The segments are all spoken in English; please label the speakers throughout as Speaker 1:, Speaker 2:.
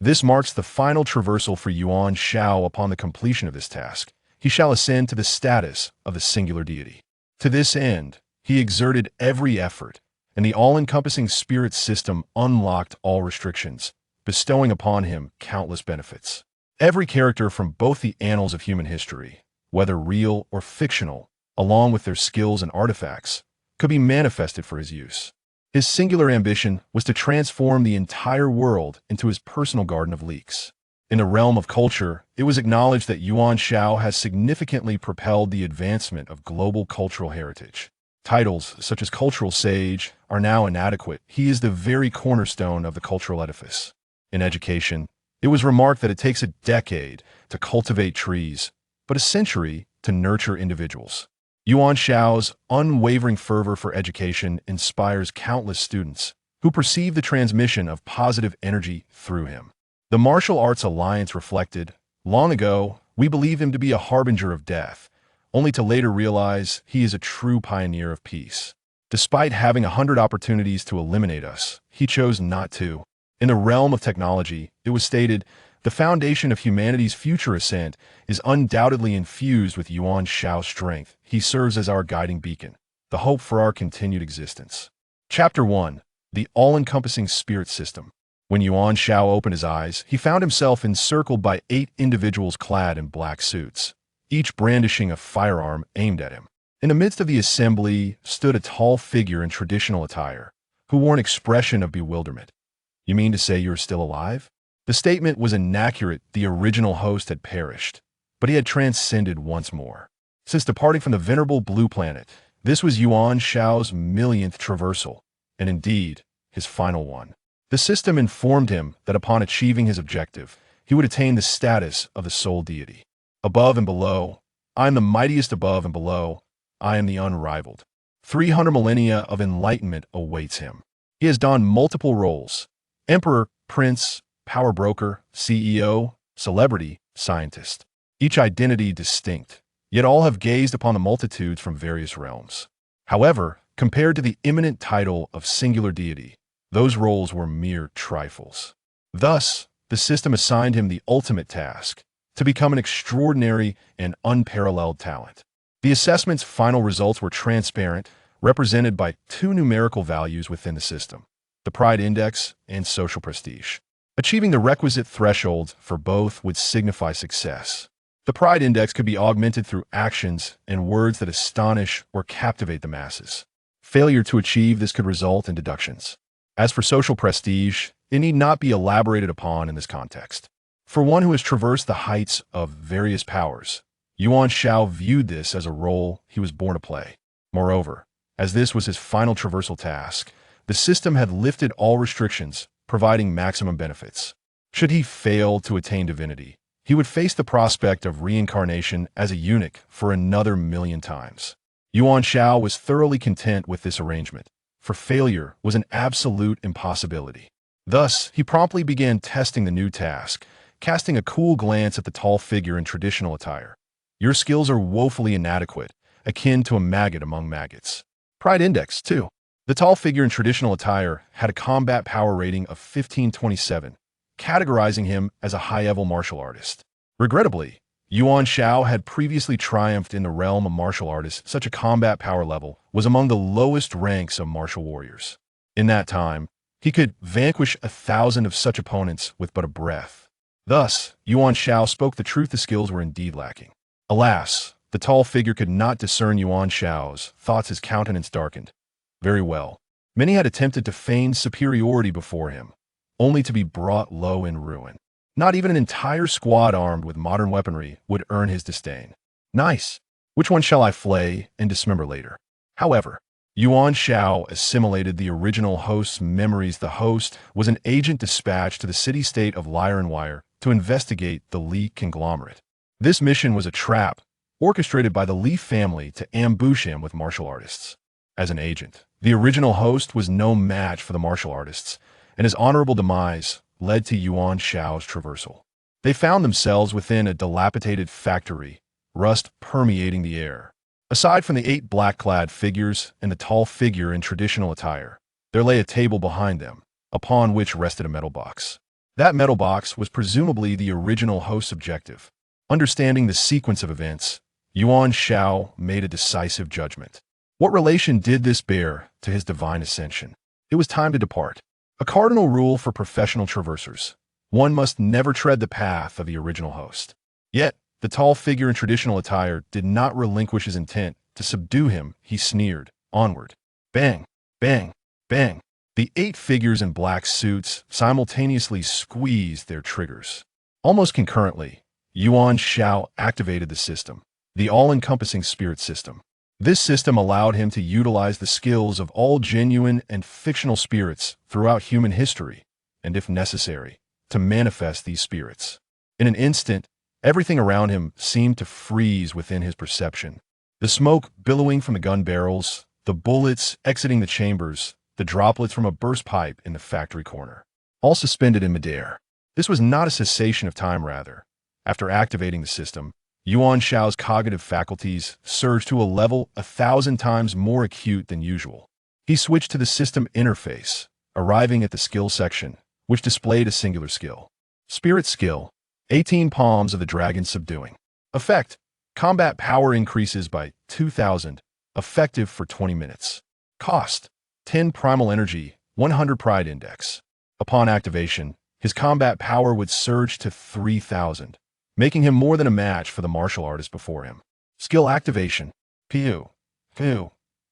Speaker 1: This marks the final traversal for Yuan Xiao. Upon the completion of this task, he shall ascend to the status of the singular deity. To this end, he exerted every effort, and the all-encompassing spirit system unlocked all restrictions, bestowing upon him countless benefits. Every character from both the annals of human history, whether real or fictional, along with their skills and artifacts, could be manifested for his use. His singular ambition was to transform the entire world into his personal garden of leeks. In the realm of culture, it was acknowledged that Yuan Xiao has significantly propelled the advancement of global cultural heritage. Titles such as cultural sage are now inadequate. He is the very cornerstone of the cultural edifice. In education, it was remarked that it takes a decade to cultivate trees, but a century to nurture individuals. Yuan Xiao's unwavering fervor for education inspires countless students who perceive the transmission of positive energy through him. The Martial Arts Alliance reflected, long ago, we believe him to be a harbinger of death, only to later realize he is a true pioneer of peace. Despite having 100 opportunities to eliminate us, he chose not to. In the realm of technology, it was stated, the foundation of humanity's future ascent is undoubtedly infused with Yuan Xiao's strength. He serves as our guiding beacon, the hope for our continued existence. Chapter 1. The All-Encompassing Spirit System. When Yuan Xiao opened his eyes, he found himself encircled by 8 individuals clad in black suits, each brandishing a firearm aimed at him. In the midst of the assembly stood a tall figure in traditional attire, who wore an expression of bewilderment. You mean to say you're still alive? The statement was inaccurate. The original host had perished, but he had transcended once more. Since departing from the venerable blue planet, this was Yuan Xiao's millionth traversal, and indeed, his final one. The system informed him that upon achieving his objective, he would attain the status of the sole deity. Above and below, I am the mightiest. Above and below, I am the unrivaled. 300 millennia of enlightenment awaits him. He has donned multiple roles: emperor, prince, power broker, CEO, celebrity, scientist. Each identity distinct, yet all have gazed upon the multitudes from various realms. However, compared to the imminent title of singular deity, those roles were mere trifles. Thus, the system assigned him the ultimate task, to become an extraordinary and unparalleled talent. The assessment's final results were transparent, represented by 2 numerical values within the system: the Pride Index and social prestige. Achieving the requisite thresholds for both would signify success. The Pride Index could be augmented through actions and words that astonish or captivate the masses. Failure to achieve this could result in deductions. As for social prestige, it need not be elaborated upon in this context. For one who has traversed the heights of various powers, Yuan Xiao viewed this as a role he was born to play. Moreover, as this was his final traversal task, the system had lifted all restrictions, providing maximum benefits. Should he fail to attain divinity, he would face the prospect of reincarnation as a eunuch for another 1,000,000 times. Yuan Xiao was thoroughly content with this arrangement, for failure was an absolute impossibility. Thus, he promptly began testing the new task, casting a cool glance at the tall figure in traditional attire. Your skills are woefully inadequate, akin to a maggot among maggots. Pride Index, too. The tall figure in traditional attire had a combat power rating of 1527, categorizing him as a high-level martial artist. Regrettably, Yuan Xiao had previously triumphed in the realm of martial artists. Such a combat power level was among the lowest ranks of martial warriors. In that time, he could vanquish 1,000 of such opponents with but a breath. Thus, Yuan Xiao spoke the truth. The skills were indeed lacking. Alas, the tall figure could not discern Yuan Xiao's thoughts. His countenance darkened. Very well. Many had attempted to feign superiority before him, only to be brought low in ruin. Not even an entire squad armed with modern weaponry would earn his disdain. Nice. Which one shall I flay and dismember later? However, Yuan Xiao assimilated the original host's memories. The host was an agent dispatched to the city-state of Lyre and Wire to investigate the Li conglomerate. This mission was a trap, orchestrated by the Li family to ambush him with martial artists. As an agent, the original host was no match for the martial artists, and his honorable demise led to Yuan Xiao's traversal. They found themselves within a dilapidated factory, rust permeating the air. Aside from the 8 black-clad figures and the tall figure in traditional attire, there lay a table behind them, upon which rested a metal box. That metal box was presumably the original host's objective. Understanding the sequence of events, Yuan Xiao made a decisive judgment. What relation did this bear to his divine ascension? It was time to depart. A cardinal rule for professional traversers. One must never tread the path of the original host. Yet, the tall figure in traditional attire did not relinquish his intent to subdue him. He sneered, onward. Bang, bang, bang. The 8 figures in black suits simultaneously squeezed their triggers. Almost concurrently, Yuan Xiao activated the system, the all-encompassing spirit system. This system allowed him to utilize the skills of all genuine and fictional spirits throughout human history, and if necessary, to manifest these spirits. In an instant, everything around him seemed to freeze within his perception. The smoke billowing from the gun barrels, the bullets exiting the chambers, the droplets from a burst pipe in the factory corner, all suspended in midair. This was not a cessation of time, rather. After activating the system, Yuan Xiao's cognitive faculties surged to a level 1,000 times more acute than usual. He switched to the system interface, arriving at the skill section, which displayed a singular skill. Spirit skill, 18 palms of the dragon subduing. Effect, combat power increases by 2,000, effective for 20 minutes. Cost, 10 primal energy, 100 pride index. Upon activation, his combat power would surge to 3,000, making him more than a match for the martial artist before him. Skill activation. Pew, pew,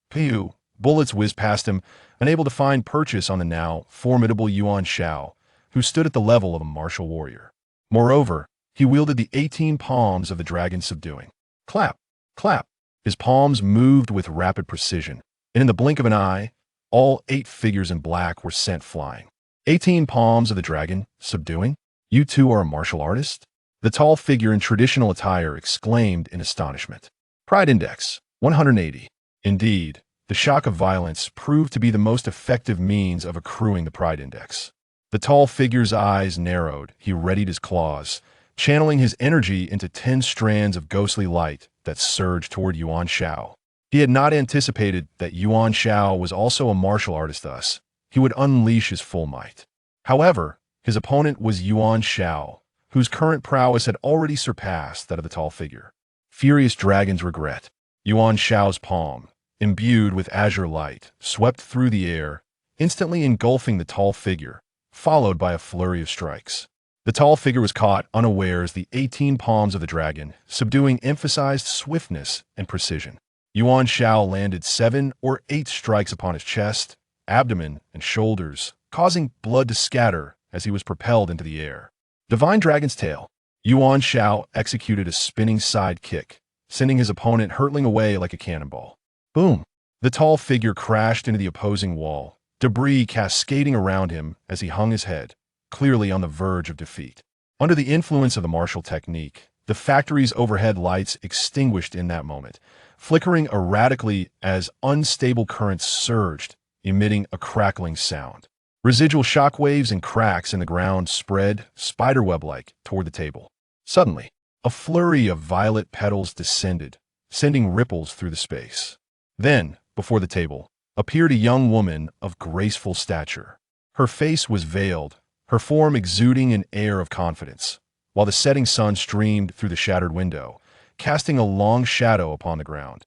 Speaker 1: pew. Bullets whizzed past him, unable to find purchase on the now formidable Yuan Xiao, who stood at the level of a martial warrior. Moreover, he wielded the 18 palms of the dragon subduing. Clap, clap. His palms moved with rapid precision, and in the blink of an eye, all 8 figures in black were sent flying. 18 palms of the dragon subduing? You too are a martial artist? The tall figure in traditional attire exclaimed in astonishment. Pride index, 180. Indeed, the shock of violence proved to be the most effective means of accruing the pride index. The tall figure's eyes narrowed. He readied his claws, channeling his energy into 10 strands of ghostly light that surged toward Yuan Xiao. He had not anticipated that Yuan Xiao was also a martial artist, thus he would unleash his full might. However, his opponent was Yuan Xiao, whose current prowess had already surpassed that of the tall figure. Furious dragon's regret. Yuan Xiao's palm, imbued with azure light, swept through the air, instantly engulfing the tall figure, followed by a flurry of strikes. The tall figure was caught unawares. The 18 palms of the dragon, subduing, emphasized swiftness and precision. Yuan Xiao landed 7 or 8 strikes upon his chest, abdomen, and shoulders, causing blood to scatter as he was propelled into the air. Divine Dragon's Tail. Yuan Xiao executed a spinning side kick, sending his opponent hurtling away like a cannonball. Boom! The tall figure crashed into the opposing wall, debris cascading around him as he hung his head, clearly on the verge of defeat. Under the influence of the martial technique, the factory's overhead lights extinguished in that moment, flickering erratically as unstable currents surged, emitting a crackling sound. Residual shockwaves and cracks in the ground spread, spiderweb-like, toward the table. Suddenly, a flurry of violet petals descended, sending ripples through the space. Then, before the table, appeared a young woman of graceful stature. Her face was veiled, her form exuding an air of confidence, while the setting sun streamed through the shattered window, casting a long shadow upon the ground.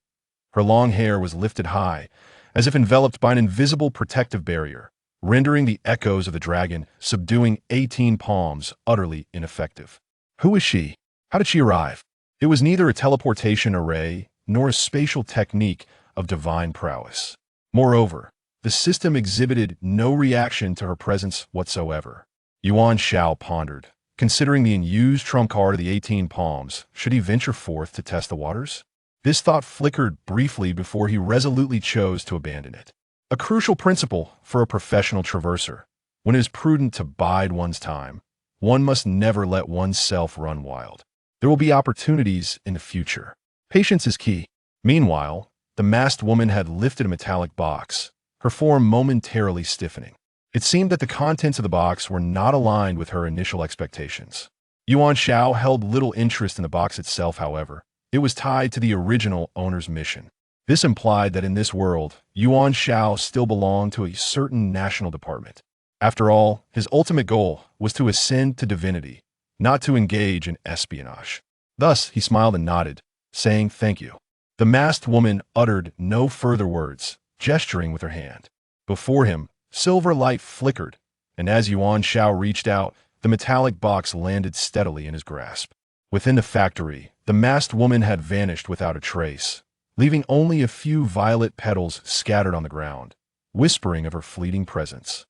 Speaker 1: Her long hair was lifted high, as if enveloped by an invisible protective barrier, rendering the echoes of the dragon subduing 18 palms utterly ineffective. Who is she? How did she arrive? It was neither a teleportation array nor a spatial technique of divine prowess. Moreover, the system exhibited no reaction to her presence whatsoever. Yuan Xiao pondered, considering the unused trump card of the 18 palms. Should he venture forth to test the waters? This thought flickered briefly before he resolutely chose to abandon it. A crucial principle for a professional traverser. When it is prudent to bide one's time, one must never let oneself run wild. There will be opportunities in the future. Patience is key. Meanwhile, the masked woman had lifted a metallic box, her form momentarily stiffening. It seemed that the contents of the box were not aligned with her initial expectations. Yuan Xiao held little interest in the box itself, however. It was tied to the original owner's mission. This implied that in this world, Yuan Xiao still belonged to a certain national department. After all, his ultimate goal was to ascend to divinity, not to engage in espionage. Thus, he smiled and nodded, saying thank you. The masked woman uttered no further words, gesturing with her hand. Before him, silver light flickered, and as Yuan Xiao reached out, the metallic box landed steadily in his grasp. Within the factory, the masked woman had vanished without a trace, leaving only a few violet petals scattered on the ground, whispering of her fleeting presence.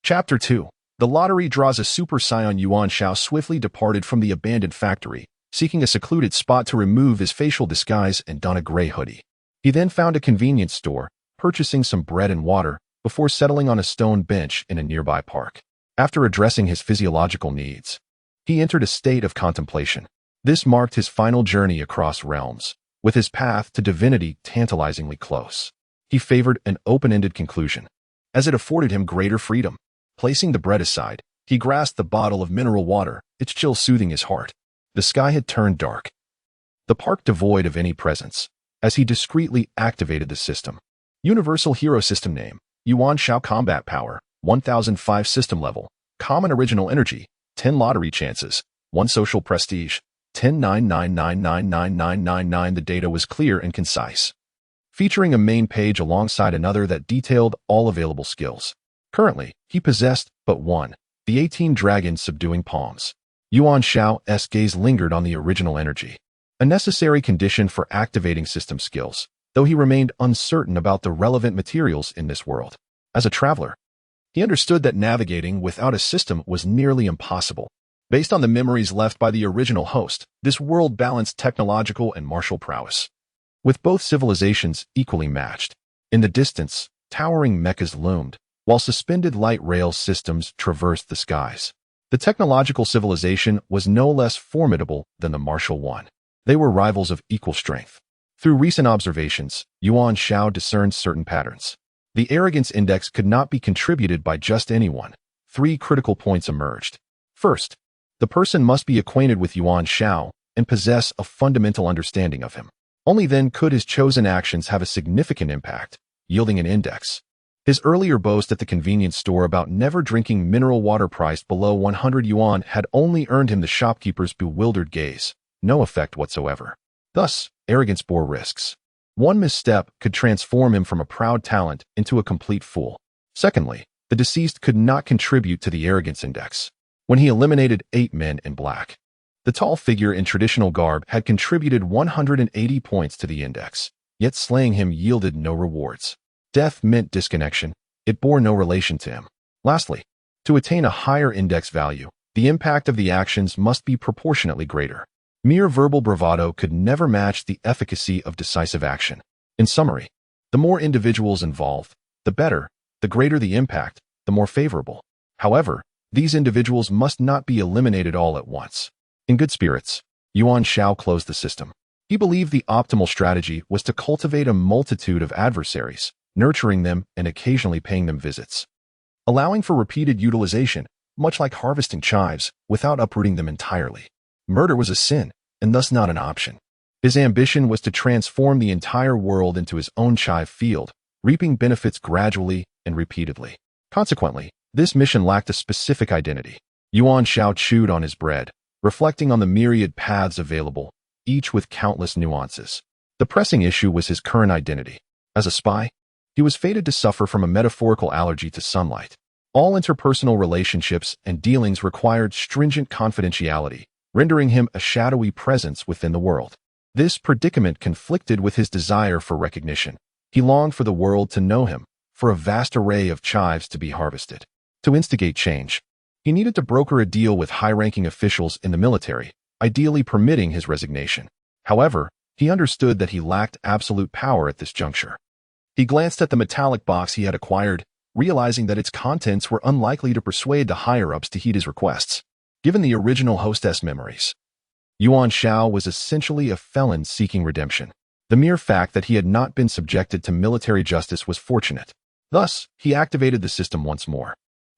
Speaker 1: Chapter 2. The lottery draws a super scion. Yuan Xiao swiftly departed from the abandoned factory, seeking a secluded spot to remove his facial disguise and don a gray hoodie. He then found a convenience store, purchasing some bread and water, before settling on a stone bench in a nearby park. After addressing his physiological needs, he entered a state of contemplation. This marked his final journey across realms, with his path to divinity tantalizingly close. He favored an open-ended conclusion, as it afforded him greater freedom. Placing the bread aside, he grasped the bottle of mineral water, its chill soothing his heart. The sky had turned dark, the park devoid of any presence, as he discreetly activated the system. Universal Hero System Name: Yuan Xiao. Combat Power: 1005. System Level: Common Original Energy, 10 Lottery Chances, 1 Social Prestige, 10,9999999. The data was clear and concise, featuring a main page alongside another that detailed all available skills. Currently, he possessed but one, the 18 Dragon Subduing Palms. Yuan Xiao's gaze lingered on the original energy, a necessary condition for activating system skills, though he remained uncertain about the relevant materials in this world. As a traveler, he understood that navigating without a system was nearly impossible. Based on the memories left by the original host, this world balanced technological and martial prowess, with both civilizations equally matched. In the distance, towering mechas loomed, while suspended light rail systems traversed the skies. The technological civilization was no less formidable than the martial one. They were rivals of equal strength. Through recent observations, Yuan Xiao discerned certain patterns. The arrogance index could not be contributed by just anyone. 3 critical points emerged. First, the person must be acquainted with Yuan Xiao and possess a fundamental understanding of him. Only then could his chosen actions have a significant impact, yielding an index. His earlier boast at the convenience store about never drinking mineral water priced below 100 yuan had only earned him the shopkeeper's bewildered gaze, no effect whatsoever. Thus, arrogance bore risks. One misstep could transform him from a proud talent into a complete fool. Secondly, the deceased could not contribute to the arrogance index. When he eliminated 8 men in black, the tall figure in traditional garb had contributed 180 points to the index, yet slaying him yielded no rewards. Death meant disconnection. It bore no relation to him. Lastly, to attain a higher index value, the impact of the actions must be proportionately greater. Mere verbal bravado could never match the efficacy of decisive action. In summary, the more individuals involved, the better, the greater the impact, the more favorable. However, these individuals must not be eliminated all at once. In good spirits, Yuan Xiao closed the system. He believed the optimal strategy was to cultivate a multitude of adversaries, nurturing them and occasionally paying them visits, allowing for repeated utilization, much like harvesting chives, without uprooting them entirely. Murder was a sin, and thus not an option. His ambition was to transform the entire world into his own chive field, reaping benefits gradually and repeatedly. Consequently, this mission lacked a specific identity. Yuan Xiao chewed on his bread, reflecting on the myriad paths available, each with countless nuances. The pressing issue was his current identity. As a spy, he was fated to suffer from a metaphorical allergy to sunlight. All interpersonal relationships and dealings required stringent confidentiality, rendering him a shadowy presence within the world. This predicament conflicted with his desire for recognition. He longed for the world to know him, for a vast array of chives to be harvested. To instigate change, he needed to broker a deal with high-ranking officials in the military, ideally permitting his resignation. However, he understood that he lacked absolute power at this juncture. He glanced at the metallic box he had acquired, realizing that its contents were unlikely to persuade the higher-ups to heed his requests. Given the original hostess memories, Yuan Xiao was essentially a felon seeking redemption. The mere fact that he had not been subjected to military justice was fortunate. Thus, he activated the system once more,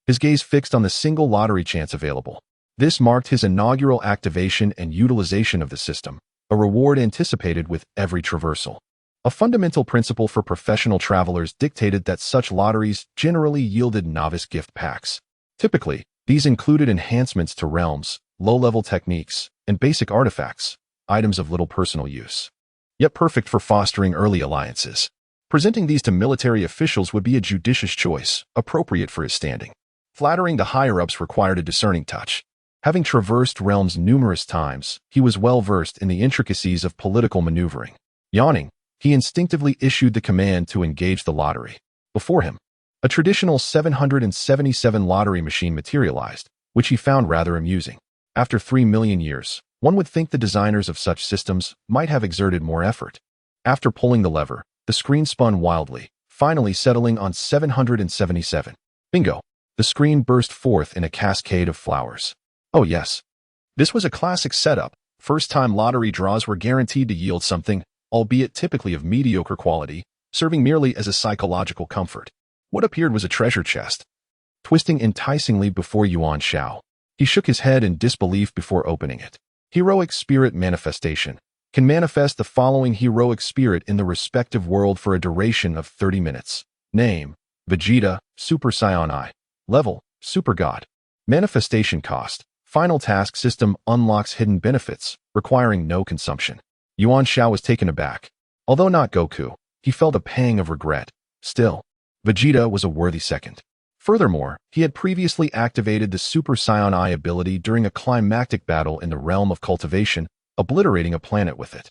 Speaker 1: his gaze fixed on the single lottery chance available. This marked his inaugural activation and utilization of the system, a reward anticipated with every traversal. A fundamental principle for professional travelers dictated that such lotteries generally yielded novice gift packs. Typically, these included enhancements to realms, low-level techniques, and basic artifacts, items of little personal use, yet perfect for fostering early alliances. Presenting these to military officials would be a judicious choice, appropriate for his standing. Flattering the higher-ups required a discerning touch. Having traversed realms numerous times, he was well-versed in the intricacies of political maneuvering. Yawning, he instinctively issued the command to engage the lottery. Before him, a traditional 777 lottery machine materialized, which he found rather amusing. After 3 million years, one would think the designers of such systems might have exerted more effort. After pulling the lever, the screen spun wildly, finally settling on 777. Bingo! The screen burst forth in a cascade of flowers. Oh yes. This was a classic setup. First-time lottery draws were guaranteed to yield something, albeit typically of mediocre quality, serving merely as a psychological comfort. What appeared was a treasure chest. Twisting enticingly before Yuan Xiao, he shook his head in disbelief before opening it. Heroic Spirit Manifestation. Can manifest the following heroic spirit in the respective world for a duration of 30 minutes. Name: Vegeta, Super Saiyan I. Level: Super God. Manifestation cost: Final task system unlocks hidden benefits, requiring no consumption. Yuan Xiao was taken aback. Although not Goku, he felt a pang of regret. Still, Vegeta was a worthy second. Furthermore, he had previously activated the Super Saiyan I ability during a climactic battle in the realm of cultivation, obliterating a planet with it.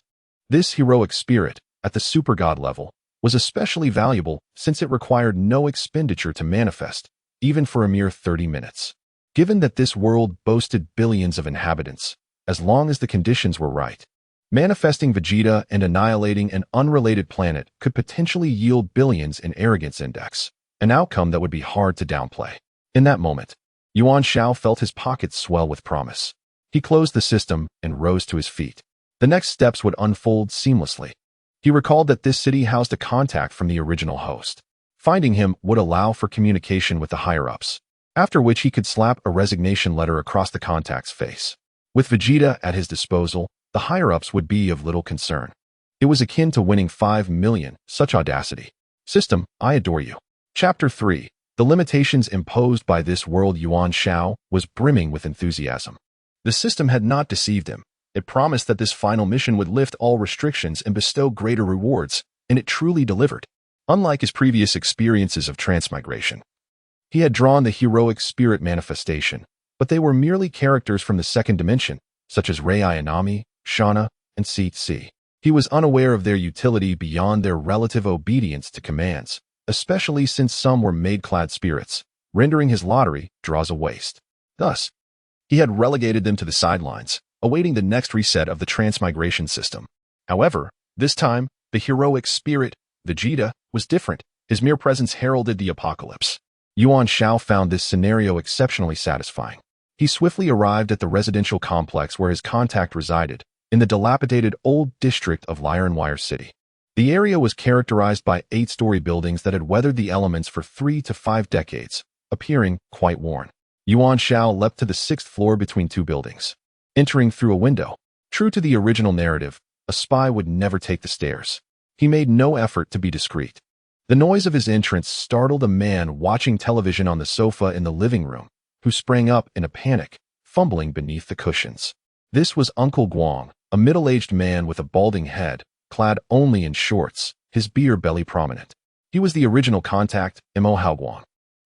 Speaker 1: This heroic spirit, at the Super God level, was especially valuable since it required no expenditure to manifest, even for a mere 30 minutes. Given that this world boasted billions of inhabitants, as long as the conditions were right, manifesting Vegeta and annihilating an unrelated planet could potentially yield billions in arrogance index, an outcome that would be hard to downplay. In that moment, Yuan Xiao felt his pockets swell with promise. He closed the system and rose to his feet. The next steps would unfold seamlessly. He recalled that this city housed a contact from the original host. Finding him would allow for communication with the higher-ups, after which he could slap a resignation letter across the contact's face. With Vegeta at his disposal, the higher-ups would be of little concern. It was akin to winning 5 million, such audacity. System, I adore you. Chapter 3. The limitations imposed by this world. Yuan Xiao was brimming with enthusiasm. The system had not deceived him. It promised that this final mission would lift all restrictions and bestow greater rewards, and it truly delivered. Unlike his previous experiences of transmigration, he had drawn the heroic spirit manifestation, but they were merely characters from the second dimension, such as Rei Ayanami, Shauna, and C. He was unaware of their utility beyond their relative obedience to commands, especially since some were maid-clad spirits, rendering his lottery draws a waste. Thus, he had relegated them to the sidelines, awaiting the next reset of the transmigration system. However, this time, the heroic spirit, Vegeta, was different. His mere presence heralded the apocalypse. Yuan Xiao found this scenario exceptionally satisfying. He swiftly arrived at the residential complex where his contact resided, in the dilapidated old district of Lironwire City. The area was characterized by 8-story buildings that had weathered the elements for 3 to 5 decades, appearing quite worn. Yuan Xiao leapt to the 6th floor between 2 buildings, entering through a window. True to the original narrative, a spy would never take the stairs. He made no effort to be discreet. The noise of his entrance startled a man watching television on the sofa in the living room, who sprang up in a panic, fumbling beneath the cushions. This was Uncle Guang, a middle-aged man with a balding head, clad only in shorts, his beer belly prominent. He was the original contact, Mo Guang.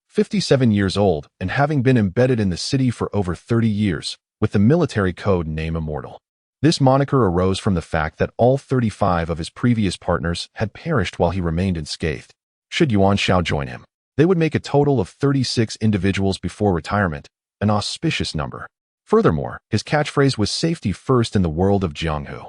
Speaker 1: 57 years old and having been embedded in the city for over 30 years, with the military code name Immortal. This moniker arose from the fact that all 35 of his previous partners had perished while he remained unscathed. Should Yuan Xiao join him, they would make a total of 36 individuals before retirement, an auspicious number. Furthermore, his catchphrase was safety first in the world of Jianghu.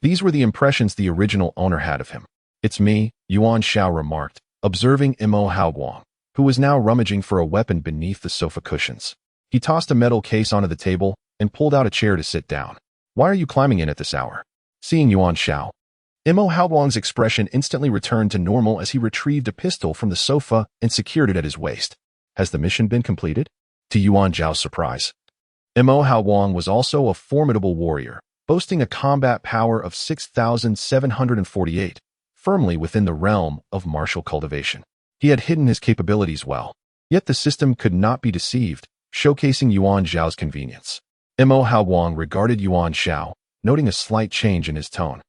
Speaker 1: These were the impressions the original owner had of him. It's me, Yuan Xiao remarked, observing Mo Guang, who was now rummaging for a weapon beneath the sofa cushions. He tossed a metal case onto the table and pulled out a chair to sit down. Why are you climbing in at this hour? Seeing Yuan Xiao, Mo Guang's expression instantly returned to normal as he retrieved a pistol from the sofa and secured it at his waist. Has the mission been completed? To Yuan Zhao's surprise, Mo Guang was also a formidable warrior, boasting a combat power of 6,748, firmly within the realm of martial cultivation. He had hidden his capabilities well, yet the system could not be deceived, showcasing Yuan Xiao's convenience. Mo Haowang regarded Yuan Xiao, noting a slight change in his tone.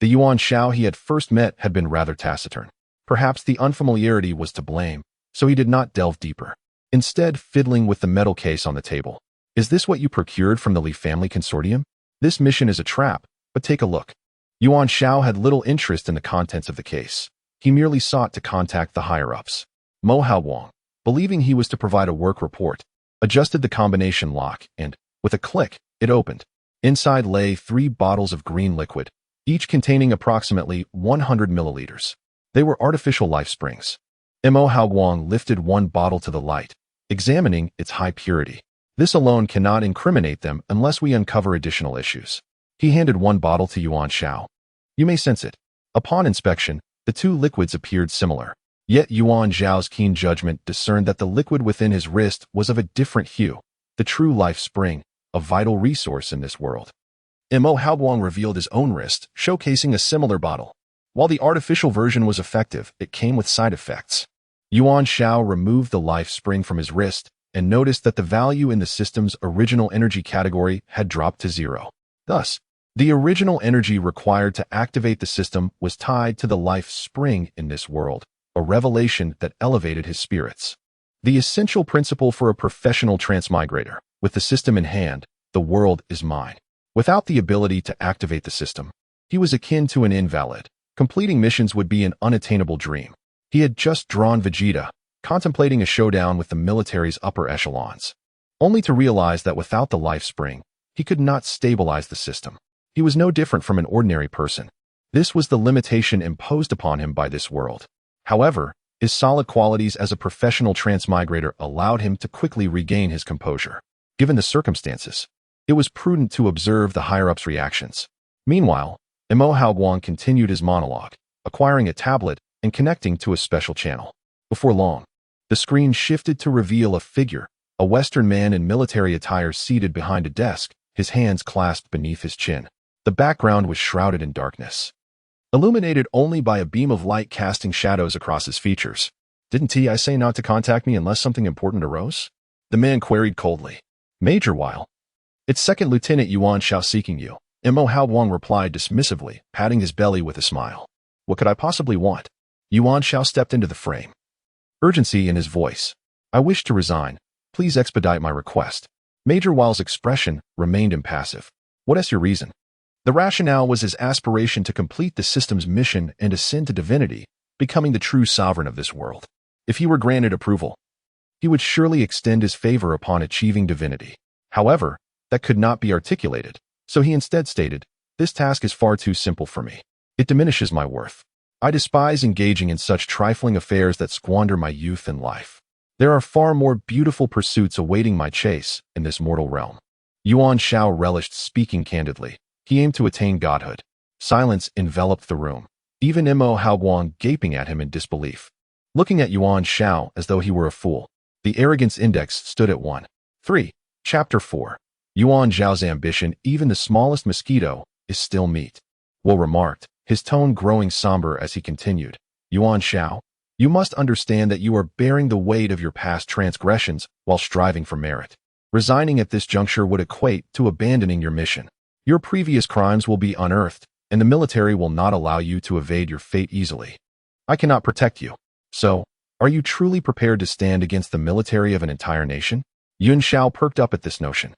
Speaker 1: The Yuan Xiao he had first met had been rather taciturn. Perhaps the unfamiliarity was to blame, so he did not delve deeper, instead fiddling with the metal case on the table. Is this what you procured from the Li family consortium? This mission is a trap, but take a look. Yuan Xiao had little interest in the contents of the case. He merely sought to contact the higher-ups. Mo Haowang, believing he was to provide a work report, adjusted the combination lock and, with a click, it opened. Inside lay 3 bottles of green liquid, each containing approximately 100 milliliters. They were artificial life springs. Mo Haowang lifted one bottle to the light, examining its high purity. This alone cannot incriminate them unless we uncover additional issues. He handed one bottle to Yuan Xiao. You may sense it. Upon inspection, the 2 liquids appeared similar. Yet Yuan Xiao's keen judgment discerned that the liquid within his wrist was of a different hue, the true life spring, a vital resource in this world. Mo Haowang revealed his own wrist, showcasing a similar bottle. While the artificial version was effective, it came with side effects. Yuan Xiao removed the life spring from his wrist and noticed that the value in the system's original energy category had dropped to 0. Thus, the original energy required to activate the system was tied to the life spring in this world, a revelation that elevated his spirits. The essential principle for a professional transmigrator, with the system in hand, the world is mine. Without the ability to activate the system, he was akin to an invalid. Completing missions would be an unattainable dream. He had just drawn Vegeta, contemplating a showdown with the military's upper echelons, only to realize that without the life spring, he could not stabilize the system. He was no different from an ordinary person. This was the limitation imposed upon him by this world. However, his solid qualities as a professional transmigrator allowed him to quickly regain his composure. Given the circumstances, it was prudent to observe the higher-ups' reactions. Meanwhile, Mo Haowang continued his monologue, acquiring a tablet and connecting to a special channel. Before long, the screen shifted to reveal a figure, a Western man in military attire seated behind a desk, his hands clasped beneath his chin. The background was shrouded in darkness, illuminated only by a beam of light casting shadows across his features. Didn't I say not to contact me unless something important arose? The man queried coldly. Major Weil. It's Second Lieutenant Yuan Xiao seeking you. Mo Haowang replied dismissively, patting his belly with a smile. What could I possibly want? Yuan Xiao stepped into the frame, urgency in his voice. I wish to resign. Please expedite my request. Major Weil's expression remained impassive. What is your reason? The rationale was his aspiration to complete the system's mission and ascend to divinity, becoming the true sovereign of this world. If he were granted approval, he would surely extend his favor upon achieving divinity. However, that could not be articulated, so he instead stated, this task is far too simple for me. It diminishes my worth. I despise engaging in such trifling affairs that squander my youth and life. There are far more beautiful pursuits awaiting my chase in this mortal realm. Yuan Xiao relished speaking candidly. He aimed to attain godhood. Silence enveloped the room, even Mo Haowang gaping at him in disbelief, looking at Yuan Xiao as though he were a fool. The arrogance index stood at 1. 3. Chapter 4. Yuan Xiao's ambition, even the smallest mosquito, is still meat. Will remarked, his tone growing somber as he continued. Yuan Xiao, you must understand that you are bearing the weight of your past transgressions while striving for merit. Resigning at this juncture would equate to abandoning your mission. Your previous crimes will be unearthed, and the military will not allow you to evade your fate easily. I cannot protect you. So, are you truly prepared to stand against the military of an entire nation? Yuan Xiao perked up at this notion.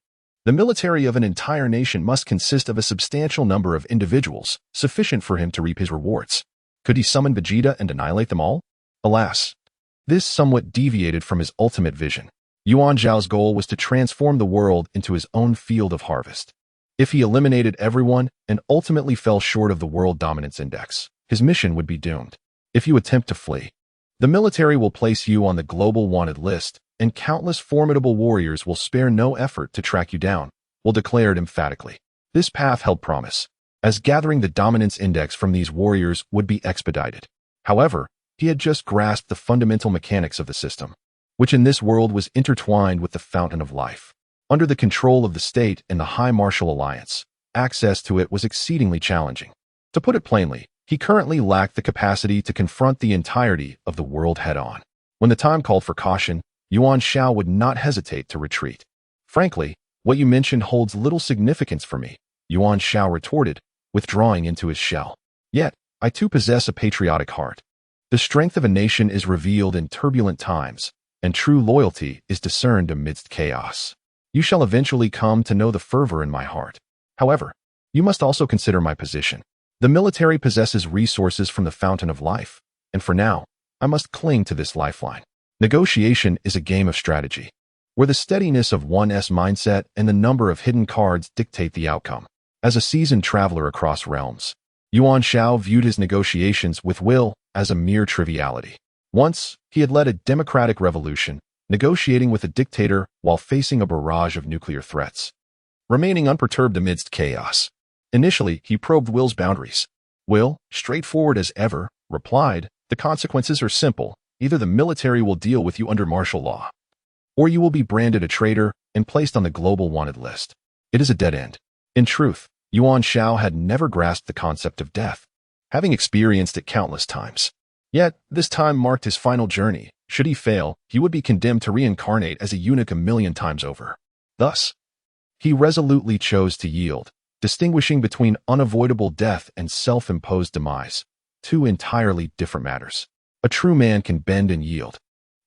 Speaker 1: The military of an entire nation must consist of a substantial number of individuals, sufficient for him to reap his rewards. Could he summon Vegeta and annihilate them all? Alas, this somewhat deviated from his ultimate vision. Yuan Xiao's goal was to transform the world into his own field of harvest. If he eliminated everyone and ultimately fell short of the world dominance index, his mission would be doomed. If you attempt to flee, the military will place you on the global wanted list, and countless formidable warriors will spare no effort to track you down, Will declared emphatically. This path held promise, as gathering the dominance index from these warriors would be expedited. However, he had just grasped the fundamental mechanics of the system, which in this world was intertwined with the fountain of life. Under the control of the state and the High Martial Alliance, access to it was exceedingly challenging. To put it plainly, he currently lacked the capacity to confront the entirety of the world head-on. When the time called for caution, Yuan Xiao would not hesitate to retreat. Frankly, what you mentioned holds little significance for me, Yuan Xiao retorted, withdrawing into his shell. Yet, I too possess a patriotic heart. The strength of a nation is revealed in turbulent times, and true loyalty is discerned amidst chaos. You shall eventually come to know the fervor in my heart. However, you must also consider my position. The military possesses resources from the fountain of life, and for now, I must cling to this lifeline. Negotiation is a game of strategy, where the steadiness of one's mindset and the number of hidden cards dictate the outcome. As a seasoned traveler across realms, Yuan Xiao viewed his negotiations with will as a mere triviality. Once, he had led a democratic revolution, negotiating with a dictator while facing a barrage of nuclear threats, remaining unperturbed amidst chaos. Initially, he probed Will's boundaries. Will, straightforward as ever, replied, "The consequences are simple. Either the military will deal with you under martial law, or you will be branded a traitor and placed on the global wanted list. It is a dead end." In truth, Yuan Xiao had never grasped the concept of death, having experienced it countless times. Yet, this time marked his final journey. Should he fail, he would be condemned to reincarnate as a eunuch 1,000,000 times over. Thus, he resolutely chose to yield, distinguishing between unavoidable death and self-imposed demise, two entirely different matters. A true man can bend and yield.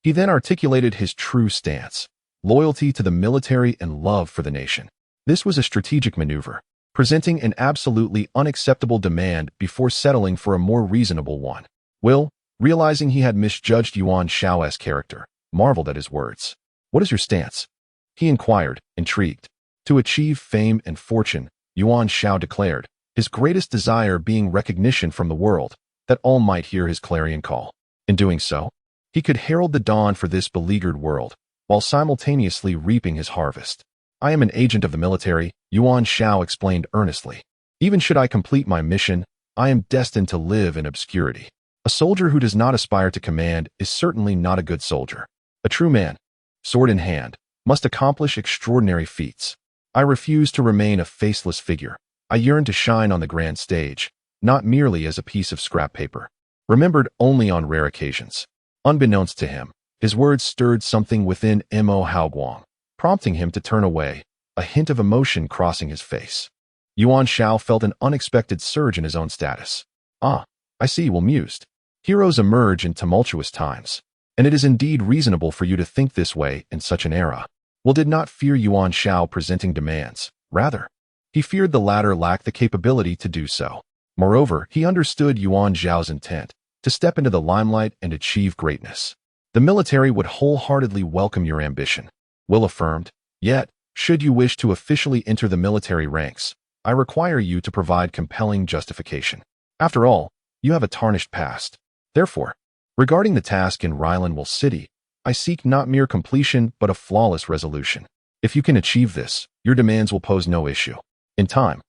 Speaker 1: He then articulated his true stance, loyalty to the military and love for the nation. This was a strategic maneuver, presenting an absolutely unacceptable demand before settling for a more reasonable one. Will, realizing he had misjudged Yuan Xiao's character, marveled at his words. "What is your stance?" he inquired, intrigued. To achieve fame and fortune, Yuan Xiao declared, his greatest desire being recognition from the world, that all might hear his clarion call. In doing so, he could herald the dawn for this beleaguered world, while simultaneously reaping his harvest. "I am an agent of the military," Yuan Xiao explained earnestly. "Even should I complete my mission, I am destined to live in obscurity. A soldier who does not aspire to command is certainly not a good soldier. A true man, sword in hand, must accomplish extraordinary feats. I refuse to remain a faceless figure. I yearn to shine on the grand stage, not merely as a piece of scrap paper, remembered only on rare occasions." Unbeknownst to him, his words stirred something within Mo Haoguang, prompting him to turn away, a hint of emotion crossing his face. Yuan Xiao felt an unexpected surge in his own status. "Ah, I see," Will mused. "Heroes emerge in tumultuous times, and it is indeed reasonable for you to think this way in such an era." Will did not fear Yuan Xiao presenting demands. Rather, he feared the latter lacked the capability to do so. Moreover, he understood Yuan Xiao's intent, to step into the limelight and achieve greatness. "The military would wholeheartedly welcome your ambition," Will affirmed. "Yet, should you wish to officially enter the military ranks, I require you to provide compelling justification. After all, you have a tarnished past. Therefore, regarding the task in Rylanwell City, I seek not mere completion but a flawless resolution. If you can achieve this, your demands will pose no issue. In time,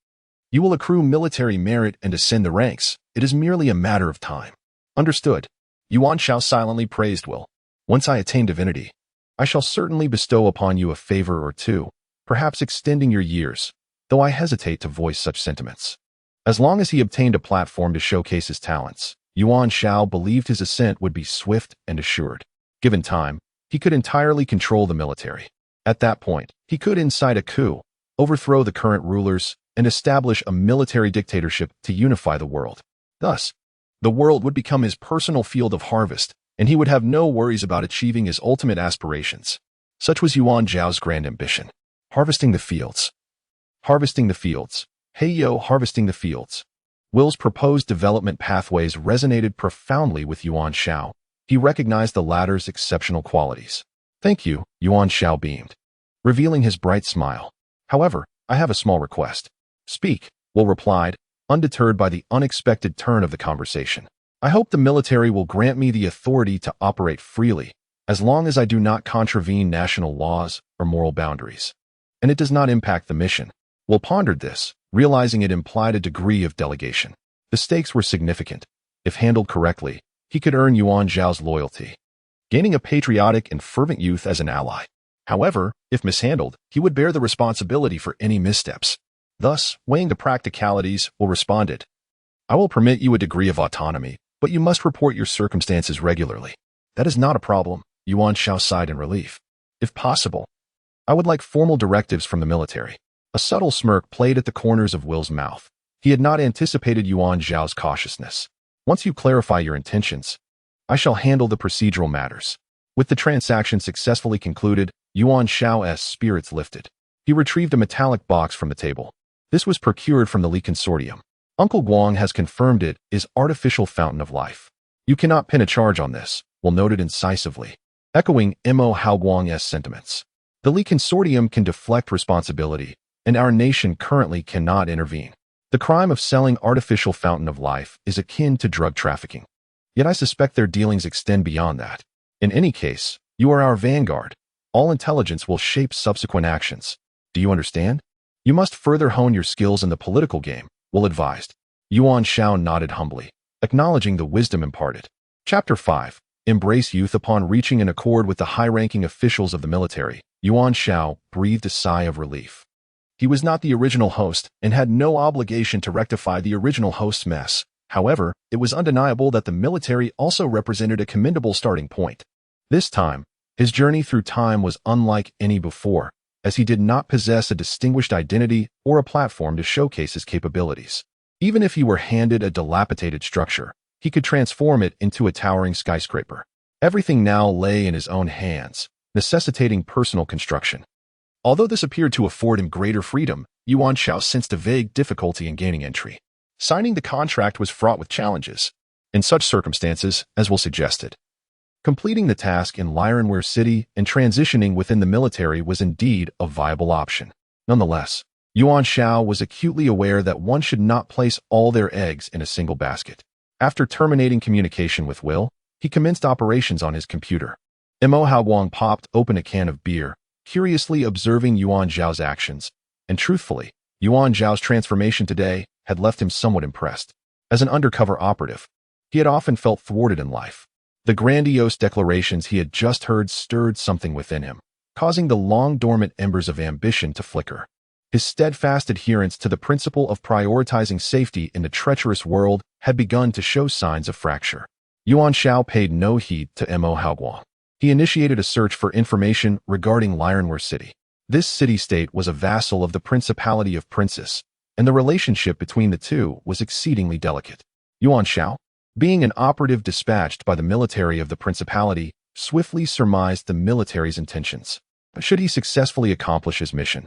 Speaker 1: you will accrue military merit and ascend the ranks. It is merely a matter of time." "Understood." Yuan Xiao silently praised Will. "Once I attain divinity, I shall certainly bestow upon you a favor or two, perhaps extending your years, though I hesitate to voice such sentiments." As long as he obtained a platform to showcase his talents, Yuan Xiao believed his ascent would be swift and assured. Given time, he could entirely control the military. At that point, he could incite a coup, overthrow the current rulers, and establish a military dictatorship to unify the world. Thus, the world would become his personal field of harvest, and he would have no worries about achieving his ultimate aspirations. Such was Yuan Zhao's grand ambition. Harvesting the fields. Harvesting the fields. Hey yo, harvesting the fields. Will's proposed development pathways resonated profoundly with Yuan Xiao. He recognized the latter's exceptional qualities. "Thank you," Yuan Xiao beamed, revealing his bright smile. "However, I have a small request." "Speak," Will replied, undeterred by the unexpected turn of the conversation. "I hope the military will grant me the authority to operate freely, as long as I do not contravene national laws or moral boundaries, and it does not impact the mission." Will pondered this, realizing it implied a degree of delegation. The stakes were significant. If handled correctly, he could earn Yuan Zhao's loyalty, gaining a patriotic and fervent youth as an ally. However, if mishandled, he would bear the responsibility for any missteps. Thus, weighing the practicalities, Will responded, "I will permit you a degree of autonomy, but you must report your circumstances regularly." "That is not a problem," Yuan Xiao sighed in relief. If possible, I would like formal directives from the military. A subtle smirk played at the corners of Will's mouth. He had not anticipated Yuan Xiao's cautiousness. Once you clarify your intentions, I shall handle the procedural matters. With the transaction successfully concluded, Yuan Xiao's spirits lifted. He retrieved a metallic box from the table. This was procured from the Li Consortium. Uncle Guang has confirmed it is artificial fountain of life. You cannot pin a charge on this, Will noted incisively, echoing Mo Haoguang's sentiments. The Li Consortium can deflect responsibility, and our nation currently cannot intervene. The crime of selling artificial fountain of life is akin to drug trafficking. Yet I suspect their dealings extend beyond that. In any case, you are our vanguard. All intelligence will shape subsequent actions. Do you understand? You must further hone your skills in the political game, Will advised. Yuan Xiao nodded humbly, acknowledging the wisdom imparted. Chapter 5. Embrace youth. Upon reaching an accord with the high-ranking officials of the military, Yuan Xiao breathed a sigh of relief. He was not the original host and had no obligation to rectify the original host's mess. However, it was undeniable that the military also represented a commendable starting point. This time, his journey through time was unlike any before, as he did not possess a distinguished identity or a platform to showcase his capabilities. Even if he were handed a dilapidated structure, he could transform it into a towering skyscraper. Everything now lay in his own hands, necessitating personal construction. Although this appeared to afford him greater freedom, Yuan Xiao sensed a vague difficulty in gaining entry. Signing the contract was fraught with challenges. In such circumstances, as Will suggested, completing the task in Lyranware City and transitioning within the military was indeed a viable option. Nonetheless, Yuan Xiao was acutely aware that one should not place all their eggs in a single basket. After terminating communication with Will, he commenced operations on his computer. Mo Haoguang popped open a can of beer, curiously observing Yuan Xiao's actions, and truthfully, Yuan Xiao's transformation today had left him somewhat impressed. As an undercover operative, he had often felt thwarted in life. The grandiose declarations he had just heard stirred something within him, causing the long-dormant embers of ambition to flicker. His steadfast adherence to the principle of prioritizing safety in the treacherous world had begun to show signs of fracture. Yuan Xiao paid no heed to Mo Haoguang. He initiated a search for information regarding Lyranware City. This city-state was a vassal of the Principality of Princes, and the relationship between the two was exceedingly delicate. Yuan Xiao, being an operative dispatched by the military of the Principality, swiftly surmised the military's intentions. Should he successfully accomplish his mission,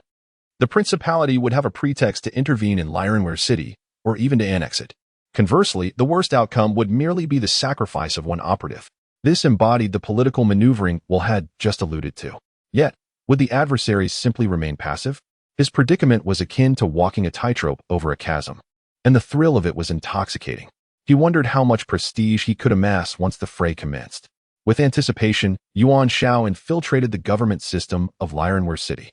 Speaker 1: the Principality would have a pretext to intervene in Lyranware City, or even to annex it. Conversely, the worst outcome would merely be the sacrifice of one operative. This embodied the political maneuvering Will had just alluded to. Yet, would the adversaries simply remain passive? His predicament was akin to walking a tightrope over a chasm, and the thrill of it was intoxicating. He wondered how much prestige he could amass once the fray commenced. With anticipation, Yuan Xiao infiltrated the government system of Lyranware City.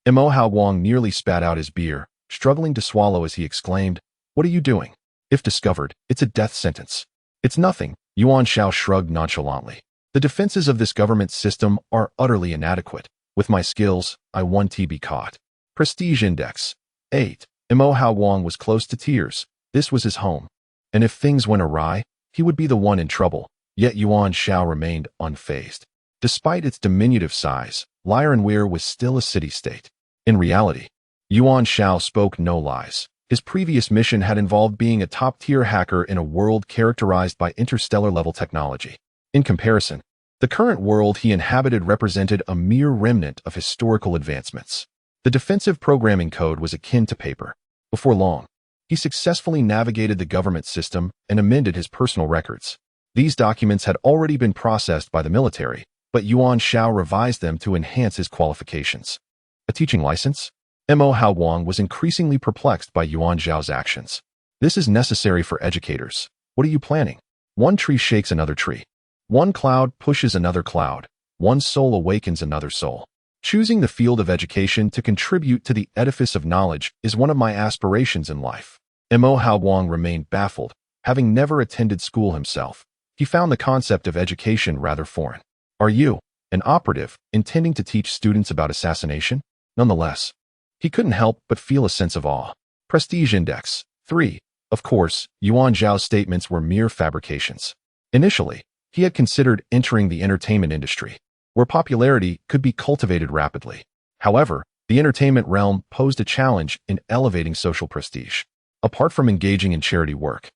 Speaker 1: Mo Haoguang nearly spat out his beer, struggling to swallow as he exclaimed, "What are you doing? If discovered, it's a death sentence." "It's nothing," Yuan Xiao shrugged nonchalantly. "The defenses of this government system are utterly inadequate. With my skills, I won't be caught." Prestige Index 8. Mo Haoguang was close to tears. This was his home. And if things went awry, he would be the one in trouble. Yet Yuan Xiao remained unfazed. Despite its diminutive size, Lyranware was still a city-state. In reality, Yuan Xiao spoke no lies. His previous mission had involved being a top-tier hacker in a world characterized by interstellar-level technology. In comparison, the current world he inhabited represented a mere remnant of historical advancements. The defensive programming code was akin to paper. Before long, he successfully navigated the government system and amended his personal records. These documents had already been processed by the military, but Yuan Xiao revised them to enhance his qualifications. A teaching license? Mo Haoguang was increasingly perplexed by Yuan Xiao's actions. "This is necessary for educators. What are you planning?" One tree shakes another tree. One cloud pushes another cloud. One soul awakens another soul. Choosing the field of education to contribute to the edifice of knowledge is one of my aspirations in life. Mo Haoguang remained baffled, having never attended school himself. He found the concept of education rather foreign. "Are you, an operative, intending to teach students about assassination?" Nonetheless, he couldn't help but feel a sense of awe. Prestige Index 3. Of course, Yuan Xiao's statements were mere fabrications. Initially, he had considered entering the entertainment industry. where popularity could be cultivated rapidly. However, the entertainment realm posed a challenge in elevating social prestige. Apart from engaging in charity work,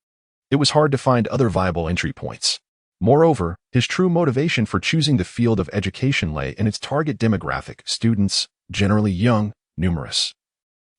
Speaker 1: it was hard to find other viable entry points. Moreover, his true motivation for choosing the field of education lay in its target demographic, students, generally young, numerous,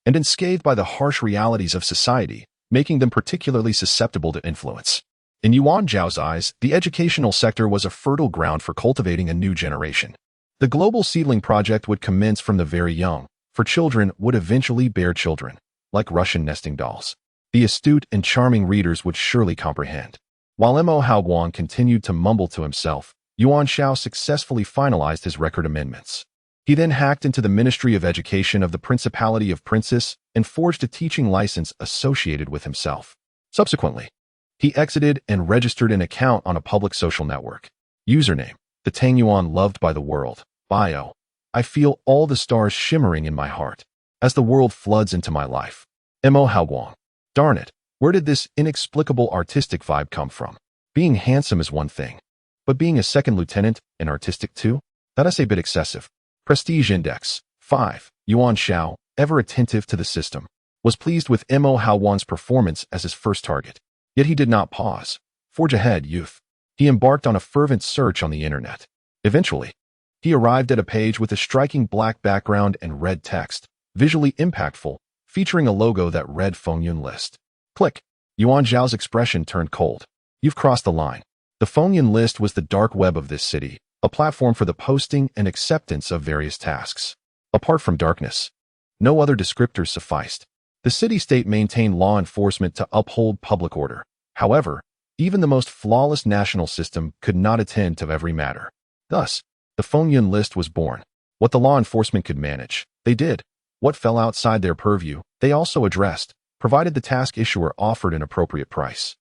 Speaker 1: and unscathed by the harsh realities of society, making them particularly susceptible to influence. In Yuan Xiao's eyes, the educational sector was a fertile ground for cultivating a new generation. The global seedling project would commence from the very young, for children would eventually bear children, like Russian nesting dolls. The astute and charming readers would surely comprehend. While Mo Haoguang continued to mumble to himself, Yuan Xiao successfully finalized his record amendments. He then hacked into the Ministry of Education of the Principality of Princess and forged a teaching license associated with himself. Subsequently, he exited and registered an account on a public social network. Username: the Tang Yuan loved by the world. Bio: I feel all the stars shimmering in my heart as the world floods into my life. Mo Haoguang. Darn it, where did this inexplicable artistic vibe come from? Being handsome is one thing, but being a second lieutenant and artistic too? That's a bit excessive. Prestige Index 5. Yuan Xiao, ever attentive to the system, was pleased with Mo Haoguang's performance as his first target. Yet he did not pause. Forge ahead, youth. He embarked on a fervent search on the internet. Eventually, he arrived at a page with a striking black background and red text, visually impactful, featuring a logo that read Fengyun List. Click. Yuan Xiao's expression turned cold. You've crossed the line. The Fengyun List was the dark web of this city, a platform for the posting and acceptance of various tasks. Apart from darkness, no other descriptors sufficed. The city-state maintained law enforcement to uphold public order. However, even the most flawless national system could not attend to every matter. Thus, the Fengyun List was born. What the law enforcement could manage, they did. What fell outside their purview, they also addressed, provided the task issuer offered an appropriate price.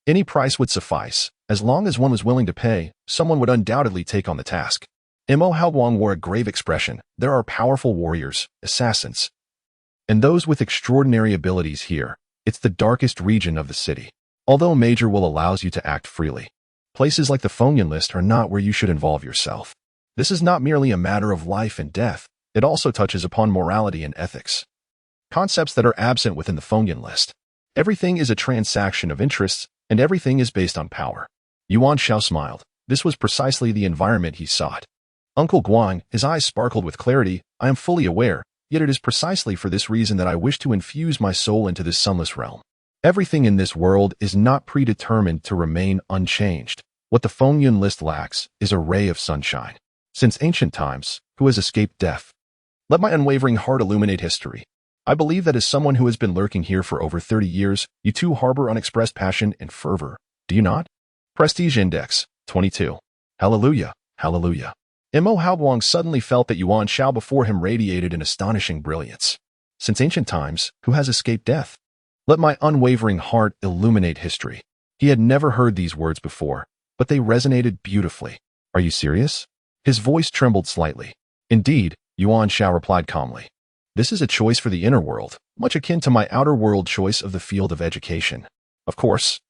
Speaker 1: Any price would suffice. As long as one was willing to pay, someone would undoubtedly take on the task. Mo Haoguang wore a grave expression. There are powerful warriors, assassins, and those with extraordinary abilities here. It's the darkest region of the city. Although Major will allows you to act freely, places like the Fengyun List are not where you should involve yourself. This is not merely a matter of life and death. It also touches upon morality and ethics, concepts that are absent within the Fengyun List. Everything is a transaction of interests, and everything is based on power. Yuan Xiao smiled. This was precisely the environment he sought. Uncle Guang, his eyes sparkled with clarity. I am fully aware, yet it is precisely for this reason that I wish to infuse my soul into this sunless realm. Everything in this world is not predetermined to remain unchanged. What the Fengyun List lacks is a ray of sunshine. Since ancient times, who has escaped death? Let my unwavering heart illuminate history. I believe that as someone who has been lurking here for over 30 years, you too harbor unexpressed passion and fervor. Do you not? Prestige Index 22. Hallelujah, hallelujah. Mo Haoguang suddenly felt that Yuan Xiao before him radiated an astonishing brilliance. Since ancient times, who has escaped death? Let my unwavering heart illuminate history. He had never heard these words before, but they resonated beautifully. Are you serious? His voice trembled slightly. Indeed, Yuan Xiao replied calmly. This is a choice for the inner world, much akin to my outer world choice of the field of education. Of course,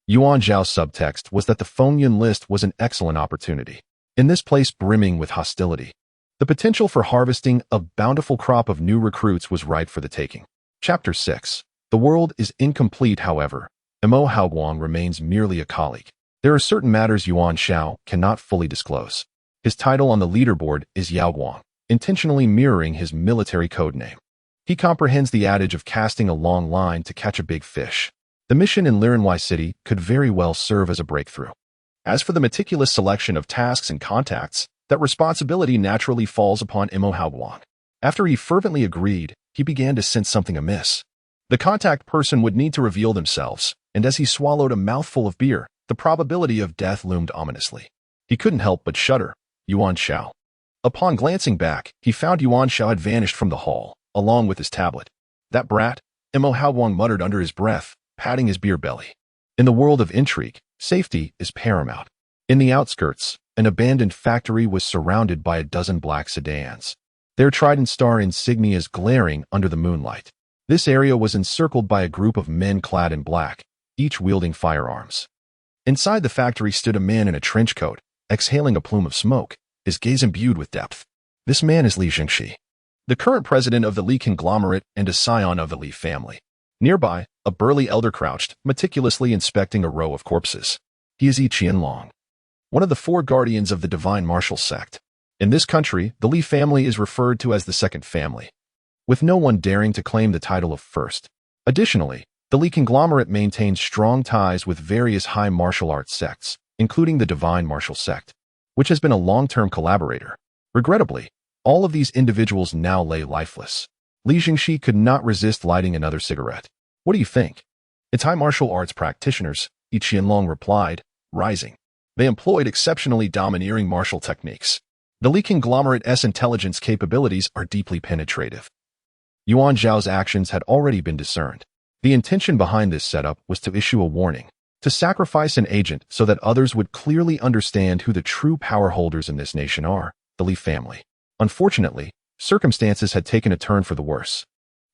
Speaker 1: Yuan Xiao's subtext was that the Fengyun List was an excellent opportunity. In this place brimming with hostility, the potential for harvesting a bountiful crop of new recruits was ripe for the taking. Chapter 6. The world is incomplete, however. Mo Haoguang remains merely a colleague. There are certain matters Yuan Xiao cannot fully disclose. His title on the leaderboard is Yaoguang, intentionally mirroring his military code name. He comprehends the adage of casting a long line to catch a big fish. The mission in Lirenwai City could very well serve as a breakthrough. As for the meticulous selection of tasks and contacts, that responsibility naturally falls upon Mo Haoguang. After he fervently agreed, he began to sense something amiss. The contact person would need to reveal themselves, and as he swallowed a mouthful of beer, the probability of death loomed ominously. He couldn't help but shudder. Yuan Xiao. Upon glancing back, he found Yuan Xiao had vanished from the hall, along with his tablet. That brat, Mo Haoguang muttered under his breath, patting his beer belly. In the world of intrigue, safety is paramount. In the outskirts, an abandoned factory was surrounded by a dozen black sedans, their trident star insignias glaring under the moonlight. This area was encircled by a group of men clad in black, each wielding firearms. Inside the factory stood a man in a trench coat, exhaling a plume of smoke. his gaze imbued with depth. This man is Li Jingxi, the current president of the Li conglomerate and a scion of the Li family. Nearby, a burly elder crouched, meticulously inspecting a row of corpses. He is Yi Qianlong, one of the four guardians of the divine martial sect. In this country, the Li family is referred to as the second family, with no one daring to claim the title of first. Additionally, the Li conglomerate maintains strong ties with various high martial arts sects, including the divine martial sect, which has been a long-term collaborator. Regrettably, all of these individuals now lay lifeless. Li Jingxi could not resist lighting another cigarette. What do you think? It's high martial arts practitioners, Yi Qianlong replied, rising. They employed exceptionally domineering martial techniques. The Li conglomerate's intelligence capabilities are deeply penetrative. Yuan Xiao's actions had already been discerned. The intention behind this setup was to issue a warning, to sacrifice an agent so that others would clearly understand who the true power holders in this nation are, the Li family. Unfortunately, circumstances had taken a turn for the worse.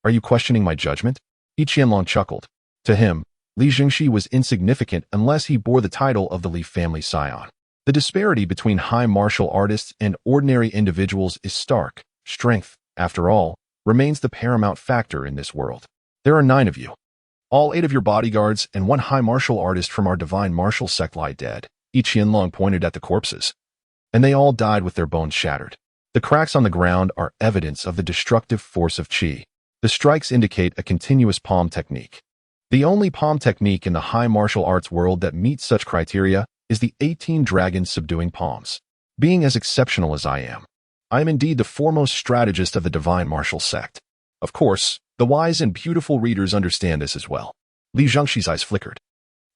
Speaker 1: Are you questioning my judgment? Yi Qianlong chuckled. To him, Li Jingxi was insignificant unless he bore the title of the Li family scion. The disparity between high martial artists and ordinary individuals is stark. Strength, after all, remains the paramount factor in this world. There are 9 of you. All 8 of your bodyguards and 1 high martial artist from our divine martial sect lie dead. Yi Qianlong pointed at the corpses. And they all died with their bones shattered. The cracks on the ground are evidence of the destructive force of qi. The strikes indicate a continuous palm technique. The only palm technique in the high martial arts world that meets such criteria is the 18 dragons subduing palms. Being as exceptional as I am indeed the foremost strategist of the divine martial sect. Of course, the wise and beautiful readers understand this as well. Li Jingxi's eyes flickered.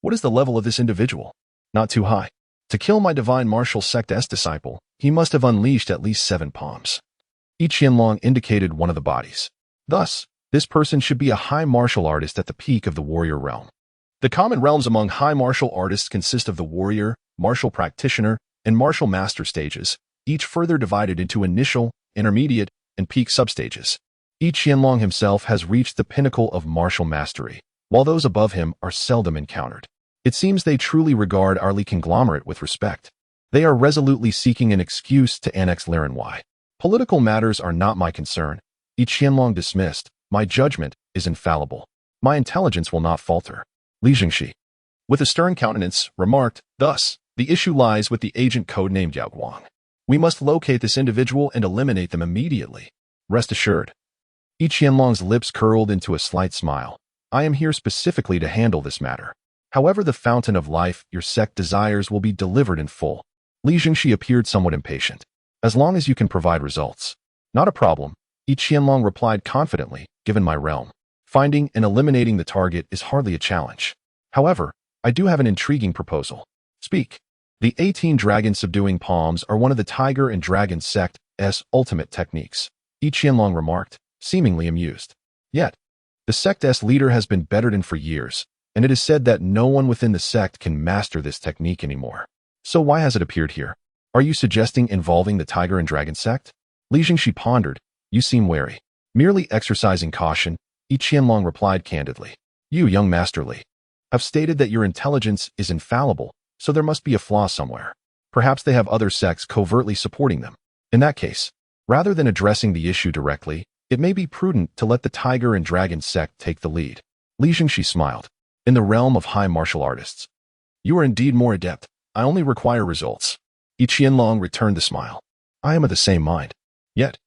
Speaker 1: What is the level of this individual? Not too high. To kill my divine martial sect's disciple, he must have unleashed at least 7 palms. Yi Qianlong indicated one of the bodies. Thus, this person should be a high martial artist at the peak of the warrior realm. The common realms among high martial artists consist of the warrior, martial practitioner, and martial master stages, each further divided into initial, intermediate, and peak substages. Yi Qianlong himself has reached the pinnacle of martial mastery, while those above him are seldom encountered. It seems they truly regard our Li conglomerate with respect. They are resolutely seeking an excuse to annex Laren Y. Political matters are not my concern. Yi Qianlong dismissed. My judgment is infallible. My intelligence will not falter. Li Jingxi, with a stern countenance, remarked, thus, the issue lies with the agent codenamed Yao Guang. We must locate this individual and eliminate them immediately. Rest assured. Yi Qianlong's lips curled into a slight smile. I am here specifically to handle this matter. However the fountain of life your sect desires will be delivered in full. Li Jingxi appeared somewhat impatient. As long as you can provide results. Not a problem, Yi Qianlong replied confidently, given my realm. Finding and eliminating the target is hardly a challenge. However, I do have an intriguing proposal. Speak. The 18 dragon subduing palms are one of the tiger and dragon sect's ultimate techniques, Yi Qianlong remarked, seemingly amused. Yet, the sect's leader has been bedridden for years, and it is said that no one within the sect can master this technique anymore. So why has it appeared here? Are you suggesting involving the tiger and dragon sect? Li Jingxi pondered. You seem wary. Merely exercising caution, Yi Qianlong replied candidly. You, young Master Li, have stated that your intelligence is infallible, so there must be a flaw somewhere. Perhaps they have other sects covertly supporting them. In that case, rather than addressing the issue directly, it may be prudent to let the tiger and dragon sect take the lead. Li Jingxi smiled. In the realm of high martial artists, you are indeed more adept. I only require results. Yi Qianlong returned the smile. I am of the same mind. Yet,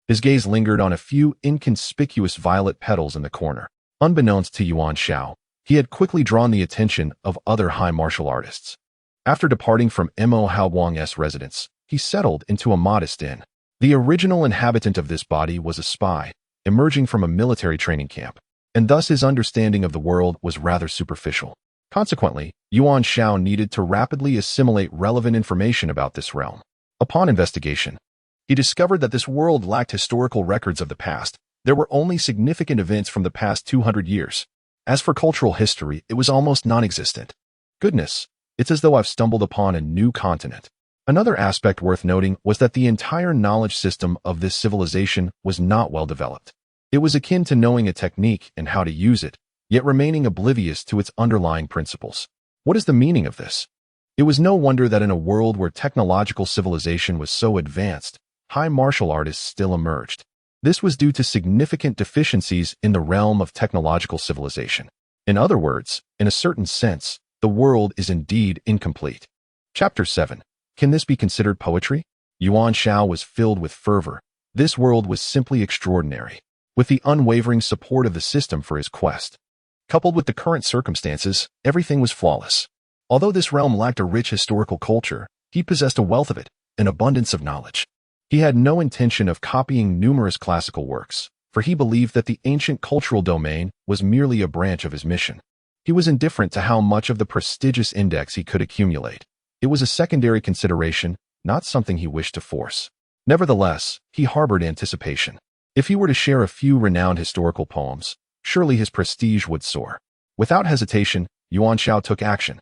Speaker 1: his gaze lingered on a few inconspicuous violet petals in the corner. Unbeknownst to Yuan Xiao, he had quickly drawn the attention of other high martial artists. After departing from Mo Haoguang's residence, he settled into a modest inn. The original inhabitant of this body was a spy, emerging from a military training camp, and thus his understanding of the world was rather superficial. Consequently, Yuan Xiao needed to rapidly assimilate relevant information about this realm. Upon investigation, he discovered that this world lacked historical records of the past. There were only significant events from the past 200 years. As for cultural history, it was almost non-existent. Goodness, it's as though I've stumbled upon a new continent. Another aspect worth noting was that the entire knowledge system of this civilization was not well developed. It was akin to knowing a technique and how to use it, yet remaining oblivious to its underlying principles. What is the meaning of this? It was no wonder that in a world where technological civilization was so advanced, high martial artists still emerged. This was due to significant deficiencies in the realm of technological civilization. In other words, in a certain sense, the world is indeed incomplete. Chapter 7. Can this be considered poetry? Yuan Xiao was filled with fervor. This world was simply extraordinary. With the unwavering support of the system for his quest, coupled with the current circumstances, everything was flawless. Although this realm lacked a rich historical culture, he possessed a wealth of it, an abundance of knowledge. He had no intention of copying numerous classical works, for he believed that the ancient cultural domain was merely a branch of his mission. He was indifferent to how much of the prestigious index he could accumulate. It was a secondary consideration, not something he wished to force. Nevertheless, he harbored anticipation. If he were to share a few renowned historical poems, surely his prestige would soar. Without hesitation, Yuan Xiao took action.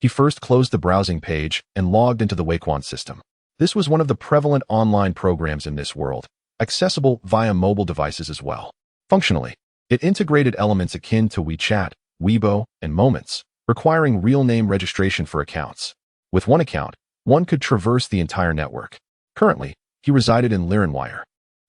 Speaker 1: He first closed the browsing page and logged into the Weiquan system. This was one of the prevalent online programs in this world, accessible via mobile devices as well. Functionally, it integrated elements akin to WeChat, Weibo, and Moments, requiring real-name registration for accounts. With one account, one could traverse the entire network. Currently, he resided in Lirenwire,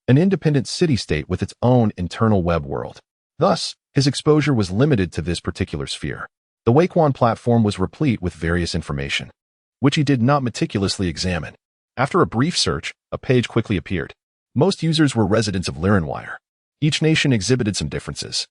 Speaker 1: an independent city-state with its own internal web world. Thus, his exposure was limited to this particular sphere. The Weiquan platform was replete with various information, which he did not meticulously examine. After a brief search, a page quickly appeared. Most users were residents of Lirenwire. Each nation exhibited some differences,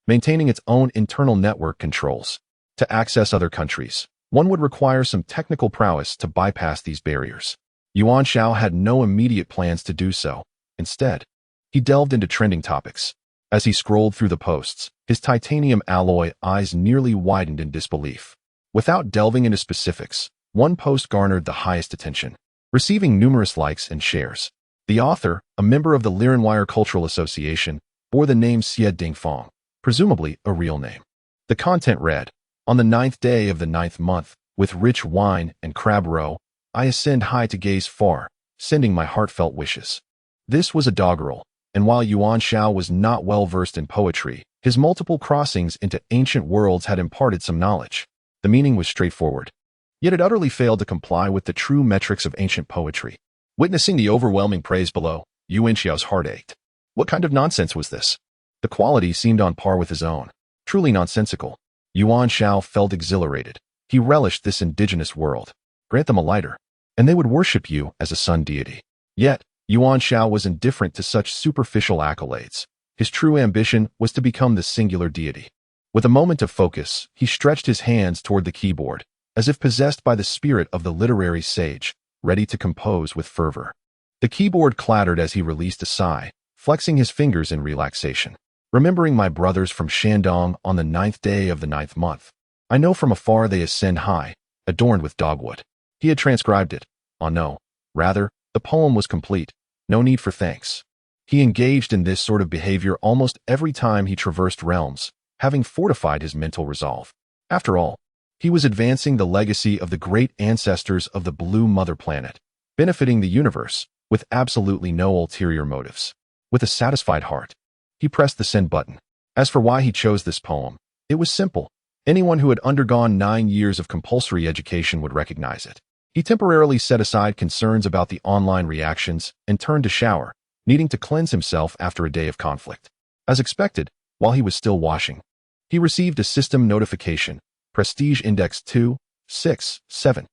Speaker 1: maintaining its own internal network controls. To access other countries, one would require some technical prowess to bypass these barriers. Yuan Xiao had no immediate plans to do so. Instead, he delved into trending topics. As he scrolled through the posts, his titanium alloy eyes nearly widened in disbelief. Without delving into specifics, one post garnered the highest attention, receiving numerous likes and shares. The author, a member of the Lirenwire Cultural Association, bore the name Xie Dingfang, presumably a real name. The content read, "On the 9th day of the 9th month, with rich wine and crab roe, I ascend high to gaze far, sending my heartfelt wishes." This was a doggerel, and while Yuan Xiao was not well versed in poetry, his multiple crossings into ancient worlds had imparted some knowledge. The meaning was straightforward, yet it utterly failed to comply with the true metrics of ancient poetry. Witnessing the overwhelming praise below, Yuan Xiao's heart ached. What kind of nonsense was this? The quality seemed on par with his own. Truly nonsensical. Yuan Xiao felt exhilarated. He relished this indigenous world. Grant them a lighter, and they would worship you as a sun deity. Yet, Yuan Xiao was indifferent to such superficial accolades. His true ambition was to become the singular deity. With a moment of focus, he stretched his hands toward the keyboard, as if possessed by the spirit of the literary sage, ready to compose with fervor. The keyboard clattered as he released a sigh, flexing his fingers in relaxation. Remembering my brothers from Shandong on the 9th day of the 9th month, I know from afar they ascend high, adorned with dogwood. He had transcribed it. Oh no, rather, the poem was complete. No need for thanks. He engaged in this sort of behavior almost every time he traversed realms, having fortified his mental resolve. After all, he was advancing the legacy of the great ancestors of the blue mother planet, benefiting the universe, with absolutely no ulterior motives. With a satisfied heart, he pressed the send button. As for why he chose this poem, it was simple. Anyone who had undergone 9 years of compulsory education would recognize it. He temporarily set aside concerns about the online reactions and turned to shower, needing to cleanse himself after a day of conflict. As expected, while he was still washing, he received a system notification, Prestige Index 267.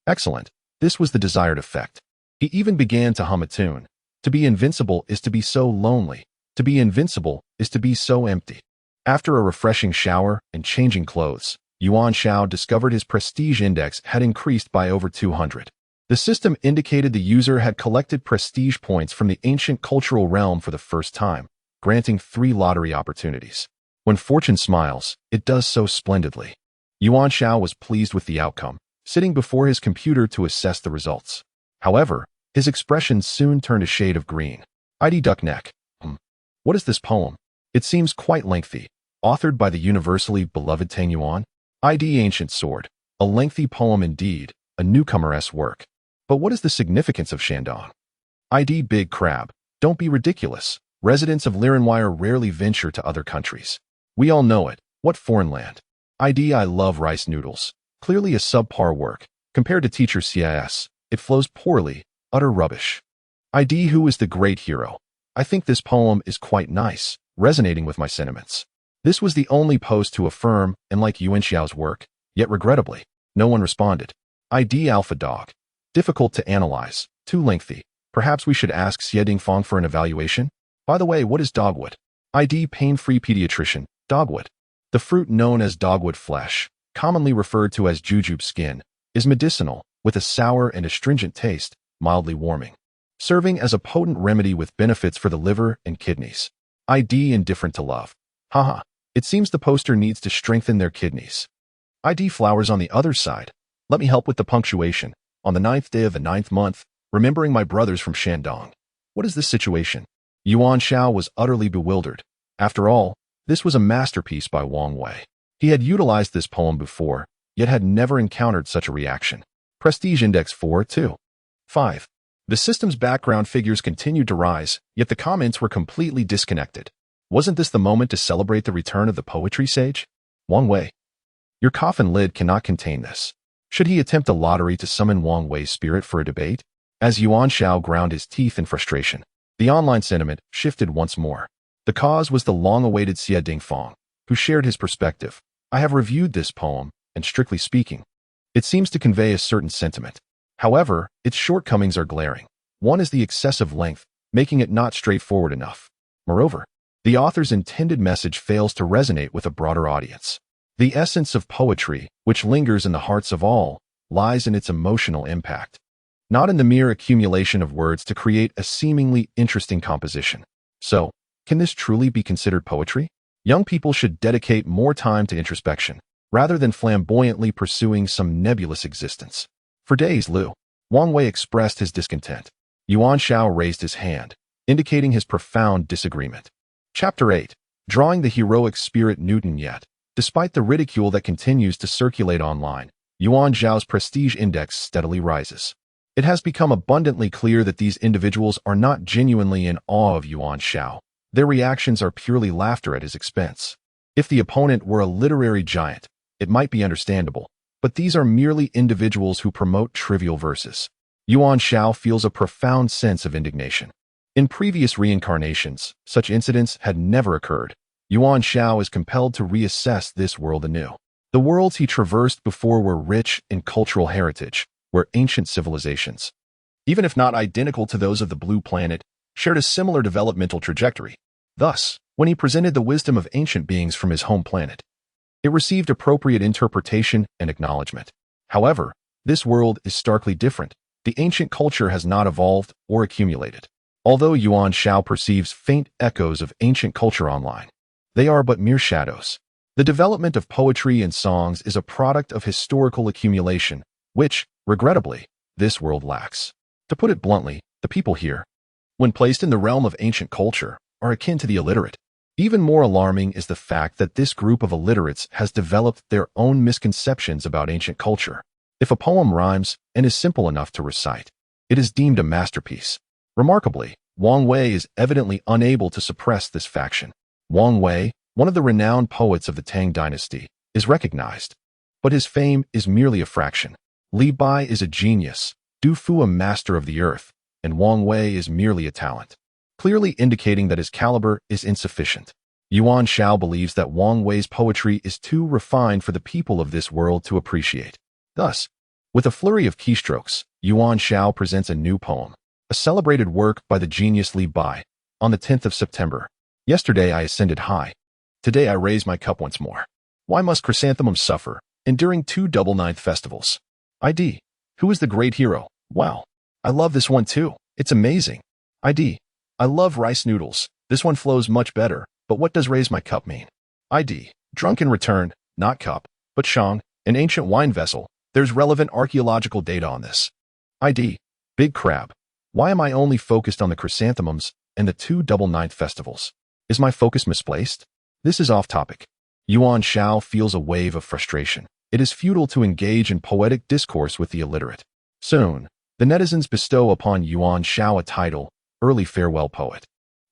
Speaker 1: Excellent. This was the desired effect. He even began to hum a tune. To be invincible is to be so lonely. To be invincible is to be so empty. After a refreshing shower and changing clothes, Yuan Xiao discovered his prestige index had increased by over 200. The system indicated the user had collected prestige points from the ancient cultural realm for the first time, granting 3 lottery opportunities. When fortune smiles, it does so splendidly. Yuan Xiao was pleased with the outcome, sitting before his computer to assess the results. However, his expression soon turned a shade of green. ID Duckneck. What is this poem? It seems quite lengthy. Authored by the universally beloved Tang Yuan. ID Ancient Sword. A lengthy poem indeed, a newcomer-esque work. But what is the significance of Shandong? ID Big Crab. Don't be ridiculous. Residents of Lirenwire rarely venture to other countries. We all know it. What foreign land? ID I love rice noodles. Clearly a subpar work, Compared to teacher CIS, it flows poorly, utter rubbish. ID, who is the great hero? I think this poem is quite nice, resonating with my sentiments. This was the only post to affirm and like Yuan Xiao's work, yet regrettably, no one responded. ID Alpha Dog. Difficult to analyze, too lengthy. Perhaps we should ask Xie Dingfang for an evaluation? By the way, what is dogwood? ID Pain-Free Pediatrician. Dogwood. The fruit known as dogwood flesh, commonly referred to as jujube skin, is medicinal, with a sour and astringent taste, mildly warming, serving as a potent remedy with benefits for the liver and kidneys. ID Indifferent to love. Haha, it seems the poster needs to strengthen their kidneys. ID Flowers on the other side. Let me help with the punctuation. On the 9th day of the 9th month, remembering my brothers from Shandong. What is this situation? Yuan Xiao was utterly bewildered. After all, this was a masterpiece by Wang Wei. He had utilized this poem before, yet had never encountered such a reaction. Prestige Index 4-2. 5. The system's background figures continued to rise, yet the comments were completely disconnected. Wasn't this the moment to celebrate the return of the poetry sage? Wang Wei. Your coffin lid cannot contain this. Should he attempt a lottery to summon Wang Wei's spirit for a debate? As Yuan Xiao ground his teeth in frustration, the online sentiment shifted once more. The cause was the long-awaited Xie Dingfang, who shared his perspective. I have reviewed this poem, and strictly speaking, it seems to convey a certain sentiment. However, its shortcomings are glaring. One is the excessive length, making it not straightforward enough. Moreover, the author's intended message fails to resonate with a broader audience. The essence of poetry, which lingers in the hearts of all, lies in its emotional impact, not in the mere accumulation of words to create a seemingly interesting composition. So, can this truly be considered poetry? Young people should dedicate more time to introspection, rather than flamboyantly pursuing some nebulous existence. For days, Wang Wei expressed his discontent. Yuan Xiao raised his hand, indicating his profound disagreement. Chapter 8. Drawing the heroic spirit Newton yet. Despite the ridicule that continues to circulate online, Yuan Xiao's prestige index steadily rises. It has become abundantly clear that these individuals are not genuinely in awe of Yuan Xiao. Their reactions are purely laughter at his expense. If the opponent were a literary giant, it might be understandable, but these are merely individuals who promote trivial verses. Yuan Xiao feels a profound sense of indignation. In previous reincarnations, such incidents had never occurred. Yuan Xiao is compelled to reassess this world anew. The worlds he traversed before were rich in cultural heritage, were ancient civilizations, even if not identical to those of the Blue Planet, shared a similar developmental trajectory. Thus, when he presented the wisdom of ancient beings from his home planet, it received appropriate interpretation and acknowledgement. However, this world is starkly different. The ancient culture has not evolved or accumulated. Although Yuan Xiao perceives faint echoes of ancient culture online, they are but mere shadows. The development of poetry and songs is a product of historical accumulation, which, regrettably, this world lacks. To put it bluntly, the people here, when placed in the realm of ancient culture, are akin to the illiterate. Even more alarming is the fact that this group of illiterates has developed their own misconceptions about ancient culture. If a poem rhymes and is simple enough to recite, it is deemed a masterpiece. Remarkably, Wang Wei is evidently unable to suppress this faction. Wang Wei, one of the renowned poets of the Tang dynasty, is recognized, but his fame is merely a fraction. Li Bai is a genius, Du Fu a master of the earth, and Wang Wei is merely a talent, clearly indicating that his caliber is insufficient. Yuan Xiao believes that Wang Wei's poetry is too refined for the people of this world to appreciate. Thus, with a flurry of keystrokes, Yuan Xiao presents a new poem, a celebrated work by the genius Li Bai. On the 10th of September, yesterday I ascended high. Today I raise my cup once more. Why must chrysanthemums suffer, enduring 2 double ninth festivals? ID. Who is the great hero? Wow. I love this one too. It's amazing. ID. I love rice noodles. This one flows much better, but what does raise my cup mean? ID. Drunk in return, not cup, but shang, an ancient wine vessel. There's relevant archaeological data on this. ID. Big crab. Why am I only focused on the chrysanthemums and the 2 double ninth festivals? Is my focus misplaced? This is off topic. Yuan Xiao feels a wave of frustration. It is futile to engage in poetic discourse with the illiterate. Soon, the netizens bestow upon Yuan Xiao a title, Early Farewell Poet.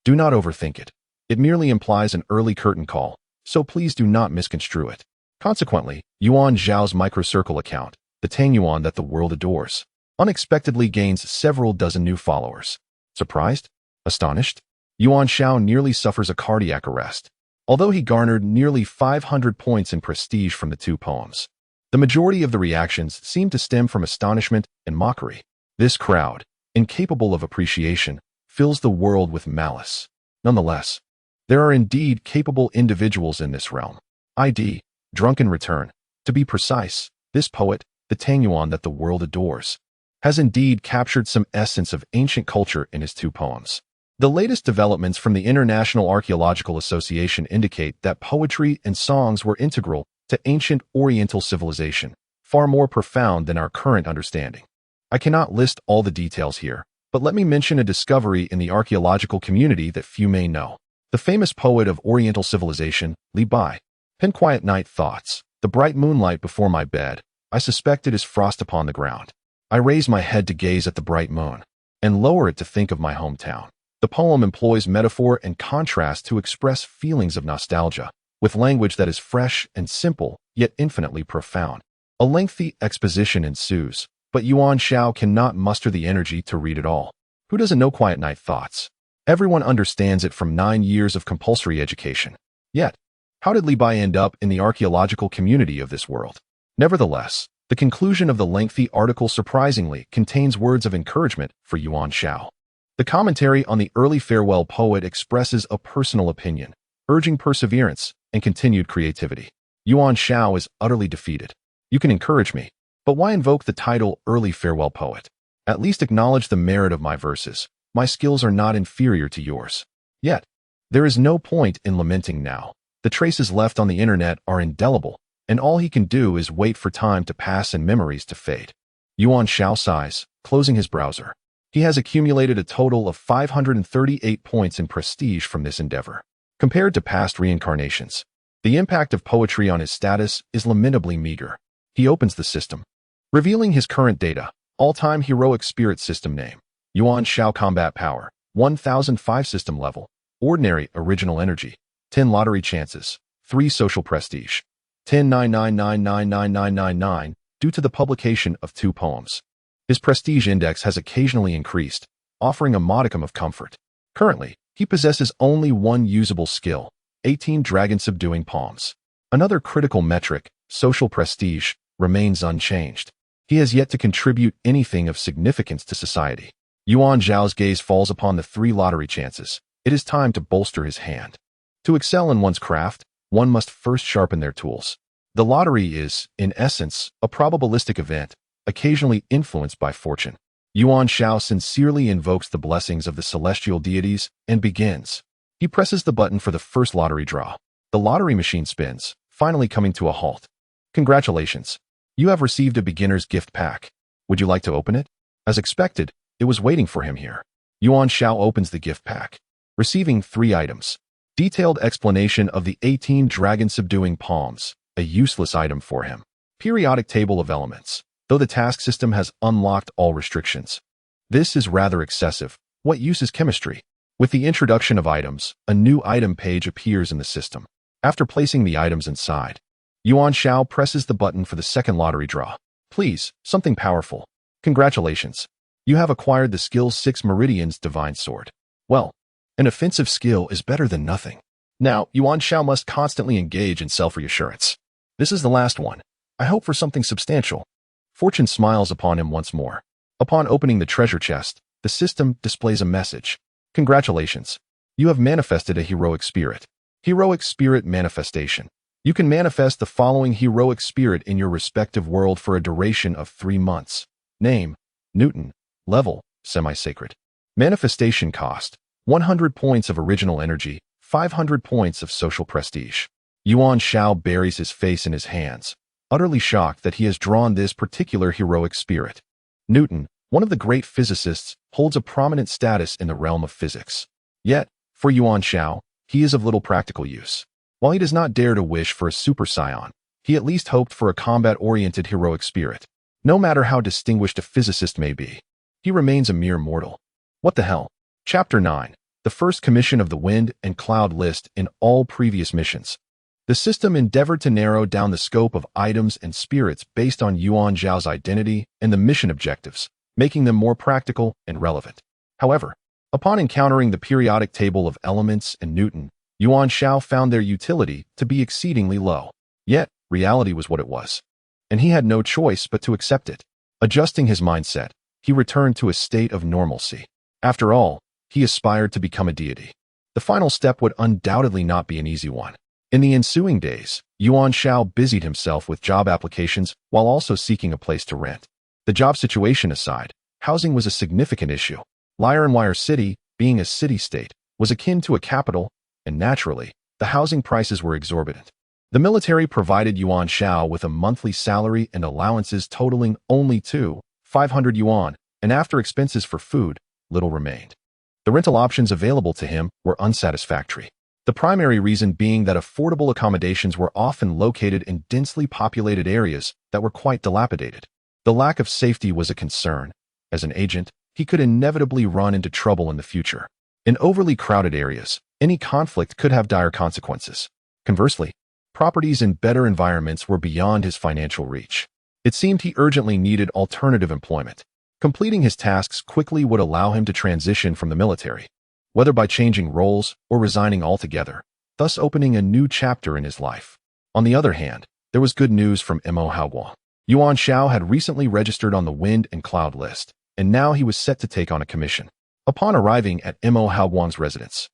Speaker 1: Do not overthink it. It merely implies an early curtain call, so please do not misconstrue it. Consequently, Yuan Xiao's microcircle account, the Tangyuan that the world adores, unexpectedly gains several dozen new followers. Surprised? Astonished? Yuan Xiao nearly suffers a cardiac arrest. Although he garnered nearly 500 points in prestige from the two poems, the majority of the reactions seem to stem from astonishment and mockery. This crowd, incapable of appreciation, fills the world with malice. Nonetheless, there are indeed capable individuals in this realm. ID, drunken return. To be precise, this poet, the Tangyuan that the world adores, has indeed captured some essence of ancient culture in his two poems. The latest developments from the International Archaeological Association indicate that poetry and songs were integral to ancient Oriental civilization, far more profound than our current understanding. I cannot list all the details here, but let me mention a discovery in the archaeological community that few may know. The famous poet of Oriental civilization, Li Bai, penned quiet night thoughts. The bright moonlight before my bed, I suspect it is frost upon the ground. I raise my head to gaze at the bright moon, and lower it to think of my hometown. The poem employs metaphor and contrast to express feelings of nostalgia, with language that is fresh and simple, yet infinitely profound. A lengthy exposition ensues, but Yuan Xiao cannot muster the energy to read it all. Who doesn't know quiet night thoughts? Everyone understands it from 9 years of compulsory education. Yet, how did Li Bai end up in the archaeological community of this world? Nevertheless, the conclusion of the lengthy article surprisingly contains words of encouragement for Yuan Xiao. The commentary on the early farewell poet expresses a personal opinion, urging perseverance and continued creativity. Yuan Xiao is utterly defeated. You can encourage me, but why invoke the title early farewell poet? At least acknowledge the merit of my verses. My skills are not inferior to yours. Yet, there is no point in lamenting now. The traces left on the internet are indelible, and all he can do is wait for time to pass and memories to fade. Yuan Xiao sighs, closing his browser. He has accumulated a total of 538 points in prestige from this endeavor. Compared to past reincarnations, the impact of poetry on his status is lamentably meager. He opens the system, revealing his current data: all-time heroic spirit system name, Yuan Xiao combat power, 1005 system level, ordinary original energy, 10 lottery chances, 3 social prestige, 10,9999999 due to the publication of 2 poems. His prestige index has occasionally increased, offering a modicum of comfort. Currently, he possesses only 1 usable skill, 18 dragon subduing palms. Another critical metric, social prestige, remains unchanged. He has yet to contribute anything of significance to society. Yuan Xiao's gaze falls upon the 3 lottery chances. It is time to bolster his hand. To excel in one's craft, one must first sharpen their tools. The lottery is, in essence, a probabilistic event, occasionally influenced by fortune. Yuan Xiao sincerely invokes the blessings of the celestial deities and begins. He presses the button for the first lottery draw. The lottery machine spins, finally coming to a halt. Congratulations. You have received a beginner's gift pack. Would you like to open it? As expected, it was waiting for him here. Yuan Xiao opens the gift pack, receiving 3 items. Detailed explanation of the 18 dragon subduing palms, a useless item for him. Periodic table of elements. Though the task system has unlocked all restrictions, this is rather excessive. What use is chemistry? With the introduction of items, a new item page appears in the system. After placing the items inside, Yuan Xiao presses the button for the second lottery draw. Please, something powerful. Congratulations. You have acquired the skill 6 Meridian's Divine Sword. Well, an offensive skill is better than nothing. Now, Yuan Xiao must constantly engage in self-reassurance. This is the last one. I hope for something substantial. Fortune smiles upon him once more. Upon opening the treasure chest, the system displays a message. Congratulations. You have manifested a heroic spirit. Heroic spirit manifestation. You can manifest the following heroic spirit in your respective world for a duration of 3 months. Name: Newton. Level: semi-sacred. Manifestation cost: 100 points of original energy, 500 points of social prestige. Yuan Xiao buries his face in his hands, utterly shocked that he has drawn this particular heroic spirit. Newton, one of the great physicists, holds a prominent status in the realm of physics. Yet, for Yuan Xiao, he is of little practical use. While he does not dare to wish for a super scion, he at least hoped for a combat-oriented heroic spirit. No matter how distinguished a physicist may be, he remains a mere mortal. What the hell? Chapter 9. The first commission of the Wind and Cloud list in all previous missions. The system endeavored to narrow down the scope of items and spirits based on Yuan Xiao's identity and the mission objectives, making them more practical and relevant. However, upon encountering the periodic table of elements and Newton, Yuan Xiao found their utility to be exceedingly low. Yet, reality was what it was, and he had no choice but to accept it. Adjusting his mindset, he returned to a state of normalcy. After all, he aspired to become a deity. The final step would undoubtedly not be an easy one. In the ensuing days, Yuan Xiao busied himself with job applications while also seeking a place to rent. The job situation aside, housing was a significant issue. Wire City, being a city-state, was akin to a capital, and naturally, the housing prices were exorbitant. The military provided Yuan Xiao with a monthly salary and allowances totaling only 500 yuan, and after expenses for food, little remained. The rental options available to him were unsatisfactory. The primary reason being that affordable accommodations were often located in densely populated areas that were quite dilapidated. The lack of safety was a concern. As an agent, he could inevitably run into trouble in the future. In overly crowded areas, any conflict could have dire consequences. Conversely, properties in better environments were beyond his financial reach. It seemed he urgently needed alternative employment. Completing his tasks quickly would allow him to transition from the military, whether by changing roles or resigning altogether, thus opening a new chapter in his life. On the other hand, there was good news from Mo Haoguang. Yuan Xiao had recently registered on the wind and cloud list, and now he was set to take on a commission. Upon arriving at Mo Haoguang's residence,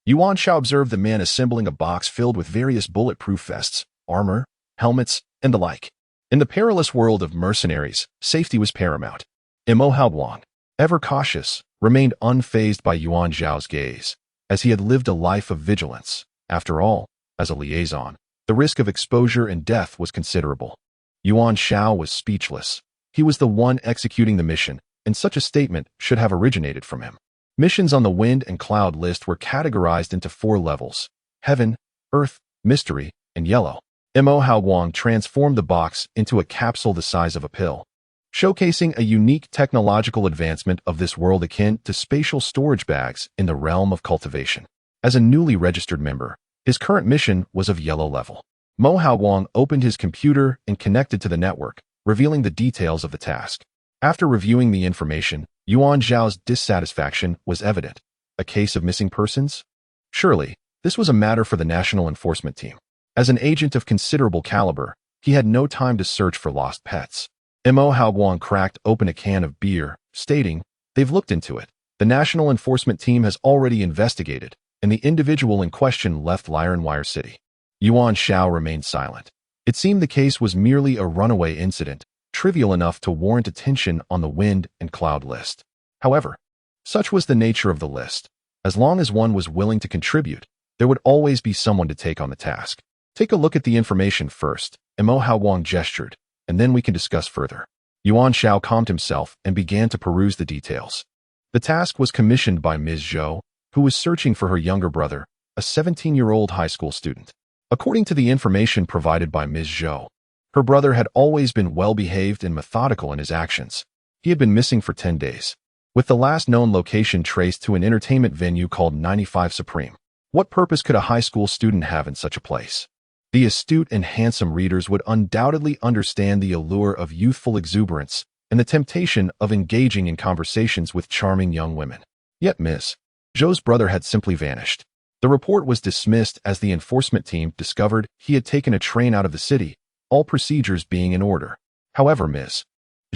Speaker 1: Yuan Xiao observed the man assembling a box filled with various bulletproof vests, armor, helmets, and the like. In the perilous world of mercenaries, safety was paramount. Mo Haoguang, ever cautious, remained unfazed by Yuan Xiao's gaze, as he had lived a life of vigilance. After all, as a liaison, the risk of exposure and death was considerable. Yuan Xiao was speechless. He was the one executing the mission, and such a statement should have originated from him. Missions on the wind and cloud list were categorized into 4 levels: heaven, earth, mystery, and yellow. Mo Haoguang transformed the box into a capsule the size of a pill, showcasing a unique technological advancement of this world akin to spatial storage bags in the realm of cultivation. As a newly registered member, his current mission was of yellow level. Mo Haoguang opened his computer and connected to the network, revealing the details of the task. After reviewing the information, Yuan Xiao's dissatisfaction was evident. A case of missing persons? Surely, this was a matter for the National Enforcement Team. As an agent of considerable caliber, he had no time to search for lost pets. Mo Haoguang cracked open a can of beer, stating, "They've looked into it. The National Enforcement Team has already investigated, and the individual in question left Wire City." Yuan Xiao remained silent. It seemed the case was merely a runaway incident, trivial enough to warrant attention on the wind and cloud list. However, such was the nature of the list. As long as one was willing to contribute, there would always be someone to take on the task. "Take a look at the information first," Mo Haoguang gestured, "and then we can discuss further." Yuan Xiao calmed himself and began to peruse the details. The task was commissioned by Ms. Zhou, who was searching for her younger brother, a 17-year-old high school student. According to the information provided by Ms. Zhou, her brother had always been well-behaved and methodical in his actions. He had been missing for 10 days, with the last known location traced to an entertainment venue called 95 Supreme. What purpose could a high school student have in such a place? The astute and handsome readers would undoubtedly understand the allure of youthful exuberance and the temptation of engaging in conversations with charming young women. Yet Ms. Zhou's brother had simply vanished. The report was dismissed as the enforcement team discovered he had taken a train out of the city, all procedures being in order. However, Ms.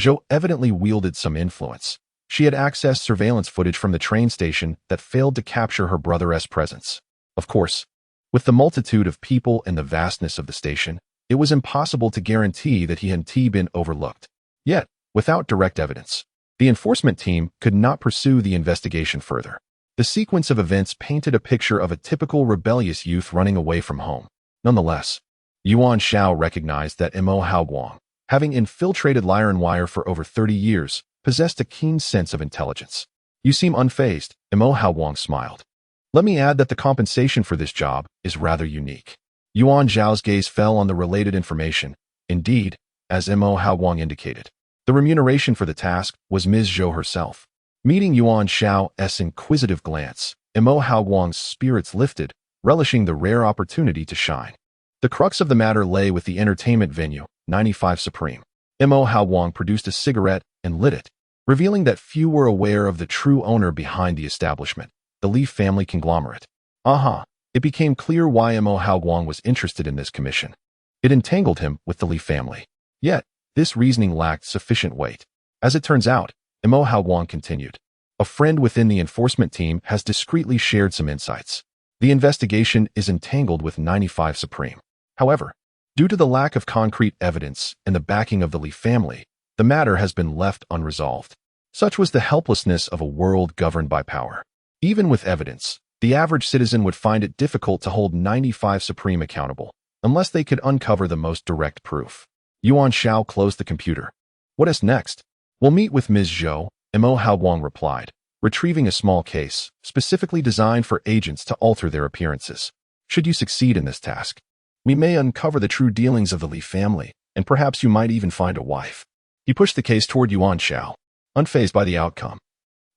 Speaker 1: Zhou evidently wielded some influence. She had accessed surveillance footage from the train station that failed to capture her brother's presence. Of course, with the multitude of people and the vastness of the station, it was impossible to guarantee that he had been overlooked. Yet, without direct evidence, the enforcement team could not pursue the investigation further. The sequence of events painted a picture of a typical rebellious youth running away from home. Nonetheless, Yuan Xiao recognized that Mo Haoguang, having infiltrated Wire for over 30 years, possessed a keen sense of intelligence. "You seem unfazed," Mo Haoguang smiled. "Let me add that the compensation for this job is rather unique." Yuan Xiao's gaze fell on the related information. Indeed, as Mo Haoguang indicated, the remuneration for the task was Ms. Zhou herself. Meeting Yuan Xiao's inquisitive glance, Mo Haoguang's spirits lifted, relishing the rare opportunity to shine. The crux of the matter lay with the entertainment venue, 95 Supreme. Mo Hao Wang produced a cigarette and lit it, revealing that few were aware of the true owner behind the establishment, the Li family conglomerate. It became clear why Mo Hao Wang was interested in this commission. It entangled him with the Li family. Yet, this reasoning lacked sufficient weight. As it turns out, Mo Hao Wang continued. A friend within the enforcement team has discreetly shared some insights. The investigation is entangled with 95 Supreme. However, due to the lack of concrete evidence and the backing of the Li family, the matter has been left unresolved. Such was the helplessness of a world governed by power. Even with evidence, the average citizen would find it difficult to hold 95 Supreme accountable, unless they could uncover the most direct proof. Yuan Xiao closed the computer. What is next? We'll meet with Ms. Zhou, Mo Hao Wang replied, retrieving a small case, specifically designed for agents to alter their appearances. Should you succeed in this task, we may uncover the true dealings of the Li family, and perhaps you might even find a wife. He pushed the case toward Yuan Xiao, unfazed by the outcome.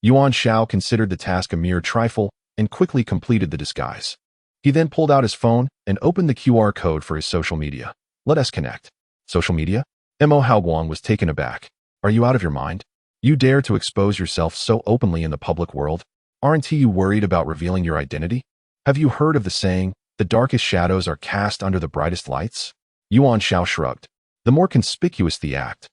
Speaker 1: Yuan Xiao considered the task a mere trifle and quickly completed the disguise. He then pulled out his phone and opened the QR code for his social media. Let us connect. Social media? Mo Hao Wang was taken aback. Are you out of your mind? You dare to expose yourself so openly in the public world? Aren't you worried about revealing your identity? Have you heard of the saying, the darkest shadows are cast under the brightest lights? Yuan Xiao shrugged. The more conspicuous the act,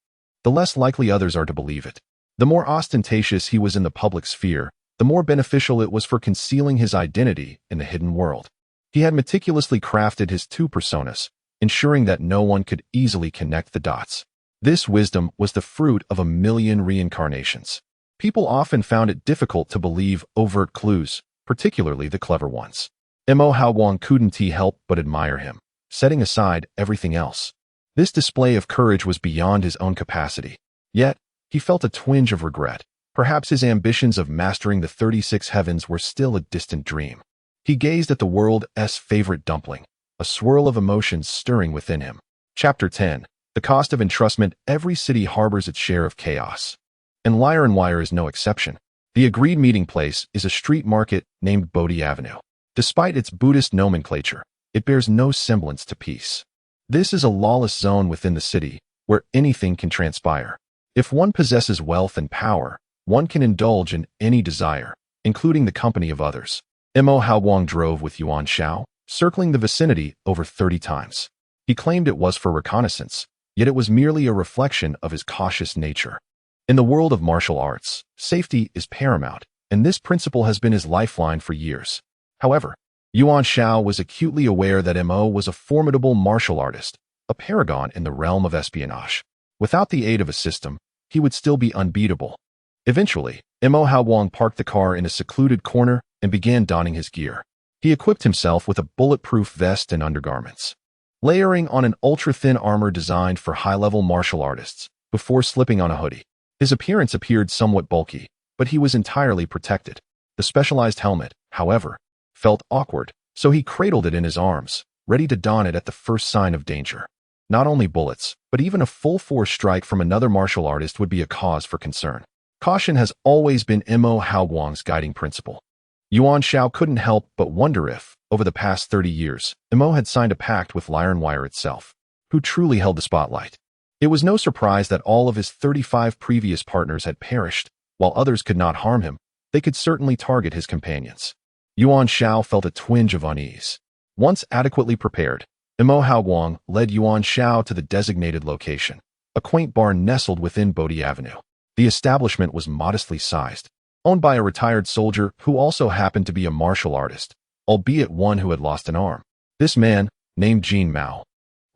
Speaker 1: the less likely others are to believe it. The more ostentatious he was in the public sphere, the more beneficial it was for concealing his identity in the hidden world. He had meticulously crafted his two personas, ensuring that no one could easily connect the dots. This wisdom was the fruit of a million reincarnations. People often found it difficult to believe overt clues, particularly the clever ones. Mo Hao Wang couldn't help but admire him, setting aside everything else. This display of courage was beyond his own capacity. Yet, he felt a twinge of regret. Perhaps his ambitions of mastering the 36 heavens were still a distant dream. He gazed at the world's favorite dumpling, a swirl of emotions stirring within him. Chapter 10. The cost of entrustment. Every city harbors its share of chaos. And Wire is no exception. The agreed meeting place is a street market named Bodhi Avenue. Despite its Buddhist nomenclature, it bears no semblance to peace. This is a lawless zone within the city, where anything can transpire. If one possesses wealth and power, one can indulge in any desire, including the company of others. Mo Hao Wang drove with Yuan Xiao, circling the vicinity over 30 times. He claimed it was for reconnaissance, yet it was merely a reflection of his cautious nature. In the world of martial arts, safety is paramount, and this principle has been his lifeline for years. However, Yuan Xiao was acutely aware that Mo was a formidable martial artist, a paragon in the realm of espionage. Without the aid of a system, he would still be unbeatable. Eventually, Mo Hao Wang parked the car in a secluded corner and began donning his gear. He equipped himself with a bulletproof vest and undergarments, layering on an ultra-thin armor designed for high-level martial artists, before slipping on a hoodie. His appearance appeared somewhat bulky, but he was entirely protected. The specialized helmet, however, felt awkward, so he cradled it in his arms, ready to don it at the first sign of danger. Not only bullets, but even a full-force strike from another martial artist would be a cause for concern. Caution has always been Mo Hao Wang's guiding principle. Yuan Xiao couldn't help but wonder if, over the past 30 years, Mo had signed a pact with Wire itself. Who truly held the spotlight? It was no surprise that all of his 35 previous partners had perished. While others could not harm him, they could certainly target his companions. Yuan Xiao felt a twinge of unease. Once adequately prepared, Mo Hao Wang led Yuan Xiao to the designated location, a quaint bar nestled within Bodhi Avenue. The establishment was modestly sized, owned by a retired soldier who also happened to be a martial artist, albeit one who had lost an arm. This man, named Jin Mao,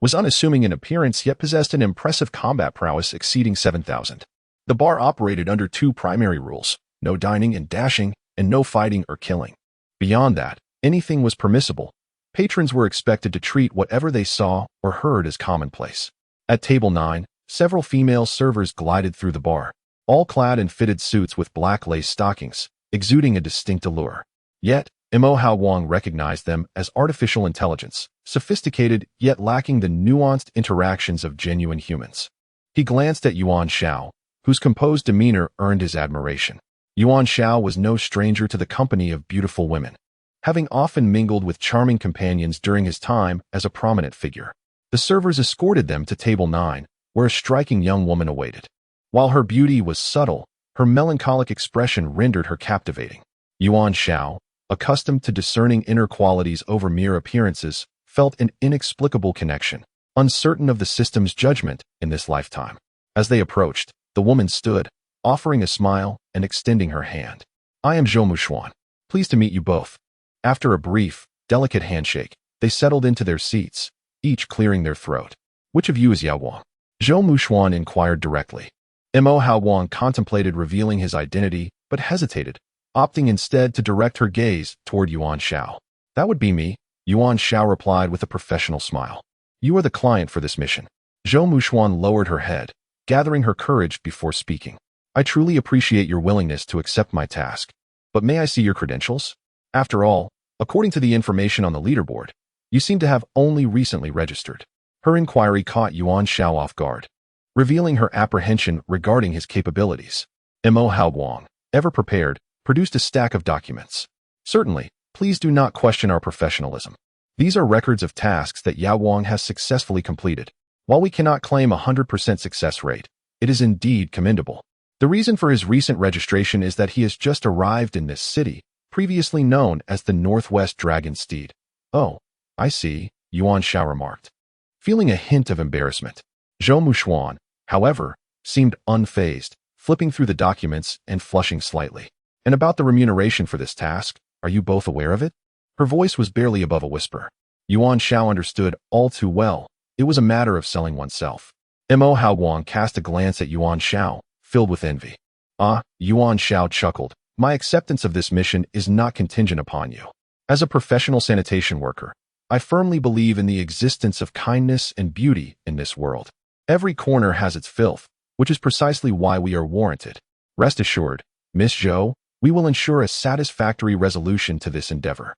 Speaker 1: was unassuming in appearance yet possessed an impressive combat prowess exceeding 7,000. The bar operated under two primary rules: no dining and dashing, and no fighting or killing. Beyond that, anything was permissible. Patrons were expected to treat whatever they saw or heard as commonplace. At table 9, several female servers glided through the bar, all clad in fitted suits with black lace stockings, exuding a distinct allure. Yet, Mo Hao Wang recognized them as artificial intelligence, sophisticated yet lacking the nuanced interactions of genuine humans. He glanced at Yuan Xiao, whose composed demeanor earned his admiration. Yuan Xiao was no stranger to the company of beautiful women. having often mingled with charming companions during his time as a prominent figure. The servers escorted them to table 9, where a striking young woman awaited. While her beauty was subtle, her melancholic expression rendered her captivating. Yuan Xiao, accustomed to discerning inner qualities over mere appearances, felt an inexplicable connection, uncertain of the system's judgment in this lifetime. As they approached, the woman stood, offering a smile and extending her hand. "I am Zhou Mushuan. Pleased to meet you both." After a brief, delicate handshake, they settled into their seats, each clearing their throat. "Which of you is Yao Wang?" Zhou Mushuan inquired directly. Mo Hao Wang contemplated revealing his identity, but hesitated, opting instead to direct her gaze toward Yuan Xiao. "That would be me," Yuan Xiao replied with a professional smile. "You are the client for this mission." Zhou Mushuan lowered her head, gathering her courage before speaking. "I truly appreciate your willingness to accept my task, but may I see your credentials? After all, according to the information on the leaderboard, you seem to have only recently registered." Her inquiry caught Yuan Xiao off guard, revealing her apprehension regarding his capabilities. Mo Hao Wang, ever prepared, produced a stack of documents. "Certainly, please do not question our professionalism. These are records of tasks that Yao Wang has successfully completed. While we cannot claim a 100% success rate, it is indeed commendable. The reason for his recent registration is that he has just arrived in this city, previously known as the Northwest Dragon Steed." "Oh, I see," Yuan Xiao remarked, feeling a hint of embarrassment. Zhou Mushuan, however, seemed unfazed, flipping through the documents and flushing slightly. "And about the remuneration for this task, are you both aware of it?" Her voice was barely above a whisper. Yuan Xiao understood all too well. It was a matter of selling oneself. Mo Hao Wang cast a glance at Yuan Xiao, filled with envy. "Ah," Yuan Xiao chuckled, "my acceptance of this mission is not contingent upon you. As a professional sanitation worker, I firmly believe in the existence of kindness and beauty in this world. Every corner has its filth, which is precisely why we are warranted. Rest assured, Miss Zhou, we will ensure a satisfactory resolution to this endeavor.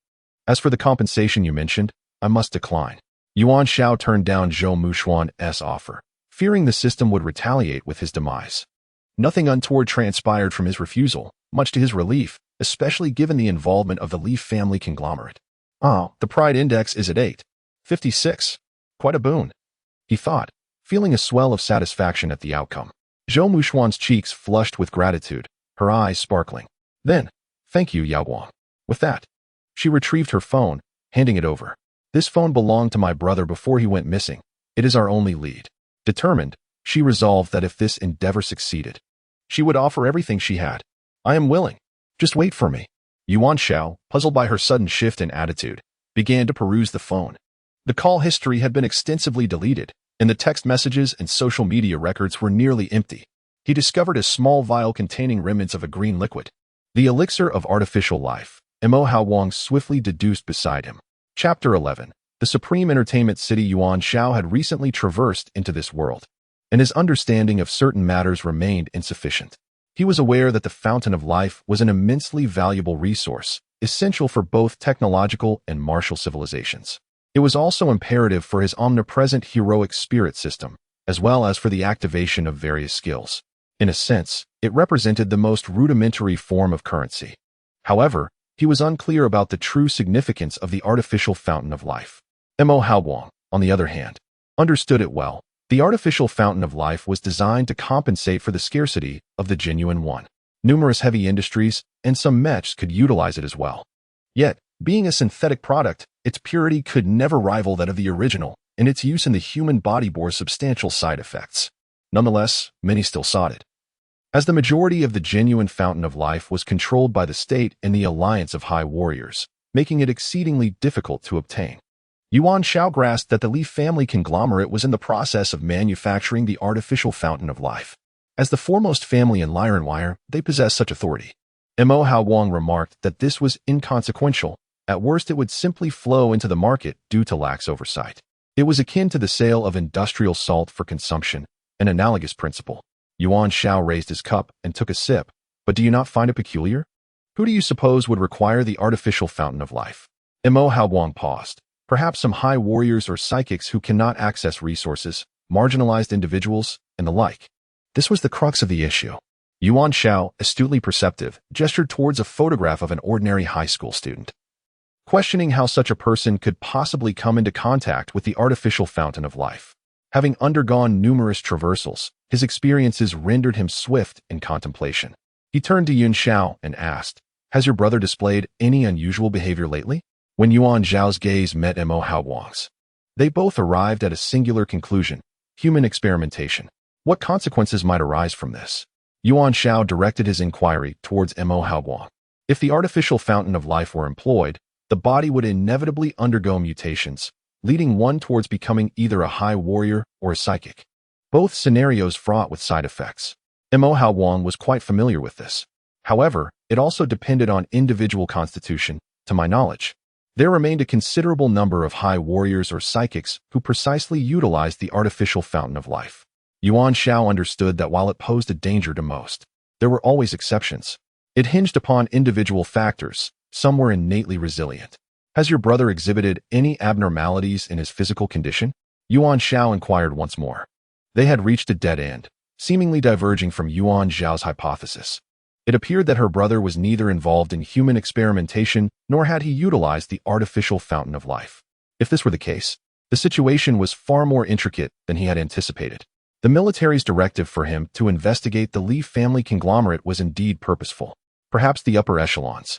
Speaker 1: As for the compensation you mentioned, I must decline." Yuan Xiao turned down Zhou Mushuan's offer, fearing the system would retaliate with his demise. Nothing untoward transpired from his refusal, much to his relief, especially given the involvement of the Li family conglomerate. "Oh, the pride index is at 856. Quite a boon," he thought, feeling a swell of satisfaction at the outcome. Zhou Mushuan's cheeks flushed with gratitude, her eyes sparkling. "Then, thank you, Yao Wang." With that, she retrieved her phone, handing it over. "This phone belonged to my brother before he went missing. It is our only lead." Determined, she resolved that if this endeavor succeeded, she would offer everything she had. "I am willing. Just wait for me." Yuan Xiao, puzzled by her sudden shift in attitude, began to peruse the phone. The call history had been extensively deleted, and the text messages and social media records were nearly empty. He discovered a small vial containing remnants of a green liquid, the elixir of artificial life. Mo Hao Wang swiftly deduced beside him. Chapter 11. The supreme entertainment city. Yuan Xiao had recently traversed into this world, and his understanding of certain matters remained insufficient. He was aware that the fountain of life was an immensely valuable resource, essential for both technological and martial civilizations. It was also imperative for his omnipresent heroic spirit system, as well as for the activation of various skills. In a sense, it represented the most rudimentary form of currency. However, he was unclear about the true significance of the artificial fountain of life. Mo Hao Wang, on the other hand, understood it well. The artificial fountain of life was designed to compensate for the scarcity of the genuine one. Numerous heavy industries and some mechs could utilize it as well. Yet, being a synthetic product, its purity could never rival that of the original, and its use in the human body bore substantial side effects. Nonetheless, many still sought it, as the majority of the genuine fountain of life was controlled by the state and the alliance of high warriors, making it exceedingly difficult to obtain. Yuan Xiao grasped that the Li family conglomerate was in the process of manufacturing the artificial fountain of life. As the foremost family in Lyrenwire, they possessed such authority. Mo Hao Wang remarked that this was inconsequential. At worst, it would simply flow into the market due to lax oversight. It was akin to the sale of industrial salt for consumption, an analogous principle. Yuan Xiao raised his cup and took a sip. "But do you not find it peculiar? Who do you suppose would require the artificial fountain of life?" Mo Hao Wang paused. "Perhaps some high warriors or psychics who cannot access resources, marginalized individuals, and the like." This was the crux of the issue. Yuan Xiao, astutely perceptive, gestured towards a photograph of an ordinary high school student. questioning how such a person could possibly come into contact with the artificial fountain of life. Having undergone numerous traversals, his experiences rendered him swift in contemplation. He turned to Yuan Xiao and asked, "Has your brother displayed any unusual behavior lately?" When Yuan Xiao's gaze met Mo Haoguang's, they both arrived at a singular conclusion: human experimentation. What consequences might arise from this? Yuan Xiao directed his inquiry towards Mo Haoguang. If the artificial fountain of life were employed, the body would inevitably undergo mutations, leading one towards becoming either a high warrior or a psychic. Both scenarios fraught with side effects. Mo Haoguang was quite familiar with this. However, it also depended on individual constitution, to my knowledge. There remained a considerable number of high warriors or psychics who precisely utilized the artificial fountain of life. Yuan Xiao understood that while it posed a danger to most, there were always exceptions. It hinged upon individual factors. Some were innately resilient. Has your brother exhibited any abnormalities in his physical condition? Yuan Xiao inquired once more. They had reached a dead end, seemingly diverging from Yuan Xiao's hypothesis. It appeared that her brother was neither involved in human experimentation nor had he utilized the artificial fountain of life. If this were the case, the situation was far more intricate than he had anticipated. The military's directive for him to investigate the Li family conglomerate was indeed purposeful. Perhaps the upper echelons,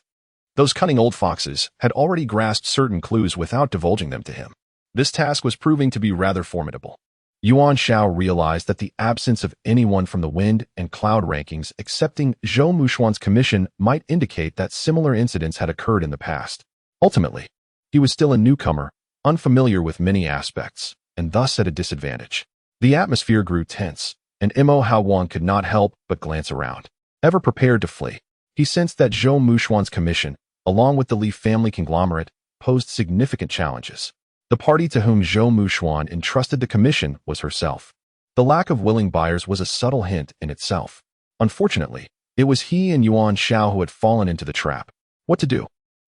Speaker 1: those cunning old foxes, had already grasped certain clues without divulging them to him. This task was proving to be rather formidable. Yuan Xiao realized that the absence of anyone from the wind and cloud rankings accepting Zhou Mushuan's commission might indicate that similar incidents had occurred in the past. Ultimately, he was still a newcomer, unfamiliar with many aspects, and thus at a disadvantage. The atmosphere grew tense, and Mo Haoguang could not help but glance around. Ever prepared to flee, he sensed that Zhou Mushuan's commission, along with the Li family conglomerate, posed significant challenges. The party to whom Zhou Mushuan entrusted the commission was herself. The lack of willing buyers was a subtle hint in itself. Unfortunately, it was he and Yuan Xiao who had fallen into the trap. What to do?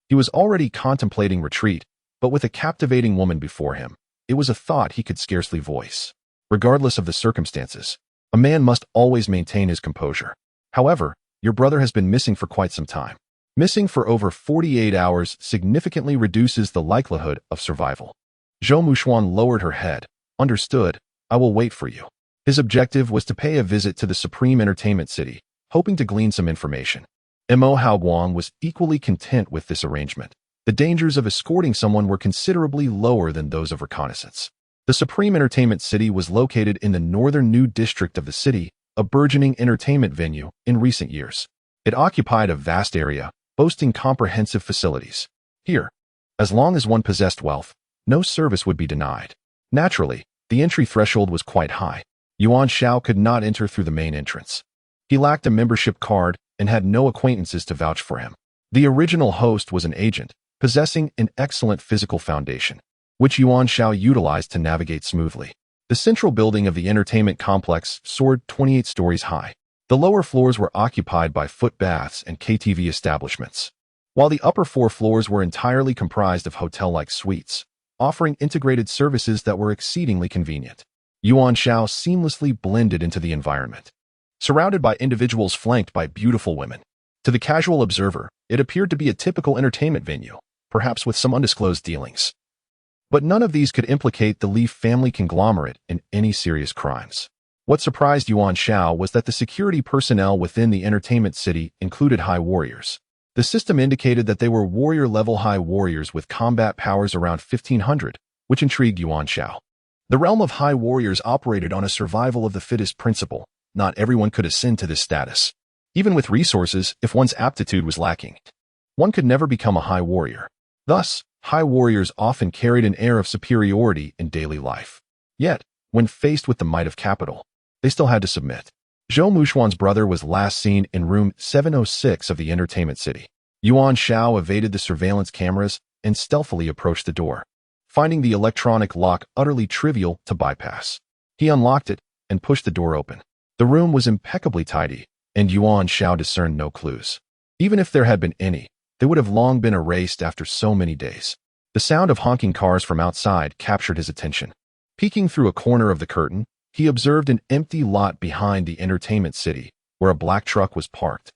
Speaker 1: He was already contemplating retreat, but with a captivating woman before him, it was a thought he could scarcely voice. Regardless of the circumstances, a man must always maintain his composure. However, your brother has been missing for quite some time. Missing for over 48 hours significantly reduces the likelihood of survival. Zhou Mushuan lowered her head. Understood, I will wait for you. His objective was to pay a visit to the Supreme Entertainment City, hoping to glean some information. Mo Haoguang was equally content with this arrangement. The dangers of escorting someone were considerably lower than those of reconnaissance. The Supreme Entertainment City was located in the northern new district of the city, a burgeoning entertainment venue in recent years. It occupied a vast area, boasting comprehensive facilities. Here, as long as one possessed wealth, no service would be denied. Naturally, the entry threshold was quite high. Yuan Xiao could not enter through the main entrance. He lacked a membership card and had no acquaintances to vouch for him. The original host was an agent, possessing an excellent physical foundation, which Yuan Xiao utilized to navigate smoothly. The central building of the entertainment complex soared 28 stories high. The lower floors were occupied by foot baths and KTV establishments, while the upper 4 floors were entirely comprised of hotel-like suites, offering integrated services that were exceedingly convenient. Yuan Xiao seamlessly blended into the environment, surrounded by individuals flanked by beautiful women. To the casual observer, it appeared to be a typical entertainment venue, perhaps with some undisclosed dealings. But none of these could implicate the Li family conglomerate in any serious crimes. What surprised Yuan Xiao was that the security personnel within the entertainment city included high warriors. The system indicated that they were warrior-level high warriors with combat powers around 1500, which intrigued Yuan Xiao. The realm of high warriors operated on a survival of the fittest principle. Not everyone could ascend to this status. Even with resources, if one's aptitude was lacking, one could never become a high warrior. Thus, high warriors often carried an air of superiority in daily life. Yet, when faced with the might of capital, they still had to submit. Zhou Mushuan's brother was last seen in room 706 of the entertainment city. Yuan Xiao evaded the surveillance cameras and stealthily approached the door, finding the electronic lock utterly trivial to bypass. He unlocked it and pushed the door open. The room was impeccably tidy, and Yuan Xiao discerned no clues. Even if there had been any, they would have long been erased after so many days. The sound of honking cars from outside captured his attention. Peeking through a corner of the curtain, he observed an empty lot behind the entertainment city, where a black truck was parked,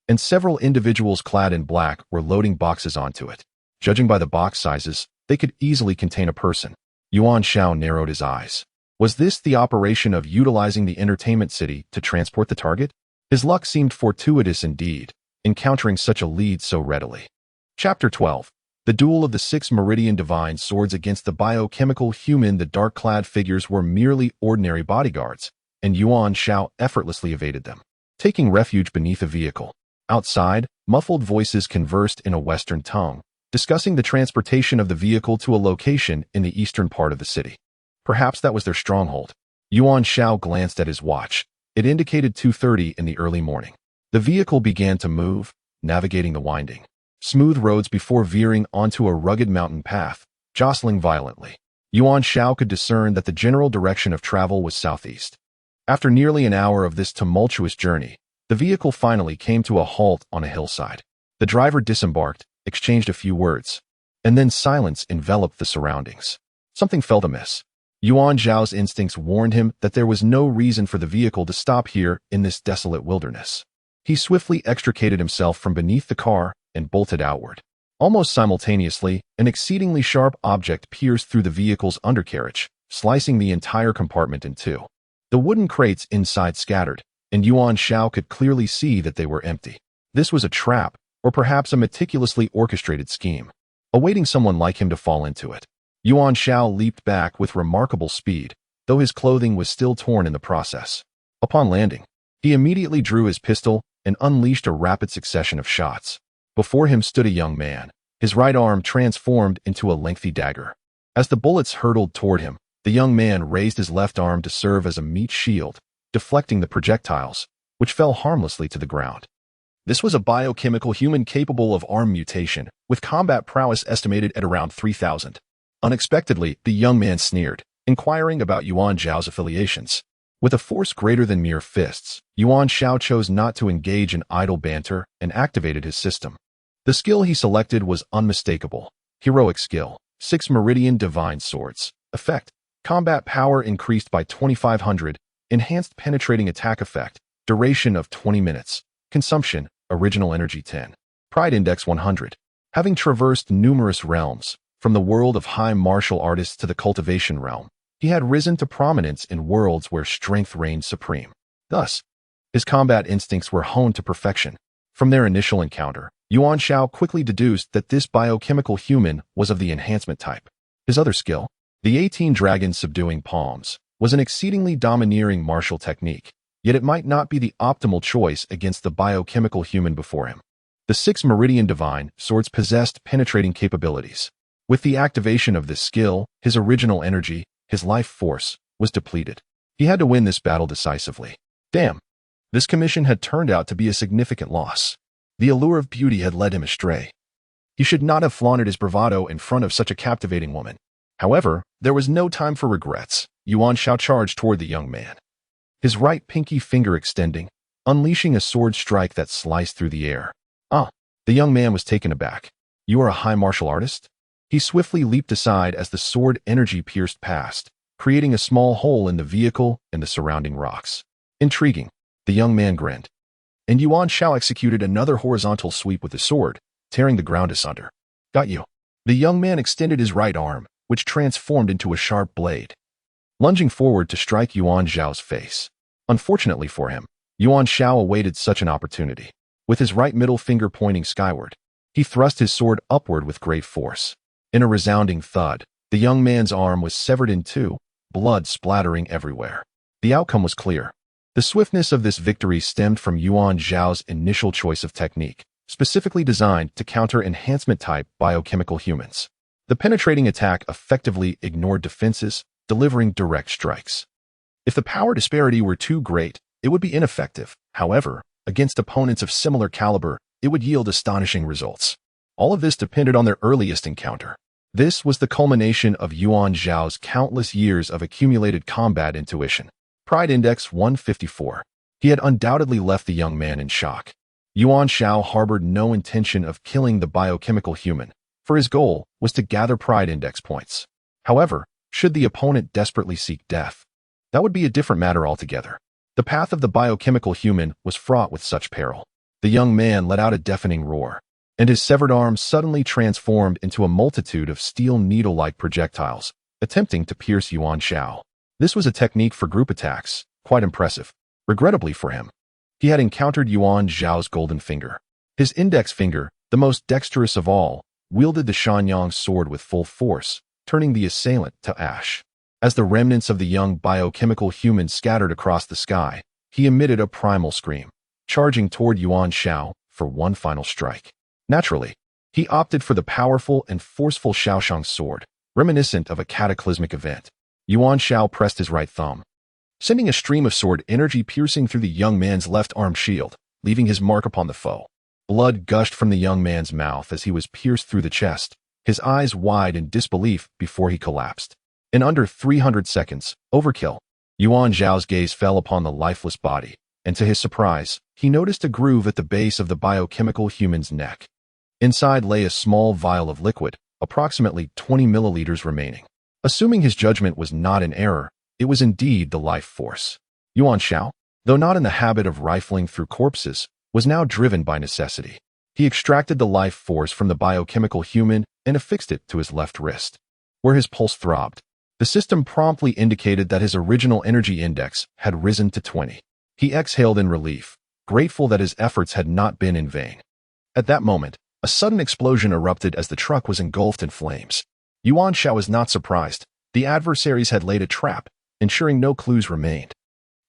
Speaker 1: and several individuals clad in black were loading boxes onto it. Judging by the box sizes, they could easily contain a person. Yuan Xiao narrowed his eyes. Was this the operation of utilizing the entertainment city to transport the target? His luck seemed fortuitous indeed, encountering such a lead so readily. Chapter 12. The duel of the 6 Meridian Divine Swords against the biochemical human. The dark-clad figures were merely ordinary bodyguards, and Yuan Xiao effortlessly evaded them, taking refuge beneath a vehicle. Outside, muffled voices conversed in a Western tongue, discussing the transportation of the vehicle to a location in the eastern part of the city. Perhaps that was their stronghold. Yuan Xiao glanced at his watch. It indicated 2:30 in the early morning. The vehicle began to move, navigating the winding, smooth roads before veering onto a rugged mountain path, jostling violently. Yuan Xiao could discern that the general direction of travel was southeast. After nearly an hour of this tumultuous journey, the vehicle finally came to a halt on a hillside. The driver disembarked, exchanged a few words, and then silence enveloped the surroundings. Something felt amiss. Yuan Xiao's instincts warned him that there was no reason for the vehicle to stop here in this desolate wilderness. He swiftly extricated himself from beneath the car and bolted outward. Almost simultaneously, an exceedingly sharp object pierced through the vehicle's undercarriage, slicing the entire compartment in two. The wooden crates inside scattered, and Yuan Xiao could clearly see that they were empty. This was a trap, or perhaps a meticulously orchestrated scheme, awaiting someone like him to fall into it. Yuan Xiao leaped back with remarkable speed, though his clothing was still torn in the process. Upon landing, he immediately drew his pistol and unleashed a rapid succession of shots. Before him stood a young man, his right arm transformed into a lengthy dagger. As the bullets hurtled toward him, the young man raised his left arm to serve as a meat shield, deflecting the projectiles, which fell harmlessly to the ground. This was a biochemical human capable of arm mutation, with combat prowess estimated at around 3,000. Unexpectedly, the young man sneered, inquiring about Yuan Xiao's affiliations. With a force greater than mere fists, Yuan Xiao chose not to engage in idle banter and activated his system. The skill he selected was unmistakable. Heroic skill, 6 Meridian Divine Swords. Effect, combat power increased by 2,500, enhanced penetrating attack effect, duration of 20 minutes, consumption, original energy 10. Pride index 100. Having traversed numerous realms, from the world of high martial artists to the cultivation realm, he had risen to prominence in worlds where strength reigned supreme. Thus, his combat instincts were honed to perfection. From their initial encounter, Yuan Xiao quickly deduced that this biochemical human was of the enhancement type. His other skill, the 18 Dragons Subduing Palms, was an exceedingly domineering martial technique, yet it might not be the optimal choice against the biochemical human before him. The 6 Meridian Divine Swords possessed penetrating capabilities. With the activation of this skill, his original energy, his life force, was depleted. He had to win this battle decisively. Damn. This commission had turned out to be a significant loss. The allure of beauty had led him astray. He should not have flaunted his bravado in front of such a captivating woman. However, there was no time for regrets. Yuan Xiao charged toward the young man, his right pinky finger extending, unleashing a sword strike that sliced through the air. The young man was taken aback. You are a high martial artist? He swiftly leaped aside as the sword energy pierced past, creating a small hole in the vehicle and the surrounding rocks. Intriguing. The young man grinned. And Yuan Xiao executed another horizontal sweep with the sword, tearing the ground asunder. Got you. The young man extended his right arm, which transformed into a sharp blade, lunging forward to strike Yuan Xiao's face. Unfortunately for him, Yuan Xiao awaited such an opportunity. With his right middle finger pointing skyward, he thrust his sword upward with great force. In a resounding thud, the young man's arm was severed in two, blood splattering everywhere. The outcome was clear. The swiftness of this victory stemmed from Yuan Xiao's initial choice of technique, specifically designed to counter enhancement-type biochemical humans. The penetrating attack effectively ignored defenses, delivering direct strikes. If the power disparity were too great, it would be ineffective. However, against opponents of similar caliber, it would yield astonishing results. All of this depended on their earliest encounter. This was the culmination of Yuan Xiao's countless years of accumulated combat intuition. Pride index 154. He had undoubtedly left the young man in shock. Yuan Xiao harbored no intention of killing the biochemical human, for his goal was to gather pride index points. However, should the opponent desperately seek death, that would be a different matter altogether. The path of the biochemical human was fraught with such peril. The young man let out a deafening roar, and his severed arm suddenly transformed into a multitude of steel needle-like projectiles, attempting to pierce Yuan Xiao. This was a technique for group attacks, quite impressive. Regrettably for him, he had encountered Yuan Xiao's golden finger. His index finger, the most dexterous of all, wielded the Shanyang sword with full force, turning the assailant to ash. As the remnants of the young biochemical human scattered across the sky, he emitted a primal scream, charging toward Yuan Xiao for one final strike. Naturally, he opted for the powerful and forceful Shaoshang sword, reminiscent of a cataclysmic event. Yuan Xiao pressed his right thumb, sending a stream of sword energy piercing through the young man's left arm shield, leaving his mark upon the foe. Blood gushed from the young man's mouth as he was pierced through the chest, his eyes wide in disbelief before he collapsed. In under 300 seconds, overkill. Yuan Xiao's gaze fell upon the lifeless body, and to his surprise, he noticed a groove at the base of the biochemical human's neck. Inside lay a small vial of liquid, approximately 20 milliliters remaining. Assuming his judgment was not in error, it was indeed the life force. Yuan Xiao, though not in the habit of rifling through corpses, was now driven by necessity. He extracted the life force from the biochemical human and affixed it to his left wrist, where his pulse throbbed. The system promptly indicated that his original energy index had risen to 20. He exhaled in relief, grateful that his efforts had not been in vain. At that moment, a sudden explosion erupted as the truck was engulfed in flames. Yuan Xiao was not surprised. The adversaries had laid a trap, ensuring no clues remained.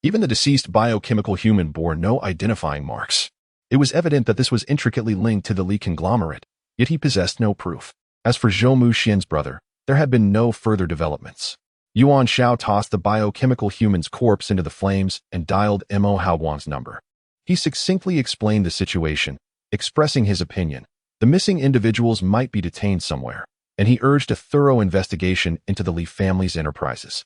Speaker 1: Even the deceased biochemical human bore no identifying marks. It was evident that this was intricately linked to the Li conglomerate, yet he possessed no proof. As for Zhou Muxian's brother, there had been no further developments. Yuan Xiao tossed the biochemical human's corpse into the flames and dialed Mo Haoguang's number. He succinctly explained the situation, expressing his opinion. The missing individuals might be detained somewhere, and he urged a thorough investigation into the Li family's enterprises.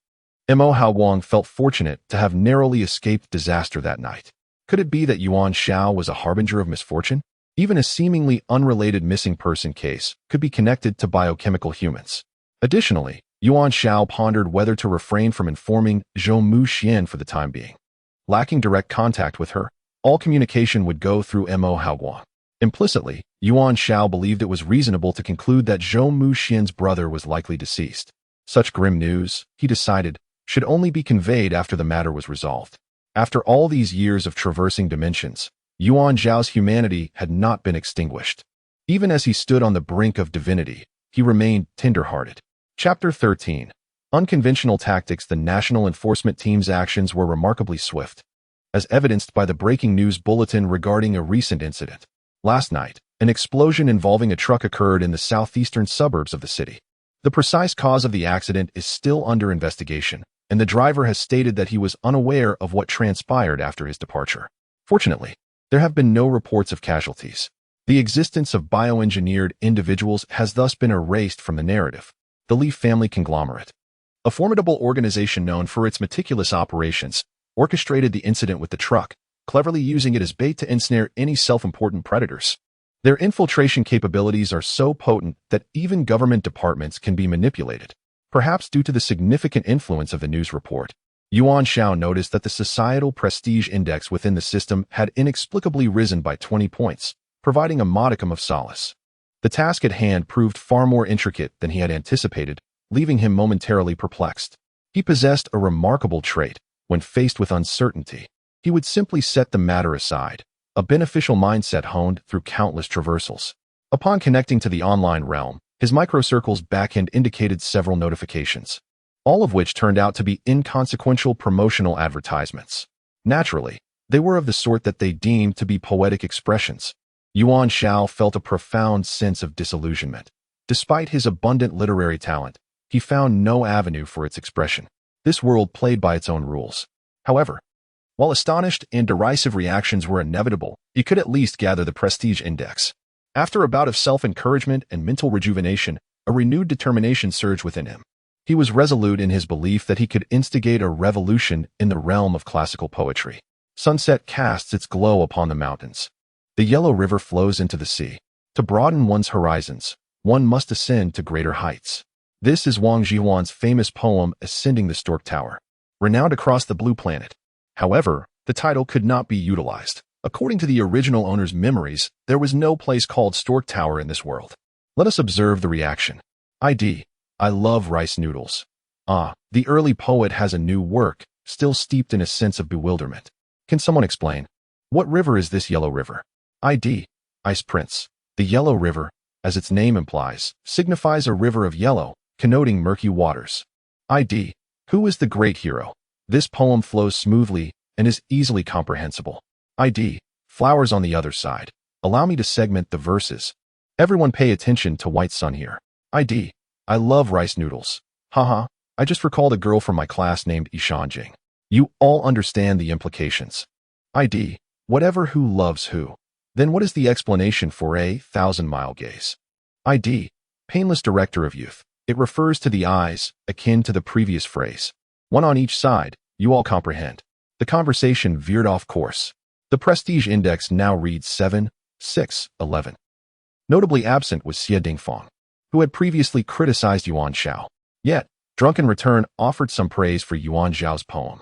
Speaker 1: Mo Haoguang felt fortunate to have narrowly escaped disaster that night. Could it be that Yuan Xiao was a harbinger of misfortune? Even a seemingly unrelated missing person case could be connected to biochemical humans. Additionally, Yuan Xiao pondered whether to refrain from informing Zhou Muxian for the time being. Lacking direct contact with her, all communication would go through Mo Haoguang. Implicitly, Yuan Xiao believed it was reasonable to conclude that Zhou Muxian's brother was likely deceased. Such grim news, he decided, should only be conveyed after the matter was resolved. After all these years of traversing dimensions, Yuan Xiao's humanity had not been extinguished. Even as he stood on the brink of divinity, he remained tender-hearted. Chapter 13. Unconventional Tactics. The National Enforcement Team's actions were remarkably swift, as evidenced by the breaking news bulletin regarding a recent incident. Last night, an explosion involving a truck occurred in the southeastern suburbs of the city. The precise cause of the accident is still under investigation, and the driver has stated that he was unaware of what transpired after his departure. Fortunately, there have been no reports of casualties. The existence of bioengineered individuals has thus been erased from the narrative. The Li family conglomerate, a formidable organization known for its meticulous operations, orchestrated the incident with the truck, cleverly using it as bait to ensnare any self-important predators. Their infiltration capabilities are so potent that even government departments can be manipulated. Perhaps due to the significant influence of the news report, Yuan Xiao noticed that the societal prestige index within the system had inexplicably risen by 20 points, providing a modicum of solace. The task at hand proved far more intricate than he had anticipated, leaving him momentarily perplexed. He possessed a remarkable trait. When faced with uncertainty, he would simply set the matter aside, a beneficial mindset honed through countless traversals. Upon connecting to the online realm, his microcircle's backend indicated several notifications, all of which turned out to be inconsequential promotional advertisements. Naturally, they were of the sort that they deemed to be poetic expressions. Yuan Xiao felt a profound sense of disillusionment. Despite his abundant literary talent, he found no avenue for its expression. This world played by its own rules. However, while astonished and derisive reactions were inevitable, he could at least gather the prestige index. After a bout of self-encouragement and mental rejuvenation, a renewed determination surged within him. He was resolute in his belief that he could instigate a revolution in the realm of classical poetry. Sunset casts its glow upon the mountains. The yellow river flows into the sea. To broaden one's horizons, one must ascend to greater heights. This is Wang Zhihuan's famous poem Ascending the Stork Tower, renowned across the blue planet. However, the title could not be utilized. According to the original owner's memories, there was no place called Stork Tower in this world. Let us observe the reaction. I love rice noodles. The early poet has a new work, still steeped in a sense of bewilderment. Can someone explain? What river is this yellow river? Ice Prince. The Yellow River, as its name implies, signifies a river of yellow, connoting murky waters. Who is the great hero? This poem flows smoothly and is easily comprehensible. Flowers on the other side. Allow me to segment the verses. Everyone pay attention to White Sun here. I love rice noodles. Haha, I just recalled a girl from my class named Ishanjing. You all understand the implications. Whatever who loves who. Then what is the explanation for a 1,000-mile gaze? Painless director of youth. It refers to the eyes, akin to the previous phrase. One on each side, you all comprehend. The conversation veered off course. The prestige index now reads 7, 6, 11. Notably absent was Xie Dingfang, who had previously criticized Yuan Xiao. Yet, Drunken Return offered some praise for Yuan Xiao's poem.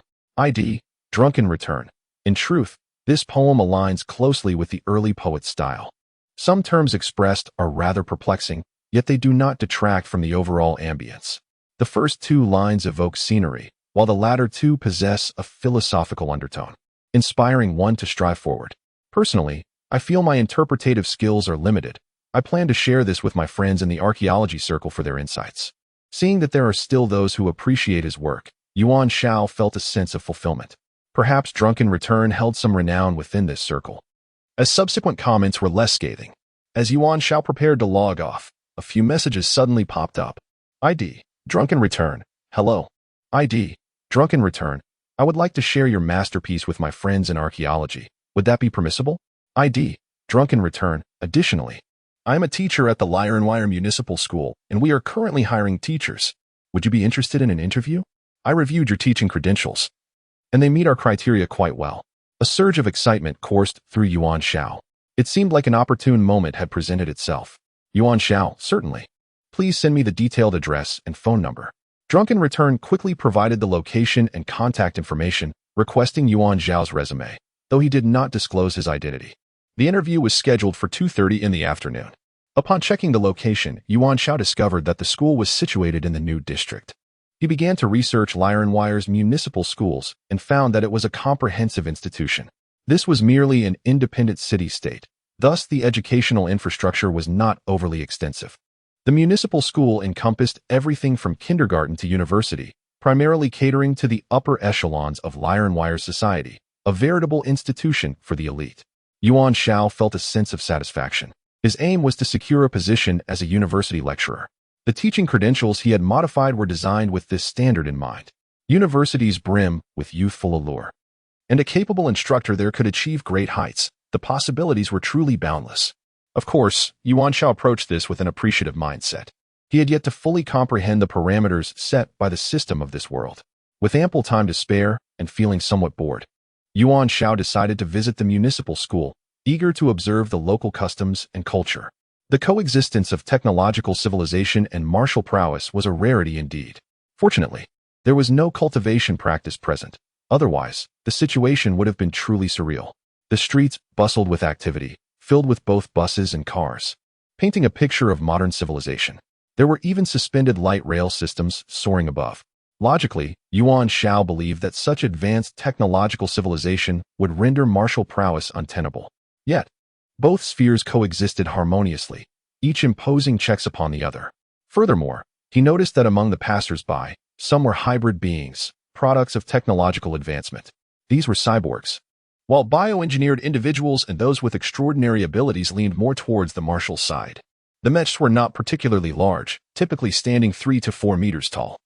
Speaker 1: Drunken Return. In truth, this poem aligns closely with the early poet's style. Some terms expressed are rather perplexing, yet they do not detract from the overall ambience. The first two lines evoke scenery, while the latter two possess a philosophical undertone, inspiring one to strive forward. Personally, I feel my interpretative skills are limited. I plan to share this with my friends in the archaeology circle for their insights. Seeing that there are still those who appreciate his work, Yuan Xiao felt a sense of fulfillment. Perhaps Drunken Return held some renown within this circle. As subsequent comments were less scathing, as Yuan Xiao prepared to log off, a few messages suddenly popped up. Drunken Return. Hello. Drunken Return. I would like to share your masterpiece with my friends in archaeology. Would that be permissible? Drunken Return. Additionally, I am a teacher at the Wire Municipal School, and we are currently hiring teachers. Would you be interested in an interview? I reviewed your teaching credentials, and they meet our criteria quite well. A surge of excitement coursed through Yuan Xiao. It seemed like an opportune moment had presented itself. Yuan Xiao, certainly. Please send me the detailed address and phone number. Drunken Return quickly provided the location and contact information, requesting Yuan Xiao's resume, though he did not disclose his identity. The interview was scheduled for 2:30 in the afternoon. Upon checking the location, Yuan Xiao discovered that the school was situated in the new district. He began to research Wire's municipal schools and found that it was a comprehensive institution. This was merely an independent city-state. Thus, the educational infrastructure was not overly extensive. The municipal school encompassed everything from kindergarten to university, primarily catering to the upper echelons of Wire society, a veritable institution for the elite. Yuan Xiao felt a sense of satisfaction. His aim was to secure a position as a university lecturer. The teaching credentials he had modified were designed with this standard in mind. Universities brim with youthful allure, and a capable instructor there could achieve great heights. The possibilities were truly boundless. Of course, Yuan Xiao approached this with an appreciative mindset. He had yet to fully comprehend the parameters set by the system of this world. With ample time to spare and feeling somewhat bored, Yuan Xiao decided to visit the municipal school, eager to observe the local customs and culture. The coexistence of technological civilization and martial prowess was a rarity indeed. Fortunately, there was no cultivation practice present. Otherwise, the situation would have been truly surreal. The streets bustled with activity, filled with both buses and cars, painting a picture of modern civilization. There were even suspended light rail systems soaring above. Logically, Yuan Xiao believed that such advanced technological civilization would render martial prowess untenable. Yet, both spheres coexisted harmoniously, each imposing checks upon the other. Furthermore, he noticed that among the passers-by, some were hybrid beings, products of technological advancement. These were cyborgs, while bioengineered individuals and those with extraordinary abilities leaned more towards the martial side. The mechs were not particularly large, typically standing 3 to 4 meters tall.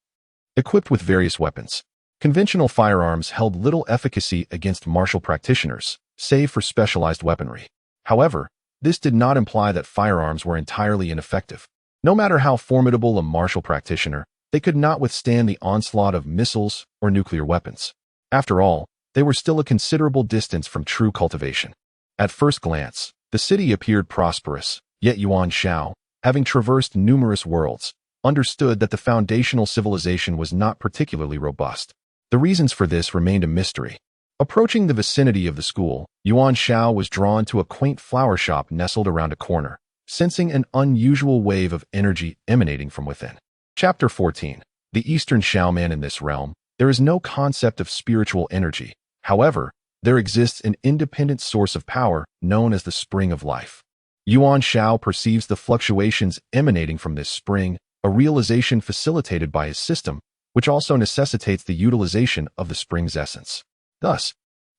Speaker 1: Equipped with various weapons, conventional firearms held little efficacy against martial practitioners, save for specialized weaponry. However, this did not imply that firearms were entirely ineffective. No matter how formidable a martial practitioner, they could not withstand the onslaught of missiles or nuclear weapons. After all, they were still a considerable distance from true cultivation. At first glance, the city appeared prosperous, yet Yuan Xiao, having traversed numerous worlds, understood that the foundational civilization was not particularly robust. The reasons for this remained a mystery. Approaching the vicinity of the school, Yuan Xiao was drawn to a quaint flower shop nestled around a corner, sensing an unusual wave of energy emanating from within. Chapter 14. The Eastern Xiaoman. In this realm, there is no concept of spiritual energy. However, there exists an independent source of power known as the spring of life. Yuan Xiao perceives the fluctuations emanating from this spring, a realization facilitated by his system, which also necessitates the utilization of the spring's essence. Thus,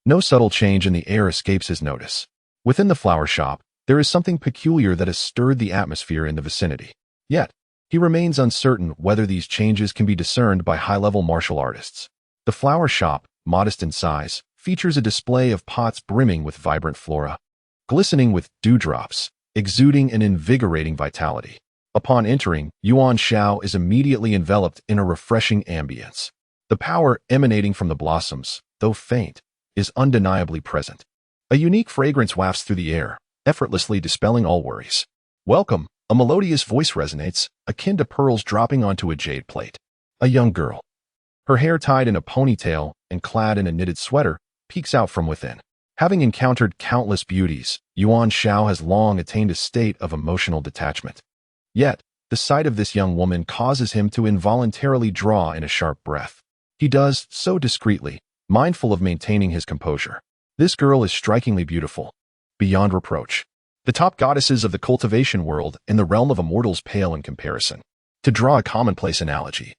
Speaker 1: no subtle change in the air escapes his notice. Within the flower shop, there is something peculiar that has stirred the atmosphere in the vicinity. Yet, he remains uncertain whether these changes can be discerned by high-level martial artists. The flower shop, modest in size, features a display of pots brimming with vibrant flora, glistening with dewdrops, exuding an invigorating vitality. Upon entering, Yuan Xiao is immediately enveloped in a refreshing ambience. The power emanating from the blossoms, though faint, is undeniably present. A unique fragrance wafts through the air, effortlessly dispelling all worries. Welcome, a melodious voice resonates, akin to pearls dropping onto a jade plate. A young girl, her hair tied in a ponytail and clad in a knitted sweater, peeks out from within. Having encountered countless beauties, Yuan Xiao has long attained a state of emotional detachment. Yet, the sight of this young woman causes him to involuntarily draw in a sharp breath. He does so discreetly, mindful of maintaining his composure. This girl is strikingly beautiful, beyond reproach. The top goddesses of the cultivation world and the realm of immortals pale in comparison. To draw a commonplace analogy,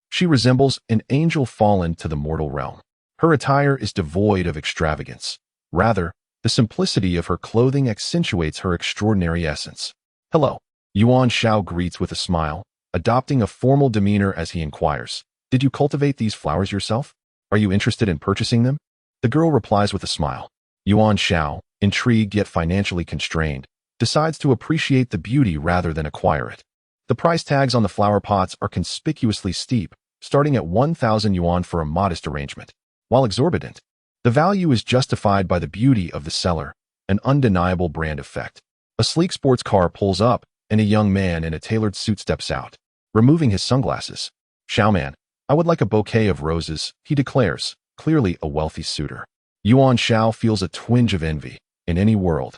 Speaker 1: she resembles an angel fallen to the mortal realm. Her attire is devoid of extravagance. Rather, the simplicity of her clothing accentuates her extraordinary essence. Hello, Yuan Xiao greets with a smile, adopting a formal demeanor as he inquires, "Did you cultivate these flowers yourself? Are you interested in purchasing them?" The girl replies with a smile. Yuan Xiao, intrigued yet financially constrained, decides to appreciate the beauty rather than acquire it. The price tags on the flower pots are conspicuously steep, starting at 1,000 yuan for a modest arrangement. While exorbitant, the value is justified by the beauty of the seller, an undeniable brand effect. A sleek sports car pulls up, and a young man in a tailored suit steps out, removing his sunglasses. "Xiaoman, I would like a bouquet of roses," he declares, clearly a wealthy suitor. Yuan Xiao feels a twinge of envy. In any world,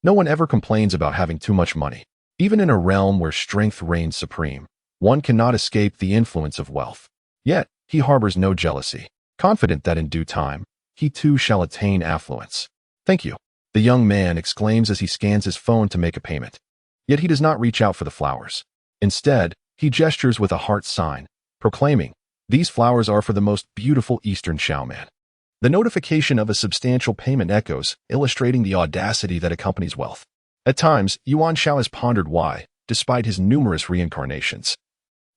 Speaker 1: no one ever complains about having too much money. Even in a realm where strength reigns supreme, one cannot escape the influence of wealth. Yet, he harbors no jealousy, confident that in due time, he too shall attain affluence. "Thank you," the young man exclaims as he scans his phone to make a payment. Yet he does not reach out for the flowers. Instead, he gestures with a heart sign, proclaiming, "These flowers are for the most beautiful Eastern Xiaoman." The notification of a substantial payment echoes, illustrating the audacity that accompanies wealth. At times, Yuan Xiao has pondered why, despite his numerous reincarnations,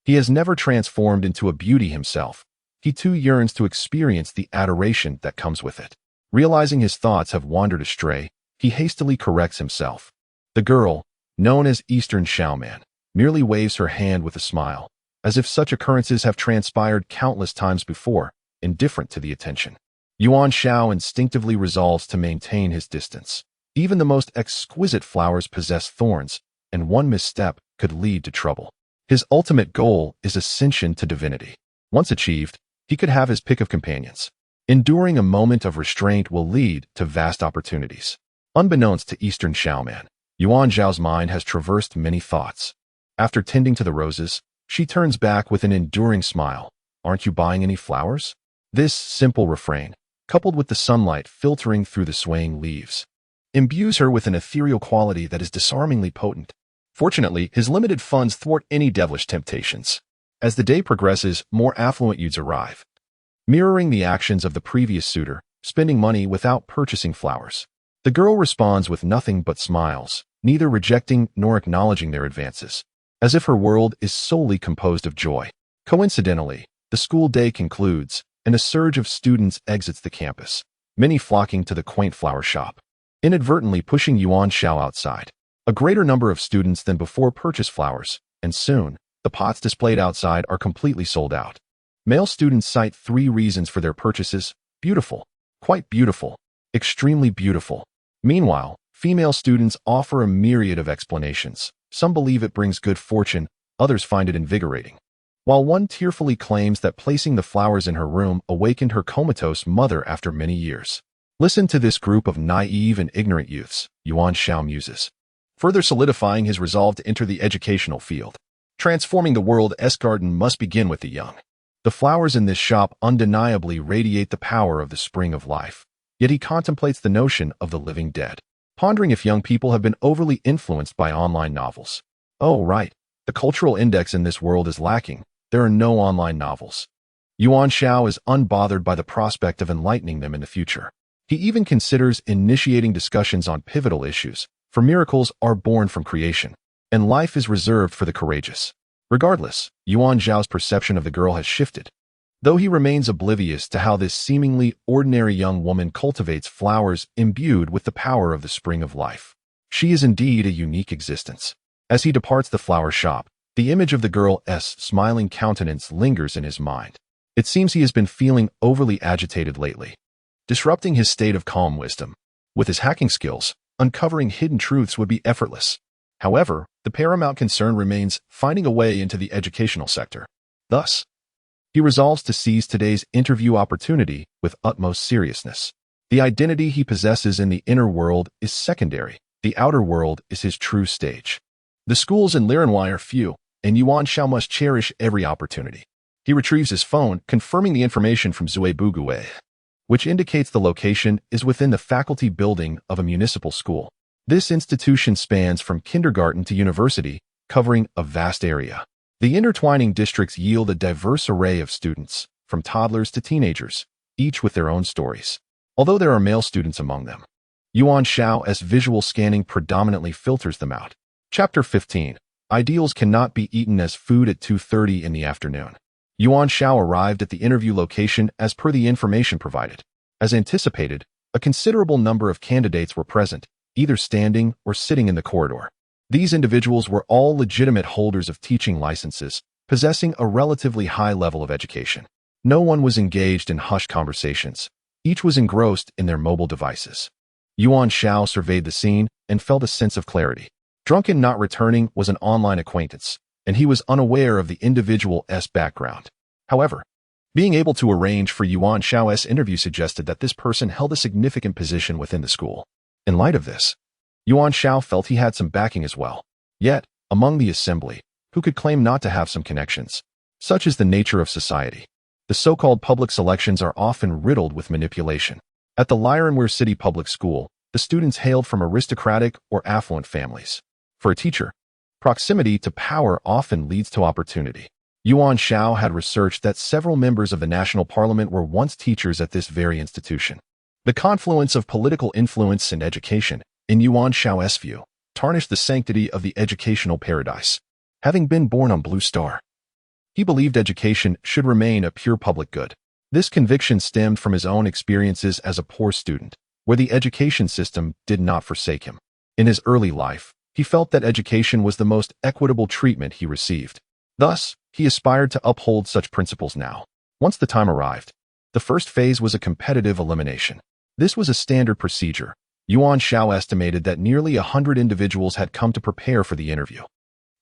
Speaker 1: he has never transformed into a beauty himself. He too yearns to experience the adoration that comes with it. Realizing his thoughts have wandered astray, he hastily corrects himself. The girl, known as Eastern Xiaoman, merely waves her hand with a smile, as if such occurrences have transpired countless times before, indifferent to the attention. Yuan Xiao instinctively resolves to maintain his distance. Even the most exquisite flowers possess thorns, and one misstep could lead to trouble. His ultimate goal is ascension to divinity. Once achieved, he could have his pick of companions. Enduring a moment of restraint will lead to vast opportunities. Unbeknownst to Eastern Xiaoman, Yuan Xiao's mind has traversed many thoughts. After tending to the roses, she turns back with an enduring smile. "Aren't you buying any flowers?" This simple refrain, coupled with the sunlight filtering through the swaying leaves, imbues her with an ethereal quality that is disarmingly potent. Fortunately, his limited funds thwart any devilish temptations. As the day progresses, more affluent youths arrive, mirroring the actions of the previous suitor, spending money without purchasing flowers. The girl responds with nothing but smiles, neither rejecting nor acknowledging their advances, as if her world is solely composed of joy. Coincidentally, the school day concludes, and a surge of students exits the campus, many flocking to the quaint flower shop, inadvertently pushing Yuan Xiao outside. A greater number of students than before purchase flowers, and soon, the pots displayed outside are completely sold out. Male students cite 3 reasons for their purchases: beautiful, quite beautiful, extremely beautiful. Meanwhile, female students offer a myriad of explanations. Some believe it brings good fortune, others find it invigorating. while one tearfully claims that placing the flowers in her room awakened her comatose mother after many years. Listen to this group of naive and ignorant youths, Yuan Xiao muses, further solidifying his resolve to enter the educational field. Transforming the world's garden must begin with the young. The flowers in this shop undeniably radiate the power of the spring of life. Yet he contemplates the notion of the living dead, pondering if young people have been overly influenced by online novels. Oh, right. The cultural index in this world is lacking. There are no online novels. Yuan Xiao is unbothered by the prospect of enlightening them in the future. He even considers initiating discussions on pivotal issues, for miracles are born from creation, and life is reserved for the courageous. Regardless, Yuan Xiao's perception of the girl has shifted, though he remains oblivious to how this seemingly ordinary young woman cultivates flowers imbued with the power of the spring of life. She is indeed a unique existence. As he departs the flower shop, the image of the girl's smiling countenance lingers in his mind. It seems he has been feeling overly agitated lately, disrupting his state of calm wisdom. With his hacking skills, uncovering hidden truths would be effortless. However, the paramount concern remains finding a way into the educational sector. Thus, he resolves to seize today's interview opportunity with utmost seriousness. The identity he possesses in the inner world is secondary. The outer world is his true stage. The schools in Lirenwai are few, and Yuan Xiao must cherish every opportunity. He retrieves his phone, confirming the information from Zui Bugue, which indicates the location is within the faculty building of a municipal school. This institution spans from kindergarten to university, covering a vast area. The intertwining districts yield a diverse array of students, from toddlers to teenagers, each with their own stories. Although there are male students among them, Yuan Xiao's visual scanning predominantly filters them out. Chapter 15. Ideals cannot be eaten as food at 2:30 in the afternoon. Yuan Xiao arrived at the interview location as per the information provided. As anticipated, a considerable number of candidates were present, either standing or sitting in the corridor. These individuals were all legitimate holders of teaching licenses, possessing a relatively high level of education. No one was engaged in hushed conversations. Each was engrossed in their mobile devices. Yuan Xiao surveyed the scene and felt a sense of clarity. Drunken not returning was an online acquaintance, and he was unaware of the individual's background. However, being able to arrange for Yuan Xiao's interview suggested that this person held a significant position within the school. In light of this, Yuan Xiao felt he had some backing as well. Yet, among the assembly, who could claim not to have some connections? Such is the nature of society. The so-called public selections are often riddled with manipulation. At the Lirenware City Public School, the students hailed from aristocratic or affluent families. For a teacher, proximity to power often leads to opportunity. Yuan Xiao had researched that several members of the national parliament were once teachers at this very institution. The confluence of political influence and education, in Yuan Xiao's view, tarnished the sanctity of the educational paradise. Having been born on Blue Star, he believed education should remain a pure public good. This conviction stemmed from his own experiences as a poor student, where the education system did not forsake him. In his early life, he felt that education was the most equitable treatment he received. Thus, he aspired to uphold such principles now. Once the time arrived, the first phase was a competitive elimination. This was a standard procedure. Yuan Xiao estimated that nearly 100 individuals had come to prepare for the interview.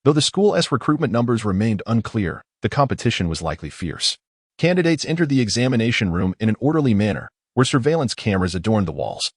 Speaker 1: Though the school's recruitment numbers remained unclear, the competition was likely fierce. Candidates entered the examination room in an orderly manner, where surveillance cameras adorned the walls,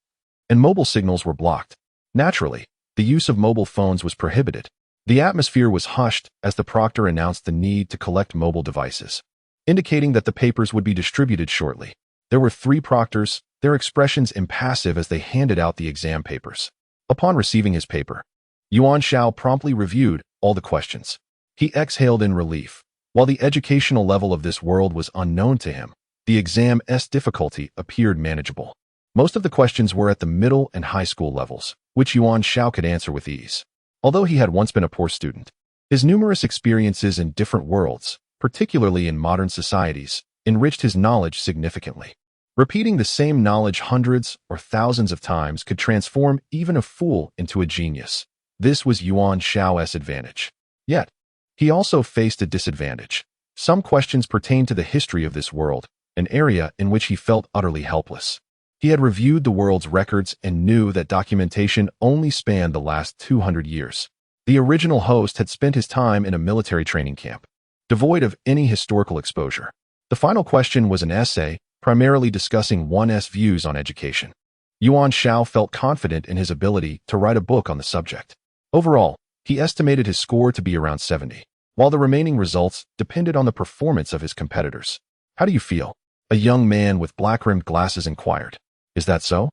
Speaker 1: and mobile signals were blocked. Naturally, the use of mobile phones was prohibited. The atmosphere was hushed as the proctor announced the need to collect mobile devices, indicating that the papers would be distributed shortly. There were 3 proctors, their expressions impassive as they handed out the exam papers. Upon receiving his paper, Yuan Xiao promptly reviewed all the questions. He exhaled in relief. While the educational level of this world was unknown to him, the exam's difficulty appeared manageable. Most of the questions were at the middle and high school levels, which Yuan Xiao could answer with ease. Although he had once been a poor student, his numerous experiences in different worlds, particularly in modern societies, enriched his knowledge significantly. Repeating the same knowledge hundreds or thousands of times could transform even a fool into a genius. This was Yuan Xiao's advantage. Yet, he also faced a disadvantage. Some questions pertained to the history of this world, an area in which he felt utterly helpless. He had reviewed the world's records and knew that documentation only spanned the last 200 years. The original host had spent his time in a military training camp. devoid of any historical exposure. The final question was an essay, primarily discussing one's views on education. Yuan Xiao felt confident in his ability to write a book on the subject. Overall, he estimated his score to be around 70, while the remaining results depended on the performance of his competitors. How do you feel? A young man with black-rimmed glasses inquired. Is that so?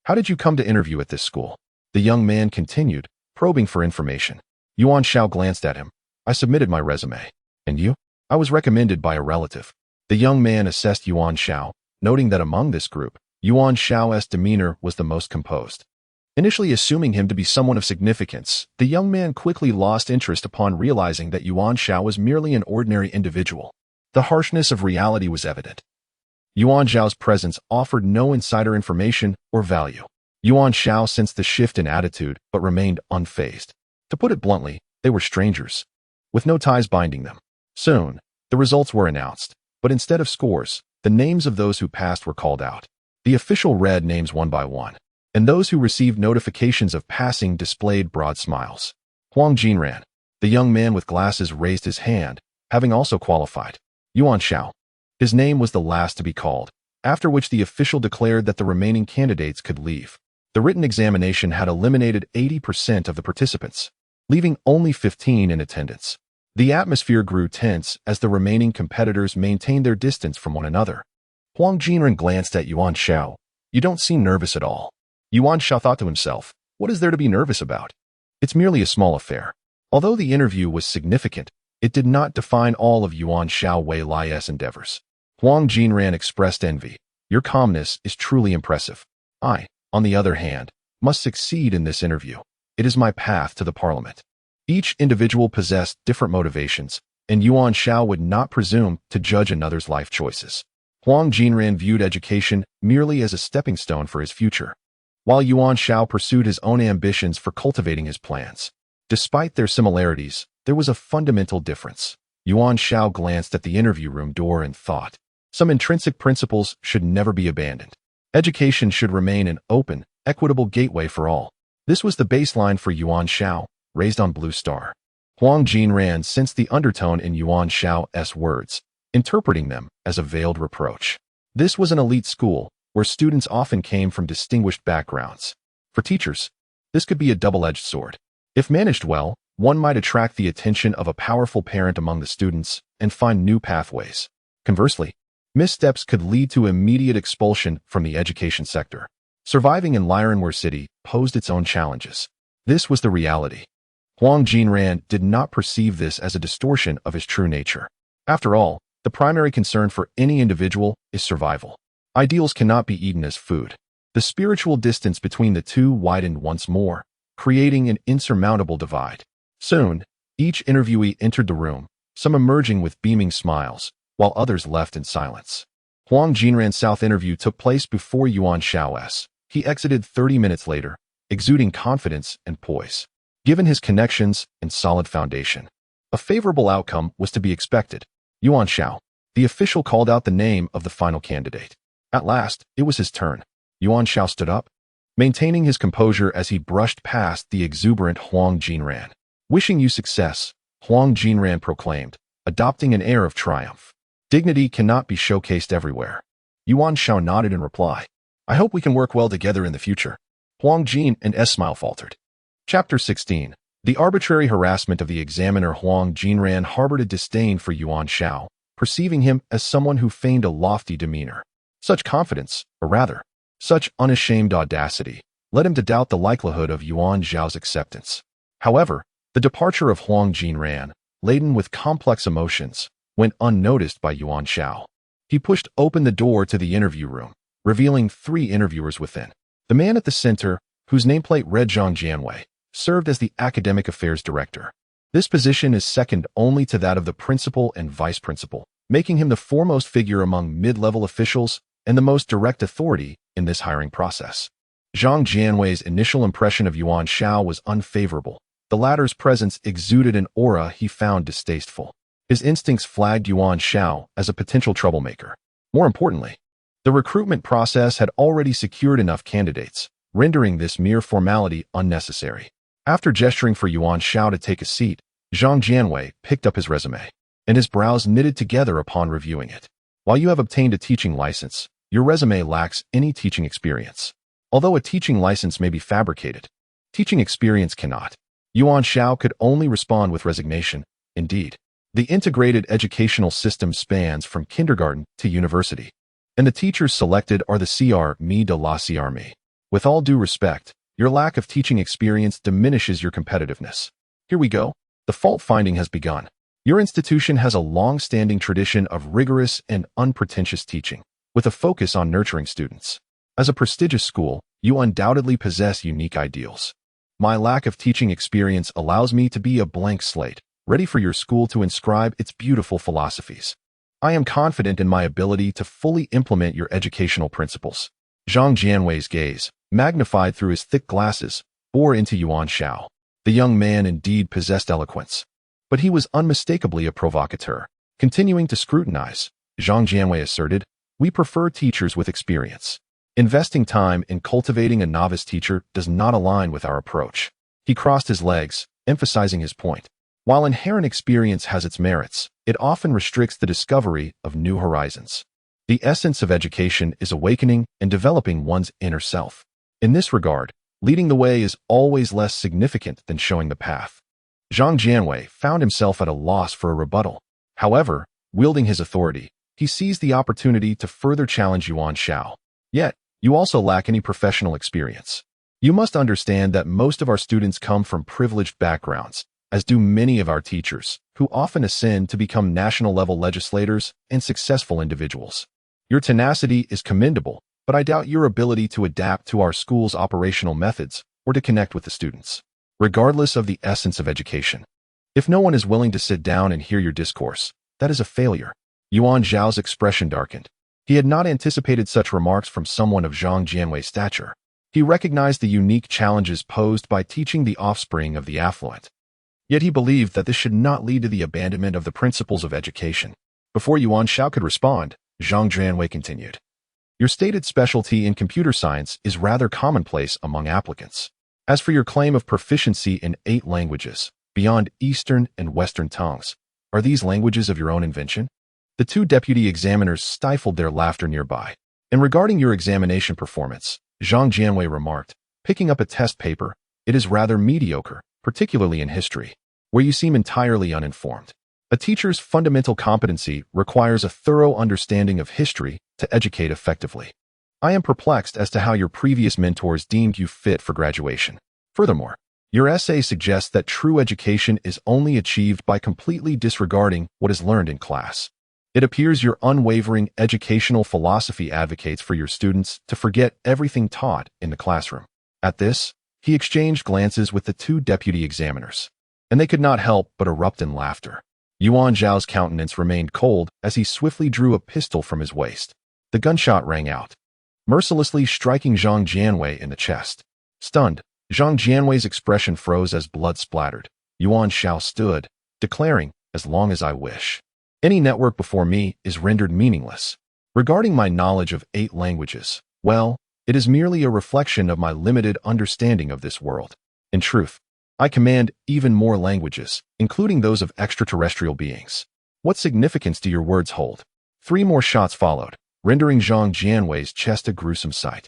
Speaker 1: How did you come to interview at this school? The young man continued, probing for information. Yuan Xiao glanced at him. I submitted my resume. And you? I was recommended by a relative. The young man assessed Yuan Xiao, noting that among this group, Yuan Xiao's demeanor was the most composed. Initially assuming him to be someone of significance, the young man quickly lost interest upon realizing that Yuan Xiao was merely an ordinary individual. The harshness of reality was evident. Yuan Xiao's presence offered no insider information or value. Yuan Xiao sensed the shift in attitude but remained unfazed. To put it bluntly, they were strangers, with no ties binding them. Soon, the results were announced, but instead of scores, the names of those who passed were called out. The official read names one by one, and those who received notifications of passing displayed broad smiles. Huang Jinran, the young man with glasses, raised his hand, having also qualified. Yuan Xiao. His name was the last to be called, after which the official declared that the remaining candidates could leave. The written examination had eliminated 80% of the participants, leaving only 15 in attendance. The atmosphere grew tense as the remaining competitors maintained their distance from one another. Huang Jinren glanced at Yuan Xiao. You don't seem nervous at all. Yuan Xiao thought to himself, what is there to be nervous about? It's merely a small affair. Although the interview was significant, it did not define all of Yuan Xiao Wei Lai's endeavors. Huang Jinran expressed envy. Your calmness is truly impressive. I, on the other hand, must succeed in this interview. It is my path to the parliament. Each individual possessed different motivations, and Yuan Xiao would not presume to judge another's life choices. Huang Jinran viewed education merely as a stepping stone for his future, while Yuan Xiao pursued his own ambitions for cultivating his plans. Despite their similarities, there was a fundamental difference. Yuan Xiao glanced at the interview room door and thought, some intrinsic principles should never be abandoned. Education should remain an open, equitable gateway for all. This was the baseline for Yuan Xiao, raised on Blue Star. Huang Jinran sensed the undertone in Yuan Xiao's words, interpreting them as a veiled reproach. This was an elite school, where students often came from distinguished backgrounds. For teachers, this could be a double-edged sword. If managed well, one might attract the attention of a powerful parent among the students and find new pathways. Conversely, missteps could lead to immediate expulsion from the education sector. Surviving in Lirenware City posed its own challenges. This was the reality. Huang Jinran did not perceive this as a distortion of his true nature. After all, the primary concern for any individual is survival. Ideals cannot be eaten as food. The spiritual distance between the two widened once more, creating an insurmountable divide. Soon, each interviewee entered the room, some emerging with beaming smiles, while others left in silence. Huang Jinran's South interview took place before Yuan Xiao's. He exited 30 minutes later, exuding confidence and poise. Given his connections and solid foundation, a favorable outcome was to be expected. Yuan Xiao. The official called out the name of the final candidate. At last, it was his turn. Yuan Xiao stood up, maintaining his composure as he brushed past the exuberant Huang Jinran. Wishing you success, Huang Jinran proclaimed, adopting an air of triumph. Dignity cannot be showcased everywhere. Yuan Xiao nodded in reply. I hope we can work well together in the future. Huang Jin and S smile faltered. Chapter 16. The arbitrary harassment of the examiner. Huang Jinran harbored a disdain for Yuan Xiao, perceiving him as someone who feigned a lofty demeanor. Such confidence, or rather, such unashamed audacity, led him to doubt the likelihood of Yuan Xiao's acceptance. However, the departure of Huang Jinran, laden with complex emotions, went unnoticed by Yuan Xiao. He pushed open the door to the interview room, revealing 3 interviewers within. The man at the center, whose nameplate read Zhang Jianwei, served as the academic affairs director. This position is second only to that of the principal and vice principal, making him the foremost figure among mid-level officials and the most direct authority in this hiring process. Zhang Jianwei's initial impression of Yuan Xiao was unfavorable. The latter's presence exuded an aura he found distasteful. His instincts flagged Yuan Xiao as a potential troublemaker. More importantly, the recruitment process had already secured enough candidates, rendering this mere formality unnecessary. After gesturing for Yuan Xiao to take a seat, Zhang Jianwei picked up his resume. and his brows knitted together upon reviewing it. While you have obtained a teaching license, your resume lacks any teaching experience. Although a teaching license may be fabricated, teaching experience cannot. Yuan Xiao could only respond with resignation. Indeed, the integrated educational system spans from kindergarten to university, and the teachers selected are the CR de la CR. With all due respect, your lack of teaching experience diminishes your competitiveness. Here we go. The fault-finding has begun. Your institution has a long-standing tradition of rigorous and unpretentious teaching, with a focus on nurturing students. As a prestigious school, you undoubtedly possess unique ideals. My lack of teaching experience allows me to be a blank slate, ready for your school to inscribe its beautiful philosophies. I am confident in my ability to fully implement your educational principles. Zhang Jianwei's gaze, magnified through his thick glasses, bore into Yuan Xiao. The young man indeed possessed eloquence, but he was unmistakably a provocateur. Continuing to scrutinize, Zhang Jianwei asserted, "We prefer teachers with experience. Investing time in cultivating a novice teacher does not align with our approach." He crossed his legs, emphasizing his point. While inherent experience has its merits, it often restricts the discovery of new horizons. The essence of education is awakening and developing one's inner self. In this regard, leading the way is always less significant than showing the path. Zhang Jianwei found himself at a loss for a rebuttal. However, wielding his authority, he seized the opportunity to further challenge Yuan Xiao. Yet, you also lack any professional experience. You must understand that most of our students come from privileged backgrounds, as do many of our teachers, who often ascend to become national-level legislators and successful individuals. Your tenacity is commendable, but I doubt your ability to adapt to our school's operational methods or to connect with the students. Regardless of the essence of education, if no one is willing to sit down and hear your discourse, that is a failure. Yuan Xiao's expression darkened. He had not anticipated such remarks from someone of Zhang Jianwei's stature. He recognized the unique challenges posed by teaching the offspring of the affluent. Yet he believed that this should not lead to the abandonment of the principles of education. Before Yuan Xiao could respond, Zhang Jianwei continued. Your stated specialty in computer science is rather commonplace among applicants. As for your claim of proficiency in 8 languages, beyond Eastern and Western tongues, are these languages of your own invention? The 2 deputy examiners stifled their laughter nearby. And regarding your examination performance, Zhang Jianwei remarked, picking up a test paper, it is rather mediocre, particularly in history, where you seem entirely uninformed. A teacher's fundamental competency requires a thorough understanding of history to educate effectively. I am perplexed as to how your previous mentors deemed you fit for graduation. Furthermore, your essay suggests that true education is only achieved by completely disregarding what is learned in class. It appears your unwavering educational philosophy advocates for your students to forget everything taught in the classroom. At this, he exchanged glances with the 2 deputy examiners, and they could not help but erupt in laughter. Yuan Xiao's countenance remained cold as he swiftly drew a pistol from his waist. The gunshot rang out, mercilessly striking Zhang Jianwei in the chest. Stunned, Zhang Jianwei's expression froze as blood splattered. Yuan Xiao stood, declaring, "As long as I wish. Any network before me is rendered meaningless. Regarding my knowledge of 8 languages, well, it is merely a reflection of my limited understanding of this world. In truth, I command even more languages, including those of extraterrestrial beings. What significance do your words hold?" 3 more shots followed, rendering Zhang Jianwei's chest a gruesome sight.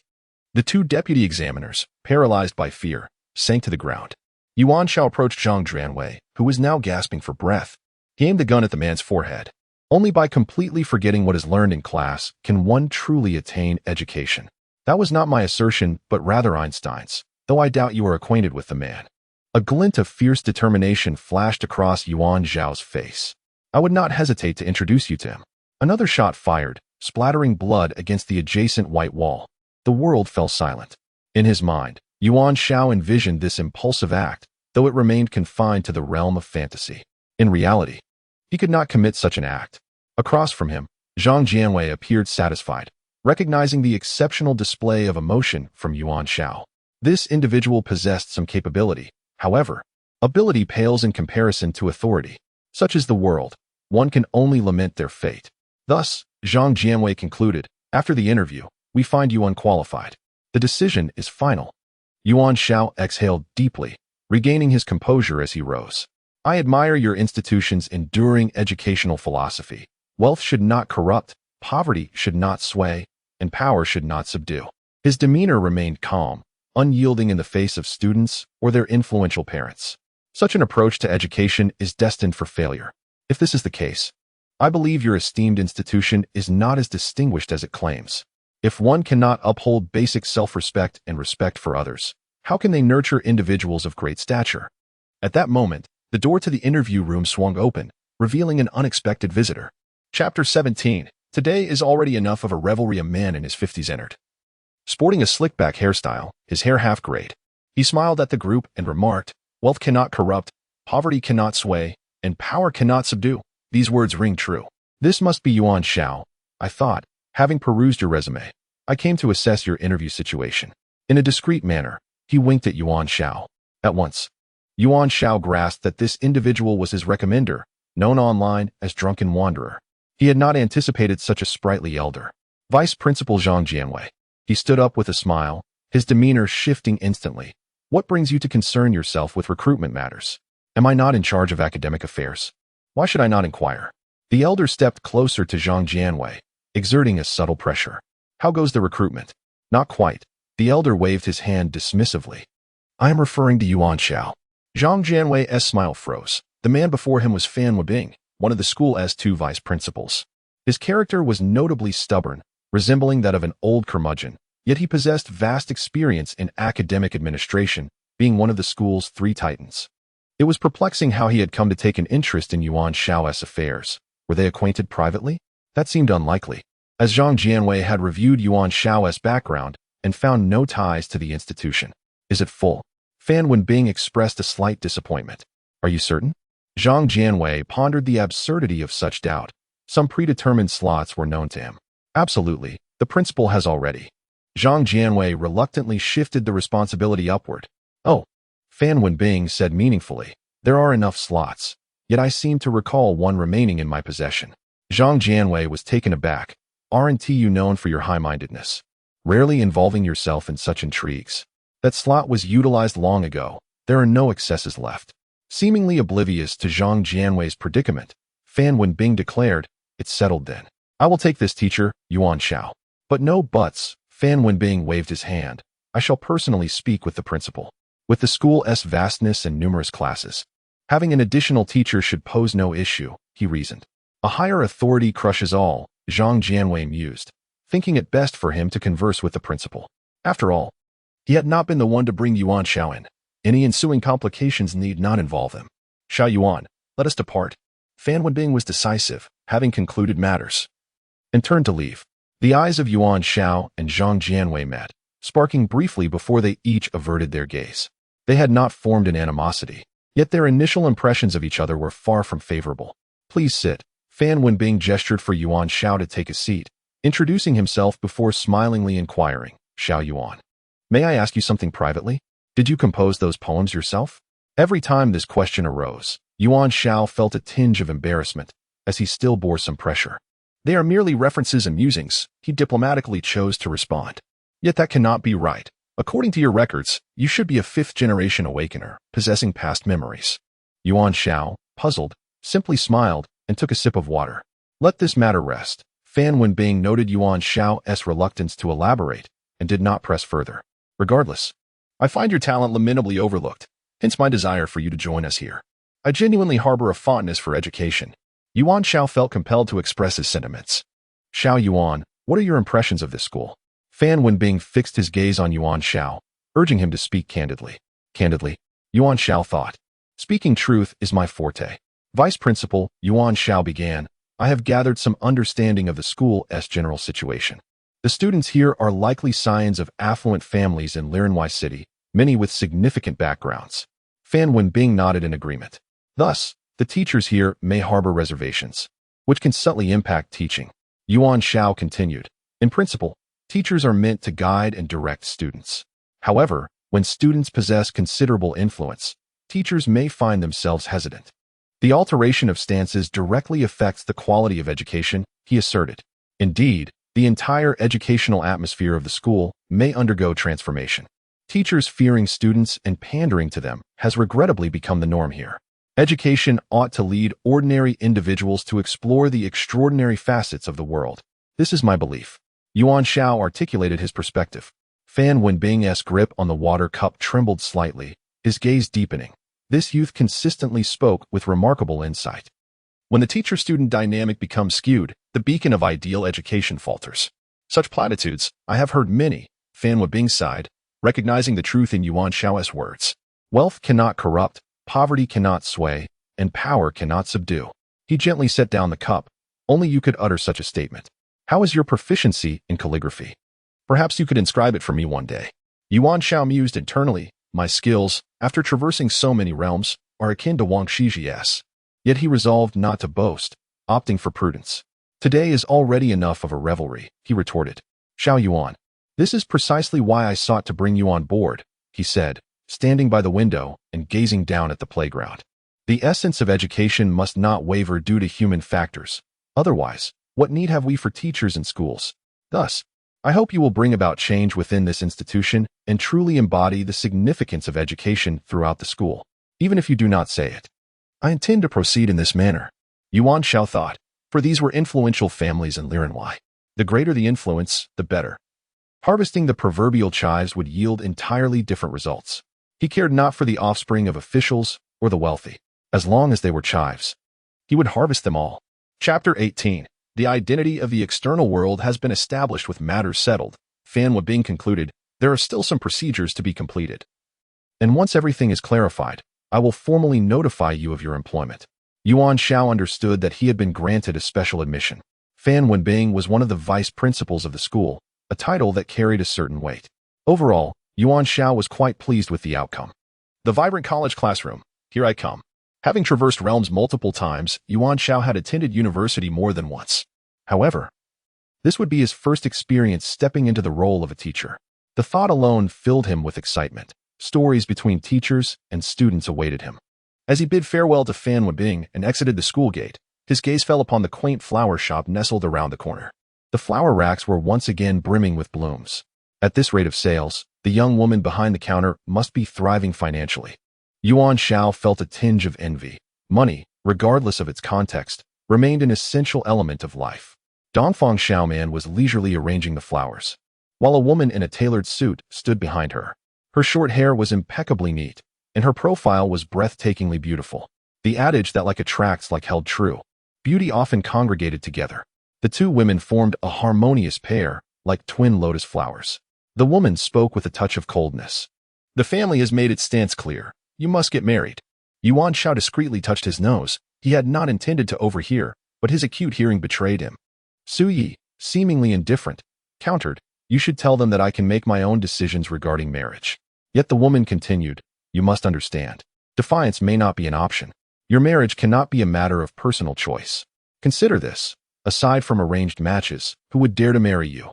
Speaker 1: The 2 deputy examiners, paralyzed by fear, sank to the ground. Yuan Xiao approached Zhang Jianwei, who was now gasping for breath. He aimed the gun at the man's forehead. Only by completely forgetting what is learned in class can one truly attain education. That was not my assertion, but rather Einstein's, though I doubt you are acquainted with the man. A glint of fierce determination flashed across Yuan Xiao's face. I would not hesitate to introduce you to him. Another shot fired, splattering blood against the adjacent white wall. The world fell silent. In his mind, Yuan Xiao envisioned this impulsive act, though it remained confined to the realm of fantasy. In reality, he could not commit such an act. Across from him, Zhang Jianwei appeared satisfied, recognizing the exceptional display of emotion from Yuan Xiao. This individual possessed some capability. However, ability pales in comparison to authority. Such is the world. One can only lament their fate. Thus, Zhang Jianwei concluded, "After the interview, we find you unqualified. The decision is final." Yuan Xiao exhaled deeply, regaining his composure as he rose. I admire your institution's enduring educational philosophy. Wealth should not corrupt, poverty should not sway, and power should not subdue. His demeanor remained calm, unyielding in the face of students or their influential parents. Such an approach to education is destined for failure. If this is the case, I believe your esteemed institution is not as distinguished as it claims. If one cannot uphold basic self-respect and respect for others, how can they nurture individuals of great stature? At that moment, the door to the interview room swung open, revealing an unexpected visitor. Chapter 17. Today is already enough of a revelry. A man in his 50s entered. Sporting a slick-back hairstyle, his hair half-grayed, he smiled at the group and remarked, "Wealth cannot corrupt, poverty cannot sway, and power cannot subdue." These words ring true. This must be Yuan Xiao, I thought, having perused your resume. I came to assess your interview situation. In a discreet manner, he winked at Yuan Xiao. At once, Yuan Xiao grasped that this individual was his recommender, known online as Drunken Wanderer. He had not anticipated such a sprightly elder. Vice Principal Zhang Jianwei. He stood up with a smile, his demeanor shifting instantly. What brings you to concern yourself with recruitment matters? Am I not in charge of academic affairs? Why should I not inquire? The elder stepped closer to Zhang Jianwei, exerting a subtle pressure. How goes the recruitment? Not quite. The elder waved his hand dismissively. I am referring to Yuan Xiao. Zhang Jianwei's smile froze. The man before him was Fan Webing, one of the school's 2 vice principals. His character was notably stubborn, resembling that of an old curmudgeon, yet he possessed vast experience in academic administration, being one of the school's 3 titans. It was perplexing how he had come to take an interest in Yuan Xiao's affairs. Were they acquainted privately? That seemed unlikely, as Zhang Jianwei had reviewed Yuan Xiao's background and found no ties to the institution. Is it full? Fan Wenbing expressed a slight disappointment. Are you certain? Zhang Jianwei pondered the absurdity of such doubt. Some predetermined slots were known to him. Absolutely, the principal has already. Zhang Jianwei reluctantly shifted the responsibility upward. Oh, Fan Wenbing said meaningfully, there are enough slots, yet I seem to recall one remaining in my possession. Zhang Jianwei was taken aback. Aren't you known for your high-mindedness, rarely involving yourself in such intrigues? That slot was utilized long ago. There are no excesses left. Seemingly oblivious to Zhang Jianwei's predicament, Fan Wenbing declared, it's settled then. I will take this teacher, Yuan Xiao. But no buts, Fan Wenbing waved his hand. I shall personally speak with the principal. With the school's vastness and numerous classes, having an additional teacher should pose no issue, he reasoned. A higher authority crushes all, Zhang Jianwei mused, thinking it best for him to converse with the principal. After all, he had not been the one to bring Yuan Xiao in. Any ensuing complications need not involve him. Xiao Yuan, let us depart. Fan Wenbing was decisive, having concluded matters, and turned to leave. The eyes of Yuan Xiao and Zhang Jianwei met, sparking briefly before they each averted their gaze. They had not formed an animosity, yet their initial impressions of each other were far from favorable. Please sit. Fan Wenbing gestured for Yuan Xiao to take a seat, introducing himself before smilingly inquiring, Xiao Yuan, may I ask you something privately? Did you compose those poems yourself? Every time this question arose, Yuan Xiao felt a tinge of embarrassment, as he still bore some pressure. They are merely references and musings, he diplomatically chose to respond. Yet that cannot be right. According to your records, you should be a 5th-generation awakener, possessing past memories. Yuan Xiao, puzzled, simply smiled and took a sip of water. Let this matter rest. Fan Wenbing noted Yuan Xiao's reluctance to elaborate and did not press further. Regardless, I find your talent lamentably overlooked, hence my desire for you to join us here. I genuinely harbor a fondness for education. Yuan Xiao felt compelled to express his sentiments. Xiao Yuan, what are your impressions of this school? Fan Wenbing fixed his gaze on Yuan Xiao, urging him to speak candidly. Candidly, Yuan Xiao thought. Speaking truth is my forte. Vice Principal, Yuan Xiao began, I have gathered some understanding of the school's general situation. The students here are likely scions of affluent families in Lirenwai City, many with significant backgrounds. Fan Wenbing nodded in agreement. Thus, the teachers here may harbor reservations, which can subtly impact teaching. Yuan Xiao continued. In principle, teachers are meant to guide and direct students. However, when students possess considerable influence, teachers may find themselves hesitant. The alteration of stances directly affects the quality of education, he asserted. Indeed, the entire educational atmosphere of the school may undergo transformation. Teachers fearing students and pandering to them has regrettably become the norm here. Education ought to lead ordinary individuals to explore the extraordinary facets of the world. This is my belief. Yuan Xiao articulated his perspective. Fan Wenbing's grip on the water cup trembled slightly, his gaze deepening. This youth consistently spoke with remarkable insight. When the teacher-student dynamic becomes skewed, the beacon of ideal education falters. Such platitudes, I have heard many, Fan Wenbing sighed, recognizing the truth in Yuan Xiao's words. Wealth cannot corrupt, poverty cannot sway, and power cannot subdue. He gently set down the cup. Only you could utter such a statement. How is your proficiency in calligraphy? Perhaps you could inscribe it for me one day. Yuan Xiao mused internally. My skills, after traversing so many realms, are akin to Wang Shiji's. Yet he resolved not to boast, opting for prudence. Today is already enough of a revelry, he retorted. Xiao Yuan. This is precisely why I sought to bring you on board, he said, standing by the window and gazing down at the playground. The essence of education must not waver due to human factors. Otherwise, what need have we for teachers and schools? Thus, I hope you will bring about change within this institution and truly embody the significance of education throughout the school, even if you do not say it. I intend to proceed in this manner. Yuan Xiao thought, for these were influential families in Lirenwei. The greater the influence, the better. Harvesting the proverbial chives would yield entirely different results. He cared not for the offspring of officials or the wealthy. As long as they were chives, he would harvest them all. Chapter 18. The identity of the external world has been established with matters settled. Fan Wenbing concluded, there are still some procedures to be completed. And once everything is clarified, I will formally notify you of your employment. Yuan Xiao understood that he had been granted a special admission. Fan Wenbing was one of the vice principals of the school, a title that carried a certain weight. Overall, Yuan Xiao was quite pleased with the outcome. The vibrant college classroom. Here I come. Having traversed realms multiple times, Yuan Xiao had attended university more than once. However, this would be his first experience stepping into the role of a teacher. The thought alone filled him with excitement. Stories between teachers and students awaited him. As he bid farewell to Fan Wenbing and exited the school gate, his gaze fell upon the quaint flower shop nestled around the corner. The flower racks were once again brimming with blooms. At this rate of sales, the young woman behind the counter must be thriving financially. Yuan Xiao felt a tinge of envy. Money, regardless of its context, remained an essential element of life. Dongfang Xiaoman was leisurely arranging the flowers, while a woman in a tailored suit stood behind her. Her short hair was impeccably neat, and her profile was breathtakingly beautiful. The adage that like attracts like held true. Beauty often congregated together. The two women formed a harmonious pair, like twin lotus flowers. The woman spoke with a touch of coldness. The family has made its stance clear. You must get married. Yuan Xiao discreetly touched his nose. He had not intended to overhear, but his acute hearing betrayed him. Su Yi, seemingly indifferent, countered, you should tell them that I can make my own decisions regarding marriage. Yet the woman continued, you must understand. Defiance may not be an option. Your marriage cannot be a matter of personal choice. Consider this. Aside from arranged matches, who would dare to marry you?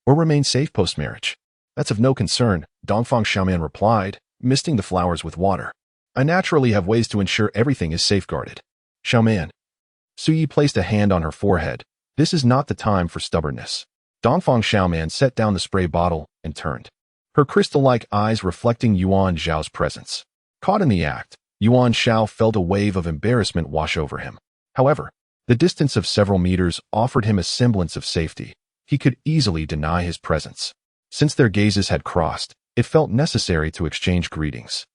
Speaker 1: Or remain safe post-marriage? That's of no concern, Dongfang Xiaoman replied, misting the flowers with water. I naturally have ways to ensure everything is safeguarded. Xiaoman. Su Yi placed a hand on her forehead. This is not the time for stubbornness. Dongfang Xiaoman set down the spray bottle and turned, her crystal-like eyes reflecting Yuan Xiao's presence. Caught in the act, Yuan Xiao felt a wave of embarrassment wash over him. However, the distance of several meters offered him a semblance of safety. He could easily deny his presence. Since their gazes had crossed, it felt necessary to exchange greetings.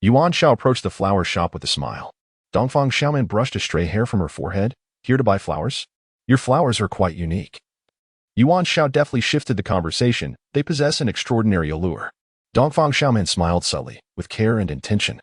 Speaker 1: Yuan Xiao approached the flower shop with a smile. Dongfang Xiaoman brushed a stray hair from her forehead. Here to buy flowers? Your flowers are quite unique. Yuan Xiao deftly shifted the conversation. They possess an extraordinary allure. Dongfang Xiaoman smiled subtly, with care and intention.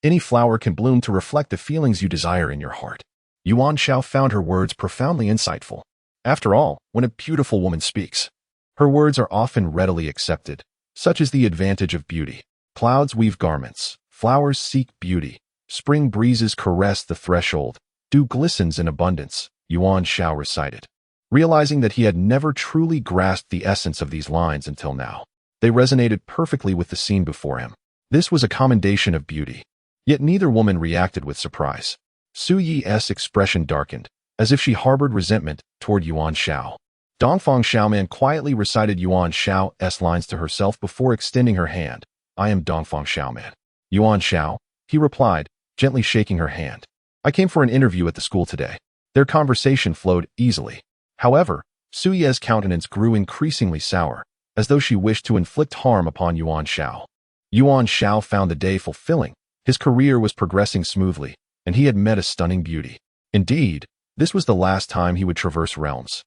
Speaker 1: Any flower can bloom to reflect the feelings you desire in your heart. Yuan Xiao found her words profoundly insightful. After all, when a beautiful woman speaks, her words are often readily accepted. Such is the advantage of beauty. Clouds weave garments, flowers seek beauty, spring breezes caress the threshold, dew glistens in abundance, Yuan Xiao recited. Realizing that he had never truly grasped the essence of these lines until now, they resonated perfectly with the scene before him. This was a commendation of beauty. Yet neither woman reacted with surprise. Su Yi's expression darkened, as if she harbored resentment toward Yuan Xiao. Dongfang Xiaoman quietly recited Yuan Xiao's lines to herself before extending her hand. I am Dongfang Xiaoman. Yuan Xiao, he replied, gently shaking her hand. I came for an interview at the school today. Their conversation flowed easily. However, Suye's countenance grew increasingly sour, as though she wished to inflict harm upon Yuan Xiao. Yuan Xiao found the day fulfilling. His career was progressing smoothly, and he had met a stunning beauty. Indeed, this was the last time he would traverse realms.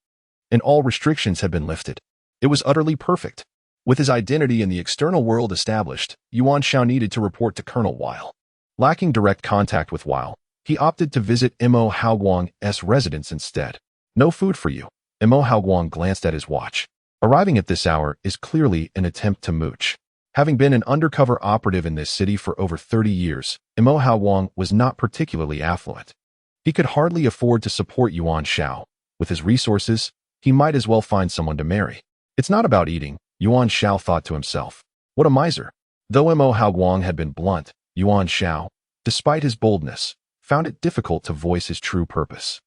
Speaker 1: And all restrictions had been lifted. It was utterly perfect. With his identity in the external world established, Yuan Xiao needed to report to Colonel Weil. Lacking direct contact with Weil, he opted to visit Imo Haoguang's residence instead. No food for you. Imo Haoguang glanced at his watch. Arriving at this hour is clearly an attempt to mooch. Having been an undercover operative in this city for over 30 years, Imo Haoguang was not particularly affluent. He could hardly afford to support Yuan Xiao. With his resources, he might as well find someone to marry. It's not about eating, Yuan Xiao thought to himself. What a miser. Though Imo Haoguang had been blunt, Yuan Xiao, despite his boldness, found it difficult to voice his true purpose.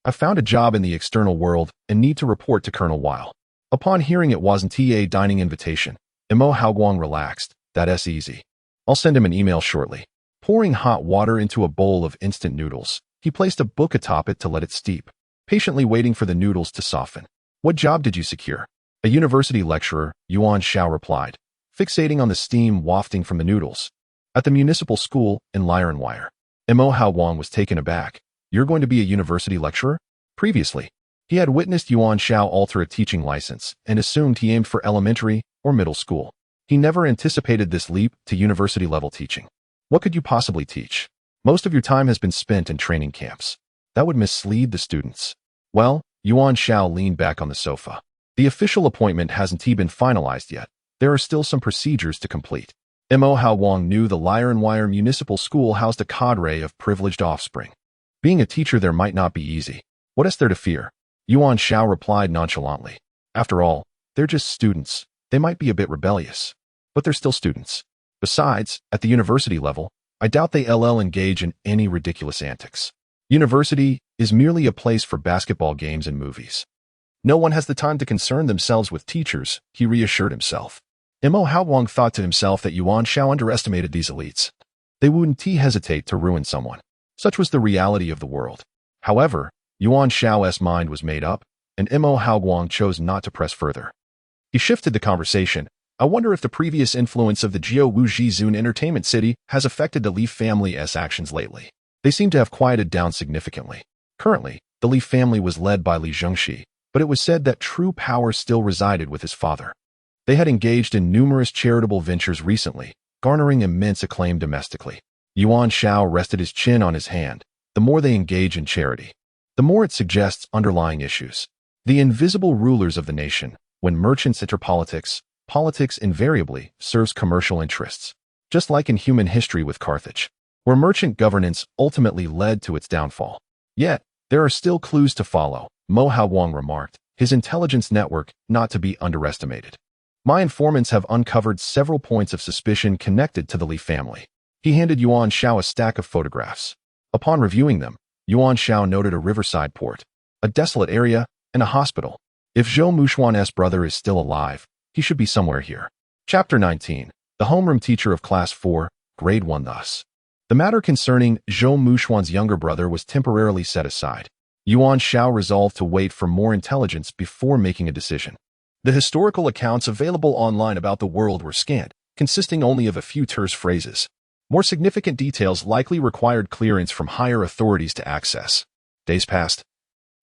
Speaker 1: I found a job in the external world and need to report to Colonel Weil. Upon hearing it wasn't a dining invitation, Imo Haoguang relaxed. That's easy. I'll send him an email shortly. Pouring hot water into a bowl of instant noodles, he placed a book atop it to let it steep, patiently waiting for the noodles to soften. What job did you secure? A university lecturer, Yuan Xiao replied, fixating on the steam wafting from the noodles. At the municipal school in Lironwire. Imo Haoguang was taken aback. You're going to be a university lecturer? Previously, he had witnessed Yuan Xiao alter a teaching license and assumed he aimed for elementary or middle school. He never anticipated this leap to university-level teaching. What could you possibly teach? Most of your time has been spent in training camps. That would mislead the students. Well, Yuan Xiao leaned back on the sofa. The official appointment hasn't been finalized yet. There are still some procedures to complete. Imo Haoguang knew the Lironwire Municipal School housed a cadre of privileged offspring. Being a teacher there might not be easy. What is there to fear? Yuan Xiao replied nonchalantly. After all, they're just students. They might be a bit rebellious, but they're still students. Besides, at the university level, I doubt they'll engage in any ridiculous antics. University is merely a place for basketball games and movies. No one has the time to concern themselves with teachers, he reassured himself. Imo Haoguang thought to himself that Yuan Xiao underestimated these elites. They wouldn't hesitate to ruin someone. Such was the reality of the world. However, Yuan Xiao's mind was made up, and Imo Haoguang chose not to press further. He shifted the conversation. I wonder if the previous influence of the Jiao Wuji Zun Entertainment City has affected the Li family's actions lately. They seem to have quieted down significantly. Currently, the Li family was led by Li Zhengxi, but it was said that true power still resided with his father. They had engaged in numerous charitable ventures recently, garnering immense acclaim domestically. Yuan Xiao rested his chin on his hand. The more they engage in charity, the more it suggests underlying issues. The invisible rulers of the nation, when merchants enter politics, politics invariably serves commercial interests. Just like in human history with Carthage, where merchant governance ultimately led to its downfall. Yet, there are still clues to follow, Mo Haoguang remarked, his intelligence network not to be underestimated. My informants have uncovered several points of suspicion connected to the Li family. He handed Yuan Xiao a stack of photographs. Upon reviewing them, Yuan Xiao noted a riverside port, a desolate area, and a hospital. If Zhou Muxuan's brother is still alive, he should be somewhere here. Chapter 19. The homeroom teacher of Class 4, Grade 1 thus. The matter concerning Zhou Muxuan's younger brother was temporarily set aside. Yuan Xiao resolved to wait for more intelligence before making a decision. The historical accounts available online about the world were scant, consisting only of a few terse phrases. More significant details likely required clearance from higher authorities to access. Days passed.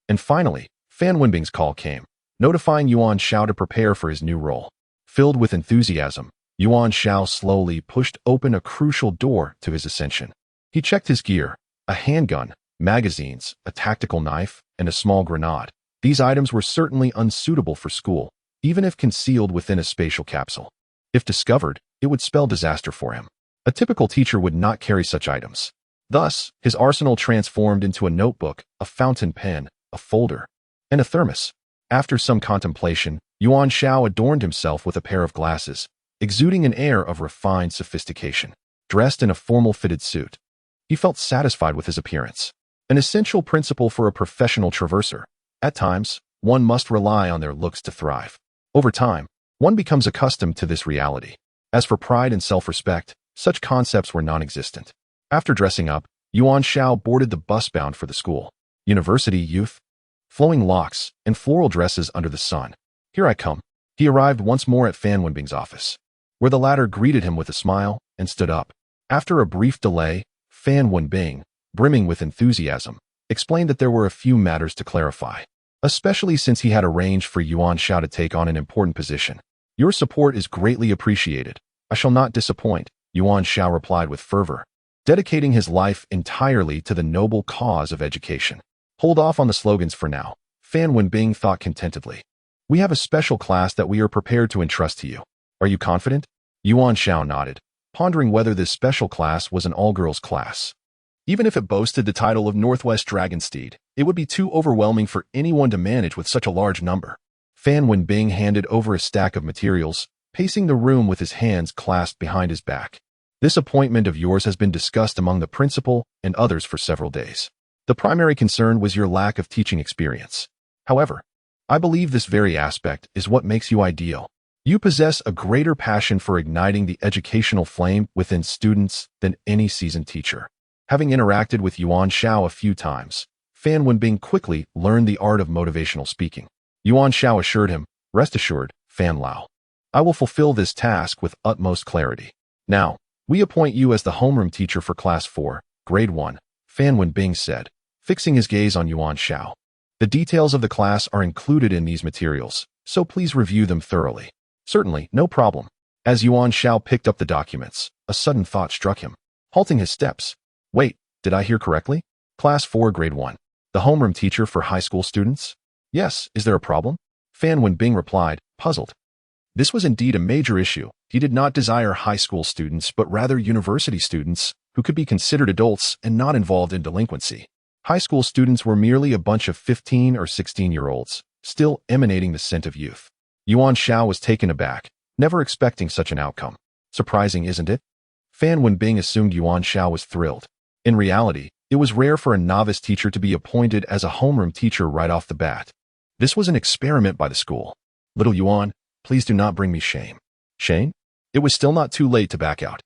Speaker 1: And finally, Fan Wenbing's call came, notifying Yuan Xiao to prepare for his new role. Filled with enthusiasm, Yuan Xiao slowly pushed open a crucial door to his ascension. He checked his gear, a handgun, magazines, a tactical knife, and a small grenade. These items were certainly unsuitable for school, even if concealed within a spatial capsule. If discovered, it would spell disaster for him. A typical teacher would not carry such items. Thus, his arsenal transformed into a notebook, a fountain pen, a folder, and a thermos. After some contemplation, Yuan Xiao adorned himself with a pair of glasses, exuding an air of refined sophistication. Dressed in a formal fitted suit, he felt satisfied with his appearance. An essential principle for a professional traverser. At times, one must rely on their looks to thrive. Over time, one becomes accustomed to this reality. As for pride and self-respect, such concepts were non-existent. After dressing up, Yuan Xiao boarded the bus bound for the school. University youth? Flowing locks and floral dresses under the sun. Here I come. He arrived once more at Fan Wenbing's office, where the latter greeted him with a smile and stood up. After a brief delay, Fan Wenbing, brimming with enthusiasm, explained that there were a few matters to clarify, especially since he had arranged for Yuan Xiao to take on an important position. Your support is greatly appreciated. I shall not disappoint, Yuan Xiao replied with fervor, dedicating his life entirely to the noble cause of education. Hold off on the slogans for now, Fan Wenbing thought contentedly. We have a special class that we are prepared to entrust to you. Are you confident? Yuan Xiao nodded, pondering whether this special class was an all-girls class. Even if it boasted the title of Northwest Dragonsteed, it would be too overwhelming for anyone to manage with such a large number. Fan Wenbing handed over a stack of materials, pacing the room with his hands clasped behind his back. This appointment of yours has been discussed among the principal and others for several days. The primary concern was your lack of teaching experience. However, I believe this very aspect is what makes you ideal. You possess a greater passion for igniting the educational flame within students than any seasoned teacher. Having interacted with Yuan Xiao a few times, Fan Wenbing quickly learned the art of motivational speaking. Yuan Xiao assured him, "Rest assured, Fan Lao. I will fulfill this task with utmost clarity. Now, we appoint you as the homeroom teacher for Class 4, Grade 1, Fan Wenbing said, fixing his gaze on Yuan Xiao. The details of the class are included in these materials, so please review them thoroughly. Certainly, no problem. As Yuan Xiao picked up the documents, a sudden thought struck him, halting his steps. Wait, did I hear correctly? Class 4, Grade 1. The homeroom teacher for high school students? Yes, is there a problem? Fan Wenbing replied, puzzled. This was indeed a major issue. He did not desire high school students, but rather university students who could be considered adults and not involved in delinquency. High school students were merely a bunch of 15 or 16-year-olds, still emanating the scent of youth. Yuan Xiao was taken aback, never expecting such an outcome. Surprising, isn't it? Fan Wenbing assumed Yuan Xiao was thrilled. In reality, it was rare for a novice teacher to be appointed as a homeroom teacher right off the bat. This was an experiment by the school. Little Yuan, please do not bring me shame. Shame? It was still not too late to back out.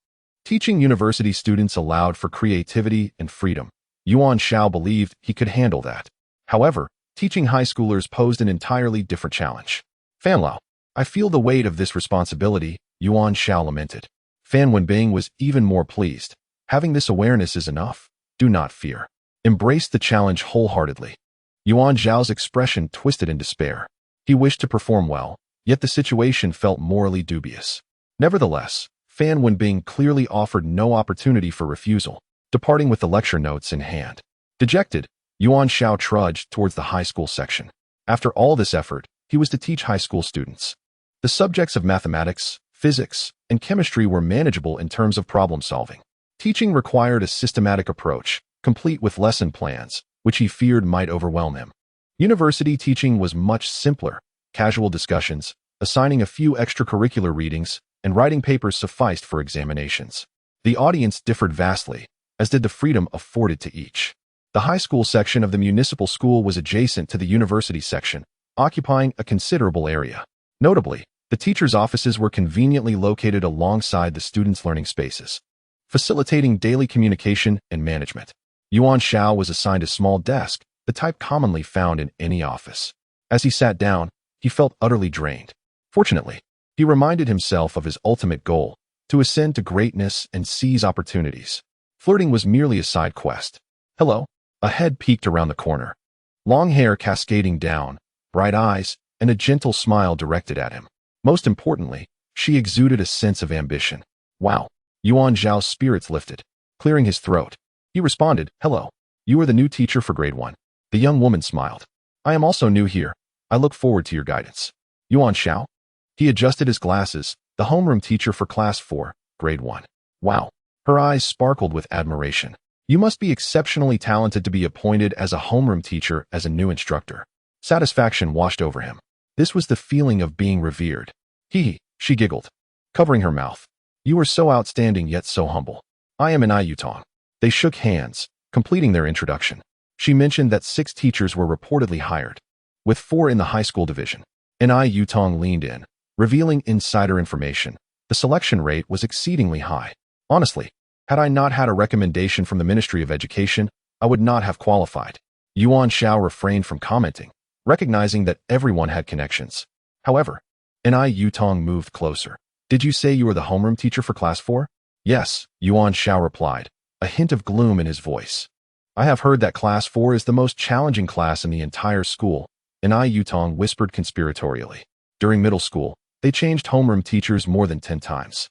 Speaker 1: Teaching university students allowed for creativity and freedom. Yuan Xiao believed he could handle that. However, teaching high schoolers posed an entirely different challenge. Fan Lao, I feel the weight of this responsibility, Yuan Xiao lamented. Fan Wenbing was even more pleased. Having this awareness is enough. Do not fear. Embrace the challenge wholeheartedly. Yuan Xiao's expression twisted in despair. He wished to perform well, yet the situation felt morally dubious. Nevertheless, Fan Wenbing clearly offered no opportunity for refusal, departing with the lecture notes in hand. Dejected, Yuan Xiao trudged towards the high school section. After all this effort, he was to teach high school students. The subjects of mathematics, physics, and chemistry were manageable in terms of problem solving. Teaching required a systematic approach, complete with lesson plans, which he feared might overwhelm him. University teaching was much simpler. Casual discussions, assigning a few extracurricular readings, and writing papers sufficed for examinations. The audience differed vastly, as did the freedom afforded to each. The high school section of the municipal school was adjacent to the university section, occupying a considerable area. Notably, the teachers' offices were conveniently located alongside the students' learning spaces, facilitating daily communication and management. Yuan Xiao was assigned a small desk, the type commonly found in any office. As he sat down, he felt utterly drained. Fortunately, he reminded himself of his ultimate goal, to ascend to greatness and seize opportunities. Flirting was merely a side quest. Hello? A head peeked around the corner. Long hair cascading down, bright eyes, and a gentle smile directed at him. Most importantly, she exuded a sense of ambition. Wow. Yuan Xiao's spirits lifted. Clearing his throat, he responded, Hello. You are the new teacher for Grade 1. The young woman smiled. I am also new here. I look forward to your guidance. Yuan Xiao? He adjusted his glasses, the homeroom teacher for Class 4, Grade 1. Wow. Her eyes sparkled with admiration. You must be exceptionally talented to be appointed as a homeroom teacher as a new instructor. Satisfaction washed over him. This was the feeling of being revered. She giggled, covering her mouth. You are so outstanding yet so humble. I am an Eidolon. They shook hands, completing their introduction. She mentioned that 6 teachers were reportedly hired, with 4 in the high school division. An Eidolon leaned in, revealing insider information. The selection rate was exceedingly high. Honestly, Had I not had a recommendation from the Ministry of Education, I would not have qualified. Yuan Xiao refrained from commenting, recognizing that everyone had connections. However, Yutong moved closer. Did you say you were the homeroom teacher for class 4? Yes, Yuan Xiao replied, a hint of gloom in his voice. I have heard that class 4 is the most challenging class in the entire school, Yutong whispered conspiratorially. During middle school, they changed homeroom teachers more than 10 times.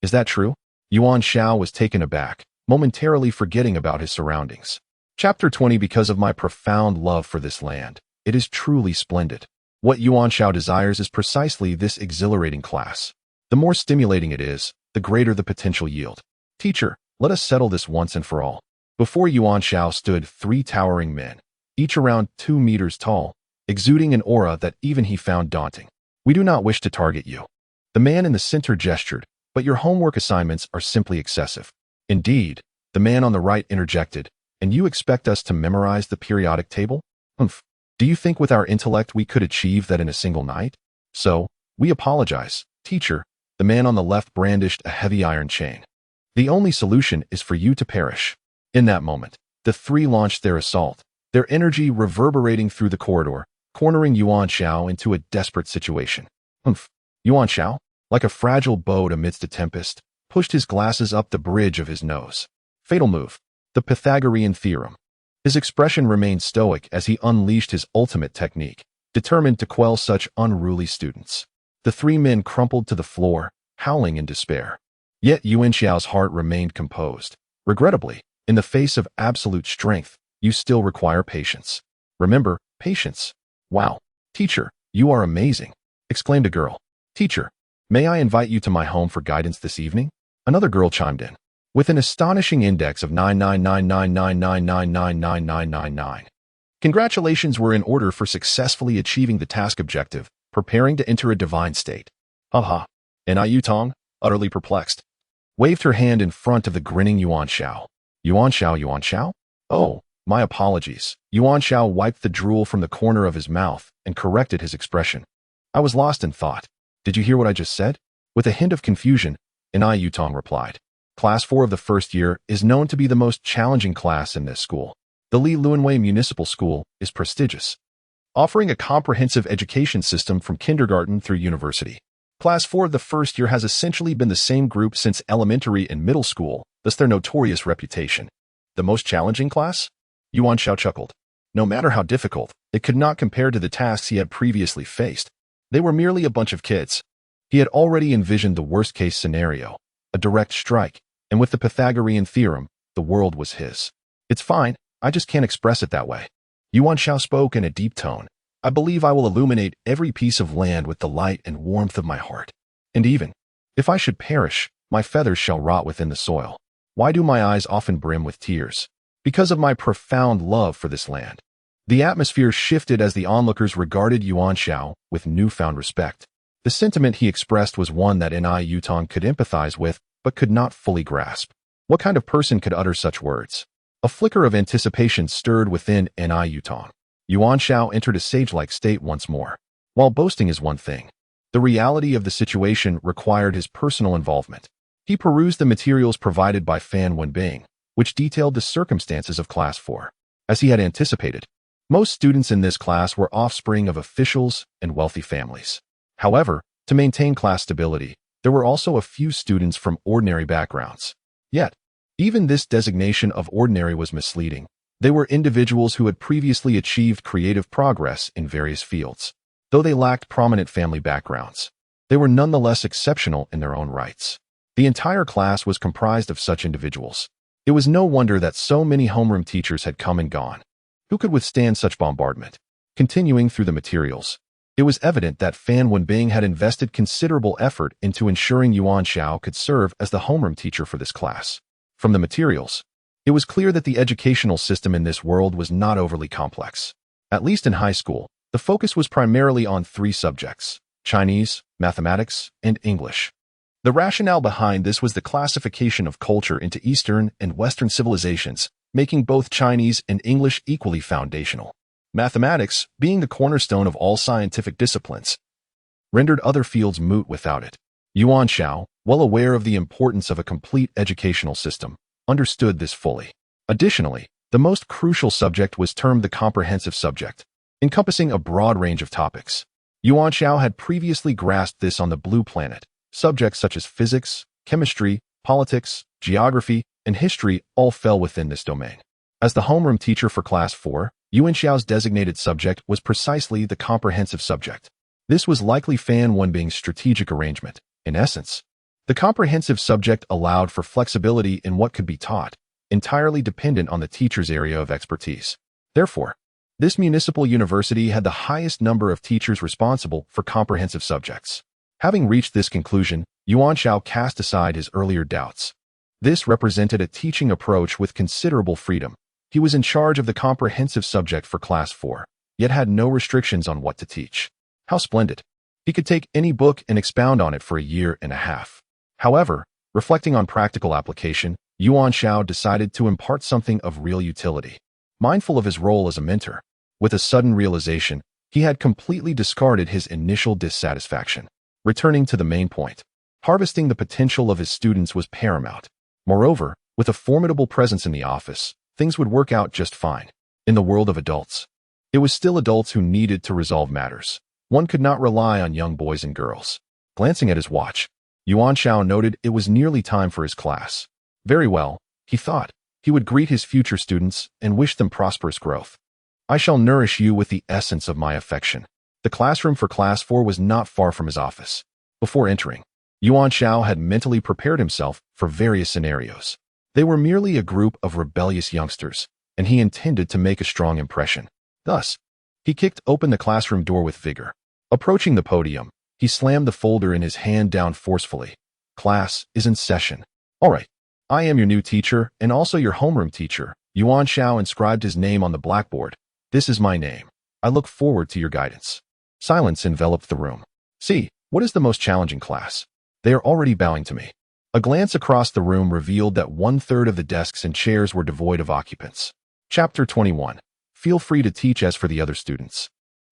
Speaker 1: Is that true? Yuan Xiao was taken aback, momentarily forgetting about his surroundings. Chapter 20. Because of my profound love for this land, it is truly splendid. What Yuan Xiao desires is precisely this exhilarating class. The more stimulating it is, the greater the potential yield. Teacher, let us settle this once and for all. Before Yuan Xiao stood 3 towering men, each around 2 meters tall, exuding an aura that even he found daunting. We do not wish to target you. The man in the center gestured, but your homework assignments are simply excessive. Indeed, the man on the right interjected, and you expect us to memorize the periodic table? Humph. Do you think with our intellect we could achieve that in a single night? So, we apologize, teacher. The man on the left brandished a heavy iron chain. The only solution is for you to perish. In that moment, the 3 launched their assault, their energy reverberating through the corridor, cornering Yuan Xiao into a desperate situation. Humph. Yuan Xiao, like a fragile boat amidst a tempest, pushed his glasses up the bridge of his nose. Fatal move. The Pythagorean theorem. His expression remained stoic as he unleashed his ultimate technique, determined to quell such unruly students. The 3 men crumpled to the floor, howling in despair. Yet Yuan Xiao's heart remained composed. Regrettably, in the face of absolute strength, you still require patience. Remember, patience. Wow. Teacher, you are amazing, exclaimed a girl. Teacher, may I invite you to my home for guidance this evening? Another girl chimed in. With an astonishing index of 99999999999. Congratulations were in order for successfully achieving the task objective, preparing to enter a divine state. Haha. Yutong, utterly perplexed, waved her hand in front of the grinning Yuan Xiao. Yuan Xiao, Yuan Xiao? Oh, my apologies. Yuan Xiao wiped the drool from the corner of his mouth and corrected his expression. I was lost in thought. Did you hear what I just said? With a hint of confusion, Yutong replied. Class 4 of the first year is known to be the most challenging class in this school. The Li Luanwei Municipal School is prestigious, offering a comprehensive education system from kindergarten through university. Class 4 of the first year has essentially been the same group since elementary and middle school, thus their notorious reputation. The most challenging class? Yuan Xiao chuckled. No matter how difficult, it could not compare to the tasks he had previously faced. They were merely a bunch of kids. He had already envisioned the worst-case scenario, a direct strike, and with the Pythagorean theorem, the world was his. It's fine, I just can't express it that way. Yuan Xiao spoke in a deep tone. I believe I will illuminate every piece of land with the light and warmth of my heart. And even, if I should perish, my feathers shall rot within the soil. Why do my eyes often brim with tears? Because of my profound love for this land. The atmosphere shifted as the onlookers regarded Yuan Xiao with newfound respect. The sentiment he expressed was one that Yutong could empathize with, but could not fully grasp. What kind of person could utter such words? A flicker of anticipation stirred within Yutong. Yuan Xiao entered a sage-like state once more. While boasting is one thing, the reality of the situation required his personal involvement. He perused the materials provided by Fan Wenbing, which detailed the circumstances of Class 4. As he had anticipated, most students in this class were offspring of officials and wealthy families. However, to maintain class stability, there were also a few students from ordinary backgrounds. Yet, even this designation of ordinary was misleading. They were individuals who had previously achieved creative progress in various fields. Though they lacked prominent family backgrounds, they were nonetheless exceptional in their own rights. The entire class was comprised of such individuals. It was no wonder that so many homeroom teachers had come and gone. Who could withstand such bombardment? Continuing through the materials, it was evident that Fan Wenbing had invested considerable effort into ensuring Yuan Xiao could serve as the homeroom teacher for this class. From the materials, it was clear that the educational system in this world was not overly complex. At least in high school, the focus was primarily on 3 subjects: Chinese, mathematics, and English. The rationale behind this was the classification of culture into Eastern and Western civilizations, making both Chinese and English equally foundational. Mathematics, being the cornerstone of all scientific disciplines, rendered other fields moot without it. Yuan Xiao, well aware of the importance of a complete educational system, understood this fully. Additionally, the most crucial subject was termed the comprehensive subject, encompassing a broad range of topics. Yuan Xiao had previously grasped this on the blue planet. Subjects such as physics, chemistry, politics, geography, and history all fell within this domain. As the homeroom teacher for Class 4, Yuan Xiao's designated subject was precisely the comprehensive subject. This was likely Fan 1 being strategic arrangement. In essence, the comprehensive subject allowed for flexibility in what could be taught, entirely dependent on the teacher's area of expertise. Therefore, this municipal university had the highest number of teachers responsible for comprehensive subjects. Having reached this conclusion, Yuan Xiao cast aside his earlier doubts. This represented a teaching approach with considerable freedom. He was in charge of the comprehensive subject for Class 4, yet had no restrictions on what to teach. How splendid! He could take any book and expound on it for a year and a half. However, reflecting on practical application, Yuan Xiao decided to impart something of real utility. Mindful of his role as a mentor, with a sudden realization, he had completely discarded his initial dissatisfaction. Returning to the main point, harvesting the potential of his students was paramount. Moreover, with a formidable presence in the office, things would work out just fine. In the world of adults, it was still adults who needed to resolve matters. One could not rely on young boys and girls. Glancing at his watch, Yuan Xiao noted it was nearly time for his class. Very well, he thought. He would greet his future students and wish them prosperous growth. I shall nourish you with the essence of my affection. The classroom for Class 4 was not far from his office. Before entering, Yuan Xiao had mentally prepared himself for various scenarios. They were merely a group of rebellious youngsters, and he intended to make a strong impression. Thus, he kicked open the classroom door with vigor. Approaching the podium, he slammed the folder in his hand down forcefully. Class is in session. All right. I am your new teacher and also your homeroom teacher. Yuan Xiao inscribed his name on the blackboard. This is my name. I look forward to your guidance. Silence enveloped the room. See, what is the most challenging class? They are already bowing to me. A glance across the room revealed that 1/3 of the desks and chairs were devoid of occupants. Chapter 21. Feel free to teach as for the other students.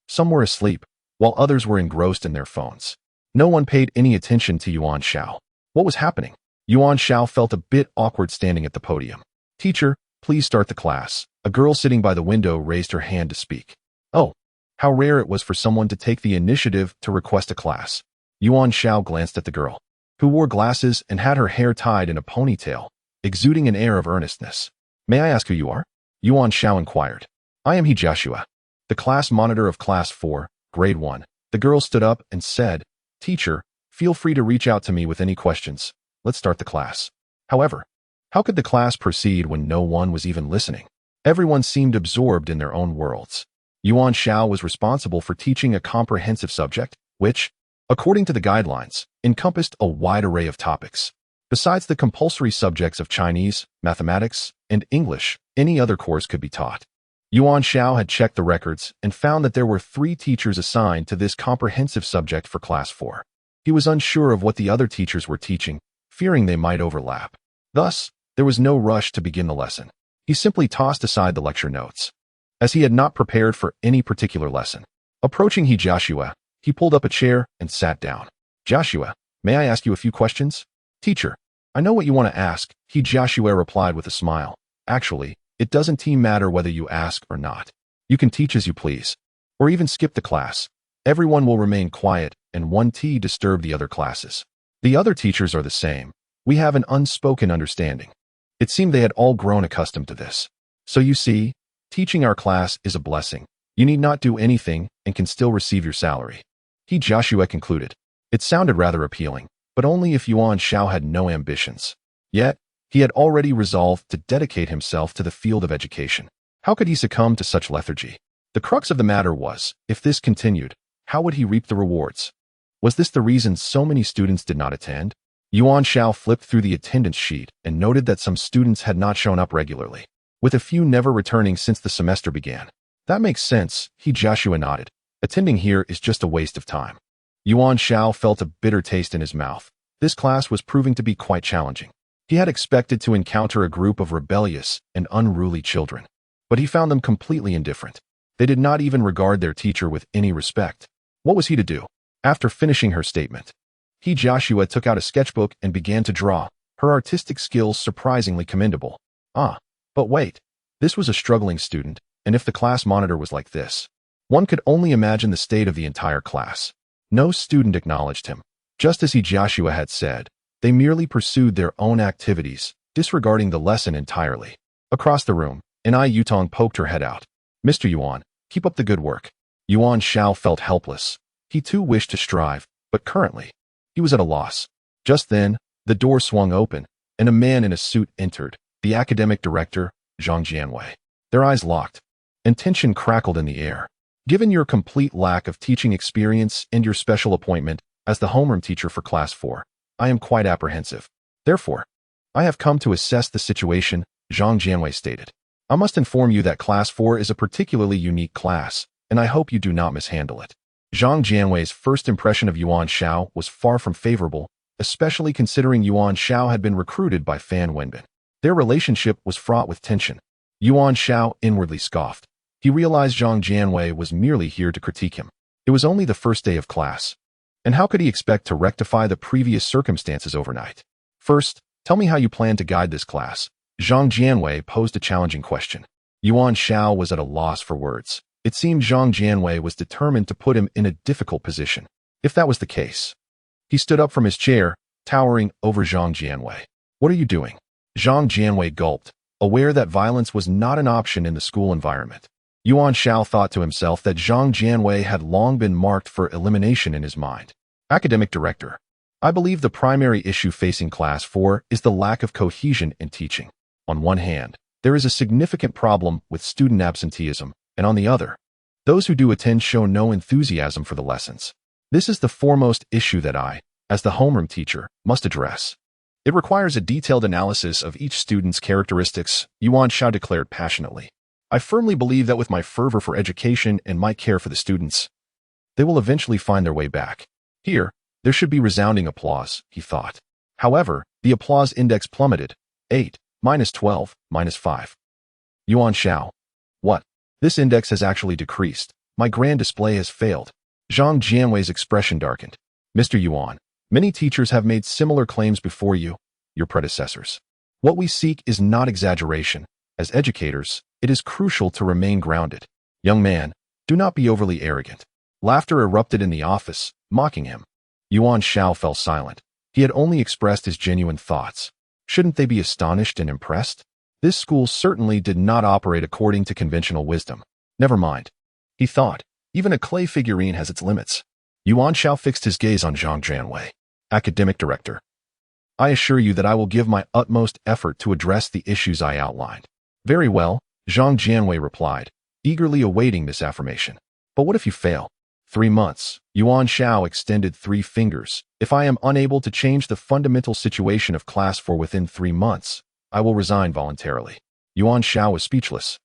Speaker 1: Some were asleep, while others were engrossed in their phones. No one paid any attention to Yuan Xiao. What was happening? Yuan Xiao felt a bit awkward standing at the podium. Teacher, please start the class. A girl sitting by the window raised her hand to speak. Oh, how rare it was for someone to take the initiative to request a class. Yuan Xiao glanced at the girl, who wore glasses and had her hair tied in a ponytail, exuding an air of earnestness. May I ask who you are? Yuan Xiao inquired. I am Joshua, the class monitor of Class 4, Grade 1. The girl stood up and said, Teacher, feel free to reach out to me with any questions. Let's start the class. However, how could the class proceed when no one was even listening? Everyone seemed absorbed in their own worlds. Yuan Xiao was responsible for teaching a comprehensive subject, which, according to the guidelines, encompassed a wide array of topics. Besides the compulsory subjects of Chinese, mathematics, and English, any other course could be taught. Yuan Xiao had checked the records and found that there were 3 teachers assigned to this comprehensive subject for Class 4. He was unsure of what the other teachers were teaching, fearing they might overlap. Thus, there was no rush to begin the lesson. He simply tossed aside the lecture notes, as he had not prepared for any particular lesson. Approaching Joshua, he pulled up a chair and sat down. Joshua, may I ask you a few questions? Teacher, I know what you want to ask, Joshua replied with a smile. Actually, it doesn't matter whether you ask or not. You can teach as you please, or even skip the class. Everyone will remain quiet and won't disturb the other classes. The other teachers are the same. We have an unspoken understanding. It seemed they had all grown accustomed to this. So you see, teaching our class is a blessing. You need not do anything and can still receive your salary. Joshua concluded. It sounded rather appealing, but only if Yuan Xiao had no ambitions. Yet, he had already resolved to dedicate himself to the field of education. How could he succumb to such lethargy? The crux of the matter was, if this continued, how would he reap the rewards? Was this the reason so many students did not attend? Yuan Xiao flipped through the attendance sheet and noted that some students had not shown up regularly, with a few never returning since the semester began. That makes sense, Joshua nodded. Attending here is just a waste of time. Yuan Xiao felt a bitter taste in his mouth. This class was proving to be quite challenging. He had expected to encounter a group of rebellious and unruly children, but he found them completely indifferent. They did not even regard their teacher with any respect. What was he to do? After finishing her statement, Joshua took out a sketchbook and began to draw. her artistic skills surprisingly commendable. Ah, but wait. This was a struggling student, and if the class monitor was like this, one could only imagine the state of the entire class. No student acknowledged him. Just as Joshua had said, they merely pursued their own activities, disregarding the lesson entirely. Across the room, Yutong poked her head out. Mr. Yuan, keep up the good work. Yuan Xiao felt helpless. He too wished to strive, but currently, he was at a loss. Just then, the door swung open, and a man in a suit entered, the academic director, Zhang Jianwei. Their eyes locked, and tension crackled in the air. Given your complete lack of teaching experience and your special appointment as the homeroom teacher for Class 4, I am quite apprehensive. Therefore, I have come to assess the situation, Zhang Jianwei stated. I must inform you that Class 4 is a particularly unique class, and I hope you do not mishandle it. Zhang Jianwei's first impression of Yuan Xiao was far from favorable, especially considering Yuan Xiao had been recruited by Fan Wenbin. Their relationship was fraught with tension. Yuan Xiao inwardly scoffed. He realized Zhang Jianwei was merely here to critique him. It was only the first day of class. And how could he expect to rectify the previous circumstances overnight? First, tell me how you plan to guide this class. Zhang Jianwei posed a challenging question. Yuan Xiao was at a loss for words. It seemed Zhang Jianwei was determined to put him in a difficult position. If that was the case, he stood up from his chair, towering over Zhang Jianwei. What are you doing? Zhang Jianwei gulped, aware that violence was not an option in the school environment. Yuan Xiao thought to himself that Zhang Jianwei had long been marked for elimination in his mind. Academic Director, I believe the primary issue facing Class 4 is the lack of cohesion in teaching. On one hand, there is a significant problem with student absenteeism, and on the other, those who do attend show no enthusiasm for the lessons. This is the foremost issue that I, as the homeroom teacher, must address. It requires a detailed analysis of each student's characteristics, Yuan Xiao declared passionately. I firmly believe that with my fervor for education and my care for the students, they will eventually find their way back. Here, there should be resounding applause, he thought. However, the applause index plummeted. 8, -12, -5. Yuan Xiao. What? This index has actually decreased. My grand display has failed. Zhang Jianwei's expression darkened. Mr. Yuan, many teachers have made similar claims before you, your predecessors. What we seek is not exaggeration. As educators, it is crucial to remain grounded. Young man, do not be overly arrogant. Laughter erupted in the office, mocking him. Yuan Xiao fell silent. He had only expressed his genuine thoughts. Shouldn't they be astonished and impressed? This school certainly did not operate according to conventional wisdom. Never mind, he thought. Even a clay figurine has its limits. Yuan Xiao fixed his gaze on Zhang Jianwei. Academic Director, I assure you that I will give my utmost effort to address the issues I outlined. Very well, Zhang Jianwei replied, eagerly awaiting this affirmation. But what if you fail? 3 months. Yuan Xiao extended 3 fingers. If I am unable to change the fundamental situation of Class 4 within 3 months, I will resign voluntarily. Yuan Xiao was speechless.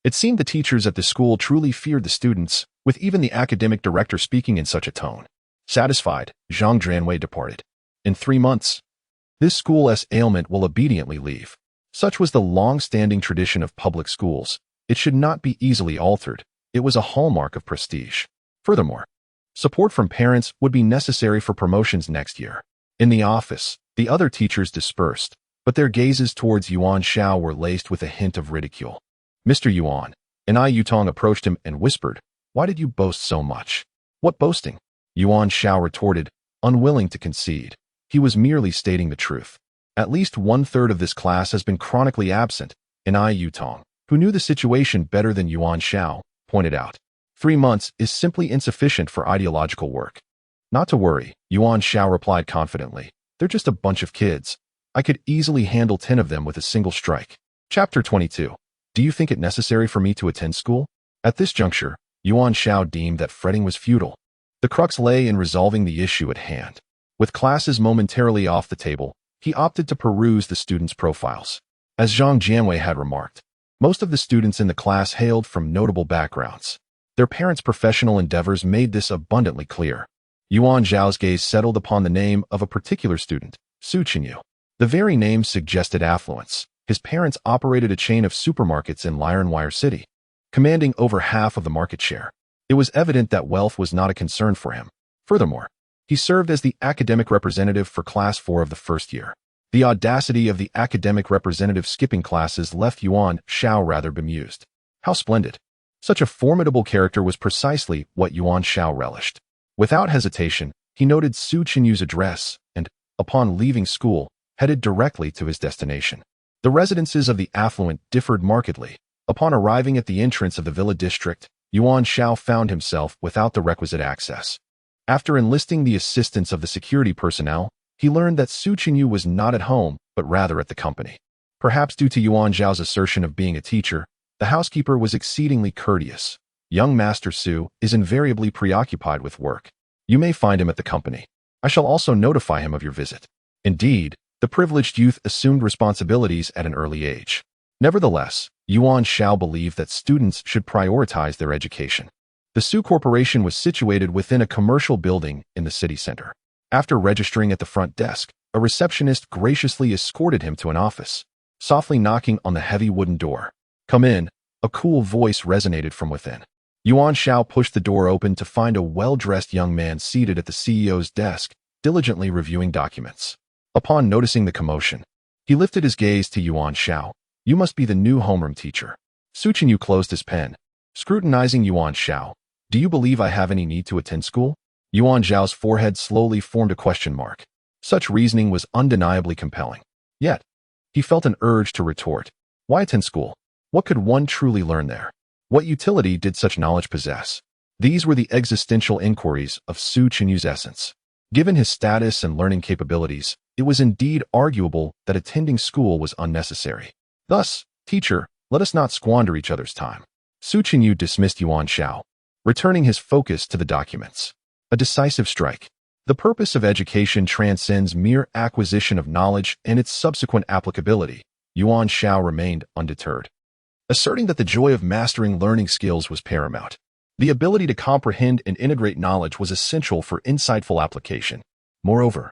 Speaker 1: It seemed the teachers at the school truly feared the students, with even the academic director speaking in such a tone. Satisfied, Zhang Jianwei departed. In 3 months, this school's ailment will obediently leave. Such was the long-standing tradition of public schools. It should not be easily altered. It was a hallmark of prestige. Furthermore, support from parents would be necessary for promotions next year. In the office, the other teachers dispersed, but their gazes towards Yuan Xiao were laced with a hint of ridicule. Mr. Yuan, Yutong approached him and whispered, why did you boast so much? What boasting? Yuan Xiao retorted, unwilling to concede. He was merely stating the truth. At least 1/3 of this class has been chronically absent, Yutong, who knew the situation better than Yuan Xiao, pointed out. 3 months is simply insufficient for ideological work. Not to worry, Yuan Xiao replied confidently. They're just a bunch of kids. I could easily handle 10 of them with a single strike. Chapter 22. Do you think it necessary for me to attend school? At this juncture, Yuan Xiao deemed that fretting was futile. The crux lay in resolving the issue at hand. With classes momentarily off the table, he opted to peruse the students' profiles. As Zhang Jianwei had remarked, most of the students in the class hailed from notable backgrounds. Their parents' professional endeavors made this abundantly clear. Yuan Zhao's gaze settled upon the name of a particular student, Su Qinyu. The very name suggested affluence. His parents operated a chain of supermarkets in Lirenwire City, commanding over half of the market share. It was evident that wealth was not a concern for him. Furthermore, he served as the academic representative for Class 4 of the first year. The audacity of the academic representative skipping classes left Yuan Xiao rather bemused. How splendid! Such a formidable character was precisely what Yuan Xiao relished. Without hesitation, he noted Su Qinyu's address and, upon leaving school, headed directly to his destination. The residences of the affluent differed markedly. Upon arriving at the entrance of the villa district, Yuan Xiao found himself without the requisite access. After enlisting the assistance of the security personnel, he learned that Su Qinyu was not at home, but rather at the company. Perhaps due to Yuan Xiao's assertion of being a teacher, the housekeeper was exceedingly courteous. Young Master Su is invariably preoccupied with work. You may find him at the company. I shall also notify him of your visit. Indeed, the privileged youth assumed responsibilities at an early age. Nevertheless, Yuan Xiao believed that students should prioritize their education. The Su Corporation was situated within a commercial building in the city center. After registering at the front desk, a receptionist graciously escorted him to an office, softly knocking on the heavy wooden door. "Come in," a cool voice resonated from within. Yuan Xiao pushed the door open to find a well-dressed young man seated at the CEO's desk, diligently reviewing documents. Upon noticing the commotion, he lifted his gaze to Yuan Xiao. "You must be the new homeroom teacher." Su Qinyu closed his pen, scrutinizing Yuan Xiao. "Do you believe I have any need to attend school?" Yuan Xiao's forehead slowly formed a question mark. Such reasoning was undeniably compelling. Yet, he felt an urge to retort. Why attend school? What could one truly learn there? What utility did such knowledge possess? These were the existential inquiries of Su Qinyu's essence. Given his status and learning capabilities, it was indeed arguable that attending school was unnecessary. Thus, "Teacher, let us not squander each other's time." Su Qinyu dismissed Yuan Xiao, returning his focus to the documents. A decisive strike. The purpose of education transcends mere acquisition of knowledge and its subsequent applicability. Yuan Xiao remained undeterred, asserting that the joy of mastering learning skills was paramount. The ability to comprehend and integrate knowledge was essential for insightful application. Moreover,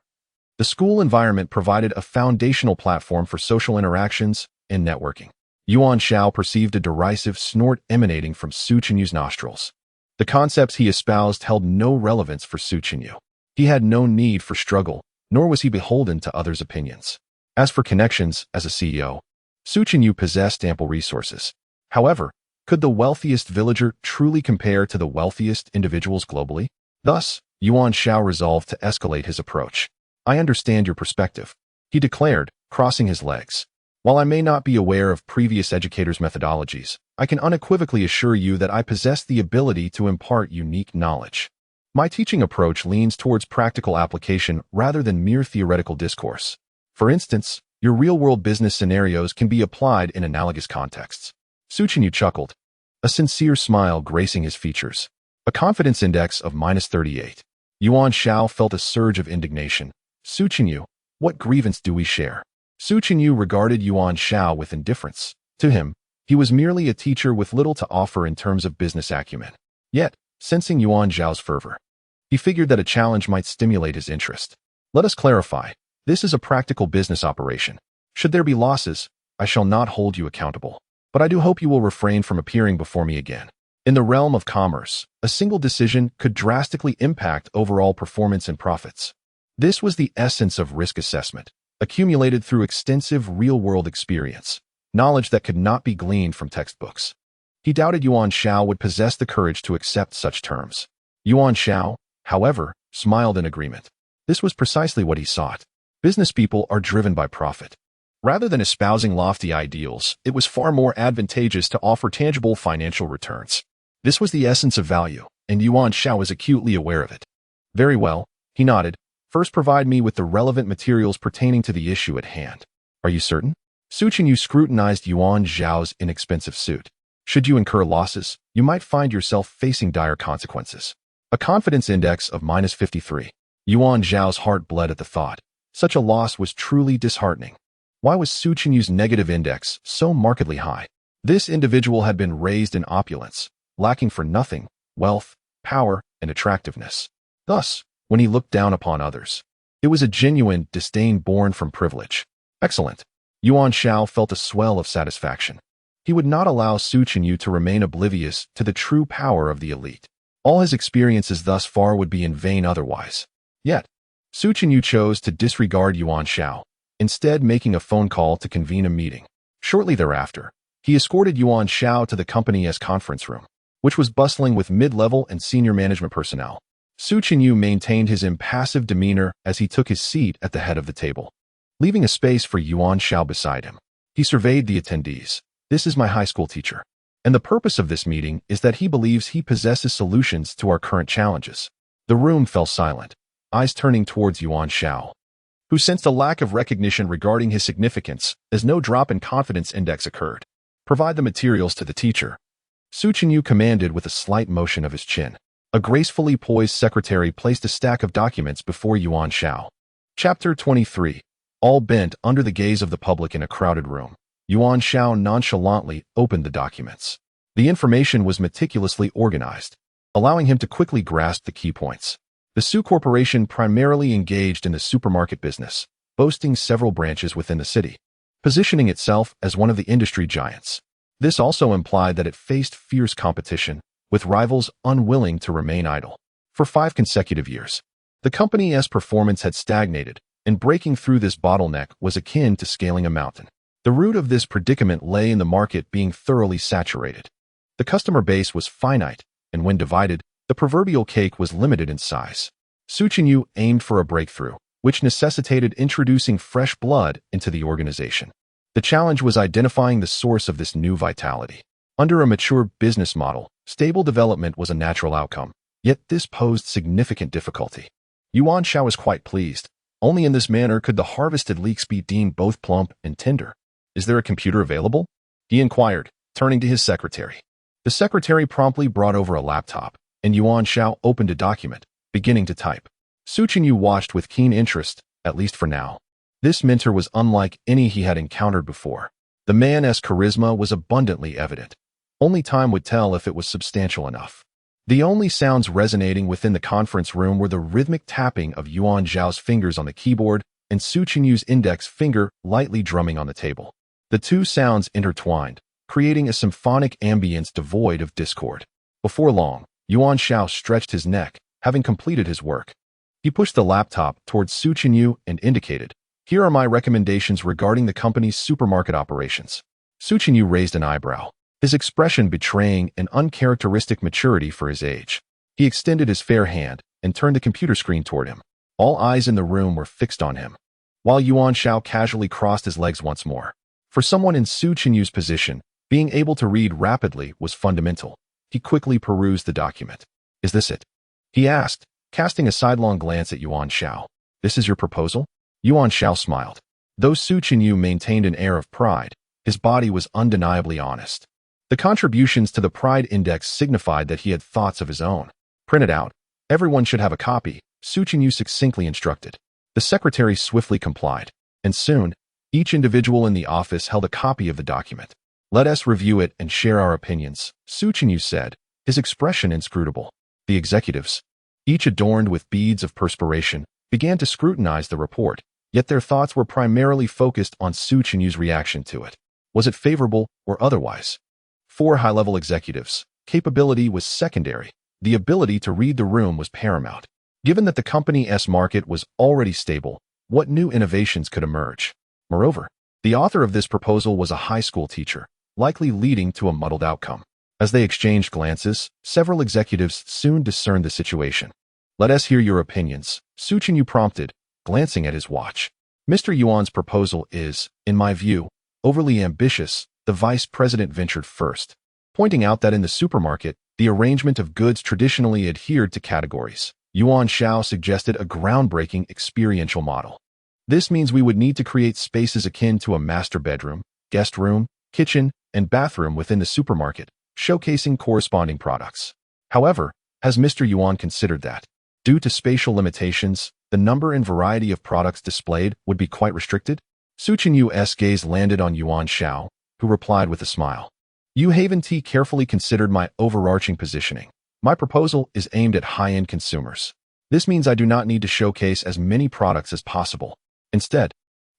Speaker 1: the school environment provided a foundational platform for social interactions and networking. Yuan Xiao perceived a derisive snort emanating from Su Qinyu's nostrils. The concepts he espoused held no relevance for Su Qinyu. He had no need for struggle, nor was he beholden to others' opinions. As for connections, as a CEO, Su Qinyu possessed ample resources. However, could the wealthiest villager truly compare to the wealthiest individuals globally? Thus, Yuan Xiao resolved to escalate his approach. "I understand your perspective," he declared, crossing his legs. "While I may not be aware of previous educators' methodologies, I can unequivocally assure you that I possess the ability to impart unique knowledge. My teaching approach leans towards practical application rather than mere theoretical discourse. For instance, your real-world business scenarios can be applied in analogous contexts." Su Qinyu chuckled, a sincere smile gracing his features. A confidence index of -38. Yuan Xiao felt a surge of indignation. "Su Qinyu, what grievance do we share?" Su Qinyu regarded Yuan Xiao with indifference. To him, he was merely a teacher with little to offer in terms of business acumen. Yet, sensing Yuan Xiao's fervor, he figured that a challenge might stimulate his interest. "Let us clarify. This is a practical business operation. Should there be losses, I shall not hold you accountable. But I do hope you will refrain from appearing before me again." In the realm of commerce, a single decision could drastically impact overall performance and profits. This was the essence of risk assessment, accumulated through extensive real-world experience, knowledge that could not be gleaned from textbooks. He doubted Yuan Xiao would possess the courage to accept such terms. Yuan Xiao, however, smiled in agreement. This was precisely what he sought. Business people are driven by profit. Rather than espousing lofty ideals, it was far more advantageous to offer tangible financial returns. This was the essence of value, and Yuan Xiao was acutely aware of it. "Very well," he nodded. "First provide me with the relevant materials pertaining to the issue at hand." "Are you certain?" Su Qinyu scrutinized Yuan Xiao's inexpensive suit. "Should you incur losses, you might find yourself facing dire consequences." A confidence index of -53. Yuan Xiao's heart bled at the thought. Such a loss was truly disheartening. Why was Su Qinyu's negative index so markedly high? This individual had been raised in opulence, lacking for nothing, wealth, power, and attractiveness. Thus, when he looked down upon others, it was a genuine disdain born from privilege. Excellent. Yuan Xiao felt a swell of satisfaction. He would not allow Su Qinyu to remain oblivious to the true power of the elite. All his experiences thus far would be in vain otherwise. Yet, Su Qinyu chose to disregard Yuan Xiao. instead making a phone call to convene a meeting. Shortly thereafter, he escorted Yuan Xiao to the company's conference room, which was bustling with mid-level and senior management personnel. Su Qinyu maintained his impassive demeanor as he took his seat at the head of the table, leaving a space for Yuan Xiao beside him. He surveyed the attendees. This is my high school teacher, and the purpose of this meeting is that he believes he possesses solutions to our current challenges. The room fell silent, eyes turning towards Yuan Xiao, who sensed a lack of recognition regarding his significance as no drop in confidence index occurred. Provide the materials to the teacher, Su Qinyu commanded with a slight motion of his chin. A gracefully poised secretary placed a stack of documents before Yuan Xiao. Chapter 23. All bent under the gaze of the public in a crowded room, Yuan Xiao nonchalantly opened the documents. The information was meticulously organized, allowing him to quickly grasp the key points. The Su Corporation primarily engaged in the supermarket business, boasting several branches within the city, positioning itself as one of the industry giants. This also implied that it faced fierce competition, with rivals unwilling to remain idle. For 5 consecutive years, the company's performance had stagnated, and breaking through this bottleneck was akin to scaling a mountain. The root of this predicament lay in the market being thoroughly saturated. The customer base was finite, and when divided, the proverbial cake was limited in size. Su Qinyu aimed for a breakthrough, which necessitated introducing fresh blood into the organization. The challenge was identifying the source of this new vitality. Under a mature business model, stable development was a natural outcome, yet this posed significant difficulty. Yuan Xiao was quite pleased. Only in this manner could the harvested leeks be deemed both plump and tender. Is there a computer available? He inquired, turning to his secretary. The secretary promptly brought over a laptop, and Yuan Xiao opened a document, beginning to type. Su Qinyu watched with keen interest, at least for now. This mentor was unlike any he had encountered before. The man's charisma was abundantly evident. Only time would tell if it was substantial enough. The only sounds resonating within the conference room were the rhythmic tapping of Yuan Xiao's fingers on the keyboard and Su Qinyu's index finger lightly drumming on the table. The two sounds intertwined, creating a symphonic ambience devoid of discord. Before long, Yuan Xiao stretched his neck, having completed his work. He pushed the laptop towards Su Qinyu and indicated, "Here are my recommendations regarding the company's supermarket operations." Su Qinyu raised an eyebrow, his expression betraying an uncharacteristic maturity for his age. He extended his fair hand and turned the computer screen toward him. All eyes in the room were fixed on him, while Yuan Xiao casually crossed his legs once more. For someone in Su Qinyu's position, being able to read rapidly was fundamental. He quickly perused the document. "Is this it?" he asked, casting a sidelong glance at Yuan Xiao. "This is your proposal?" Yuan Xiao smiled. Though Su Qinyu maintained an air of pride, his body was undeniably honest. The contributions to the pride index signified that he had thoughts of his own. "Print it out. Everyone should have a copy," Su Qinyu succinctly instructed. The secretary swiftly complied, and soon, each individual in the office held a copy of the document. "Let us review it and share our opinions," Su Qinyu said, his expression inscrutable. The executives, each adorned with beads of perspiration, began to scrutinize the report, yet their thoughts were primarily focused on Su Qinyu's reaction to it. Was it favorable or otherwise? 4 high-level executives. Capability was secondary. The ability to read the room was paramount. Given that the company's market was already stable, what new innovations could emerge? Moreover, the author of this proposal was a high school teacher, likely leading to a muddled outcome. As they exchanged glances, several executives soon discerned the situation. "Let us hear your opinions," Su Qinyu prompted, glancing at his watch. "Mr. Yuan's proposal is, in my view, overly ambitious," the vice president ventured first, pointing out that in the supermarket, the arrangement of goods traditionally adhered to categories. Yuan Xiao suggested a groundbreaking experiential model. "This means we would need to create spaces akin to a master bedroom, guest room, kitchen, and bathroom within the supermarket, showcasing corresponding products. However, has Mr. Yuan considered that, due to spatial limitations, the number and variety of products displayed would be quite restricted?" Su Qinyu's gaze landed on Yuan Xiao, who replied with a smile. "You haven't carefully considered my overarching positioning. My proposal is aimed at high-end consumers. This means I do not need to showcase as many products as possible. Instead,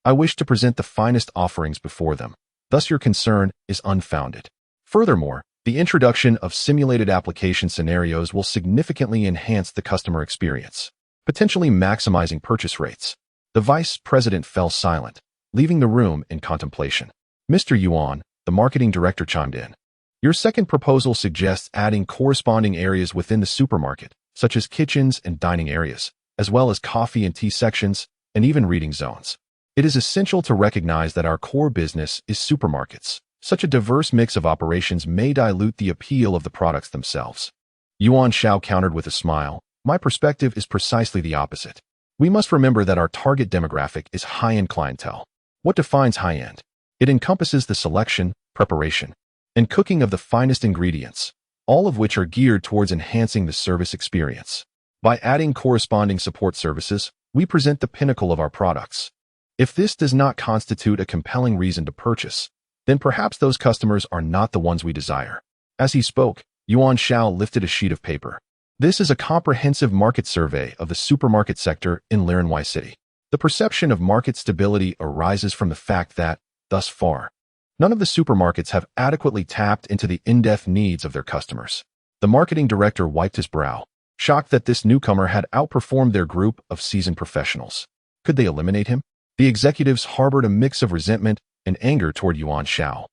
Speaker 1: I wish to present the finest offerings before them. Thus your concern is unfounded. Furthermore, the introduction of simulated application scenarios will significantly enhance the customer experience, potentially maximizing purchase rates." The vice president fell silent, leaving the room in contemplation. Mr. Yuan, the marketing director, chimed in. Your second proposal suggests adding corresponding areas within the supermarket, such as kitchens and dining areas, as well as coffee and tea sections, and even reading zones. It is essential to recognize that our core business is supermarkets. Such a diverse mix of operations may dilute the appeal of the products themselves. Yuan Xiao countered with a smile. My perspective is precisely the opposite. We must remember that our target demographic is high-end clientele. What defines high-end? It encompasses the selection, preparation, and cooking of the finest ingredients, all of which are geared towards enhancing the service experience. By adding corresponding support services, we present the pinnacle of our products. If this does not constitute a compelling reason to purchase, then perhaps those customers are not the ones we desire. As he spoke, Yuan Xiao lifted a sheet of paper. This is a comprehensive market survey of the supermarket sector in Lirenwai City. The perception of market stability arises from the fact that, thus far, none of the supermarkets have adequately tapped into the in-depth needs of their customers. The marketing director wiped his brow, shocked that this newcomer had outperformed their group of seasoned professionals. Could they eliminate him? The executives harbored a mix of resentment and anger toward Yuan Xiao.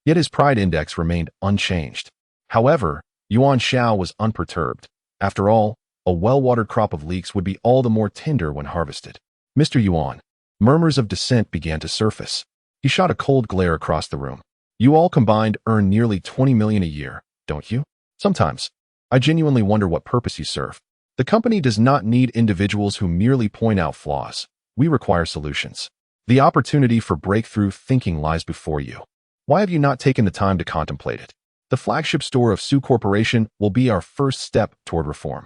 Speaker 1: Yet his pride index remained unchanged. However, Yuan Xiao was unperturbed. After all, a well-watered crop of leeks would be all the more tender when harvested. Mr. Yuan, murmurs of dissent began to surface. He shot a cold glare across the room. You all combined earn nearly 20 million a year, don't you? Sometimes, I genuinely wonder what purpose you serve. The company does not need individuals who merely point out flaws. We require solutions. The opportunity for breakthrough thinking lies before you. Why have you not taken the time to contemplate it? The flagship store of Su Corporation will be our first step toward reform.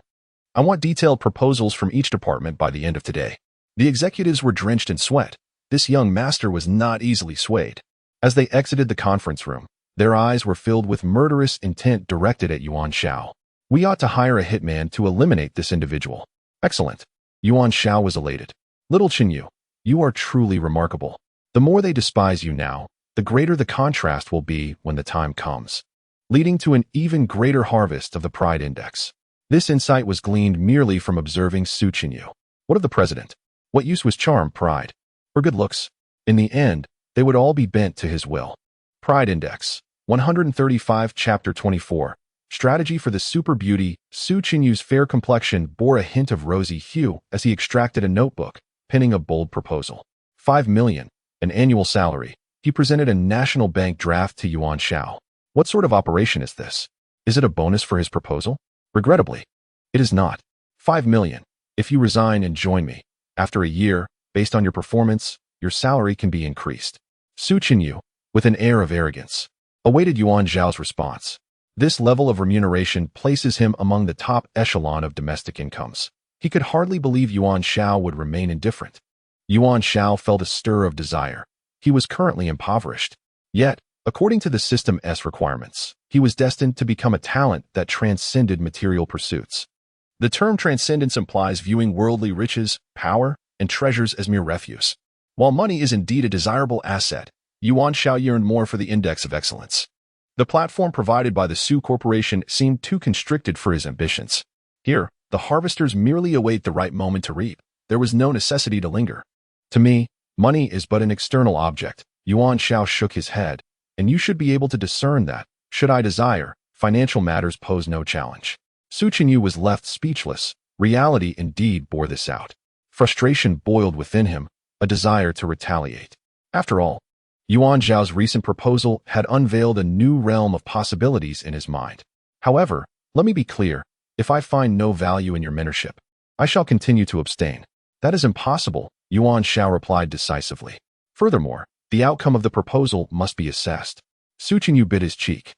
Speaker 1: I want detailed proposals from each department by the end of today. The executives were drenched in sweat. This young master was not easily swayed. As they exited the conference room, their eyes were filled with murderous intent directed at Yuan Xiao. We ought to hire a hitman to eliminate this individual. Excellent. Yuan Xiao was elated. Little Qinyu, you are truly remarkable. The more they despise you now, the greater the contrast will be when the time comes, leading to an even greater harvest of the pride index. This insight was gleaned merely from observing Su Qinyu. What of the president? What use was charm, pride, or good looks? In the end, they would all be bent to his will. Pride Index 135 Chapter 24 Strategy for the Super Beauty. Su Qinyu's fair complexion bore a hint of rosy hue as he extracted a notebook, penning a bold proposal. 5 million, an annual salary. He presented a national bank draft to Yuan Xiao. What sort of operation is this? Is it a bonus for his proposal? Regrettably, it is not. 5 million. If you resign and join me, after a year, based on your performance, your salary can be increased. Su Qinyu, with an air of arrogance, awaited Yuan Xiao's response. This level of remuneration places him among the top echelon of domestic incomes. He could hardly believe Yuan Xiao would remain indifferent. Yuan Xiao felt a stir of desire. He was currently impoverished. Yet, according to the system's requirements, he was destined to become a talent that transcended material pursuits. The term transcendence implies viewing worldly riches, power, and treasures as mere refuse. While money is indeed a desirable asset, Yuan Xiao yearned more for the index of excellence. The platform provided by the Su Corporation seemed too constricted for his ambitions. Here, the harvesters merely await the right moment to reap. There was no necessity to linger. To me, money is but an external object. Yuan Xiao shook his head, and you should be able to discern that, should I desire, financial matters pose no challenge. Su Qinyu was left speechless. Reality indeed bore this out. Frustration boiled within him, a desire to retaliate. After all, Yuan Xiao's recent proposal had unveiled a new realm of possibilities in his mind. However, let me be clear, if I find no value in your mentorship, I shall continue to abstain. That is impossible, Yuan Xiao replied decisively. Furthermore, the outcome of the proposal must be assessed. Su Qinyu bit his cheek.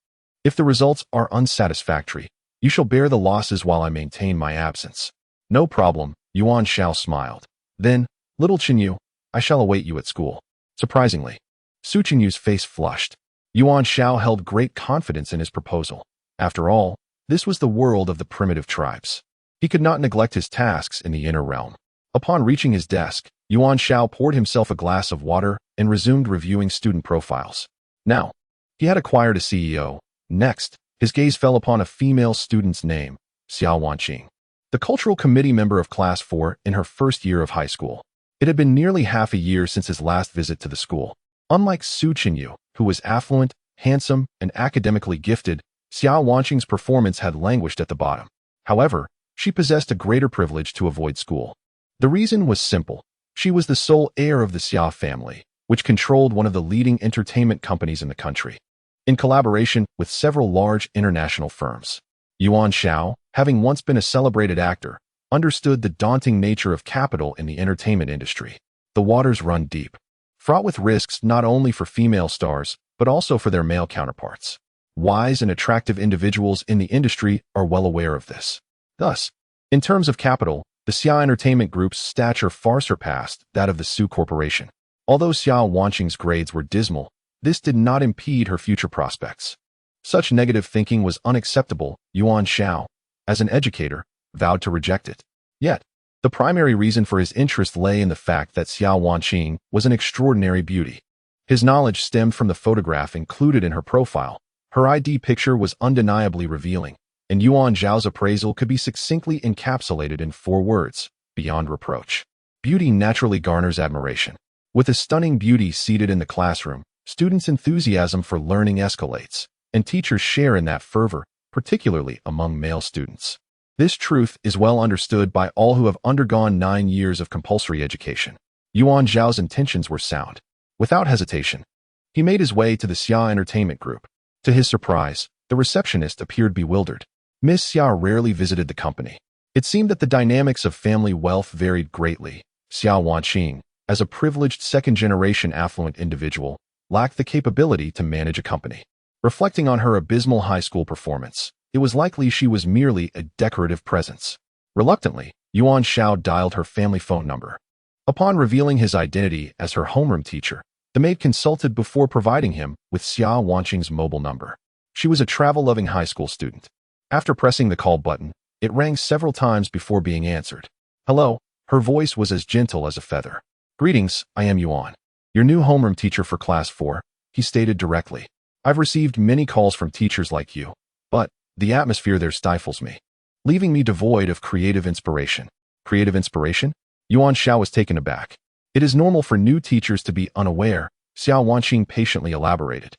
Speaker 1: If the results are unsatisfactory, you shall bear the losses while I maintain my absence. No problem, Yuan Xiao smiled. Then, little Qinyu, I shall await you at school. Surprisingly, Su Qinyu's face flushed. Yuan Xiao held great confidence in his proposal. After all, this was the world of the primitive tribes. He could not neglect his tasks in the inner realm. Upon reaching his desk, Yuan Xiao poured himself a glass of water and resumed reviewing student profiles. Now, he had acquired a CEO. Next, his gaze fell upon a female student's name, Xiao Wanqing, the cultural committee member of Class 4 in her first year of high school. It had been nearly half a year since his last visit to the school. Unlike Su Qinyu, who was affluent, handsome, and academically gifted, Xiao Wanqing's performance had languished at the bottom. However, she possessed a greater privilege to avoid school. The reason was simple. She was the sole heir of the Xia family, which controlled one of the leading entertainment companies in the country, in collaboration with several large international firms. Yuan Xiao, having once been a celebrated actor, understood the daunting nature of capital in the entertainment industry. The waters run deep, fraught with risks not only for female stars, but also for their male counterparts. Wise and attractive individuals in the industry are well aware of this. Thus, in terms of capital, the Xia Entertainment Group's stature far surpassed that of the Su Corporation. Although Xiao Wanqing's grades were dismal, this did not impede her future prospects. Such negative thinking was unacceptable. Yuan Xiao, as an educator, vowed to reject it. Yet, the primary reason for his interest lay in the fact that Xiao Wanqing was an extraordinary beauty. His knowledge stemmed from the photograph included in her profile. Her ID picture was undeniably revealing, and Yuan Xiao's appraisal could be succinctly encapsulated in 4 words: beyond reproach. Beauty naturally garners admiration. With a stunning beauty seated in the classroom, students' enthusiasm for learning escalates, and teachers share in that fervor, particularly among male students. This truth is well understood by all who have undergone 9 years of compulsory education. Yuan Xiao's intentions were sound. Without hesitation, he made his way to the Xia Entertainment Group. To his surprise, the receptionist appeared bewildered. Miss Xia rarely visited the company. It seemed that the dynamics of family wealth varied greatly. Xiao Wanqing, as a privileged second-generation affluent individual, lacked the capability to manage a company. Reflecting on her abysmal high school performance, it was likely she was merely a decorative presence. Reluctantly, Yuan Xiao dialed her family phone number. Upon revealing his identity as her homeroom teacher, the maid consulted before providing him with Xiao Wanqing's mobile number. She was a travel-loving high school student. After pressing the call button, it rang several times before being answered. Hello, her voice was as gentle as a feather. Greetings, I am Yuan, your new homeroom teacher for Class 4, he stated directly. I've received many calls from teachers like you, but the atmosphere there stifles me, leaving me devoid of creative inspiration. Creative inspiration? Yuan Xiao was taken aback. It is normal for new teachers to be unaware, Xiao Wanqing patiently elaborated.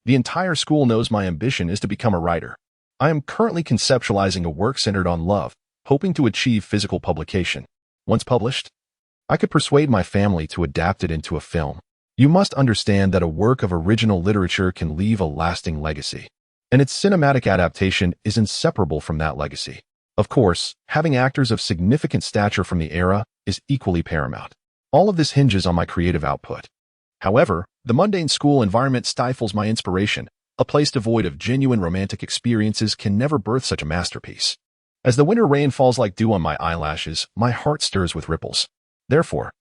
Speaker 1: The entire school knows my ambition is to become a writer. I am currently conceptualizing a work centered on love, hoping to achieve physical publication. Once published, I could persuade my family to adapt it into a film. You must understand that a work of original literature can leave a lasting legacy, and its cinematic adaptation is inseparable from that legacy. Of course, having actors of significant stature from the era is equally paramount. All of this hinges on my creative output. However, the mundane school environment stifles my inspiration. A place devoid of genuine romantic experiences can never birth such a masterpiece. As the winter rain falls like dew on my eyelashes, my heart stirs with ripples. Therefore,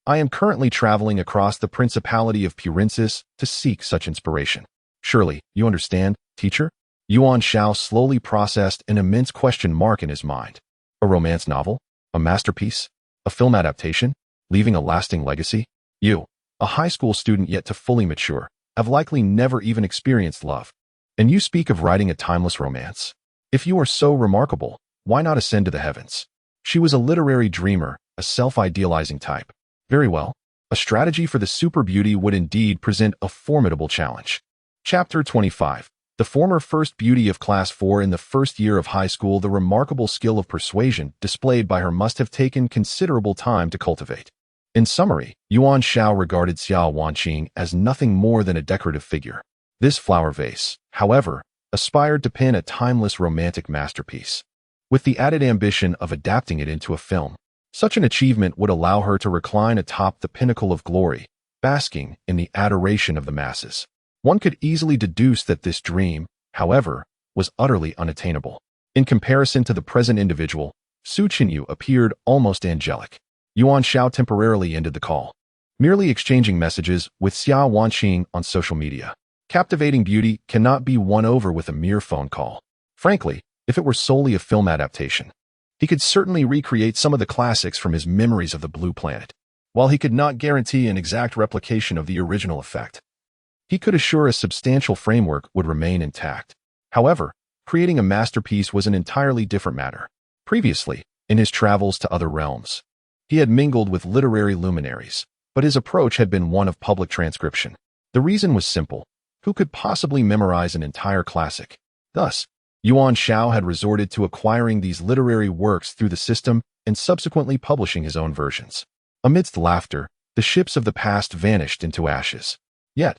Speaker 1: I am currently traveling across the Principality of Purensis to seek such inspiration. Surely, you understand, teacher? Yuan Xiao slowly processed an immense question mark in his mind. A romance novel? A masterpiece? A film adaptation? Leaving a lasting legacy? You, a high school student yet to fully mature, have likely never even experienced love. And you speak of writing a timeless romance? If you are so remarkable, why not ascend to the heavens? She was a literary dreamer, a self-idealizing type. Very well, a strategy for the super beauty would indeed present a formidable challenge. Chapter 25. The former first beauty of Class 4 in the first year of high school, the remarkable skill of persuasion displayed by her must have taken considerable time to cultivate. In summary, Yuan Xiao regarded Xiao Wanqing as nothing more than a decorative figure. This flower vase, however, aspired to pen a timeless romantic masterpiece, with the added ambition of adapting it into a film. Such an achievement would allow her to recline atop the pinnacle of glory, basking in the adoration of the masses. One could easily deduce that this dream, however, was utterly unattainable. In comparison to the present individual, Su Qinyu appeared almost angelic. Yuan Xiao temporarily ended the call, merely exchanging messages with Xiao Wanqing on social media. Captivating beauty cannot be won over with a mere phone call. Frankly, if it were solely a film adaptation, he could certainly recreate some of the classics from his memories of the Blue Planet. While he could not guarantee an exact replication of the original effect, he could assure a substantial framework would remain intact. However, creating a masterpiece was an entirely different matter. Previously, in his travels to other realms, He had mingled with literary luminaries, but his approach had been one of public transcription. The reason was simple. Who could possibly memorize an entire classic? Thus, Yuan Xiao had resorted to acquiring these literary works through the system and subsequently publishing his own versions. Amidst laughter, the ships of the past vanished into ashes. Yet,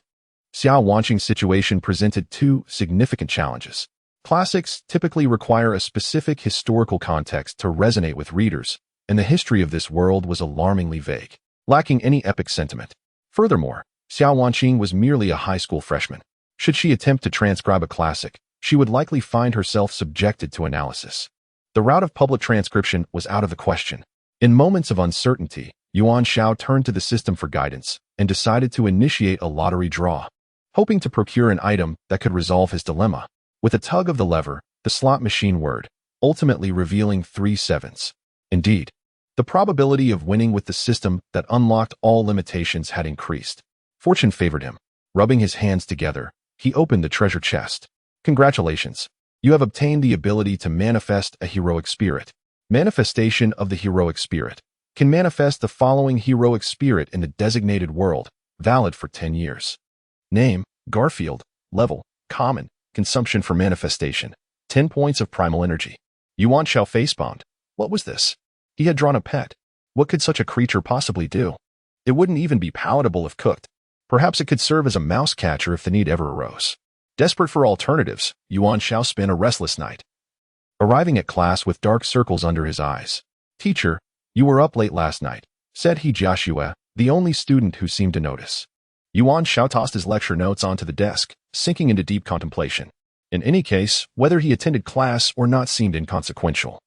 Speaker 1: Xiao Wanqing's situation presented two significant challenges. Classics typically require a specific historical context to resonate with readers, and the history of this world was alarmingly vague, lacking any epic sentiment. Furthermore, Xiao Wanqing was merely a high school freshman. Should she attempt to transcribe a classic, she would likely find herself subjected to analysis. The route of public transcription was out of the question. In moments of uncertainty, Yuan Xiao turned to the system for guidance and decided to initiate a lottery draw, hoping to procure an item that could resolve his dilemma. With a tug of the lever, the slot machine whirred, ultimately revealing 3 sevens. Indeed, the probability of winning with the system that unlocked all limitations had increased. Fortune favored him. Rubbing his hands together, he opened the treasure chest. Congratulations. You have obtained the ability to manifest a heroic spirit. Manifestation of the heroic spirit can manifest the following heroic spirit in the designated world, valid for 10 years. Name, Garfield. Level, common. Consumption for manifestation, 10 points of primal energy. Yuan Xiao facepalmed. What was this? He had drawn a pet. What could such a creature possibly do? It wouldn't even be palatable if cooked. Perhaps it could serve as a mouse catcher if the need ever arose. Desperate for alternatives, Yuan Xiao spent a restless night, arriving at class with dark circles under his eyes. Teacher, you were up late last night, said he Joshua, the only student who seemed to notice. Yuan Xiao tossed his lecture notes onto the desk, sinking into deep contemplation. In any case, whether he attended class or not seemed inconsequential,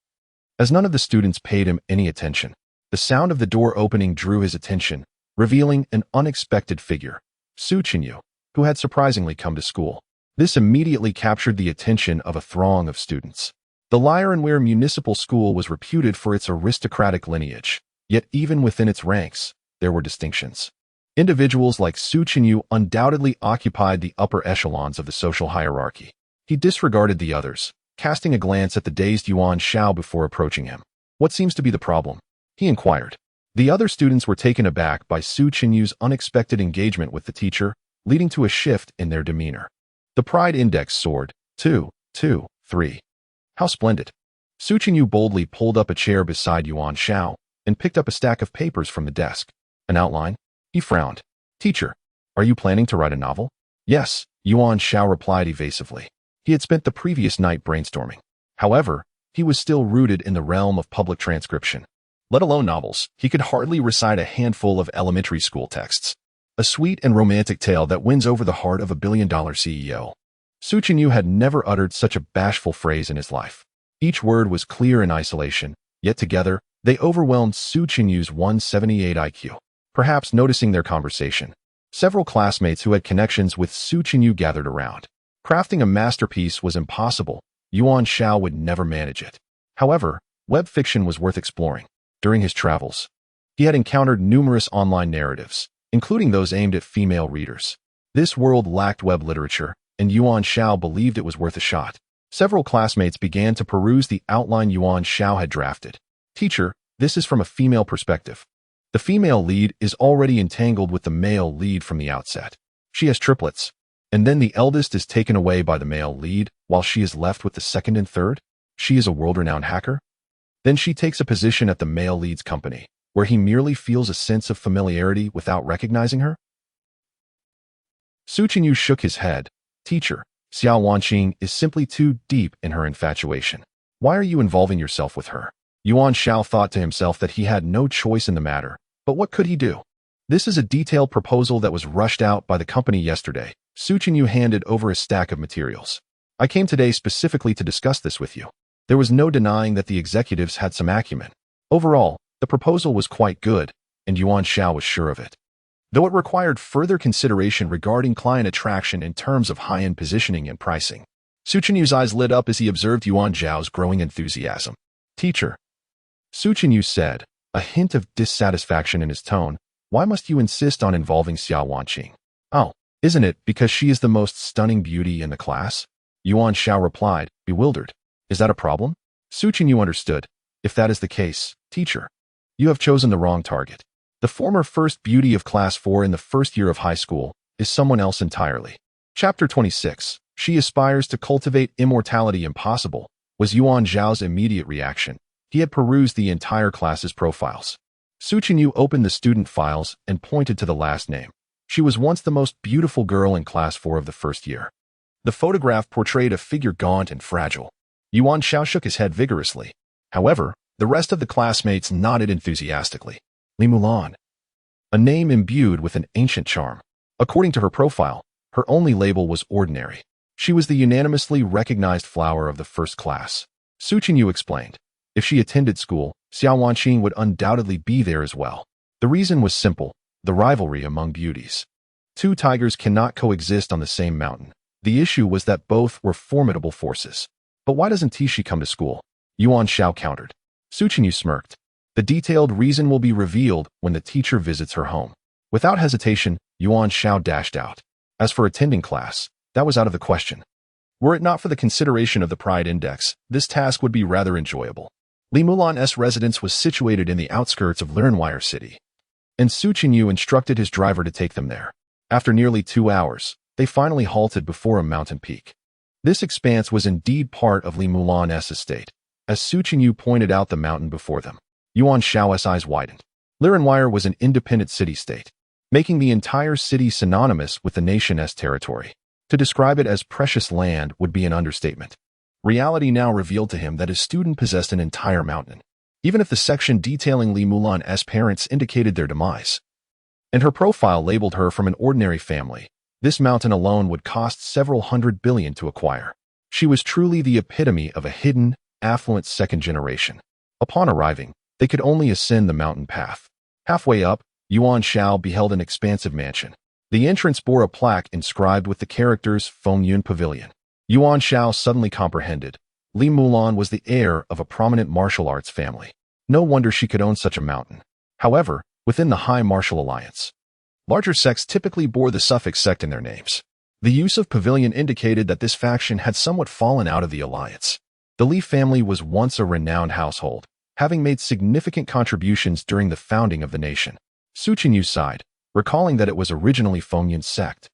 Speaker 1: as none of the students paid him any attention. The sound of the door opening drew his attention, revealing an unexpected figure, Su Qinyu, who had surprisingly come to school. This immediately captured the attention of a throng of students. The Lyre-and-Ware Municipal School was reputed for its aristocratic lineage, yet even within its ranks, there were distinctions. Individuals like Su Qinyu undoubtedly occupied the upper echelons of the social hierarchy. He disregarded the others, casting a glance at the dazed Yuan Xiao before approaching him. What seems to be the problem? He inquired. The other students were taken aback by Su Qinyu's unexpected engagement with the teacher, leading to a shift in their demeanor. The pride index soared. 2, 2, 3. How splendid. Su Qinyu boldly pulled up a chair beside Yuan Xiao and picked up a stack of papers from the desk. An outline? He frowned. Teacher, are you planning to write a novel? Yes, Yuan Xiao replied evasively. He had spent the previous night brainstorming. However, he was still rooted in the realm of public transcription. Let alone novels, he could hardly recite a handful of elementary school texts. A sweet and romantic tale that wins over the heart of a billion-dollar CEO. Su Qinyu had never uttered such a bashful phrase in his life. Each word was clear in isolation, yet together, they overwhelmed Su Qinyu's 178 IQ. Perhaps noticing their conversation, several classmates who had connections with Su Qinyu gathered around. Crafting a masterpiece was impossible. Yuan Xiao would never manage it. However, web fiction was worth exploring. During his travels, he had encountered numerous online narratives, including those aimed at female readers. This world lacked web literature, and Yuan Xiao believed it was worth a shot. Several classmates began to peruse the outline Yuan Xiao had drafted. Teacher, this is from a female perspective. The female lead is already entangled with the male lead from the outset. She has triplets, and then the eldest is taken away by the male lead, while she is left with the second and third. She is a world-renowned hacker. Then she takes a position at the male lead's company, where he merely feels a sense of familiarity without recognizing her. Su Qinyu shook his head. Teacher, Xiao Wanqing is simply too deep in her infatuation. Why are you involving yourself with her? Yuan Xiao thought to himself that he had no choice in the matter, but what could he do? This is a detailed proposal that was rushed out by the company yesterday. Su Qinyu handed over a stack of materials. I came today specifically to discuss this with you. There was no denying that the executives had some acumen. Overall, the proposal was quite good, and Yuan Xiao was sure of it. Though it required further consideration regarding client attraction in terms of high-end positioning and pricing. Su Qinyu's eyes lit up as he observed Yuan Xiao's growing enthusiasm. Teacher, Su Qinyu said, a hint of dissatisfaction in his tone, why must you insist on involving Xiao Wanqing? Oh, isn't it because she is the most stunning beauty in the class? Yuan Xiao replied, bewildered. Is that a problem? Su Qinyu understood. If that is the case, teacher, You have chosen the wrong target. The former first beauty of Class 4 in the first year of high school is someone else entirely. Chapter 26. She aspires to cultivate immortality impossible, was Yuan Xiao's immediate reaction. He had perused the entire class's profiles. Su Qinyu opened the student files and pointed to the last name. She was once the most beautiful girl in Class 4 of the first year. The photograph portrayed a figure gaunt and fragile. Yuan Xiao shook his head vigorously. However, the rest of the classmates nodded enthusiastically. Li Mulan. A name imbued with an ancient charm. According to her profile, her only label was ordinary. She was the unanimously recognized flower of the first class. Su Qinyu explained. If she attended school, Xiao Wanqing would undoubtedly be there as well. The reason was simple, the rivalry among beauties. Two tigers cannot coexist on the same mountain. The issue was that both were formidable forces. But why doesn't Tishi come to school? Yuan Xiao countered. Su Qinyu smirked. The detailed reason will be revealed when the teacher visits her home. Without hesitation, Yuan Xiao dashed out. As for attending class, that was out of the question. Were it not for the consideration of the Pride Index, this task would be rather enjoyable. Li Mulan's residence was situated in the outskirts of Lurenwire City, and Su Qinyu instructed his driver to take them there. After nearly 2 hours, they finally halted before a mountain peak. This expanse was indeed part of Li Mulan's estate. As Su Qinyu pointed out the mountain before them, Yuan Xiao's eyes widened. Lurenwire was an independent city-state, making the entire city synonymous with the nation's territory. To describe it as precious land would be an understatement. Reality now revealed to him that his student possessed an entire mountain, even if the section detailing Li Mulan's parents indicated their demise. And her profile labeled her from an ordinary family. This mountain alone would cost several $100 billion to acquire. She was truly the epitome of a hidden, affluent second generation. Upon arriving, they could only ascend the mountain path. Halfway up, Yuan Xiao beheld an expansive mansion. The entrance bore a plaque inscribed with the characters Fengyun Pavilion. Yuan Xiao suddenly comprehended. Li Mulan was the heir of a prominent martial arts family. No wonder she could own such a mountain. However, within the High Martial Alliance, larger sects typically bore the suffix sect in their names. The use of pavilion indicated that this faction had somewhat fallen out of the alliance. The Li family was once a renowned household, having made significant contributions during the founding of the nation. Su Qinyu sighed, recalling that it was originally Fengyun's sect.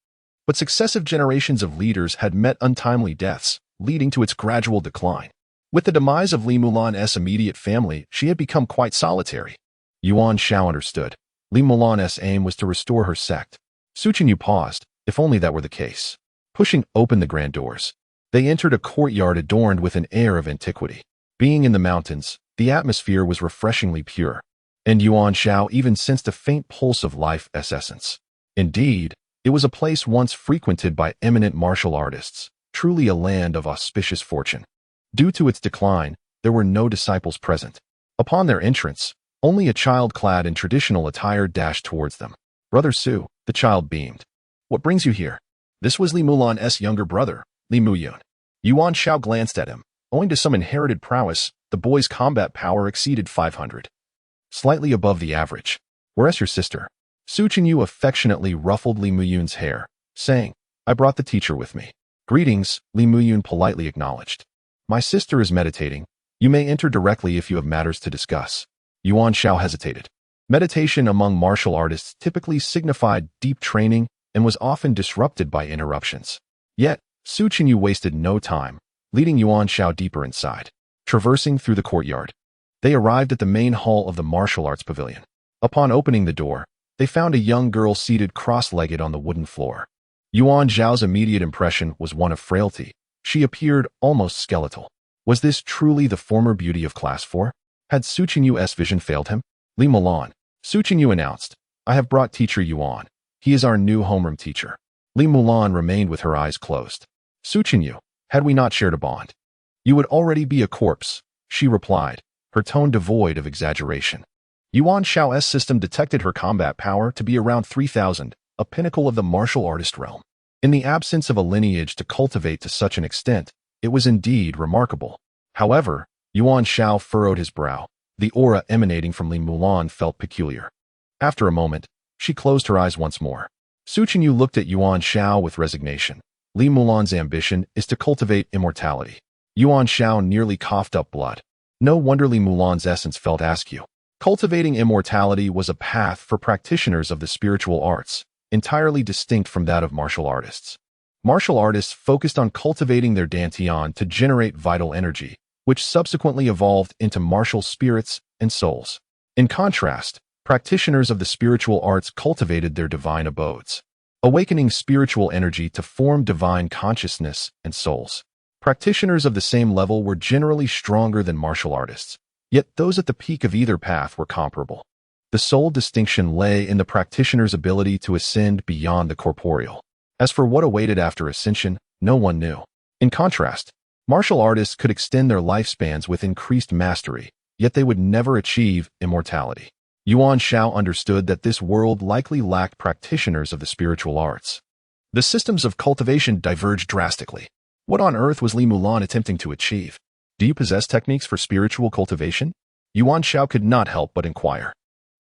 Speaker 1: But successive generations of leaders had met untimely deaths, leading to its gradual decline. With the demise of Li Mulan's immediate family, she had become quite solitary. Yuan Xiao understood. Li Mulan's aim was to restore her sect. Su Qinyu paused, if only that were the case. Pushing open the grand doors, they entered a courtyard adorned with an air of antiquity. Being in the mountains, the atmosphere was refreshingly pure, and Yuan Xiao even sensed a faint pulse of life's essence. Indeed, it was a place once frequented by eminent martial artists, truly a land of auspicious fortune. Due to its decline, there were no disciples present. Upon their entrance, only a child clad in traditional attire dashed towards them. Brother Su, the child beamed. What brings you here? This was Li Mulan's younger brother, Li Muyun. Yuan Xiao glanced at him. Owing to some inherited prowess, the boy's combat power exceeded 500. Slightly above the average. Where's your sister? Su Qinyu affectionately ruffled Li Muyun's hair, saying, I brought the teacher with me. Greetings, Li Muyun politely acknowledged. My sister is meditating. You may enter directly if you have matters to discuss. Yuan Xiao hesitated. Meditation among martial artists typically signified deep training and was often disrupted by interruptions. Yet, Su Qinyu wasted no time, leading Yuan Xiao deeper inside. Traversing through the courtyard, they arrived at the main hall of the martial arts pavilion. Upon opening the door, they found a young girl seated cross-legged on the wooden floor. Yuan Xiao's immediate impression was one of frailty. She appeared almost skeletal. Was this truly the former beauty of Class 4? Had Su Qinyu's vision failed him? Li Mulan, Su Qinyu announced, I have brought teacher Yuan. He is our new homeroom teacher. Li Mulan remained with her eyes closed. Su Qinyu, had we not shared a bond, you would already be a corpse, she replied, her tone devoid of exaggeration. Yuan Xiao's system detected her combat power to be around 3,000, a pinnacle of the martial artist realm. In the absence of a lineage to cultivate to such an extent, it was indeed remarkable. However, Yuan Xiao furrowed his brow. The aura emanating from Li Mulan felt peculiar. After a moment, she closed her eyes once more. Su Qinyu looked at Yuan Xiao with resignation. Li Mulan's ambition is to cultivate immortality. Yuan Xiao nearly coughed up blood. No wonder Li Mulan's essence felt askew. Cultivating immortality was a path for practitioners of the spiritual arts, entirely distinct from that of martial artists. Martial artists focused on cultivating their dantian to generate vital energy, which subsequently evolved into martial spirits and souls. In contrast, practitioners of the spiritual arts cultivated their divine abodes, awakening spiritual energy to form divine consciousness and souls. Practitioners of the same level were generally stronger than martial artists, yet those at the peak of either path were comparable. The sole distinction lay in the practitioner's ability to ascend beyond the corporeal. As for what awaited after ascension, no one knew. In contrast, martial artists could extend their lifespans with increased mastery, yet they would never achieve immortality. Yuan Xiao understood that this world likely lacked practitioners of the spiritual arts. The systems of cultivation diverged drastically. What on earth was Li Mulan attempting to achieve? Do you possess techniques for spiritual cultivation? Yuan Xiao could not help but inquire.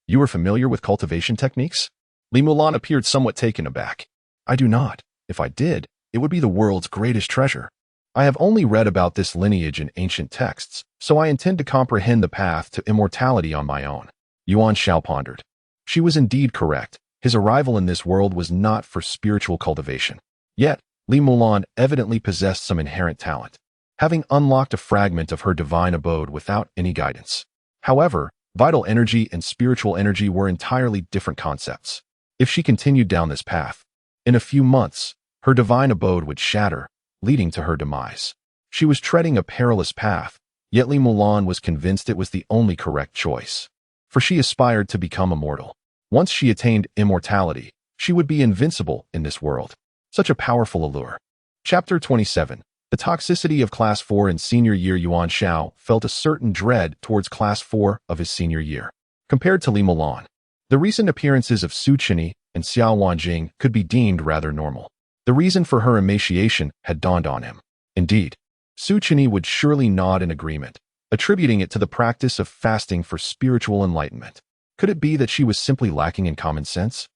Speaker 1: You are familiar with cultivation techniques? Li Mulan appeared somewhat taken aback. I do not. If I did, it would be the world's greatest treasure. I have only read about this lineage in ancient texts, so I intend to comprehend the path to immortality on my own. Yuan Xiao pondered. She was indeed correct. His arrival in this world was not for spiritual cultivation. Yet, Li Mulan evidently possessed some inherent talent, having unlocked a fragment of her divine abode without any guidance. However, vital energy and spiritual energy were entirely different concepts. If she continued down this path, in a few months, her divine abode would shatter, leading to her demise. She was treading a perilous path, yet Li Mulan was convinced it was the only correct choice. For she aspired to become immortal. Once she attained immortality, she would be invincible in this world. Such a powerful allure. Chapter 27. The toxicity of Class 4 in senior year. Yuan Xiao felt a certain dread towards Class 4 of his senior year. Compared to Li Mulan, the recent appearances of Su Qinyi and Xiao Wanjing could be deemed rather normal. The reason for her emaciation had dawned on him. Indeed, Su Qinyi would surely nod in agreement, attributing it to the practice of fasting for spiritual enlightenment. Could it be that she was simply lacking in common sense?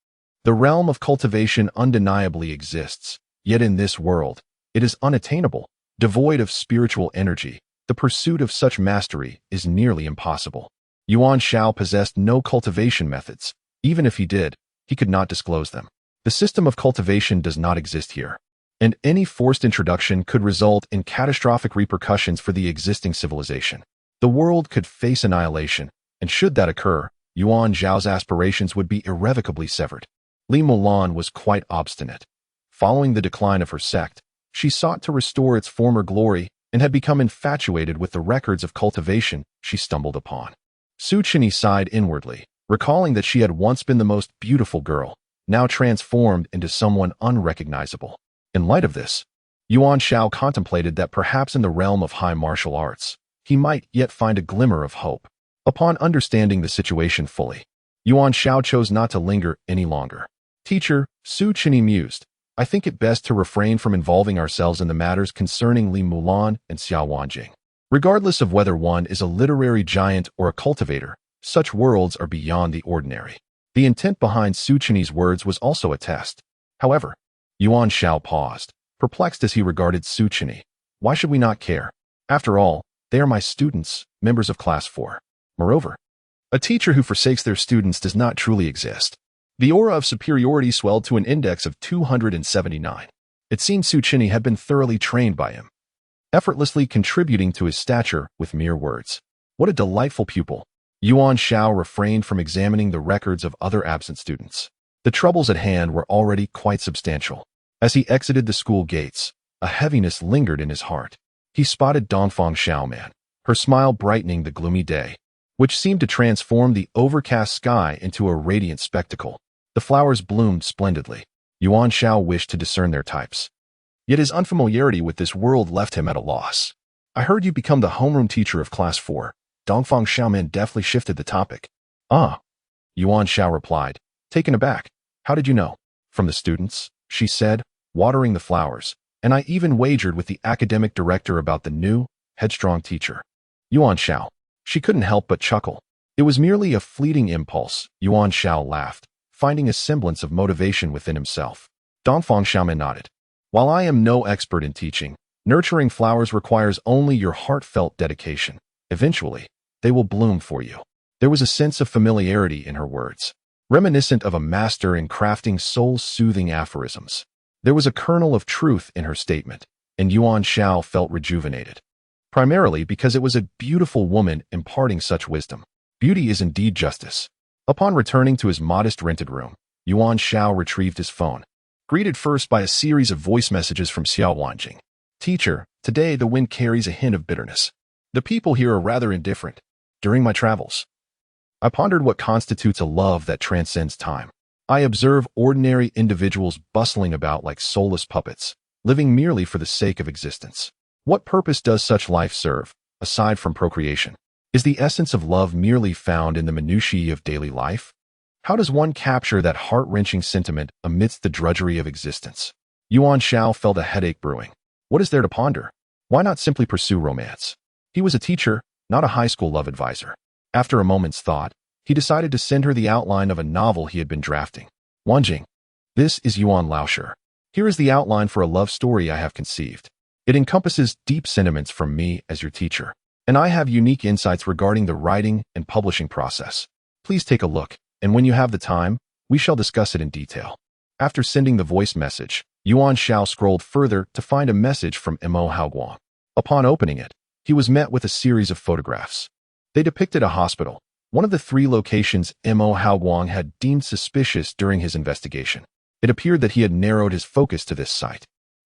Speaker 1: The realm of cultivation undeniably exists, yet in this world, it is unattainable, devoid of spiritual energy. The pursuit of such mastery is nearly impossible. Yuan Xiao possessed no cultivation methods. Even if he did, he could not disclose them. The system of cultivation does not exist here, and any forced introduction could result in catastrophic repercussions for the existing civilization. The world could face annihilation, and should that occur, Yuan Xiao's aspirations would be irrevocably severed. Li Mulan was quite obstinate. Following the decline of her sect, she sought to restore its former glory and had become infatuated with the records of cultivation she stumbled upon. Su Qinyi sighed inwardly, recalling that she had once been the most beautiful girl, now transformed into someone unrecognizable. In light of this, Yuan Xiao contemplated that perhaps in the realm of high martial arts, he might yet find a glimmer of hope. Upon understanding the situation fully, Yuan Xiao chose not to linger any longer. Teacher, Su Qinyi mused, I think it best to refrain from involving ourselves in the matters concerning Li Mulan and Xiao Wanjing. Regardless of whether one is a literary giant or a cultivator, such worlds are beyond the ordinary. The intent behind Su Qinyi's words was also a test. However, Yuan Xiao paused, perplexed as he regarded Su Qinyi. Why should we not care? After all, they are my students, members of Class 4. Moreover, a teacher who forsakes their students does not truly exist. The aura of superiority swelled to an index of 279. It seemed Su Qinyi had been thoroughly trained by him, effortlessly contributing to his stature with mere words. What a delightful pupil. Yuan Xiao refrained from examining the records of other absent students. The troubles at hand were already quite substantial. As he exited the school gates, a heaviness lingered in his heart. He spotted Dongfang Xiaoman, her smile brightening the gloomy day, which seemed to transform the overcast sky into a radiant spectacle. The flowers bloomed splendidly. Yuan Xiao wished to discern their types. Yet his unfamiliarity with this world left him at a loss. I heard you become the homeroom teacher of Class 4. Dongfang Xiaoman deftly shifted the topic. Ah, Yuan Xiao replied, taken aback. How did you know? From the students, she said, watering the flowers, and I even wagered with the academic director about the new, headstrong teacher. Yuan Xiao. She couldn't help but chuckle. It was merely a fleeting impulse, Yuan Xiao laughed, finding a semblance of motivation within himself. Dongfang Xiaoman nodded. While I am no expert in teaching, nurturing flowers requires only your heartfelt dedication. Eventually, they will bloom for you. There was a sense of familiarity in her words, reminiscent of a master in crafting soul-soothing aphorisms. There was a kernel of truth in her statement, and Yuan Xiao felt rejuvenated, primarily because it was a beautiful woman imparting such wisdom. Beauty is indeed justice. Upon returning to his modest rented room, Yuan Xiao retrieved his phone, greeted first by a series of voice messages from Xiao Wanjing. Teacher, today the wind carries a hint of bitterness. The people here are rather indifferent. During my travels, I pondered what constitutes a love that transcends time. I observe ordinary individuals bustling about like soulless puppets, living merely for the sake of existence. What purpose does such life serve, aside from procreation? Is the essence of love merely found in the minutiae of daily life? How does one capture that heart-wrenching sentiment amidst the drudgery of existence? Yuan Xiao felt a headache brewing. What is there to ponder? Why not simply pursue romance? He was a teacher, not a high school love advisor. After a moment's thought, he decided to send her the outline of a novel he had been drafting. Wanjing, this is Yuan Laosher. Here is the outline for a love story I have conceived. It encompasses deep sentiments from me as your teacher, and I have unique insights regarding the writing and publishing process. Please take a look, and when you have the time, we shall discuss it in detail. After sending the voice message, Yuan Xiao scrolled further to find a message from Mo Haoguang. Upon opening it, he was met with a series of photographs. They depicted a hospital, one of the 3 locations Mo Haoguang had deemed suspicious during his investigation. It appeared that he had narrowed his focus to this site.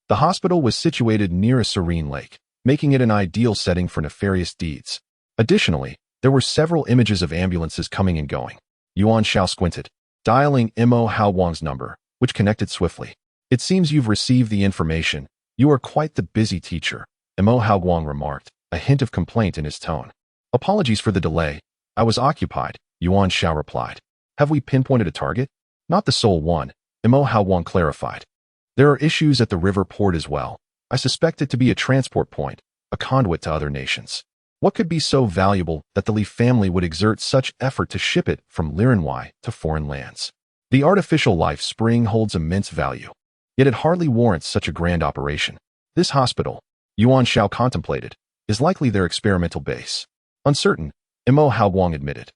Speaker 1: The hospital was situated near a serene lake, making it an ideal setting for nefarious deeds. Additionally, there were several images of ambulances coming and going. Yuan Xiao squinted, dialing Mo Haoguang's number, which connected swiftly. It seems you've received the information. You are quite the busy teacher, Mo Haoguang remarked, a hint of complaint in his tone. Apologies for the delay. I was occupied, Yuan Xiao replied. Have we pinpointed a target? Not the sole one, Mo Haoguang clarified. There are issues at the river port as well. I suspect it to be a transport point, a conduit to other nations. What could be so valuable that the Li family would exert such effort to ship it from Lirenwai to foreign lands? The artificial life spring holds immense value, yet it hardly warrants such a grand operation. This hospital, Yuan Xiao contemplated, is likely their experimental base. Uncertain, Mo Haoguang admitted.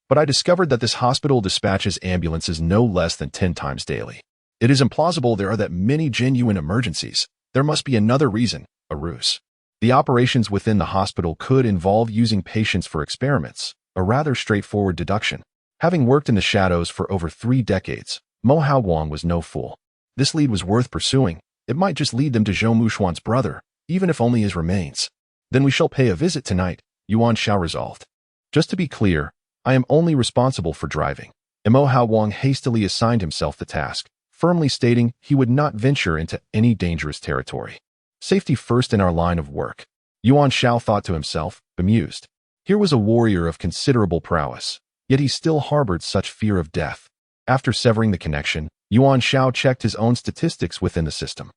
Speaker 1: But I discovered that this hospital dispatches ambulances no less than 10 times daily. It is implausible there are that many genuine emergencies. There must be another reason, a ruse. The operations within the hospital could involve using patients for experiments, a rather straightforward deduction. Having worked in the shadows for over 3 decades, Mo Haoguang was no fool. This lead was worth pursuing. It might just lead them to Zhou Mushuan's brother, even if only his remains. Then we shall pay a visit tonight, Yuan Xiao resolved. Just to be clear, I am only responsible for driving. Mo Haoguang hastily assigned himself the task, firmly stating he would not venture into any dangerous territory. Safety first in our line of work. Yuan Xiao thought to himself, bemused. Here was a warrior of considerable prowess, yet he still harbored such fear of death. After severing the connection, Yuan Xiao checked his own statistics within the system.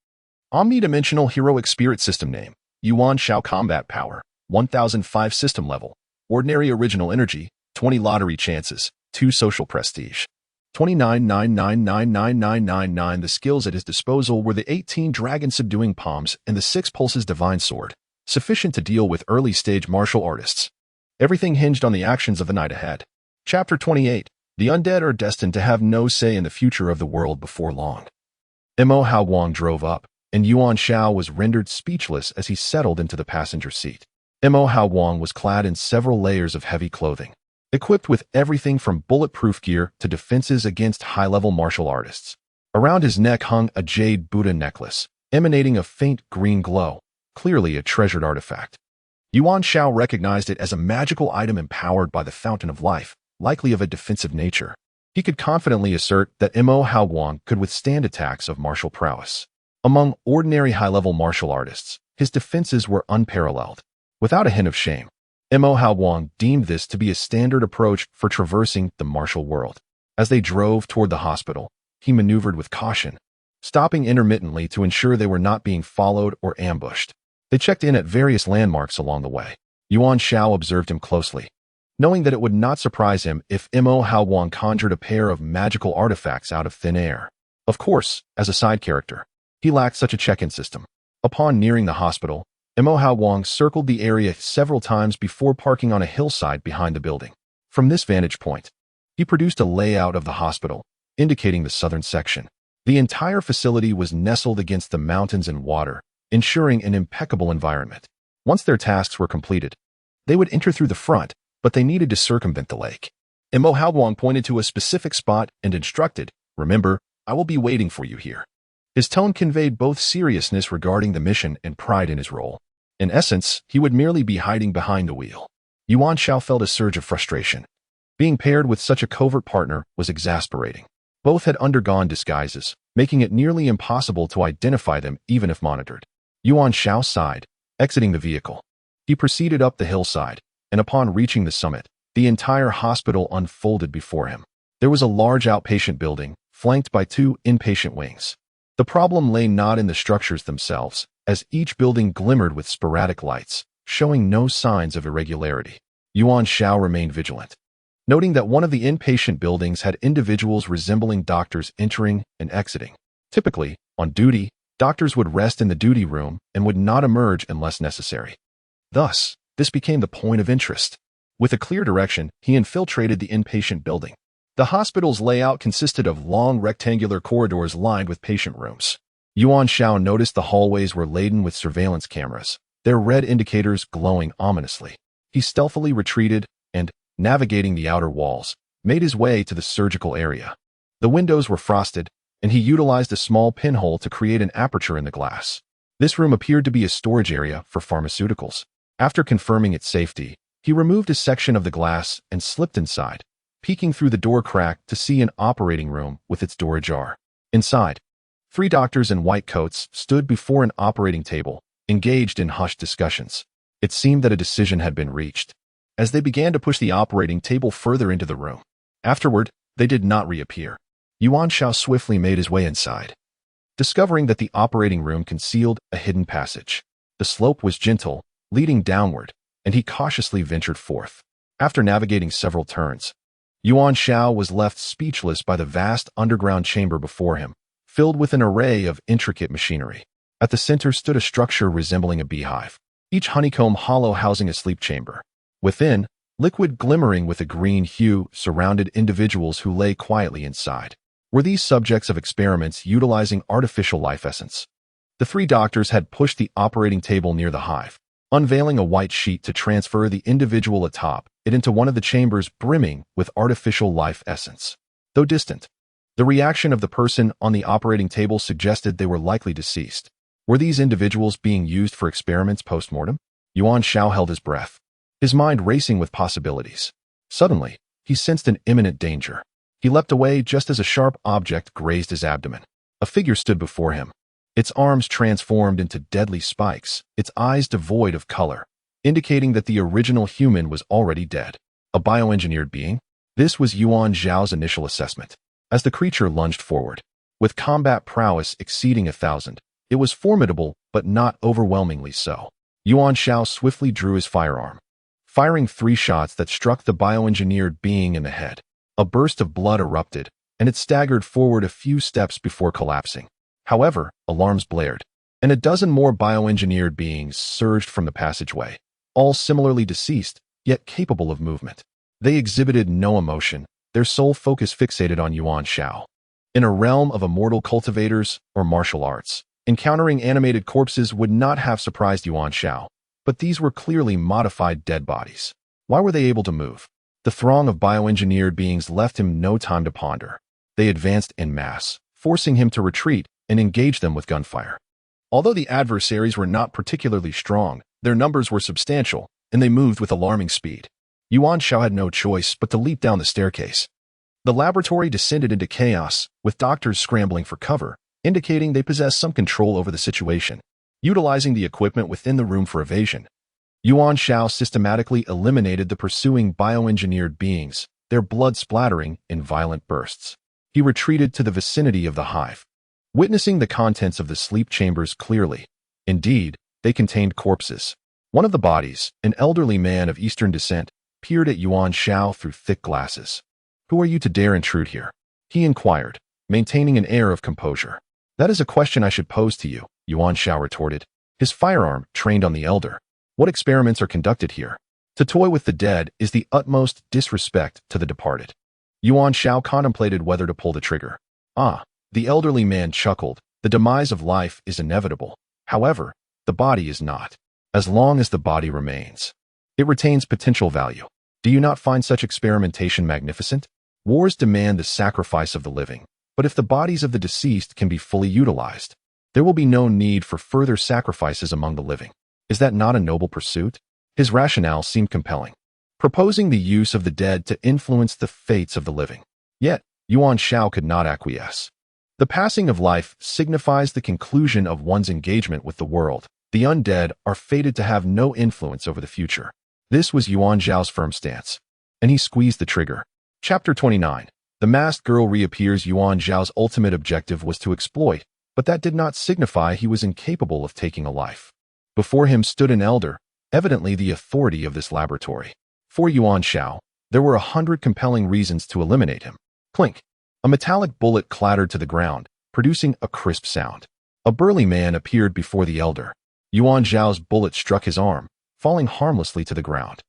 Speaker 1: Omnidimensional Heroic Spirit System name, Yuan Xiao Combat Power, 1005 System Level, Ordinary Original Energy, 20 Lottery Chances, 2 Social Prestige. 29,999,999. The skills at his disposal were the 18 Dragon Subduing Palms and the 6 Pulses Divine Sword, sufficient to deal with early-stage martial artists. Everything hinged on the actions of the night ahead. Chapter 28. The undead are destined to have no say in the future of the world before long. Mo Haoguang drove up, and Yuan Xiao was rendered speechless as he settled into the passenger seat. Mo Haoguang was clad in several layers of heavy clothing, equipped with everything from bulletproof gear to defenses against high-level martial artists. Around his neck hung a jade Buddha necklace, emanating a faint green glow, clearly a treasured artifact. Yuan Xiao recognized it as a magical item empowered by the Fountain of Life, likely of a defensive nature. He could confidently assert that Mo Haoguang could withstand attacks of martial prowess. Among ordinary high-level martial artists, his defenses were unparalleled. Without a hint of shame, Mo Haoguang deemed this to be a standard approach for traversing the martial world. As they drove toward the hospital, he maneuvered with caution, stopping intermittently to ensure they were not being followed or ambushed. They checked in at various landmarks along the way. Yuan Xiao observed him closely, knowing that it would not surprise him if Mo Haoguang conjured a pair of magical artifacts out of thin air. Of course, as a side character, he lacked such a check-in system. Upon nearing the hospital, Mo Haoguang circled the area several times before parking on a hillside behind the building. From this vantage point, he produced a layout of the hospital, indicating the southern section. The entire facility was nestled against the mountains and water, ensuring an impeccable environment. Once their tasks were completed, they would enter through the front, but they needed to circumvent the lake. Mo Haoguang pointed to a specific spot and instructed, "Remember, I will be waiting for you here." His tone conveyed both seriousness regarding the mission and pride in his role. In essence, he would merely be hiding behind the wheel. Yuan Xiao felt a surge of frustration. Being paired with such a covert partner was exasperating. Both had undergone disguises, making it nearly impossible to identify them even if monitored. Yuan Xiao sighed, exiting the vehicle. He proceeded up the hillside, and upon reaching the summit, the entire hospital unfolded before him. There was a large outpatient building, flanked by 2 inpatient wings. The problem lay not in the structures themselves, as each building glimmered with sporadic lights, showing no signs of irregularity. Yuan Xiao remained vigilant, noting that one of the inpatient buildings had individuals resembling doctors entering and exiting. Typically, on duty, doctors would rest in the duty room and would not emerge unless necessary. Thus, this became the point of interest. With a clear direction, he infiltrated the inpatient building. The hospital's layout consisted of long rectangular corridors lined with patient rooms. Yuan Xiao noticed the hallways were laden with surveillance cameras, their red indicators glowing ominously. He stealthily retreated and, navigating the outer walls, made his way to the surgical area. The windows were frosted, and he utilized a small pinhole to create an aperture in the glass. This room appeared to be a storage area for pharmaceuticals. After confirming its safety, he removed a section of the glass and slipped inside, peeking through the door crack to see an operating room with its door ajar. Inside, 3 doctors in white coats stood before an operating table, engaged in hushed discussions. It seemed that a decision had been reached, as they began to push the operating table further into the room. Afterward, they did not reappear. Yuan Xiao swiftly made his way inside, discovering that the operating room concealed a hidden passage. The slope was gentle, leading downward, and he cautiously ventured forth. After navigating several turns, Yuan Xiao was left speechless by the vast underground chamber before him, filled with an array of intricate machinery. At the center stood a structure resembling a beehive, each honeycomb hollow housing a sleep chamber. Within, liquid glimmering with a green hue surrounded individuals who lay quietly inside. Were these subjects of experiments utilizing artificial life essence? The 3 doctors had pushed the operating table near the hive, unveiling a white sheet to transfer the individual atop it into one of the chambers brimming with artificial life essence. Though distant, the reaction of the person on the operating table suggested they were likely deceased. Were these individuals being used for experiments post-mortem? Yuan Xiao held his breath, his mind racing with possibilities. Suddenly, he sensed an imminent danger. He leapt away just as a sharp object grazed his abdomen. A figure stood before him, its arms transformed into deadly spikes, its eyes devoid of color, indicating that the original human was already dead. A bioengineered being? This was Yuan Xiao's initial assessment. As the creature lunged forward, with combat prowess exceeding 1,000, it was formidable but not overwhelmingly so. Yuan Xiao swiftly drew his firearm, firing 3 shots that struck the bioengineered being in the head. A burst of blood erupted, and it staggered forward a few steps before collapsing. However, alarms blared, and a dozen more bioengineered beings surged from the passageway, all similarly deceased, yet capable of movement. They exhibited no emotion, their sole focus fixated on Yuan Xiao. In a realm of immortal cultivators or martial arts, encountering animated corpses would not have surprised Yuan Xiao, but these were clearly modified dead bodies. Why were they able to move? The throng of bioengineered beings left him no time to ponder. They advanced en masse, forcing him to retreat and engage them with gunfire. Although the adversaries were not particularly strong, their numbers were substantial, and they moved with alarming speed. Yuan Xiao had no choice but to leap down the staircase. The laboratory descended into chaos, with doctors scrambling for cover, indicating they possessed some control over the situation. Utilizing the equipment within the room for evasion, Yuan Xiao systematically eliminated the pursuing bioengineered beings, their blood splattering in violent bursts. He retreated to the vicinity of the hive, witnessing the contents of the sleep chambers clearly. Indeed, they contained corpses. One of the bodies, an elderly man of Eastern descent, peered at Yuan Xiao through thick glasses. "Who are you to dare intrude here?" he inquired, maintaining an air of composure. "That is a question I should pose to you," Yuan Xiao retorted, his firearm trained on the elder. "What experiments are conducted here?" To toy with the dead is the utmost disrespect to the departed. Yuan Xiao contemplated whether to pull the trigger. Ah, the elderly man chuckled. The demise of life is inevitable. However, the body is not. As long as the body remains, it retains potential value. Do you not find such experimentation magnificent? Wars demand the sacrifice of the living, but if the bodies of the deceased can be fully utilized, there will be no need for further sacrifices among the living. Is that not a noble pursuit? His rationale seemed compelling, proposing the use of the dead to influence the fates of the living. Yet, Yuan Xiao could not acquiesce. The passing of life signifies the conclusion of one's engagement with the world. The undead are fated to have no influence over the future. This was Yuan Xiao's firm stance, and he squeezed the trigger. Chapter 29. The masked girl reappears. Yuan Xiao's ultimate objective was to exploit, but that did not signify he was incapable of taking a life. Before him stood an elder, evidently the authority of this laboratory. For Yuan Xiao, there were 100 compelling reasons to eliminate him. Clink. A metallic bullet clattered to the ground, producing a crisp sound. A burly man appeared before the elder. Yuan Xiao's bullet struck his arm, falling harmlessly to the ground.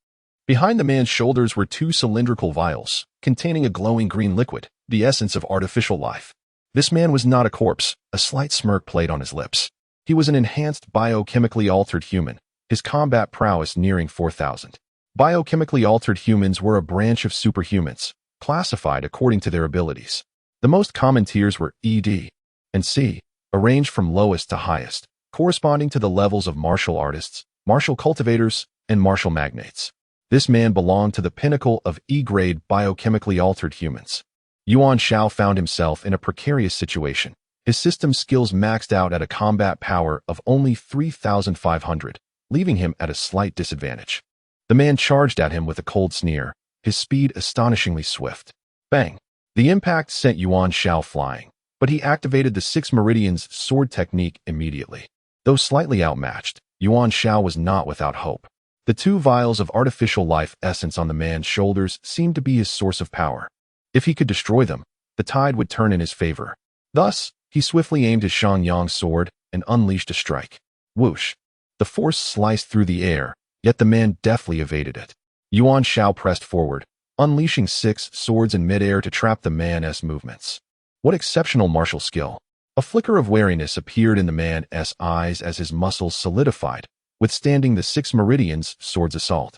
Speaker 1: Behind the man's shoulders were two cylindrical vials, containing a glowing green liquid, the essence of artificial life. This man was not a corpse. A slight smirk played on his lips. He was an enhanced biochemically altered human, his combat prowess nearing 4,000. Biochemically altered humans were a branch of superhumans, classified according to their abilities. The most common tiers were E, D, and C, arranged from lowest to highest, corresponding to the levels of martial artists, martial cultivators, and martial magnates. This man belonged to the pinnacle of E-grade biochemically altered humans. Yuan Xiao found himself in a precarious situation. His system skills maxed out at a combat power of only 3,500, leaving him at a slight disadvantage. The man charged at him with a cold sneer, his speed astonishingly swift. Bang! The impact sent Yuan Xiao flying, but he activated the Six Meridians sword technique immediately. Though slightly outmatched, Yuan Xiao was not without hope. The two vials of artificial life essence on the man's shoulders seemed to be his source of power. If he could destroy them, the tide would turn in his favor. Thus, he swiftly aimed his Shangyang sword and unleashed a strike. Whoosh! The force sliced through the air, yet the man deftly evaded it. Yuan Xiao pressed forward, unleashing 6 swords in midair to trap the man's movements. What exceptional martial skill! A flicker of wariness appeared in the man's eyes as his muscles solidified, withstanding the 6 Meridians' sword's assault.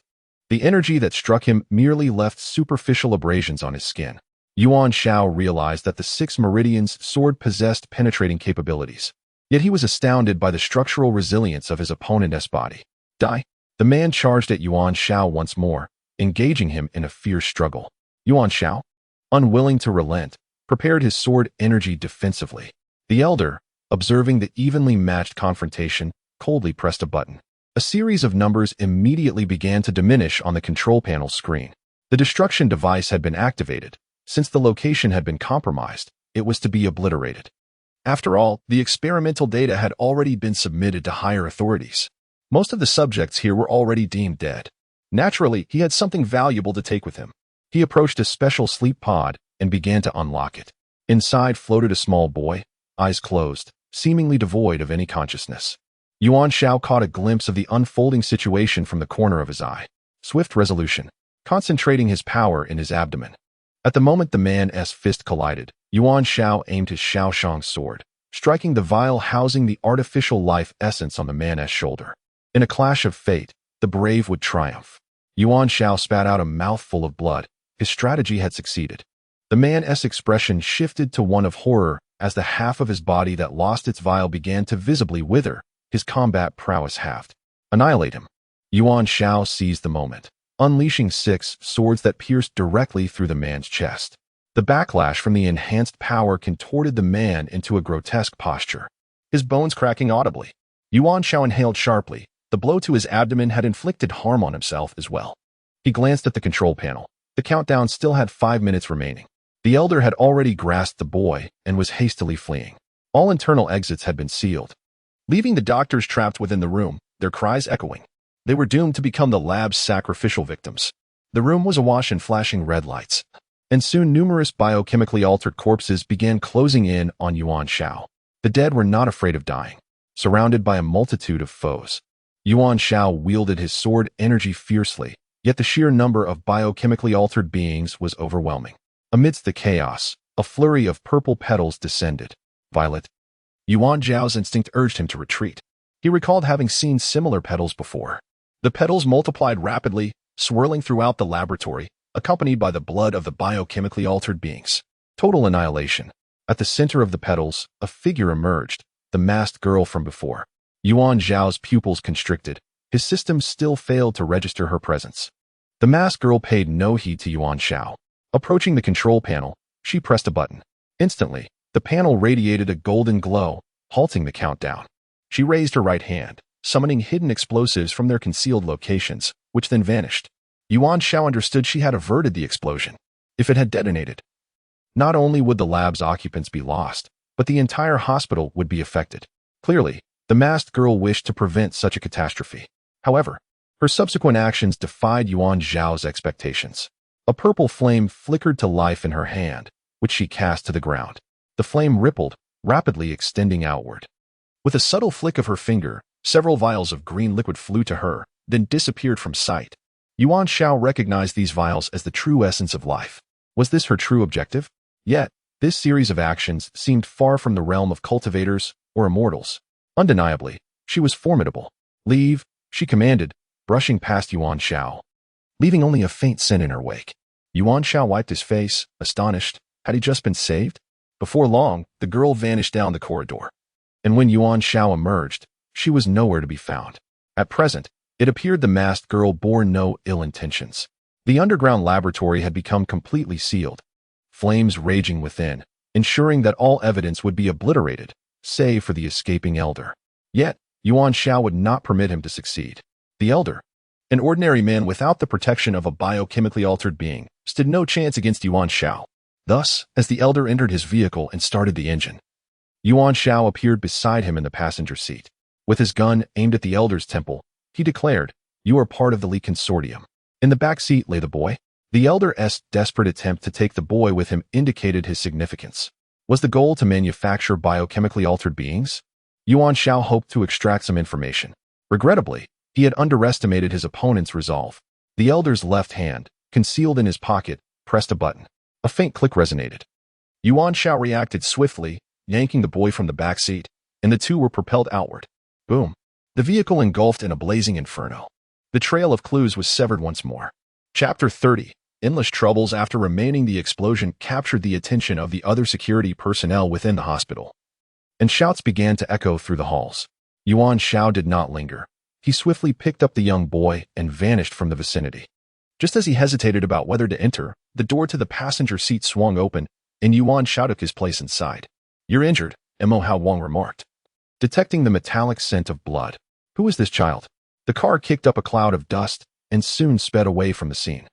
Speaker 1: The energy that struck him merely left superficial abrasions on his skin. Yuan Xiao realized that the 6 Meridians' sword possessed penetrating capabilities. Yet he was astounded by the structural resilience of his opponent's body. Die! The man charged at Yuan Xiao once more, engaging him in a fierce struggle. Yuan Xiao, unwilling to relent, prepared his sword energy defensively. The elder, observing the evenly matched confrontation, coldly pressed a button. A series of numbers immediately began to diminish on the control panel screen. The destruction device had been activated. Since the location had been compromised, it was to be obliterated. After all, the experimental data had already been submitted to higher authorities. Most of the subjects here were already deemed dead. Naturally, he had something valuable to take with him. He approached a special sleep pod and began to unlock it. Inside floated a small boy, eyes closed, seemingly devoid of any consciousness. Yuan Xiao caught a glimpse of the unfolding situation from the corner of his eye. Swift resolution, concentrating his power in his abdomen. At the moment the man's fist collided, Yuan Xiao aimed his Shaoshang sword, striking the vial housing the artificial life essence on the man's shoulder. In a clash of fate, the brave would triumph. Yuan Xiao spat out a mouthful of blood. His strategy had succeeded. The man's expression shifted to one of horror as the half of his body that lost its vial began to visibly wither, his combat prowess halved. Annihilate him. Yuan Xiao seized the moment, unleashing 6 swords that pierced directly through the man's chest. The backlash from the enhanced power contorted the man into a grotesque posture, his bones cracking audibly. Yuan Xiao inhaled sharply. The blow to his abdomen had inflicted harm on himself as well. He glanced at the control panel. The countdown still had 5 minutes remaining. The elder had already grasped the boy and was hastily fleeing. All internal exits had been sealed, leaving the doctors trapped within the room, their cries echoing. They were doomed to become the lab's sacrificial victims. The room was awash in flashing red lights, and soon numerous biochemically altered corpses began closing in on Yuan Xiao. The dead were not afraid of dying. Surrounded by a multitude of foes, Yuan Xiao wielded his sword energy fiercely, Yet the sheer number of biochemically altered beings was overwhelming. Amidst the chaos, a flurry of purple petals descended. Violet. Yuan Xiao's instinct urged him to retreat. He recalled having seen similar petals before. The petals multiplied rapidly, swirling throughout the laboratory, accompanied by the blood of the biochemically altered beings. Total annihilation. At the center of the petals, a figure emerged, the masked girl from before. Yuan Xiao's pupils constricted. His system still failed to register her presence. The masked girl paid no heed to Yuan Xiao. Approaching the control panel, she pressed a button. Instantly, the panel radiated a golden glow, halting the countdown. She raised her right hand, summoning hidden explosives from their concealed locations, which then vanished. Yuan Xiao understood she had averted the explosion. If it had detonated, not only would the lab's occupants be lost, but the entire hospital would be affected. Clearly, the masked girl wished to prevent such a catastrophe. However, her subsequent actions defied Yuan Xiao's expectations. A purple flame flickered to life in her hand, which she cast to the ground. The flame rippled, rapidly extending outward. With a subtle flick of her finger, several vials of green liquid flew to her, then disappeared from sight. Yuan Xiao recognized these vials as the true essence of life. Was this her true objective? Yet, this series of actions seemed far from the realm of cultivators or immortals. Undeniably, she was formidable. Leave, she commanded, brushing past Yuan Xiao, leaving only a faint scent in her wake. Yuan Xiao wiped his face, astonished. Had he just been saved? Before long, the girl vanished down the corridor. And when Yuan Xiao emerged, she was nowhere to be found. At present, it appeared the masked girl bore no ill intentions. The underground laboratory had become completely sealed, flames raging within, ensuring that all evidence would be obliterated, save for the escaping elder. Yet, Yuan Xiao would not permit him to succeed. The elder, an ordinary man without the protection of a biochemically altered being, stood no chance against Yuan Xiao. Thus, as the elder entered his vehicle and started the engine, Yuan Xiao appeared beside him in the passenger seat. With his gun aimed at the elder's temple, he declared, "You are part of the Leek Consortium." In the back seat lay the boy. The elder's desperate attempt to take the boy with him indicated his significance. Was the goal to manufacture biochemically altered beings? Yuan Xiao hoped to extract some information. Regrettably, he had underestimated his opponent's resolve. The elder's left hand, concealed in his pocket, pressed a button. A faint click resonated. Yuan Xiao reacted swiftly, yanking the boy from the back seat, and the two were propelled outward. Boom. The vehicle engulfed in a blazing inferno. The trail of clues was severed once more. Chapter 30. Endless troubles after remaining the explosion captured the attention of the other security personnel within the hospital, and shouts began to echo through the halls. Yuan Xiao did not linger. He swiftly picked up the young boy and vanished from the vicinity. Just as he hesitated about whether to enter, the door to the passenger seat swung open, and Yuan Xiao took his place inside. "You're injured," Mo Hao Wang remarked, detecting the metallic scent of blood. "Who is this child?" The car kicked up a cloud of dust and soon sped away from the scene.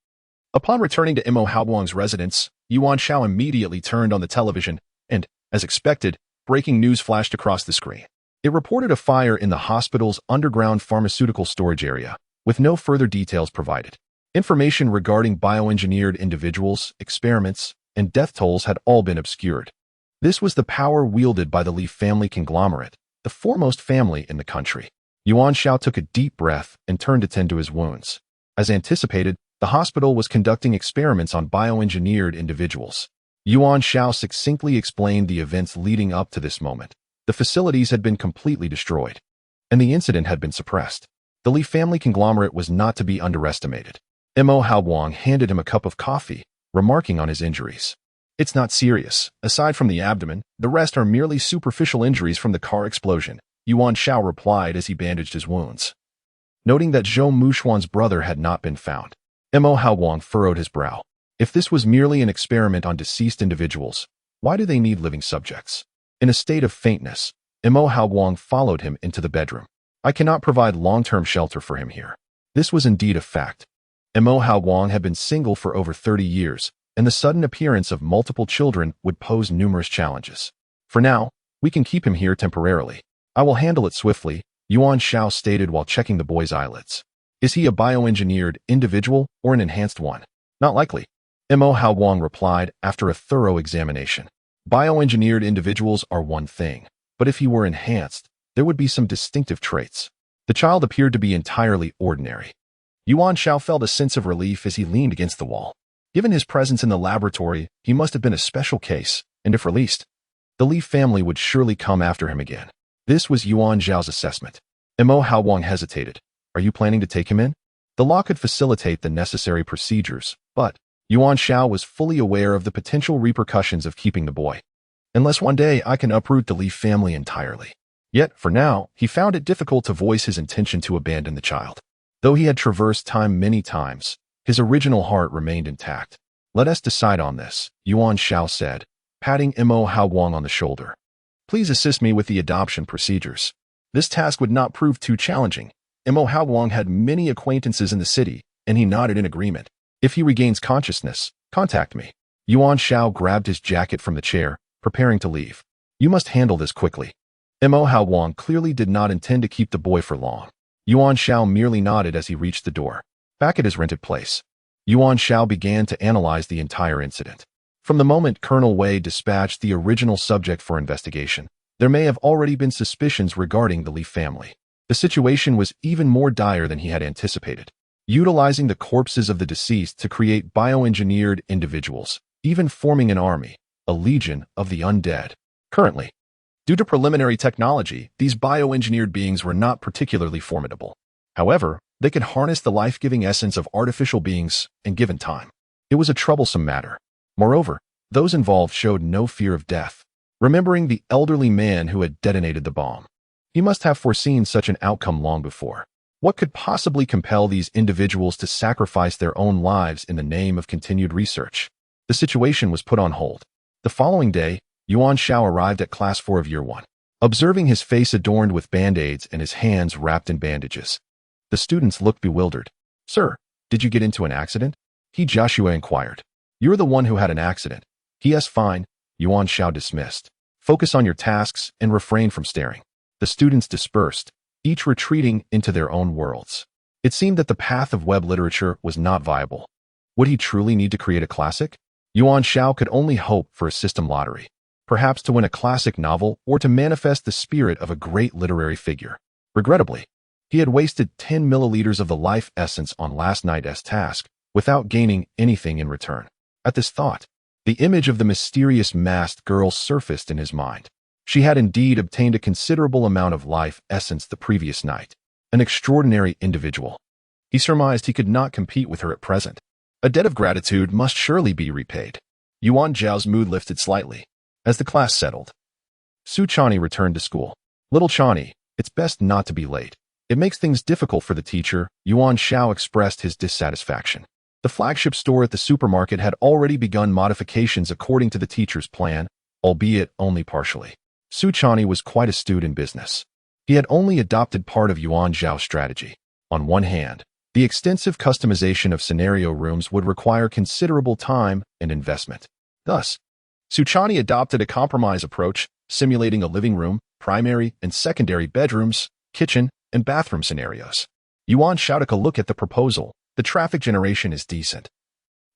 Speaker 1: Upon returning to Mo Hao Wang's residence, Yuan Xiao immediately turned on the television and, as expected, breaking news flashed across the screen. It reported a fire in the hospital's underground pharmaceutical storage area, with no further details provided. Information regarding bioengineered individuals, experiments, and death tolls had all been obscured. This was the power wielded by the Li family conglomerate, the foremost family in the country. Yuan Xiao took a deep breath and turned to tend to his wounds. As anticipated, the hospital was conducting experiments on bioengineered individuals. Yuan Xiao succinctly explained the events leading up to this moment. The facilities had been completely destroyed, and the incident had been suppressed. The Li family conglomerate was not to be underestimated. Mo Hao Wang handed him a cup of coffee, remarking on his injuries. "It's not serious. Aside from the abdomen, the rest are merely superficial injuries from the car explosion," Yuan Xiao replied as he bandaged his wounds. Noting that Zhou Mushuan's brother had not been found, Mo Hao Wang furrowed his brow. If this was merely an experiment on deceased individuals, why do they need living subjects? In a state of faintness, Mo Hao Wang followed him into the bedroom. "I cannot provide long-term shelter for him here." This was indeed a fact. Mo Hao Wang had been single for over 30 years, and the sudden appearance of multiple children would pose numerous challenges. "For now, we can keep him here temporarily. I will handle it swiftly," Yuan Xiao stated while checking the boy's eyelids. "Is he a bioengineered individual or an enhanced one?" "Not likely," Mo Hao Wang replied after a thorough examination. "Bioengineered individuals are one thing, but if he were enhanced, there would be some distinctive traits." The child appeared to be entirely ordinary. Yuan Xiao felt a sense of relief as he leaned against the wall. Given his presence in the laboratory, he must have been a special case, and if released, the Li family would surely come after him again. This was Yuan Xiao's assessment. Mo Haowang hesitated. Are you planning to take him in? The law could facilitate the necessary procedures, but Yuan Xiao was fully aware of the potential repercussions of keeping the boy. Unless one day I can uproot the Li family entirely. Yet, for now, he found it difficult to voice his intention to abandon the child. Though he had traversed time many times, his original heart remained intact. Let us decide on this, Yuan Xiao said, patting Mo Haowang on the shoulder. Please assist me with the adoption procedures. This task would not prove too challenging. Mo Haowang had many acquaintances in the city, and he nodded in agreement. If he regains consciousness, contact me. Yuan Xiao grabbed his jacket from the chair, preparing to leave. You must handle this quickly. Mo Haowang clearly did not intend to keep the boy for long. Yuan Xiao merely nodded as he reached the door. Back at his rented place, Yuan Xiao began to analyze the entire incident. From the moment Colonel Wei dispatched the original subject for investigation, there may have already been suspicions regarding the Li family. The situation was even more dire than he had anticipated. Utilizing the corpses of the deceased to create bioengineered individuals, even forming an army, a legion of the undead. Currently, due to preliminary technology, these bioengineered beings were not particularly formidable. However, they could harness the life-giving essence of artificial beings and given time. It was a troublesome matter. Moreover, those involved showed no fear of death. Remembering the elderly man who had detonated the bomb, he must have foreseen such an outcome long before. What could possibly compel these individuals to sacrifice their own lives in the name of continued research? The situation was put on hold. The following day, Yuan Xiao arrived at Class 4 of Year 1. Observing his face adorned with band-aids and his hands wrapped in bandages, the students looked bewildered. Sir, did you get into an accident? He Joshua inquired. You're the one who had an accident. Yes, fine, Yuan Xiao dismissed. Focus on your tasks and refrain from staring. The students dispersed, each retreating into their own worlds. It seemed that the path of web literature was not viable. Would he truly need to create a classic? Yuan Xiao could only hope for a system lottery, perhaps to win a classic novel or to manifest the spirit of a great literary figure. Regrettably, he had wasted 10 milliliters of the life essence on last night's task without gaining anything in return. At this thought, the image of the mysterious masked girl surfaced in his mind. She had indeed obtained a considerable amount of life essence the previous night. An extraordinary individual. He surmised he could not compete with her at present. A debt of gratitude must surely be repaid. Yuan Zhao's mood lifted slightly. As the class settled, Su Chani returned to school. Little Chani, it's best not to be late. It makes things difficult for the teacher, Yuan Xiao expressed his dissatisfaction. The flagship store at the supermarket had already begun modifications according to the teacher's plan, albeit only partially. Su Chani was quite astute in business. He had only adopted part of Yuan Zhao's strategy. On one hand, the extensive customization of scenario rooms would require considerable time and investment. Thus, Su Chani adopted a compromise approach, simulating a living room, primary and secondary bedrooms, kitchen, and bathroom scenarios. Yuan Xiao took a look at the proposal. The traffic generation is decent,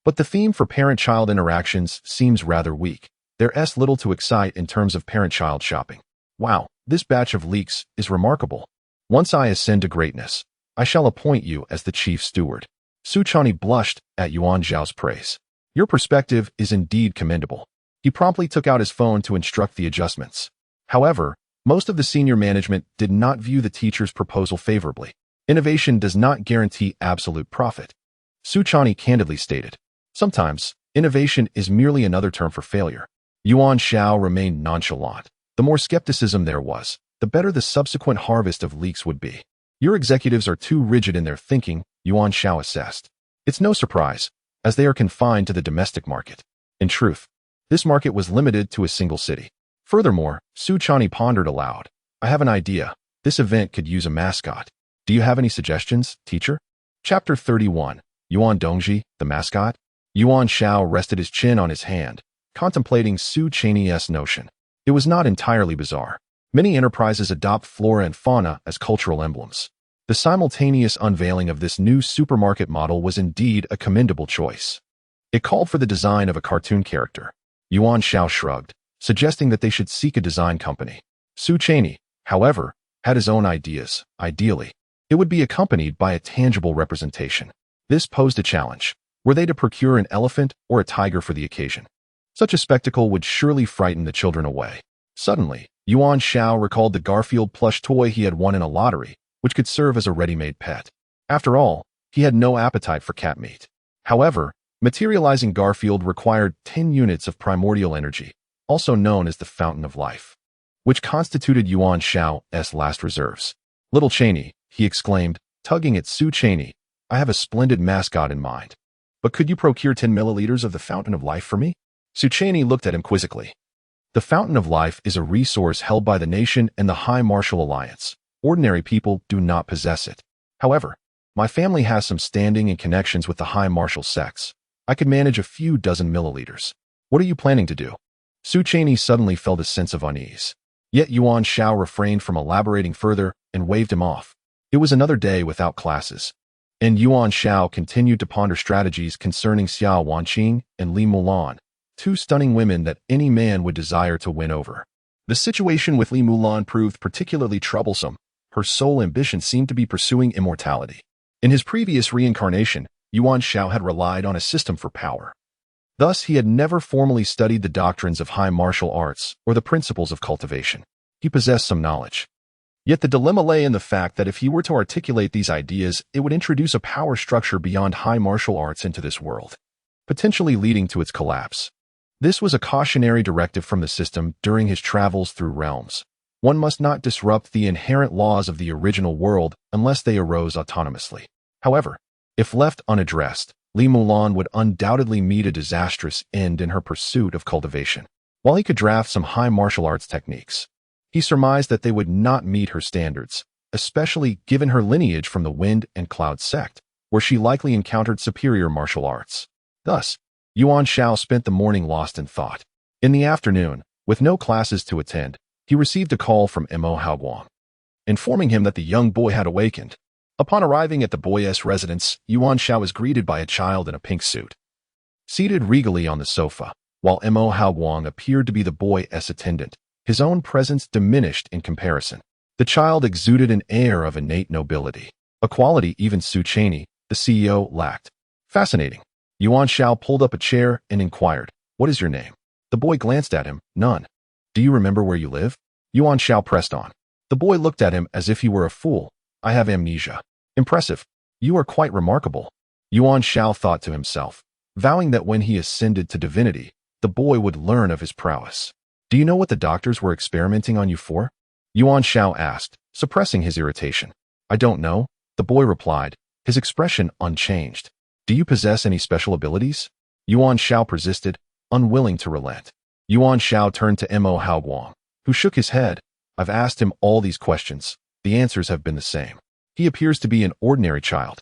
Speaker 1: but the theme for parent-child interactions seems rather weak. There's little to excite in terms of parent-child shopping. Wow, this batch of leeks is remarkable. Once I ascend to greatness, I shall appoint you as the chief steward. Su Chani blushed at Yuan Zhao's praise. Your perspective is indeed commendable. He promptly took out his phone to instruct the adjustments. However, most of the senior management did not view the teacher's proposal favorably. Innovation does not guarantee absolute profit. Su Chani candidly stated. Sometimes, innovation is merely another term for failure. Yuan Xiao remained nonchalant. The more skepticism there was, the better the subsequent harvest of leeks would be. Your executives are too rigid in their thinking, Yuan Xiao assessed. It's no surprise, as they are confined to the domestic market. In truth, this market was limited to a single city. Furthermore, Su Chani pondered aloud. I have an idea. This event could use a mascot. Do you have any suggestions, teacher? Chapter 31. Yuan Dongji, the mascot? Yuan Xiao rested his chin on his hand, contemplating Su Chani's notion. It was not entirely bizarre. Many enterprises adopt flora and fauna as cultural emblems. The simultaneous unveiling of this new supermarket model was indeed a commendable choice. It called for the design of a cartoon character. Yuan Xiao shrugged, suggesting that they should seek a design company. Su Chani, however, had his own ideas. Ideally, It would be accompanied by a tangible representation. This posed a challenge. Were they to procure an elephant or a tiger for the occasion? Such a spectacle would surely frighten the children away. Suddenly, Yuan Xiao recalled the Garfield plush toy he had won in a lottery, which could serve as a ready-made pet. After all, he had no appetite for cat meat. However, materializing Garfield required 10 units of primordial energy, also known as the Fountain of Life, which constituted Yuan Xiao's last reserves. "Little Cheney," he exclaimed, tugging at Su Cheney, "I have a splendid mascot in mind. But could you procure 10 milliliters of the Fountain of Life for me?" Su Cheney looked at him quizzically. The Fountain of Life is a resource held by the nation and the High Martial Alliance. Ordinary people do not possess it. However, my family has some standing and connections with the High Martial sects. I could manage a few dozen milliliters. What are you planning to do? Su Cheney suddenly felt a sense of unease. Yet Yuan Xiao refrained from elaborating further and waved him off. It was another day without classes, and Yuan Xiao continued to ponder strategies concerning Xiao Wanqing and Li Mulan, two stunning women that any man would desire to win over. The situation with Li Mulan proved particularly troublesome. Her sole ambition seemed to be pursuing immortality. In his previous reincarnation, Yuan Xiao had relied on a system for power. Thus, he had never formally studied the doctrines of high martial arts or the principles of cultivation. He possessed some knowledge. Yet the dilemma lay in the fact that if he were to articulate these ideas, it would introduce a power structure beyond high martial arts into this world, potentially leading to its collapse. This was a cautionary directive from the system during his travels through realms. One must not disrupt the inherent laws of the original world unless they arose autonomously. However, if left unaddressed, Li Mulan would undoubtedly meet a disastrous end in her pursuit of cultivation. While he could draft some high martial arts techniques, he surmised that they would not meet her standards, especially given her lineage from the Wind and Cloud sect, where she likely encountered superior martial arts. Thus, Yuan Xiao spent the morning lost in thought. In the afternoon, with no classes to attend, he received a call from Mo Haoguang, informing him that the young boy had awakened. Upon arriving at the boy's residence, Yuan Xiao was greeted by a child in a pink suit. Seated regally on the sofa, while Mo Haoguang appeared to be the boy's attendant, his own presence diminished in comparison. The child exuded an air of innate nobility, a quality even Su Cheney, the CEO, lacked. Fascinating. Yuan Xiao pulled up a chair and inquired, "What is your name?" The boy glanced at him. "None." "Do you remember where you live?" Yuan Xiao pressed on. The boy looked at him as if he were a fool. "I have amnesia." "Impressive. You are quite remarkable." Yuan Xiao thought to himself, vowing that when he ascended to divinity, the boy would learn of his prowess. "Do you know what the doctors were experimenting on you for?" Yuan Xiao asked, suppressing his irritation. "I don't know," the boy replied, his expression unchanged. "Do you possess any special abilities?" Yuan Xiao persisted, unwilling to relent. Yuan Xiao turned to Mo Haoguang, who shook his head. "I've asked him all these questions. The answers have been the same. He appears to be an ordinary child."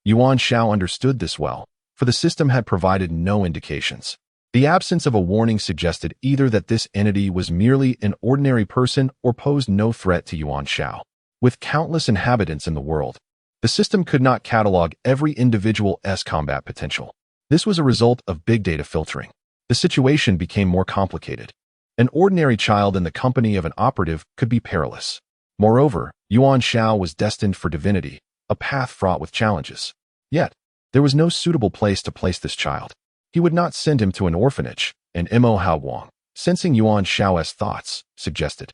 Speaker 1: Yuan Xiao understood this well, for the system had provided no indications. The absence of a warning suggested either that this entity was merely an ordinary person or posed no threat to Yuan Xiao. With countless inhabitants in the world, the system could not catalog every individual's combat potential. This was a result of big data filtering. The situation became more complicated. An ordinary child in the company of an operative could be perilous. Moreover, Yuan Xiao was destined for divinity, a path fraught with challenges. Yet, there was no suitable place to place this child. He would not send him to an orphanage, and Mo Haoguang, sensing Yuan Xiao's thoughts, suggested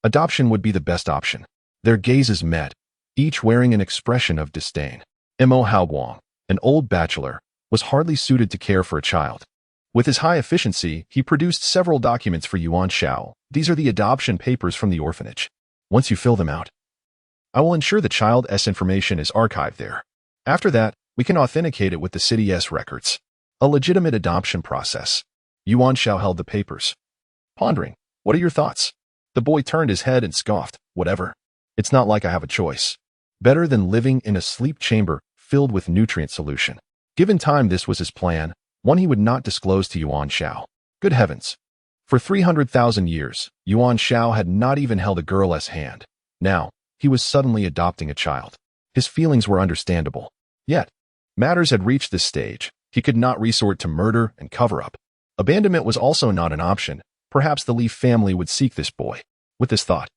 Speaker 1: adoption would be the best option. Their gazes met, each wearing an expression of disdain. Mo Haoguang, an old bachelor, was hardly suited to care for a child. With his high efficiency, he produced several documents for Yuan Xiao. "These are the adoption papers from the orphanage. Once you fill them out, I will ensure the child's information is archived there. After that, we can authenticate it with the city's records. A legitimate adoption process." Yuan Xiao held the papers, pondering. "What are your thoughts?" The boy turned his head and scoffed. "Whatever. It's not like I have a choice. Better than living in a sleep chamber filled with nutrient solution." Given time, this was his plan, one he would not disclose to Yuan Xiao. Good heavens. For 300,000 years, Yuan Xiao had not even held a girl's hand. Now, he was suddenly adopting a child. His feelings were understandable. Yet, matters had reached this stage. He could not resort to murder and cover-up. Abandonment was also not an option. Perhaps the Li family would seek this boy. With this thought,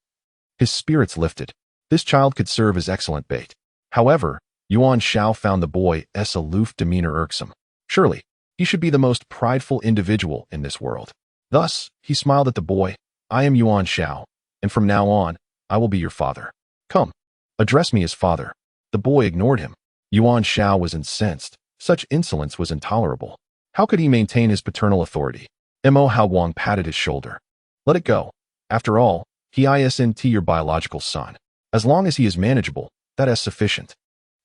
Speaker 1: his spirits lifted. This child could serve as excellent bait. However, Yuan Xiao found the boy's aloof demeanor irksome. Surely, he should be the most prideful individual in this world. Thus, he smiled at the boy. I am Yuan Xiao, and from now on, I will be your father. Come, address me as father. The boy ignored him. Yuan Xiao was incensed. Such insolence was intolerable. How could he maintain his paternal authority? Mo Hao Wang patted his shoulder. Let it go. After all, he isn't your biological son. As long as he is manageable, that is sufficient.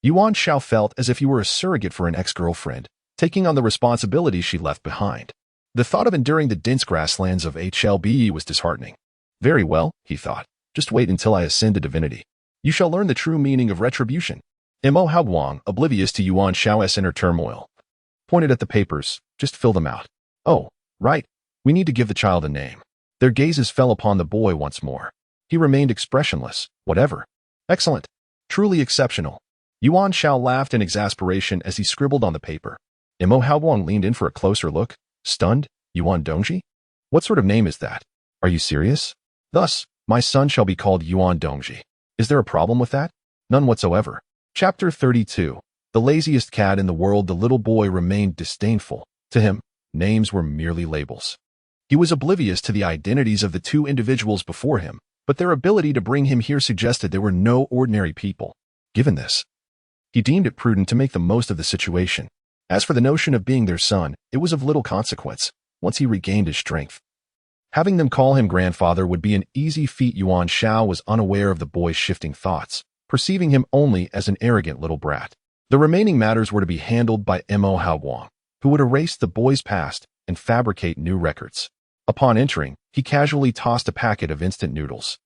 Speaker 1: Yuan Xiao felt as if he were a surrogate for an ex-girlfriend, taking on the responsibilities she left behind. The thought of enduring the dense grasslands of HLBE was disheartening. Very well, he thought. Just wait until I ascend to divinity. You shall learn the true meaning of retribution. Mo Hao Wang, oblivious to Yuan Xiao's inner turmoil, pointed at the papers. Just fill them out. Oh, right. We need to give the child a name. Their gazes fell upon the boy once more. He remained expressionless. Whatever. Excellent. Truly exceptional. Yuan Xiao laughed in exasperation as he scribbled on the paper. Mo Hao Wang leaned in for a closer look. Stunned? Yuan Dongji? What sort of name is that? Are you serious? Thus, my son shall be called Yuan Dongji. Is there a problem with that? None whatsoever. Chapter 32. The laziest cat in the world. The little boy remained disdainful. To him, names were merely labels. He was oblivious to the identities of the two individuals before him, but their ability to bring him here suggested they were no ordinary people. Given this, he deemed it prudent to make the most of the situation. As for the notion of being their son, it was of little consequence, once he regained his strength. Having them call him grandfather would be an easy feat. Yuan Xiao was unaware of the boy's shifting thoughts, perceiving him only as an arrogant little brat. The remaining matters were to be handled by Mo Hao Wang, who would erase the boy's past and fabricate new records. Upon entering, he casually tossed a packet of instant noodles.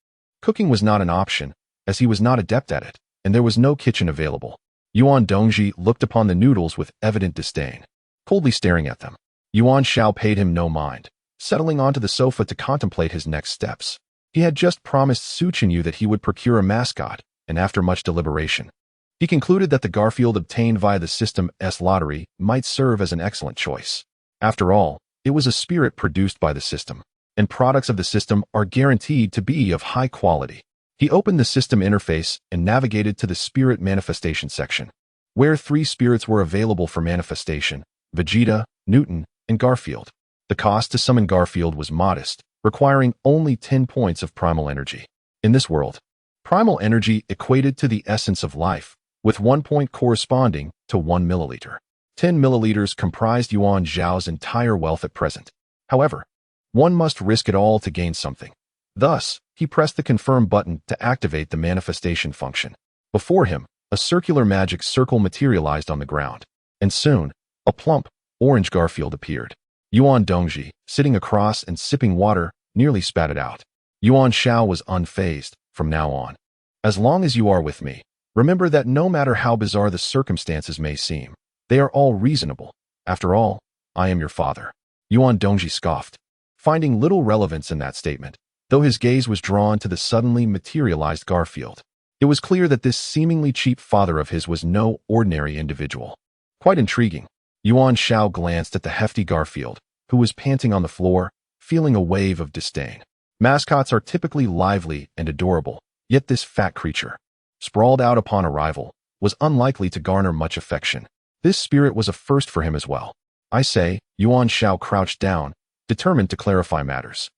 Speaker 1: Cooking was not an option, as he was not adept at it, and there was no kitchen available. Yuan Dongji looked upon the noodles with evident disdain, coldly staring at them. Yuan Xiao paid him no mind, settling onto the sofa to contemplate his next steps. He had just promised Su Chenyu that he would procure a mascot, and after much deliberation, he concluded that the Garfield obtained via the system's lottery might serve as an excellent choice. After all, it was a spirit produced by the system, and products of the system are guaranteed to be of high quality. He opened the system interface and navigated to the spirit manifestation section, where 3 spirits were available for manifestation: Vegeta, Newton, and Garfield. The cost to summon Garfield was modest, requiring only 10 points of primal energy. In this world, primal energy equated to the essence of life, with 1 point corresponding to 1 milliliter. 10 milliliters comprised Yuan Xiao's entire wealth at present. However, one must risk it all to gain something. Thus, he pressed the confirm button to activate the manifestation function. Before him, a circular magic circle materialized on the ground, and soon, a plump, orange Garfield appeared. Yuan Dongji, sitting across and sipping water, nearly spat it out. Yuan Xiao was unfazed. From now on, as long as you are with me, remember that no matter how bizarre the circumstances may seem, they are all reasonable. After all, I am your father. Yuan Dongji scoffed, finding little relevance in that statement, though his gaze was drawn to the suddenly materialized Garfield. It was clear that this seemingly cheap father of his was no ordinary individual. Quite intriguing. Yuan Xiao glanced at the hefty Garfield, who was panting on the floor, feeling a wave of disdain. Mascots are typically lively and adorable, yet this fat creature, sprawled out upon arrival, was unlikely to garner much affection. This spirit was a first for him as well. I say, Yuan Xiao crouched down, determined to clarify matters.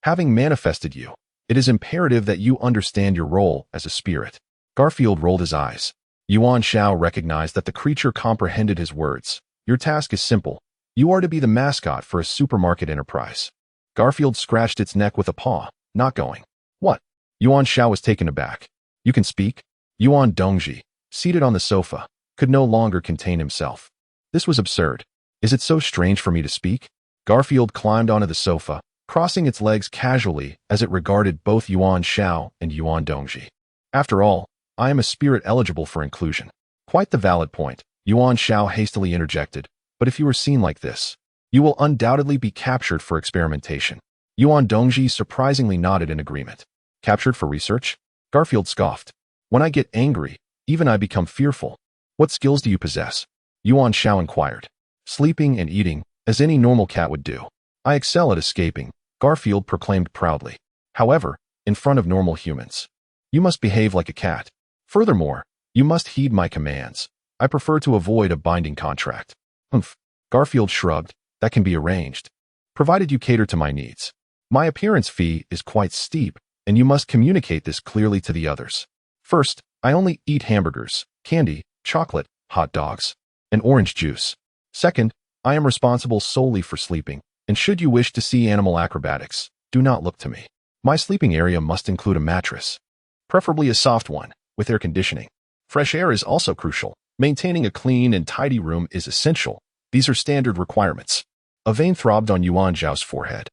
Speaker 1: Having manifested you, it is imperative that you understand your role as a spirit. Garfield rolled his eyes. Yuan Xiao recognized that the creature comprehended his words. Your task is simple. You are to be the mascot for a supermarket enterprise. Garfield scratched its neck with a paw, not going. What? Yuan Xiao was taken aback. You can speak? Yuan Dongji, seated on the sofa, could no longer contain himself. This was absurd. Is it so strange for me to speak? Garfield climbed onto the sofa, crossing its legs casually as it regarded both Yuan Xiao and Yuan Dongji. After all, I am a spirit eligible for inclusion. Quite the valid point, Yuan Xiao hastily interjected, but if you are seen like this, you will undoubtedly be captured for experimentation. Yuan Dongji surprisingly nodded in agreement. Captured for research? Garfield scoffed. When I get angry, even I become fearful. What skills do you possess? Yuan Xiao inquired. Sleeping and eating, as any normal cat would do. I excel at escaping, Garfield proclaimed proudly. However, in front of normal humans, you must behave like a cat. Furthermore, You must heed my commands. I prefer to avoid a binding contract. Humph. Garfield shrugged. That can be arranged, provided you cater to my needs. My appearance fee is quite steep, and you must communicate this clearly to the others. First, I only eat hamburgers, candy, chocolate, hot dogs, and orange juice. Second, I am responsible solely for sleeping, and should you wish to see animal acrobatics, do not look to me. My sleeping area must include a mattress, preferably a soft one, with air conditioning. Fresh air is also crucial. Maintaining a clean and tidy room is essential. These are standard requirements. A vein throbbed on Yuan Xiao's forehead.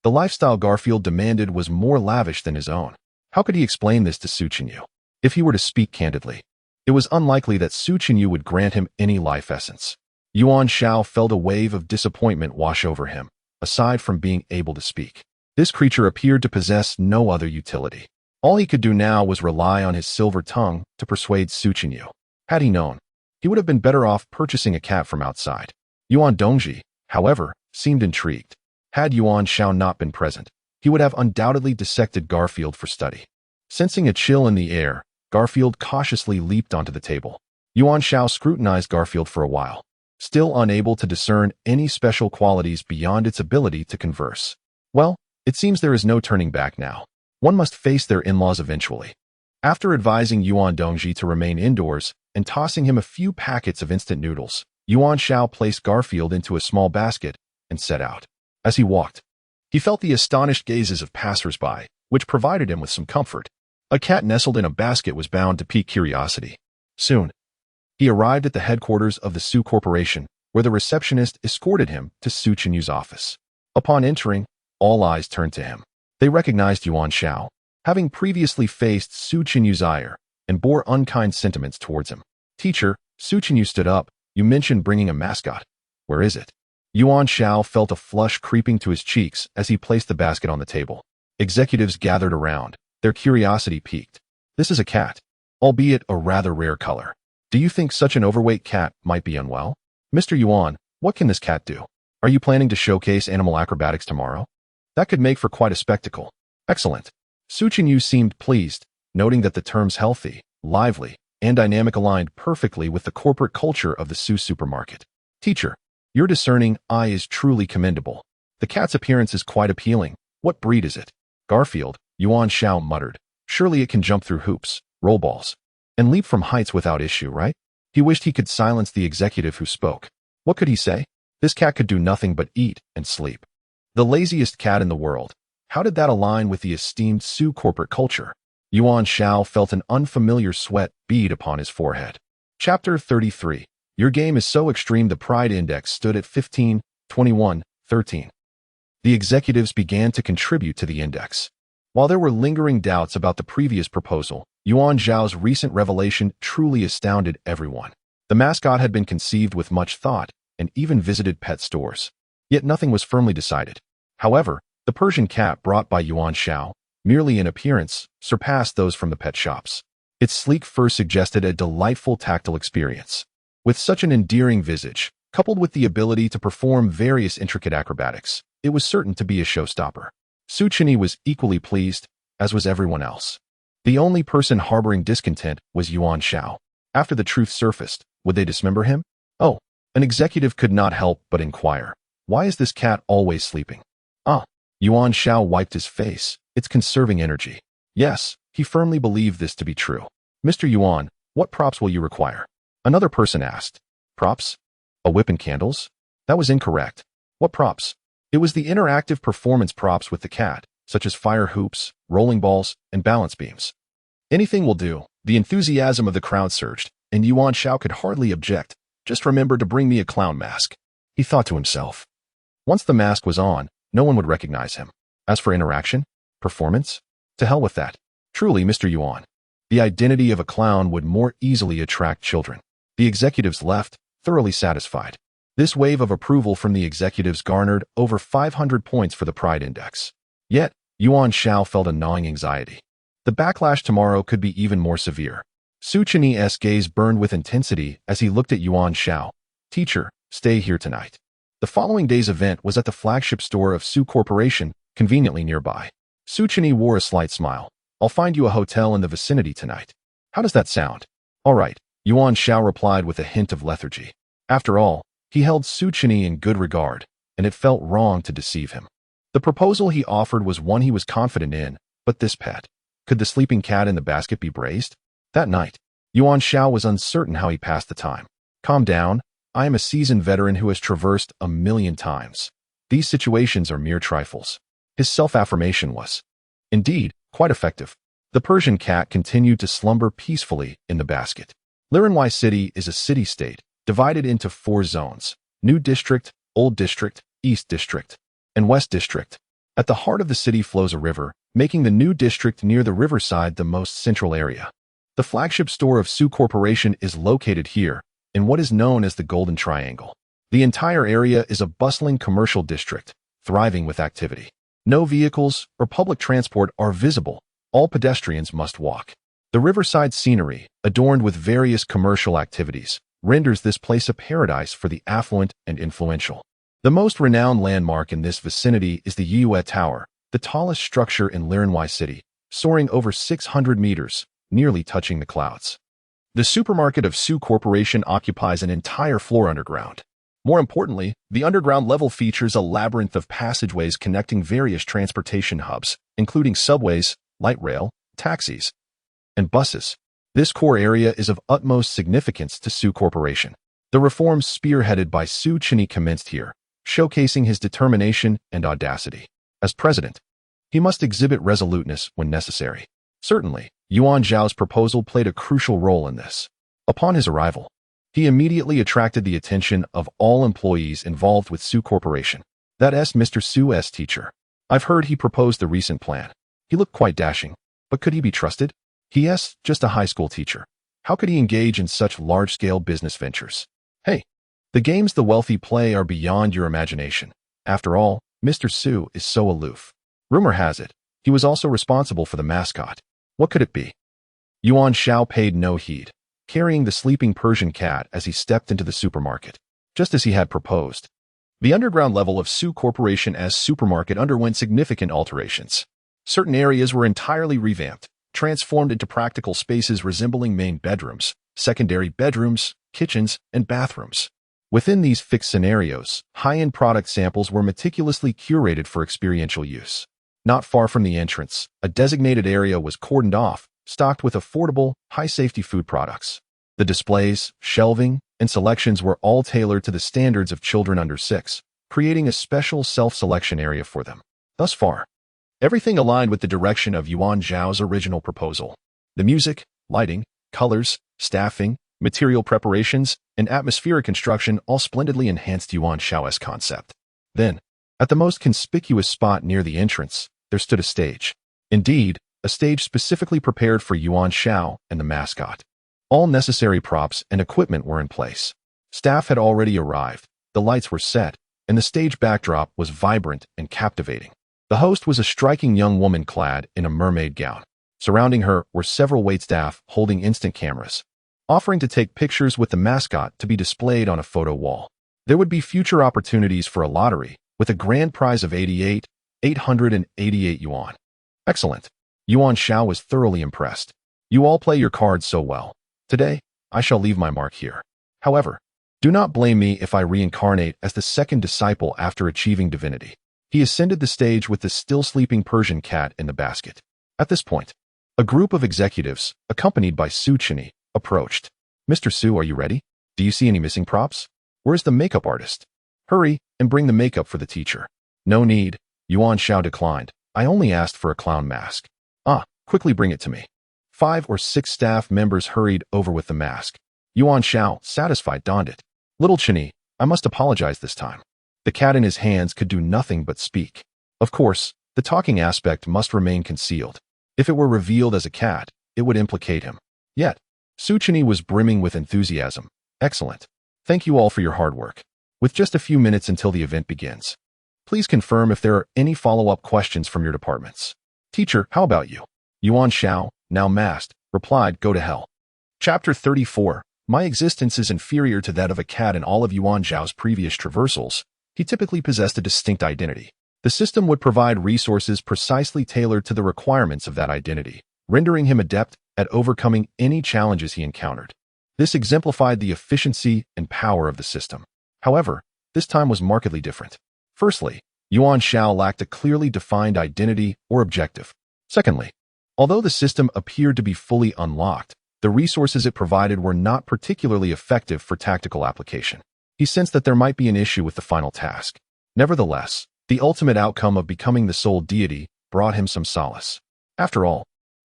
Speaker 1: The lifestyle Garfield demanded was more lavish than his own. How could he explain this to Su Chenyu? If he were to speak candidly, it was unlikely that Su Chenyu would grant him any life essence. Yuan Xiao felt a wave of disappointment wash over him, aside from being able to speak. This creature appeared to possess no other utility. All he could do now was rely on his silver tongue to persuade Su Chenyu. Had he known, he would have been better off purchasing a cat from outside. Yuan Dongji, however, seemed intrigued. Had Yuan Xiao not been present, he would have undoubtedly dissected Garfield for study. Sensing a chill in the air, Garfield cautiously leaped onto the table. Yuan Xiao scrutinized Garfield for a while, still unable to discern any special qualities beyond its ability to converse. Well, it seems there is no turning back now. One must face their in-laws eventually. After advising Yuan Dongji to remain indoors and tossing him a few packets of instant noodles, Yuan Xiao placed Garfield into a small basket and set out. As he walked, he felt the astonished gazes of passers-by, which provided him with some comfort. A cat nestled in a basket was bound to pique curiosity. Soon, he arrived at the headquarters of the Su Corporation, where the receptionist escorted him to Su Chenyu's office. Upon entering, all eyes turned to him. They recognized Yuan Xiao, having previously faced Su Chenyu's ire, and bore unkind sentiments towards him. Teacher, Su Chenyu stood up. You mentioned bringing a mascot. Where is it? Yuan Xiao felt a flush creeping to his cheeks as he placed the basket on the table. Executives gathered around, their curiosity piqued. This is a cat, albeit a rather rare color. Do you think such an overweight cat might be unwell? Mr. Yuan, what can this cat do? Are you planning to showcase animal acrobatics tomorrow? That could make for quite a spectacle. Excellent. Su Chenyu seemed pleased, noting that the terms healthy, lively, and dynamic aligned perfectly with the corporate culture of the Su supermarket. Teacher, your discerning eye is truly commendable. The cat's appearance is quite appealing. What breed is it? Garfield, Yuan Xiao muttered. Surely it can jump through hoops, roll balls, and leap from heights without issue, right? He wished he could silence the executive who spoke. What could he say? This cat could do nothing but eat and sleep. The laziest cat in the world. How did that align with the esteemed Su corporate culture? Yuan Xiao felt an unfamiliar sweat bead upon his forehead. Chapter 33. Your game is so extreme the pride index stood at 15, 21, 13. The executives began to contribute to the index. While there were lingering doubts about the previous proposal, Yuan Xiao's recent revelation truly astounded everyone. The mascot had been conceived with much thought and even visited pet stores. Yet nothing was firmly decided. However, the Persian cat brought by Yuan Xiao, merely in appearance, surpassed those from the pet shops. Its sleek fur suggested a delightful tactile experience. With such an endearing visage, coupled with the ability to perform various intricate acrobatics, it was certain to be a showstopper. Su Chenyu was equally pleased, as was everyone else. The only person harboring discontent was Yuan Xiao. After the truth surfaced, would they dismember him? Oh, an executive could not help but inquire. Why is this cat always sleeping? Yuan Xiao wiped his face. It's conserving energy. Yes, he firmly believed this to be true. Mr. Yuan, what props will you require? Another person asked. Props? A whip and candles? That was incorrect. What props? It was the interactive performance props with the cat, such as fire hoops, rolling balls, and balance beams. Anything will do. The enthusiasm of the crowd surged, and Yuan Xiao could hardly object. Just remember to bring me a clown mask, he thought to himself. Once the mask was on, no one would recognize him. As for interaction, performance, to hell with that. Truly, Mr. Yuan, the identity of a clown would more easily attract children. The executives left, thoroughly satisfied. This wave of approval from the executives garnered over 500 points for the pride index. Yet, Yuan Xiao felt a gnawing anxiety. The backlash tomorrow could be even more severe. Su Chenyu's gaze burned with intensity as he looked at Yuan Xiao. Teacher, stay here tonight. The following day's event was at the flagship store of Su Corporation, conveniently nearby. Su Chenyu wore a slight smile. I'll find you a hotel in the vicinity tonight. How does that sound? All right, Yuan Xiao replied with a hint of lethargy. After all, he held Su Chenyi in good regard, and it felt wrong to deceive him. The proposal he offered was one he was confident in, but this pet. Could the sleeping cat in the basket be braised? That night, Yuan Xiao was uncertain how he passed the time. Calm down, I am a seasoned veteran who has traversed 1,000,000 times. These situations are mere trifles. His self-affirmation was, indeed, quite effective. The Persian cat continued to slumber peacefully in the basket. Lirenwai City is a city-state, divided into 4 zones: New District, Old District, East District, and West District. At the heart of the city flows a river, making the New District near the riverside the most central area. The flagship store of Su Corporation is located here, in what is known as the Golden Triangle. The entire area is a bustling commercial district, thriving with activity. No vehicles or public transport are visible. All pedestrians must walk. The riverside scenery, adorned with various commercial activities, renders this place a paradise for the affluent and influential. The most renowned landmark in this vicinity is the Yue Tower, the tallest structure in Lirenwai City, soaring over 600 meters, nearly touching the clouds. The supermarket of Su Corporation occupies an entire floor underground. More importantly, the underground level features a labyrinth of passageways connecting various transportation hubs, including subways, light rail, taxis, and buses. This core area is of utmost significance to Su Corporation. The reforms spearheaded by Su Chenyi commenced here, showcasing his determination and audacity. As president, he must exhibit resoluteness when necessary. Certainly, Yuan Xiao's proposal played a crucial role in this. Upon his arrival, he immediately attracted the attention of all employees involved with Su Corporation. That's Mr. Su's teacher. I've heard he proposed the recent plan. He looked quite dashing, but could he be trusted? He is just a high school teacher. How could he engage in such large-scale business ventures? Hey, the games the wealthy play are beyond your imagination. After all, Mr. Su is so aloof. Rumor has it, he was also responsible for the mascot. What could it be? Yuan Xiao paid no heed, carrying the sleeping Persian cat as he stepped into the supermarket, just as he had proposed. The underground level of Su Corporation as supermarket underwent significant alterations. Certain areas were entirely revamped, transformed into practical spaces resembling main bedrooms, secondary bedrooms, kitchens, and bathrooms. Within these fixed scenarios, high-end product samples were meticulously curated for experiential use. Not far from the entrance, a designated area was cordoned off, stocked with affordable, high-safety food products. The displays, shelving, and selections were all tailored to the standards of children under 6, creating a special self-selection area for them. Thus far, everything aligned with the direction of Yuan Xiao's original proposal. The music, lighting, colors, staffing, material preparations, and atmospheric construction all splendidly enhanced Yuan Xiao's concept. Then, at the most conspicuous spot near the entrance, there stood a stage. Indeed, a stage specifically prepared for Yuan Xiao and the mascot. All necessary props and equipment were in place. Staff had already arrived, the lights were set, and the stage backdrop was vibrant and captivating. The host was a striking young woman clad in a mermaid gown. Surrounding her were several waitstaff holding instant cameras, offering to take pictures with the mascot to be displayed on a photo wall. There would be future opportunities for a lottery, with a grand prize of 888 yuan. Excellent. Yuan Xiao was thoroughly impressed. You all play your cards so well. Today, I shall leave my mark here. However, do not blame me if I reincarnate as the second disciple after achieving divinity. He ascended the stage with the still sleeping Persian cat in the basket. At this point, a group of executives, accompanied by Su Chenyi, approached. Mr. Su, are you ready? Do you see any missing props? Where's the makeup artist? Hurry and bring the makeup for the teacher. No need, Yuan Xiao declined. I only asked for a clown mask. Quickly bring it to me. 5 or 6 staff members hurried over with the mask. Yuan Xiao, satisfied, donned it. Little Chenyi, I must apologize this time. The cat in his hands could do nothing but speak. Of course, the talking aspect must remain concealed. If it were revealed as a cat, it would implicate him. Yet, Su Chenyi was brimming with enthusiasm. Excellent. Thank you all for your hard work. With just a few minutes until the event begins, please confirm if there are any follow-up questions from your departments. Teacher, how about you? Yuan Xiao, now masked, replied, go to hell. Chapter 34. My existence is inferior to that of a cat in all of Yuan Xiao's previous traversals. He typically possessed a distinct identity. The system would provide resources precisely tailored to the requirements of that identity, rendering him adept at overcoming any challenges he encountered. This exemplified the efficiency and power of the system. However, this time was markedly different. Firstly, Yuan Xiao lacked a clearly defined identity or objective. Secondly, although the system appeared to be fully unlocked, the resources it provided were not particularly effective for tactical application. He sensed that there might be an issue with the final task. Nevertheless, the ultimate outcome of becoming the sole deity brought him some solace. After all,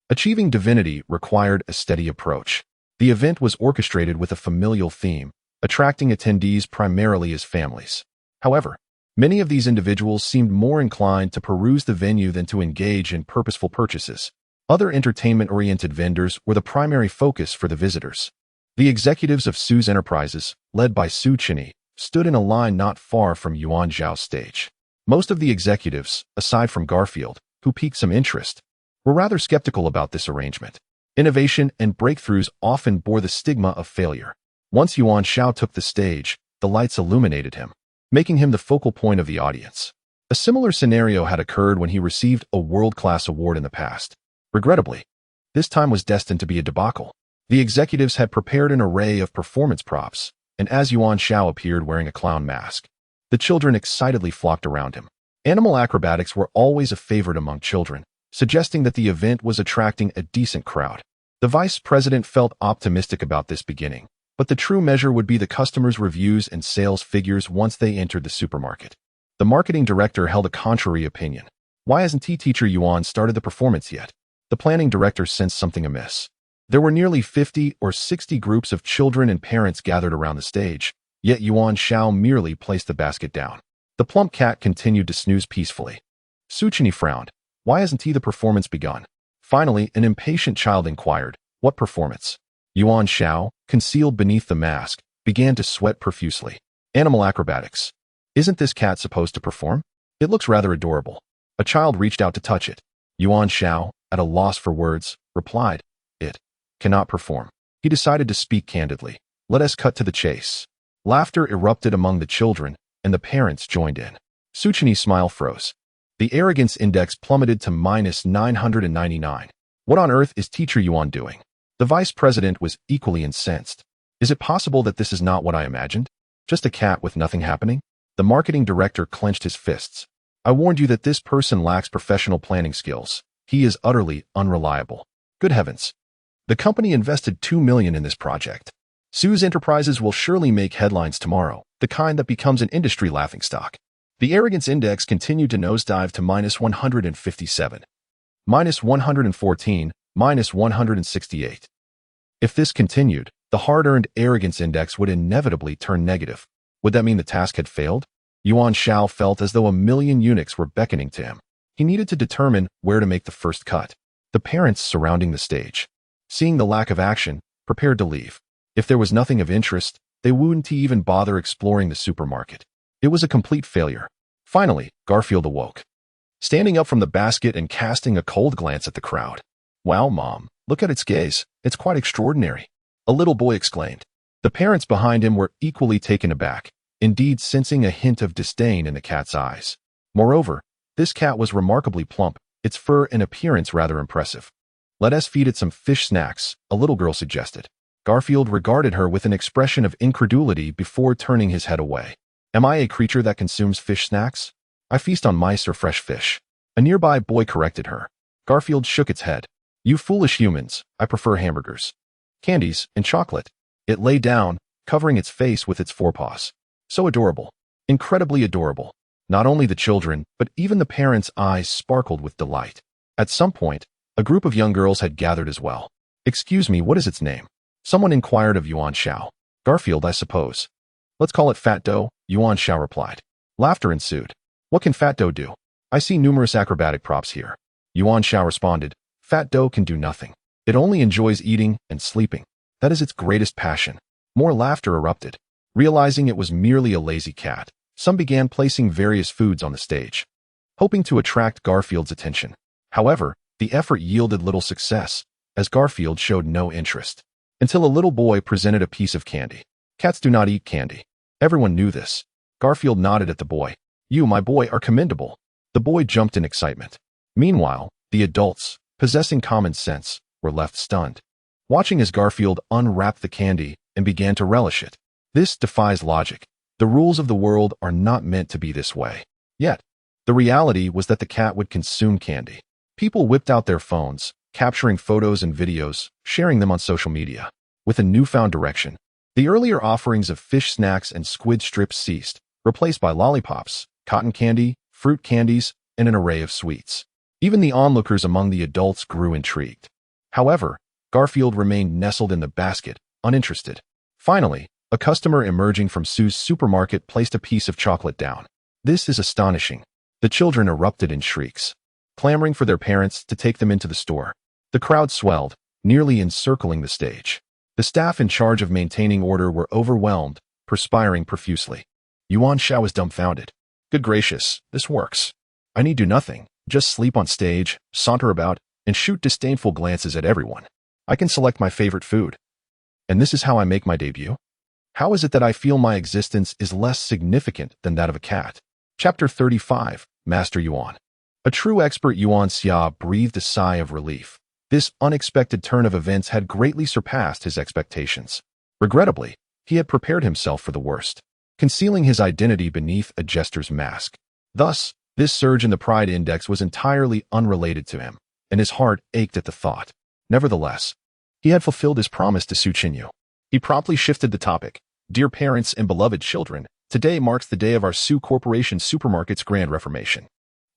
Speaker 1: achieving divinity required a steady approach. The event was orchestrated with a familial theme, attracting attendees primarily as families. However, many of these individuals seemed more inclined to peruse the venue than to engage in purposeful purchases. Other entertainment-oriented vendors were the primary focus for the visitors. The executives of Su's enterprises, led by Su Chenyi, stood in a line not far from Yuan Xiao's stage. Most of the executives, aside from Garfield, who piqued some interest, were rather skeptical about this arrangement. Innovation and breakthroughs often bore the stigma of failure. Once Yuan Xiao took the stage, the lights illuminated him, making him the focal point of the audience. A similar scenario had occurred when he received a world-class award in the past. Regrettably, this time was destined to be a debacle. The executives had prepared an array of performance props, and as Yuan Xiao appeared wearing a clown mask, the children excitedly flocked around him. Animal acrobatics were always a favorite among children, suggesting that the event was attracting a decent crowd. The vice president felt optimistic about this beginning, but the true measure would be the customers' reviews and sales figures once they entered the supermarket. The marketing director held a contrary opinion. Why hasn't teacher Yuan started the performance yet? The planning director sensed something amiss. There were nearly 50 or 60 groups of children and parents gathered around the stage, yet Yuan Xiao merely placed the basket down. The plump cat continued to snooze peacefully. Su Chenyi frowned. Why hasn't the performance begun? Finally, an impatient child inquired, what performance? Yuan Xiao, concealed beneath the mask, began to sweat profusely. Animal acrobatics. Isn't this cat supposed to perform? It looks rather adorable. A child reached out to touch it. Yuan Xiao, at a loss for words, replied, it cannot perform. He decided to speak candidly. Let us cut to the chase. Laughter erupted among the children, and the parents joined in. Su Chenyi's smile froze. The arrogance index plummeted to -999. What on earth is teacher Yuan doing? The vice president was equally incensed. Is it possible that this is not what I imagined? Just a cat with nothing happening? The marketing director clenched his fists. I warned you that this person lacks professional planning skills. He is utterly unreliable. Good heavens. The company invested $2 million in this project. Su's enterprises will surely make headlines tomorrow, the kind that becomes an industry laughingstock. The arrogance index continued to nosedive to -157, -114, -168. If this continued, the hard-earned arrogance index would inevitably turn negative. Would that mean the task had failed? Yuan Xiao felt as though a million eunuchs were beckoning to him. He needed to determine where to make the first cut. The parents surrounding the stage, seeing the lack of action, prepared to leave. If there was nothing of interest, they wouldn't even bother exploring the supermarket. It was a complete failure. Finally, Garfield awoke, standing up from the basket and casting a cold glance at the crowd. Wow, Mom, look at its gaze. It's quite extraordinary. A little boy exclaimed. The parents behind him were equally taken aback, indeed sensing a hint of disdain in the cat's eyes. Moreover, this cat was remarkably plump, its fur and appearance rather impressive. Let us feed it some fish snacks, a little girl suggested. Garfield regarded her with an expression of incredulity before turning his head away. Am I a creature that consumes fish snacks? I feast on mice or fresh fish. A nearby boy corrected her. Garfield shook its head. You foolish humans, I prefer hamburgers, candies, and chocolate. It lay down, covering its face with its forepaws. So adorable. Incredibly adorable. Not only the children, but even the parents' eyes sparkled with delight. At some point, a group of young girls had gathered as well. Excuse me, what is its name? Someone inquired of Yuan Xiao. Garfield, I suppose. Let's call it Fat Dough, Yuan Xiao replied. Laughter ensued. What can Fat Dough do? I see numerous acrobatic props here. Yuan Xiao responded. Fat Dough can do nothing. It only enjoys eating and sleeping. That is its greatest passion. More laughter erupted. Realizing it was merely a lazy cat, some began placing various foods on the stage, hoping to attract Garfield's attention. However, the effort yielded little success, as Garfield showed no interest. Until a little boy presented a piece of candy. Cats do not eat candy. Everyone knew this. Garfield nodded at the boy. You, my boy, are commendable. The boy jumped in excitement. Meanwhile, the adults, possessing common sense, were left stunned, watching as Garfield unwrapped the candy and began to relish it. This defies logic. The rules of the world are not meant to be this way. Yet, the reality was that the cat would consume candy. People whipped out their phones, capturing photos and videos, sharing them on social media. With a newfound direction, the earlier offerings of fish snacks and squid strips ceased, replaced by lollipops, cotton candy, fruit candies, and an array of sweets. Even the onlookers among the adults grew intrigued. However, Garfield remained nestled in the basket, uninterested. Finally, a customer emerging from Sue's supermarket placed a piece of chocolate down. This is astonishing. The children erupted in shrieks, clamoring for their parents to take them into the store. The crowd swelled, nearly encircling the stage. The staff in charge of maintaining order were overwhelmed, perspiring profusely. Yuan Xiao was dumbfounded. Good gracious, this works. I need do nothing, just sleep on stage, saunter about, and shoot disdainful glances at everyone. I can select my favorite food. And this is how I make my debut? How is it that I feel my existence is less significant than that of a cat? Chapter 35, Master Yuan. A true expert, Yuan Xiao breathed a sigh of relief. This unexpected turn of events had greatly surpassed his expectations. Regrettably, he had prepared himself for the worst, concealing his identity beneath a jester's mask. Thus, this surge in the pride index was entirely unrelated to him, and his heart ached at the thought. Nevertheless, he had fulfilled his promise to Su Qinyu. He promptly shifted the topic. Dear parents and beloved children, today marks the day of our Su Corporation Supermarket's grand reformation.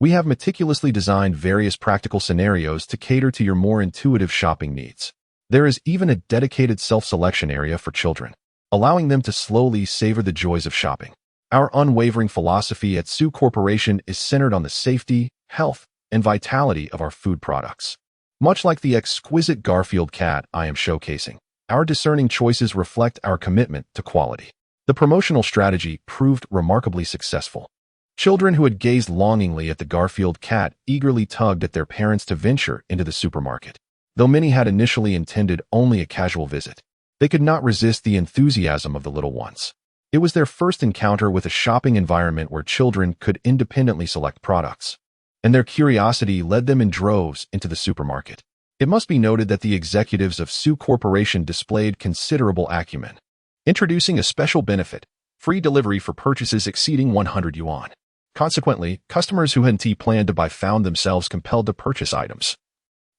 Speaker 1: We have meticulously designed various practical scenarios to cater to your more intuitive shopping needs. There is even a dedicated self-selection area for children, allowing them to slowly savor the joys of shopping. Our unwavering philosophy at Su Corporation is centered on the safety, health, and vitality of our food products. Much like the exquisite Garfield cat I am showcasing, our discerning choices reflect our commitment to quality. The promotional strategy proved remarkably successful. Children who had gazed longingly at the Garfield cat eagerly tugged at their parents to venture into the supermarket. Though many had initially intended only a casual visit, they could not resist the enthusiasm of the little ones. It was their first encounter with a shopping environment where children could independently select products, and their curiosity led them in droves into the supermarket. It must be noted that the executives of Su Corporation displayed considerable acumen, introducing a special benefit, free delivery for purchases exceeding 100 yuan. Consequently, customers who hadn't planned to buy found themselves compelled to purchase items,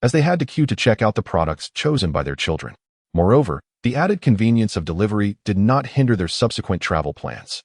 Speaker 1: as they had to queue to check out the products chosen by their children. Moreover, the added convenience of delivery did not hinder their subsequent travel plans.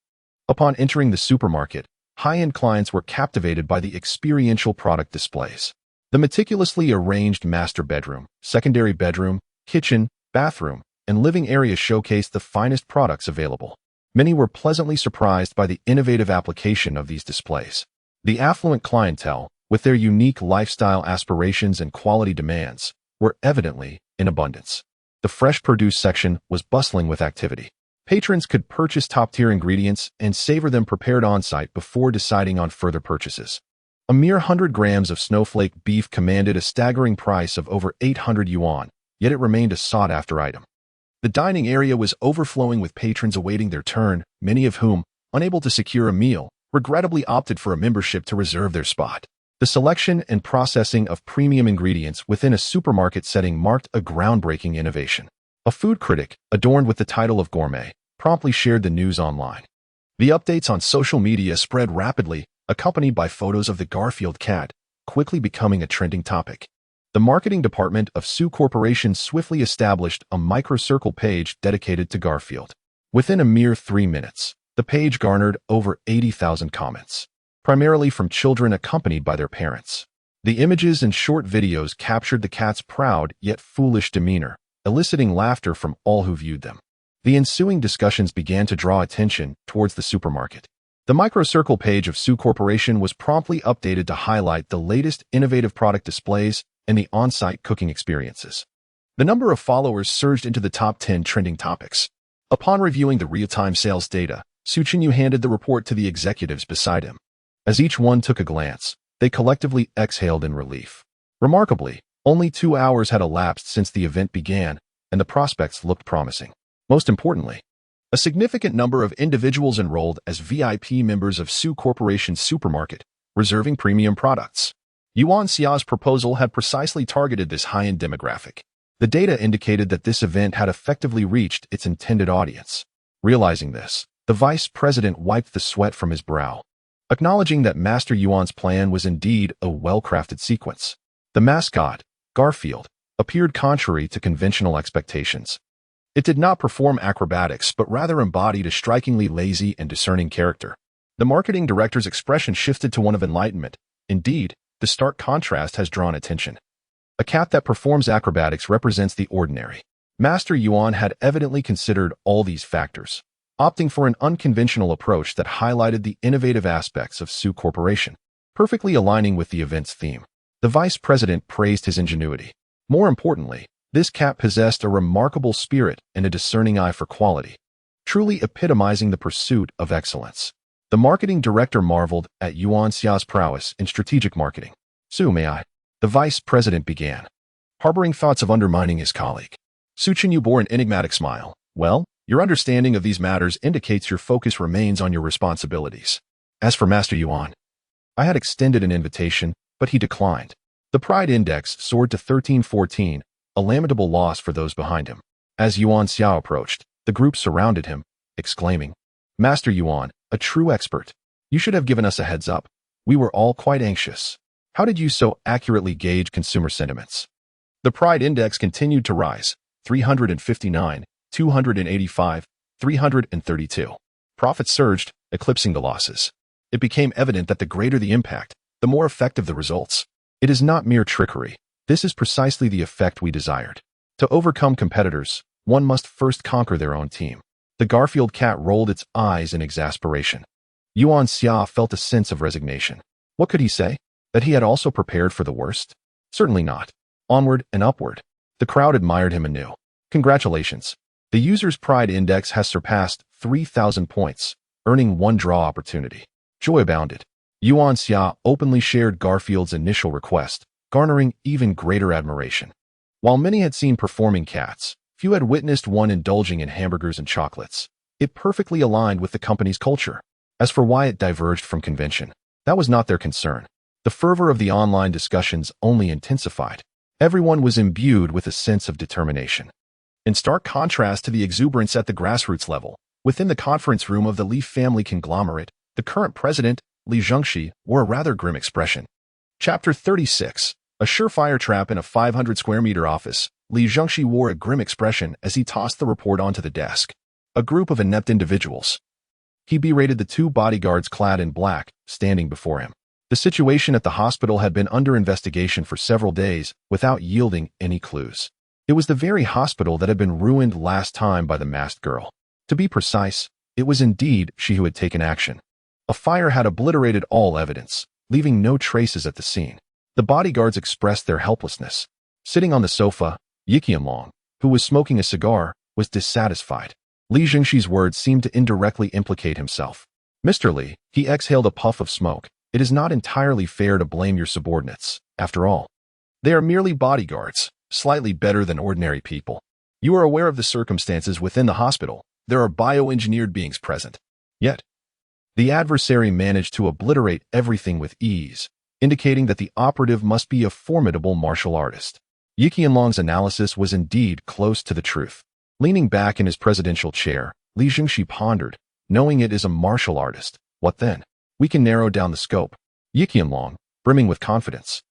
Speaker 1: Upon entering the supermarket, high-end clients were captivated by the experiential product displays. The meticulously arranged master bedroom, secondary bedroom, kitchen, bathroom, and living area showcased the finest products available. Many were pleasantly surprised by the innovative application of these displays. The affluent clientele, with their unique lifestyle aspirations and quality demands, were evidently in abundance. The fresh produce section was bustling with activity. Patrons could purchase top-tier ingredients and savor them prepared on-site before deciding on further purchases. A mere 100 grams of snowflake beef commanded a staggering price of over 800 yuan, yet it remained a sought-after item. The dining area was overflowing with patrons awaiting their turn, many of whom, unable to secure a meal, regrettably opted for a membership to reserve their spot. The selection and processing of premium ingredients within a supermarket setting marked a groundbreaking innovation. A food critic, adorned with the title of gourmet, promptly shared the news online. The updates on social media spread rapidly, accompanied by photos of the Garfield cat, quickly becoming a trending topic. The marketing department of Su Corporation swiftly established a microcircle page dedicated to Garfield. Within a mere 3 minutes, the page garnered over 80,000 comments, primarily from children accompanied by their parents. The images and short videos captured the cat's proud yet foolish demeanor, eliciting laughter from all who viewed them. The ensuing discussions began to draw attention towards the supermarket. The microcircle page of Su Corporation was promptly updated to highlight the latest innovative product displays and the on-site cooking experiences. The number of followers surged into the top 10 trending topics. Upon reviewing the real-time sales data, Su Qinyu handed the report to the executives beside him. As each one took a glance, they collectively exhaled in relief. Remarkably, only 2 hours had elapsed since the event began, and the prospects looked promising. Most importantly, a significant number of individuals enrolled as VIP members of Su Corporation's supermarket, reserving premium products. Yuan Xiao's proposal had precisely targeted this high-end demographic. The data indicated that this event had effectively reached its intended audience. Realizing this, the vice president wiped the sweat from his brow, acknowledging that Master Yuan's plan was indeed a well-crafted sequence. The mascot, Garfield, appeared contrary to conventional expectations. It did not perform acrobatics but rather embodied a strikingly lazy and discerning character. The marketing director's expression shifted to one of enlightenment. Indeed, the stark contrast has drawn attention. A cat that performs acrobatics represents the ordinary. Master Yuan had evidently considered all these factors, opting for an unconventional approach that highlighted the innovative aspects of Su Corporation, perfectly aligning with the event's theme. The vice president praised his ingenuity. More importantly, this cat possessed a remarkable spirit and a discerning eye for quality, truly epitomizing the pursuit of excellence. The marketing director marveled at Yuan Xiao's prowess in strategic marketing. "Su, may I?" The vice president began, harboring thoughts of undermining his colleague. Su Chenyu bore an enigmatic smile. "Well, your understanding of these matters indicates your focus remains on your responsibilities. As for Master Yuan, I had extended an invitation, but he declined." The pride index soared to 1314, a lamentable loss for those behind him. As Yuan Xiao approached, the group surrounded him, exclaiming, "Master Yuan, a true expert. You should have given us a heads up. We were all quite anxious. How did you so accurately gauge consumer sentiments?" The pride index continued to rise, 359, 285, 332. Profits surged, eclipsing the losses. It became evident that the greater the impact, the more effective the results. It is not mere trickery. This is precisely the effect we desired. To overcome competitors, one must first conquer their own team. The Garfield cat rolled its eyes in exasperation. Yuan Xia felt a sense of resignation. What could he say? That he had also prepared for the worst? Certainly not. Onward and upward. The crowd admired him anew. Congratulations. The user's pride index has surpassed 3,000 points, earning one draw opportunity. Joy abounded. Yuan Xia openly shared Garfield's initial request, garnering even greater admiration. While many had seen performing cats, few had witnessed one indulging in hamburgers and chocolates. It perfectly aligned with the company's culture. As for why it diverged from convention, that was not their concern. The fervor of the online discussions only intensified. Everyone was imbued with a sense of determination. In stark contrast to the exuberance at the grassroots level, within the conference room of the Li family conglomerate, the current president, Li Zhengxi, wore a rather grim expression. Chapter 36. A surefire trap in a 500-square-meter office. Li Zhengxi wore a grim expression as he tossed the report onto the desk. A group of inept individuals. He berated the two bodyguards clad in black, standing before him. The situation at the hospital had been under investigation for several days, without yielding any clues. It was the very hospital that had been ruined last time by the masked girl. To be precise, it was indeed she who had taken action. A fire had obliterated all evidence, leaving no traces at the scene. The bodyguards expressed their helplessness. Sitting on the sofa, Yiqianlong, who was smoking a cigar, was dissatisfied. Li Zhengxi's words seemed to indirectly implicate himself. "Mr. Li," he exhaled a puff of smoke, "it is not entirely fair to blame your subordinates. After all, they are merely bodyguards, slightly better than ordinary people. You are aware of the circumstances within the hospital. There are bioengineered beings present. Yet, the adversary managed to obliterate everything with ease, indicating that the operative must be a formidable martial artist." Yiqianlong's analysis was indeed close to the truth. Leaning back in his presidential chair, Li Zhengxi pondered, "Knowing it is a martial artist, what then? We can narrow down the scope." Yiqianlong, brimming with confidence,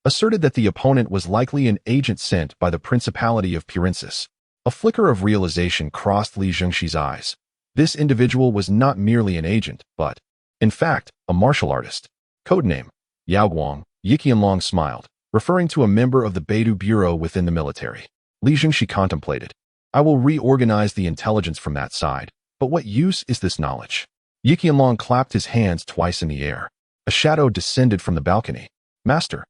Speaker 1: asserted that the opponent was likely an agent sent by the Principality of Purensis. A flicker of realization crossed Li Zhengxi's eyes. This individual was not merely an agent, but, in fact, a martial artist. Codename, Yaoguang. Yiqianlong smiled, referring to a member of the Beidou Bureau within the military. Li Zhengxi contemplated. "I will reorganize the intelligence from that side, but what use is this knowledge?" Yiqianlong clapped his hands twice in the air. A shadow descended from the balcony. "Master."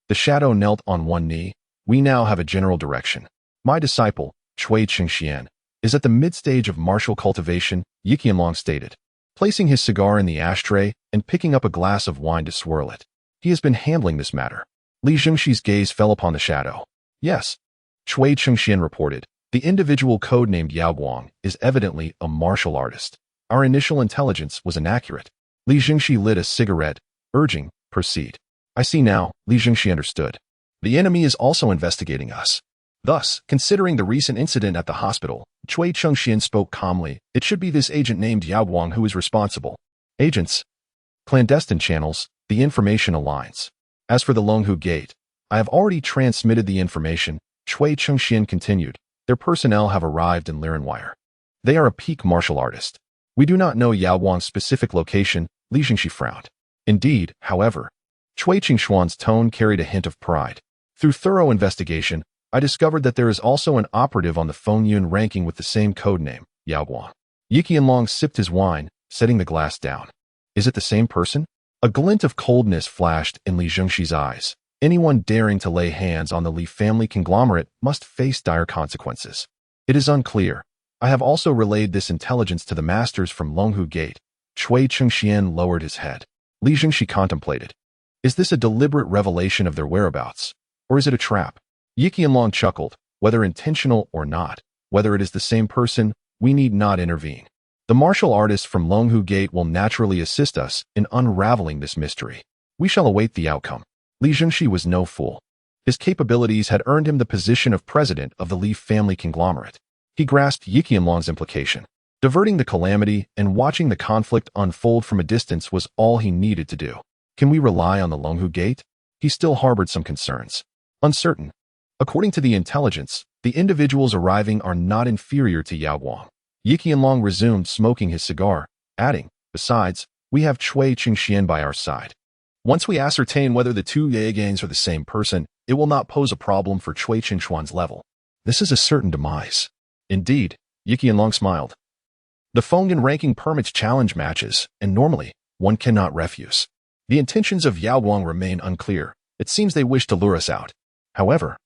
Speaker 1: The shadow knelt on one knee. "We now have a general direction. My disciple, Cui Qingxian, is at the mid-stage of martial cultivation," Yiqianlong stated, placing his cigar in the ashtray and picking up a glass of wine to swirl it. "He has been handling this matter." Li Zhengxi's gaze fell upon the shadow. "Yes," Cui Qingxian reported. "The individual codenamed Yaoguang is evidently a martial artist. Our initial intelligence was inaccurate." Li Zhengxi lit a cigarette, urging, "Proceed." "I see now," Li Zhengxi understood. "The enemy is also investigating us." Thus, considering the recent incident at the hospital, Cui Chengxian spoke calmly. It should be this agent named Yao Guang who is responsible. Agents. Clandestine channels, the information aligns. As for the Longhu Gate, I have already transmitted the information, Cui Chengxian continued. Their personnel have arrived in Lirenwire. They are a peak martial artist. We do not know Yao Guang's specific location, Li Jingxi frowned. Indeed, however, Cui Qingshuan's tone carried a hint of pride. Through thorough investigation, I discovered that there is also an operative on the Fengyun ranking with the same codename, Yao Guang. Yi Qianlong sipped his wine, setting the glass down. Is it the same person? A glint of coldness flashed in Li Jingxi's eyes. Anyone daring to lay hands on the Li family conglomerate must face dire consequences. It is unclear. I have also relayed this intelligence to the masters from Longhu Gate. Cui Chengxian lowered his head. Li Jingxi contemplated. Is this a deliberate revelation of their whereabouts? Or is it a trap? Yi Qianlong chuckled. Whether intentional or not, whether it is the same person, we need not intervene. The martial artists from Longhu Gate will naturally assist us in unraveling this mystery. We shall await the outcome. Li Jingxi was no fool. His capabilities had earned him the position of president of the Li family conglomerate. He grasped Yi Qianlong's implication. Diverting the calamity and watching the conflict unfold from a distance was all he needed to do. Can we rely on the Longhu Gate? He still harbored some concerns. Uncertain. According to the intelligence, the individuals arriving are not inferior to Yao Guang. Yi Qianlong resumed smoking his cigar, adding, besides, we have Cui Chengxian by our side. Once we ascertain whether the two Yagangs are the same person, it will not pose a problem for Cui Qingshuan's level. This is a certain demise. Indeed, Yi Qianlong smiled. The Fengyun ranking permits challenge matches, and normally, one cannot refuse. The intentions of Yao Guang remain unclear. It seems they wish to lure us out. However,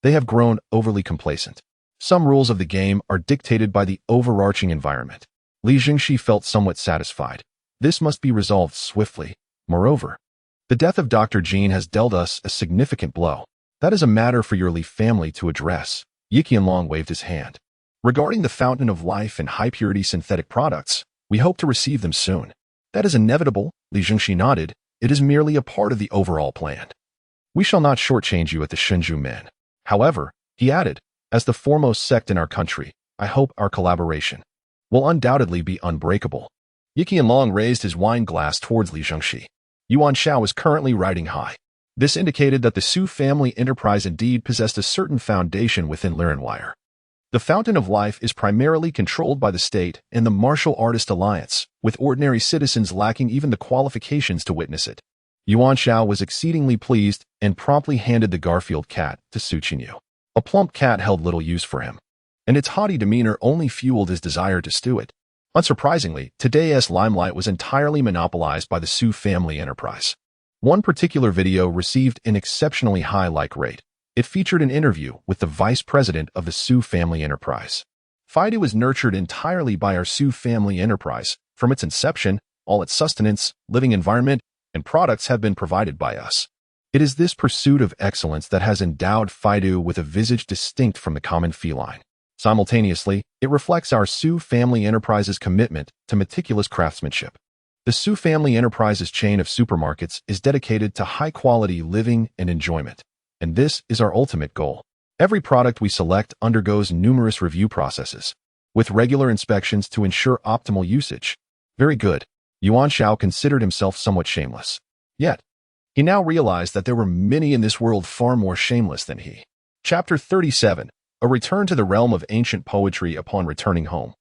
Speaker 1: they have grown overly complacent. Some rules of the game are dictated by the overarching environment. Li Jingxi felt somewhat satisfied. This must be resolved swiftly. Moreover, the death of Dr. Jean has dealt us a significant blow. That is a matter for your Li family to address. Yi Qianlong waved his hand. Regarding the Fountain of Life and high-purity synthetic products, we hope to receive them soon. That is inevitable, Li Jingxi nodded. It is merely a part of the overall plan. We shall not shortchange you at the Shenju Men. However, he added, as the foremost sect in our country, I hope our collaboration will undoubtedly be unbreakable. Yi Qianlong raised his wine glass towards Li Jingxi. Yuan Xiao is currently riding high. This indicated that the Su family enterprise indeed possessed a certain foundation within Lirenwire. The Fountain of Life is primarily controlled by the state and the Martial Artist Alliance, with ordinary citizens lacking even the qualifications to witness it. Yuan Xiao was exceedingly pleased and promptly handed the Garfield cat to Su Qinyu. A plump cat held little use for him, and its haughty demeanor only fueled his desire to stew it. Unsurprisingly, today's limelight was entirely monopolized by the Su family enterprise. One particular video received an exceptionally high like rate. It featured an interview with the vice president of the Su family enterprise. Fido was nurtured entirely by our Su family enterprise. From its inception, all its sustenance, living environment, and products have been provided by us. It is this pursuit of excellence that has endowed Fido with a visage distinct from the common feline. Simultaneously, it reflects our Su family enterprise's commitment to meticulous craftsmanship. The Su family enterprise's chain of supermarkets is dedicated to high-quality living and enjoyment, and this is our ultimate goal. Every product we select undergoes numerous review processes, with regular inspections to ensure optimal usage. Very good. Yuan Xiao considered himself somewhat shameless. Yet, he now realized that there were many in this world far more shameless than he. Chapter 37. A return to the realm of ancient poetry upon returning home.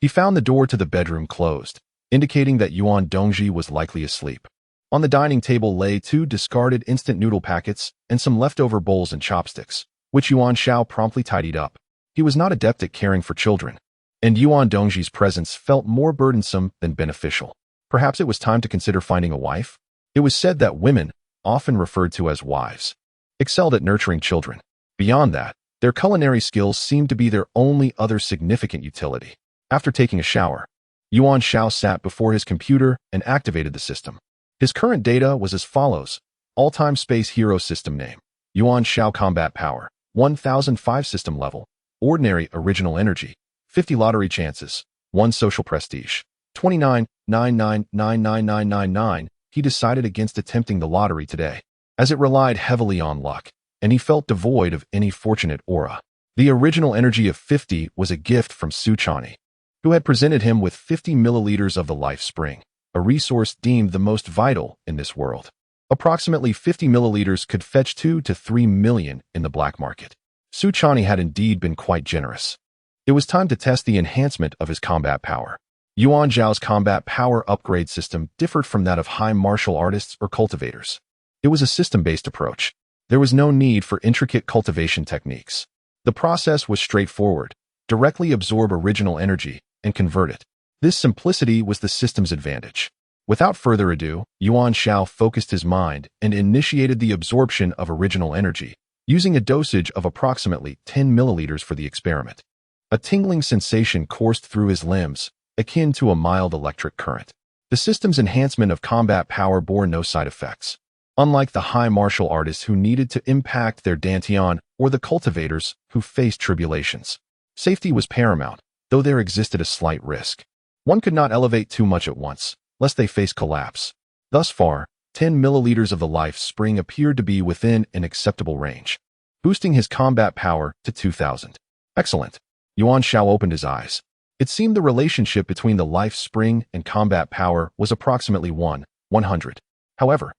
Speaker 1: He found the door to the bedroom closed, indicating that Yuan Dongji was likely asleep. On the dining table lay 2 discarded instant noodle packets and some leftover bowls and chopsticks, which Yuan Xiao promptly tidied up. He was not adept at caring for children, and Yuan Dongji's presence felt more burdensome than beneficial. Perhaps it was time to consider finding a wife? It was said that women, often referred to as wives, excelled at nurturing children. Beyond that, their culinary skills seemed to be their only other significant utility. After taking a shower, Yuan Xiao sat before his computer and activated the system. His current data was as follows. All-time space hero system name. Yuan Xiao combat power. 1005 system level. Ordinary original energy. 50 lottery chances. 1 social prestige. 29,9999999. He decided against attempting the lottery today, as it relied heavily on luck, and he felt devoid of any fortunate aura. The original energy of 50 was a gift from Su Chani, who had presented him with 50 milliliters of the life spring, a resource deemed the most vital in this world. Approximately 50 milliliters could fetch 2 to 3 million in the black market. Su Chani had indeed been quite generous. It was time to test the enhancement of his combat power. Yuan Xiao's combat power upgrade system differed from that of high martial artists or cultivators. It was a system-based approach. There was no need for intricate cultivation techniques. The process was straightforward. Directly absorb original energy and convert it. This simplicity was the system's advantage. Without further ado, Yuan Xiao focused his mind and initiated the absorption of original energy, using a dosage of approximately 10 milliliters for the experiment. A tingling sensation coursed through his limbs, akin to a mild electric current. The system's enhancement of combat power bore no side effects. Unlike the high martial artists who needed to impact their dantian or the cultivators who faced tribulations, safety was paramount, though there existed a slight risk. One could not elevate too much at once, lest they face collapse. Thus far, 10 milliliters of the life spring appeared to be within an acceptable range, boosting his combat power to 2,000. Excellent. Yuan Xiao opened his eyes. It seemed the relationship between the life spring and combat power was approximately 100. However,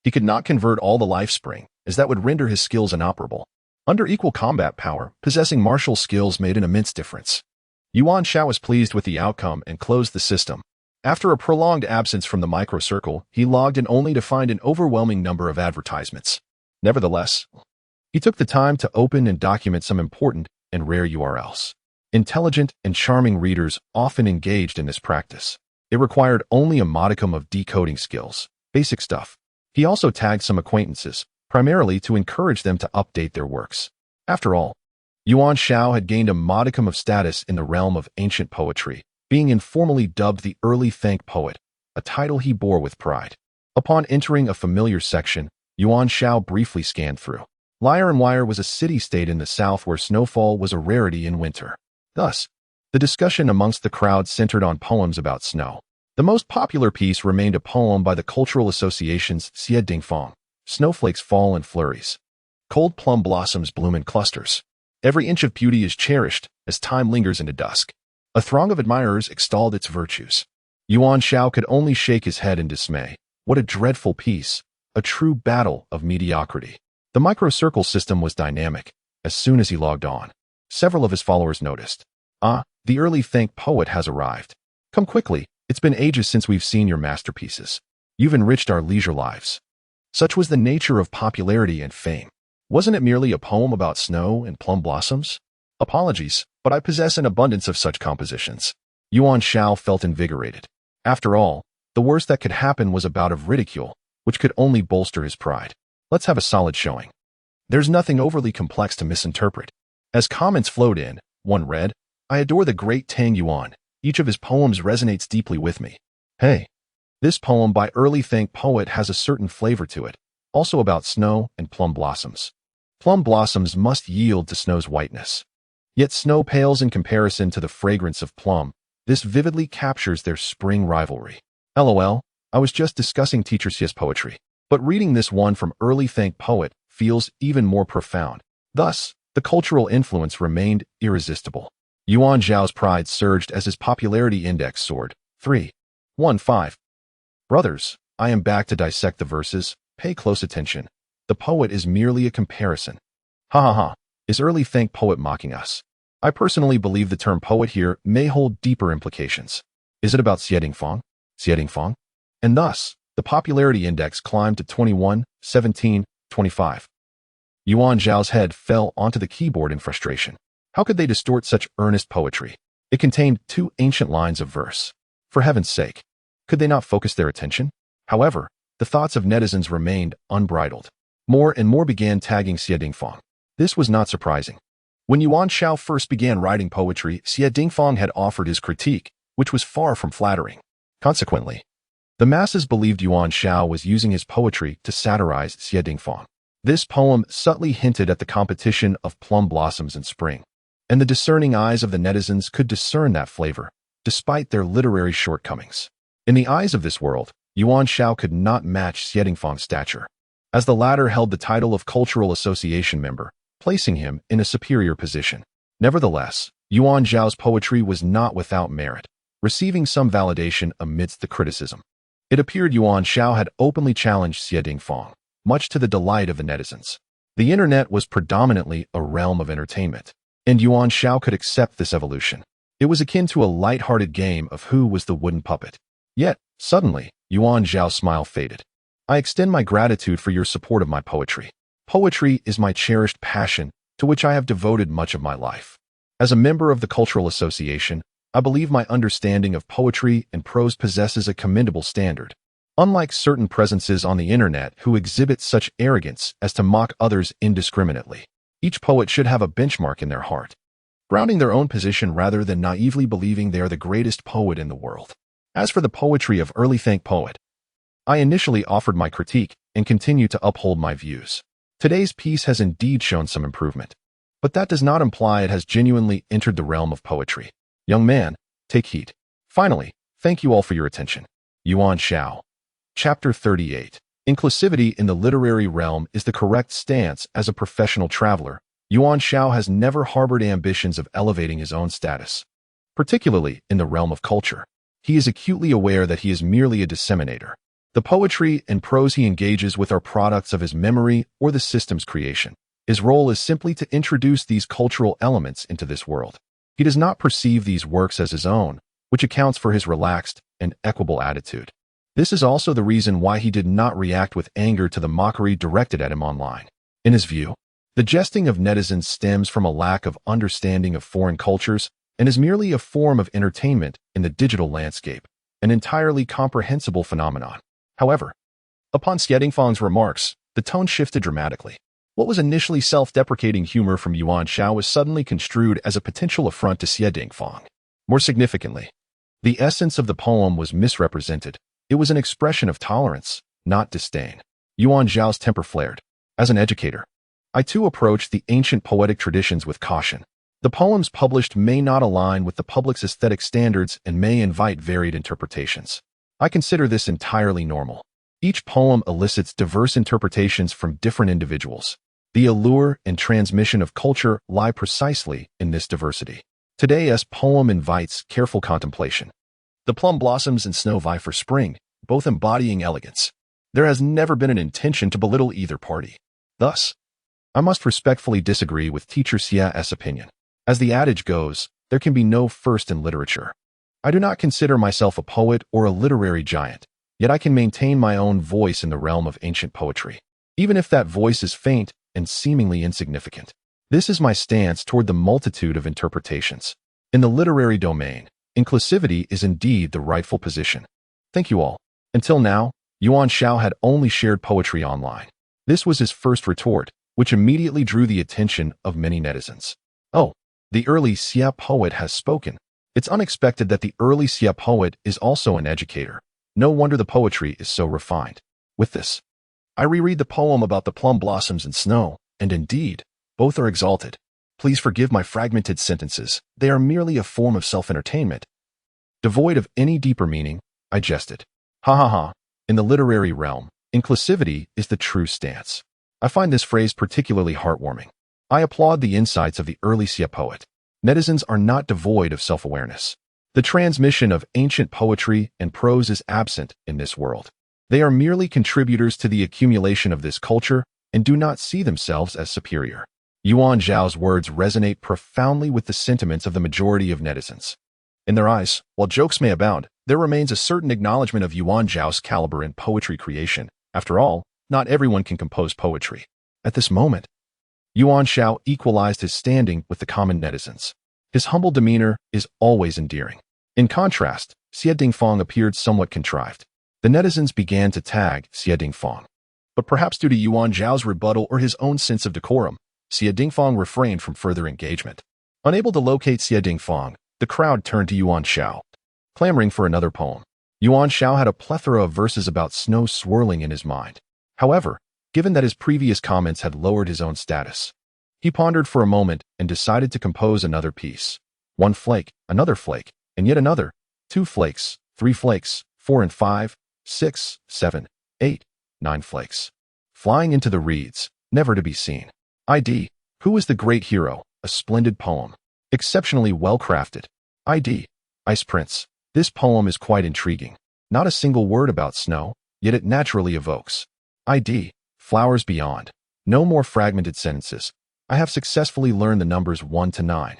Speaker 1: he could not convert all the life spring, as that would render his skills inoperable. Under equal combat power, possessing martial skills made an immense difference. Yuan Xiao was pleased with the outcome and closed the system. After a prolonged absence from the microcircle, he logged in only to find an overwhelming number of advertisements. Nevertheless, he took the time to open and document some important and rare URLs. Intelligent and charming readers often engaged in this practice. It required only a modicum of decoding skills, basic stuff. He also tagged some acquaintances, primarily to encourage them to update their works. After all, Yuan Xiao had gained a modicum of status in the realm of ancient poetry, being informally dubbed the early Thank Poet, a title he bore with pride. Upon entering a familiar section, Yuan Xiao briefly scanned through. Liar and Wire was a city-state in the south where snowfall was a rarity in winter. Thus, the discussion amongst the crowd centered on poems about snow. The most popular piece remained a poem by the Cultural Association's Xie Dingfang, Snowflakes Fall in Flurries. Cold plum blossoms bloom in clusters. Every inch of beauty is cherished as time lingers into dusk. A throng of admirers extolled its virtues. Yuan Xiao could only shake his head in dismay. What a dreadful piece, a true battle of mediocrity. The microcircle system was dynamic. As soon as he logged on, several of his followers noticed. The early Thank Poet has arrived. Come quickly, it's been ages since we've seen your masterpieces. You've enriched our leisure lives. Such was the nature of popularity and fame. Wasn't it merely a poem about snow and plum blossoms? Apologies, but I possess an abundance of such compositions. Yuan Xiao felt invigorated. After all, the worst that could happen was a bout of ridicule, which could only bolster his pride. Let's have a solid showing. There's nothing overly complex to misinterpret. As comments flowed in, one read, I adore the great Tang Yuan. Each of his poems resonates deeply with me. Hey, this poem by early Thank Poet has a certain flavor to it, also about snow and plum blossoms. Plum blossoms must yield to snow's whiteness. Yet snow pales in comparison to the fragrance of plum. This vividly captures their spring rivalry. LOL, I was just discussing Teacher Xie's poetry, but reading this one from early Thank Poet feels even more profound. Thus, the cultural influence remained irresistible. Yuan Xiao's pride surged as his popularity index soared. 3.15. Brothers, I am back to dissect the verses. Pay close attention. The poet is merely a comparison. Ha ha ha. Is early Thank Poet mocking us? I personally believe the term poet here may hold deeper implications. Is it about Xie Dingfang? Xie Dingfang? And thus, the popularity index climbed to 21, 17, 25. Yuan Xiao's head fell onto the keyboard in frustration. How could they distort such earnest poetry? It contained 2 ancient lines of verse. For heaven's sake, could they not focus their attention? However, the thoughts of netizens remained unbridled. More and more began tagging Xie Dingfang. This was not surprising. When Yuan Xiao first began writing poetry, Xie Dingfang had offered his critique, which was far from flattering. Consequently, the masses believed Yuan Xiao was using his poetry to satirize Xie Dingfang. This poem subtly hinted at the competition of plum blossoms in spring, and the discerning eyes of the netizens could discern that flavor, despite their literary shortcomings. In the eyes of this world, Yuan Xiao could not match Xie Dingfang's stature. As the latter held the title of Cultural Association member, placing him in a superior position. Nevertheless, Yuan Xiao's poetry was not without merit, receiving some validation amidst the criticism. It appeared Yuan Xiao had openly challenged Xie Dingfang, much to the delight of the netizens. The internet was predominantly a realm of entertainment, and Yuan Xiao could accept this evolution. It was akin to a light-hearted game of who was the wooden puppet. Yet, suddenly, Yuan Xiao's smile faded. I extend my gratitude for your support of my poetry. Poetry is my cherished passion, to which I have devoted much of my life. As a member of the Cultural Association, I believe my understanding of poetry and prose possesses a commendable standard. Unlike certain presences on the internet who exhibit such arrogance as to mock others indiscriminately, each poet should have a benchmark in their heart, grounding their own position rather than naively believing they are the greatest poet in the world. As for the poetry of early Thank Poet, I initially offered my critique and continue to uphold my views. Today's piece has indeed shown some improvement, but that does not imply it has genuinely entered the realm of poetry. Young man, take heed. Finally, thank you all for your attention. Yuan Xiao. Chapter 38. Inclusivity in the literary realm is the correct stance. As a professional traveler, Yuan Xiao has never harbored ambitions of elevating his own status, particularly in the realm of culture. He is acutely aware that he is merely a disseminator. The poetry and prose he engages with are products of his memory or the system's creation. His role is simply to introduce these cultural elements into this world. He does not perceive these works as his own, which accounts for his relaxed and equable attitude. This is also the reason why he did not react with anger to the mockery directed at him online. In his view, the jesting of netizens stems from a lack of understanding of foreign cultures and is merely a form of entertainment in the digital landscape, an entirely comprehensible phenomenon. However, upon Xie Dingfang's remarks, the tone shifted dramatically. What was initially self-deprecating humor from Yuan Xiao was suddenly construed as a potential affront to Xie Dingfang. More significantly, the essence of the poem was misrepresented. It was an expression of tolerance, not disdain. Yuan Xiao's temper flared. As an educator, I too approach the ancient poetic traditions with caution. The poems published may not align with the public's aesthetic standards and may invite varied interpretations. I consider this entirely normal. Each poem elicits diverse interpretations from different individuals. The allure and transmission of culture lie precisely in this diversity. Today's poem invites careful contemplation. The plum blossoms and snow vie for spring, both embodying elegance. There has never been an intention to belittle either party. Thus, I must respectfully disagree with teacher Xie's opinion. As the adage goes, there can be no first in literature. I do not consider myself a poet or a literary giant, yet I can maintain my own voice in the realm of ancient poetry, even if that voice is faint and seemingly insignificant. This is my stance toward the multitude of interpretations. In the literary domain, inclusivity is indeed the rightful position. Thank you all. Until now, Yuan Xiao had only shared poetry online. This was his first retort, which immediately drew the attention of many netizens. Oh, the early Xie poet has spoken. It's unexpected that the early Xie poet is also an educator. No wonder the poetry is so refined. With this, I reread the poem about the plum blossoms and snow, and indeed, both are exalted. Please forgive my fragmented sentences. They are merely a form of self-entertainment. Devoid of any deeper meaning, I jested. Ha ha ha. In the literary realm, inclusivity is the true stance. I find this phrase particularly heartwarming. I applaud the insights of the early Xie poet. Netizens are not devoid of self-awareness. The transmission of ancient poetry and prose is absent in this world. They are merely contributors to the accumulation of this culture and do not see themselves as superior. Yuan Xiao's words resonate profoundly with the sentiments of the majority of netizens. In their eyes, while jokes may abound, there remains a certain acknowledgement of Yuan Xiao's caliber in poetry creation. After all, not everyone can compose poetry. At this moment, Yuan Xiao equalized his standing with the common netizens. His humble demeanor is always endearing. In contrast, Xie Dingfang appeared somewhat contrived. The netizens began to tag Xie Dingfang. But perhaps due to Yuan Xiao's rebuttal or his own sense of decorum, Xie Dingfang refrained from further engagement. Unable to locate Xie Dingfang, the crowd turned to Yuan Xiao, clamoring for another poem. Yuan Xiao had a plethora of verses about snow swirling in his mind. However, given that his previous comments had lowered his own status, he pondered for a moment and decided to compose another piece. 1 flake, another flake, and yet another. 2 flakes, 3 flakes, 4 and 5, 6, 7, 8, 9 flakes. Flying into the reeds, never to be seen. ID, Who is the great hero? A splendid poem. Exceptionally well-crafted. ID. Ice Prince. This poem is quite intriguing. Not a single word about snow, yet it naturally evokes. ID. Flowers beyond. No more fragmented sentences. I have successfully learned the numbers 1 to 9.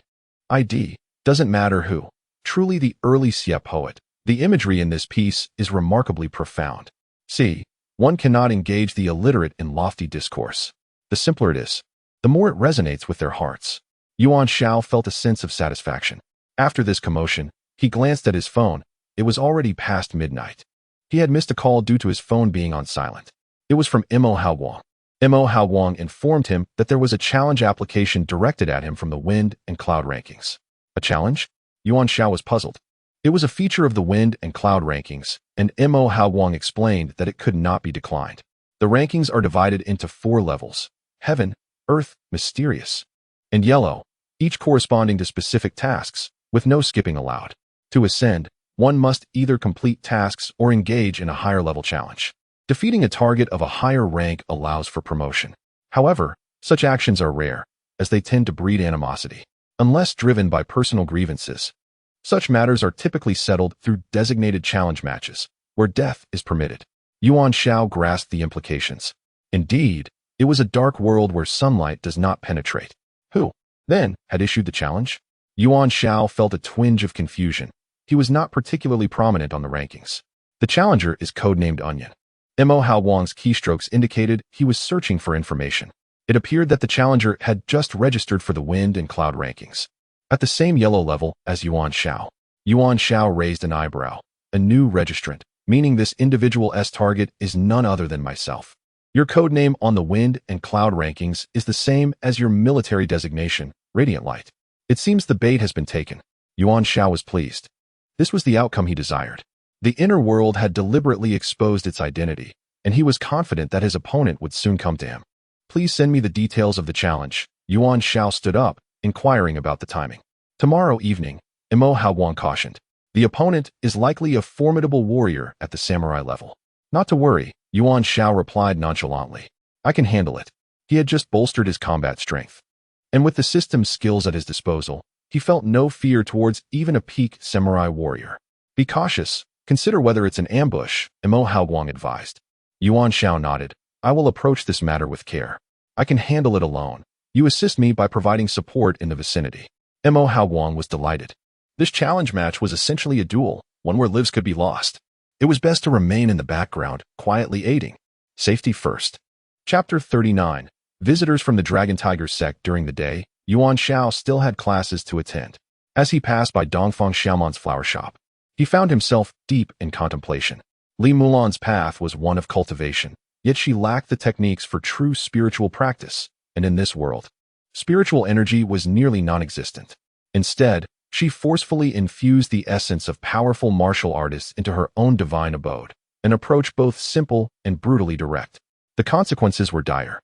Speaker 1: ID. Doesn't matter who. Truly the early Xie poet. The imagery in this piece is remarkably profound. See, one cannot engage the illiterate in lofty discourse. The simpler it is, the more it resonates with their hearts. Yuan Xiao felt a sense of satisfaction. After this commotion, he glanced at his phone. It was already past midnight. He had missed a call due to his phone being on silent. It was from Mo Haowang. Mo Haowang informed him that there was a challenge application directed at him from the wind and cloud rankings. A challenge? Yuan Xiao was puzzled. It was a feature of the wind and cloud rankings, and Mo Haowang explained that it could not be declined. The rankings are divided into 4 levels: heaven, earth, mysterious, and yellow, each corresponding to specific tasks, with no skipping allowed. To ascend, one must either complete tasks or engage in a higher-level challenge. Defeating a target of a higher rank allows for promotion. However, such actions are rare, as they tend to breed animosity. Unless driven by personal grievances, such matters are typically settled through designated challenge matches, where death is permitted. Yuan Xiao grasped the implications. Indeed, it was a dark world where sunlight does not penetrate. Who, then, had issued the challenge? Yuan Xiao felt a twinge of confusion. He was not particularly prominent on the rankings. The challenger is codenamed Onion. Mo Haowang's keystrokes indicated he was searching for information. It appeared that the challenger had just registered for the wind and cloud rankings, at the same yellow level as Yuan Xiao. Yuan Xiao raised an eyebrow. A new registrant, meaning this individual's target is none other than myself. Your codename on the wind and cloud rankings is the same as your military designation, Radiant Light. It seems the bait has been taken. Yuan Xiao was pleased. This was the outcome he desired. The inner world had deliberately exposed its identity, and he was confident that his opponent would soon come to him. Please send me the details of the challenge. Yuan Xiao stood up, inquiring about the timing. Tomorrow evening, Mo Haowang cautioned. The opponent is likely a formidable warrior at the samurai level. Not to worry, Yuan Xiao replied nonchalantly. I can handle it. He had just bolstered his combat strength. And with the system's skills at his disposal, he felt no fear towards even a peak samurai warrior. Be cautious. Consider whether it's an ambush, Mo Haowang advised. Yuan Xiao nodded. I will approach this matter with care. I can handle it alone. You assist me by providing support in the vicinity. Mo Haowang was delighted. This challenge match was essentially a duel, one where lives could be lost. It was best to remain in the background, quietly aiding. Safety first. Chapter 39. Visitors from the Dragon Tiger sect during the day. Yuan Xiao still had classes to attend. As he passed by Dongfang Xiaoman's flower shop, he found himself deep in contemplation. Li Mulan's path was one of cultivation, yet she lacked the techniques for true spiritual practice, and in this world, spiritual energy was nearly non-existent. Instead, she forcefully infused the essence of powerful martial artists into her own divine abode, an approach both simple and brutally direct. The consequences were dire.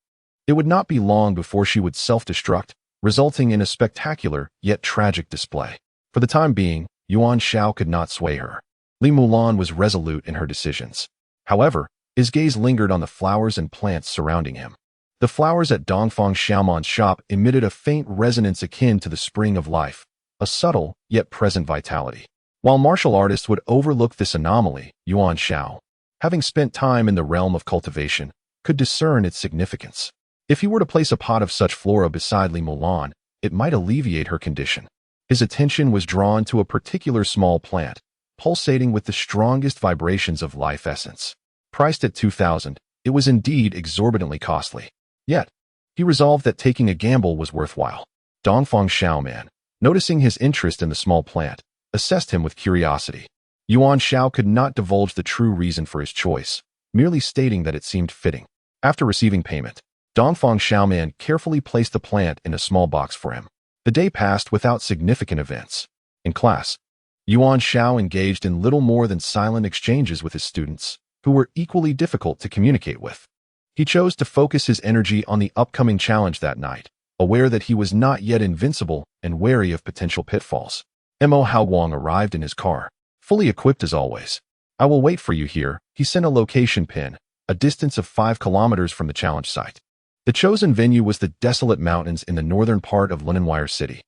Speaker 1: It would not be long before she would self-destruct, resulting in a spectacular yet tragic display. For the time being, Yuan Xiao could not sway her. Li Mulan was resolute in her decisions. However, his gaze lingered on the flowers and plants surrounding him. The flowers at Dongfang Xiaoman's shop emitted a faint resonance akin to the spring of life, a subtle yet present vitality. While martial artists would overlook this anomaly, Yuan Xiao, having spent time in the realm of cultivation, could discern its significance. If he were to place a pot of such flora beside Li Mulan, it might alleviate her condition. His attention was drawn to a particular small plant, pulsating with the strongest vibrations of life essence. Priced at 2,000, it was indeed exorbitantly costly. Yet, he resolved that taking a gamble was worthwhile. Dongfang Xiaoman, noticing his interest in the small plant, assessed him with curiosity. Yuan Xiao could not divulge the true reason for his choice, merely stating that it seemed fitting. After receiving payment, Dongfang Xiaoman carefully placed the plant in a small box for him. The day passed without significant events. In class, Yuan Xiao engaged in little more than silent exchanges with his students, who were equally difficult to communicate with. He chose to focus his energy on the upcoming challenge that night, aware that he was not yet invincible and wary of potential pitfalls. Mo Haowang arrived in his car, fully equipped as always. I will wait for you here. He sent a location pin, a distance of 5 kilometers from the challenge site. The chosen venue was the desolate mountains in the northern part of Linenwire City,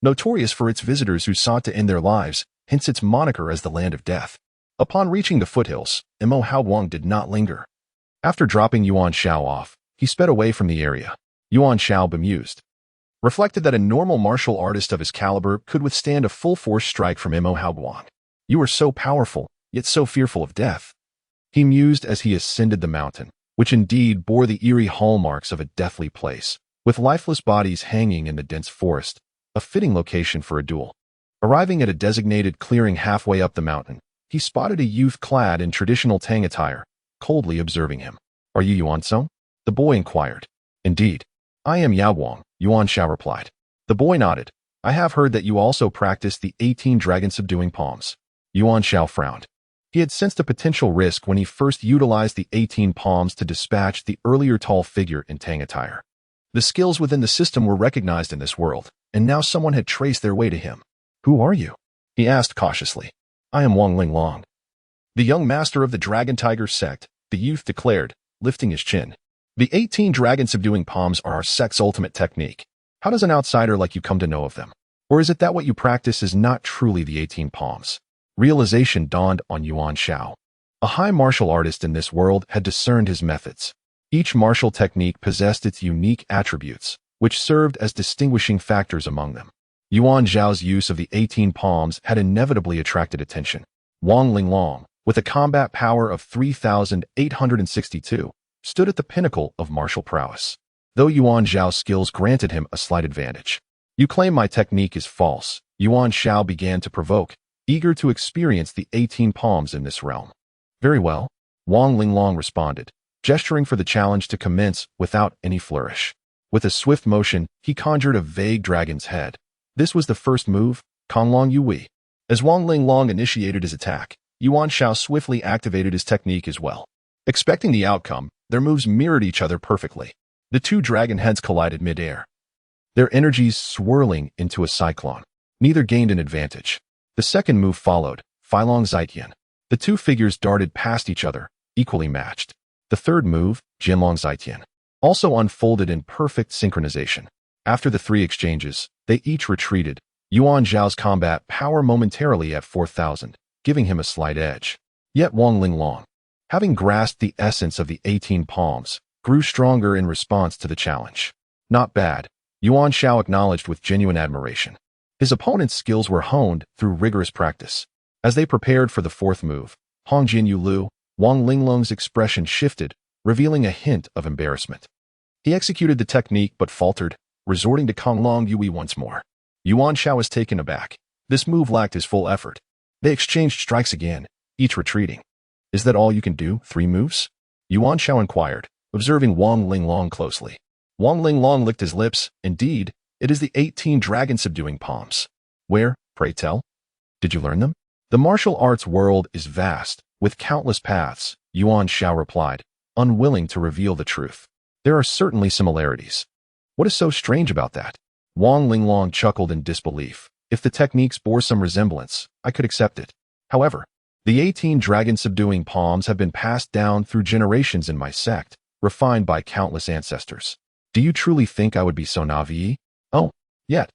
Speaker 1: notorious for its visitors who sought to end their lives, hence its moniker as the Land of Death. Upon reaching the foothills, Mo Haoguang did not linger. After dropping Yuan Xiao off, he sped away from the area. Yuan Xiao, bemused, reflected that a normal martial artist of his caliber could withstand a full-force strike from Mo Haoguang. You are so powerful, yet so fearful of death, he mused as he ascended the mountain, which indeed bore the eerie hallmarks of a deathly place, with lifeless bodies hanging in the dense forest, a fitting location for a duel. Arriving at a designated clearing halfway up the mountain, he spotted a youth clad in traditional Tang attire, coldly observing him. Are you Yuan Xiao? The boy inquired. Indeed. I am Yaoguang, Yuan Xiao replied. The boy nodded. I have heard that you also practice the 18 dragon-subduing palms. Yuan Xiao frowned. He had sensed a potential risk when he first utilized the 18 palms to dispatch the earlier tall figure in Tang attire. The skills within the system were recognized in this world, and now someone had traced their way to him. Who are you? He asked cautiously. I am Wang Linglong, the young master of the Dragon Tiger sect, the youth declared, lifting his chin. The 18 dragon-subduing palms are our sect's ultimate technique. How does an outsider like you come to know of them? Or is it that what you practice is not truly the 18 palms? Realization dawned on Yuan Xiao. A high martial artist in this world had discerned his methods. Each martial technique possessed its unique attributes, which served as distinguishing factors among them. Yuan Xiao's use of the 18 palms had inevitably attracted attention. Wang Linglong, with a combat power of 3,862, stood at the pinnacle of martial prowess. Though Yuan Xiao's skills granted him a slight advantage. You claim my technique is false, Yuan Xiao began to provoke, eager to experience the 18 palms in this realm. Very well, Wang Linglong responded, gesturing for the challenge to commence without any flourish. With a swift motion, he conjured a vague dragon's head. This was the first move, Konglong Yui. As Wang Linglong initiated his attack, Yuan Xiao swiftly activated his technique as well. Expecting the outcome, their moves mirrored each other perfectly. The two dragon heads collided mid-air, their energies swirling into a cyclone. Neither gained an advantage. The second move followed, Filong Zitian. The two figures darted past each other, equally matched. The third move, Jinlong Zitian, also unfolded in perfect synchronization. After the three exchanges, they each retreated, Yuan Xiao's combat power momentarily at 4,000, giving him a slight edge. Yet Wang Linglong, having grasped the essence of the 18 palms, grew stronger in response to the challenge. Not bad, Yuan Xiao acknowledged with genuine admiration. His opponent's skills were honed through rigorous practice. As they prepared for the fourth move, Hongjin Yulu, Wang Linglong's expression shifted, revealing a hint of embarrassment. He executed the technique but faltered, resorting to Konglong Yui once more. Yuan Xiao was taken aback. This move lacked his full effort. They exchanged strikes again, each retreating. Is that all you can do, 3 moves? Yuan Xiao inquired, observing Wang Linglong closely. Wang Linglong licked his lips. Indeed, it is the 18 dragon-subduing palms. Where, pray tell? Did you learn them? The martial arts world is vast, with countless paths, Yuan Xiao replied, unwilling to reveal the truth. There are certainly similarities. What is so strange about that? Wang Linglong chuckled in disbelief. If the techniques bore some resemblance, I could accept it. However, the 18 dragon-subduing palms have been passed down through generations in my sect, refined by countless ancestors. Do you truly think I would be so naive? Oh, yet.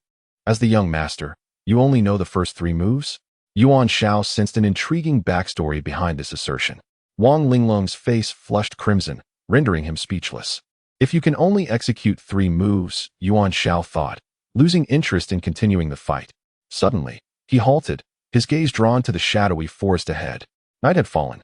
Speaker 1: As the young master, you only know the first 3 moves? Yuan Xiao sensed an intriguing backstory behind this assertion. Wang Linglong's face flushed crimson, rendering him speechless. If you can only execute 3 moves, Yuan Xiao thought, losing interest in continuing the fight. Suddenly, he halted, his gaze drawn to the shadowy forest ahead. Night had fallen,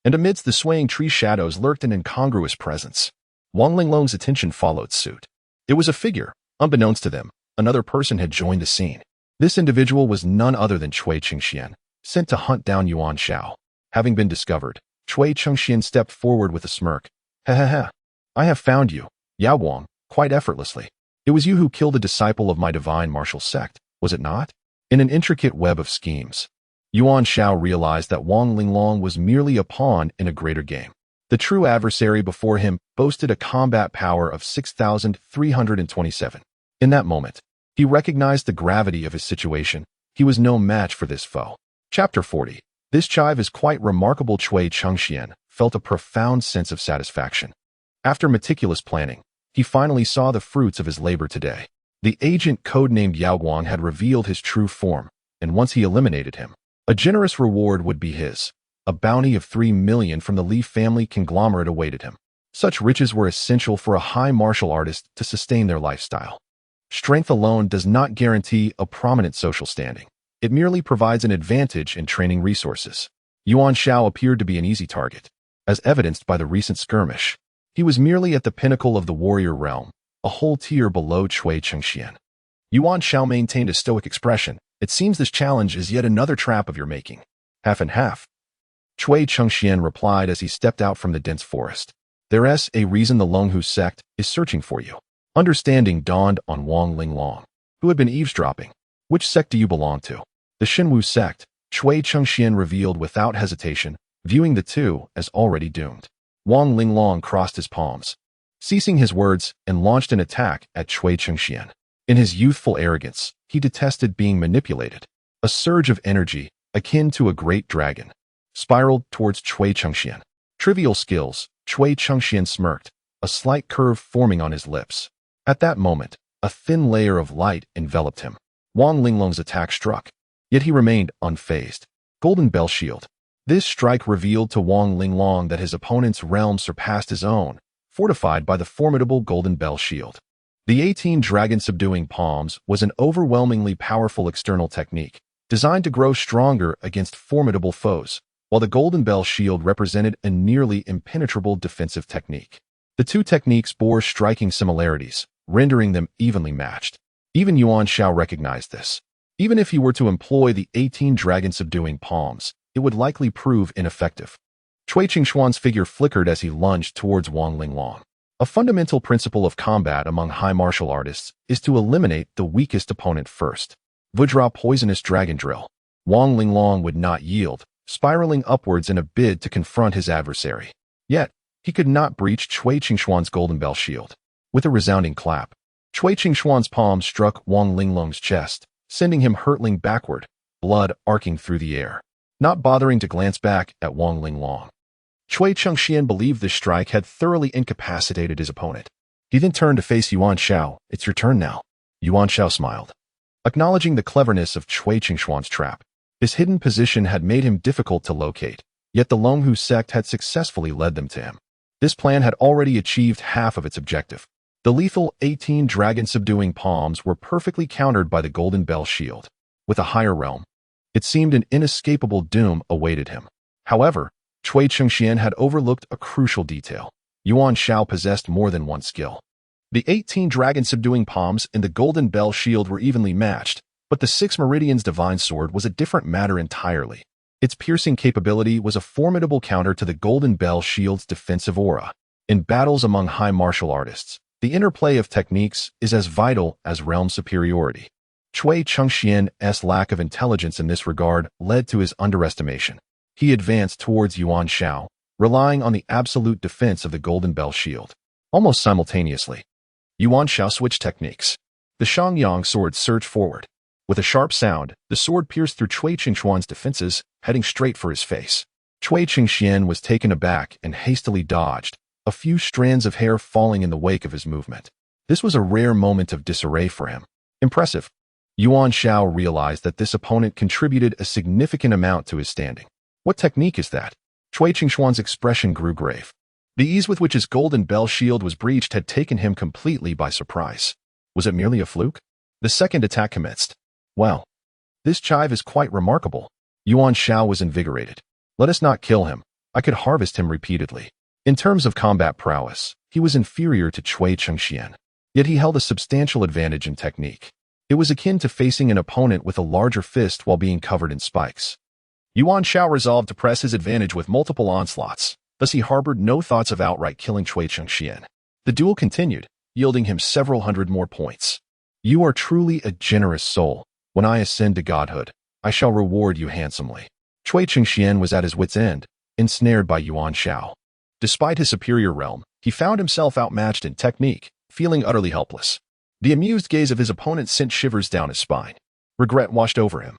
Speaker 1: and amidst the swaying tree shadows lurked an incongruous presence. Wang Linglong's attention followed suit. It was a figure. Unbeknownst to them, another person had joined the scene. This individual was none other than Cui Chengxian, sent to hunt down Yuan Xiao. Having been discovered, Cui Chengxian stepped forward with a smirk. Ha ha ha. I have found you, Yaoguang, quite effortlessly. It was you who killed a disciple of my divine martial sect, was it not? In an intricate web of schemes, Yuan Xiao realized that Wang Linglong was merely a pawn in a greater game. The true adversary before him boasted a combat power of 6,327. In that moment, he recognized the gravity of his situation. He was no match for this foe. Chapter 40. This chive is quite remarkable. Cui Chengxian felt a profound sense of satisfaction. After meticulous planning, He finally saw the fruits of his labor today. The agent codenamed Yaoguang had revealed his true form, and once he eliminated him, a generous reward would be his. A bounty of 3 million from the Li family conglomerate awaited him. Such riches were essential for a high martial artist to sustain their lifestyle. Strength alone does not guarantee a prominent social standing. It merely provides an advantage in training resources. Yuan Xiao appeared to be an easy target, as evidenced by the recent skirmish. He was merely at the pinnacle of the warrior realm, a whole tier below Cui Chengxian. Yuan Xiao maintained a stoic expression. It seems this challenge is yet another trap of your making. Half and half. Cui Chengxian replied as he stepped out from the dense forest. There's a reason the Longhu sect is searching for you. Understanding dawned on Wang Linglong, who had been eavesdropping. Which sect do you belong to? The Xinwu sect, Cui Chengxian revealed without hesitation, viewing the two as already doomed. Wang Linglong crossed his palms, ceasing his words, and launched an attack at Cui Chengxian. In his youthful arrogance, he detested being manipulated. A surge of energy, akin to a great dragon, spiraled towards Cui Chengxian. Trivial skills, Cui Chengxian smirked, a slight curve forming on his lips. At that moment, a thin layer of light enveloped him. Wang Linglong's attack struck, yet he remained unfazed. Golden Bell Shield. This strike revealed to Wang Linglong that his opponent's realm surpassed his own, fortified by the formidable Golden Bell Shield. The 18 dragon subduing palms was an overwhelmingly powerful external technique, designed to grow stronger against formidable foes, while the Golden Bell Shield represented a nearly impenetrable defensive technique. The two techniques bore striking similarities, rendering them evenly matched. Even Yuan Xiao recognized this. Even if he were to employ the 18 dragon subduing palms, it would likely prove ineffective. Cui Chengxuan's figure flickered as he lunged towards Wang Linglong. A fundamental principle of combat among high martial artists is to eliminate the weakest opponent first. Vajra Poisonous Dragon Drill. Wang Linglong would not yield, spiraling upwards in a bid to confront his adversary. Yet, he could not breach Cui Chengxuan's Golden Bell Shield. With a resounding clap, Cui Chengxuan's palm struck Wang Linglong's chest, sending him hurtling backward, blood arcing through the air. Not bothering to glance back at Wang Linglong, Cui Chengxian believed this strike had thoroughly incapacitated his opponent. He then turned to face Yuan Xiao. It's your turn now. Yuan Xiao smiled, acknowledging the cleverness of Cui Chengxuan's trap. His hidden position had made him difficult to locate, yet the Longhu sect had successfully led them to him. This plan had already achieved half of its objective. The lethal 18 dragon-subduing palms were perfectly countered by the Golden Bell Shield. With a higher realm, it seemed an inescapable doom awaited him. However, Cui Chengxian had overlooked a crucial detail. Yuan Xiao possessed more than one skill. The 18 dragon-subduing palms and the Golden Bell Shield were evenly matched, but the 6 Meridian's Divine Sword was a different matter entirely. Its piercing capability was a formidable counter to the Golden Bell Shield's defensive aura. In battles among high martial artists, the interplay of techniques is as vital as realm superiority. Cui Chengxian's lack of intelligence in this regard led to his underestimation. He advanced towards Yuan Xiao, relying on the absolute defense of the Golden Bell Shield. Almost simultaneously, Yuan Xiao switched techniques. The Shangyang sword surged forward. With a sharp sound, the sword pierced through Cui Chengxuan's defenses, heading straight for his face. Cui Chengxian was taken aback and hastily dodged, a few strands of hair falling in the wake of his movement. This was a rare moment of disarray for him. Impressive. Yuan Xiao realized that this opponent contributed a significant amount to his standing. What technique is that? Cui Chengxuan's expression grew grave. The ease with which his Golden Bell Shield was breached had taken him completely by surprise. Was it merely a fluke? The second attack commenced. Well, this chive is quite remarkable. Yuan Xiao was invigorated. Let us not kill him. I could harvest him repeatedly. In terms of combat prowess, he was inferior to Cui Chengxian. Yet he held a substantial advantage in technique. It was akin to facing an opponent with a larger fist while being covered in spikes. Yuan Xiao resolved to press his advantage with multiple onslaughts. Thus he harbored no thoughts of outright killing Cui Chengxian. The duel continued, yielding him several hundred more points. You are truly a generous soul. When I ascend to godhood, I shall reward you handsomely. Cui Chengxian was at his wit's end, ensnared by Yuan Xiao. Despite his superior realm, he found himself outmatched in technique, feeling utterly helpless. The amused gaze of his opponent sent shivers down his spine. Regret washed over him.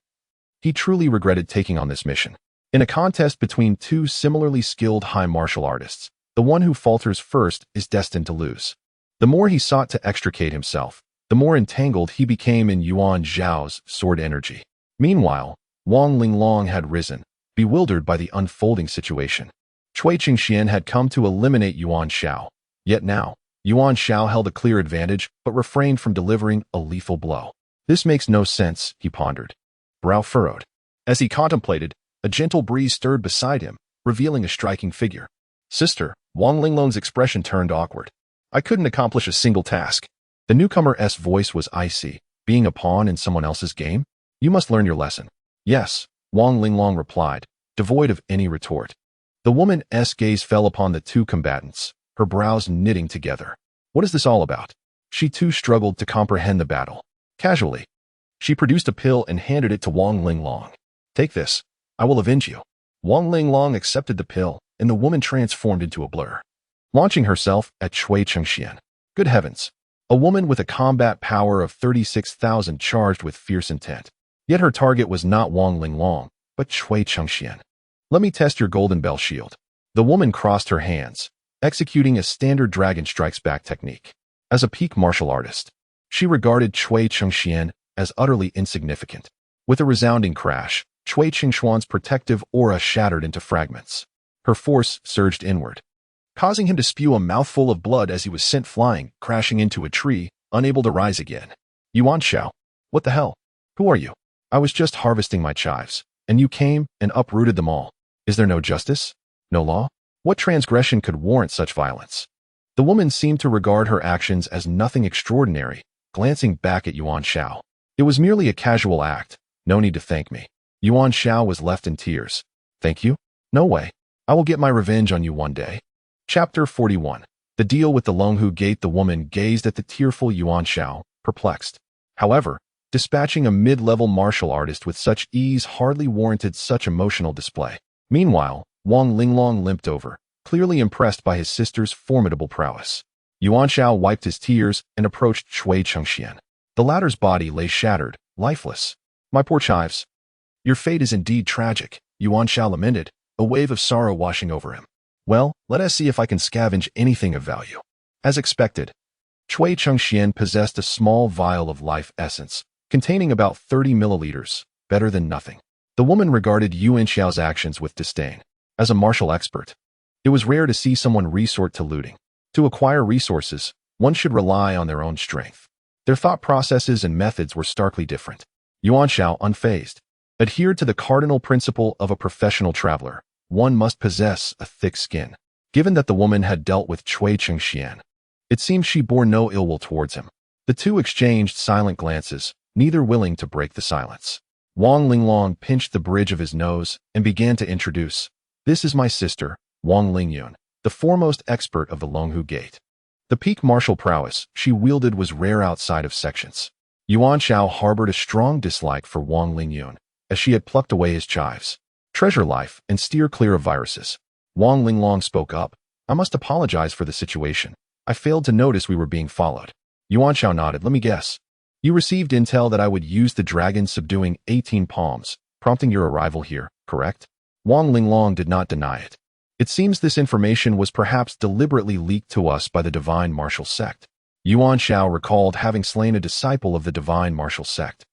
Speaker 1: He truly regretted taking on this mission. In a contest between two similarly skilled high martial artists, the one who falters first is destined to lose. The more he sought to extricate himself, the more entangled he became in Yuan Xiao's sword energy. Meanwhile, Wang Linglong had risen, bewildered by the unfolding situation. Cui Qingxian had come to eliminate Yuan Xiao. Yet now, Yuan Xiao held a clear advantage but refrained from delivering a lethal blow. This makes no sense, he pondered. Brow furrowed. As he contemplated, a gentle breeze stirred beside him, revealing a striking figure. Sister, Wang Linglong's expression turned awkward. I couldn't accomplish a single task. The newcomer's voice was icy. Being a pawn in someone else's game? You must learn your lesson. Yes, Wang Linglong replied, devoid of any retort. The woman's gaze fell upon the two combatants, her brows knitting together. What is this all about? She too struggled to comprehend the battle. Casually, she produced a pill and handed it to Wang Linglong. Take this. I will avenge you. Wang Linglong accepted the pill, and the woman transformed into a blur, launching herself at Cui Qingxian. Good heavens! A woman with a combat power of 36,000 charged with fierce intent. Yet her target was not Wang Linglong, but Cui Qingxian. Let me test your golden bell shield. The woman crossed her hands, executing a standard dragon strikes back technique. As a peak martial artist, she regarded Cui Qingxian as utterly insignificant. With a resounding crash, Cui Qingxian's protective aura shattered into fragments. Her force surged inward, causing him to spew a mouthful of blood as he was sent flying, crashing into a tree, unable to rise again. Yuan Xiao, what the hell? Who are you? I was just harvesting my chives, and you came and uprooted them all. Is there no justice? No law? What transgression could warrant such violence? The woman seemed to regard her actions as nothing extraordinary, glancing back at Yuan Xiao. It was merely a casual act. No need to thank me. Yuan Xiao was left in tears. Thank you? No way. I will get my revenge on you one day. Chapter 41. The deal with the Longhu Gate. The woman gazed at the tearful Yuan Xiao, perplexed. However, dispatching a mid-level martial artist with such ease hardly warranted such emotional display. Meanwhile, Wang Linglong limped over, clearly impressed by his sister's formidable prowess. Yuan Xiao wiped his tears and approached Cui Qingxian. The latter's body lay shattered, lifeless. My poor chives. Your fate is indeed tragic, Yuan Xiao lamented, a wave of sorrow washing over him. Well, let us see if I can scavenge anything of value. As expected, Cui Qingxian possessed a small vial of life essence, containing about 30 milliliters, better than nothing. The woman regarded Yuan Xiao's actions with disdain. As a martial expert, it was rare to see someone resort to looting. To acquire resources, one should rely on their own strength. Their thought processes and methods were starkly different. Yuan Xiao, unfazed, adhered to the cardinal principle of a professional traveler. One must possess a thick skin. Given that the woman had dealt with Cui Qingxian, it seemed she bore no ill will towards him. The two exchanged silent glances, neither willing to break the silence. Wang Linglong pinched the bridge of his nose and began to introduce. This is my sister, Wang Lingyun, the foremost expert of the Longhu Gate. The peak martial prowess she wielded was rare outside of sections. Yuan Xiao harbored a strong dislike for Wang Lingyun, as she had plucked away his chives. Treasure life and steer clear of viruses. Wang Linglong spoke up. I must apologize for the situation. I failed to notice we were being followed. Yuan Xiao nodded. Let me guess. You received intel that I would use the dragon subduing 18 palms, prompting your arrival here, correct? Wang Linglong did not deny it. It seems this information was perhaps deliberately leaked to us by the divine martial sect. Yuan Xiao recalled having slain a disciple of the divine martial sect,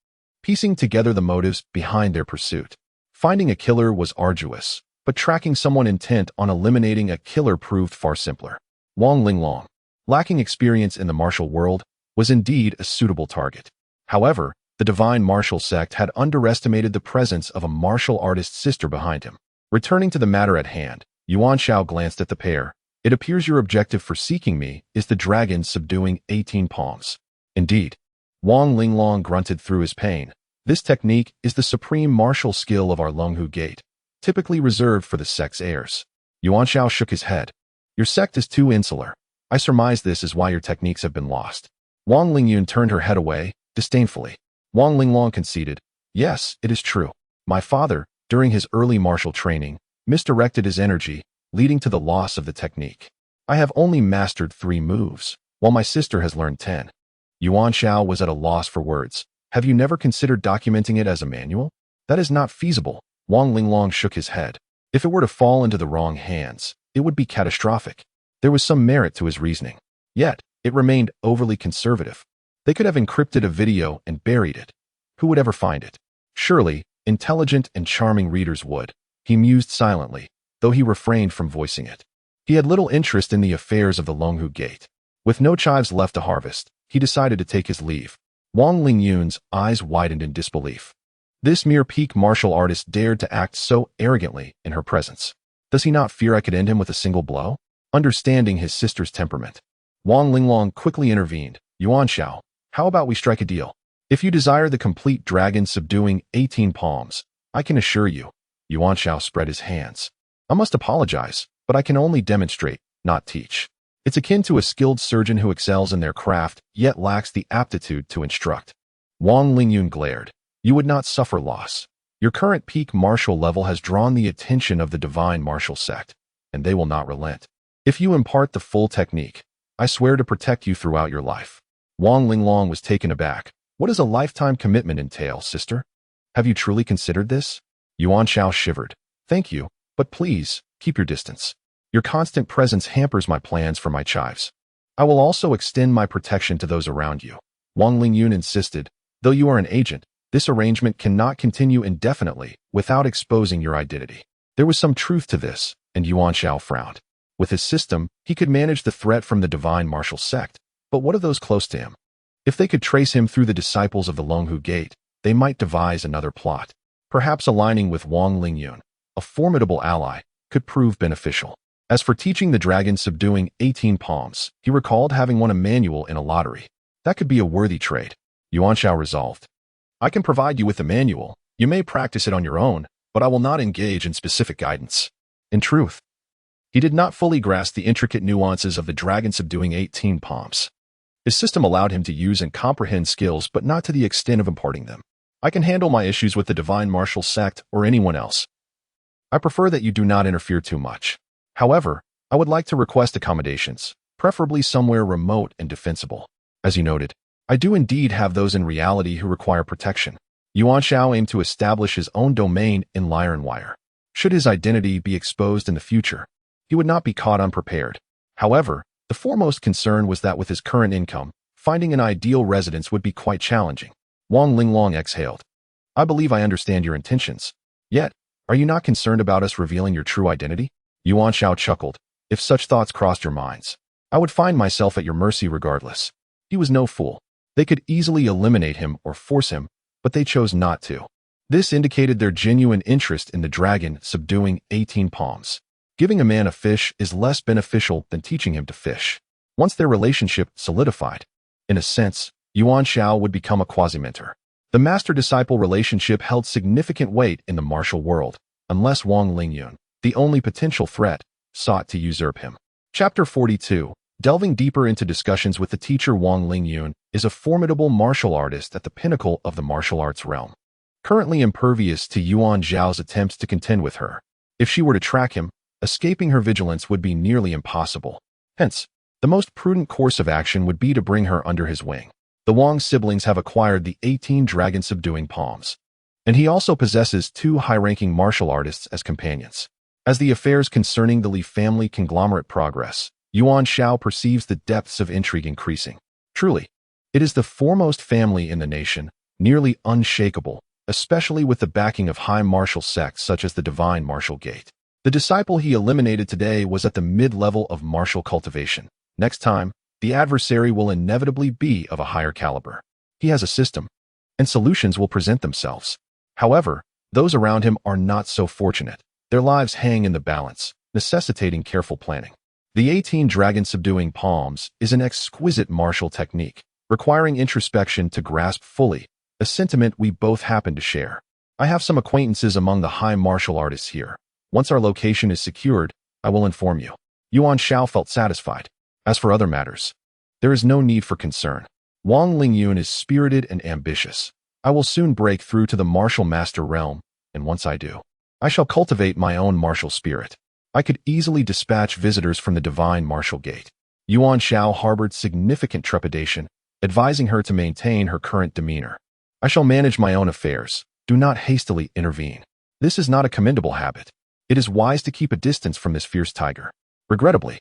Speaker 1: piecing together the motives behind their pursuit. Finding a killer was arduous, but tracking someone intent on eliminating a killer proved far simpler. Wang Linglong, lacking experience in the martial world, was indeed a suitable target. However, the divine martial sect had underestimated the presence of a martial artist's sister behind him. Returning to the matter at hand, Yuan Xiao glanced at the pair. It appears your objective for seeking me is the dragon subduing 18 palms. Indeed. Wang Linglong grunted through his pain. This technique is the supreme martial skill of our Longhu Gate, typically reserved for the sect's heirs. Yuan Xiao shook his head. Your sect is too insular. I surmise this is why your techniques have been lost. Wang Lingyun turned her head away, disdainfully. Wang Linglong conceded. Yes, it is true. My father, during his early martial training, misdirected his energy, leading to the loss of the technique. I have only mastered 3 moves, while my sister has learned 10. Yuan Xiao was at a loss for words. Have you never considered documenting it as a manual? That is not feasible. Wang Linglong shook his head. If it were to fall into the wrong hands, it would be catastrophic. There was some merit to his reasoning. Yet, It remained overly conservative. They could have encrypted a video and buried it. Who would ever find it? Surely, intelligent and charming readers would. He mused silently, though he refrained from voicing it. He had little interest in the affairs of the Longhu Gate. With no chives left to harvest, he decided to take his leave. Wang Lingyun's eyes widened in disbelief. This mere peak martial artist dared to act so arrogantly in her presence. Does he not fear I could end him with a single blow? Understanding his sister's temperament, Wang Linglong quickly intervened. Yuan Xiao, how about we strike a deal? If you desire the complete dragon subduing 18 palms, I can assure you. Yuan Xiao spread his hands. I must apologize, but I can only demonstrate, not teach. It's akin to a skilled surgeon who excels in their craft, yet lacks the aptitude to instruct. Wang Lingyun glared. You would not suffer loss. Your current peak martial level has drawn the attention of the divine martial sect, and they will not relent. If you impart the full technique, I swear to protect you throughout your life. Wang Linglong was taken aback. What does a lifetime commitment entail, sister? Have you truly considered this? Yuan Xiao shivered. Thank you, but please, keep your distance. Your constant presence hampers my plans for my chives. I will also extend my protection to those around you. Wang Lingyun insisted. Though you are an agent, this arrangement cannot continue indefinitely without exposing your identity. There was some truth to this, and Yuan Xiao frowned. With his system, he could manage the threat from the divine martial sect, but what of those close to him? If they could trace him through the disciples of the Longhu Gate, they might devise another plot. Perhaps aligning with Wang Lingyun, a formidable ally, could prove beneficial. As for teaching the dragon subduing 18 palms, he recalled having won a manual in a lottery. That could be a worthy trade. Yuan Xiao resolved. I can provide you with the manual. You may practice it on your own, but I will not engage in specific guidance. In truth, he did not fully grasp the intricate nuances of the dragon subduing 18 palms. His system allowed him to use and comprehend skills, but not to the extent of imparting them. I can handle my issues with the divine martial sect or anyone else. I prefer that you do not interfere too much. However, I would like to request accommodations, preferably somewhere remote and defensible. As you noted, I do indeed have those in reality who require protection. Yuan Xiao aimed to establish his own domain in Lyre. Should his identity be exposed in the future, he would not be caught unprepared. However, the foremost concern was that with his current income, finding an ideal residence would be quite challenging. Wang Linglong exhaled. I believe I understand your intentions. Yet, are you not concerned about us revealing your true identity? Yuan Xiao chuckled. If such thoughts crossed your minds, I would find myself at your mercy regardless. He was no fool. They could easily eliminate him or force him, but they chose not to. This indicated their genuine interest in the dragon subduing 18 palms. Giving a man a fish is less beneficial than teaching him to fish. Once their relationship solidified, in a sense, Yuan Xiao would become a quasi-mentor. The master-disciple relationship held significant weight in the martial world, unless Wang Lingyun, the only potential threat, sought to usurp him. Chapter 42. Delving deeper into discussions with the teacher, Wang Lingyun is a formidable martial artist at the pinnacle of the martial arts realm. Currently impervious to Yuan Zhao's attempts to contend with her. If she were to track him, escaping her vigilance would be nearly impossible. Hence, the most prudent course of action would be to bring her under his wing. The Wang siblings have acquired the 18 dragon subduing palms, and he also possesses 2 high-ranking martial artists as companions. As the affairs concerning the Li family conglomerate progress, Yuan Xiao perceives the depths of intrigue increasing. Truly, it is the foremost family in the nation, nearly unshakable, especially with the backing of high martial sects such as the Divine Martial Gate. The disciple he eliminated today was at the mid-level of martial cultivation. Next time, the adversary will inevitably be of a higher caliber. He has a system, and solutions will present themselves. However, those around him are not so fortunate. Their lives hang in the balance, necessitating careful planning. The 18 dragon subduing palms is an exquisite martial technique, requiring introspection to grasp fully, a sentiment we both happen to share. I have some acquaintances among the high martial artists here. Once our location is secured, I will inform you. Yuan Xiao felt satisfied. As for other matters, there is no need for concern. Wang Lingyun is spirited and ambitious. I will soon break through to the martial master realm, and once I do, I shall cultivate my own martial spirit. I could easily dispatch visitors from the Divine Martial Gate. Yuan Xiao harbored significant trepidation, advising her to maintain her current demeanor. I shall manage my own affairs. Do not hastily intervene. This is not a commendable habit. It is wise to keep a distance from this fierce tiger. Regrettably,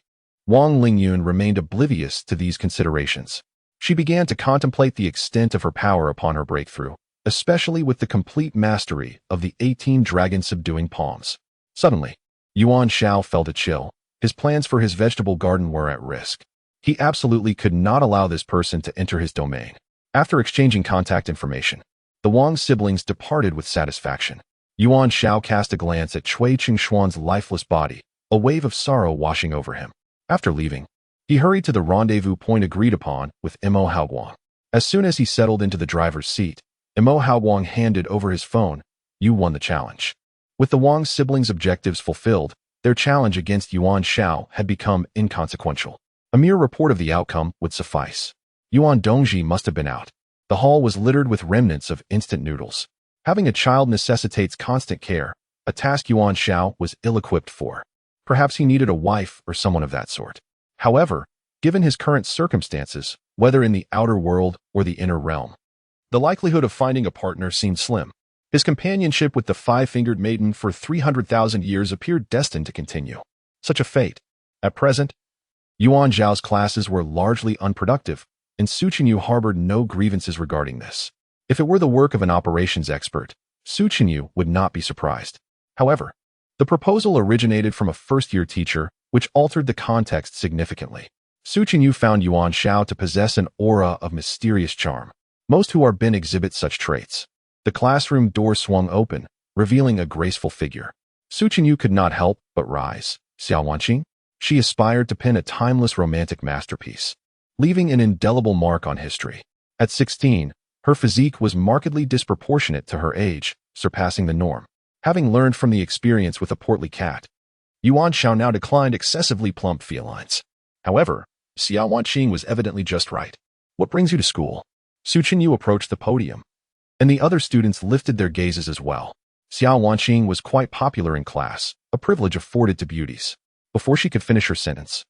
Speaker 1: Wang Lingyun remained oblivious to these considerations. She began to contemplate the extent of her power upon her breakthrough, especially with the complete mastery of the 18 dragon-subduing palms. Suddenly, Yuan Xiao felt a chill. His plans for his vegetable garden were at risk. He absolutely could not allow this person to enter his domain. After exchanging contact information, the Wang siblings departed with satisfaction. Yuan Xiao cast a glance at Cui Qingshuan's lifeless body, a wave of sorrow washing over him. After leaving, he hurried to the rendezvous point agreed upon with Mo Haoguang. As soon as he settled into the driver's seat, Mo Haoguang handed over his phone. You won the challenge. With the Wang siblings' objectives fulfilled, their challenge against Yuan Xiao had become inconsequential. A mere report of the outcome would suffice. Yuan Dongji must have been out. The hall was littered with remnants of instant noodles. Having a child necessitates constant care, a task Yuan Xiao was ill-equipped for. Perhaps he needed a wife or someone of that sort. However, given his current circumstances, whether in the outer world or the inner realm, the likelihood of finding a partner seemed slim. His companionship with the five-fingered maiden for 300,000 years appeared destined to continue. Such a fate. At present, Yuan Zhao's classes were largely unproductive, and Su Qinyu harbored no grievances regarding this. If it were the work of an operations expert, Su Qinyu would not be surprised. However, the proposal originated from a first-year teacher, which altered the context significantly. Su Qinyu found Yuan Xiao to possess an aura of mysterious charm. Most who are bin exhibit such traits. The classroom door swung open, revealing a graceful figure. Su Qinyu could not help but rise. Xiao Wanqing? She aspired to pen a timeless romantic masterpiece, leaving an indelible mark on history. At 16, her physique was markedly disproportionate to her age, surpassing the norm. Having learned from the experience with a portly cat, Yuan Xiao now declined excessively plump felines. However, Xiao Wanqing was evidently just right. What brings you to school? Su Qinyu approached the podium, and the other students lifted their gazes as well. Xiao Wanqing was quite popular in class, a privilege afforded to beauties. Before she could finish her sentence,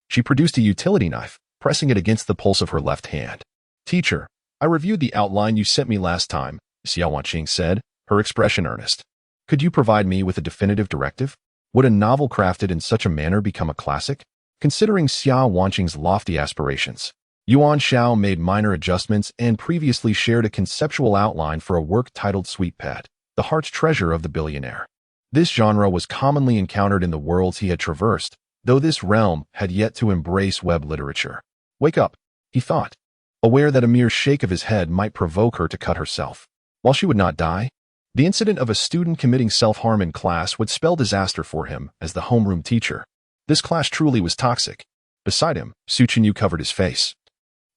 Speaker 1: she produced a utility knife, pressing it against the pulse of her left hand. Teacher, I reviewed the outline you sent me last time, Xiao Wanqing said, her expression earnest. Could you provide me with a definitive directive? Would a novel crafted in such a manner become a classic? Considering Xiao Wanqing's lofty aspirations, Yuan Xiao made minor adjustments and previously shared a conceptual outline for a work titled Sweet Pet, the heart's treasure of the billionaire. This genre was commonly encountered in the worlds he had traversed, though this realm had yet to embrace web literature. Wake up, he thought, aware that a mere shake of his head might provoke her to cut herself. While she would not die, the incident of a student committing self-harm in class would spell disaster for him as the homeroom teacher. This class truly was toxic. Beside him, Su Qinyu covered his face,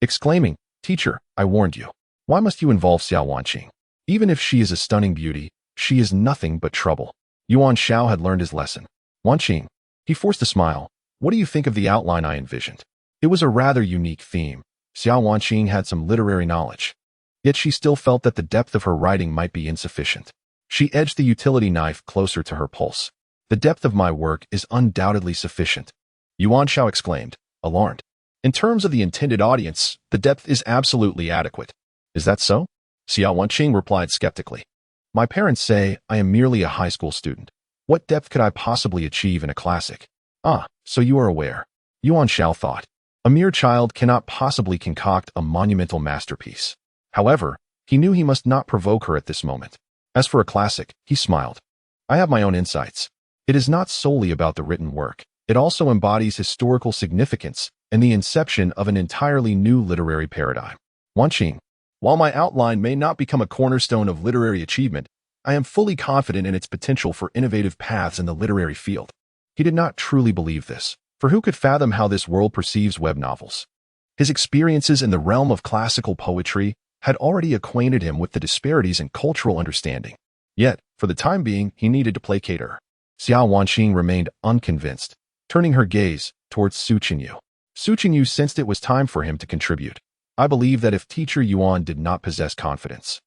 Speaker 1: exclaiming, Teacher, I warned you. Why must you involve Xiao Wanqing? Even if she is a stunning beauty, she is nothing but trouble. Yuan Xiao had learned his lesson. Wanqing. He forced a smile. What do you think of the outline I envisioned? It was a rather unique theme. Xiao Wanqing had some literary knowledge, yet she still felt that the depth of her writing might be insufficient. She edged the utility knife closer to her pulse. The depth of my work is undoubtedly sufficient, Yuan Xiao exclaimed, alarmed. In terms of the intended audience, the depth is absolutely adequate. Is that so? Xiao Wanqing replied skeptically. My parents say I am merely a high school student. What depth could I possibly achieve in a classic? Ah, so you are aware. Yuan Xiao thought. A mere child cannot possibly concoct a monumental masterpiece. However, he knew he must not provoke her at this moment. As for a classic, he smiled. I have my own insights. It is not solely about the written work. It also embodies historical significance and the inception of an entirely new literary paradigm. Wanqing. While my outline may not become a cornerstone of literary achievement, I am fully confident in its potential for innovative paths in the literary field. He did not truly believe this, for who could fathom how this world perceives web novels? His experiences in the realm of classical poetry had already acquainted him with the disparities in cultural understanding. Yet, for the time being, he needed to placate her. Xiao Wanqing remained unconvinced, turning her gaze towards Su Qinyu. Su Qinyu sensed it was time for him to contribute. I believe that if teacher Yuan did not possess confidence,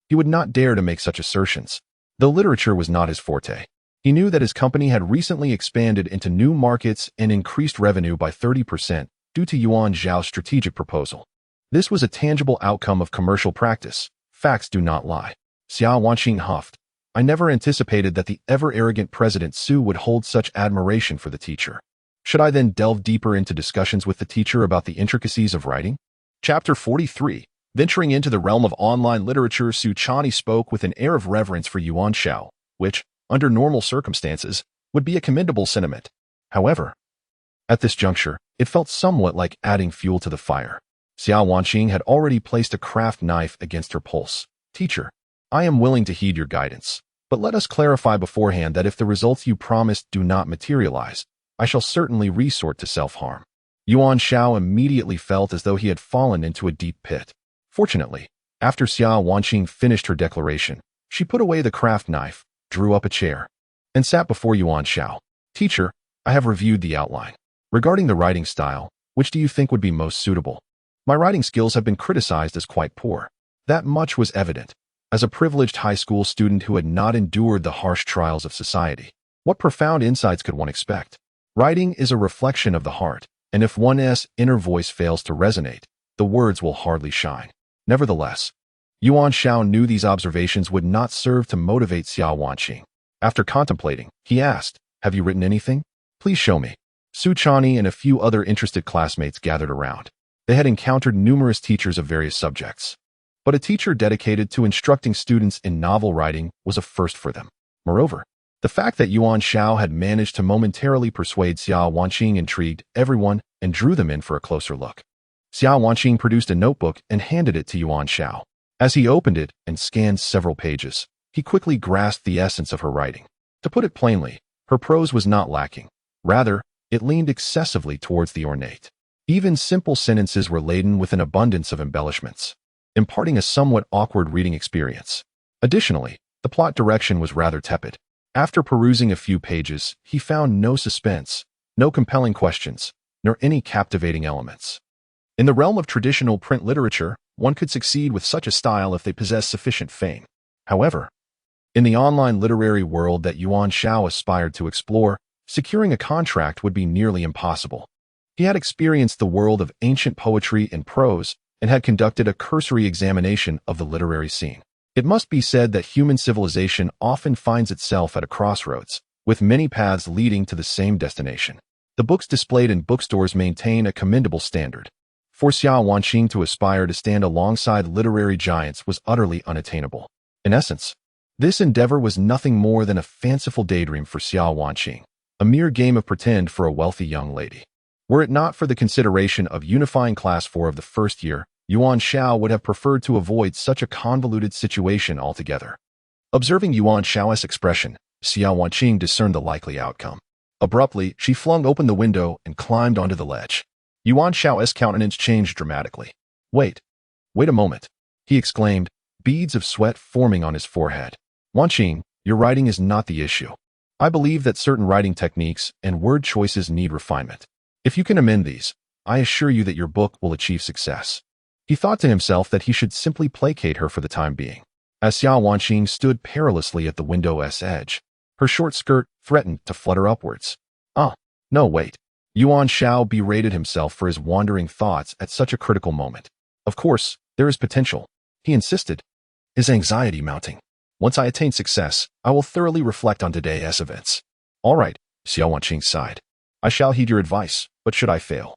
Speaker 1: he would not dare to make such assertions. Though literature was not his forte, he knew that his company had recently expanded into new markets and increased revenue by 30% due to Yuan Zhao's strategic proposal. This was a tangible outcome of commercial practice. Facts do not lie. Xiao Wanqing huffed. I never anticipated that the ever-arrogant President Su would hold such admiration for the teacher. Should I then delve deeper into discussions with the teacher about the intricacies of writing? Chapter 43. Venturing into the realm of online literature, Su Chani spoke with an air of reverence for Yuan Xiao, which, under normal circumstances, would be a commendable sentiment. However, at this juncture, it felt somewhat like adding fuel to the fire. Xiao Wanqing had already placed a craft knife against her pulse. Teacher, I am willing to heed your guidance, but let us clarify beforehand that if the results you promised do not materialize, I shall certainly resort to self-harm. Yuan Xiao immediately felt as though he had fallen into a deep pit. Fortunately, after Xiao Wanqing finished her declaration, she put away the craft knife, drew up a chair, and sat before Yuan Xiao. Teacher, I have reviewed the outline. Regarding the writing style, which do you think would be most suitable? My writing skills have been criticized as quite poor. That much was evident. As a privileged high school student who had not endured the harsh trials of society, what profound insights could one expect? Writing is a reflection of the heart, and if one's inner voice fails to resonate, the words will hardly shine. Nevertheless, Yuan Xiao knew these observations would not serve to motivate Xiao Wanqing. After contemplating, he asked, "Have you written anything? Please show me." Su Chani and a few other interested classmates gathered around. They had encountered numerous teachers of various subjects, but a teacher dedicated to instructing students in novel writing was a first for them. Moreover, the fact that Yuan Xiao had managed to momentarily persuade Xiao Wanqing intrigued everyone and drew them in for a closer look. Xiao Wanqing produced a notebook and handed it to Yuan Xiao. As he opened it and scanned several pages, he quickly grasped the essence of her writing. To put it plainly, her prose was not lacking. Rather, it leaned excessively towards the ornate. Even simple sentences were laden with an abundance of embellishments, imparting a somewhat awkward reading experience. Additionally, the plot direction was rather tepid. After perusing a few pages, he found no suspense, no compelling questions, nor any captivating elements. In the realm of traditional print literature, one could succeed with such a style if they possess sufficient fame. However, in the online literary world that Yuan Xiao aspired to explore, securing a contract would be nearly impossible. He had experienced the world of ancient poetry and prose and had conducted a cursory examination of the literary scene. It must be said that human civilization often finds itself at a crossroads, with many paths leading to the same destination. The books displayed in bookstores maintain a commendable standard. For Xiao Wanqing to aspire to stand alongside literary giants was utterly unattainable. In essence, this endeavor was nothing more than a fanciful daydream for Xiao Wanqing, a mere game of pretend for a wealthy young lady. Were it not for the consideration of unifying Class 4 of the first year, Yuan Xiao would have preferred to avoid such a convoluted situation altogether. Observing Yuan Xiao's expression, Xiao Wanqing discerned the likely outcome. Abruptly, she flung open the window and climbed onto the ledge. Yuan Xiao's countenance changed dramatically. Wait a moment, he exclaimed, beads of sweat forming on his forehead. Wanqing, your writing is not the issue. I believe that certain writing techniques and word choices need refinement. If you can amend these, I assure you that your book will achieve success. He thought to himself that he should simply placate her for the time being. As Xiao Wanqing stood perilously at the window's edge, her short skirt threatened to flutter upwards. No, wait. Yuan Xiao berated himself for his wandering thoughts at such a critical moment. Of course, there is potential, he insisted, his anxiety mounting. Once I attain success, I will thoroughly reflect on today's events. All right, Xiao Wanqing sighed. I shall heed your advice, but should I fail,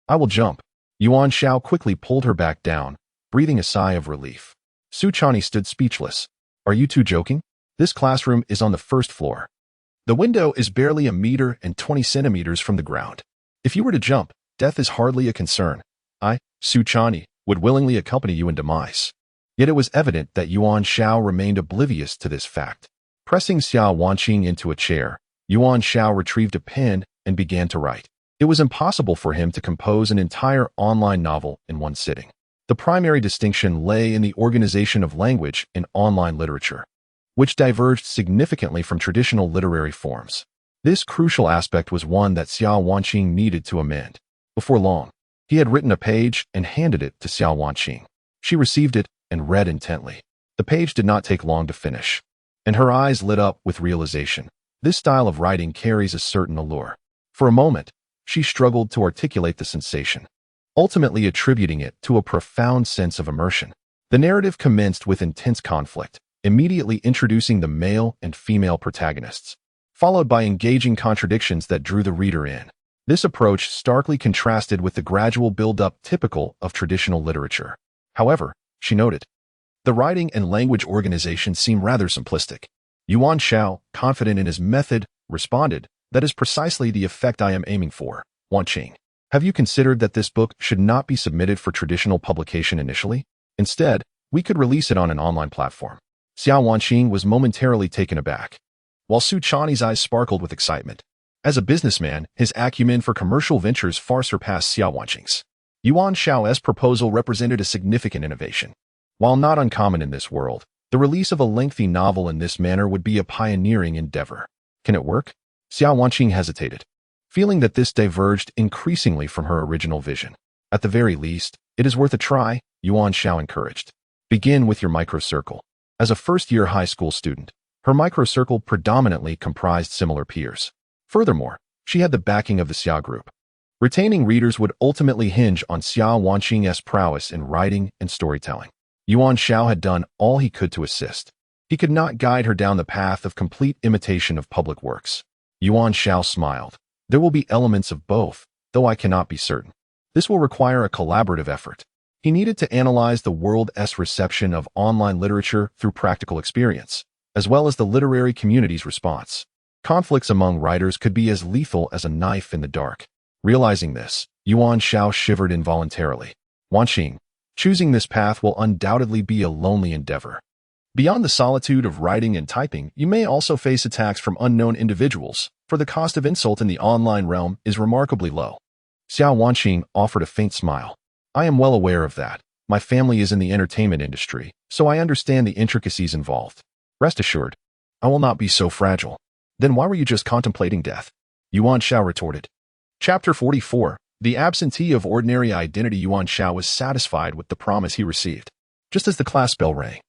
Speaker 1: I will jump. Yuan Xiao quickly pulled her back down, breathing a sigh of relief. Su Chani stood speechless. Are you two joking? This classroom is on the first floor. The window is barely 1.20 meters from the ground. If you were to jump, death is hardly a concern. I, Su Chani, would willingly accompany you in demise. Yet it was evident that Yuan Xiao remained oblivious to this fact. Pressing Xiao Wanqing into a chair, Yuan Xiao retrieved a pen and began to write. It was impossible for him to compose an entire online novel in one sitting. The primary distinction lay in the organization of language in online literature, which diverged significantly from traditional literary forms. This crucial aspect was one that Xiao Wanqing needed to amend. Before long, he had written a page and handed it to Xiao Wanqing. She received it and read intently. The page did not take long to finish, and her eyes lit up with realization. This style of writing carries a certain allure. For a moment, she struggled to articulate the sensation, ultimately attributing it to a profound sense of immersion. The narrative commenced with intense conflict, immediately introducing the male and female protagonists, followed by engaging contradictions that drew the reader in. This approach starkly contrasted with the gradual build-up typical of traditional literature. However, she noted, the writing and language organization seem rather simplistic. Yuan Xiao, confident in his method, responded, that is precisely the effect I am aiming for. Wanqing, have you considered that this book should not be submitted for traditional publication initially? Instead, we could release it on an online platform. Xiao Wanqing was momentarily taken aback, while Su Chani's eyes sparkled with excitement. As a businessman, his acumen for commercial ventures far surpassed Xiao Wanqing's. Yuan Xiao's proposal represented a significant innovation. While not uncommon in this world, the release of a lengthy novel in this manner would be a pioneering endeavor. Can it work? Xiao Wanqing hesitated, feeling that this diverged increasingly from her original vision. At the very least, it is worth a try, Yuan Xiao encouraged. Begin with your microcircle. As a first-year high school student, her microcircle predominantly comprised similar peers. Furthermore, she had the backing of the Xiao group. Retaining readers would ultimately hinge on Xiao Wanqing's prowess in writing and storytelling. Yuan Xiao had done all he could to assist. He could not guide her down the path of complete imitation of public works. Yuan Xiao smiled. There will be elements of both, though I cannot be certain. This will require a collaborative effort. He needed to analyze the world's reception of online literature through practical experience, as well as the literary community's response. Conflicts among writers could be as lethal as a knife in the dark. Realizing this, Yuan Xiao shivered involuntarily. Wanqing, choosing this path will undoubtedly be a lonely endeavor. Beyond the solitude of writing and typing, you may also face attacks from unknown individuals, for the cost of insult in the online realm is remarkably low. Xiao Wanqing offered a faint smile. I am well aware of that. My family is in the entertainment industry, so I understand the intricacies involved. Rest assured, I will not be so fragile. Then why were you just contemplating death? Yuan Xiao retorted. Chapter 44. The absentee of ordinary identity. Yuan Xiao was satisfied with the promise he received. Just as the class bell rang,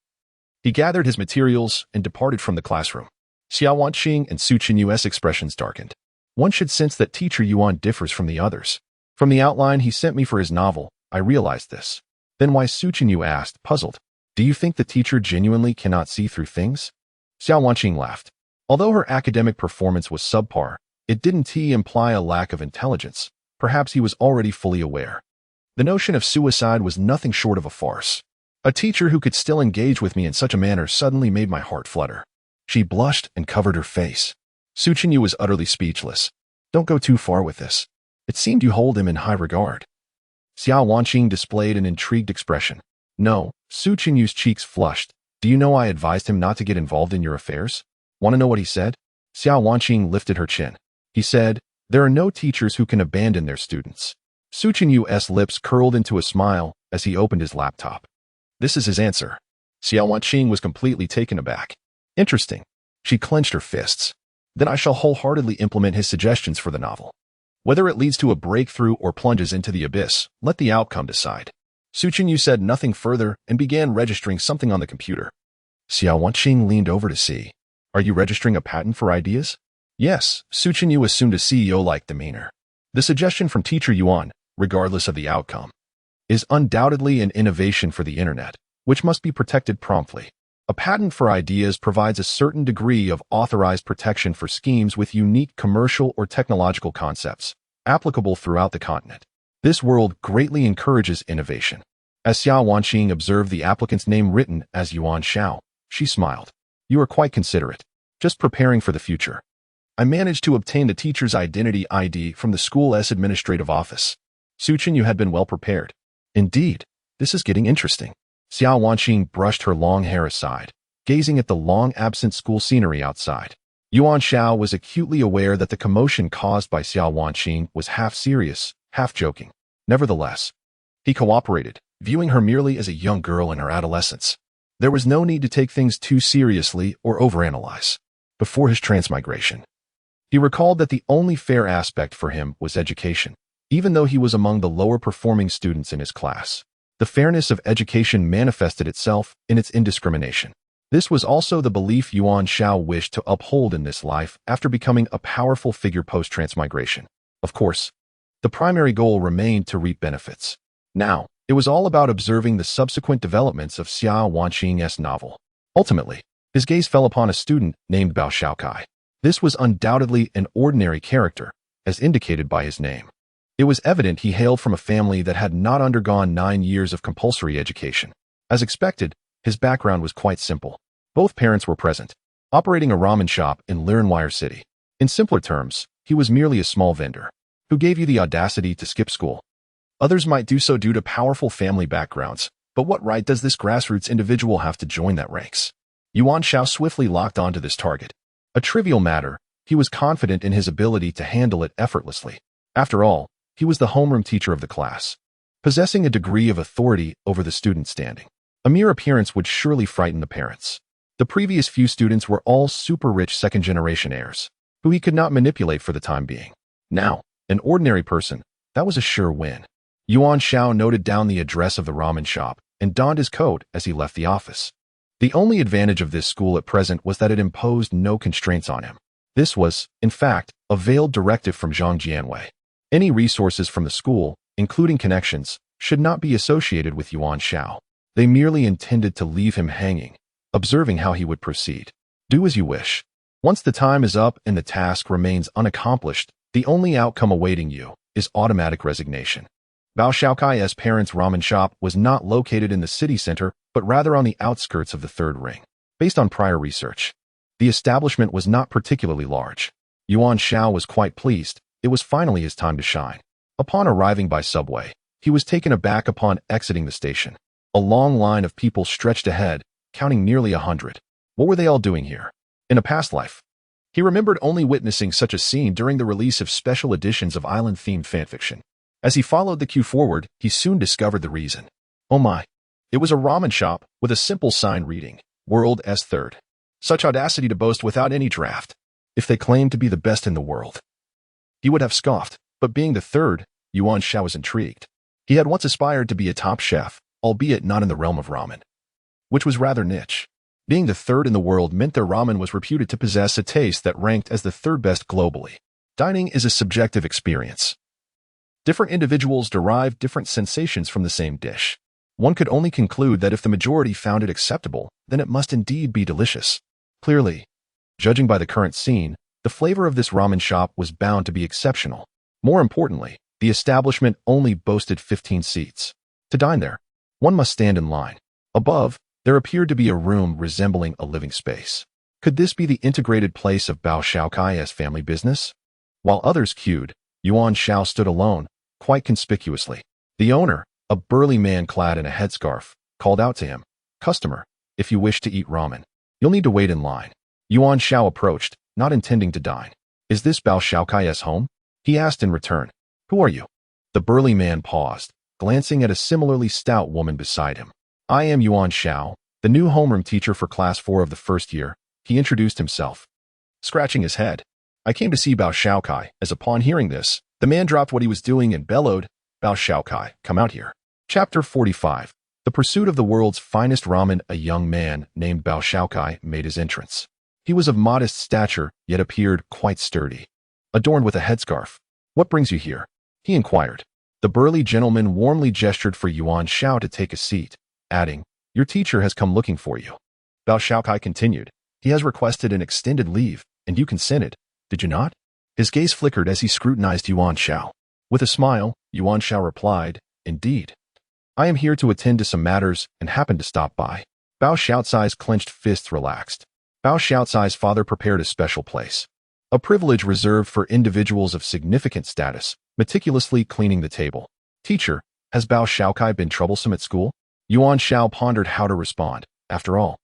Speaker 1: he gathered his materials and departed from the classroom. Xiao Wanqing and Su Qinyu's expressions darkened. One should sense that teacher Yuan differs from the others. From the outline he sent me for his novel, I realized this. Then why? Su Qinyu asked, puzzled. Do you think the teacher genuinely cannot see through things? Xiao Wanqing laughed. Although her academic performance was subpar, it didn't imply a lack of intelligence. Perhaps he was already fully aware. The notion of suicide was nothing short of a farce. A teacher who could still engage with me in such a manner suddenly made my heart flutter. She blushed and covered her face. Su Qinyu was utterly speechless. Don't go too far with this. It seemed you hold him in high regard. Xiao Wanqing displayed an intrigued expression. No, Su Qinyu's cheeks flushed. Do you know I advised him not to get involved in your affairs? Want to know what he said? Xiao Wanqing lifted her chin. He said, there are no teachers who can abandon their students. Su Qinyu's lips curled into a smile as he opened his laptop. This is his answer. Xiao Wanqing was completely taken aback. Interesting. She clenched her fists. Then I shall wholeheartedly implement his suggestions for the novel. Whether it leads to a breakthrough or plunges into the abyss, let the outcome decide. Su Qinyu said nothing further and began registering something on the computer. Xiao Wanqing leaned over to see. Are you registering a patent for ideas? Yes, Su Qinyu assumed a CEO-like demeanor. The suggestion from teacher Yuan, regardless of the outcome, is undoubtedly an innovation for the internet, which must be protected promptly. A patent for ideas provides a certain degree of authorized protection for schemes with unique commercial or technological concepts, applicable throughout the continent. This world greatly encourages innovation. As Xiao Wanqing observed the applicant's name written as Yuan Xiao, she smiled. You are quite considerate. Just preparing for the future. I managed to obtain the teacher's identity ID from the school's administrative office. Su Qinyu had been well prepared. Indeed, this is getting interesting. Xiao Wanqing brushed her long hair aside, gazing at the long-absent school scenery outside. Yuan Xiao was acutely aware that the commotion caused by Xiao Wanqing was half serious, half joking. Nevertheless, he cooperated, viewing her merely as a young girl in her adolescence. There was no need to take things too seriously or overanalyze. Before his transmigration, he recalled that the only fair aspect for him was education, even though he was among the lower-performing students in his class. The fairness of education manifested itself in its indiscrimination. This was also the belief Yuan Xiao wished to uphold in this life after becoming a powerful figure post-transmigration. Of course, the primary goal remained to reap benefits. Now, it was all about observing the subsequent developments of Xiao Wanqing's novel. Ultimately, his gaze fell upon a student named Bao Xiaokai. This was undoubtedly an ordinary character, as indicated by his name. It was evident he hailed from a family that had not undergone 9 years of compulsory education. As expected, his background was quite simple. Both parents were present, operating a ramen shop in Lirenwire City. In simpler terms, he was merely a small vendor who gave you the audacity to skip school. Others might do so due to powerful family backgrounds, but what right does this grassroots individual have to join that ranks? Yuan Xiao swiftly locked onto this target. A trivial matter, he was confident in his ability to handle it effortlessly. After all, he was the homeroom teacher of the class, possessing a degree of authority over the student standing. A mere appearance would surely frighten the parents. The previous few students were all super-rich second-generation heirs, who he could not manipulate for the time being. Now, an ordinary person, that was a sure win. Yuan Xiao noted down the address of the ramen shop and donned his coat as he left the office. The only advantage of this school at present was that it imposed no constraints on him. This was, in fact, a veiled directive from Zhang Jianwei. Any resources from the school, including connections, should not be associated with Yuan Xiao. They merely intended to leave him hanging, observing how he would proceed. Do as you wish. Once the time is up and the task remains unaccomplished, the only outcome awaiting you is automatic resignation. Bao Xiaokai's parents' ramen shop was not located in the city center, but rather on the outskirts of the third ring. Based on prior research, the establishment was not particularly large. Yuan Xiao was quite pleased. It was finally his time to shine. Upon arriving by subway, he was taken aback upon exiting the station. A long line of people stretched ahead, counting nearly 100. What were they all doing here? In a past life, he remembered only witnessing such a scene during the release of special editions of island-themed fanfiction. As he followed the queue forward, he soon discovered the reason. Oh my. It was a ramen shop with a simple sign reading, World S Third. Such audacity to boast without any draft. If they claimed to be the best in the world, he would have scoffed, but being the third, Yuan Xiao was intrigued. He had once aspired to be a top chef, albeit not in the realm of ramen, which was rather niche. Being the third in the world meant their ramen was reputed to possess a taste that ranked as the third best globally. Dining is a subjective experience. Different individuals derive different sensations from the same dish. One could only conclude that if the majority found it acceptable, then it must indeed be delicious. Clearly, judging by the current scene, the flavor of this ramen shop was bound to be exceptional. More importantly, the establishment only boasted 15 seats. To dine there, one must stand in line. Above, there appeared to be a room resembling a living space. Could this be the integrated place of Bao Xiaokai's family business? While others queued, Yuan Xiao stood alone, quite conspicuously. The owner, a burly man clad in a headscarf, called out to him, "Customer, if you wish to eat ramen, you'll need to wait in line." Yuan Xiao approached, not intending to dine. "Is this Bao Xiaokai's home?" he asked in return. "Who are you?" The burly man paused, glancing at a similarly stout woman beside him. "I am Yuan Xiao, the new homeroom teacher for Class 4 of the first year," he introduced himself. Scratching his head, "I came to see Bao Xiaokai," as upon hearing this, the man dropped what he was doing and bellowed, "Bao Xiaokai, come out here." Chapter 45. The Pursuit of the World's Finest Ramen. A young man named Bao Xiaokai made his entrance. He was of modest stature, yet appeared quite sturdy, adorned with a headscarf. "What brings you here?" he inquired. The burly gentleman warmly gestured for Yuan Xiao to take a seat, adding, "Your teacher has come looking for you." Bao Xiaokai continued, "He has requested an extended leave, and you consented, did you not?" His gaze flickered as he scrutinized Yuan Xiao. With a smile, Yuan Xiao replied, "Indeed. I am here to attend to some matters and happened to stop by." Bao Xiaocai's clenched fists relaxed. Bao Xiaocai's father prepared a special place, a privilege reserved for individuals of significant status, meticulously cleaning the table. "Teacher, has Bao Xiaokai been troublesome at school?" Yuan Xiao pondered how to respond. After all,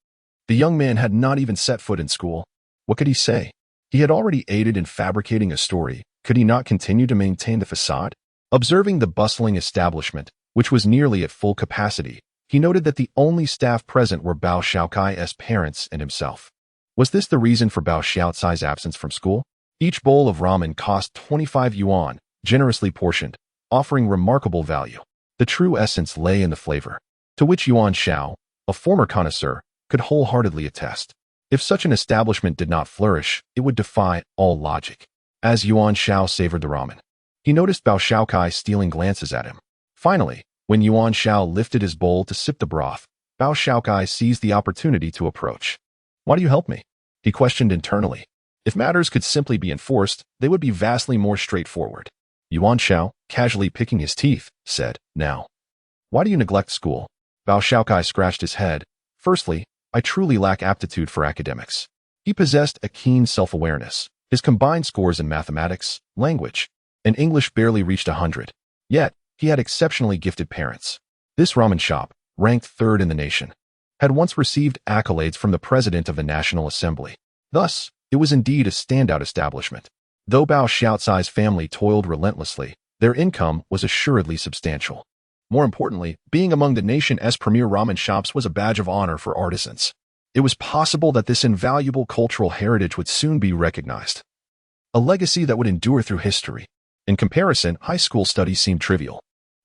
Speaker 1: the young man had not even set foot in school. What could he say? He had already aided in fabricating a story. Could he not continue to maintain the facade? Observing the bustling establishment, which was nearly at full capacity, he noted that the only staff present were Bao Xiaokai's parents and himself. Was this the reason for Bao Xiaocai's absence from school? Each bowl of ramen cost 25 yuan, generously portioned, offering remarkable value. The true essence lay in the flavor, to which Yuan Xiao, a former connoisseur, could wholeheartedly attest. If such an establishment did not flourish, it would defy all logic. As Yuan Xiao savored the ramen, he noticed Bao Xiaokai stealing glances at him. Finally, when Yuan Xiao lifted his bowl to sip the broth, Bao Xiaokai seized the opportunity to approach. "Why do you help me?" he questioned internally. If matters could simply be enforced, they would be vastly more straightforward. Yuan Xiao, casually picking his teeth, said, "Now, why do you neglect school?" Bao Shaokai scratched his head. "Firstly, I truly lack aptitude for academics." He possessed a keen self-awareness. His combined scores in mathematics, language, and English barely reached 100. Yet, he had exceptionally gifted parents. This ramen shop, ranked third in the nation, had once received accolades from the President of the National Assembly. Thus, it was indeed a standout establishment. Though Bao Xiaocai's family toiled relentlessly, their income was assuredly substantial. More importantly, being among the nation's premier ramen shops was a badge of honor for artisans. It was possible that this invaluable cultural heritage would soon be recognized. A legacy that would endure through history. In comparison, high school studies seemed trivial.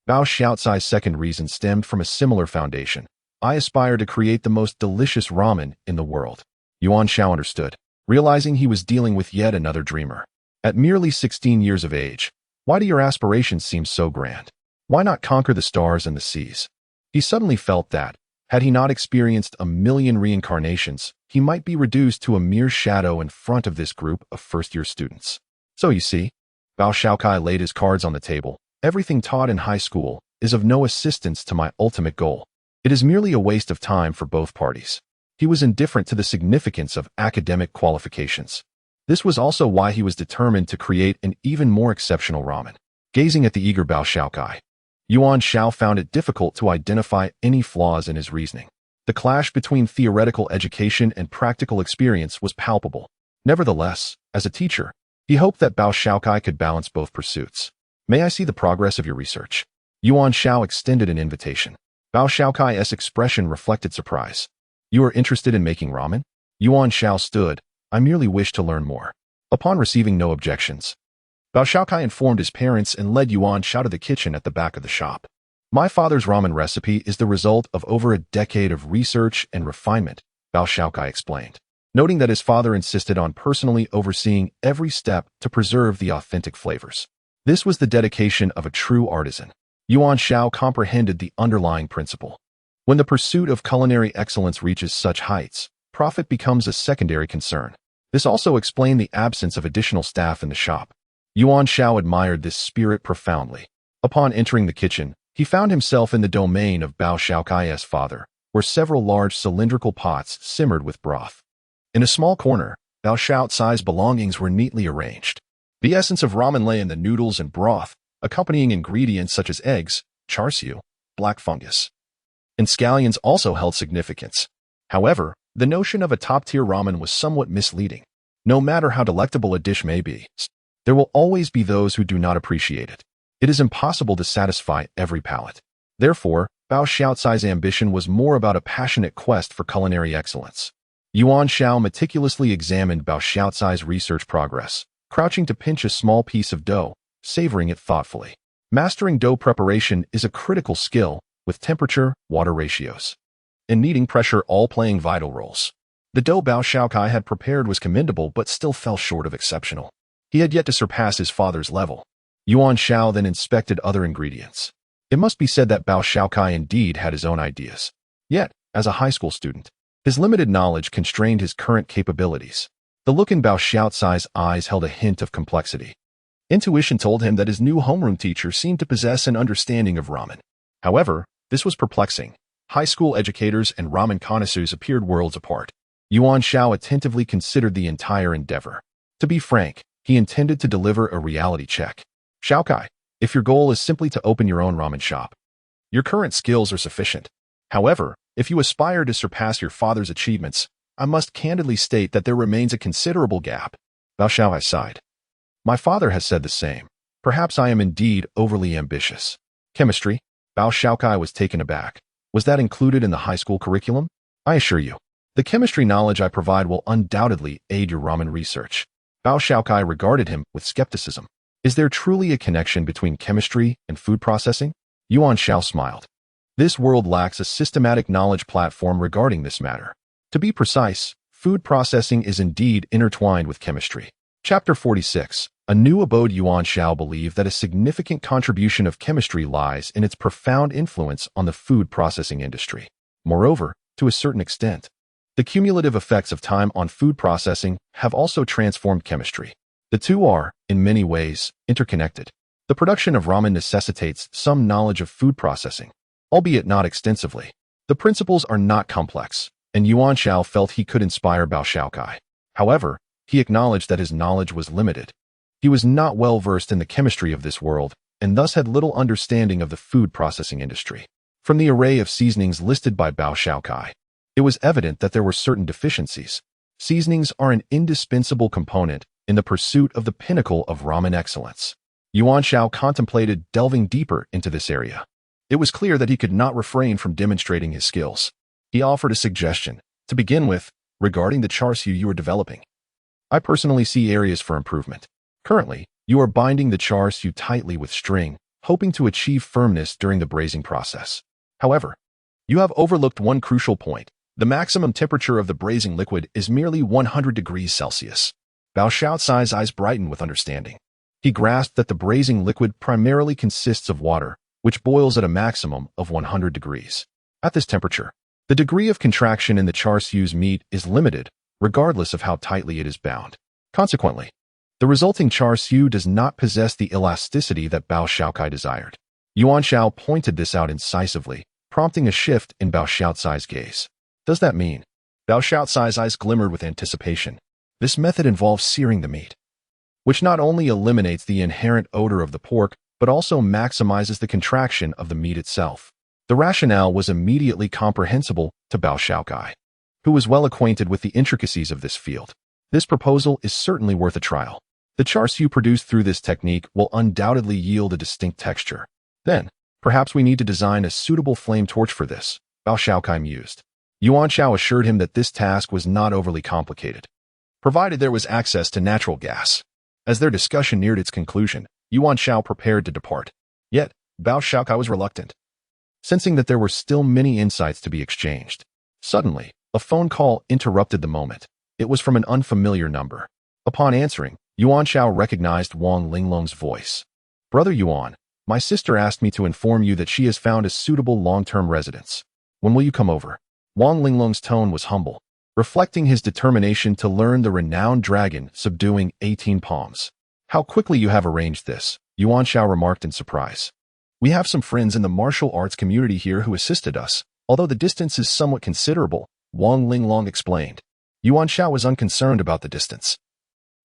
Speaker 1: Bao Xiaocai's second reason stemmed from a similar foundation. "I aspire to create the most delicious ramen in the world." Yuan Xiao understood, realizing he was dealing with yet another dreamer. At merely 16 years of age, why do your aspirations seem so grand? Why not conquer the stars and the seas? He suddenly felt that, had he not experienced a million reincarnations, he might be reduced to a mere shadow in front of this group of first-year students. So you see, Bao Shaokai laid his cards on the table. Everything taught in high school is of no assistance to my ultimate goal. It is merely a waste of time for both parties. He was indifferent to the significance of academic qualifications. This was also why he was determined to create an even more exceptional ramen. Gazing at the eager Bao Shaokai, Yuan Xiao found it difficult to identify any flaws in his reasoning. The clash between theoretical education and practical experience was palpable. Nevertheless, as a teacher, he hoped that Bao Shaokai could balance both pursuits. "May I see the progress of your research?" Yuan Xiao extended an invitation. Bao Shaokai's expression reflected surprise. "You are interested in making ramen?" Yuan Xiao stood. "I merely wish to learn more." Upon receiving no objections, Bao Shaokai informed his parents and led Yuan Xiao to the kitchen at the back of the shop. "My father's ramen recipe is the result of over a decade of research and refinement," Bao Shaokai explained, noting that his father insisted on personally overseeing every step to preserve the authentic flavors. This was the dedication of a true artisan. Yuan Xiao comprehended the underlying principle. When the pursuit of culinary excellence reaches such heights, profit becomes a secondary concern. This also explained the absence of additional staff in the shop. Yuan Xiao admired this spirit profoundly. Upon entering the kitchen, he found himself in the domain of Bao Shaokai's father, where several large cylindrical pots simmered with broth. In a small corner, Bao Shaocai's belongings were neatly arranged. The essence of ramen lay in the noodles and broth, accompanying ingredients such as eggs, char siu, black fungus, and scallions also held significance. However, the notion of a top-tier ramen was somewhat misleading. No matter how delectable a dish may be, there will always be those who do not appreciate it. It is impossible to satisfy every palate. Therefore, Bao Xiaocai's ambition was more about a passionate quest for culinary excellence. Yuan Xiao meticulously examined Bao Xiaocai's research progress, crouching to pinch a small piece of dough, savoring it thoughtfully. Mastering dough preparation is a critical skill, with temperature, water ratios, and kneading pressure all playing vital roles. The dough Bao Shaokai had prepared was commendable but still fell short of exceptional. He had yet to surpass his father's level. Yuan Xiao then inspected other ingredients. It must be said that Bao Shaokai indeed had his own ideas. Yet, as a high school student, his limited knowledge constrained his current capabilities. The look in Bao Xiaocai's eyes held a hint of complexity. Intuition told him that his new homeroom teacher seemed to possess an understanding of ramen. However, this was perplexing. High school educators and ramen connoisseurs appeared worlds apart. Yuan Xiao attentively considered the entire endeavor. To be frank, he intended to deliver a reality check. "Shaokai, if your goal is simply to open your own ramen shop, your current skills are sufficient. However, if you aspire to surpass your father's achievements, I must candidly state that there remains a considerable gap." Bao Xiao sighed. "My father has said the same. Perhaps I am indeed overly ambitious." "Chemistry?" Bao Shaokai was taken aback. "Was that included in the high school curriculum?" "I assure you, the chemistry knowledge I provide will undoubtedly aid your ramen research." Bao Shaokai regarded him with skepticism. "Is there truly a connection between chemistry and food processing?" Yuan Xiao smiled. "This world lacks a systematic knowledge platform regarding this matter. To be precise, food processing is indeed intertwined with chemistry." Chapter 46. A new abode. Yuan Xiao believed that a significant contribution of chemistry lies in its profound influence on the food processing industry. Moreover, to a certain extent, The cumulative effects of time on food processing have also transformed chemistry. The two are, in many ways, interconnected. The production of ramen necessitates some knowledge of food processing, albeit not extensively. The principles are not complex, and Yuan Xiao felt he could inspire Bao Shaokai. However, he acknowledged that his knowledge was limited. He was not well versed in the chemistry of this world, and thus had little understanding of the food processing industry. From the array of seasonings listed by Bao Shaokai, it was evident that there were certain deficiencies. Seasonings are an indispensable component in the pursuit of the pinnacle of ramen excellence. Yuan Xiao contemplated delving deeper into this area. It was clear that he could not refrain from demonstrating his skills. He offered a suggestion. To begin with, regarding the char siu you are developing, I personally see areas for improvement. Currently, you are binding the char siu tightly with string, hoping to achieve firmness during the braising process. However, you have overlooked one crucial point. The maximum temperature of the braising liquid is merely 100 degrees Celsius. Bao Shaotsai's eyes brightened with understanding. He grasped that the braising liquid primarily consists of water, which boils at a maximum of 100 degrees. At this temperature, the degree of contraction in the char siu's meat is limited, regardless of how tightly it is bound. Consequently, the resulting char siu does not possess the elasticity that Bao Shaokai desired. Yuan Xiao pointed this out incisively, prompting a shift in Bao Shaotsai's gaze. Does that mean? Bao Shaotsai's eyes glimmered with anticipation. This method involves searing the meat, which not only eliminates the inherent odor of the pork, but also maximizes the contraction of the meat itself. The rationale was immediately comprehensible to Bao Shaokai, who was well acquainted with the intricacies of this field. This proposal is certainly worth a trial. The char siu produced through this technique will undoubtedly yield a distinct texture. Then, perhaps we need to design a suitable flame torch for this, Bao Shaokai mused. Yuan Xiao assured him that this task was not overly complicated, provided there was access to natural gas. As their discussion neared its conclusion, Yuan Xiao prepared to depart. Yet, Bao Shaokai was reluctant, sensing that there were still many insights to be exchanged. Suddenly, a phone call interrupted the moment. It was from an unfamiliar number. Upon answering, Yuan Xiao recognized Wang Linglong's voice. Brother Yuan, my sister asked me to inform you that she has found a suitable long-term residence. When will you come over? Wang Linglong's tone was humble, reflecting his determination to learn the renowned dragon subduing 18 palms. How quickly you have arranged this, Yuan Xiao remarked in surprise. We have some friends in the martial arts community here who assisted us, although the distance is somewhat considerable, Wang Linglong explained. Yuan Xiao was unconcerned about the distance.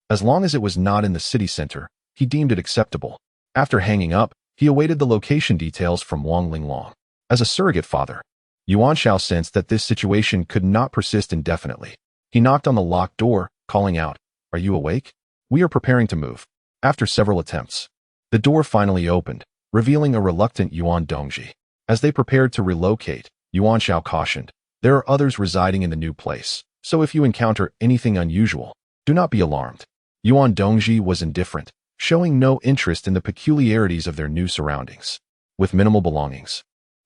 Speaker 1: As long as it was not in the city center, he deemed it acceptable. After hanging up, he awaited the location details from Wang Linglong. As a surrogate father, Yuan Xiao sensed that this situation could not persist indefinitely. He knocked on the locked door, calling out, Are you awake? We are preparing to move. After several attempts, the door finally opened, revealing a reluctant Yuan Dongji. As they prepared to relocate, Yuan Xiao cautioned, There are others residing in the new place, so if you encounter anything unusual, do not be alarmed. Yuan Dongji was indifferent, showing no interest in the peculiarities of their new surroundings. With minimal belongings,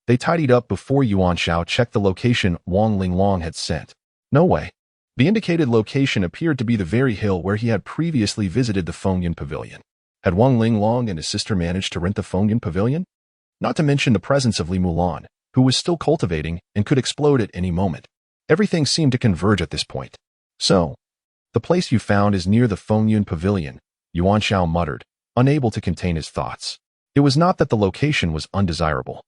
Speaker 1: they tidied up before Yuan Xiao checked the location Wang Linglong had sent. No way. The indicated location appeared to be the very hill where he had previously visited the Fengyun Pavilion. Had Wang Linglong and his sister managed to rent the Fengyun Pavilion? Not to mention the presence of Li Mulan, who was still cultivating and could explode at any moment. Everything seemed to converge at this point. So, the place you found is near the Fengyun Pavilion, Yuan Xiao muttered, unable to contain his thoughts. It was not that the location was undesirable.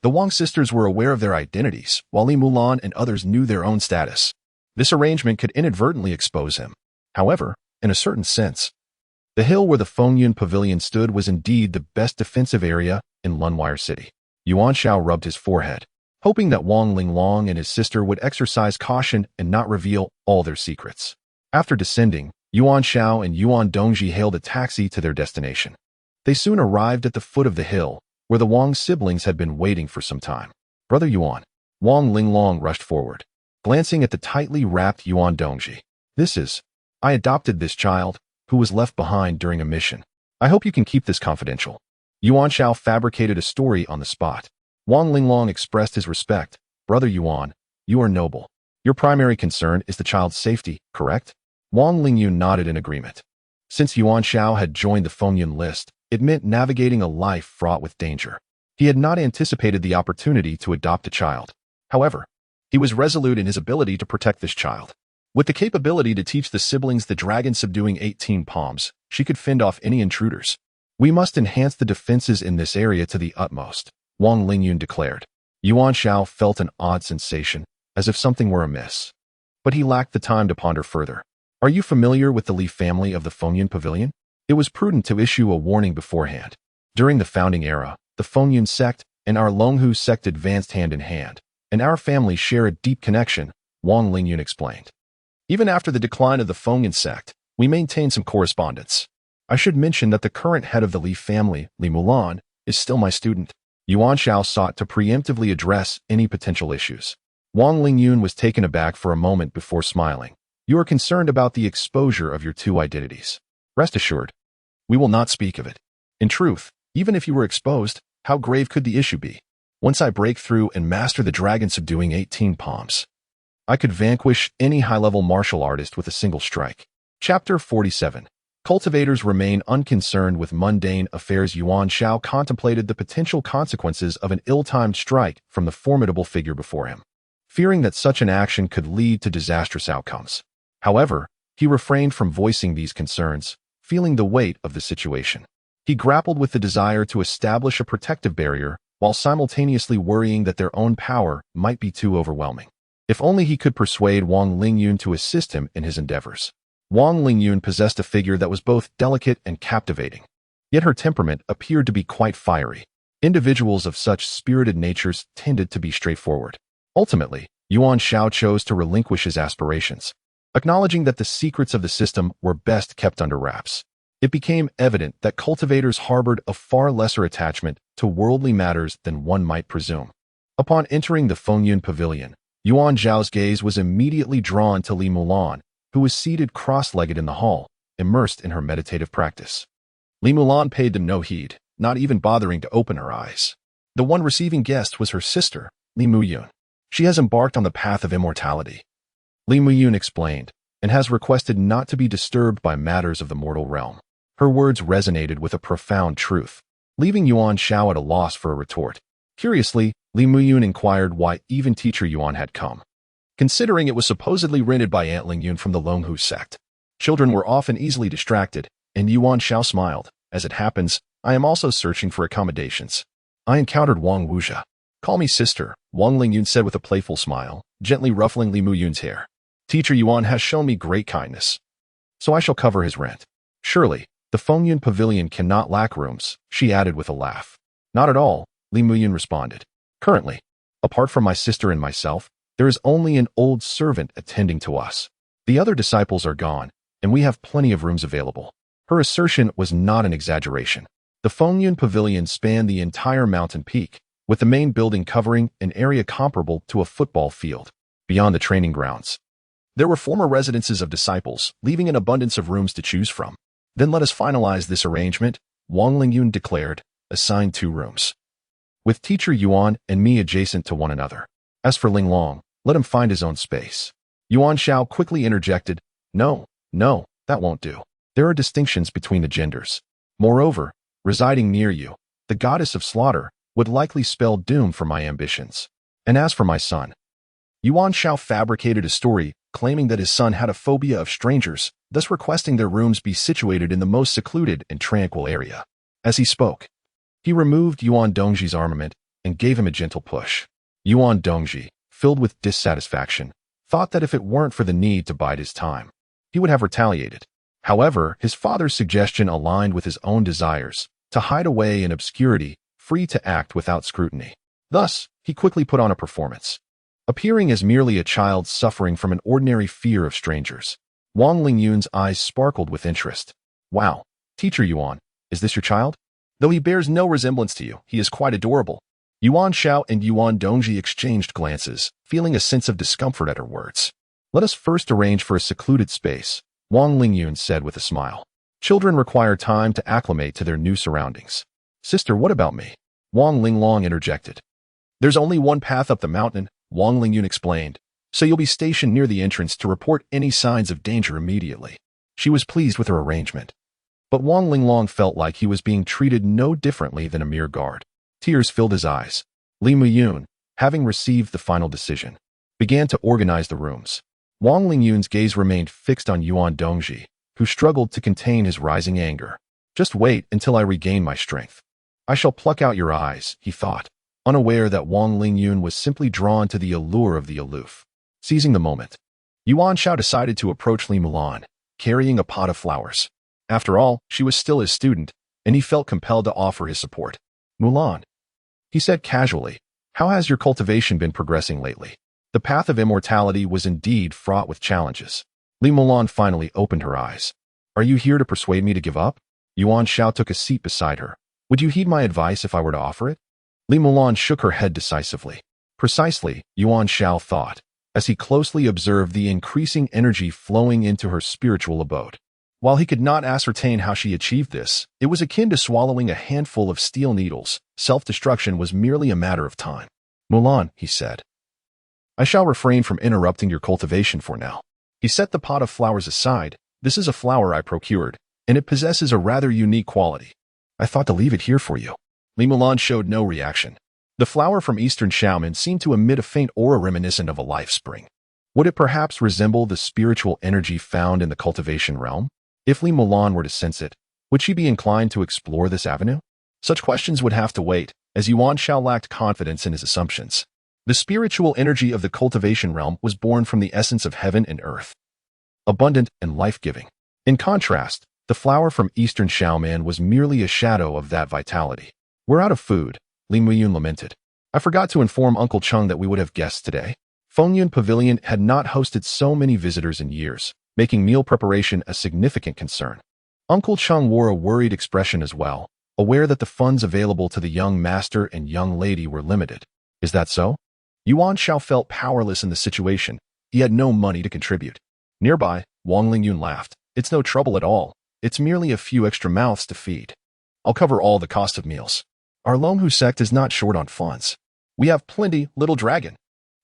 Speaker 1: The Wang sisters were aware of their identities, while Li Mulan and others knew their own status. This arrangement could inadvertently expose him. However, in a certain sense, the hill where the Fengyun Pavilion stood was indeed the best defensive area in Lunwire City. Yuan Xiao rubbed his forehead, hoping that Wang Linglong and his sister would exercise caution and not reveal all their secrets. After descending, Yuan Xiao and Yuan Dongji hailed a taxi to their destination. They soon arrived at the foot of the hill, where the Wang siblings had been waiting for some time. Brother Yuan, Wang Linglong rushed forward, glancing at the tightly wrapped Yuan Dongji. I adopted this child, who was left behind during a mission. I hope you can keep this confidential. Yuan Xiao fabricated a story on the spot. Wang Linglong expressed his respect. Brother Yuan, you are noble. Your primary concern is the child's safety, correct? Wang Lingyun nodded in agreement. Since Yuan Xiao had joined the Fengyun list, it meant navigating a life fraught with danger. He had not anticipated the opportunity to adopt a child. However, He was resolute in his ability to protect this child. With the capability to teach the siblings the dragon subduing 18 palms, she could fend off any intruders. We must enhance the defenses in this area to the utmost, Wang Lingyun declared. Yuan Xiao felt an odd sensation, as if something were amiss. But he lacked the time to ponder further. Are you familiar with the Li family of the Fengyun Pavilion? It was prudent to issue a warning beforehand. During the founding era, the Fengyun sect and our Longhu sect advanced hand in hand, and our families share a deep connection, Wang Lingyun explained. Even after the decline of the Fengyun sect, we maintain some correspondence. I should mention that the current head of the Li family, Li Mulan, is still my student. Yuan Xiao sought to preemptively address any potential issues. Wang Lingyun was taken aback for a moment before smiling. You are concerned about the exposure of your two identities. Rest assured, we will not speak of it. In truth, even if you were exposed, how grave could the issue be? Once I break through and master the dragon subduing 18 palms, I could vanquish any high-level martial artist with a single strike. Chapter 47. Cultivators remain unconcerned with mundane affairs. Yuan Xiao contemplated the potential consequences of an ill-timed strike from the formidable figure before him, fearing that such an action could lead to disastrous outcomes. However, he refrained from voicing these concerns, feeling the weight of the situation. He grappled with the desire to establish a protective barrier while simultaneously worrying that their own power might be too overwhelming. If only he could persuade Wang Lingyun to assist him in his endeavors. Wang Lingyun possessed a figure that was both delicate and captivating. Yet her temperament appeared to be quite fiery. Individuals of such spirited natures tended to be straightforward. Ultimately, Yuan Xiao chose to relinquish his aspirations, acknowledging that the secrets of the system were best kept under wraps. It became evident that cultivators harbored a far lesser attachment to worldly matters than one might presume. Upon entering the Fengyun Pavilion, Yuan Xiao's gaze was immediately drawn to Li Mulan, who was seated cross-legged in the hall, immersed in her meditative practice. Li Mulan paid them no heed, not even bothering to open her eyes. The one receiving guest was her sister, Li Muyun. She has embarked on the path of immortality, Li Muyun explained, and has requested not to be disturbed by matters of the mortal realm. Her words resonated with a profound truth, leaving Yuan Xiao at a loss for a retort. Curiously, Li Muyun inquired why even teacher Yuan had come, considering it was supposedly rented by Aunt Lingyun from the Longhu sect. Children were often easily distracted, and Yuan Xiao smiled. As it happens, I am also searching for accommodations. I encountered Wang Wuxia. Call me sister, Wang Lingyun said with a playful smile, gently ruffling Li Muyun's hair. Teacher Yuan has shown me great kindness, so I shall cover his rent. Surely, the Fengyun Pavilion cannot lack rooms, she added with a laugh. Not at all, Li Muyun responded. Currently, apart from my sister and myself, there is only an old servant attending to us. The other disciples are gone, and we have plenty of rooms available. Her assertion was not an exaggeration. The Fengyun Pavilion spanned the entire mountain peak, with the main building covering an area comparable to a football field. Beyond the training grounds, there were former residences of disciples, leaving an abundance of rooms to choose from. Then let us finalize this arrangement, Wang Lingyun declared, assign 2 rooms, with teacher Yuan and me adjacent to one another. As for Ling Long, let him find his own space. Yuan Xiao quickly interjected, No, that won't do. There are distinctions between the genders. Moreover, residing near you, the goddess of slaughter, would likely spell doom for my ambitions. And as for my son, Yuan Xiao fabricated a story claiming that his son had a phobia of strangers, thus requesting their rooms be situated in the most secluded and tranquil area. As he spoke, he removed Yuan Dongji's armament and gave him a gentle push. Yuan Dongji, filled with dissatisfaction, thought that if it weren't for the need to bide his time, he would have retaliated. However, his father's suggestion aligned with his own desires to hide away in obscurity, free to act without scrutiny. Thus, he quickly put on a performance, appearing as merely a child suffering from an ordinary fear of strangers. Wang Lingyun's eyes sparkled with interest. Wow, teacher Yuan, is this your child? Though he bears no resemblance to you, he is quite adorable. Yuan Xiao and Yuan Dongji exchanged glances, feeling a sense of discomfort at her words. Let us first arrange for a secluded space, Wang Lingyun said with a smile. Children require time to acclimate to their new surroundings. Sister, what about me? Wang Linglong interjected. There's only one path up the mountain, Wang Lingyun explained, so you'll be stationed near the entrance to report any signs of danger immediately. She was pleased with her arrangement, but Wang Linglong felt like he was being treated no differently than a mere guard. Tears filled his eyes. Li Muyun, having received the final decision, began to organize the rooms. Wang Lingyun's gaze remained fixed on Yuan Dongji, who struggled to contain his rising anger. Just wait until I regain my strength. I shall pluck out your eyes, he thought, unaware that Wang Lingyun was simply drawn to the allure of the aloof. Seizing the moment, Yuan Xiao decided to approach Li Mulan, carrying a pot of flowers. After all, she was still his student, and he felt compelled to offer his support. Mulan, he said casually, how has your cultivation been progressing lately? The path of immortality was indeed fraught with challenges. Li Mulan finally opened her eyes. Are you here to persuade me to give up? Yuan Xiao took a seat beside her. Would you heed my advice if I were to offer it? Li Mulan shook her head decisively. Precisely, Yuan Xiao thought, as he closely observed the increasing energy flowing into her spiritual abode. While he could not ascertain how she achieved this, it was akin to swallowing a handful of steel needles. Self-destruction was merely a matter of time. Mulan, he said, I shall refrain from interrupting your cultivation for now. He set the pot of flowers aside. This is a flower I procured, and it possesses a rather unique quality. I thought to leave it here for you. Li Mulan showed no reaction. The flower from Eastern Xiaomen seemed to emit a faint aura reminiscent of a life spring. Would it perhaps resemble the spiritual energy found in the cultivation realm? If Li Mulan were to sense it, would she be inclined to explore this avenue? Such questions would have to wait, as Yuan Xiao lacked confidence in his assumptions. The spiritual energy of the cultivation realm was born from the essence of heaven and earth, abundant and life-giving. In contrast, the flower from Eastern Xiaoman was merely a shadow of that vitality. We're out of food, Li Muyun lamented. I forgot to inform Uncle Chung that we would have guests today. Fengyun Pavilion had not hosted so many visitors in years, making meal preparation a significant concern. Uncle Chung wore a worried expression as well, aware that the funds available to the young master and young lady were limited. Is that so? Yuan Xiao felt powerless in the situation. He had no money to contribute. Nearby, Wang Lingyun laughed. It's no trouble at all. It's merely a few extra mouths to feed. I'll cover all the cost of meals. Our Longhu sect is not short on funds. We have plenty, little dragon.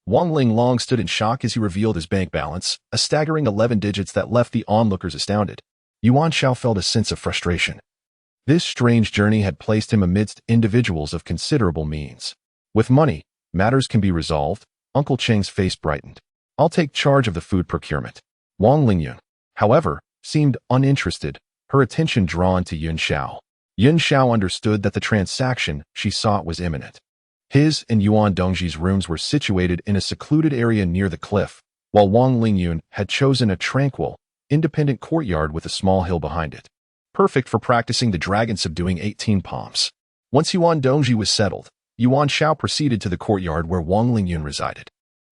Speaker 1: Wang Linglong stood in shock as he revealed his bank balance, a staggering 11 digits that left the onlookers astounded. Yuan Xiao felt a sense of frustration. This strange journey had placed him amidst individuals of considerable means. With money, matters can be resolved. Uncle Cheng's face brightened. I'll take charge of the food procurement. Wang Lingyun, however, seemed uninterested, her attention drawn to Yuan Xiao. Yuan Xiao understood that the transaction she sought was imminent. His and Yuan Dongji's rooms were situated in a secluded area near the cliff, while Wang Lingyun had chosen a tranquil, independent courtyard with a small hill behind it. Perfect for practicing the dragon-subduing 18 palms. Once Yuan Dongji was settled, Yuan Xiao proceeded to the courtyard where Wang Lingyun resided.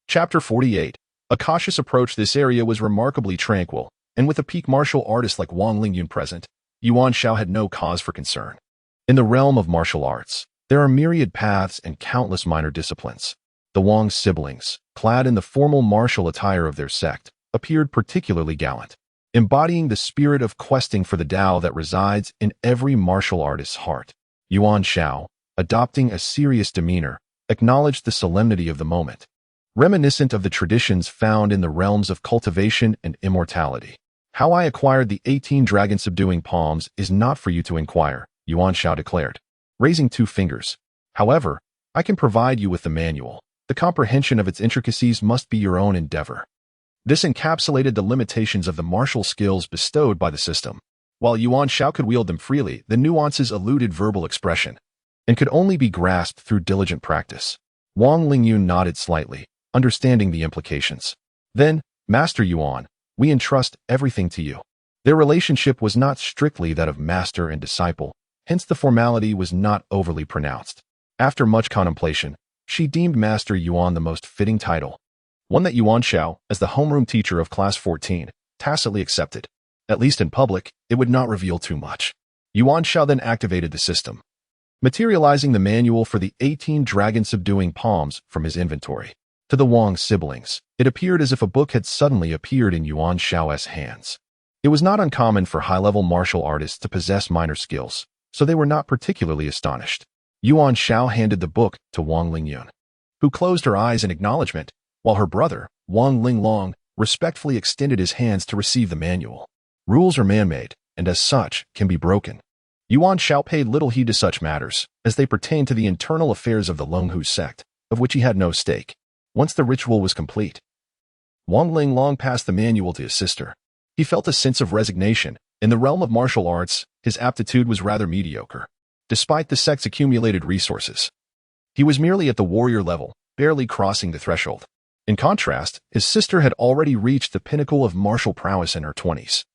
Speaker 1: Chapter 48. A cautious approach. This area was remarkably tranquil, and with a peak martial artist like Wang Lingyun present, Yuan Xiao had no cause for concern. In the realm of martial arts, there are myriad paths and countless minor disciplines. The Wang siblings, clad in the formal martial attire of their sect, appeared particularly gallant, embodying the spirit of questing for the Tao that resides in every martial artist's heart. Yuan Xiao, adopting a serious demeanor, acknowledged the solemnity of the moment, reminiscent of the traditions found in the realms of cultivation and immortality. How I acquired the 18 dragon-subduing palms is not for you to inquire, Yuan Xiao declared, raising 2 fingers. However, I can provide you with the manual. The comprehension of its intricacies must be your own endeavor. This encapsulated the limitations of the martial skills bestowed by the system. While Yuan Xiao could wield them freely, the nuances eluded verbal expression, and could only be grasped through diligent practice. Wang Lingyun nodded slightly, understanding the implications. Then, Master Yuan, we entrust everything to you. Their relationship was not strictly that of master and disciple, hence the formality was not overly pronounced. After much contemplation, she deemed Master Yuan the most fitting title, one that Yuan Xiao, as the homeroom teacher of Class 14, tacitly accepted. At least in public, it would not reveal too much. Yuan Xiao then activated the system, materializing the manual for the 18 dragon-subduing palms from his inventory. To the Wang siblings, it appeared as if a book had suddenly appeared in Yuan Xiao's hands. It was not uncommon for high-level martial artists to possess minor skills, so they were not particularly astonished. Yuan Xiao handed the book to Wang Lingyun, who closed her eyes in acknowledgement, while her brother, Wang Linglong, respectfully extended his hands to receive the manual. Rules are man-made, and as such, can be broken. Yuan Xiao paid little heed to such matters, as they pertained to the internal affairs of the Longhu sect, of which he had no stake. Once the ritual was complete, Wang Linglong passed the manual to his sister. He felt a sense of resignation. In the realm of martial arts, his aptitude was rather mediocre. Despite the sect's accumulated resources, he was merely at the warrior level, barely crossing the threshold. In contrast, his sister had already reached the pinnacle of martial prowess in her 20s,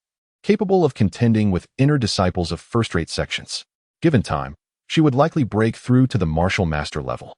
Speaker 1: capable of contending with inner disciples of first-rate sections. Given time, she would likely break through to the martial master level,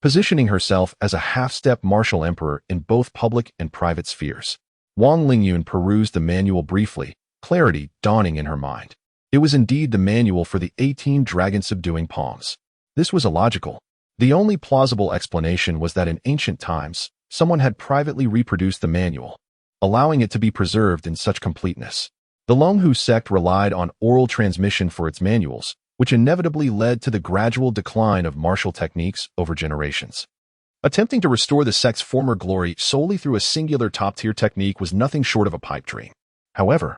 Speaker 1: positioning herself as a half-step martial emperor in both public and private spheres. Wang Lingyun perused the manual briefly, clarity dawning in her mind. It was indeed the manual for the 18 dragon-subduing palms. This was illogical. The only plausible explanation was that in ancient times, someone had privately reproduced the manual, allowing it to be preserved in such completeness. The Longhu sect relied on oral transmission for its manuals, which inevitably led to the gradual decline of martial techniques over generations. Attempting to restore the sect's former glory solely through a singular top-tier technique was nothing short of a pipe dream. However,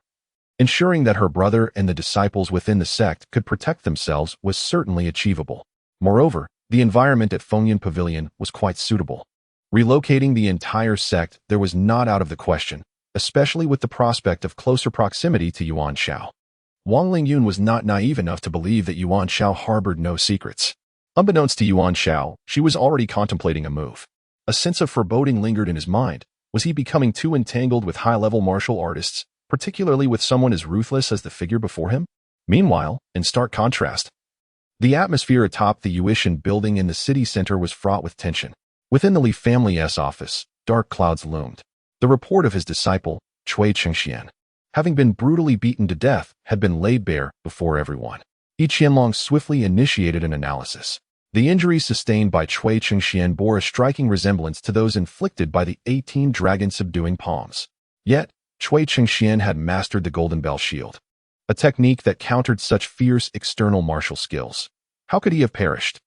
Speaker 1: ensuring that her brother and the disciples within the sect could protect themselves was certainly achievable. Moreover, the environment at Fengyan Pavilion was quite suitable. Relocating the entire sect there was not out of the question, especially with the prospect of closer proximity to Yuan Xiao. Wang Lingyun was not naive enough to believe that Yuan Xiao harbored no secrets. Unbeknownst to Yuan Xiao, she was already contemplating a move. A sense of foreboding lingered in his mind. Was he becoming too entangled with high-level martial artists, particularly with someone as ruthless as the figure before him? Meanwhile, in stark contrast, the atmosphere atop the Yuishan building in the city center was fraught with tension. Within the Li family's office, dark clouds loomed. The report of his disciple, Cui Chengxian, having been brutally beaten to death, had been laid bare before everyone. Yi Qianlong swiftly initiated an analysis. The injuries sustained by Cui Chengxian bore a striking resemblance to those inflicted by the 18 dragon-subduing palms. Yet, Cui Chengxian had mastered the Golden Bell Shield, a technique that countered such fierce external martial skills. How could he have perished?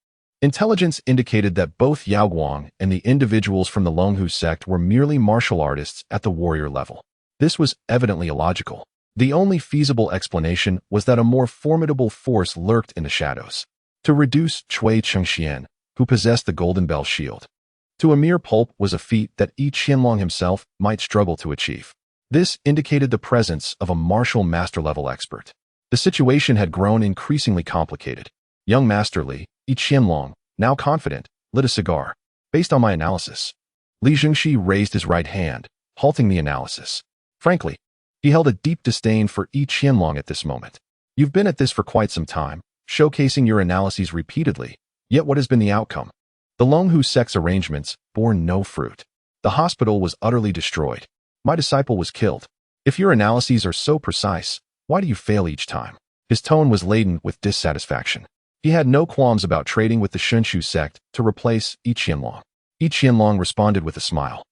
Speaker 1: Intelligence indicated that both Yaoguang and the individuals from the Longhu sect were merely martial artists at the warrior level. This was evidently illogical. The only feasible explanation was that a more formidable force lurked in the shadows. To reduce Cui Chengxian, who possessed the Golden Bell Shield, to a mere pulp was a feat that Yi Qianlong himself might struggle to achieve. This indicated the presence of a martial master-level expert. The situation had grown increasingly complicated. Young Master Li, Yi Qianlong, now confident, lit a cigar. Based on my analysis. Li Jingxi raised his right hand, halting the analysis. Frankly, he held a deep disdain for Yi Qianlong at this moment. You've been at this for quite some time, showcasing your analyses repeatedly. Yet what has been the outcome? The Longhu sect's arrangements bore no fruit. The hospital was utterly destroyed. My disciple was killed. If your analyses are so precise, why do you fail each time? His tone was laden with dissatisfaction. He had no qualms about trading with the Shunshu sect to replace Yi Qianlong. Yi Qianlong responded with a smile.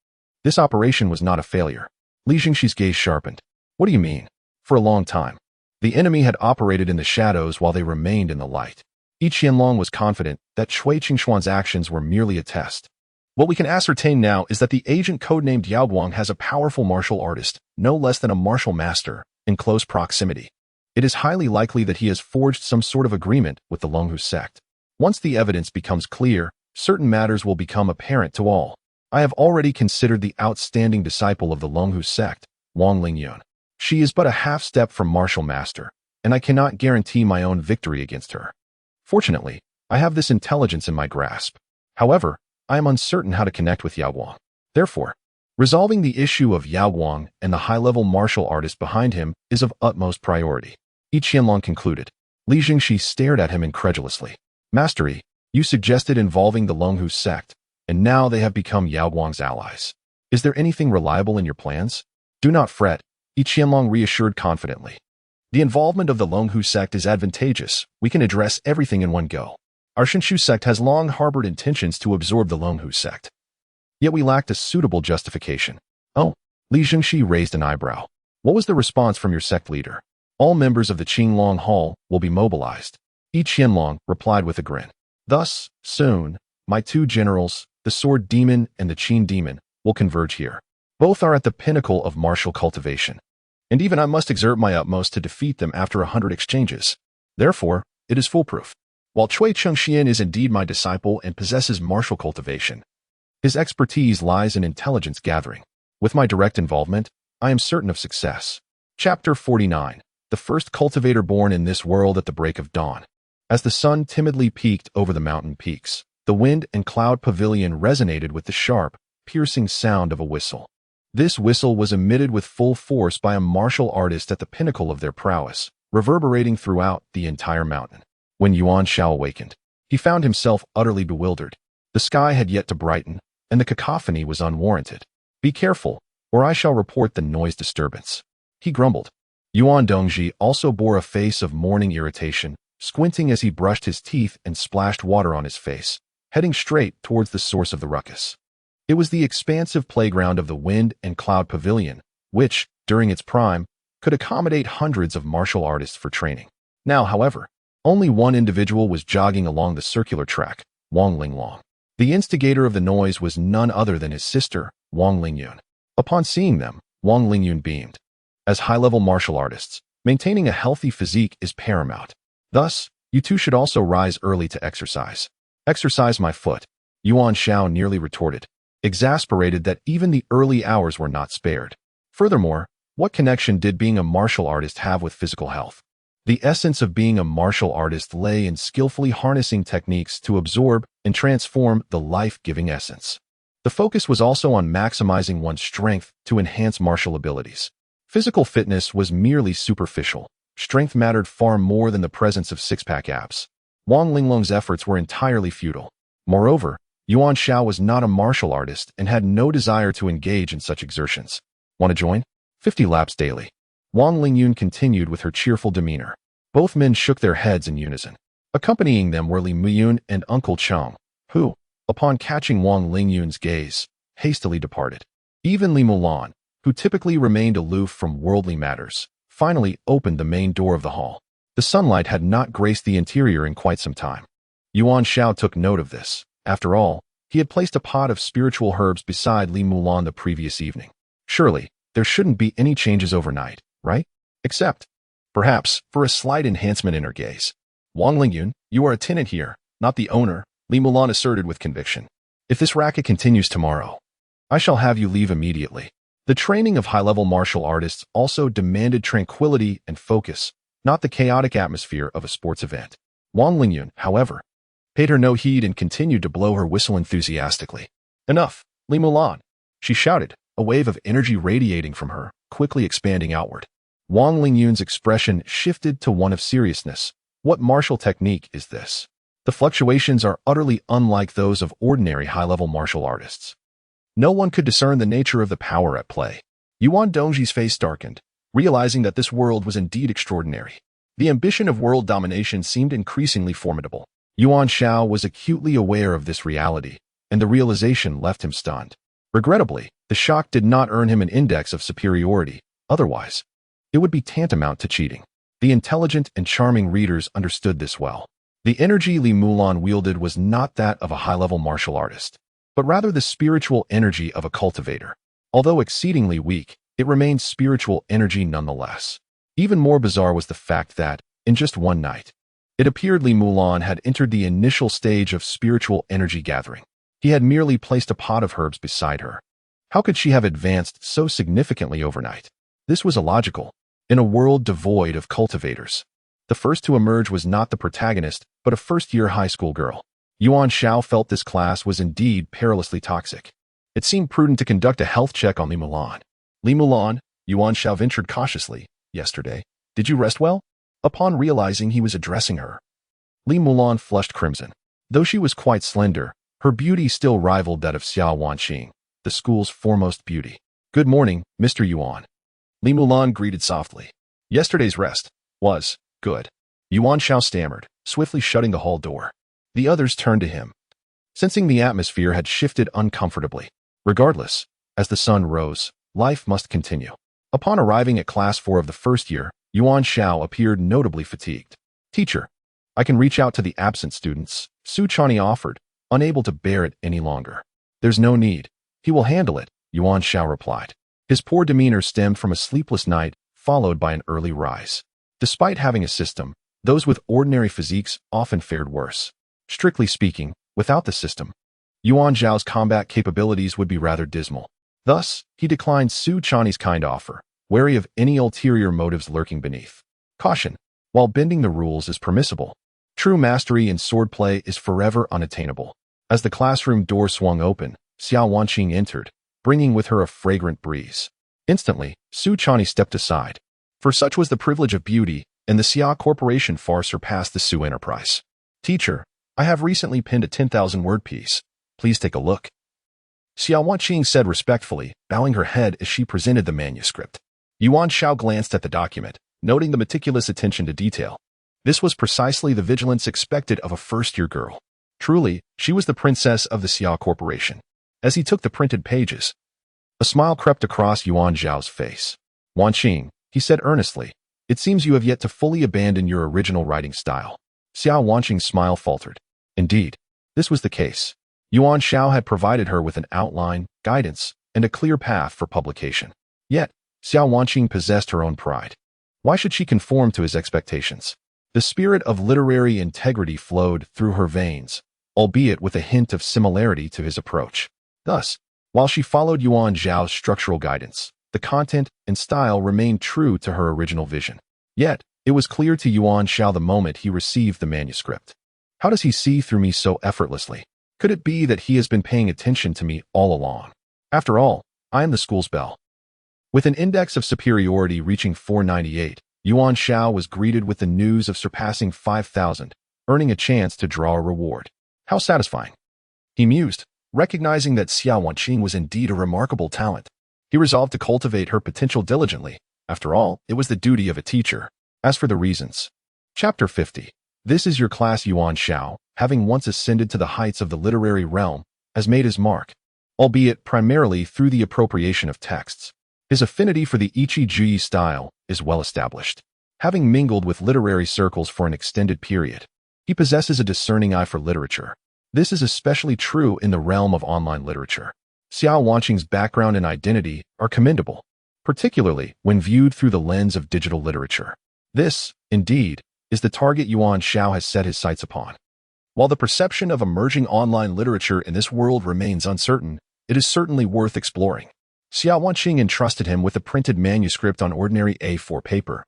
Speaker 1: This operation was not a failure. Li Jingxi's gaze sharpened. What do you mean? For a long time, the enemy had operated in the shadows while they remained in the light. Yi Qianlong was confident that Cui Qingshuan's actions were merely a test. What we can ascertain now is that the agent codenamed Yaoguang has a powerful martial artist, no less than a martial master, in close proximity. It is highly likely that he has forged some sort of agreement with the Longhu sect. Once the evidence becomes clear, certain matters will become apparent to all. I have already considered the outstanding disciple of the Longhu sect, Wang Lingyun. She is but a half-step from martial master, and I cannot guarantee my own victory against her. Fortunately, I have this intelligence in my grasp. However, I am uncertain how to connect with Yaoguang. Therefore, resolving the issue of Yaoguang and the high-level martial artist behind him is of utmost priority. Yi Qianlong concluded. Li Jingxi stared at him incredulously. Mastery, you suggested involving the Longhu sect, and now they have become Yaoguang's allies. Is there anything reliable in your plans? Do not fret, Yi Qianlong reassured confidently. The involvement of the Longhu sect is advantageous. We can address everything in one go. Our Shunshu sect has long harbored intentions to absorb the Longhu sect. Yet we lacked a suitable justification. Oh, Li Jingxi raised an eyebrow. What was the response from your sect leader? All members of the Qinglong Hall will be mobilized. Yi Qianlong replied with a grin. Thus, soon, my two generals, the Sword Demon and the Qin Demon, will converge here. Both are at the pinnacle of martial cultivation. And even I must exert my utmost to defeat them after 100 exchanges. Therefore, it is foolproof. While Cui Chengxian is indeed my disciple and possesses martial cultivation, His expertise lies in intelligence gathering. With my direct involvement, I am certain of success. Chapter 49. The first cultivator born in this world at the break of dawn. As the sun timidly peeked over the mountain peaks, the wind and cloud pavilion resonated with the sharp, piercing sound of a whistle. This whistle was emitted with full force by a martial artist at the pinnacle of their prowess, reverberating throughout the entire mountain. When Yuan Xiao awakened, he found himself utterly bewildered. The sky had yet to brighten, and the cacophony was unwarranted. "Be careful, or I shall report the noise disturbance," he grumbled. Yuan Dongji also bore a face of morning irritation, squinting as he brushed his teeth and splashed water on his face, heading straight towards the source of the ruckus. It was the expansive playground of the wind and cloud pavilion, which, during its prime, could accommodate hundreds of martial artists for training. Now, however, only one individual was jogging along the circular track, Wang Linglong. The instigator of the noise was none other than his sister, Wang Lingyun. Upon seeing them, Wang Lingyun beamed. As high-level martial artists, maintaining a healthy physique is paramount. Thus, you two should also rise early to exercise. "Exercise my foot," Yuan Xiao nearly retorted, exasperated that even the early hours were not spared. Furthermore, what connection did being a martial artist have with physical health? The essence of being a martial artist lay in skillfully harnessing techniques to absorb and transform the life-giving essence. The focus was also on maximizing one's strength to enhance martial abilities. Physical fitness was merely superficial. Strength mattered far more than the presence of six-pack abs. Wang Linglong's efforts were entirely futile. Moreover, Yuan Xiao was not a martial artist and had no desire to engage in such exertions. "Want to join? 50 laps daily." Wang Lingyun continued with her cheerful demeanor. Both men shook their heads in unison. Accompanying them were Li Muyun and Uncle Chang, who, upon catching Wang Lingyun's gaze, hastily departed. Even Li Mulan, who typically remained aloof from worldly matters, finally opened the main door of the hall. The sunlight had not graced the interior in quite some time. Yuan Xiao took note of this. After all, he had placed a pot of spiritual herbs beside Li Mulan the previous evening. Surely, there shouldn't be any changes overnight, right? Except, perhaps, for a slight enhancement in her gaze. "Wang Lingyun, you are a tenant here, not the owner," Li Mulan asserted with conviction. "If this racket continues tomorrow, I shall have you leave immediately." The training of high-level martial artists also demanded tranquility and focus, not the chaotic atmosphere of a sports event. Wang Lingyun, however, paid her no heed and continued to blow her whistle enthusiastically. "Enough, Li Mulan," she shouted, a wave of energy radiating from her, quickly expanding outward. Wang Lingyun's expression shifted to one of seriousness. "What martial technique is this? The fluctuations are utterly unlike those of ordinary high-level martial artists." No one could discern the nature of the power at play. Yuan Dongji's face darkened, realizing that this world was indeed extraordinary. The ambition of world domination seemed increasingly formidable. Yuan Xiao was acutely aware of this reality, and the realization left him stunned. Regrettably, the shock did not earn him an index of superiority. Otherwise, it would be tantamount to cheating. The intelligent and charming readers understood this well. The energy Li Mulan wielded was not that of a high-level martial artist, but rather the spiritual energy of a cultivator. Although exceedingly weak, it remained spiritual energy nonetheless. Even more bizarre was the fact that, in just one night, it appeared Li Mulan had entered the initial stage of spiritual energy gathering. He had merely placed a pot of herbs beside her. How could she have advanced so significantly overnight? This was illogical. In a world devoid of cultivators, the first to emerge was not the protagonist, but a first-year high school girl. Yuan Xiao felt this class was indeed perilously toxic. It seemed prudent to conduct a health check on Li Mulan. "Li Mulan," Yuan Xiao ventured cautiously, "yesterday, did you rest well?" Upon realizing he was addressing her, Li Mulan flushed crimson. Though she was quite slender, her beauty still rivaled that of Xiao Wanqing, the school's foremost beauty. "Good morning, Mr. Yuan." Li Mulan greeted softly. "Yesterday's rest was good," Yuan Xiao stammered, swiftly shutting the hall door. The others turned to him, sensing the atmosphere had shifted uncomfortably. Regardless, as the sun rose, life must continue. Upon arriving at Class 4 of the first year, Yuan Xiao appeared notably fatigued. "Teacher, I can reach out to the absent students," Su Chani offered, unable to bear it any longer. "There's no need. He will handle it," Yuan Xiao replied. His poor demeanor stemmed from a sleepless night, followed by an early rise. Despite having a system, those with ordinary physiques often fared worse. Strictly speaking, without the system, Yuan Xiao's combat capabilities would be rather dismal. Thus, he declined Su Chani's kind offer, wary of any ulterior motives lurking beneath. Caution: while bending the rules is permissible, true mastery in swordplay is forever unattainable. As the classroom door swung open, Xiao Wanqing entered, bringing with her a fragrant breeze. Instantly, Su Chani stepped aside, for such was the privilege of beauty, and the Xia Corporation far surpassed the Su enterprise. Teacher, I have recently penned a 10,000-word piece. Please take a look. Xiao Wanqing said respectfully, bowing her head as she presented the manuscript. Yuan Xiao glanced at the document, noting the meticulous attention to detail. This was precisely the vigilance expected of a first-year girl. Truly, she was the princess of the Xia Corporation. As he took the printed pages, a smile crept across Yuan Xiao's face. Wanqing, he said earnestly, it seems you have yet to fully abandon your original writing style. Xiao Wanqing's smile faltered. Indeed, this was the case. Yuan Xiao had provided her with an outline, guidance, and a clear path for publication. Yet, Xiao Wanqing possessed her own pride. Why should she conform to his expectations? The spirit of literary integrity flowed through her veins, albeit with a hint of similarity to his approach. Thus, while she followed Yuan Xiao's structural guidance, the content and style remained true to her original vision. Yet, it was clear to Yuan Xiao the moment he received the manuscript. How does he see through me so effortlessly? Could it be that he has been paying attention to me all along? After all, I am the school's belle. With an index of superiority reaching 498, Yuan Xiao was greeted with the news of surpassing 5,000, earning a chance to draw a reward. How satisfying. He mused, recognizing that Xiao Wanqing was indeed a remarkable talent. He resolved to cultivate her potential diligently. After all, it was the duty of a teacher. As for the reasons. Chapter 50. This is your class. Yuan Xiao, having once ascended to the heights of the literary realm, has made his mark, albeit primarily through the appropriation of texts. His affinity for the Ichi-Ji style is well established. Having mingled with literary circles for an extended period, he possesses a discerning eye for literature. This is especially true in the realm of online literature. Xiao Wanqing's background and identity are commendable, particularly when viewed through the lens of digital literature. This, indeed, is the target Yuan Xiao has set his sights upon. While the perception of emerging online literature in this world remains uncertain, it is certainly worth exploring. Xiao Wanqing entrusted him with a printed manuscript on ordinary A4 paper,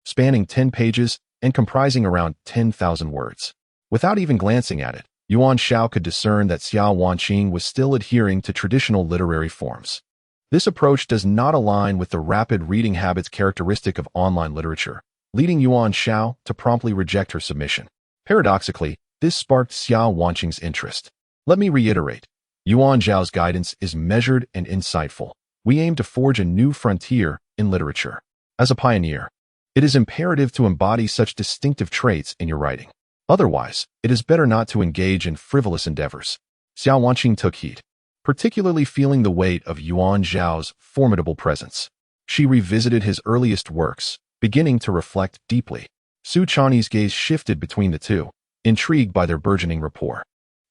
Speaker 1: spanning 10 pages and comprising around 10,000 words. Without even glancing at it, Yuan Xiao could discern that Xiao Wanqing was still adhering to traditional literary forms. This approach does not align with the rapid reading habits characteristic of online literature, leading Yuan Xiao to promptly reject her submission. Paradoxically, this sparked Xiao Wanqing's interest. Let me reiterate, Yuan Xiao's guidance is measured and insightful. We aim to forge a new frontier in literature. As a pioneer, it is imperative to embody such distinctive traits in your writing. Otherwise, it is better not to engage in frivolous endeavors. Xiao Wanqing took heed, particularly feeling the weight of Yuan Xiao's formidable presence. She revisited his earliest works, beginning to reflect deeply. Su Chani's gaze shifted between the two, intrigued by their burgeoning rapport.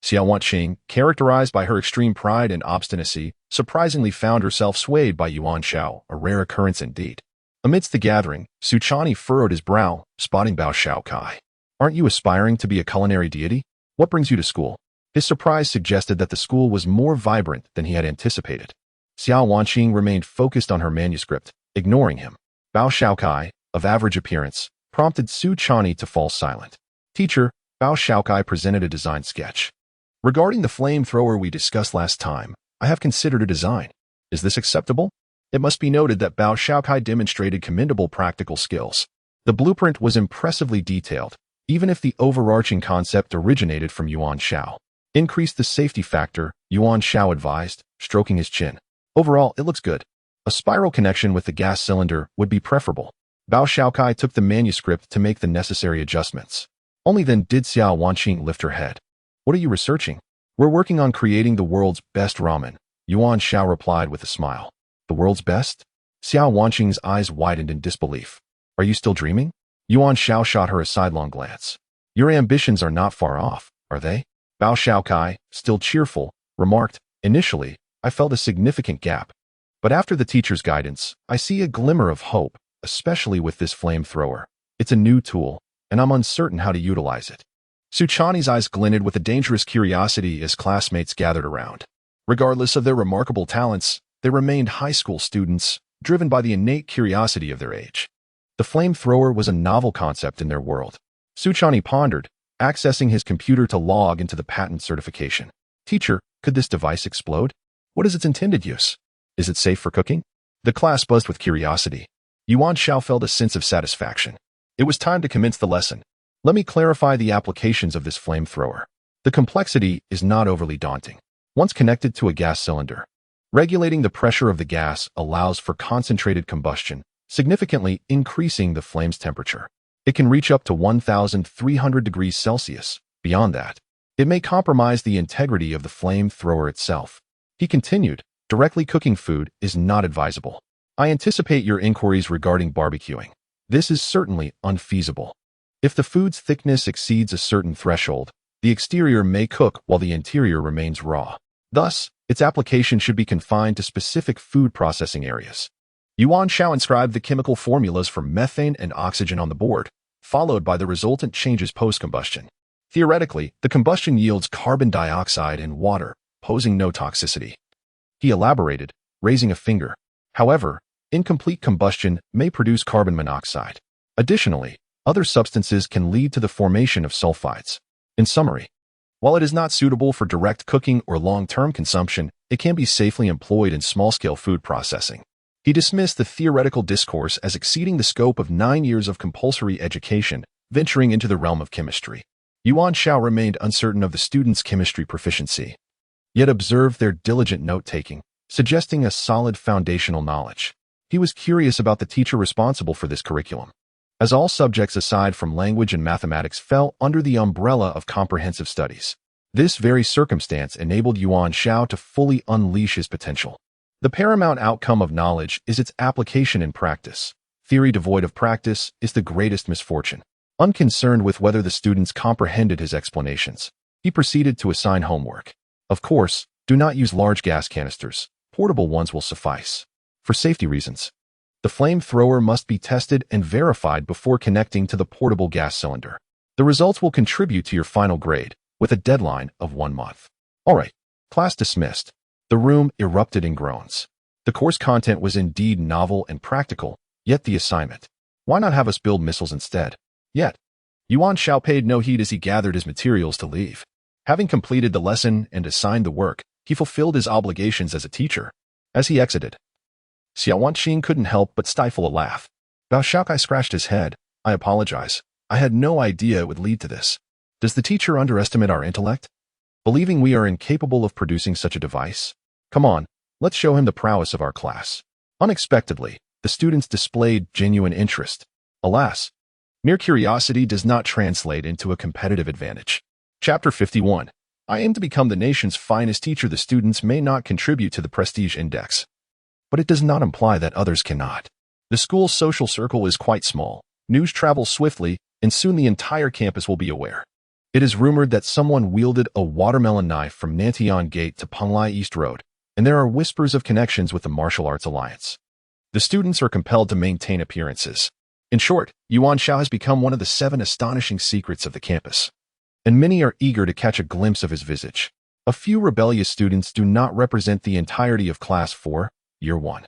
Speaker 1: Xiao Wanqing, characterized by her extreme pride and obstinacy, surprisingly found herself swayed by Yuan Xiao, a rare occurrence indeed. Amidst the gathering, Su Chani furrowed his brow, spotting Bao Xiaokai. Aren't you aspiring to be a culinary deity? What brings you to school? His surprise suggested that the school was more vibrant than he had anticipated. Xiao Wanqing remained focused on her manuscript, ignoring him. Bao Xiaokai, of average appearance, prompted Su Chani to fall silent. Teacher, Bao Xiaokai presented a design sketch. Regarding the flamethrower we discussed last time, I have considered a design. Is this acceptable? It must be noted that Bao Xiaokai demonstrated commendable practical skills. The blueprint was impressively detailed, even if the overarching concept originated from Yuan Xiao. Increase the safety factor, Yuan Xiao advised, stroking his chin. Overall, it looks good. A spiral connection with the gas cylinder would be preferable. Bao Xiaokai took the manuscript to make the necessary adjustments. Only then did Xiao Wanqing lift her head. What are you researching? We're working on creating the world's best ramen, Yuan Xiao replied with a smile. The world's best? Xiao Wanqing's eyes widened in disbelief. Are you still dreaming? Yuan Xiao shot her a sidelong glance. Your ambitions are not far off, are they? Bao Xiaokai, still cheerful, remarked, initially, I felt a significant gap. But after the teacher's guidance, I see a glimmer of hope, especially with this flamethrower. It's a new tool, and I'm uncertain how to utilize it. Suchani's eyes glinted with a dangerous curiosity as classmates gathered around. Regardless of their remarkable talents, they remained high school students, driven by the innate curiosity of their age. The flamethrower was a novel concept in their world. Suchani pondered, accessing his computer to log into the patent certification. Teacher, could this device explode? What is its intended use? Is it safe for cooking? The class buzzed with curiosity. Yuan Xiao felt a sense of satisfaction. It was time to commence the lesson. Let me clarify the applications of this flamethrower. The complexity is not overly daunting. Once connected to a gas cylinder, regulating the pressure of the gas allows for concentrated combustion, significantly increasing the flame's temperature. It can reach up to 1,300 degrees Celsius. Beyond that, it may compromise the integrity of the flamethrower itself. He continued, directly cooking food is not advisable. I anticipate your inquiries regarding barbecuing. This is certainly unfeasible. If the food's thickness exceeds a certain threshold, the exterior may cook while the interior remains raw. Thus, its application should be confined to specific food processing areas. Yuan Xiao inscribed the chemical formulas for methane and oxygen on the board, followed by the resultant changes post-combustion. Theoretically, the combustion yields carbon dioxide and water, posing no toxicity. He elaborated, raising a finger. However, incomplete combustion may produce carbon monoxide. Additionally, other substances can lead to the formation of sulfides. In summary, while it is not suitable for direct cooking or long-term consumption, it can be safely employed in small-scale food processing. He dismissed the theoretical discourse as exceeding the scope of 9 years of compulsory education, venturing into the realm of chemistry. Yuan Xiao remained uncertain of the students' chemistry proficiency, yet observed their diligent note-taking, suggesting a solid foundational knowledge. He was curious about the teacher responsible for this curriculum, as all subjects aside from language and mathematics fell under the umbrella of comprehensive studies. This very circumstance enabled Yuan Xiao to fully unleash his potential. The paramount outcome of knowledge is its application in practice. Theory devoid of practice is the greatest misfortune. Unconcerned with whether the students comprehended his explanations, he proceeded to assign homework. Of course, do not use large gas canisters. Portable ones will suffice. For safety reasons, the flamethrower must be tested and verified before connecting to the portable gas cylinder. The results will contribute to your final grade, with a deadline of 1 month. All right, class dismissed. The room erupted in groans. The course content was indeed novel and practical, yet the assignment. Why not have us build missiles instead? Yet, Yuan Xiao paid no heed as he gathered his materials to leave. Having completed the lesson and assigned the work, he fulfilled his obligations as a teacher. As he exited, Xiao Wanqing couldn't help but stifle a laugh. Bao Shaokai scratched his head. I apologize. I had no idea it would lead to this. Does the teacher underestimate our intellect? Believing we are incapable of producing such a device? Come on, let's show him the prowess of our class. Unexpectedly, the students displayed genuine interest. Alas, mere curiosity does not translate into a competitive advantage. Chapter 51. I aim to become the nation's finest teacher. The students may not contribute to the prestige index, but it does not imply that others cannot. The school's social circle is quite small. News travels swiftly, and soon the entire campus will be aware. It is rumored that someone wielded a watermelon knife from Nantian Gate to Penglai East Road, and there are whispers of connections with the Martial Arts Alliance. The students are compelled to maintain appearances. In short, Yuan Xiao has become one of the 7 astonishing secrets of the campus, and many are eager to catch a glimpse of his visage. A few rebellious students do not represent the entirety of Class 4, Year 1.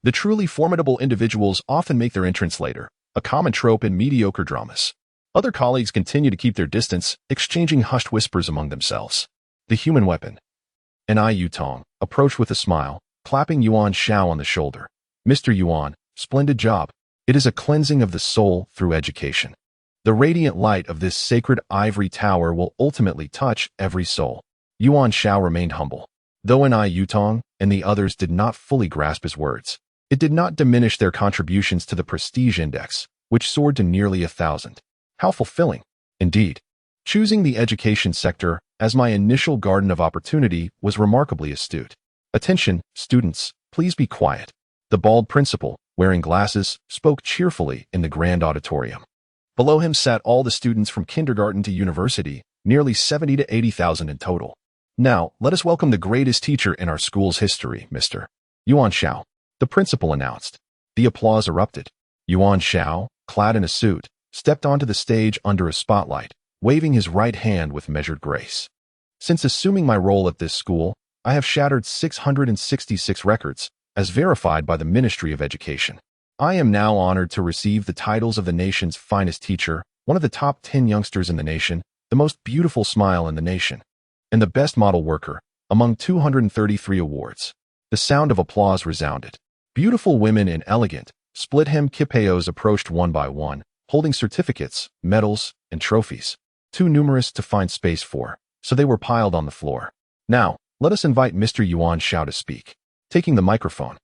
Speaker 1: The truly formidable individuals often make their entrance later, a common trope in mediocre dramas. Other colleagues continue to keep their distance, exchanging hushed whispers among themselves. The human weapon. And Yutong approached with a smile, clapping Yuan Xiao on the shoulder. Mr. Yuan, splendid job. It is a cleansing of the soul through education. The radiant light of this sacred ivory tower will ultimately touch every soul. Yuan Xiao remained humble. Though Yutong and the others did not fully grasp his words, it did not diminish their contributions to the prestige index, which soared to nearly 1,000. How fulfilling, indeed. Choosing the education sector as my initial garden of opportunity was remarkably astute. Attention, students, please be quiet. The bald principal, wearing glasses, spoke cheerfully in the grand auditorium. Below him sat all the students from kindergarten to university, nearly 70 to 80,000 in total. Now, let us welcome the greatest teacher in our school's history, Mr. Yuan Xiao, the principal announced. The applause erupted. Yuan Xiao, clad in a suit, stepped onto the stage under a spotlight, waving his right hand with measured grace. Since assuming my role at this school, I have shattered 666 records, as verified by the Ministry of Education. I am now honored to receive the titles of the nation's finest teacher, one of the top 10 youngsters in the nation, the most beautiful smile in the nation, and the best model worker, among 233 awards. The sound of applause resounded. Beautiful women in elegant, split-hem kipeos approached one by one, holding certificates, medals, and trophies. Too numerous to find space for, so they were piled on the floor. Now, let us invite Mr. Yuan Xiao to speak. Taking the microphone,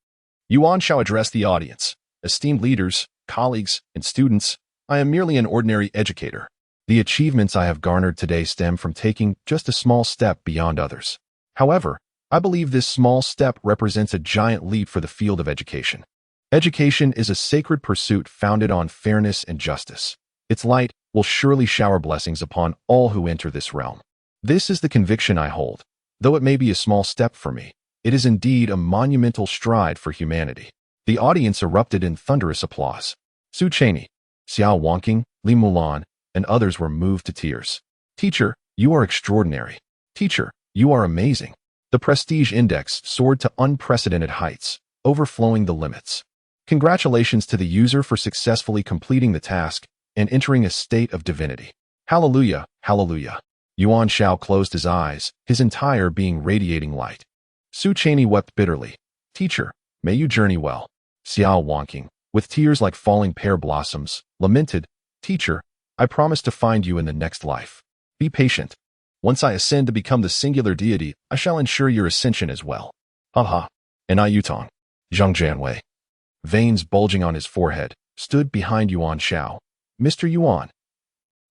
Speaker 1: Yuan Xiao addressed the audience. Esteemed leaders, colleagues, and students, I am merely an ordinary educator. The achievements I have garnered today stem from taking just a small step beyond others. However, I believe this small step represents a giant leap for the field of education. Education is a sacred pursuit founded on fairness and justice. Its light will surely shower blessings upon all who enter this realm. This is the conviction I hold. Though it may be a small step for me, it is indeed a monumental stride for humanity. The audience erupted in thunderous applause. Su Cheney, Xiao Wangqing, Li Mulan, and others were moved to tears. Teacher, you are extraordinary. Teacher, you are amazing. The prestige index soared to unprecedented heights, overflowing the limits. Congratulations to the user for successfully completing the task and entering a state of divinity. Hallelujah, hallelujah. Yuan Xiao closed his eyes, his entire being radiating light. Su Cheney wept bitterly. Teacher, may you journey well. Xiao Wangqing, with tears like falling pear blossoms, lamented, Teacher, I promise to find you in the next life. Be patient. Once I ascend to become the singular deity, I shall ensure your ascension as well. Haha. And I Yutong. Zhang Jianwei, veins bulging on his forehead, stood behind Yuan Xiao. Mr. Yuan.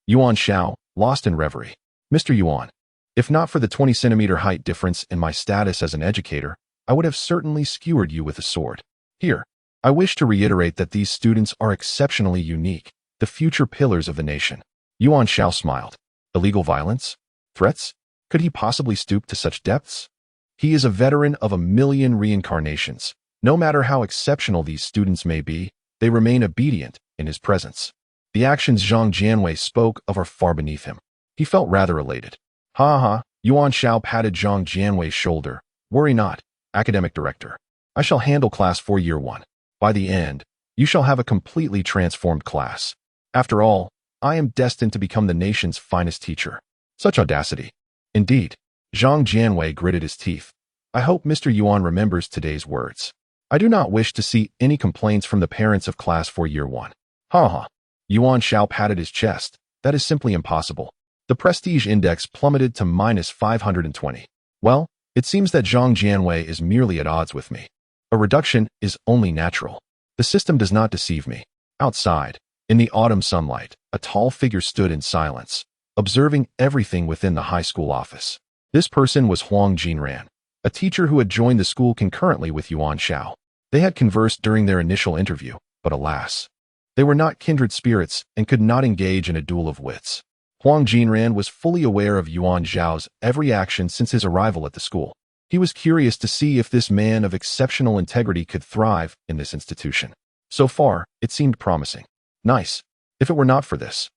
Speaker 1: Yuan Xiao, lost in reverie. Mr. Yuan, if not for the 20-centimeter height difference in my status as an educator, I would have certainly skewered you with a sword. Here, I wish to reiterate that these students are exceptionally unique, the future pillars of the nation. Yuan Xiao smiled. Illegal violence? Threats? Could he possibly stoop to such depths? He is a veteran of 1,000,000 reincarnations. No matter how exceptional these students may be, they remain obedient in his presence. The actions Zhang Jianwei spoke of are far beneath him. He felt rather elated. Ha ha, Yuan Xiao patted Zhang Jianwei's shoulder. Worry not, academic director. I shall handle class for year 1. By the end, you shall have a completely transformed class. After all, I am destined to become the nation's finest teacher. Such audacity. Indeed, Zhang Jianwei gritted his teeth. I hope Mr. Yuan remembers today's words. I do not wish to see any complaints from the parents of class for year 1. Ha ha. Yuan Xiao patted his chest. That is simply impossible. The prestige index plummeted to -520. Well, it seems that Zhang Jianwei is merely at odds with me. A reduction is only natural. The system does not deceive me. Outside, in the autumn sunlight, a tall figure stood in silence, observing everything within the high school office. This person was Huang Jinran, a teacher who had joined the school concurrently with Yuan Xiao. They had conversed during their initial interview, but alas, they were not kindred spirits and could not engage in a duel of wits. Huang Jinran was fully aware of Yuan Xiao's every action since his arrival at the school. He was curious to see if this man of exceptional integrity could thrive in this institution. So far, it seemed promising. Nice. If it were not for this,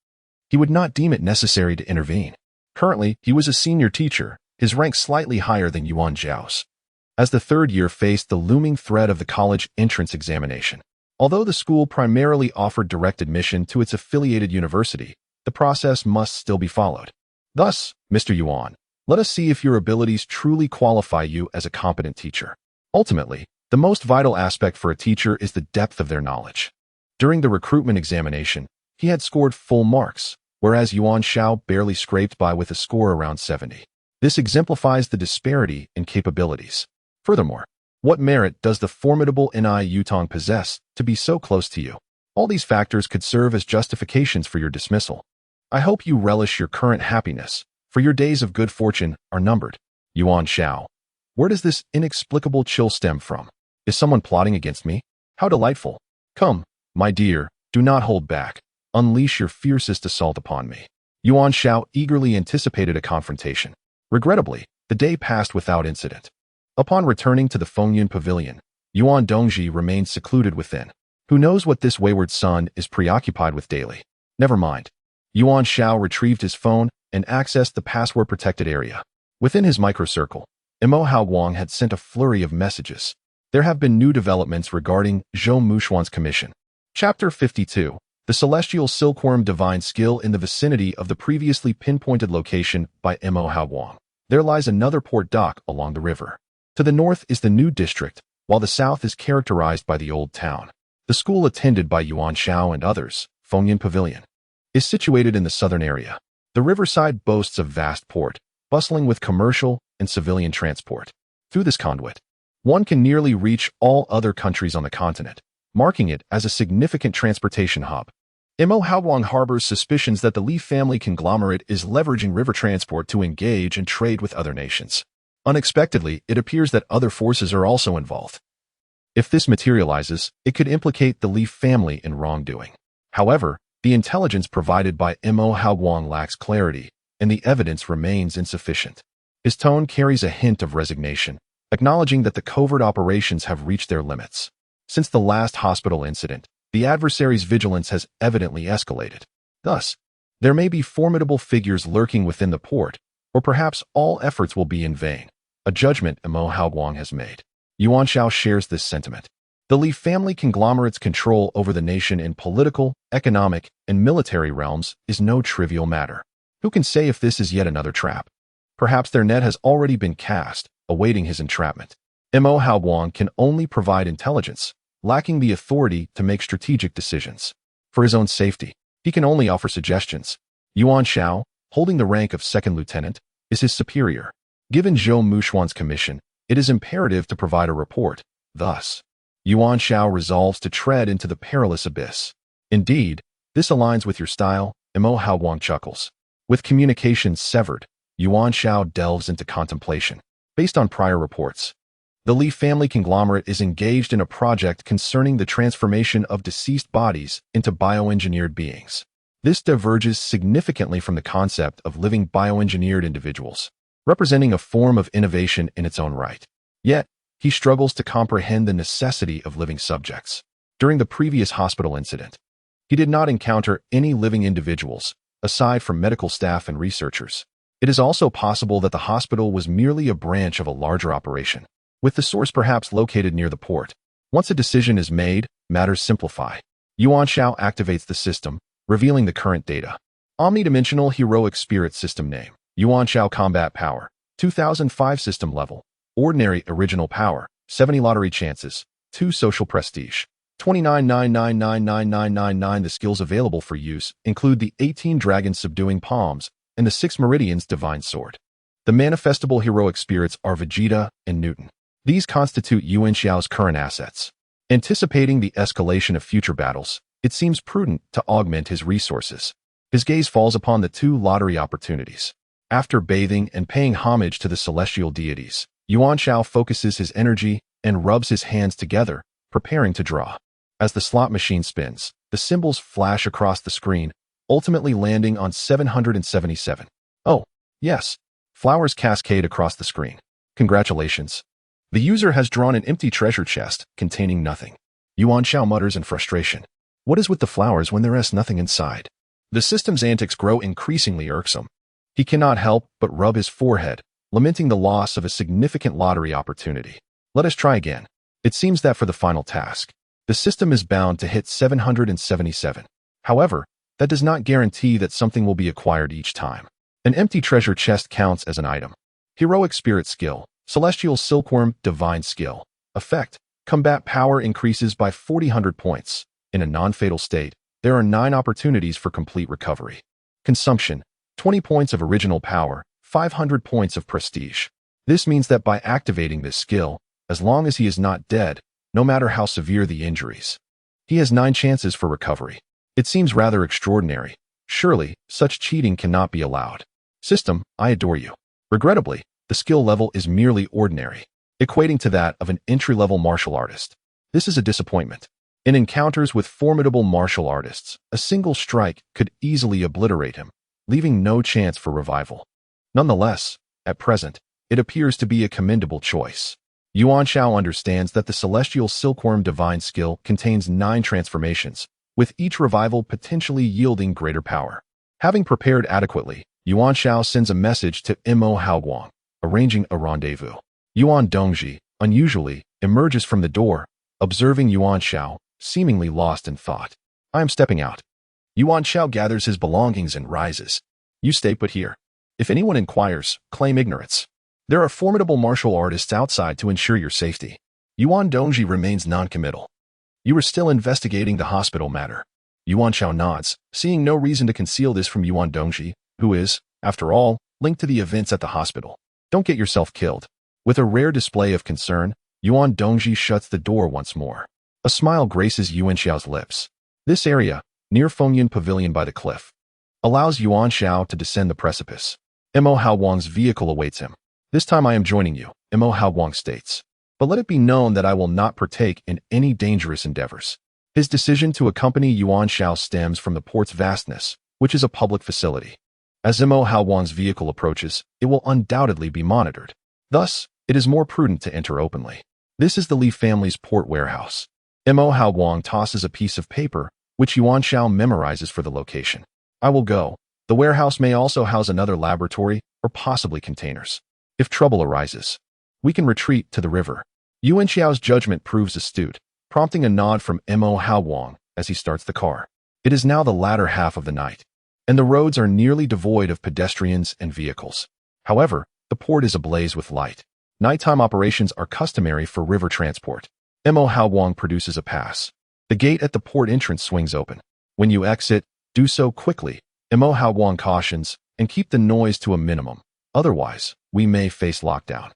Speaker 1: he would not deem it necessary to intervene. Currently, he was a senior teacher, his rank slightly higher than Yuan Xiao's. As the third year faced the looming threat of the college entrance examination, although the school primarily offered direct admission to its affiliated university, the process must still be followed. Thus, Mr. Yuan, let us see if your abilities truly qualify you as a competent teacher. Ultimately, the most vital aspect for a teacher is the depth of their knowledge. During the recruitment examination, he had scored full marks, whereas Yuan Xiao barely scraped by with a score around 70. This exemplifies the disparity in capabilities. Furthermore, what merit does the formidable Ni Yutong possess to be so close to you? All these factors could serve as justifications for your dismissal. I hope you relish your current happiness, for your days of good fortune are numbered. Yuan Xiao, where does this inexplicable chill stem from? Is someone plotting against me? How delightful. Come, my dear, do not hold back. Unleash your fiercest assault upon me. Yuan Xiao eagerly anticipated a confrontation. Regrettably, the day passed without incident. Upon returning to the Fengyun Pavilion, Yuan Dongji remained secluded within. Who knows what this wayward son is preoccupied with daily? Never mind. Yuan Xiao retrieved his phone and accessed the password-protected area. Within his microcircle, Epoch Wang had sent a flurry of messages. There have been new developments regarding Zhou Mushuan's commission. Chapter 52. The Celestial Silkworm Divine Skill in the vicinity of the previously pinpointed location by Epoch Wang. There lies another port dock along the river. To the north is the new district, while the south is characterized by the old town. The school attended by Yuan Xiao and others, Fengyan Pavilion, is situated in the southern area. The riverside boasts a vast port, bustling with commercial and civilian transport. Through this conduit, one can nearly reach all other countries on the continent, marking it as a significant transportation hub. Epoch Wang harbors suspicions that the Li family conglomerate is leveraging river transport to engage and trade with other nations. Unexpectedly, it appears that other forces are also involved. If this materializes, it could implicate the Li family in wrongdoing. However, the intelligence provided by Epoch Wang lacks clarity, and the evidence remains insufficient. His tone carries a hint of resignation, acknowledging that the covert operations have reached their limits. Since the last hospital incident, the adversary's vigilance has evidently escalated. Thus, there may be formidable figures lurking within the port, or perhaps all efforts will be in vain, a judgment Epoch Wang has made. Yuan Xiao shares this sentiment. The Li family conglomerate's control over the nation in political, economic, and military realms is no trivial matter. Who can say if this is yet another trap? Perhaps their net has already been cast, awaiting his entrapment. Epoch Wang can only provide intelligence, lacking the authority to make strategic decisions. For his own safety, he can only offer suggestions. Yuan Xiao, holding the rank of second lieutenant, is his superior. Given Zhou Mushuan's commission, it is imperative to provide a report. Thus, Yuan Xiao resolves to tread into the perilous abyss. Indeed, this aligns with your style, Epoch Wang chuckles. With communications severed, Yuan Xiao delves into contemplation. Based on prior reports, the Li family conglomerate is engaged in a project concerning the transformation of deceased bodies into bioengineered beings. This diverges significantly from the concept of living bioengineered individuals, representing a form of innovation in its own right. Yet, he struggles to comprehend the necessity of living subjects. During the previous hospital incident, he did not encounter any living individuals, aside from medical staff and researchers. It is also possible that the hospital was merely a branch of a larger operation, with the source perhaps located near the port. Once a decision is made, matters simplify. Yuan Xiao activates the system, revealing the current data. Omnidimensional Heroic Spirit System Name. Yuan Xiao Combat Power. 2005 System Level. Ordinary Original Power. 70 Lottery Chances. 2 Social Prestige. 29,999,999. The skills available for use include the 18 Dragons Subduing Palms and the 6 Meridians Divine Sword. The manifestable heroic spirits are Vegeta and Newton. These constitute Yuan Xiao's current assets. Anticipating the escalation of future battles, it seems prudent to augment his resources. His gaze falls upon the 2 lottery opportunities. After bathing and paying homage to the celestial deities, Yuan Xiao focuses his energy and rubs his hands together, preparing to draw. As the slot machine spins, the symbols flash across the screen, ultimately landing on 777. Oh, yes. Flowers cascade across the screen. Congratulations. The user has drawn an empty treasure chest containing nothing. Yuan Xiao mutters in frustration. What is with the flowers when there is nothing inside? The system's antics grow increasingly irksome. He cannot help but rub his forehead, lamenting the loss of a significant lottery opportunity. Let us try again. It seems that for the final task, the system is bound to hit 777. However, that does not guarantee that something will be acquired each time. An empty treasure chest counts as an item. Heroic Spirit Skill. Celestial Silkworm Divine Skill. Effect. Combat power increases by 4,000 points. In a non-fatal state, there are 9 opportunities for complete recovery. Consumption. 20 points of original power, 500 points of prestige. This means that by activating this skill, as long as he is not dead, no matter how severe the injuries, he has 9 chances for recovery. It seems rather extraordinary. Surely, such cheating cannot be allowed. System, I adore you. Regrettably, the skill level is merely ordinary, equating to that of an entry-level martial artist. This is a disappointment. In encounters with formidable martial artists, a single strike could easily obliterate him, leaving no chance for revival. Nonetheless, at present, it appears to be a commendable choice. Yuan Xiao understands that the Celestial Silkworm Divine Skill contains 9 transformations, with each revival potentially yielding greater power. Having prepared adequately, Yuan Xiao sends a message to Mo Haoguang, arranging a rendezvous. Yuan Dongji, unusually, emerges from the door, observing Yuan Xiao, seemingly lost in thought. I am stepping out. Yuan Xiao gathers his belongings and rises. You stay put here. If anyone inquires, claim ignorance. There are formidable martial artists outside to ensure your safety. Yuan Dongji remains non-committal. You are still investigating the hospital matter. Yuan Xiao nods, seeing no reason to conceal this from Yuan Dongji, who is, after all, linked to the events at the hospital. Don't get yourself killed. With a rare display of concern, Yuan Dongji shuts the door once more. A smile graces Yuan Xiao's lips. This area, near Fengyan Pavilion by the cliff, allows Yuan Xiao to descend the precipice. Mo Haoguang's vehicle awaits him. This time I am joining you, Mo Haoguang states. But let it be known that I will not partake in any dangerous endeavors. His decision to accompany Yuan Xiao stems from the port's vastness, which is a public facility. As Mo Haoguang's vehicle approaches, it will undoubtedly be monitored. Thus, it is more prudent to enter openly. This is the Li family's port warehouse. Mo Haoguang tosses a piece of paper, which Yuan Xiao memorizes for the location. I will go. The warehouse may also house another laboratory or possibly containers. If trouble arises, we can retreat to the river. Yuan Xiao's judgment proves astute, prompting a nod from Mo Haoguang as he starts the car. It is now the latter half of the night, and the roads are nearly devoid of pedestrians and vehicles. However, the port is ablaze with light. Nighttime operations are customary for river transport. Mo Haoguang produces a pass. The gate at the port entrance swings open. When you exit, do so quickly, Mo Haoguang cautions, and keep the noise to a minimum. Otherwise, we may face lockdown.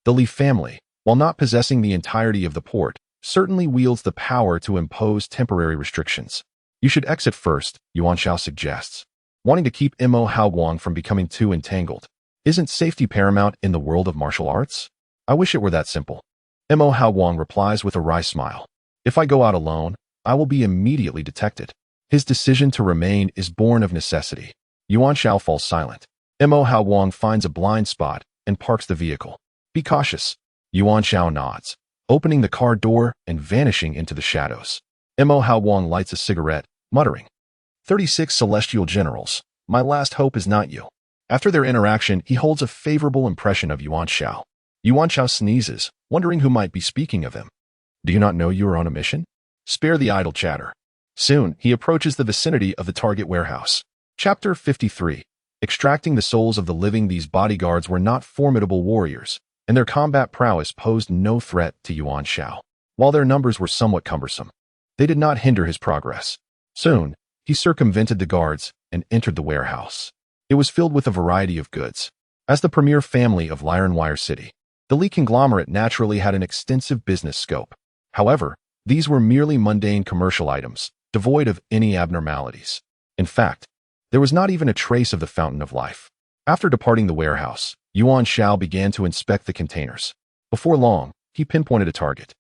Speaker 1: The Li family, while not possessing the entirety of the port, certainly wields the power to impose temporary restrictions. You should exit first, Yuan Xiao suggests, wanting to keep Mo Haoguang from becoming too entangled. Isn't safety paramount in the world of martial arts? I wish it were that simple. Mo Haoguang replies with a wry smile. If I go out alone, I will be immediately detected. His decision to remain is born of necessity. Yuan Xiao falls silent. Mo Haoguang finds a blind spot and parks the vehicle. Be cautious. Yuan Xiao nods, opening the car door and vanishing into the shadows. Mo Haoguang lights a cigarette, muttering, 36 celestial generals, my last hope is not you. After their interaction, he holds a favorable impression of Yuan Xiao. Yuan Xiao sneezes, wondering who might be speaking of him. Do you not know you are on a mission? Spare the idle chatter. Soon, he approaches the vicinity of the target warehouse. Chapter 53. Extracting the souls of the living. These bodyguards were not formidable warriors, and their combat prowess posed no threat to Yuan Xiao. While their numbers were somewhat cumbersome, they did not hinder his progress. Soon, he circumvented the guards and entered the warehouse. It was filled with a variety of goods. As the premier family of Lironwire City, the Li conglomerate naturally had an extensive business scope. However, these were merely mundane commercial items, devoid of any abnormalities. In fact, there was not even a trace of the fountain of life. After departing the warehouse, Yuan Xiao began to inspect the containers. Before long, he pinpointed a target.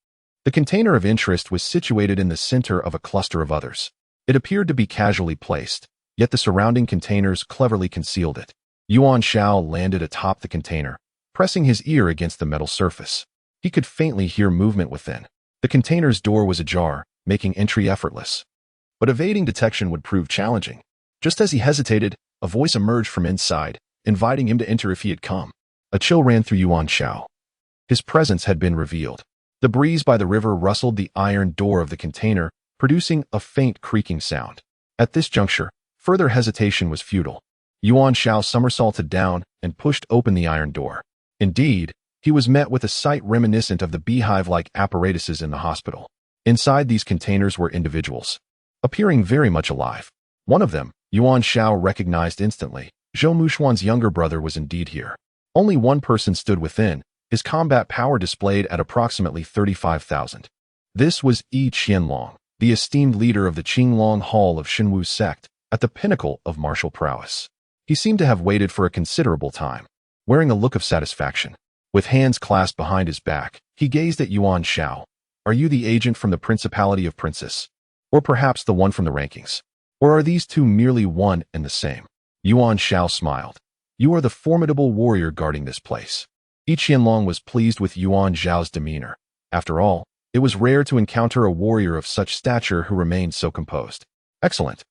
Speaker 1: The container of interest was situated in the center of a cluster of others. It appeared to be casually placed, yet the surrounding containers cleverly concealed it. Yuan Xiao landed atop the container, pressing his ear against the metal surface. He could faintly hear movement within. The container's door was ajar, making entry effortless. But evading detection would prove challenging. Just as he hesitated, a voice emerged from inside, inviting him to enter if he had come. A chill ran through Yuan Xiao. His presence had been revealed. The breeze by the river rustled the iron door of the container, producing a faint creaking sound. At this juncture, further hesitation was futile. Yuan Xiao somersaulted down and pushed open the iron door. Indeed, he was met with a sight reminiscent of the beehive-like apparatuses in the hospital. Inside these containers were individuals, appearing very much alive. One of them, Yuan Xiao recognized instantly. Zhou Mushuan's younger brother was indeed here. Only one person stood within, his combat power displayed at approximately 35,000. This was Yi Qianlong, the esteemed leader of the Qinglong Hall of Shenwu sect, at the pinnacle of martial prowess. He seemed to have waited for a considerable time, wearing a look of satisfaction. With hands clasped behind his back, he gazed at Yuan Xiao. Are you the agent from the Principality of Princess? Or perhaps the one from the rankings? Or are these two merely one and the same? Yuan Xiao smiled. You are the formidable warrior guarding this place. Yi Qianlong was pleased with Yuan Xiao's demeanor. After all, it was rare to encounter a warrior of such stature who remained so composed. Excellent.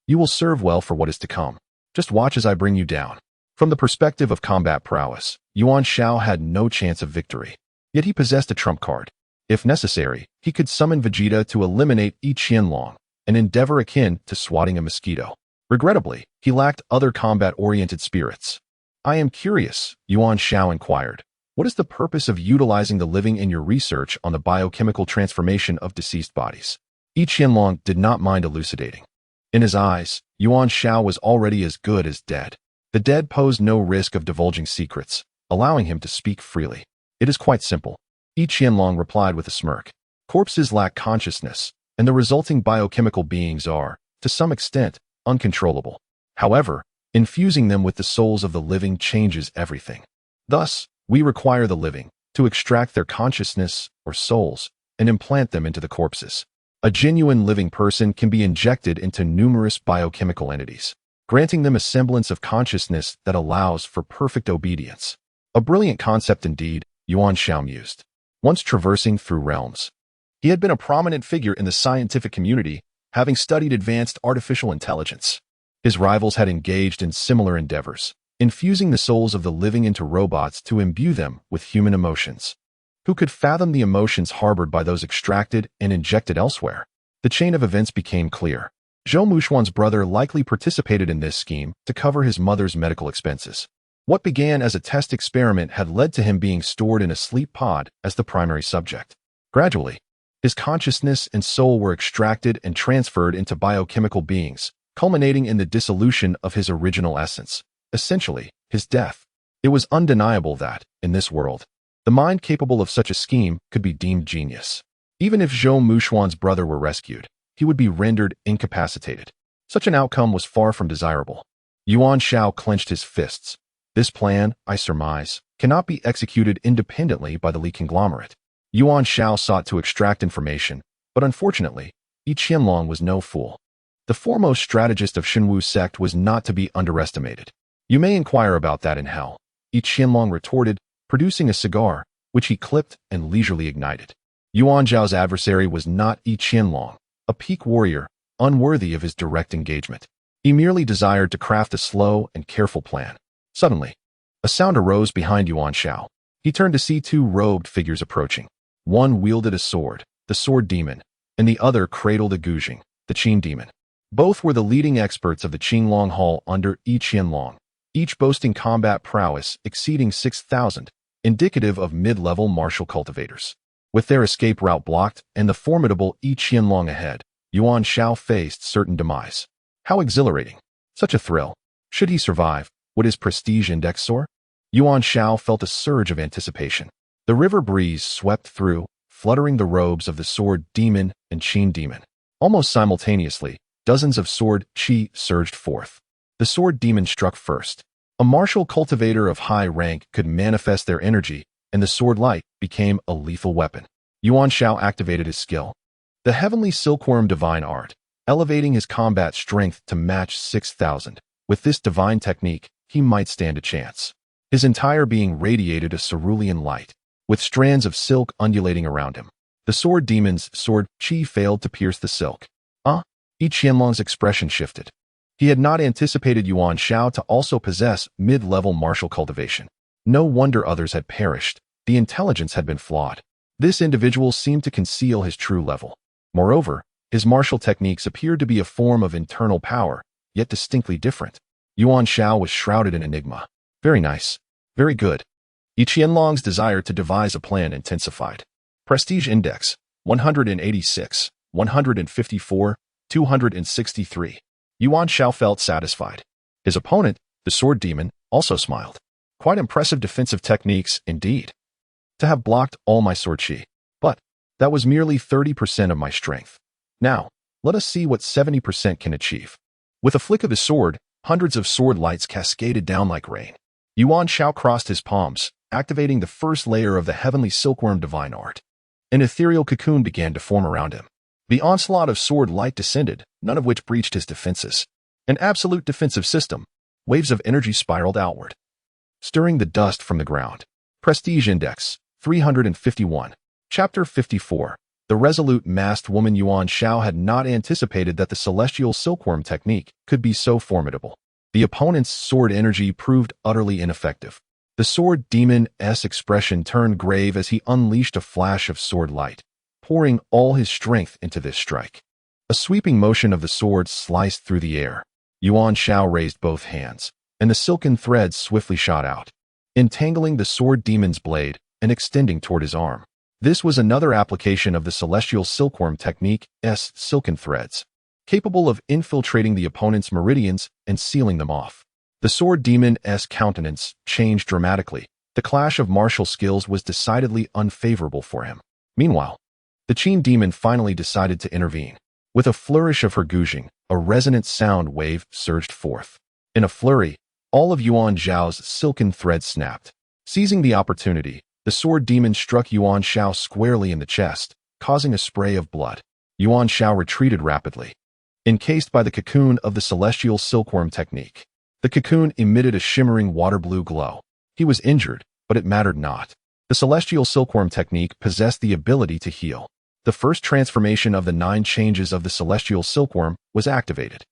Speaker 1: You will serve well for what is to come. Just watch as I bring you down. From the perspective of combat prowess, Yuan Xiao had no chance of victory. Yet he possessed a trump card. If necessary, he could summon Vegeta to eliminate I Qianlong, an endeavor akin to swatting a mosquito. Regrettably, he lacked other combat-oriented spirits. I am curious, Yuan Xiao inquired. What is the purpose of utilizing the living in your research on the biochemical transformation of deceased bodies? I Qianlong did not mind elucidating. In his eyes, Yuan Xiao was already as good as dead. The dead posed no risk of divulging secrets, allowing him to speak freely. It is quite simple. I Qianlong replied with a smirk. Corpses lack consciousness, and the resulting biochemical beings are, to some extent, uncontrollable. However, infusing them with the souls of the living changes everything. Thus, we require the living to extract their consciousness or souls and implant them into the corpses. A genuine living person can be injected into numerous biochemical entities, granting them a semblance of consciousness that allows for perfect obedience. A brilliant concept indeed, Yuan Xiao mused. Once traversing through realms, he had been a prominent figure in the scientific community, having studied advanced artificial intelligence. His rivals had engaged in similar endeavors, infusing the souls of the living into robots to imbue them with human emotions. Who could fathom the emotions harbored by those extracted and injected elsewhere? The chain of events became clear. Zhou Muxuan's brother likely participated in this scheme to cover his mother's medical expenses. What began as a test experiment had led to him being stored in a sleep pod as the primary subject. Gradually, his consciousness and soul were extracted and transferred into biochemical beings, culminating in the dissolution of his original essence, essentially, his death. It was undeniable that, in this world, the mind capable of such a scheme could be deemed genius. Even if Zhou Muxuan's brother were rescued, he would be rendered incapacitated. Such an outcome was far from desirable. Yuan Xiao clenched his fists. This plan, I surmise, cannot be executed independently by the Li conglomerate. Yuan Xiao sought to extract information, but unfortunately, I Qianlong was no fool. The foremost strategist of Shenwu sect was not to be underestimated. You may inquire about that in hell, I Qianlong retorted, producing a cigar, which he clipped and leisurely ignited. Yuan Zhao's adversary was not I Qianlong, a peak warrior, unworthy of his direct engagement. He merely desired to craft a slow and careful plan. Suddenly, a sound arose behind Yuan Xiao. He turned to see two robed figures approaching. One wielded a sword, the sword demon, and the other cradled a guzheng, the Qin demon. Both were the leading experts of the Qinglong Hall under I Qianlong, each boasting combat prowess exceeding 6,000, indicative of mid-level martial cultivators. With their escape route blocked and the formidable I Qianlong ahead, Yuan Xiao faced certain demise. How exhilarating! Such a thrill. Should he survive, would his prestige index soar? Yuan Xiao felt a surge of anticipation. The river breeze swept through, fluttering the robes of the sword demon and Qin demon. Almost simultaneously, dozens of sword qi surged forth. The sword demon struck first. A martial cultivator of high rank could manifest their energy, and the sword light became a lethal weapon. Yuan Xiao activated his skill. The heavenly silkworm divine art, elevating his combat strength to match 6,000. With this divine technique, he might stand a chance. His entire being radiated a cerulean light, with strands of silk undulating around him. The sword demon's sword qi failed to pierce the silk. I Qianlong's expression shifted. He had not anticipated Yuan Xiao to also possess mid-level martial cultivation. No wonder others had perished. The intelligence had been flawed. This individual seemed to conceal his true level. Moreover, his martial techniques appeared to be a form of internal power, yet distinctly different. Yuan Xiao was shrouded in enigma. Very nice. Very good. I Qianlong's desire to devise a plan intensified. Prestige Index, 186, 154, 263. Yuan Xiao felt satisfied. His opponent, the sword demon, also smiled. Quite impressive defensive techniques, indeed. To have blocked all my sword qi. But that was merely 30% of my strength. Now, let us see what 70% can achieve. With a flick of his sword, hundreds of sword lights cascaded down like rain. Yuan Xiao crossed his palms, activating the first layer of the heavenly silkworm divine art. An ethereal cocoon began to form around him. The onslaught of sword light descended, none of which breached his defenses. An absolute defensive system. Waves of energy spiraled outward, stirring the dust from the ground. Prestige Index, 351. Chapter 54. The resolute masked woman. Yuan Xiao had not anticipated that the celestial silkworm technique could be so formidable. The opponent's sword energy proved utterly ineffective. The sword demon's expression turned grave as he unleashed a flash of sword light, pouring all his strength into this strike. A sweeping motion of the sword sliced through the air. Yuan Xiao raised both hands, and the silken threads swiftly shot out, entangling the sword demon's blade and extending toward his arm. This was another application of the celestial silkworm technique's silken threads, capable of infiltrating the opponent's meridians and sealing them off. The sword demon's countenance changed dramatically. The clash of martial skills was decidedly unfavorable for him. Meanwhile, the Qin demon finally decided to intervene. With a flourish of her guzheng, a resonant sound wave surged forth. In a flurry, all of Yuan Xiao's silken threads snapped. Seizing the opportunity, the sword demon struck Yuan Xiao squarely in the chest, causing a spray of blood. Yuan Xiao retreated rapidly, encased by the cocoon of the celestial silkworm technique. The cocoon emitted a shimmering water-blue glow. He was injured, but it mattered not. The celestial silkworm technique possessed the ability to heal. The first transformation of the 9 changes of the celestial silkworm was activated.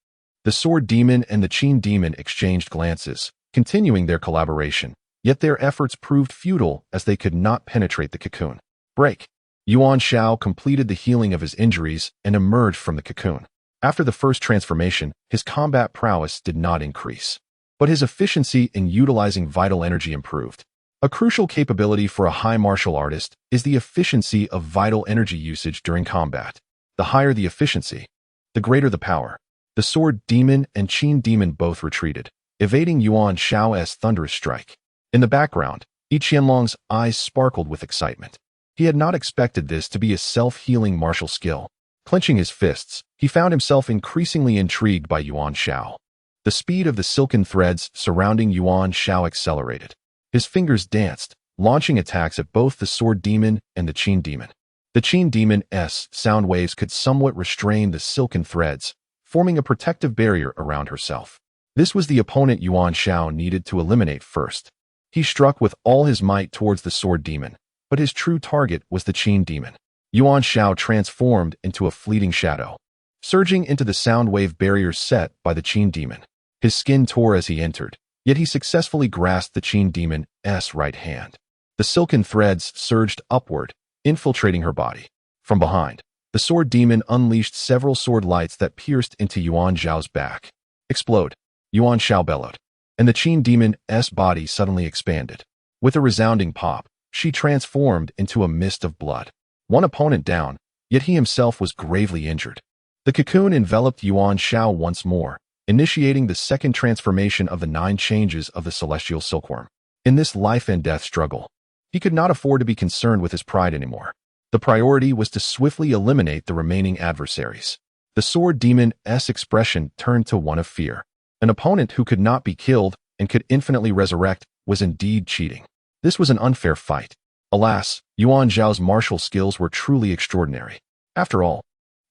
Speaker 1: The sword demon and the Qin demon exchanged glances, continuing their collaboration, yet their efforts proved futile as they could not penetrate the cocoon. Break. Yuan Xiao completed the healing of his injuries and emerged from the cocoon. After the first transformation, his combat prowess did not increase, but his efficiency in utilizing vital energy improved. A crucial capability for a high martial artist is the efficiency of vital energy usage during combat. The higher the efficiency, the greater the power. The sword demon and Qin demon both retreated, evading Yuan Xiao's thunderous strike. In the background, Yi Qianlong's eyes sparkled with excitement. He had not expected this to be a self-healing martial skill. Clenching his fists, he found himself increasingly intrigued by Yuan Xiao. The speed of the silken threads surrounding Yuan Xiao accelerated. His fingers danced, launching attacks at both the sword demon and the Qin demon. The Qin demon's sound waves could somewhat restrain the silken threads, forming a protective barrier around herself. This was the opponent Yuan Xiao needed to eliminate first. He struck with all his might towards the sword demon, but his true target was the Qin demon. Yuan Xiao transformed into a fleeting shadow, surging into the sound wave barrier set by the Qin demon. His skin tore as he entered, yet he successfully grasped the Qin demon's right hand. The silken threads surged upward, infiltrating her body. From behind, the sword demon unleashed several sword lights that pierced into Yuan Xiao's back. Explode! Yuan Xiao bellowed, and the Qin demon's body suddenly expanded. With a resounding pop, she transformed into a mist of blood. One opponent down, yet he himself was gravely injured. The cocoon enveloped Yuan Xiao once more, initiating the second transformation of the 9 changes of the celestial silkworm. In this life-and-death struggle, he could not afford to be concerned with his pride anymore. The priority was to swiftly eliminate the remaining adversaries. The sword demon's expression turned to one of fear. An opponent who could not be killed and could infinitely resurrect was indeed cheating. This was an unfair fight. Alas, Yuan Xiao's martial skills were truly extraordinary. After all,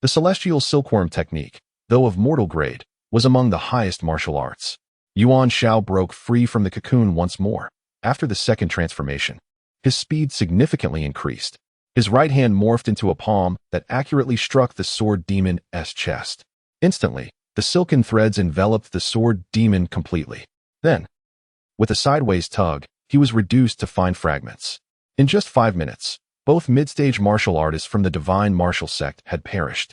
Speaker 1: the celestial silkworm technique, though of mortal grade, was among the highest martial arts. Yuan Xiao broke free from the cocoon once more. After the second transformation, his speed significantly increased. His right hand morphed into a palm that accurately struck the sword demon's chest. Instantly, the silken threads enveloped the sword demon completely. Then, with a sideways tug, he was reduced to fine fragments. In just 5 minutes, both mid-stage martial artists from the divine martial sect had perished.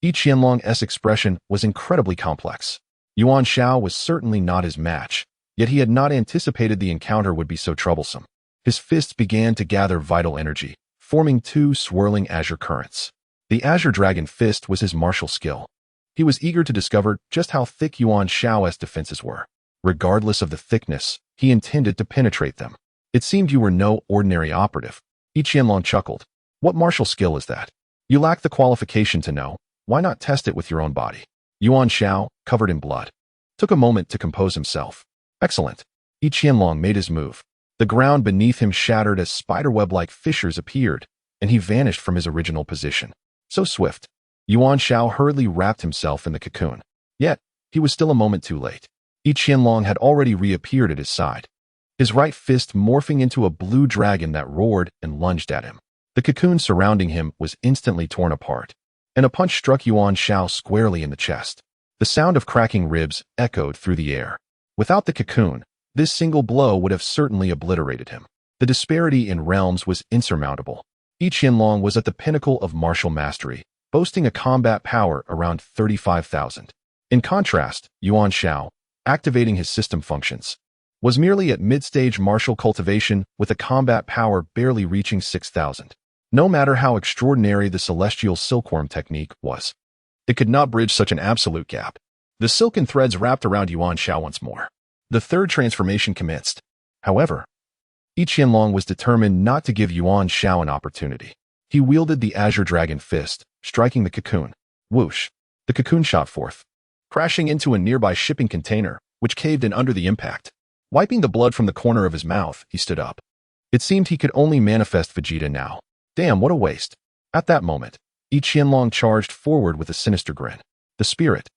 Speaker 1: Yi Qianlong's expression was incredibly complex. Yuan Xiao was certainly not his match, yet he had not anticipated the encounter would be so troublesome. His fists began to gather vital energy, forming 2 swirling azure currents. The azure dragon fist was his martial skill. He was eager to discover just how thick Yuan Xiao's defenses were. Regardless of the thickness, he intended to penetrate them. It seemed you were no ordinary operative. Yi Qianlong chuckled. What martial skill is that? You lack the qualification to know. Why not test it with your own body? Yuan Xiao, covered in blood, took a moment to compose himself. Excellent. Yi Qianlong made his move. The ground beneath him shattered as spiderweb-like fissures appeared, and he vanished from his original position. So swift. Yuan Xiao hurriedly wrapped himself in the cocoon. Yet, he was still a moment too late. Yi Qianlong had already reappeared at his side, his right fist morphing into a blue dragon that roared and lunged at him. The cocoon surrounding him was instantly torn apart, and a punch struck Yuan Xiao squarely in the chest. The sound of cracking ribs echoed through the air. Without the cocoon, this single blow would have certainly obliterated him. The disparity in realms was insurmountable. Each Qianlong was at the pinnacle of martial mastery, boasting a combat power around 35,000. In contrast, Yuan Xiao, activating his system functions, was merely at mid-stage martial cultivation with a combat power barely reaching 6,000. No matter how extraordinary the celestial silkworm technique was, it could not bridge such an absolute gap. The silken threads wrapped around Yuan Xiao once more. The third transformation commenced. However, each Qianlong was determined not to give Yuan Xiao an opportunity. He wielded the Azure Dragon Fist, striking the cocoon. Whoosh! The cocoon shot forth, crashing into a nearby shipping container, which caved in under the impact. Wiping the blood from the corner of his mouth, he stood up. It seemed he could only manifest Vegeta now. Damn, what a waste. At that moment, each Qianlong charged forward with a sinister grin. The spirit.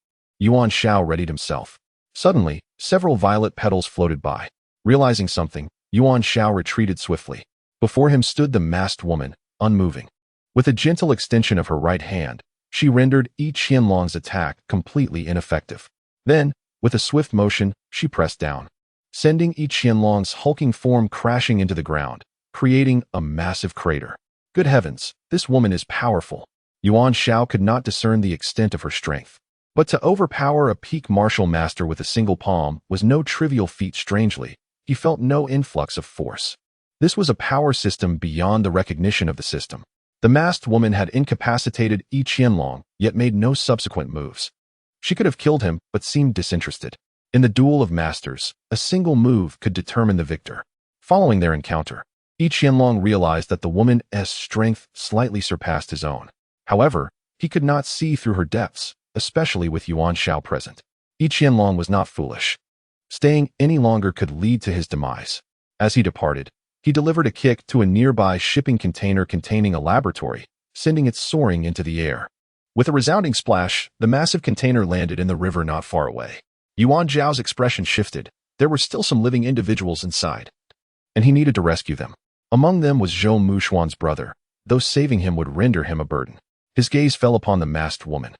Speaker 1: Yuan Xiao readied himself. Suddenly, several violet petals floated by. Realizing something, Yuan Xiao retreated swiftly. Before him stood the masked woman, unmoving. With a gentle extension of her right hand, she rendered each Qianlong's attack completely ineffective. Then, with a swift motion, she pressed down, sending each Qianlong's hulking form crashing into the ground, creating a massive crater. Good heavens, this woman is powerful. Yuan Xiao could not discern the extent of her strength. But to overpower a peak martial master with a single palm was no trivial feat. Strangely, he felt no influx of force. This was a power system beyond the recognition of the system. The masked woman had incapacitated each Qianlong, yet made no subsequent moves. She could have killed him, but seemed disinterested. In the duel of masters, a single move could determine the victor. Following their encounter, each Qianlong realized that the woman's strength slightly surpassed his own. However, he could not see through her depths, especially with Yuan Xiao present. Each Qianlong was not foolish. Staying any longer could lead to his demise. As he departed, he delivered a kick to a nearby shipping container containing a laboratory, sending it soaring into the air. With a resounding splash, the massive container landed in the river not far away. Yuan Xiao's expression shifted. There were still some living individuals inside, and he needed to rescue them. Among them was Zhou Mushuan's brother, though saving him would render him a burden. His gaze fell upon the masked woman.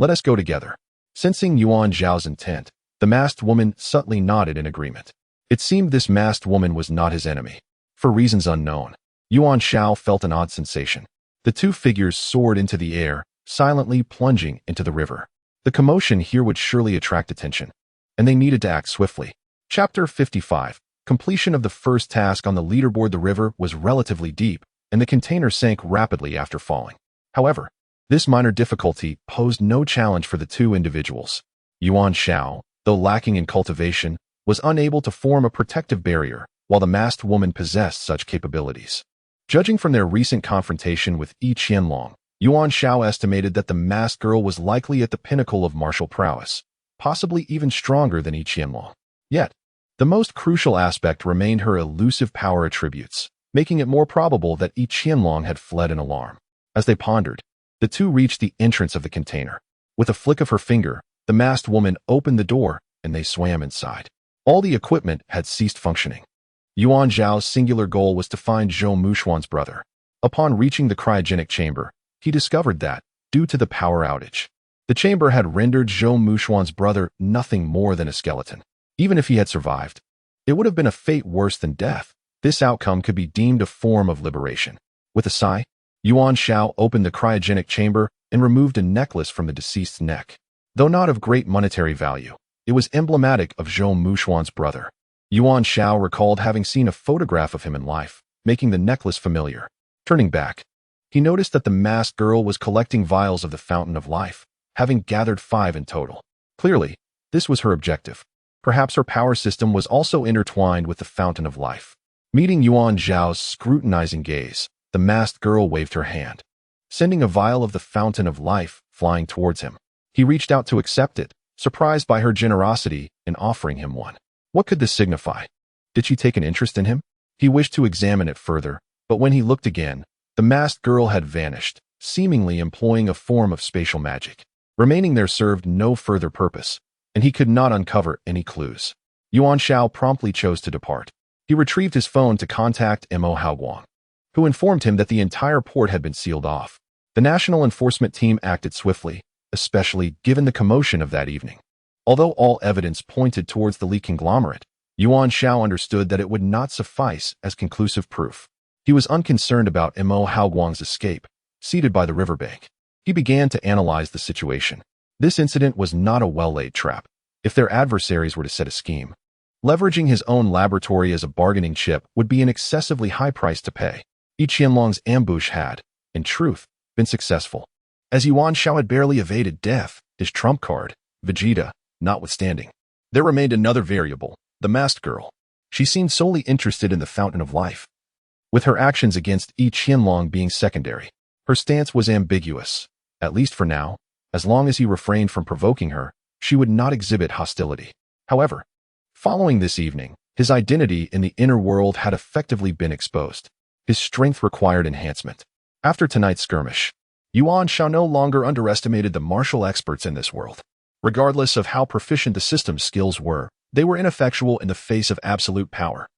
Speaker 1: Let us go together. Sensing Yuan Xiao's intent, the masked woman subtly nodded in agreement. It seemed this masked woman was not his enemy. For reasons unknown, Yuan Xiao felt an odd sensation. The two figures soared into the air, silently plunging into the river. The commotion here would surely attract attention, and they needed to act swiftly. Chapter 55. Completion of the first task on the leaderboard. The river was relatively deep, and the container sank rapidly after falling. However, this minor difficulty posed no challenge for the two individuals. Yuan Xiao, though lacking in cultivation, was unable to form a protective barrier, while the masked woman possessed such capabilities. Judging from their recent confrontation with Yi Qianlong, Yuan Xiao estimated that the masked girl was likely at the pinnacle of martial prowess, possibly even stronger than Yi Qianlong. Yet, the most crucial aspect remained her elusive power attributes, making it more probable that Yi Qianlong had fled in alarm. As they pondered, the two reached the entrance of the container. With a flick of her finger, the masked woman opened the door, and they swam inside. All the equipment had ceased functioning. Yuan Xiao's singular goal was to find Zhou Mushuan's brother. Upon reaching the cryogenic chamber, he discovered that, due to the power outage, the chamber had rendered Zhou Mushuan's brother nothing more than a skeleton. Even if he had survived, it would have been a fate worse than death. This outcome could be deemed a form of liberation. With a sigh, Yuan Xiao opened the cryogenic chamber and removed a necklace from the deceased's neck. Though not of great monetary value, it was emblematic of Zhou Mushuan's brother. Yuan Xiao recalled having seen a photograph of him in life, making the necklace familiar. Turning back, he noticed that the masked girl was collecting vials of the Fountain of Life, having gathered 5 in total. Clearly, this was her objective. Perhaps her power system was also intertwined with the Fountain of Life. Meeting Yuan Xiao's scrutinizing gaze, the masked girl waved her hand, sending a vial of the Fountain of Life flying towards him. He reached out to accept it, surprised by her generosity in offering him one. What could this signify? Did she take an interest in him? He wished to examine it further, but when he looked again, the masked girl had vanished, seemingly employing a form of spatial magic. Remaining there served no further purpose, and he could not uncover any clues. Yuan Xiao promptly chose to depart. He retrieved his phone to contact Mo Haoguang, who informed him that the entire port had been sealed off. The National Enforcement Team acted swiftly, especially given the commotion of that evening. Although all evidence pointed towards the leak conglomerate, Yuan Xiao understood that it would not suffice as conclusive proof. He was unconcerned about Mo Haoguang's escape, seated by the riverbank. He began to analyze the situation. This incident was not a well-laid trap. If their adversaries were to set a scheme, leveraging his own laboratory as a bargaining chip would be an excessively high price to pay. Qianlong's ambush had, in truth, been successful. As Yuan Xiao had barely evaded death, his trump card, Vegeta, notwithstanding. There remained another variable, the masked girl. She seemed solely interested in the fountain of life, with her actions against Qianlong being secondary. Her stance was ambiguous, at least for now. As long as he refrained from provoking her, she would not exhibit hostility. However, following this evening, his identity in the inner world had effectively been exposed. His strength required enhancement. After tonight's skirmish, Yuan Xiao no longer underestimated the martial experts in this world. Regardless of how proficient the system's skills were, they were ineffectual in the face of absolute power.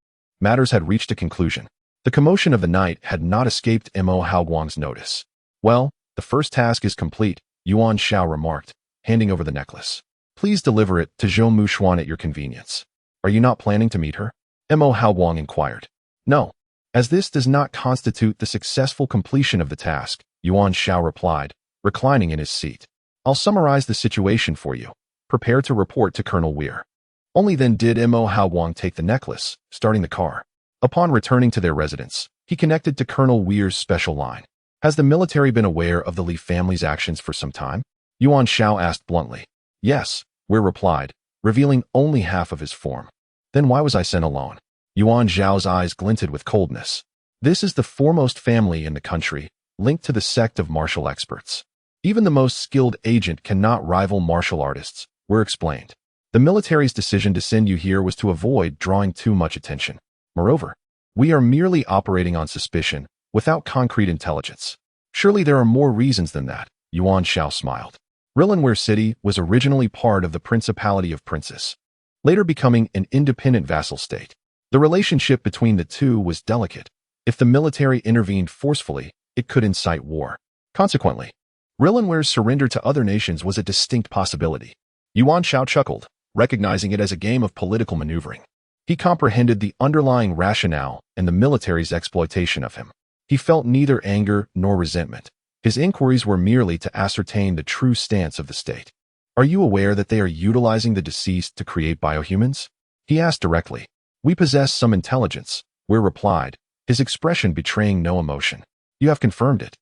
Speaker 1: Matters had reached a conclusion. The commotion of the night had not escaped Mo Haoguang's notice. Well, the first task is complete, Yuan Xiao remarked, handing over the necklace. Please deliver it to Zhou Mushuan at your convenience. Are you not planning to meet her? Mo Haoguang inquired. No. As this does not constitute the successful completion of the task, Yuan Xiao replied, reclining in his seat. I'll summarize the situation for you. Prepare to report to Colonel Weir. Only then did Mo Haoguang take the necklace, starting the car. Upon returning to their residence, he connected to Colonel Weir's special line. Has the military been aware of the Li family's actions for some time? Yuan Xiao asked bluntly. Yes, Weir replied, revealing only half of his form. Then why was I sent alone? Yuan Xiao's eyes glinted with coldness. This is the foremost family in the country, linked to the sect of martial experts. Even the most skilled agent cannot rival martial artists, Weir explained. The military's decision to send you here was to avoid drawing too much attention. Moreover, we are merely operating on suspicion, without concrete intelligence. Surely there are more reasons than that, Yuan Xiao smiled. Rilanware City was originally part of the Principality of Princes, later becoming an independent vassal state. The relationship between the two was delicate. If the military intervened forcefully, it could incite war. Consequently, Rilanware's surrender to other nations was a distinct possibility. Yuan Xiao chuckled, recognizing it as a game of political maneuvering. He comprehended the underlying rationale and the military's exploitation of him. He felt neither anger nor resentment. His inquiries were merely to ascertain the true stance of the state. Are you aware that they are utilizing the deceased to create biohumans? He asked directly. We possess some intelligence, Weir replied, his expression betraying no emotion. You have confirmed it.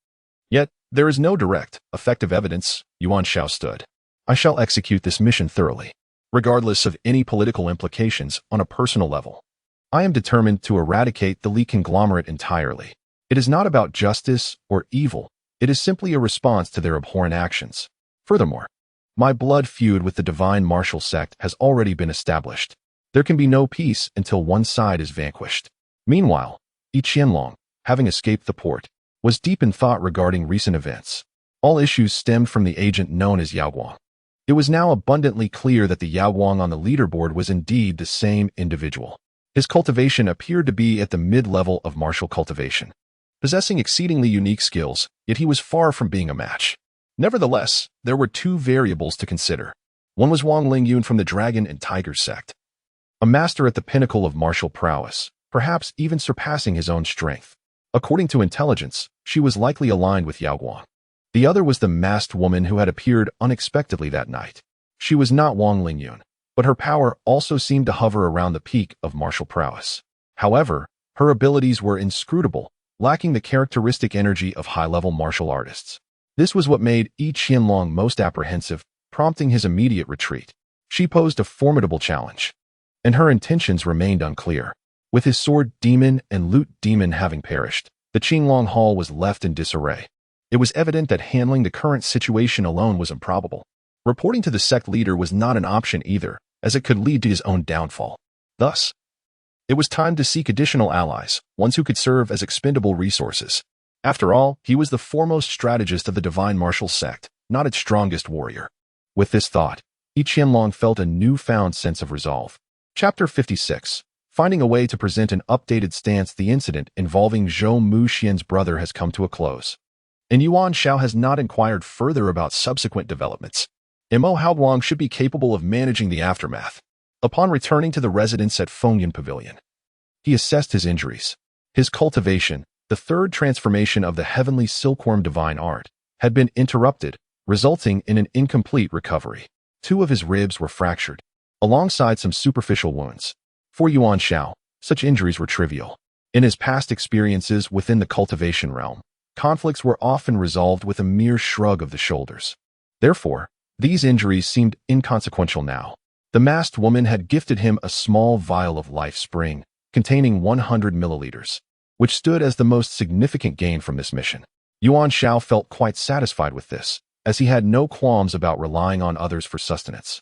Speaker 1: Yet, there is no direct, effective evidence, Yuan Xiao stood. I shall execute this mission thoroughly, regardless of any political implications on a personal level. I am determined to eradicate the Li conglomerate entirely. It is not about justice or evil. It is simply a response to their abhorrent actions. Furthermore, my blood feud with the divine martial sect has already been established. There can be no peace until one side is vanquished. Meanwhile, Qianlong, having escaped the port, was deep in thought regarding recent events. All issues stemmed from the agent known as Yaoguang. It was now abundantly clear that the Yaoguang on the leaderboard was indeed the same individual. His cultivation appeared to be at the mid-level of martial cultivation, possessing exceedingly unique skills, yet he was far from being a match. Nevertheless, there were two variables to consider. One was Wang Lingyun from the Dragon and Tiger sect, a master at the pinnacle of martial prowess, perhaps even surpassing his own strength. According to intelligence, she was likely aligned with Yaoguang. The other was the masked woman who had appeared unexpectedly that night. She was not Wang Lingyun, but her power also seemed to hover around the peak of martial prowess. However, her abilities were inscrutable, lacking the characteristic energy of high-level martial artists. This was what made Qianlong most apprehensive, prompting his immediate retreat. She posed a formidable challenge, and her intentions remained unclear. With his sword demon and loot demon having perished, the Qinglong Hall was left in disarray. It was evident that handling the current situation alone was improbable. Reporting to the sect leader was not an option either, as it could lead to his own downfall. Thus, it was time to seek additional allies, ones who could serve as expendable resources. After all, he was the foremost strategist of the divine martial sect, not its strongest warrior. With this thought, Qianlong felt a newfound sense of resolve. Chapter 56. Finding a way to present an updated stance. The incident involving Zhou Muxian's brother has come to a close, and Yuan Xiao has not inquired further about subsequent developments. Mo Haoguang should be capable of managing the aftermath. Upon returning to the residence at Fengyan Pavilion, he assessed his injuries. His cultivation, the third transformation of the heavenly silkworm divine art, had been interrupted, resulting in an incomplete recovery. 2 of his ribs were fractured, alongside some superficial wounds. For Yuan Xiao, such injuries were trivial. In his past experiences within the cultivation realm, conflicts were often resolved with a mere shrug of the shoulders. Therefore, these injuries seemed inconsequential now. The masked woman had gifted him a small vial of life spring, containing 100 milliliters, which stood as the most significant gain from this mission. Yuan Xiao felt quite satisfied with this, as he had no qualms about relying on others for sustenance.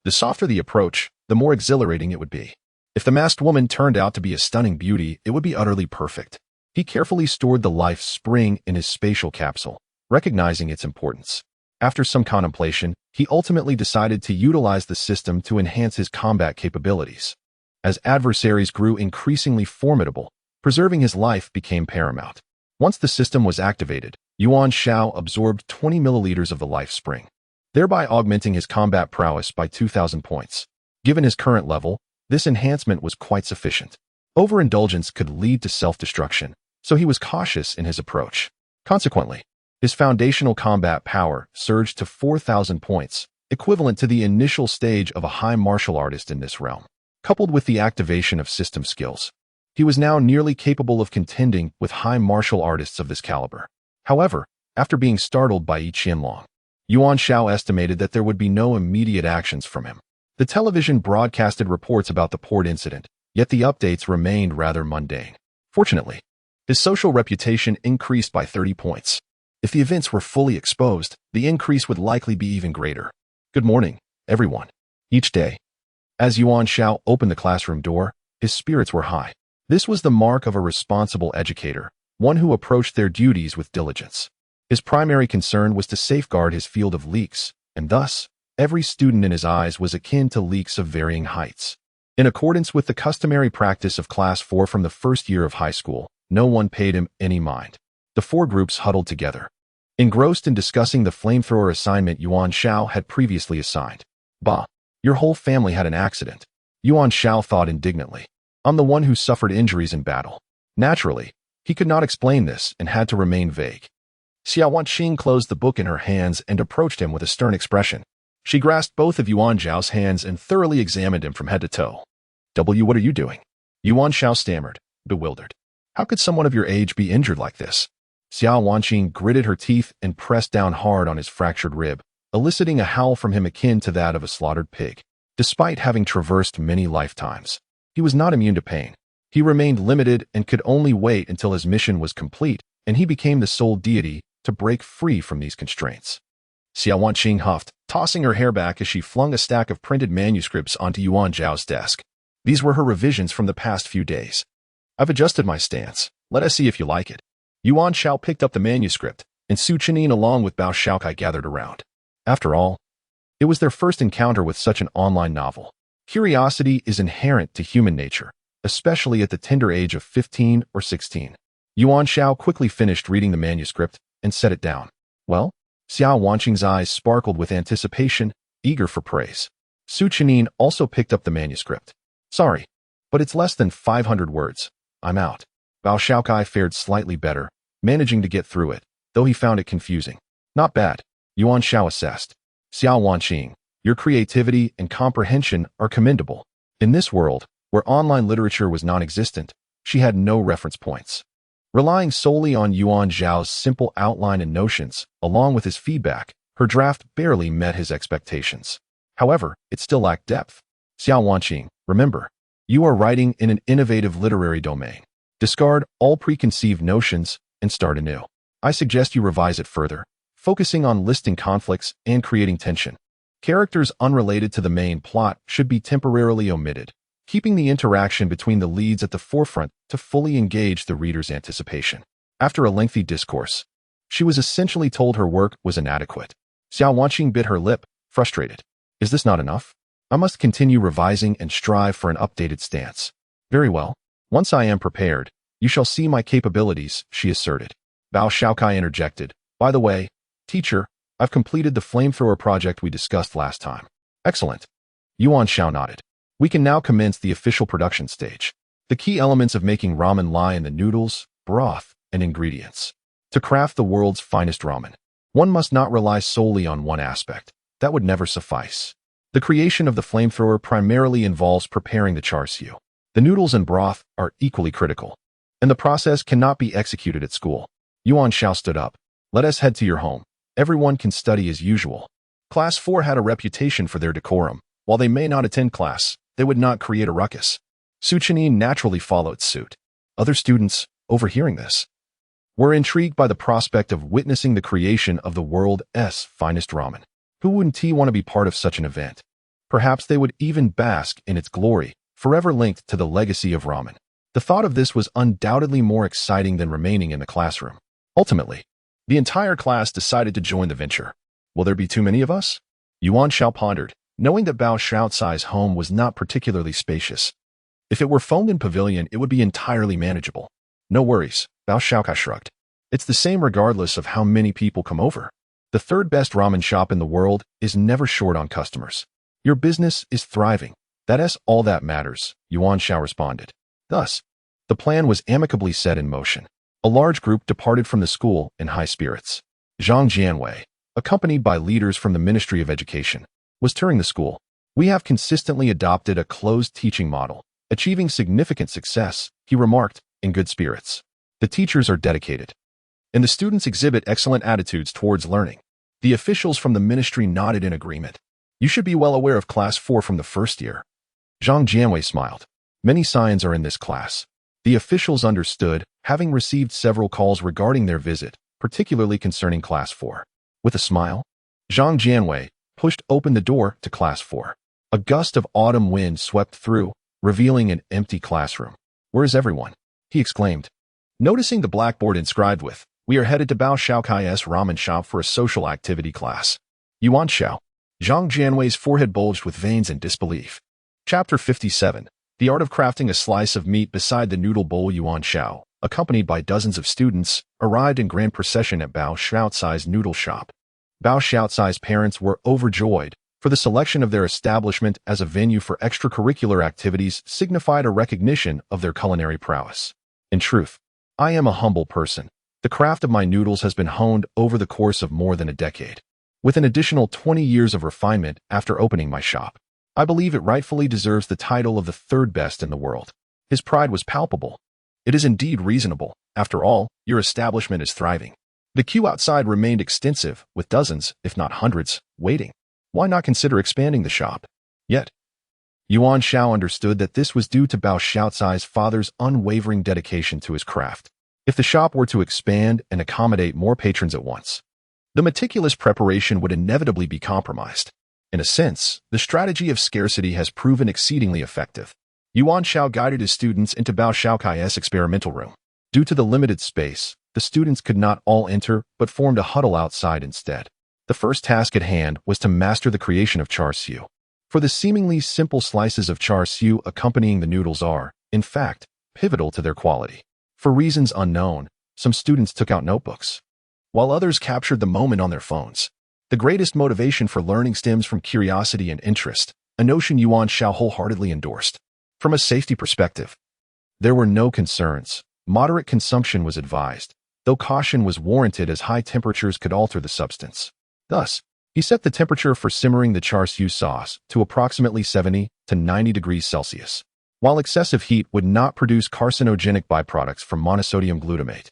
Speaker 1: The softer the approach, the more exhilarating it would be. If the masked woman turned out to be a stunning beauty, it would be utterly perfect. He carefully stored the life spring in his spatial capsule, recognizing its importance. After some contemplation, he ultimately decided to utilize the system to enhance his combat capabilities. As adversaries grew increasingly formidable, preserving his life became paramount. Once the system was activated, Yuan Xiao absorbed 20 milliliters of the life spring, thereby augmenting his combat prowess by 2,000 points. Given his current level, this enhancement was quite sufficient. Overindulgence could lead to self-destruction, so he was cautious in his approach. Consequently, his foundational combat power surged to 4,000 points, equivalent to the initial stage of a high martial artist in this realm. Coupled with the activation of system skills, he was now nearly capable of contending with high martial artists of this caliber. However, after being startled by Yi Qianlong, Yuan Xiao estimated that there would be no immediate actions from him. The television broadcasted reports about the port incident, yet the updates remained rather mundane. Fortunately, his social reputation increased by 30 points. If the events were fully exposed, the increase would likely be even greater. Good morning, everyone. Each day, as Yuan Xiao opened the classroom door, his spirits were high. This was the mark of a responsible educator, one who approached their duties with diligence. His primary concern was to safeguard his field of leeks, and thus, every student in his eyes was akin to leeks of varying heights. In accordance with the customary practice of Class 4 from the first year of high school, no one paid him any mind. The 4 groups huddled together, engrossed in discussing the flamethrower assignment Yuan Xiao had previously assigned. Bah, your whole family had an accident, Yuan Xiao thought indignantly. I'm the one who suffered injuries in battle. Naturally, he could not explain this and had to remain vague. Xiao Wanqing closed the book in her hands and approached him with a stern expression. She grasped both of Yuan Xiao's hands and thoroughly examined him from head to toe. What are you doing? Yuan Xiao stammered, bewildered. How could someone of your age be injured like this? Xiao Wanqing gritted her teeth and pressed down hard on his fractured rib, eliciting a howl from him akin to that of a slaughtered pig. Despite having traversed many lifetimes, he was not immune to pain. He remained limited and could only wait until his mission was complete and he became the sole deity to break free from these constraints. Xiao Wanqing huffed, tossing her hair back as she flung a stack of printed manuscripts onto Yuan Zhao's desk. These were her revisions from the past few days. I've adjusted my stance. Let us see if you like it. Yuan Xiao picked up the manuscript, and Su Chenin along with Bao Shaokai gathered around. After all, it was their first encounter with such an online novel. Curiosity is inherent to human nature, especially at the tender age of 15 or 16. Yuan Xiao quickly finished reading the manuscript and set it down. Well? Xiao Wanqing's eyes sparkled with anticipation, eager for praise. Su Chenin also picked up the manuscript. Sorry, but it's less than 500 words. I'm out. Bao Shaokai fared slightly better, managing to get through it, though he found it confusing. Not bad, Yuan Xiao assessed. Xiao Wanqing, your creativity and comprehension are commendable. In this world, where online literature was non-existent, she had no reference points. Relying solely on Yuan Zhao's simple outline and notions, along with his feedback, her draft barely met his expectations. However, it still lacked depth. Xiao Wanqing, remember, you are writing in an innovative literary domain. Discard all preconceived notions and start anew. I suggest you revise it further, focusing on listing conflicts and creating tension. Characters unrelated to the main plot should be temporarily omitted, keeping the interaction between the leads at the forefront to fully engage the reader's anticipation. After a lengthy discourse, she was essentially told her work was inadequate. Xiao Wanqing bit her lip, frustrated. Is this not enough? I must continue revising and strive for an updated stance. Very well. Once I am prepared, you shall see my capabilities, she asserted. Bao Shaokai interjected. By the way, teacher, I've completed the flamethrower project we discussed last time. Excellent. Yuan Xiao nodded. We can now commence the official production stage. The key elements of making ramen lie in the noodles, broth, and ingredients. To craft the world's finest ramen, one must not rely solely on one aspect. That would never suffice. The creation of the flamethrower primarily involves preparing the char siu. The noodles and broth are equally critical, and the process cannot be executed at school. Yuan Xiao stood up. Let us head to your home. Everyone can study as usual. Class 4 had a reputation for their decorum. While they may not attend class, they would not create a ruckus. Su Chenyi naturally followed suit. Other students, overhearing this, were intrigued by the prospect of witnessing the creation of the world's finest ramen. Who wouldn't want to be part of such an event? Perhaps they would even bask in its glory, forever linked to the legacy of ramen. The thought of this was undoubtedly more exciting than remaining in the classroom. Ultimately, the entire class decided to join the venture. Will there be too many of us? Yuan Xiao pondered, knowing that Bao Xiaocai's home was not particularly spacious. If it were Fenghan Pavilion, it would be entirely manageable. No worries, Bao Xiaocai shrugged. It's the same regardless of how many people come over. The third best ramen shop in the world is never short on customers. Your business is thriving. That's all that matters, Yuan Xiao responded. Thus, the plan was amicably set in motion. A large group departed from the school in high spirits. Zhang Jianwei, accompanied by leaders from the Ministry of Education, was touring the school. We have consistently adopted a closed teaching model, achieving significant success, he remarked, in good spirits. The teachers are dedicated, and the students exhibit excellent attitudes towards learning. The officials from the ministry nodded in agreement. You should be well aware of Class 4 from the first year. Zhang Jianwei smiled. Many signs are in this class. The officials understood, having received several calls regarding their visit, particularly concerning Class 4. With a smile, Zhang Jianwei pushed open the door to Class 4. A gust of autumn wind swept through, revealing an empty classroom. Where is everyone? He exclaimed. Noticing the blackboard inscribed with, "We are headed to Bao Xiaocai's ramen shop for a social activity class." Yuan Xiao. Zhang Jianwei's forehead bulged with veins in disbelief. Chapter 57. The art of crafting a slice of meat beside the noodle bowl. Yuan Xiao, accompanied by dozens of students, arrived in grand procession at Bao Xiaocai's noodle shop. Bao Xiaocai's parents were overjoyed, for the selection of their establishment as a venue for extracurricular activities signified a recognition of their culinary prowess. In truth, I am a humble person. The craft of my noodles has been honed over the course of more than a decade. With an additional 20 years of refinement after opening my shop, I believe it rightfully deserves the title of the third best in the world. His pride was palpable. It is indeed reasonable. After all, your establishment is thriving. The queue outside remained extensive, with dozens, if not hundreds, waiting. Why not consider expanding the shop? Yet, Yuan Xiao understood that this was due to Bao Xiaocai's father's unwavering dedication to his craft. If the shop were to expand and accommodate more patrons at once, the meticulous preparation would inevitably be compromised. In a sense, the strategy of scarcity has proven exceedingly effective. Yuan Xiao guided his students into Bao Xiaocai's experimental room. Due to the limited space, the students could not all enter but formed a huddle outside instead. The first task at hand was to master the creation of char siu. For the seemingly simple slices of char siu accompanying the noodles are, in fact, pivotal to their quality. For reasons unknown, some students took out notebooks, while others captured the moment on their phones. The greatest motivation for learning stems from curiosity and interest, a notion Yuan Xiao wholeheartedly endorsed. From a safety perspective, there were no concerns. Moderate consumption was advised, though caution was warranted as high temperatures could alter the substance. Thus, he set the temperature for simmering the char siu sauce to approximately 70 to 90 degrees Celsius. While excessive heat would not produce carcinogenic byproducts from monosodium glutamate,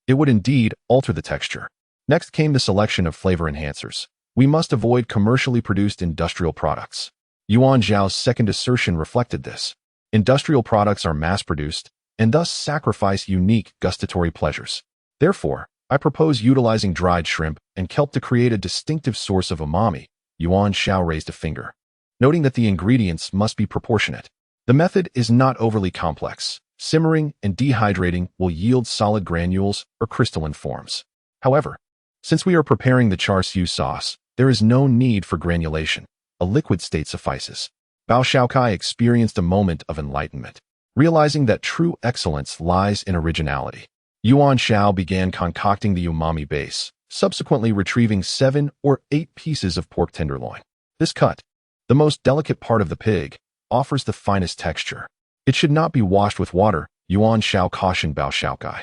Speaker 1: it would indeed alter the texture. Next came the selection of flavor enhancers. We must avoid commercially produced industrial products. Yuan Zhao's second assertion reflected this. Industrial products are mass-produced and thus sacrifice unique gustatory pleasures. Therefore, I propose utilizing dried shrimp and kelp to create a distinctive source of umami. Yuan Xiao raised a finger, noting that the ingredients must be proportionate. The method is not overly complex. Simmering and dehydrating will yield solid granules or crystalline forms. However, since we are preparing the char siu sauce, there is no need for granulation. A liquid state suffices. Bao Xiaocai experienced a moment of enlightenment, realizing that true excellence lies in originality. Yuan Xiao began concocting the umami base, subsequently retrieving 7 or 8 pieces of pork tenderloin. This cut, the most delicate part of the pig, offers the finest texture. It should not be washed with water, Yuan Xiao cautioned Bao Xiaokai.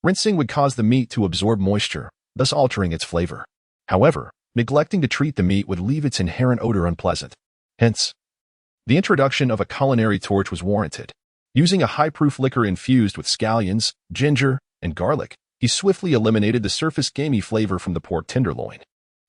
Speaker 1: Rinsing would cause the meat to absorb moisture, thus altering its flavor. However, neglecting to treat the meat would leave its inherent odor unpleasant. Hence, the introduction of a culinary torch was warranted. Using a high-proof liquor infused with scallions, ginger, and garlic, he swiftly eliminated the surface gamey flavor from the pork tenderloin.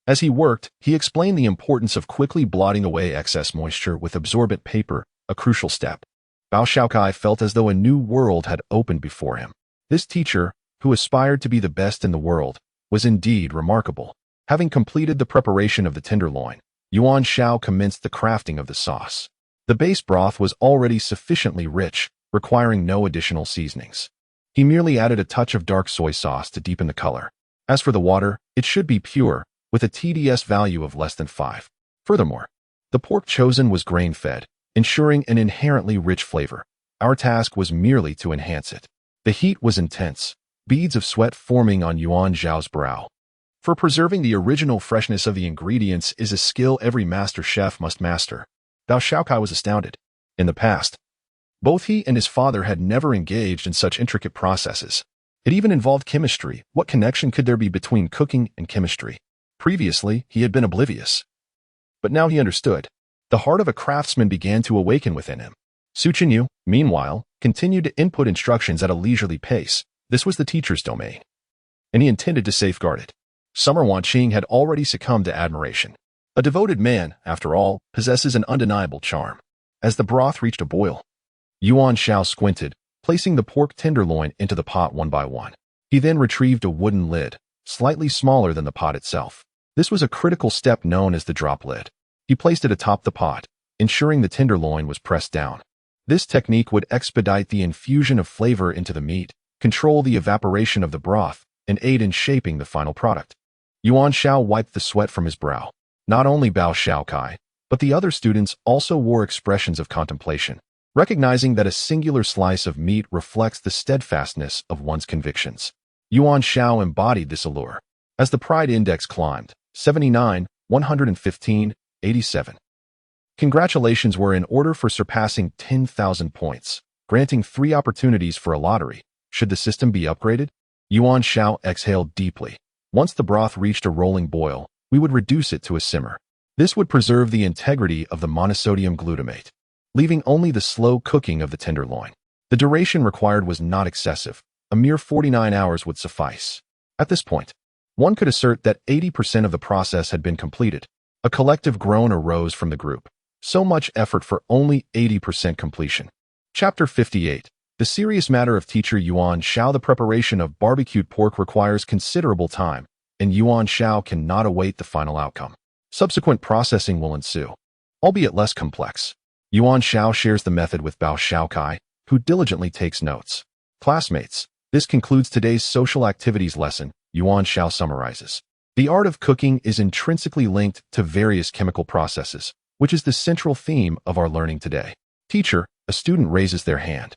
Speaker 1: As he worked, he explained the importance of quickly blotting away excess moisture with absorbent paper, a crucial step. Bao Xiaokai felt as though a new world had opened before him. This teacher, who aspired to be the best in the world, was indeed remarkable. Having completed the preparation of the tenderloin, Yuan Xiao commenced the crafting of the sauce. The base broth was already sufficiently rich, requiring no additional seasonings. He merely added a touch of dark soy sauce to deepen the color. As for the water, it should be pure, with a TDS value of less than 5. Furthermore, the pork chosen was grain-fed, ensuring an inherently rich flavor. Our task was merely to enhance it. The heat was intense, beads of sweat forming on Yuan Xiao's brow. For preserving the original freshness of the ingredients is a skill every master chef must master. Bao Xiaokai was astounded. In the past, both he and his father had never engaged in such intricate processes. It even involved chemistry. What connection could there be between cooking and chemistry? Previously, he had been oblivious. But now he understood. The heart of a craftsman began to awaken within him. Su Chenyu, meanwhile, continued to input instructions at a leisurely pace. This was the teacher's domain, and he intended to safeguard it. Summer Wanqing had already succumbed to admiration. A devoted man, after all, possesses an undeniable charm. As the broth reached a boil, Yuan Xiao squinted, placing the pork tenderloin into the pot one by one. He then retrieved a wooden lid, slightly smaller than the pot itself. This was a critical step known as the drop lid. He placed it atop the pot, ensuring the tenderloin was pressed down. This technique would expedite the infusion of flavor into the meat, control the evaporation of the broth, and aid in shaping the final product. Yuan Xiao wiped the sweat from his brow. Not only Bao Xiaokai, but the other students also wore expressions of contemplation, recognizing that a singular slice of meat reflects the steadfastness of one's convictions. Yuan Xiao embodied this allure. As the pride index climbed, 79, 115, 87. Congratulations were in order for surpassing 10,000 points, granting 3 opportunities for a lottery. Should the system be upgraded? Yuan Xiao exhaled deeply. Once the broth reached a rolling boil, we would reduce it to a simmer. This would preserve the integrity of the monosodium glutamate, leaving only the slow cooking of the tenderloin. The duration required was not excessive. A mere 49 hours would suffice. At this point, one could assert that 80% of the process had been completed. A collective groan arose from the group. So much effort for only 80% completion. Chapter 58. The serious matter of teacher Yuan Xiao. The preparation of barbecued pork requires considerable time, and Yuan Xiao cannot await the final outcome. Subsequent processing will ensue, albeit less complex. Yuan Xiao shares the method with Bao Xiaokai, who diligently takes notes. Classmates, this concludes today's social activities lesson. Yuan Xiao summarizes. The art of cooking is intrinsically linked to various chemical processes, which is the central theme of our learning today. Teacher, a student raises their hand.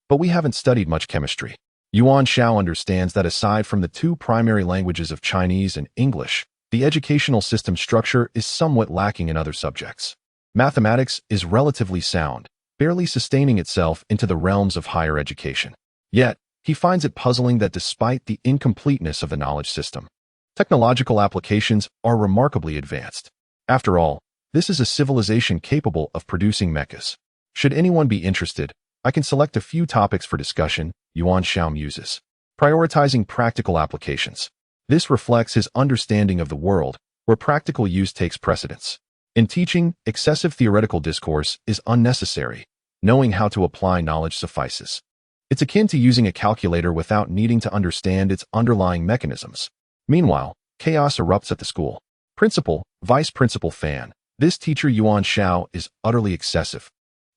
Speaker 1: But we haven't studied much chemistry. Yuan Xiao understands that aside from the 2 primary languages of Chinese and English, the educational system structure is somewhat lacking in other subjects. Mathematics is relatively sound, barely sustaining itself into the realms of higher education. Yet, he finds it puzzling that despite the incompleteness of the knowledge system, technological applications are remarkably advanced. After all, this is a civilization capable of producing mechas. Should anyone be interested, I can select a few topics for discussion. Yuan Xiao muses. Prioritizing practical applications. This reflects his understanding of the world, where practical use takes precedence. In teaching, excessive theoretical discourse is unnecessary. Knowing how to apply knowledge suffices. It's akin to using a calculator without needing to understand its underlying mechanisms. Meanwhile, chaos erupts at the school. Principal, vice principal fan. This teacher Yuan Xiao is utterly excessive.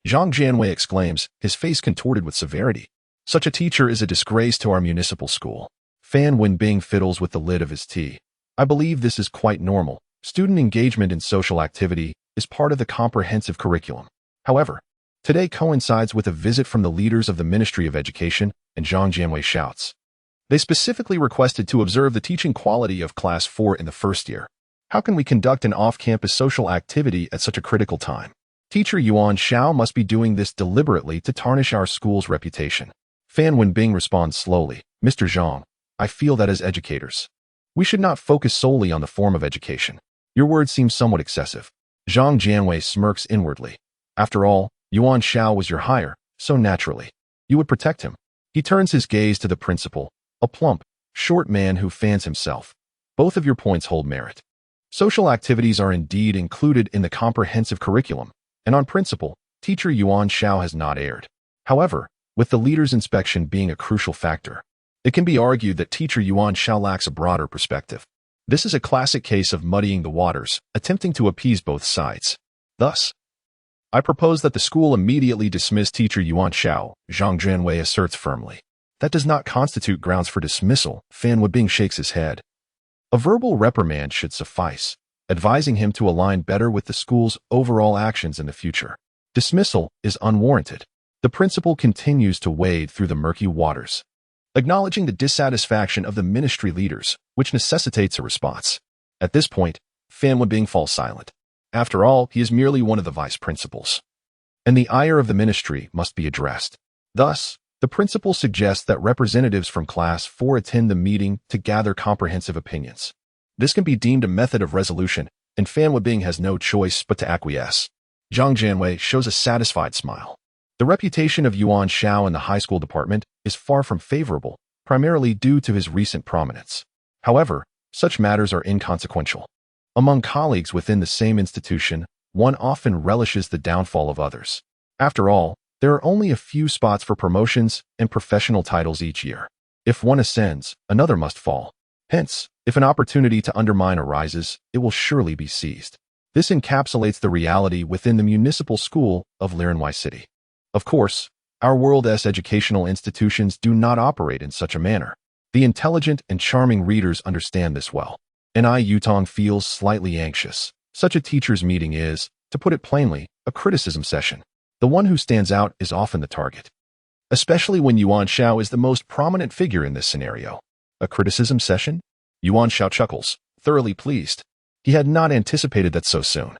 Speaker 1: Zhang Jianwei exclaims, his face contorted with severity. Such a teacher is a disgrace to our municipal school. Fan Wenbing fiddles with the lid of his tea. I believe this is quite normal. Student engagement in social activity is part of the comprehensive curriculum. However, today coincides with a visit from the leaders of the Ministry of Education, and Zhang Jianwei shouts. They specifically requested to observe the teaching quality of Class 4 in the first year. How can we conduct an off-campus social activity at such a critical time? Teacher Yuan Xiao must be doing this deliberately to tarnish our school's reputation. Fan Wenbing responds slowly, Mr. Zhang, I feel that as educators, we should not focus solely on the form of education. Your words seem somewhat excessive. Zhang Jianwei smirks inwardly. After all, Yuan Xiao was your hire, so naturally, you would protect him. He turns his gaze to the principal, a plump, short man who fans himself. Both of your points hold merit. Social activities are indeed included in the comprehensive curriculum, and on principle, teacher Yuan Xiao has not erred. However, with the leader's inspection being a crucial factor, it can be argued that teacher Yuan Xiao lacks a broader perspective. This is a classic case of muddying the waters, attempting to appease both sides. Thus, I propose that the school immediately dismiss teacher Yuan Xiao, Zhang Jianwei asserts firmly. That does not constitute grounds for dismissal, Fan Wenbing shakes his head. A verbal reprimand should suffice, advising him to align better with the school's overall actions in the future. Dismissal is unwarranted. The principal continues to wade through the murky waters, acknowledging the dissatisfaction of the ministry leaders, which necessitates a response. At this point, Fan Wenbing falls silent. After all, he is merely one of the vice principals, and the ire of the ministry must be addressed. Thus, the principal suggests that representatives from Class 4 attend the meeting to gather comprehensive opinions. This can be deemed a method of resolution, and Fan Wenbing has no choice but to acquiesce. Zhang Jianwei shows a satisfied smile. The reputation of Yuan Xiao in the high school department is far from favorable, primarily due to his recent prominence. However, such matters are inconsequential. Among colleagues within the same institution, one often relishes the downfall of others. After all, there are only a few spots for promotions and professional titles each year. If one ascends, another must fall. Hence, if an opportunity to undermine arises, it will surely be seized. This encapsulates the reality within the municipal school of Lirenwei City. Of course, our world's educational institutions do not operate in such a manner. The intelligent and charming readers understand this well. And Yutong feels slightly anxious. Such a teacher's meeting is, to put it plainly, a criticism session. The one who stands out is often the target, especially when Yuan Xiao is the most prominent figure in this scenario. A criticism session? Yuan Xiao chuckles, thoroughly pleased. He had not anticipated that so soon.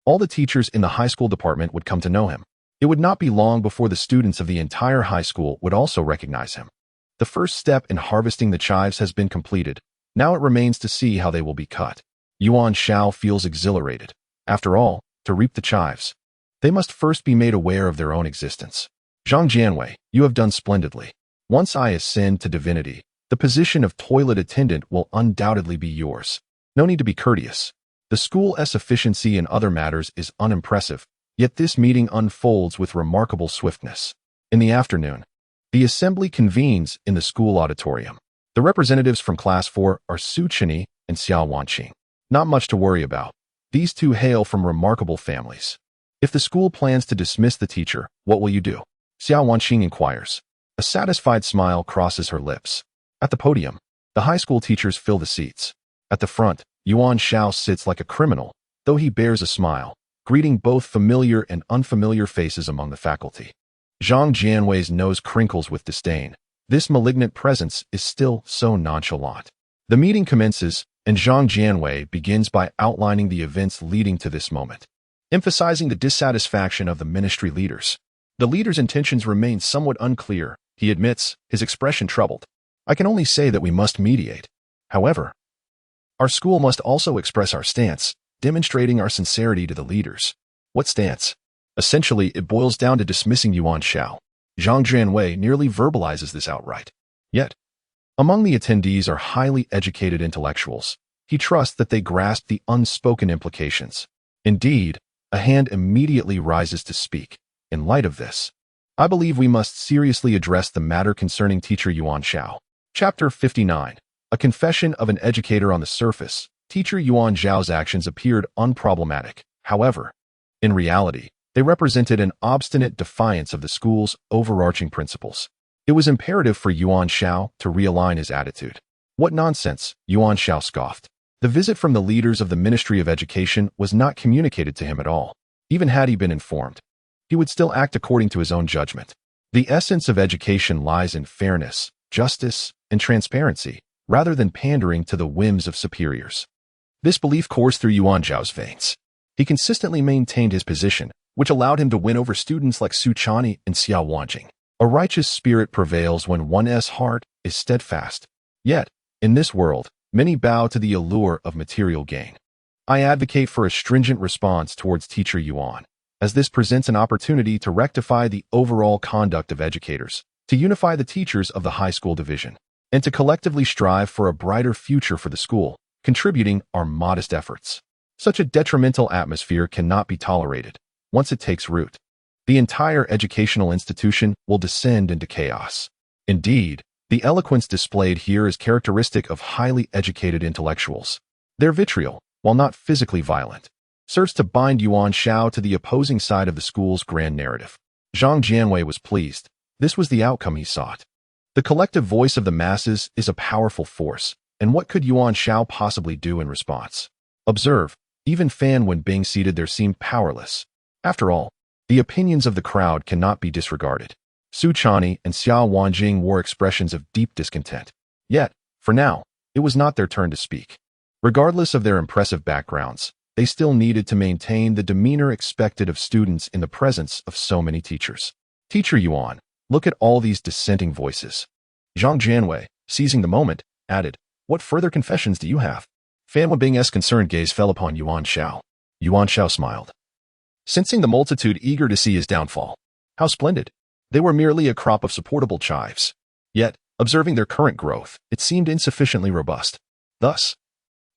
Speaker 1: All the teachers in the high school department would come to know him. It would not be long before the students of the entire high school would also recognize him. The first step in harvesting the chives has been completed. Now it remains to see how they will be cut. Yuan Xiao feels exhilarated. After all, to reap the chives, they must first be made aware of their own existence. Zhang Jianwei, you have done splendidly. Once I ascend to divinity, the position of toilet attendant will undoubtedly be yours. No need to be courteous. The school's efficiency in other matters is unimpressive, yet this meeting unfolds with remarkable swiftness. In the afternoon, the assembly convenes in the school auditorium. The representatives from Class 4 are Su Chenyi and Xiao Wanqing. Not much to worry about. These two hail from remarkable families. If the school plans to dismiss the teacher, what will you do? Xiao Wanqing inquires. A satisfied smile crosses her lips. At the podium, the high school teachers fill the seats. At the front, Yuan Xiao sits like a criminal, though he bears a smile, greeting both familiar and unfamiliar faces among the faculty. Zhang Jianwei's nose crinkles with disdain. This malignant presence is still so nonchalant. The meeting commences, and Zhang Jianwei begins by outlining the events leading to this moment, emphasizing the dissatisfaction of the ministry leaders. The leader's intentions remain somewhat unclear, he admits, his expression troubled. I can only say that we must mediate. However, our school must also express our stance, demonstrating our sincerity to the leaders. What stance? Essentially, it boils down to dismissing Yuan Xiao. Zhang Jianwei nearly verbalizes this outright. Yet, among the attendees are highly educated intellectuals. He trusts that they grasp the unspoken implications. Indeed, a hand immediately rises to speak. In light of this, I believe we must seriously address the matter concerning teacher Yuan Xiao. Chapter 59. A confession of an educator on the surface. Teacher Yuan Xiao's actions appeared unproblematic. However, in reality, they represented an obstinate defiance of the school's overarching principles. It was imperative for Yuan Xiao to realign his attitude. What nonsense, Yuan Xiao scoffed. The visit from the leaders of the Ministry of Education was not communicated to him at all. Even had he been informed, he would still act according to his own judgment. The essence of education lies in fairness, justice, and transparency, rather than pandering to the whims of superiors. This belief coursed through Yuan Xiao's veins. He consistently maintained his position, which allowed him to win over students like Su Chani and Xiao Wanjing. A righteous spirit prevails when one's heart is steadfast. Yet, in this world, many bow to the allure of material gain. I advocate for a stringent response towards Teacher Yuan, as this presents an opportunity to rectify the overall conduct of educators, to unify the teachers of the high school division, and to collectively strive for a brighter future for the school, contributing our modest efforts. Such a detrimental atmosphere cannot be tolerated. Once it takes root, the entire educational institution will descend into chaos. Indeed, the eloquence displayed here is characteristic of highly educated intellectuals. Their vitriol, while not physically violent, serves to bind Yuan Xiao to the opposing side of the school's grand narrative. Zhang Jianwei was pleased. This was the outcome he sought. The collective voice of the masses is a powerful force, and what could Yuan Xiao possibly do in response? Observe, even Fan when being seated there seemed powerless. After all, the opinions of the crowd cannot be disregarded. Su Chani and Xiao Wanjing wore expressions of deep discontent. Yet, for now, it was not their turn to speak. Regardless of their impressive backgrounds, they still needed to maintain the demeanor expected of students in the presence of so many teachers. Teacher Yuan, look at all these dissenting voices. Zhang Jianwei, seizing the moment, added, "What further confessions do you have?" Fan Wenbing's concerned gaze fell upon Yuan Xiao. Yuan Xiao smiled, sensing the multitude eager to see his downfall. How splendid! They were merely a crop of supportable chives. Yet, observing their current growth, it seemed insufficiently robust. Thus,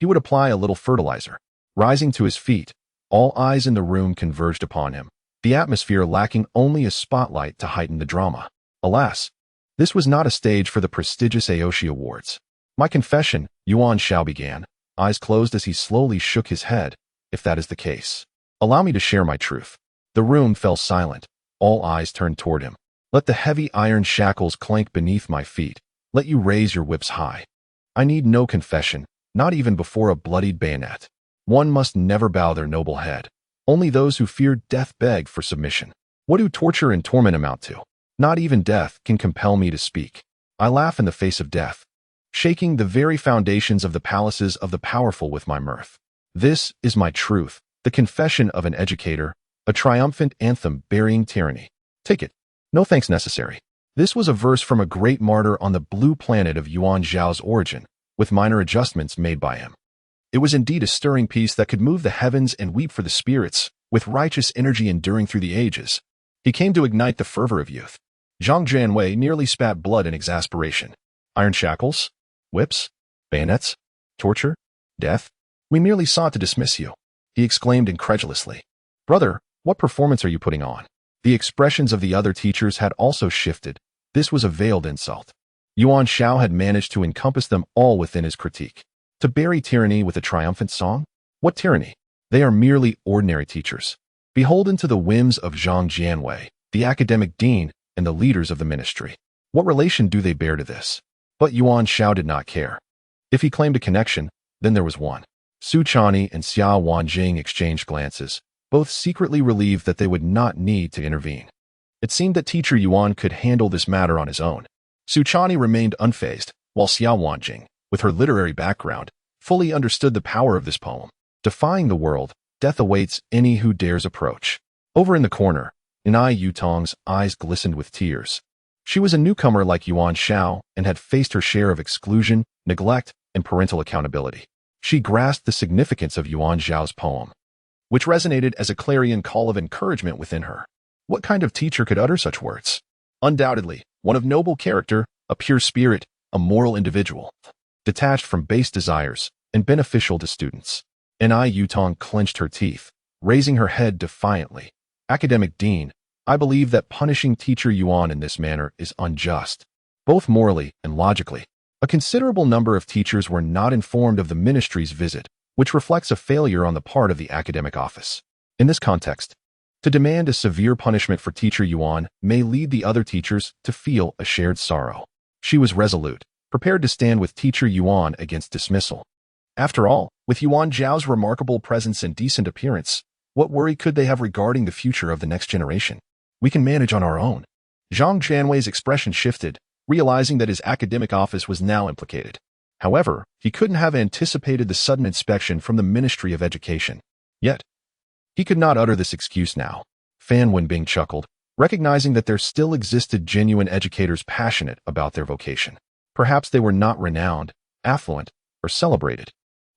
Speaker 1: he would apply a little fertilizer. Rising to his feet, all eyes in the room converged upon him, the atmosphere lacking only a spotlight to heighten the drama. Alas, this was not a stage for the prestigious Aoshi Awards. My confession, Yuan Xiao began, eyes closed as he slowly shook his head. If that is the case, allow me to share my truth. The room fell silent. All eyes turned toward him. Let the heavy iron shackles clank beneath my feet. Let you raise your whips high. I need no confession, not even before a bloodied bayonet. One must never bow their noble head. Only those who fear death beg for submission. What do torture and torment amount to? Not even death can compel me to speak. I laugh in the face of death, shaking the very foundations of the palaces of the powerful with my mirth. This is my truth, the confession of an educator, a triumphant anthem burying tyranny. Take it. No thanks necessary. This was a verse from a great martyr on the blue planet of Yuan Xiao's origin, with minor adjustments made by him. It was indeed a stirring piece that could move the heavens and weep for the spirits, with righteous energy enduring through the ages. He came to ignite the fervor of youth. Zhang Jianwei nearly spat blood in exasperation. Iron shackles? Whips? Bayonets? Torture? Death? We merely sought to dismiss you, he exclaimed incredulously. Brother, what performance are you putting on? The expressions of the other teachers had also shifted. This was a veiled insult. Yuan Xiao had managed to encompass them all within his critique. To bury tyranny with a triumphant song? What tyranny? They are merely ordinary teachers, beholden to the whims of Zhang Jianwei, the academic dean, and the leaders of the ministry. What relation do they bear to this? But Yuan Xiao did not care. If he claimed a connection, then there was one. Su Chani and Xiao Wanjing exchanged glances, both secretly relieved that they would not need to intervene. It seemed that Teacher Yuan could handle this matter on his own. Su Chani remained unfazed, while Xiao Wanjing, with her literary background, fully understood the power of this poem. Defying the world, death awaits any who dares approach. Over in the corner, Inai Yutong's eyes glistened with tears. She was a newcomer like Yuan Xiao and had faced her share of exclusion, neglect, and parental accountability. She grasped the significance of Yuan Xiao's poem, which resonated as a clarion call of encouragement within her. What kind of teacher could utter such words? Undoubtedly, one of noble character, a pure spirit, a moral individual, detached from base desires, and beneficial to students. Inai Yutong clenched her teeth, raising her head defiantly. Academic Dean, I believe that punishing Teacher Yuan in this manner is unjust, both morally and logically. A considerable number of teachers were not informed of the ministry's visit, which reflects a failure on the part of the academic office. In this context, to demand a severe punishment for Teacher Yuan may lead the other teachers to feel a shared sorrow. She was resolute, prepared to stand with Teacher Yuan against dismissal. After all, with Yuan Zhao's remarkable presence and decent appearance, what worry could they have regarding the future of the next generation? We can manage on our own. Zhang Jianwei's expression shifted. realizing that his academic office was now implicated. However, he couldn't have anticipated the sudden inspection from the Ministry of Education. Yet, he could not utter this excuse now. Fan Wenbing chuckled, recognizing that there still existed genuine educators passionate about their vocation. Perhaps they were not renowned, affluent, or celebrated,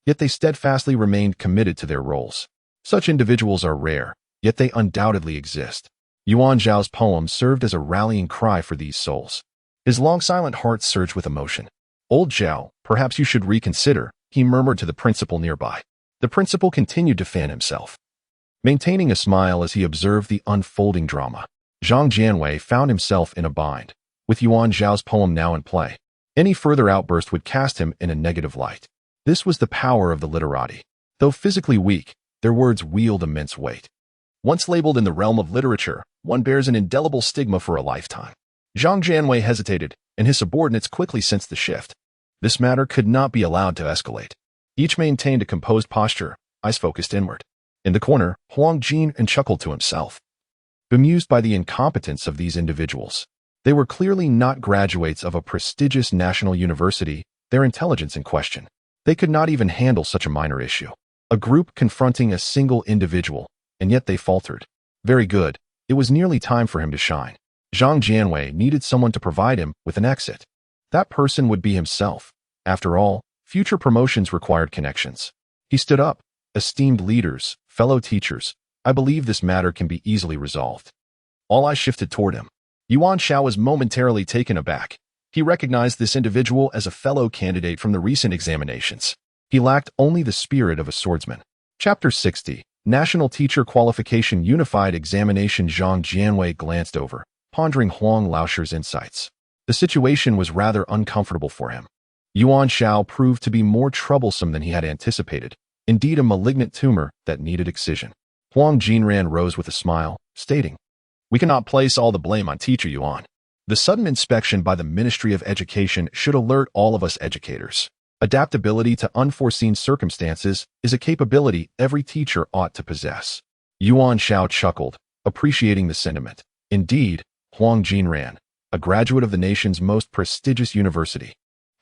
Speaker 1: yet they steadfastly remained committed to their roles. Such individuals are rare, yet they undoubtedly exist. Yuan Xiao's poem served as a rallying cry for these souls. His long silent heart surged with emotion. "Old Xiao, perhaps you should reconsider," he murmured to the principal nearby. The principal continued to fan himself, maintaining a smile as he observed the unfolding drama. Zhang Jianwei found himself in a bind, with Yuan Xiao's poem now in play. Any further outburst would cast him in a negative light. This was the power of the literati. Though physically weak, their words wield immense weight. Once labeled in the realm of literature, one bears an indelible stigma for a lifetime. Zhang Jianwei hesitated, and his subordinates quickly sensed the shift. This matter could not be allowed to escalate. Each maintained a composed posture, eyes focused inward. In the corner, Huang Jin chuckled to himself, bemused by the incompetence of these individuals. They were clearly not graduates of a prestigious national university, their intelligence in question. They could not even handle such a minor issue. A group confronting a single individual, and yet they faltered. Very good. It was nearly time for him to shine. Zhang Jianwei needed someone to provide him with an exit. That person would be himself. After all, future promotions required connections. He stood up. "Esteemed leaders, fellow teachers, I believe this matter can be easily resolved." All eyes shifted toward him. Yuan Xiao was momentarily taken aback. He recognized this individual as a fellow candidate from the recent examinations. He lacked only the spirit of a swordsman. Chapter 60, National Teacher Qualification Unified Examination. Zhang Jianwei glanced over, pondering Huang Laosher's insights. The situation was rather uncomfortable for him. Yuan Xiao proved to be more troublesome than he had anticipated, indeed a malignant tumor that needed excision. Huang Jinran rose with a smile, stating, "We cannot place all the blame on Teacher Yuan. The sudden inspection by the Ministry of Education should alert all of us educators. Adaptability to unforeseen circumstances is a capability every teacher ought to possess." Yuan Xiao chuckled, appreciating the sentiment. Indeed, Huang Jinran, a graduate of the nation's most prestigious university,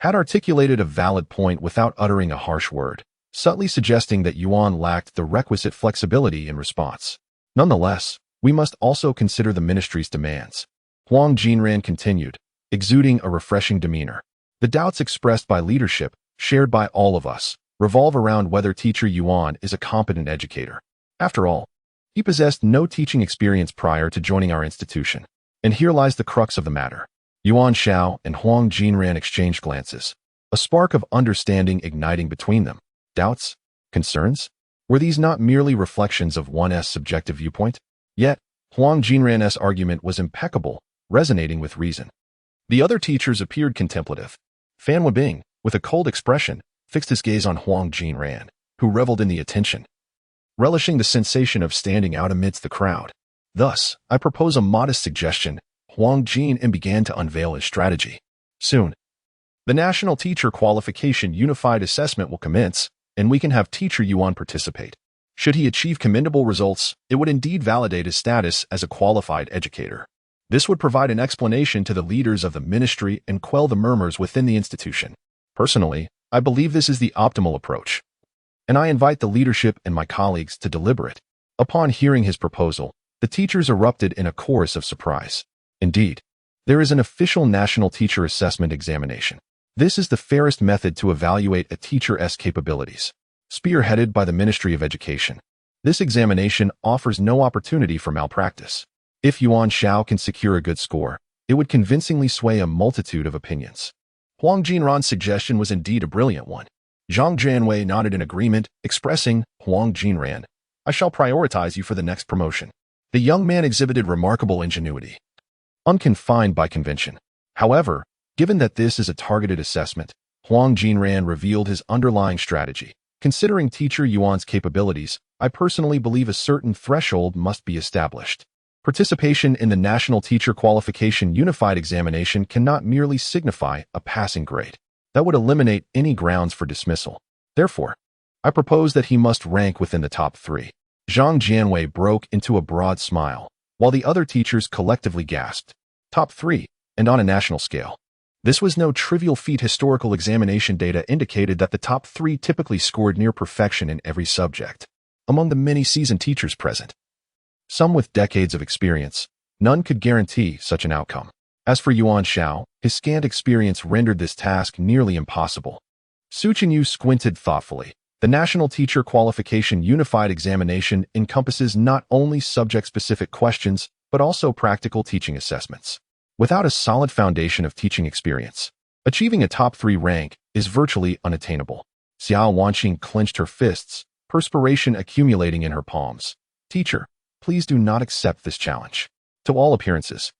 Speaker 1: had articulated a valid point without uttering a harsh word, subtly suggesting that Yuan lacked the requisite flexibility in response. Nonetheless, we must also consider the ministry's demands. Huang Jinran continued, exuding a refreshing demeanor. The doubts expressed by leadership, shared by all of us, revolve around whether Teacher Yuan is a competent educator. After all, he possessed no teaching experience prior to joining our institution. And here lies the crux of the matter. Yuan Xiao and Huang Jinran exchanged glances, a spark of understanding igniting between them. Doubts? Concerns? Were these not merely reflections of one's subjective viewpoint? Yet, Huang Jinran's argument was impeccable, resonating with reason. The other teachers appeared contemplative. Fan Wenbing, with a cold expression, fixed his gaze on Huang Jinran, who reveled in the attention, relishing the sensation of standing out amidst the crowd. Thus, I propose a modest suggestion. Huang Jin began to unveil his strategy. Soon, the National Teacher Qualification Unified Assessment will commence, and we can have Teacher Yuan participate. Should he achieve commendable results, it would indeed validate his status as a qualified educator. This would provide an explanation to the leaders of the ministry and quell the murmurs within the institution. Personally, I believe this is the optimal approach, and I invite the leadership and my colleagues to deliberate. Upon hearing his proposal, the teachers erupted in a chorus of surprise. Indeed, there is an official national teacher assessment examination. This is the fairest method to evaluate a teacher's capabilities. Spearheaded by the Ministry of Education, this examination offers no opportunity for malpractice. If Yuan Xiao can secure a good score, it would convincingly sway a multitude of opinions. Huang Jinran's suggestion was indeed a brilliant one. Zhang Jianwei nodded in agreement, expressing, "Huang Jinran, I shall prioritize you for the next promotion." The young man exhibited remarkable ingenuity, unconfined by convention. However, given that this is a targeted assessment, Huang Jinran revealed his underlying strategy. Considering Teacher Yuan's capabilities, I personally believe a certain threshold must be established. Participation in the National Teacher Qualification Unified Examination cannot merely signify a passing grade. That would eliminate any grounds for dismissal. Therefore, I propose that he must rank within the top 3. Zhang Jianwei broke into a broad smile, while the other teachers collectively gasped. Top 3, and on a national scale. This was no trivial feat. Historical examination data indicated that the top 3 typically scored near perfection in every subject. Among the many seasoned teachers present, some with decades of experience, none could guarantee such an outcome. As for Yuan Xiao, his scant experience rendered this task nearly impossible. Su Chenyu squinted thoughtfully. The National Teacher Qualification Unified Examination encompasses not only subject-specific questions, but also practical teaching assessments. Without a solid foundation of teaching experience, achieving a top 3 rank is virtually unattainable. Xiao Wanqing clenched her fists, perspiration accumulating in her palms. Teacher, please do not accept this challenge. To all appearances,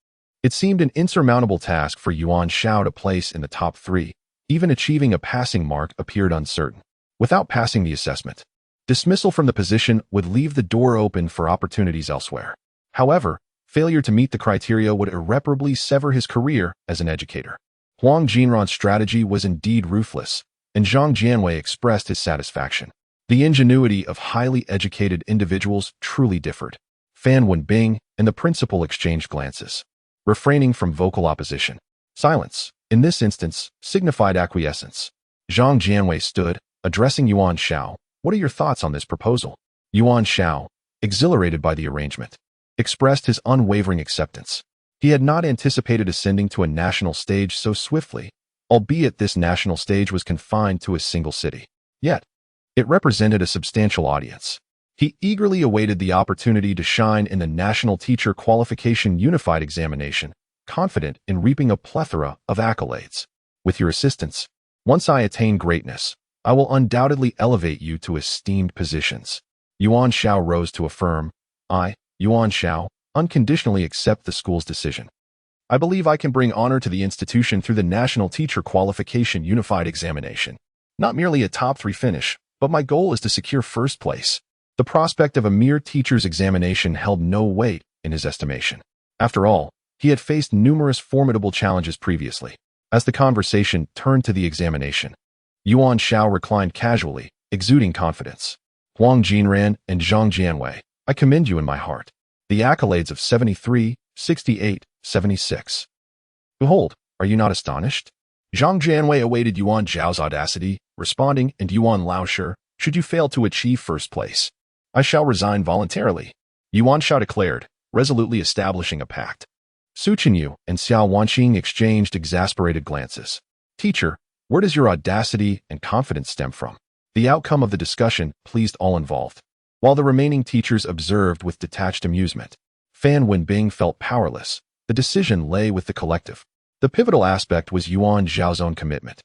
Speaker 1: it seemed an insurmountable task for Yuan Xiao to place in the top 3. Even achieving a passing mark appeared uncertain. Without passing the assessment, dismissal from the position would leave the door open for opportunities elsewhere. However, failure to meet the criteria would irreparably sever his career as an educator. Huang Jinran's strategy was indeed ruthless, and Zhang Jianwei expressed his satisfaction. The ingenuity of highly educated individuals truly differed. Fan Wenbing and the principal exchanged glances, refraining from vocal opposition. Silence, in this instance, signified acquiescence. Zhang Jianwei stood, addressing Yuan Xiao. What are your thoughts on this proposal? Yuan Xiao, exhilarated by the arrangement, expressed his unwavering acceptance. He had not anticipated ascending to a national stage so swiftly, albeit this national stage was confined to a single city. Yet, it represented a substantial audience. He eagerly awaited the opportunity to shine in the National Teacher Qualification Unified Examination, confident in reaping a plethora of accolades. With your assistance, once I attain greatness, I will undoubtedly elevate you to esteemed positions. Yuan Xiao rose to affirm, I, Yuan Xiao, unconditionally accept the school's decision. I believe I can bring honor to the institution through the National Teacher Qualification Unified Examination. Not merely a top 3 finish, but my goal is to secure first place. The prospect of a mere teacher's examination held no weight in his estimation. After all, he had faced numerous formidable challenges previously. As the conversation turned to the examination, Yuan Xiao reclined casually, exuding confidence. Huang Jinran and Zhang Jianwei, I commend you in my heart. The accolades of 73, 68, 76. Behold, are you not astonished? Zhang Jianwei awaited Yuan Xiao's audacity, responding, and Yuan Laoshe, should you fail to achieve first place, I shall resign voluntarily. Yuan Xiao declared, resolutely establishing a pact. Su Chenyu and Xiao Wanqing exchanged exasperated glances. Teacher, where does your audacity and confidence stem from? The outcome of the discussion pleased all involved. While the remaining teachers observed with detached amusement, Fan Wenbing felt powerless. The decision lay with the collective. The pivotal aspect was Yuan Xiao's own commitment.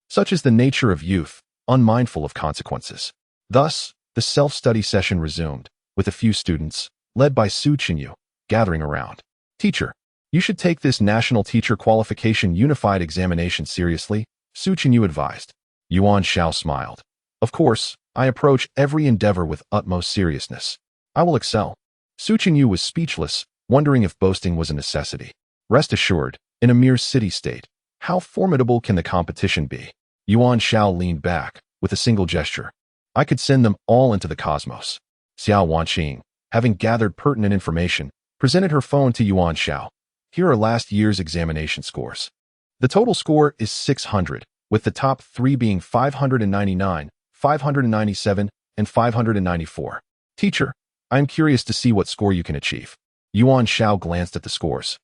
Speaker 1: Such is the nature of youth, unmindful of consequences. Thus, the self-study session resumed, with a few students, led by Su Chenyu, gathering around. Teacher, you should take this National Teacher Qualification Unified Examination seriously, Su Chenyu advised. Yuan Xiao smiled. Of course, I approach every endeavor with utmost seriousness. I will excel. Su Chenyu was speechless, wondering if boasting was a necessity. Rest assured, in a mere city-state, how formidable can the competition be? Yuan Xiao leaned back, with a single gesture. I could send them all into the cosmos. Xiao Wanqing, having gathered pertinent information, presented her phone to Yuan Xiao. Here are last year's examination scores. The total score is 600, with the top 3 being 599, 597, and 594. Teacher, I am curious to see what score you can achieve. Yuan Xiao glanced at the scores.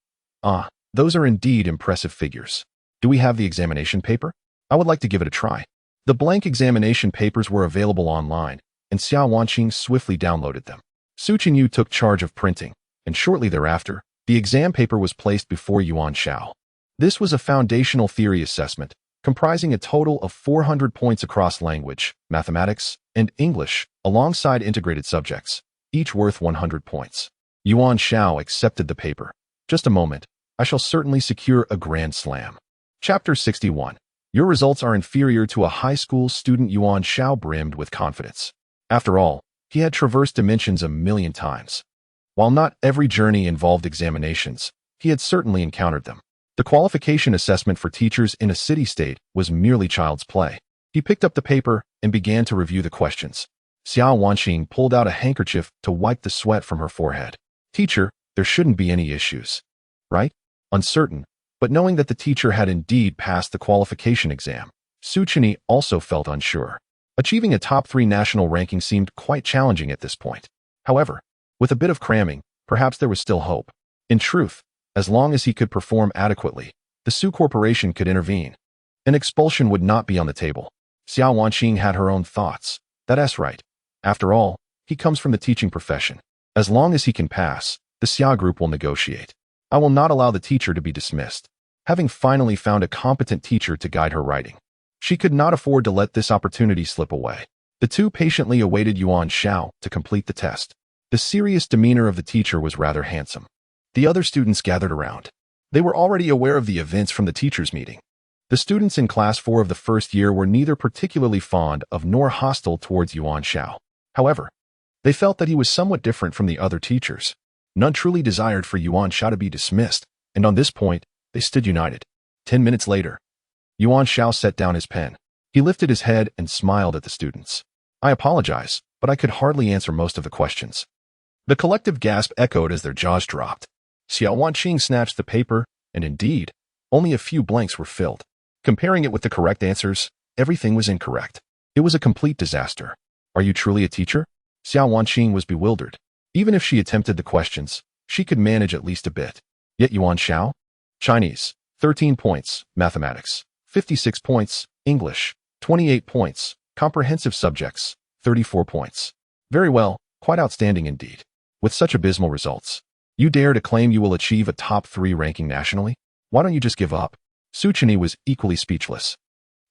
Speaker 1: Ah, those are indeed impressive figures. Do we have the examination paper? I would like to give it a try. The blank examination papers were available online, and Xiao Wanqing swiftly downloaded them. Su Chenyu took charge of printing, and shortly thereafter, the exam paper was placed before Yuan Xiao. This was a foundational theory assessment, comprising a total of 400 points across language, mathematics, and English, alongside integrated subjects, each worth 100 points. Yuan Xiao accepted the paper. Just a moment, I shall certainly secure a grand slam. Chapter 61. Your results are inferior to a high school student. Yuan Xiao brimmed with confidence. After all, he had traversed dimensions a million times. While not every journey involved examinations, he had certainly encountered them. The qualification assessment for teachers in a city-state was merely child's play. He picked up the paper and began to review the questions. Xiao Wanqing pulled out a handkerchief to wipe the sweat from her forehead. Teacher, there shouldn't be any issues. Right? Uncertain, But knowing that the teacher had indeed passed the qualification exam, Su Chini also felt unsure. Achieving a top 3 national ranking seemed quite challenging at this point. However, with a bit of cramming, perhaps there was still hope. In truth, as long as he could perform adequately, the Su Corporation could intervene. An expulsion would not be on the table. Xiao Wanqing had her own thoughts. That's right. After all, he comes from the teaching profession. As long as he can pass, the Xia group will negotiate. I will not allow the teacher to be dismissed. Having finally found a competent teacher to guide her writing, she could not afford to let this opportunity slip away. The two patiently awaited Yuan Xiao to complete the test. The serious demeanor of the teacher was rather handsome. The other students gathered around. They were already aware of the events from the teachers' meeting. The students in Class 4 of the first year were neither particularly fond of nor hostile towards Yuan Xiao. However, they felt that he was somewhat different from the other teachers. None truly desired for Yuan Xiao to be dismissed, and on this point, they stood united. 10 minutes later, Yuan Xiao set down his pen. He lifted his head and smiled at the students. I apologize, but I could hardly answer most of the questions. The collective gasp echoed as their jaws dropped. Xiao Wanqing snatched the paper, and indeed, only a few blanks were filled. Comparing it with the correct answers, everything was incorrect. It was a complete disaster. Are you truly a teacher? Xiao Wanqing was bewildered. Even if she attempted the questions, she could manage at least a bit. Yet Yuan Xiao? Chinese, 13 points, mathematics, 56 points, English, 28 points, comprehensive subjects, 34 points. Very well, quite outstanding indeed. With such abysmal results, you dare to claim you will achieve a top 3 ranking nationally? Why don't you just give up? Su Chini was equally speechless.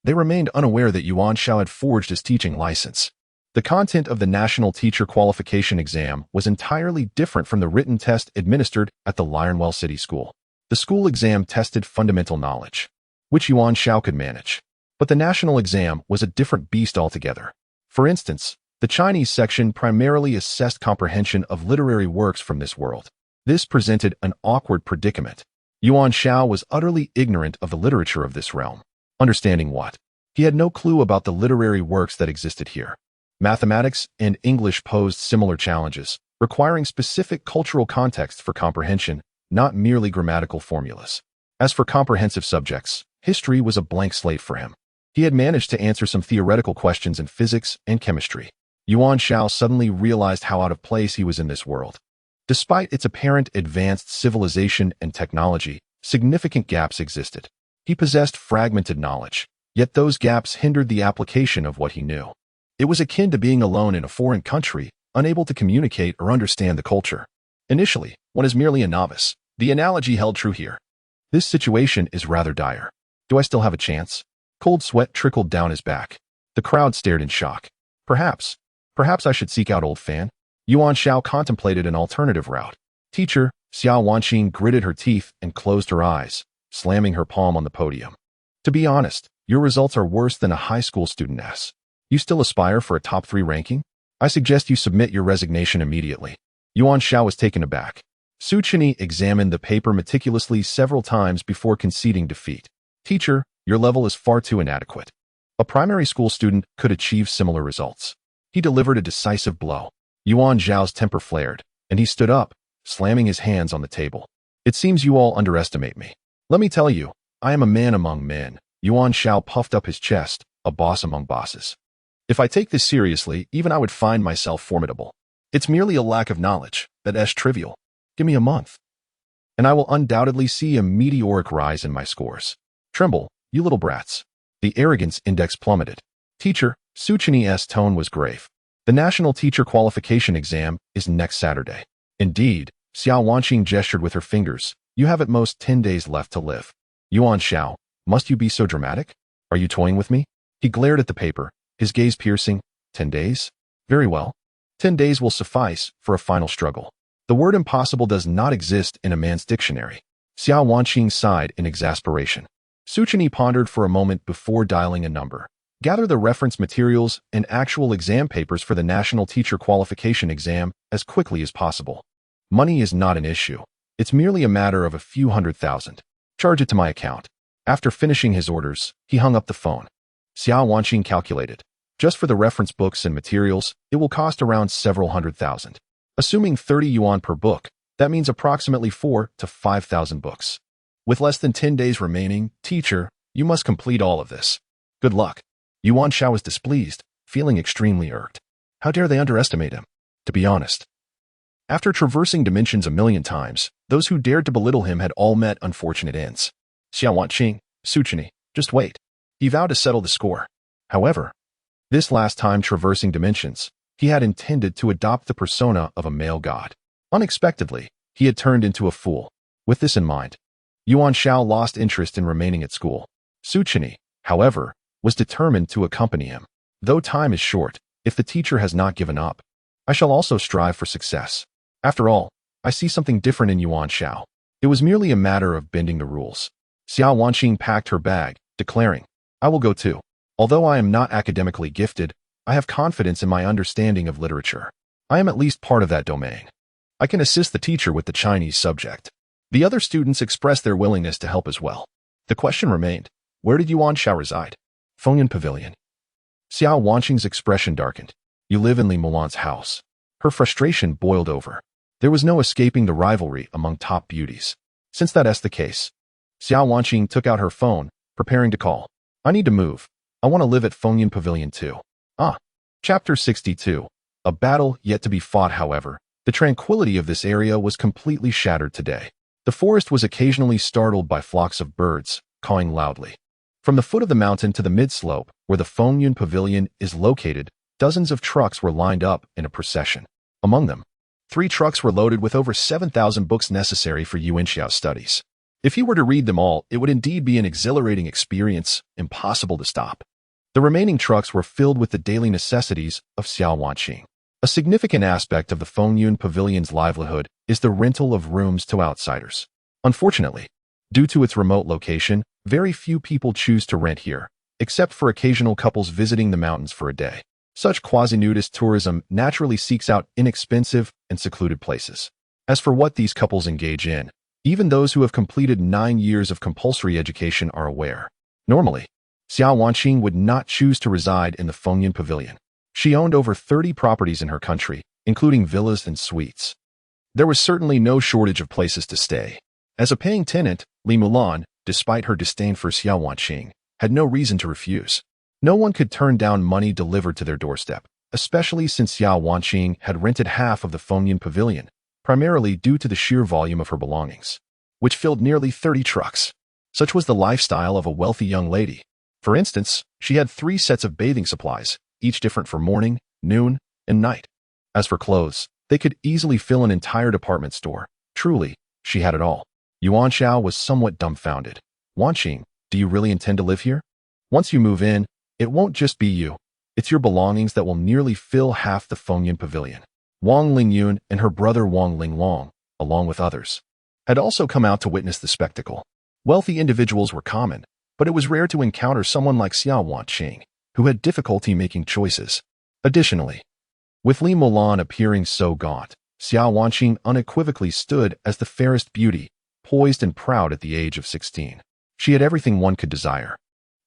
Speaker 1: They remained unaware that Yuan Xiao had forged his teaching license. The content of the National Teacher Qualification Exam was entirely different from the written test administered at the Lionwell City School. The school exam tested fundamental knowledge, which Yuan Xiao could manage. But the national exam was a different beast altogether. For instance, the Chinese section primarily assessed comprehension of literary works from this world. This presented an awkward predicament. Yuan Xiao was utterly ignorant of the literature of this realm. Understanding what? He had no clue about the literary works that existed here. Mathematics and English posed similar challenges, requiring specific cultural context for comprehension, not merely grammatical formulas. As for comprehensive subjects, history was a blank slate for him. He had managed to answer some theoretical questions in physics and chemistry. Yuan Xiao suddenly realized how out of place he was in this world. Despite its apparent advanced civilization and technology, significant gaps existed. He possessed fragmented knowledge, yet those gaps hindered the application of what he knew. It was akin to being alone in a foreign country, unable to communicate or understand the culture. Initially, one is merely a novice. The analogy held true here. This situation is rather dire. Do I still have a chance? Cold sweat trickled down his back. The crowd stared in shock. Perhaps I should seek out old Fan. Yuan Xiao contemplated an alternative route. Teacher, Xiao Wanqing gritted her teeth and closed her eyes, slamming her palm on the podium. To be honest, your results are worse than a high school studentess. You still aspire for a top 3 ranking? I suggest you submit your resignation immediately. Yuan Xiao was taken aback. Su Chini examined the paper meticulously several times before conceding defeat. Teacher, your level is far too inadequate. A primary school student could achieve similar results. He delivered a decisive blow. Yuan Xiao's temper flared, and he stood up, slamming his hands on the table. It seems you all underestimate me. Let me tell you, I am a man among men. Yuan Xiao puffed up his chest, a boss among bosses. If I take this seriously, even I would find myself formidable. It's merely a lack of knowledge, that's trivial. Give me a month, and I will undoubtedly see a meteoric rise in my scores. Tremble, you little brats. The arrogance index plummeted. Teacher, Su Chini's tone was grave. The National Teacher Qualification Exam is next Saturday. Indeed, Xiao Wanqing gestured with her fingers. You have at most 10 days left to live. Yuan Xiao, must you be so dramatic? Are you toying with me? He glared at the paper, his gaze piercing. 10 days? Very well. 10 days will suffice for a final struggle. The word impossible does not exist in a man's dictionary. Xiao Wanqing sighed in exasperation. Su Chini pondered for a moment before dialing a number. Gather the reference materials and actual exam papers for the National Teacher Qualification Exam as quickly as possible. Money is not an issue. It's merely a matter of a few $100,000. Charge it to my account. After finishing his orders, he hung up the phone. Xiao Wanqing calculated. Just for the reference books and materials, it will cost around several $100,000. Assuming 30 yuan per book, that means approximately 4,000 to 5,000 books. With less than 10 days remaining, teacher, you must complete all of this. Good luck. Yuan Xiao was displeased, feeling extremely irked. How dare they underestimate him? To be honest. After traversing dimensions a million times, those who dared to belittle him had all met unfortunate ends. Xiao Wanqing, Suchini, just wait. He vowed to settle the score. However, this last time traversing dimensions, he had intended to adopt the persona of a male god. Unexpectedly, he had turned into a fool. With this in mind, Yuan Xiao lost interest in remaining at school. Suchini, however, was determined to accompany him. Though time is short, if the teacher has not given up, I shall also strive for success. After all, I see something different in Yuan Xiao. It was merely a matter of bending the rules. Xiao Wanqing packed her bag, declaring, I will go too. Although I am not academically gifted, I have confidence in my understanding of literature. I am at least part of that domain. I can assist the teacher with the Chinese subject. The other students expressed their willingness to help as well. The question remained, where did Yuan Xiao reside? Fengyun Pavilion. Xiao Wanqing's expression darkened. You live in Li Mulan's house. Her frustration boiled over. There was no escaping the rivalry among top beauties. Since that's the case, Xiao Wanqing took out her phone, preparing to call. I need to move. I want to live at Fengyun Pavilion too. Chapter 62. A battle yet to be fought. However, the tranquility of this area was completely shattered today. The forest was occasionally startled by flocks of birds, cawing loudly. From the foot of the mountain to the mid-slope, where the Fengyun Pavilion is located, dozens of trucks were lined up in a procession. Among them, 3 trucks were loaded with over 7,000 books necessary for Yuan Xiao's studies. If he were to read them all, it would indeed be an exhilarating experience, impossible to stop. The remaining trucks were filled with the daily necessities of Xiao Wanqing. A significant aspect of the Fengyun Pavilion's livelihood is the rental of rooms to outsiders. Unfortunately, due to its remote location, very few people choose to rent here, except for occasional couples visiting the mountains for a day. Such quasi-nudist tourism naturally seeks out inexpensive and secluded places. As for what these couples engage in, even those who have completed 9 years of compulsory education are aware. Normally, Xiao Wanqing would not choose to reside in the Fengyun Pavilion. She owned over 30 properties in her country, including villas and suites. There was certainly no shortage of places to stay. As a paying tenant, Li Mulan, despite her disdain for Xiao Wanqing, had no reason to refuse. No one could turn down money delivered to their doorstep, especially since Xiao Wanqing had rented half of the Fengyun Pavilion, primarily due to the sheer volume of her belongings, which filled nearly 30 trucks. Such was the lifestyle of a wealthy young lady. For instance, she had 3 sets of bathing supplies, each different for morning, noon, and night. As for clothes, they could easily fill an entire department store. Truly, she had it all. Yuan Xiao was somewhat dumbfounded. Wanqing, do you really intend to live here? Once you move in, it won't just be you. It's your belongings that will nearly fill half the Fengyun Pavilion. Wang Lingyun and her brother Wang Linglong, along with others, had also come out to witness the spectacle. Wealthy individuals were common, but it was rare to encounter someone like Xiao Wanqing, who had difficulty making choices. Additionally, with Li Mulan appearing so gaunt, Xiao Wanqing unequivocally stood as the fairest beauty, poised and proud at the age of 16. She had everything one could desire.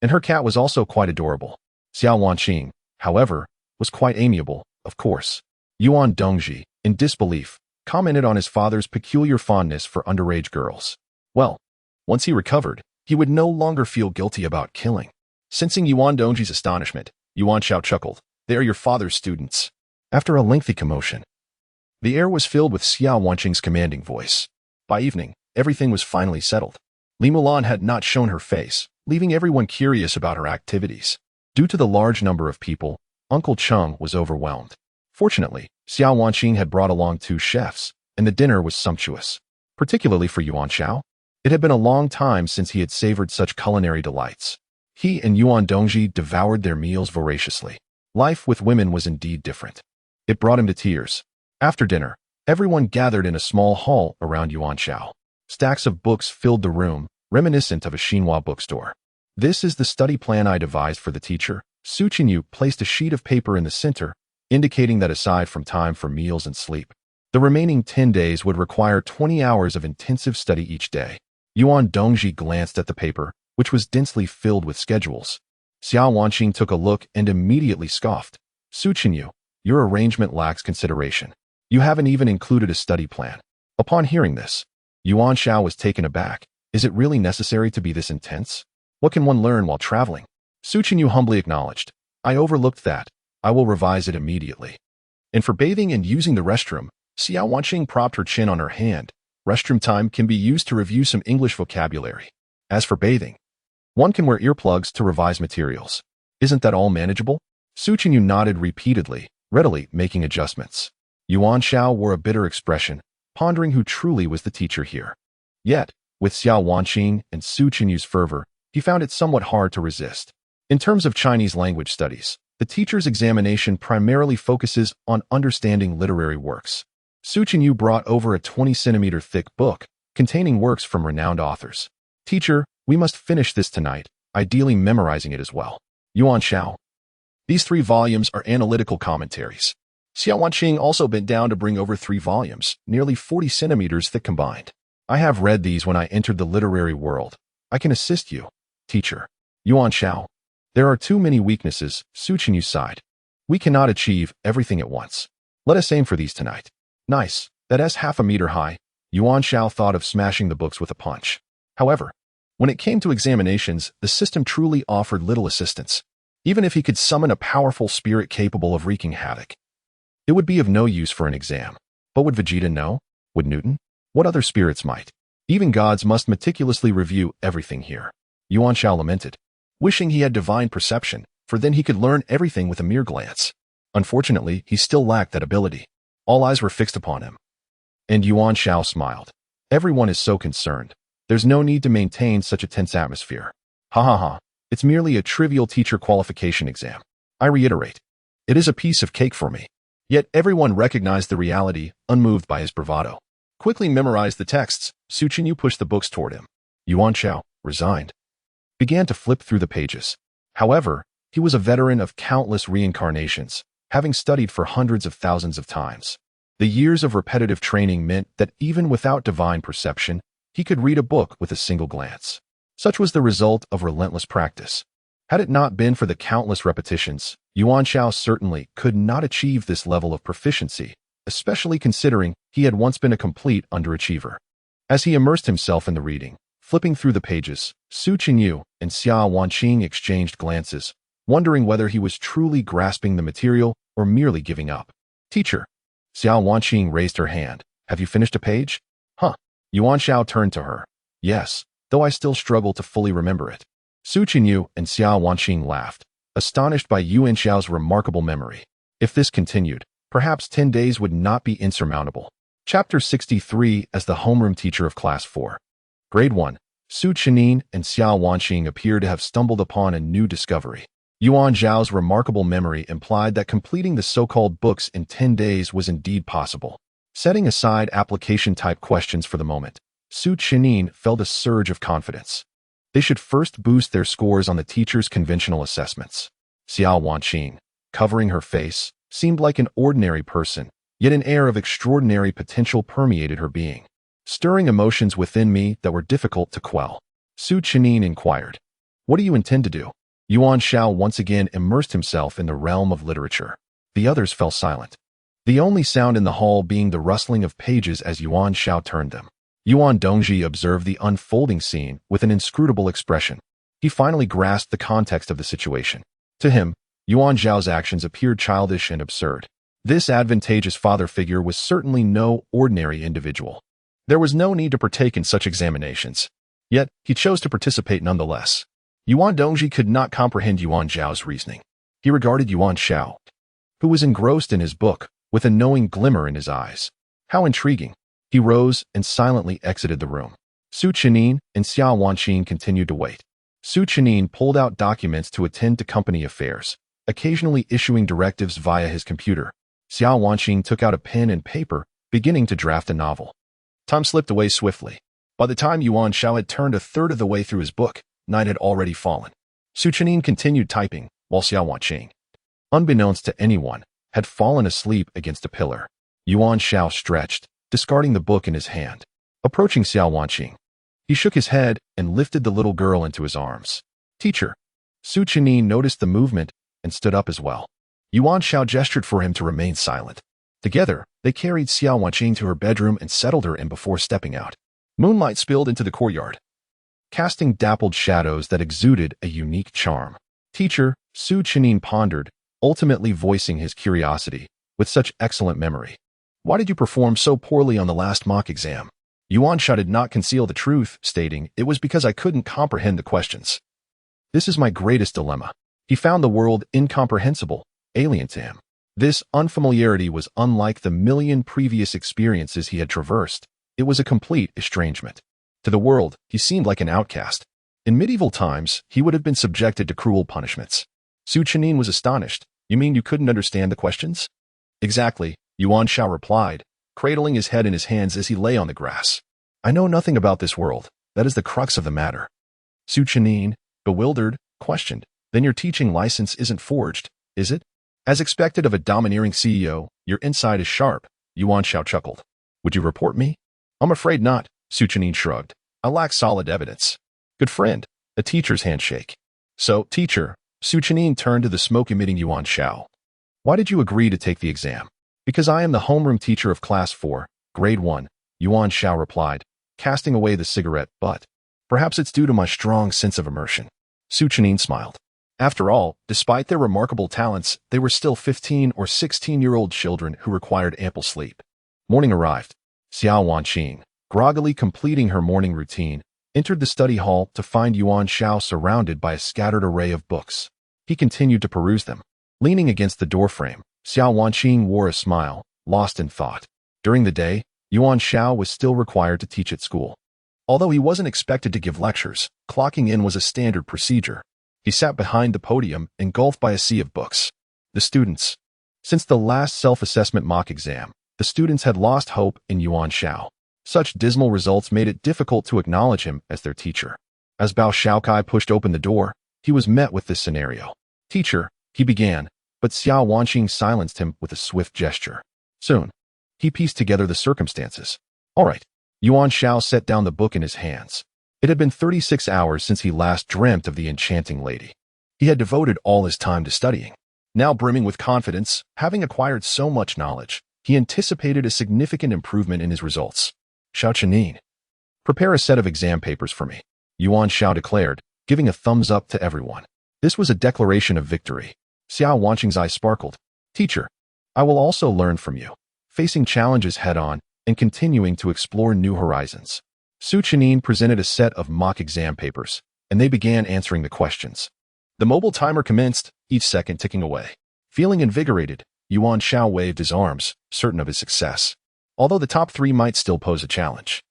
Speaker 1: And her cat was also quite adorable. Xiao Wanqing, however, was quite amiable, of course. Yuan Dongji, in disbelief, commented on his father's peculiar fondness for underage girls. Well, once he recovered, he would no longer feel guilty about killing. Sensing Yuan Dongji's astonishment, Yuan Xiao chuckled. They are your father's students. After a lengthy commotion, the air was filled with Xiao Wanqing's commanding voice. By evening, everything was finally settled. Li Mulan had not shown her face, leaving everyone curious about her activities. Due to the large number of people, Uncle Chung was overwhelmed. Fortunately, Xiao Wanqing had brought along 2 chefs, and the dinner was sumptuous. Particularly for Yuan Xiao, it had been a long time since he had savored such culinary delights. He and Yuan Dongji devoured their meals voraciously. Life with women was indeed different. It brought him to tears. After dinner, everyone gathered in a small hall around Yuan Xiao. Stacks of books filled the room, reminiscent of a Xinhua bookstore. This is the study plan I devised for the teacher. Su Qinyu placed a sheet of paper in the center, indicating that aside from time for meals and sleep, the remaining 10 days would require 20 hours of intensive study each day. Yuan Dongji glanced at the paper, which was densely filled with schedules. Xiao Wanqing took a look and immediately scoffed. Su Qinyu, your arrangement lacks consideration. You haven't even included a study plan. Upon hearing this, Yuan Xiao was taken aback. Is it really necessary to be this intense? What can one learn while traveling? Su Chenyu humbly acknowledged. I overlooked that. I will revise it immediately. And for bathing and using the restroom, Xiao Wanqing propped her chin on her hand. Restroom time can be used to review some English vocabulary. As for bathing, one can wear earplugs to revise materials. Isn't that all manageable? Su Chenyu nodded repeatedly, readily making adjustments. Yuan Xiao wore a bitter expression, pondering who truly was the teacher here. Yet, with Xiao Wanqing and Su Chenyu's fervor, he found it somewhat hard to resist. In terms of Chinese language studies, the teacher's examination primarily focuses on understanding literary works. Su Chenyu brought over a 20-centimeter thick book containing works from renowned authors. Teacher, we must finish this tonight, ideally memorizing it as well. Yuan Xiao. These 3 volumes are analytical commentaries. Xiao Wanqing also bent down to bring over 3 volumes, nearly 40 centimeters thick combined. I have read these when I entered the literary world. I can assist you, teacher. Yuan Xiao. There are too many weaknesses, Su Chenyu sighed. We cannot achieve everything at once. Let us aim for these tonight. Nice, that is half a meter high. Yuan Xiao thought of smashing the books with a punch. However, when it came to examinations, the system truly offered little assistance. Even if he could summon a powerful spirit capable of wreaking havoc, it would be of no use for an exam. But would Vegeta know? Would Newton? What other spirits might? Even gods must meticulously review everything here. Yuan Xiao lamented, wishing he had divine perception, for then he could learn everything with a mere glance. Unfortunately, he still lacked that ability. All eyes were fixed upon him. And Yuan Xiao smiled. Everyone is so concerned. There's no need to maintain such a tense atmosphere. Ha ha ha. It's merely a trivial teacher qualification exam. I reiterate, it is a piece of cake for me. Yet everyone recognized the reality, unmoved by his bravado. Quickly memorized the texts, Su Chenyu pushed the books toward him. Yuan Xiao, resigned, began to flip through the pages. However, he was a veteran of countless reincarnations, having studied for hundreds of thousands of times. The years of repetitive training meant that even without divine perception, he could read a book with a single glance. Such was the result of relentless practice. Had it not been for the countless repetitions, Yuan Xiao certainly could not achieve this level of proficiency, especially considering he had once been a complete underachiever. As he immersed himself in the reading, flipping through the pages, Su Chenyu and Xiao Wanqing exchanged glances, wondering whether he was truly grasping the material or merely giving up. Teacher. Xiao Wanqing raised her hand. Have you finished a page? Huh. Yuan Xiao turned to her. Yes, though I still struggle to fully remember it. Su Chenyu and Xiao Wanqing laughed, astonished by Yuan Xiao's remarkable memory. If this continued, perhaps 10 days would not be insurmountable. Chapter 63 as the homeroom teacher of Class 4. Grade 1. Su Chenyu and Xiao Wanqing appear to have stumbled upon a new discovery. Yuan Xiao's remarkable memory implied that completing the so-called books in 10 days was indeed possible. Setting aside application-type questions for the moment, Su Chenyu felt a surge of confidence. They should first boost their scores on the teacher's conventional assessments. Xiao Wanqing, covering her face, seemed like an ordinary person, yet an air of extraordinary potential permeated her being, stirring emotions within me that were difficult to quell. Su Chenyu inquired, what do you intend to do? Yuan Xiao once again immersed himself in the realm of literature. The others fell silent, the only sound in the hall being the rustling of pages as Yuan Xiao turned them. Yuan Dongji observed the unfolding scene with an inscrutable expression. He finally grasped the context of the situation. To him, Yuan Xiao's actions appeared childish and absurd. This advantageous father figure was certainly no ordinary individual. There was no need to partake in such examinations. Yet, he chose to participate nonetheless. Yuan Dongji could not comprehend Yuan Xiao's reasoning. He regarded Yuan Xiao, who was engrossed in his book, with a knowing glimmer in his eyes. How intriguing. He rose and silently exited the room. Su Chenyu and Xiao Wanqing continued to wait. Su Chenyu pulled out documents to attend to company affairs, occasionally issuing directives via his computer. Xiao Wanqing took out a pen and paper, beginning to draft a novel. Time slipped away swiftly. By the time Yuan Xiao had turned a third of the way through his book, night had already fallen. Su Chenyu continued typing, while Xiao Wanqing, unbeknownst to anyone, had fallen asleep against a pillar. Yuan Xiao stretched, discarding the book in his hand. Approaching Xiao Wanqing, he shook his head and lifted the little girl into his arms. Teacher. Su Chenyu noticed the movement and stood up as well. Yuan Xiao gestured for him to remain silent. Together, they carried Xiao Wanqing to her bedroom and settled her in before stepping out. Moonlight spilled into the courtyard, casting dappled shadows that exuded a unique charm. Teacher, Su Chenin pondered, ultimately voicing his curiosity, with such excellent memory. Why did you perform so poorly on the last mock exam? Yuan Xiao did not conceal the truth, stating, it was because I couldn't comprehend the questions. This is my greatest dilemma. He found the world incomprehensible, alien to him. This unfamiliarity was unlike the million previous experiences he had traversed. It was a complete estrangement. To the world, he seemed like an outcast. In medieval times, he would have been subjected to cruel punishments. Su Chenin was astonished. You mean you couldn't understand the questions? Exactly, Yuan Xiao replied, cradling his head in his hands as he lay on the grass. I know nothing about this world. That is the crux of the matter. Su Chenin, bewildered, questioned. Then your teaching license isn't forged, is it? As expected of a domineering CEO, your insight is sharp, Yuan Xiao chuckled. Would you report me? I'm afraid not, Su Chenin shrugged. I lack solid evidence. Good friend, a teacher's handshake. So, teacher, Su Chenin turned to the smoke-emitting Yuan Xiao. Why did you agree to take the exam? Because I am the homeroom teacher of Class 4, Grade 1, Yuan Xiao replied, casting away the cigarette butt. Perhaps it's due to my strong sense of immersion. Su Chenin smiled. After all, despite their remarkable talents, they were still 15 or 16-year-old children who required ample sleep. Morning arrived. Xiao Wanqing, groggily completing her morning routine, entered the study hall to find Yuan Xiao surrounded by a scattered array of books. He continued to peruse them. Leaning against the doorframe, Xiao Wanqing wore a smile, lost in thought. During the day, Yuan Xiao was still required to teach at school. Although he wasn't expected to give lectures, clocking in was a standard procedure. He sat behind the podium, engulfed by a sea of books. The students. Since the last self-assessment mock exam, the students had lost hope in Yuan Xiao. Such dismal results made it difficult to acknowledge him as their teacher. As Bao Shaokai pushed open the door, he was met with this scenario. Teacher, he began, but Xiao Wanqing silenced him with a swift gesture. Soon, he pieced together the circumstances. All right. Yuan Xiao set down the book in his hands. It had been 36 hours since he last dreamt of the enchanting lady. He had devoted all his time to studying. Now brimming with confidence, having acquired so much knowledge, he anticipated a significant improvement in his results. Xiao Chenin, prepare a set of exam papers for me, Yuan Xiao declared, giving a thumbs up to everyone. This was a declaration of victory. Xiao Wanqing's eyes sparkled. Teacher, I will also learn from you, facing challenges head-on and continuing to explore new horizons. Su Chenin presented a set of mock exam papers, and they began answering the questions. The mobile timer commenced, each second ticking away. Feeling invigorated, Yuan Xiao waved his arms, certain of his success. Although the top 3 might still pose a challenge.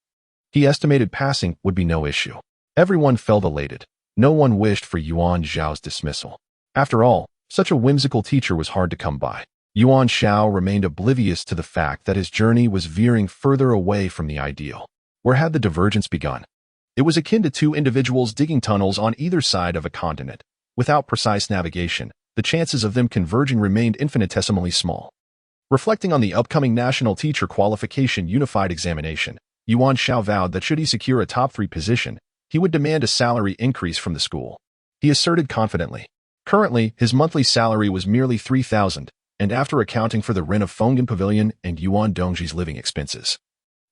Speaker 1: He estimated passing would be no issue. Everyone felt elated. No one wished for Yuan Xiao's dismissal. After all, such a whimsical teacher was hard to come by. Yuan Xiao remained oblivious to the fact that his journey was veering further away from the ideal. Where had the divergence begun? It was akin to 2 individuals digging tunnels on either side of a continent. Without precise navigation, the chances of them converging remained infinitesimally small. Reflecting on the upcoming National Teacher Qualification Unified Examination, Yuan Xiao vowed that should he secure a top 3 position, he would demand a salary increase from the school. He asserted confidently. Currently, his monthly salary was merely 3,000, and after accounting for the rent of Fenggan Pavilion and Yuan Dongji's living expenses,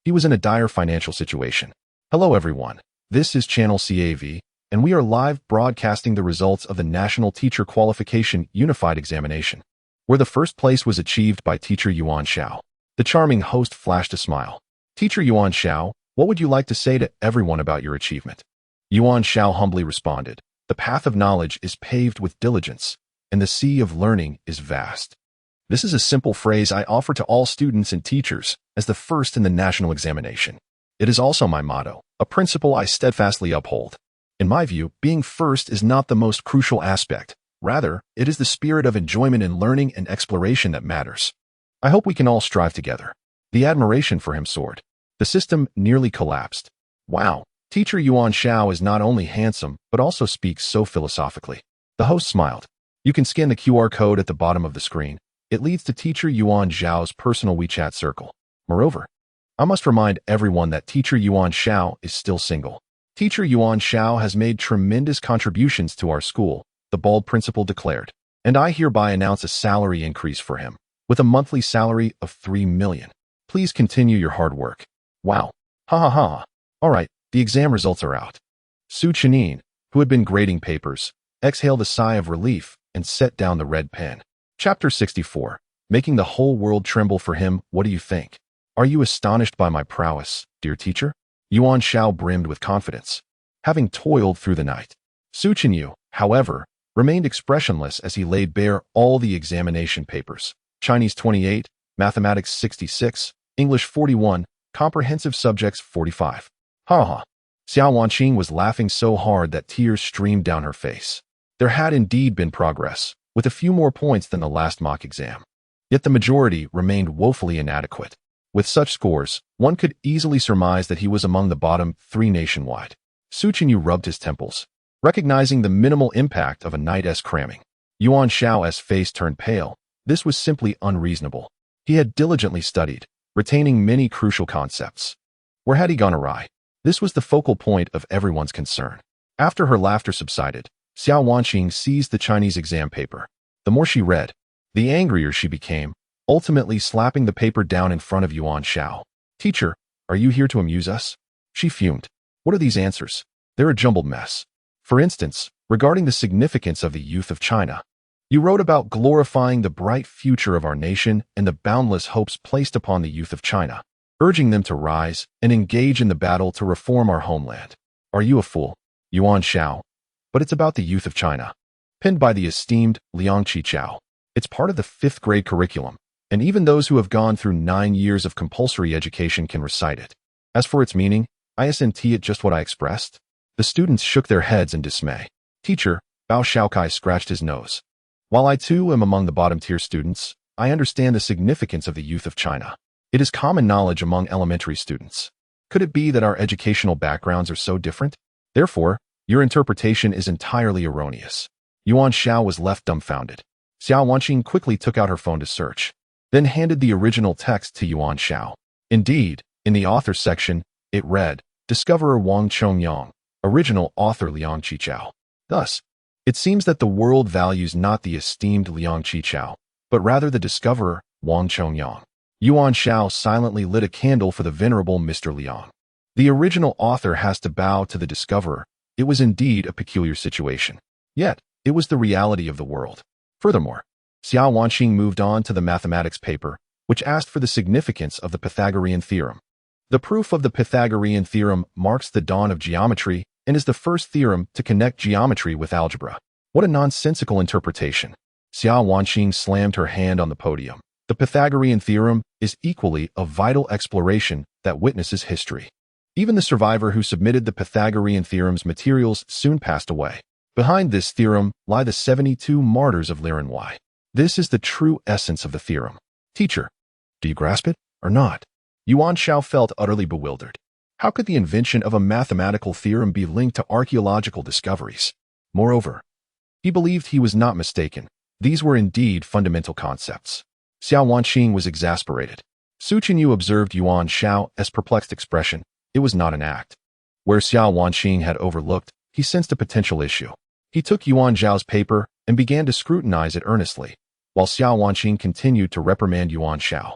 Speaker 1: he was in a dire financial situation. Hello everyone, this is Channel CAV, and we are live broadcasting the results of the National Teacher Qualification Unified Examination, where the first place was achieved by teacher Yuan Xiao. The charming host flashed a smile. Teacher Yuan Xiao, what would you like to say to everyone about your achievement? Yuan Xiao humbly responded, the path of knowledge is paved with diligence, and the sea of learning is vast. This is a simple phrase I offer to all students and teachers as the first in the national examination. It is also my motto, a principle I steadfastly uphold. In my view, being first is not the most crucial aspect. Rather, it is the spirit of enjoyment in learning and exploration that matters. I hope we can all strive together. The admiration for him soared. The system nearly collapsed. Wow, teacher Yuan Xiao is not only handsome, but also speaks so philosophically. The host smiled. You can scan the QR code at the bottom of the screen. It leads to teacher Yuan Xiao's personal WeChat circle. Moreover, I must remind everyone that teacher Yuan Xiao is still single. Teacher Yuan Xiao has made tremendous contributions to our school, the bald principal declared, and I hereby announce a salary increase for him, with a monthly salary of 3 million. Please continue your hard work. Wow. Ha ha ha. All right, the exam results are out. Su Chenin, who had been grading papers, exhaled a sigh of relief and set down the red pen. Chapter 64. Making the whole world tremble for him. What do you think? Are you astonished by my prowess, dear teacher? Yuan Xiao brimmed with confidence, having toiled through the night. Su Chenyu, however, remained expressionless as he laid bare all the examination papers. Chinese 28, Mathematics 66, English 41, Comprehensive Subjects 45. Ha ha. Xiao Wanqing was laughing so hard that tears streamed down her face. There had indeed been progress, with a few more points than the last mock exam. Yet the majority remained woefully inadequate. With such scores, one could easily surmise that he was among the bottom 3 nationwide. Su Chenyu rubbed his temples, recognizing the minimal impact of a night's cramming. Yuan Xiao's face turned pale. This was simply unreasonable. He had diligently studied, retaining many crucial concepts. Where had he gone awry? This was the focal point of everyone's concern. After her laughter subsided, Xiao Wanqing seized the Chinese exam paper. The more she read, the angrier she became, ultimately slapping the paper down in front of Yuan Xiao. Teacher, are you here to amuse us? She fumed. What are these answers? They're a jumbled mess. For instance, regarding the significance of the youth of China. You wrote about glorifying the bright future of our nation and the boundless hopes placed upon the youth of China, urging them to rise and engage in the battle to reform our homeland. Are you a fool, Yuan Xiao? But it's about the youth of China. Penned by the esteemed Liang Qichao. It's part of the 5th grade curriculum, and even those who have gone through 9 years of compulsory education can recite it. As for its meaning, isn't it just what I expressed? The students shook their heads in dismay. Teacher, Bao Shaokai scratched his nose. While I too am among the bottom-tier students, I understand the significance of the youth of China. It is common knowledge among elementary students. Could it be that our educational backgrounds are so different? Therefore, your interpretation is entirely erroneous. Yuan Xiao was left dumbfounded. Xiao Wanqing quickly took out her phone to search, then handed the original text to Yuan Xiao. Indeed, in the author section, it read, Discoverer Wang Chongyang, original author Liang Qichao. Thus, it seems that the world values not the esteemed Liang Qichao, but rather the discoverer, Wang Chongyang. Yuan Xiao silently lit a candle for the venerable Mr. Liang. The original author has to bow to the discoverer. It was indeed a peculiar situation. Yet, it was the reality of the world. Furthermore, Xiao Wanqing moved on to the mathematics paper, which asked for the significance of the Pythagorean theorem. The proof of the Pythagorean theorem marks the dawn of geometry and is the first theorem to connect geometry with algebra. What a nonsensical interpretation. Xiao Wanqing slammed her hand on the podium. The Pythagorean theorem is equally a vital exploration that witnesses history. Even the survivor who submitted the Pythagorean theorem's materials soon passed away. Behind this theorem lie the 72 martyrs of Liren. This is the true essence of the theorem. Teacher, do you grasp it or not? Yuan Xiao felt utterly bewildered. How could the invention of a mathematical theorem be linked to archaeological discoveries? Moreover, he believed he was not mistaken. These were indeed fundamental concepts. Xiao Wanqing was exasperated. Su Chenyu observed Yuan Xiao's perplexed expression. It was not an act. Where Xiao Wanqing had overlooked, he sensed a potential issue. He took Yuan Xiao's paper and began to scrutinize it earnestly, while Xiao Wanqing continued to reprimand Yuan Xiao.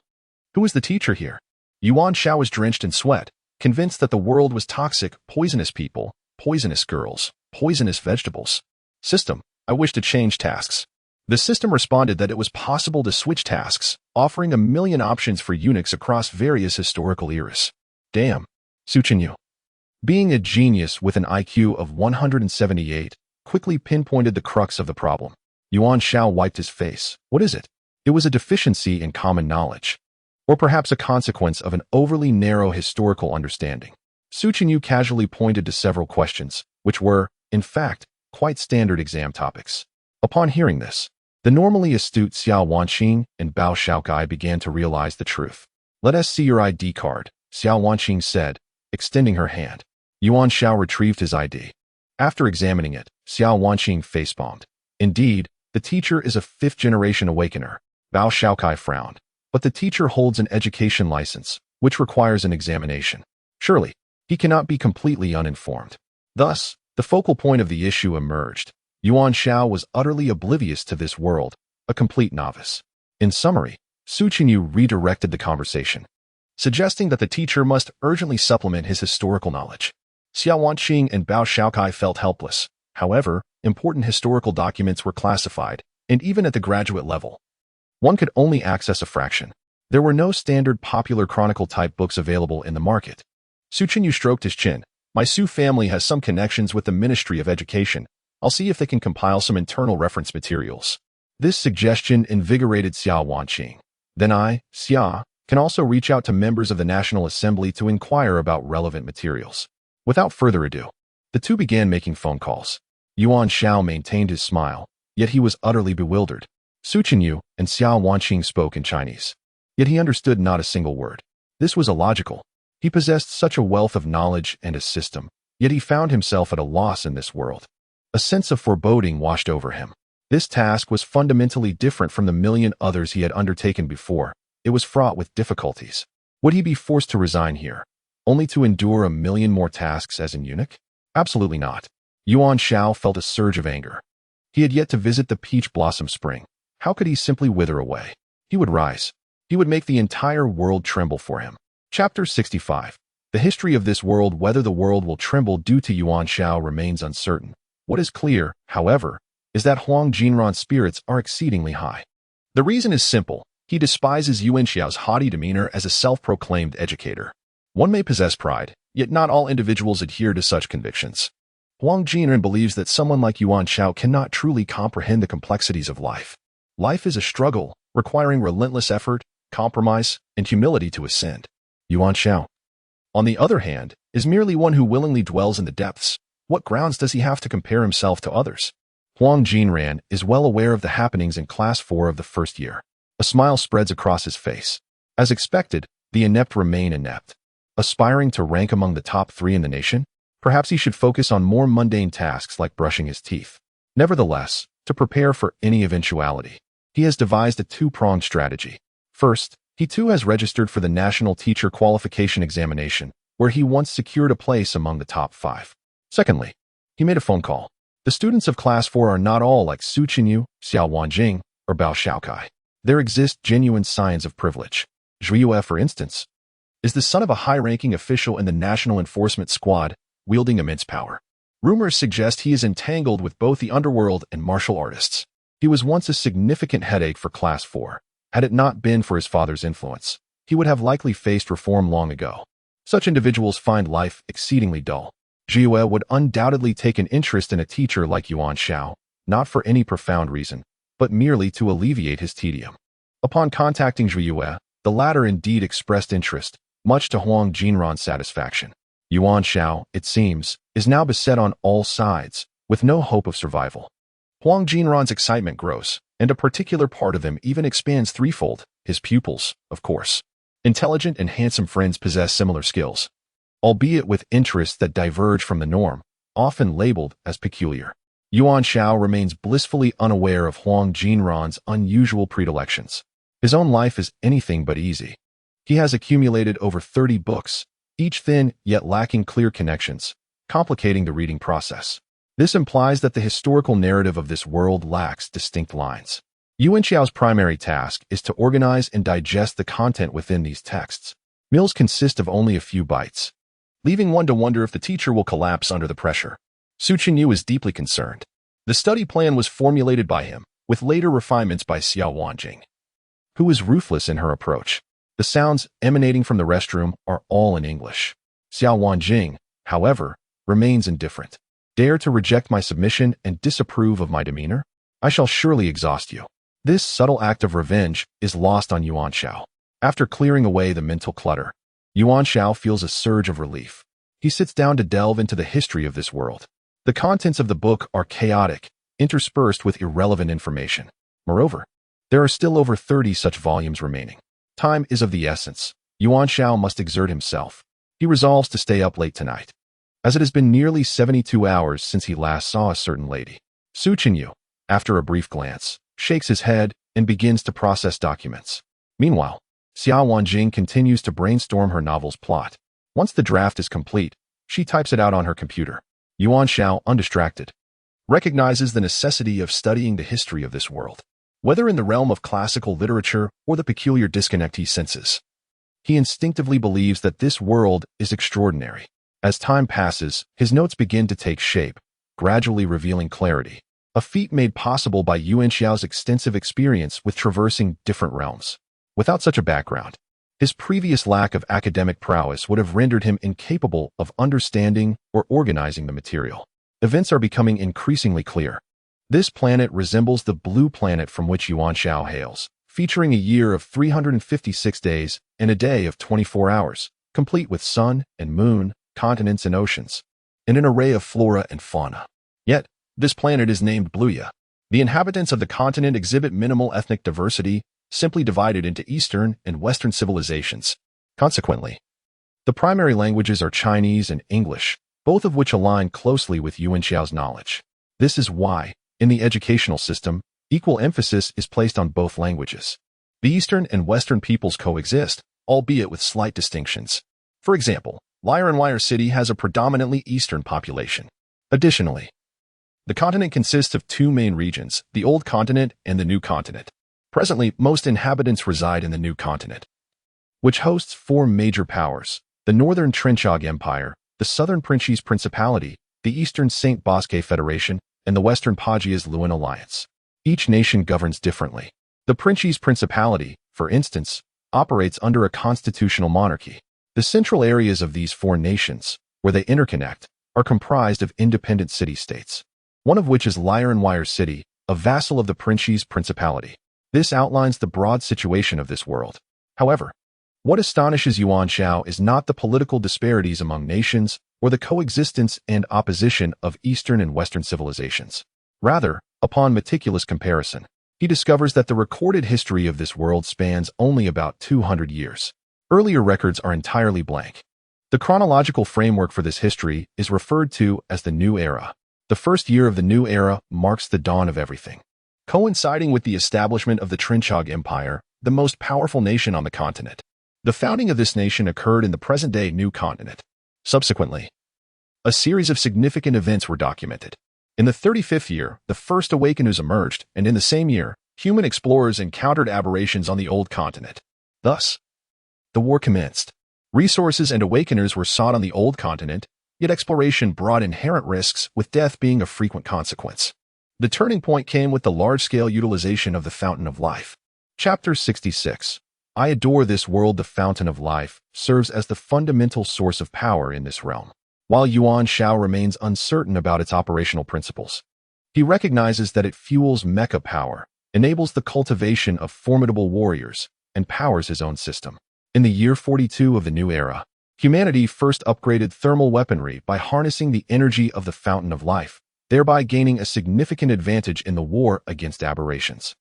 Speaker 1: Who is the teacher here? Yuan Xiao was drenched in sweat, convinced that the world was toxic, poisonous people, poisonous girls, poisonous vegetables. System, I wish to change tasks. The system responded that it was possible to switch tasks, offering a million options for eunuchs across various historical eras. Damn. Su Chenyu, being a genius with an IQ of 178, quickly pinpointed the crux of the problem. Yuan Xiao wiped his face. What is it? It was a deficiency in common knowledge, or perhaps a consequence of an overly narrow historical understanding. Su Chenyu casually pointed to several questions, which were, in fact, quite standard exam topics. Upon hearing this, the normally astute Xiao Wanqing and Bao Shaokai began to realize the truth. Let us see your ID card, Xiao Wanqing said, extending her hand. Yuan Xiao retrieved his ID. After examining it, Xiao Wanqing facepalmed. Indeed, the teacher is a 5th-generation awakener. Bao Shaokai frowned. But the teacher holds an education license, which requires an examination. Surely, he cannot be completely uninformed. Thus, the focal point of the issue emerged. Yuan Xiao was utterly oblivious to this world, a complete novice. In summary, Su Chenyu redirected the conversation, suggesting that the teacher must urgently supplement his historical knowledge. Xiao Wanqing and Bao Shaokai felt helpless. However, important historical documents were classified, and even at the graduate level, one could only access a fraction. There were no standard popular chronicle-type books available in the market. Su Chenyu stroked his chin. My Su family has some connections with the Ministry of Education. I'll see if they can compile some internal reference materials. This suggestion invigorated Xiao Wanqing. Then I, Xia, can also reach out to members of the National Assembly to inquire about relevant materials. Without further ado, the two began making phone calls. Yuan Xiao maintained his smile, yet he was utterly bewildered. Su Chenyu and Xiao Wanqing spoke in Chinese, yet he understood not a single word. This was illogical. He possessed such a wealth of knowledge and a system, yet he found himself at a loss in this world. A sense of foreboding washed over him. This task was fundamentally different from the million others he had undertaken before. It was fraught with difficulties. Would he be forced to resign here, only to endure a million more tasks as an eunuch? Absolutely not. Yuan Xiao felt a surge of anger. He had yet to visit the peach blossom spring. How could he simply wither away? He would rise. He would make the entire world tremble for him. Chapter 65. The history of this world. Whether the world will tremble due to Yuan Xiao remains uncertain. What is clear, however, is that Huang Jinran's spirits are exceedingly high. The reason is simple. He despises Yuan Xiao's haughty demeanor as a self-proclaimed educator. One may possess pride, yet not all individuals adhere to such convictions. Huang Jinran believes that someone like Yuan Xiao cannot truly comprehend the complexities of life. Life is a struggle, requiring relentless effort, compromise, and humility to ascend. Yuan Xiao, on the other hand, is merely one who willingly dwells in the depths. What grounds does he have to compare himself to others? Huang Jinran is well aware of the happenings in Class 4 of the first year. A smile spreads across his face. As expected, the inept remain inept. Aspiring to rank among the top 3 in the nation? Perhaps he should focus on more mundane tasks like brushing his teeth. Nevertheless, to prepare for any eventuality, he has devised a two-pronged strategy. First, he too has registered for the National Teacher Qualification Examination, where he once secured a place among the top 5. Secondly, he made a phone call. The students of Class 4 are not all like Su Chenyu, Xiao Wanjing, or Bao Shaokai. There exist genuine signs of privilege. Zhu Yue, for instance, is the son of a high-ranking official in the National Enforcement Squad, wielding immense power. Rumors suggest he is entangled with both the underworld and martial artists. He was once a significant headache for Class 4. Had it not been for his father's influence, he would have likely faced reform long ago. Such individuals find life exceedingly dull. Zhu Yue would undoubtedly take an interest in a teacher like Yuan Xiao, not for any profound reason, but merely to alleviate his tedium. Upon contacting Zhu Yue, the latter indeed expressed interest, much to Huang Jinran's satisfaction. Yuan Xiao, it seems, is now beset on all sides, with no hope of survival. Huang Jinran's excitement grows, and a particular part of him even expands threefold. His pupils, of course. Intelligent and handsome friends possess similar skills, albeit with interests that diverge from the norm, often labeled as peculiar. Yuan Xiao remains blissfully unaware of Huang Jinran's unusual predilections. His own life is anything but easy. He has accumulated over 30 books, each thin yet lacking clear connections, complicating the reading process. This implies that the historical narrative of this world lacks distinct lines. Yuan Xiao's primary task is to organize and digest the content within these texts. Meals consist of only a few bites, leaving one to wonder if the teacher will collapse under the pressure. Su Chenyu is deeply concerned. The study plan was formulated by him, with later refinements by Xiao Wanjing, who is ruthless in her approach. The sounds emanating from the restroom are all in English. Xiao Wanjing, however, remains indifferent. Dare to reject my submission and disapprove of my demeanor? I shall surely exhaust you. This subtle act of revenge is lost on Yuan Xiao. After clearing away the mental clutter, Yuan Xiao feels a surge of relief. He sits down to delve into the history of this world. The contents of the book are chaotic, interspersed with irrelevant information. Moreover, there are still over 30 such volumes remaining. Time is of the essence. Yuan Xiao must exert himself. He resolves to stay up late tonight, as it has been nearly 72 hours since he last saw a certain lady. Su Chenyu, after a brief glance, shakes his head and begins to process documents. Meanwhile, Xiao Wanjing continues to brainstorm her novel's plot. Once the draft is complete, she types it out on her computer. Yuan Xiao, undistracted, recognizes the necessity of studying the history of this world, whether in the realm of classical literature or the peculiar disconnect he senses. He instinctively believes that this world is extraordinary. As time passes, his notes begin to take shape, gradually revealing clarity, a feat made possible by Yuan Xiao's extensive experience with traversing different realms. Without such a background, his previous lack of academic prowess would have rendered him incapable of understanding or organizing the material. Events are becoming increasingly clear. This planet resembles the blue planet from which Yuan Xiao hails, featuring a year of 356 days and a day of 24 hours, complete with sun and moon, continents and oceans, and an array of flora and fauna. Yet, this planet is named Bluya. The inhabitants of the continent exhibit minimal ethnic diversity, simply divided into Eastern and Western civilizations. Consequently, the primary languages are Chinese and English, both of which align closely with Yuan Xiao's knowledge. This is why, in the educational system, equal emphasis is placed on both languages. The Eastern and Western peoples coexist, albeit with slight distinctions. For example, Lirenwire City has a predominantly Eastern population. Additionally, the continent consists of two main regions, the Old Continent and the New Continent. Presently, most inhabitants reside in the New Continent, which hosts four major powers: the Northern Trenchog Empire, the Southern Princies Principality, the Eastern Saint Bosque Federation, and the Western Pagias Luan Alliance. Each nation governs differently. The Princies Principality, for instance, operates under a constitutional monarchy. The central areas of these four nations, where they interconnect, are comprised of independent city-states, one of which is Lirenwire City, a vassal of the Princies Principality. This outlines the broad situation of this world. However, what astonishes Yuan Xiao is not the political disparities among nations or the coexistence and opposition of Eastern and Western civilizations. Rather, upon meticulous comparison, he discovers that the recorded history of this world spans only about 200 years. Earlier records are entirely blank. The chronological framework for this history is referred to as the New Era. The first year of the New Era marks the dawn of everything. Coinciding with the establishment of the Trenchog Empire, the most powerful nation on the continent. The founding of this nation occurred in the present-day New Continent. Subsequently, a series of significant events were documented. In the 35th year, the first Awakeners emerged, and in the same year, human explorers encountered aberrations on the Old Continent. Thus, the war commenced. Resources and Awakeners were sought on the Old Continent, yet exploration brought inherent risks, with death being a frequent consequence. The turning point came with the large-scale utilization of the Fountain of Life. Chapter 66. I adore this world. The Fountain of Life serves as the fundamental source of power in this realm. While Yuan Xiao remains uncertain about its operational principles, he recognizes that it fuels mecha power, enables the cultivation of formidable warriors, and powers his own system. In the year 42 of the New Era, humanity first upgraded thermal weaponry by harnessing the energy of the Fountain of Life, thereby gaining a significant advantage in the war against aberrations.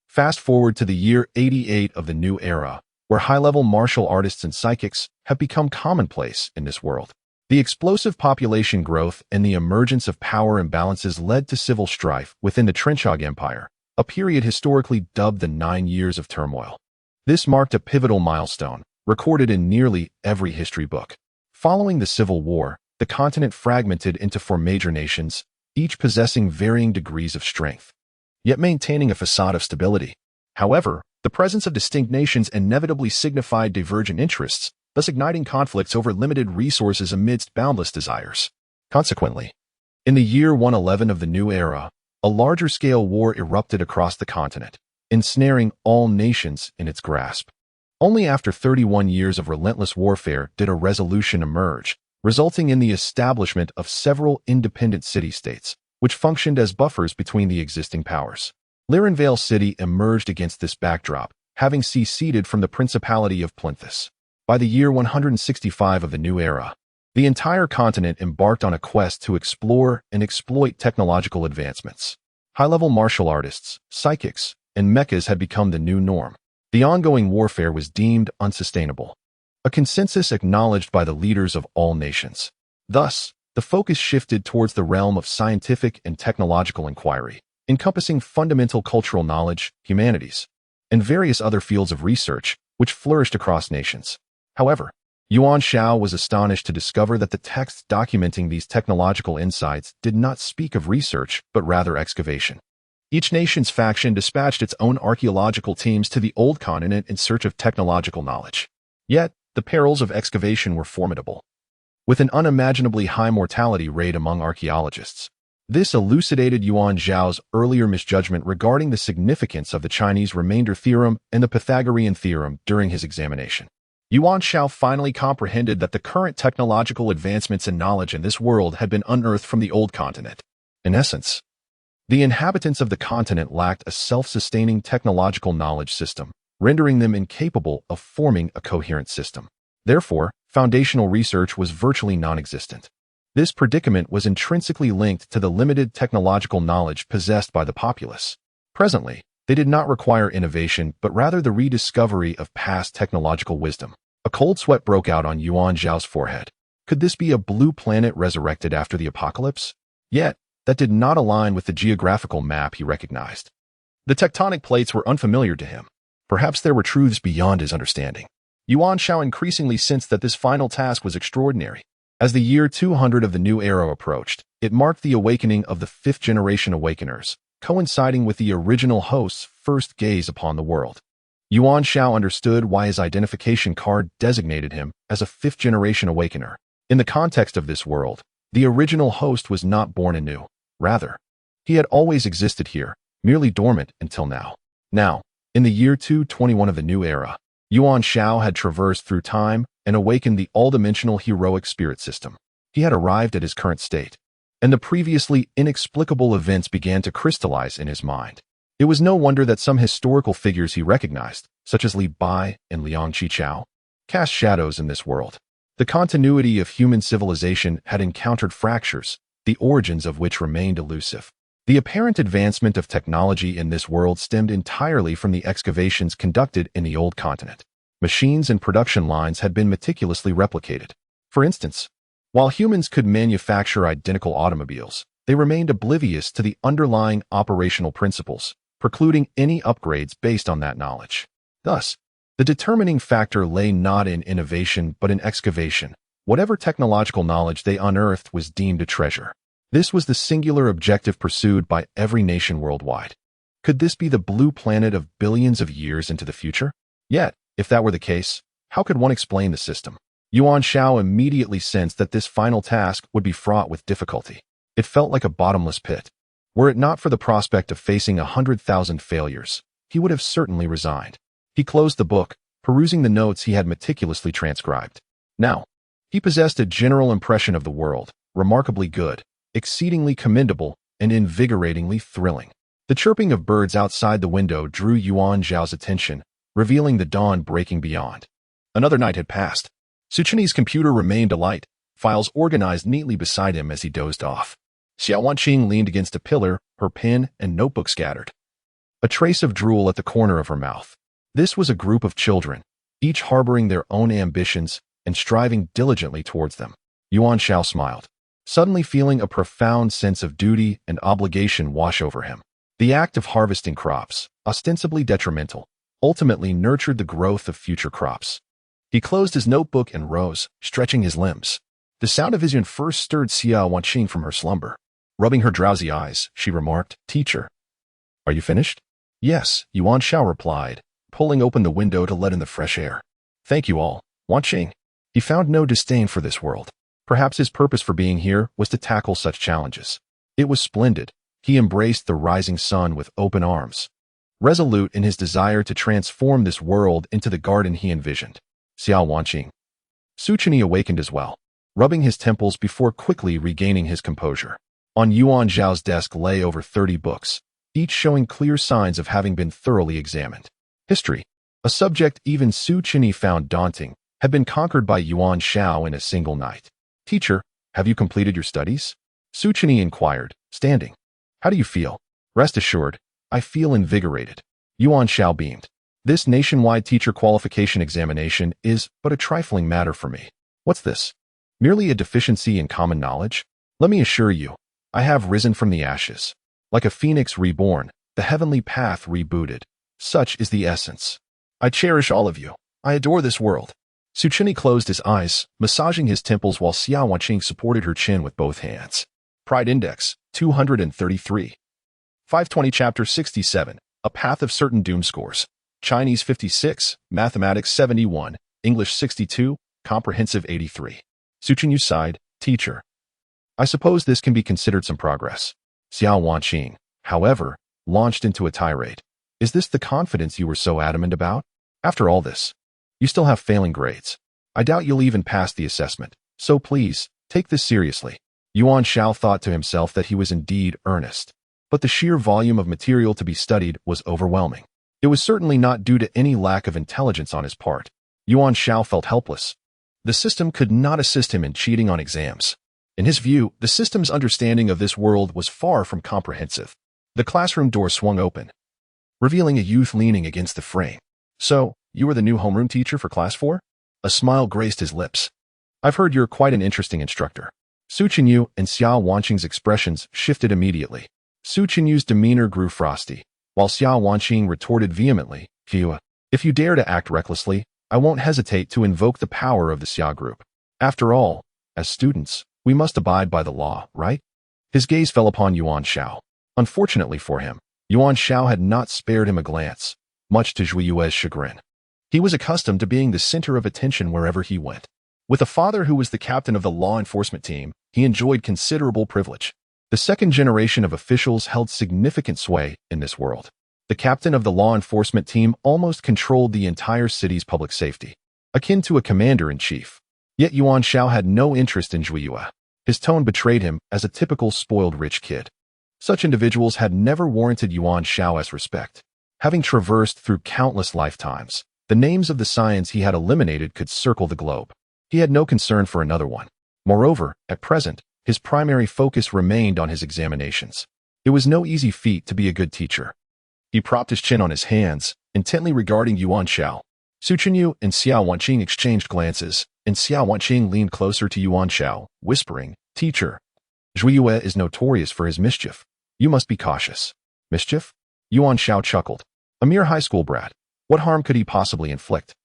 Speaker 1: Fast forward to the year 88 of the New Era, where high-level martial artists and psychics have become commonplace in this world. The explosive population growth and the emergence of power imbalances led to civil strife within the Trenchog Empire, a period historically dubbed the 9 Years of Turmoil. This marked a pivotal milestone, recorded in nearly every history book. Following the Civil War, the continent fragmented into 4 major nations, each possessing varying degrees of strength, yet maintaining a facade of stability. However, the presence of distinct nations inevitably signified divergent interests, thus igniting conflicts over limited resources amidst boundless desires. Consequently, in the year 111 of the New Era, a larger-scale war erupted across the continent, ensnaring all nations in its grasp. Only after 31 years of relentless warfare did a resolution emerge, resulting in the establishment of several independent city-states, which functioned as buffers between the existing powers. Lirenvale City emerged against this backdrop, having seceded from the Principality of Plinthus. By the year 165 of the New Era, the entire continent embarked on a quest to explore and exploit technological advancements. High-level martial artists, psychics, and mechas had become the new norm. The ongoing warfare was deemed unsustainable, a consensus acknowledged by the leaders of all nations. Thus, the focus shifted towards the realm of scientific and technological inquiry, encompassing fundamental cultural knowledge, humanities, and various other fields of research, which flourished across nations. However, Yuan Xiao was astonished to discover that the texts documenting these technological insights did not speak of research, but rather excavation. Each nation's faction dispatched its own archaeological teams to the Old Continent in search of technological knowledge. Yet, the perils of excavation were formidable. with an unimaginably high mortality rate among archaeologists. This elucidated Yuan Xiao's earlier misjudgment regarding the significance of the Chinese remainder theorem and the Pythagorean theorem during his examination. Yuan Xiao finally comprehended that the current technological advancements and knowledge in this world had been unearthed from the old continent. In essence, the inhabitants of the continent lacked a self-sustaining technological knowledge system, rendering them incapable of forming a coherent system. Therefore, foundational research was virtually non-existent. This predicament was intrinsically linked to the limited technological knowledge possessed by the populace. Presently, they did not require innovation, but rather the rediscovery of past technological wisdom. A cold sweat broke out on Yuan Xiao's forehead. Could this be a blue planet resurrected after the apocalypse? Yet, that did not align with the geographical map he recognized. The tectonic plates were unfamiliar to him. Perhaps there were truths beyond his understanding. Yuan Xiao increasingly sensed that this final task was extraordinary. As the year 200 of the new era approached, it marked the awakening of the fifth-generation awakeners, coinciding with the original host's first gaze upon the world. Yuan Xiao understood why his identification card designated him as a fifth-generation awakener. In the context of this world, the original host was not born anew. Rather, he had always existed here, merely dormant until now. Now, in the year 221 of the new era, Yuan Xiao had traversed through time and awakened the all-dimensional heroic spirit system. He had arrived at his current state, and the previously inexplicable events began to crystallize in his mind. It was no wonder that some historical figures he recognized, such as Li Bai and Liang Qichao, cast shadows in this world. The continuity of human civilization had encountered fractures, the origins of which remained elusive. The apparent advancement of technology in this world stemmed entirely from the excavations conducted in the old continent. Machines and production lines had been meticulously replicated. For instance, while humans could manufacture identical automobiles, they remained oblivious to the underlying operational principles, precluding any upgrades based on that knowledge. Thus, the determining factor lay not in innovation but in excavation. Whatever technological knowledge they unearthed was deemed a treasure. This was the singular objective pursued by every nation worldwide. Could this be the blue planet of billions of years into the future? Yet, if that were the case, how could one explain the system? Yuan Xiao immediately sensed that this final task would be fraught with difficulty. It felt like a bottomless pit. Were it not for the prospect of facing 100,000 failures, he would have certainly resigned. He closed the book, perusing the notes he had meticulously transcribed. Now, he possessed a general impression of the world, remarkably good, exceedingly commendable, and invigoratingly thrilling. The chirping of birds outside the window drew Yuan Xiao's attention, revealing the dawn breaking beyond. Another night had passed. Suchini's computer remained alight, files organized neatly beside him as he dozed off. Xiao Wanqing leaned against a pillar, her pen and notebook scattered. A trace of drool at the corner of her mouth. This was a group of children, each harboring their own ambitions and striving diligently towards them. Yuan Xiao smiled, suddenly feeling a profound sense of duty and obligation wash over him. The act of harvesting crops, ostensibly detrimental, ultimately nurtured the growth of future crops. He closed his notebook and rose, stretching his limbs. The sound of his yin first stirred Xiao Wanqing from her slumber. Rubbing her drowsy eyes, she remarked, "Teacher, are you finished?" "Yes," Yuan Xiao replied, pulling open the window to let in the fresh air. "Thank you all, Wanqing." He found no disdain for this world. Perhaps his purpose for being here was to tackle such challenges. It was splendid. He embraced the rising sun with open arms, resolute in his desire to transform this world into the garden he envisioned. Xiao Wanqing. Suchini awakened as well, rubbing his temples before quickly regaining his composure. On Yuan Xiao's desk lay over 30 books, each showing clear signs of having been thoroughly examined. History, a subject even Suchini found daunting, had been conquered by Yuan Xiao in a single night. "Teacher, have you completed your studies?" Suchini inquired, standing. "How do you feel?" "Rest assured, I feel invigorated." Yuan Xiao beamed. "This nationwide teacher qualification examination is but a trifling matter for me. What's this? Merely a deficiency in common knowledge? Let me assure you, I have risen from the ashes. Like a phoenix reborn, the heavenly path rebooted. Such is the essence. I cherish all of you. I adore this world." Suchini closed his eyes, massaging his temples while Xiao Wanqing supported her chin with both hands. Pride Index, 233. 520 Chapter 67, A Path of Certain Doom Scores. Chinese 56, Mathematics 71, English 62, Comprehensive 83. Su Chenyu sighed. Teacher, I suppose this can be considered some progress. Xiao Wanqing, however, launched into a tirade. Is this the confidence you were so adamant about? After all this, you still have failing grades. I doubt you'll even pass the assessment, so please, take this seriously. Yuan Xiao thought to himself that he was indeed earnest. But the sheer volume of material to be studied was overwhelming. It was certainly not due to any lack of intelligence on his part. Yuan Xiao felt helpless. The system could not assist him in cheating on exams. In his view, the system's understanding of this world was far from comprehensive. The classroom door swung open, revealing a youth leaning against the frame. So, you are the new homeroom teacher for Class 4? A smile graced his lips. I've heard you're quite an interesting instructor. Su Chenyu and Xiao Wanqing's expressions shifted immediately. Su Chenyu's demeanor grew frosty, while Xiao Wanqing retorted vehemently, if you dare to act recklessly, I won't hesitate to invoke the power of the Xia group. After all, as students, we must abide by the law, right? His gaze fell upon Yuan Xiao. Unfortunately for him, Yuan Xiao had not spared him a glance, much to Zhui Yue's chagrin. He was accustomed to being the center of attention wherever he went. With a father who was the captain of the law enforcement team, he enjoyed considerable privilege. The second generation of officials held significant sway in this world. The captain of the law enforcement team almost controlled the entire city's public safety, akin to a commander-in-chief. Yet Yuan Xiao had no interest in Zhui Yue. His tone betrayed him as a typical spoiled rich kid. Such individuals had never warranted Yuan Xiao's respect. Having traversed through countless lifetimes, the names of the scions he had eliminated could circle the globe. He had no concern for another one. Moreover, at present, his primary focus remained on his examinations. It was no easy feat to be a good teacher. He propped his chin on his hands, intently regarding Yuan Xiao. Su Chenyu and Xiao Wanqing exchanged glances, and Xiao Wanqing leaned closer to Yuan Xiao, whispering, Teacher, Zhui Yue is notorious for his mischief. You must be cautious. Mischief? Yuan Xiao chuckled. A mere high school brat. What harm could he possibly inflict?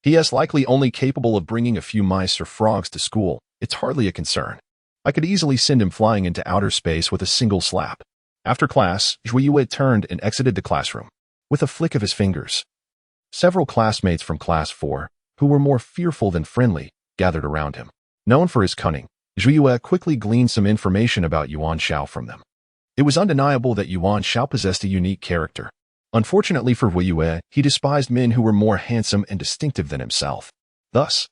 Speaker 1: He is likely only capable of bringing a few mice or frogs to school. It's hardly a concern. I could easily send him flying into outer space with a single slap. After class, Zhui Yue turned and exited the classroom. With a flick of his fingers, several classmates from Class 4, who were more fearful than friendly, gathered around him. Known for his cunning, Zhui Yue quickly gleaned some information about Yuan Xiao from them. It was undeniable that Yuan Xiao possessed a unique character. Unfortunately for Zhui Yue, he despised men who were more handsome and distinctive than himself. Thus,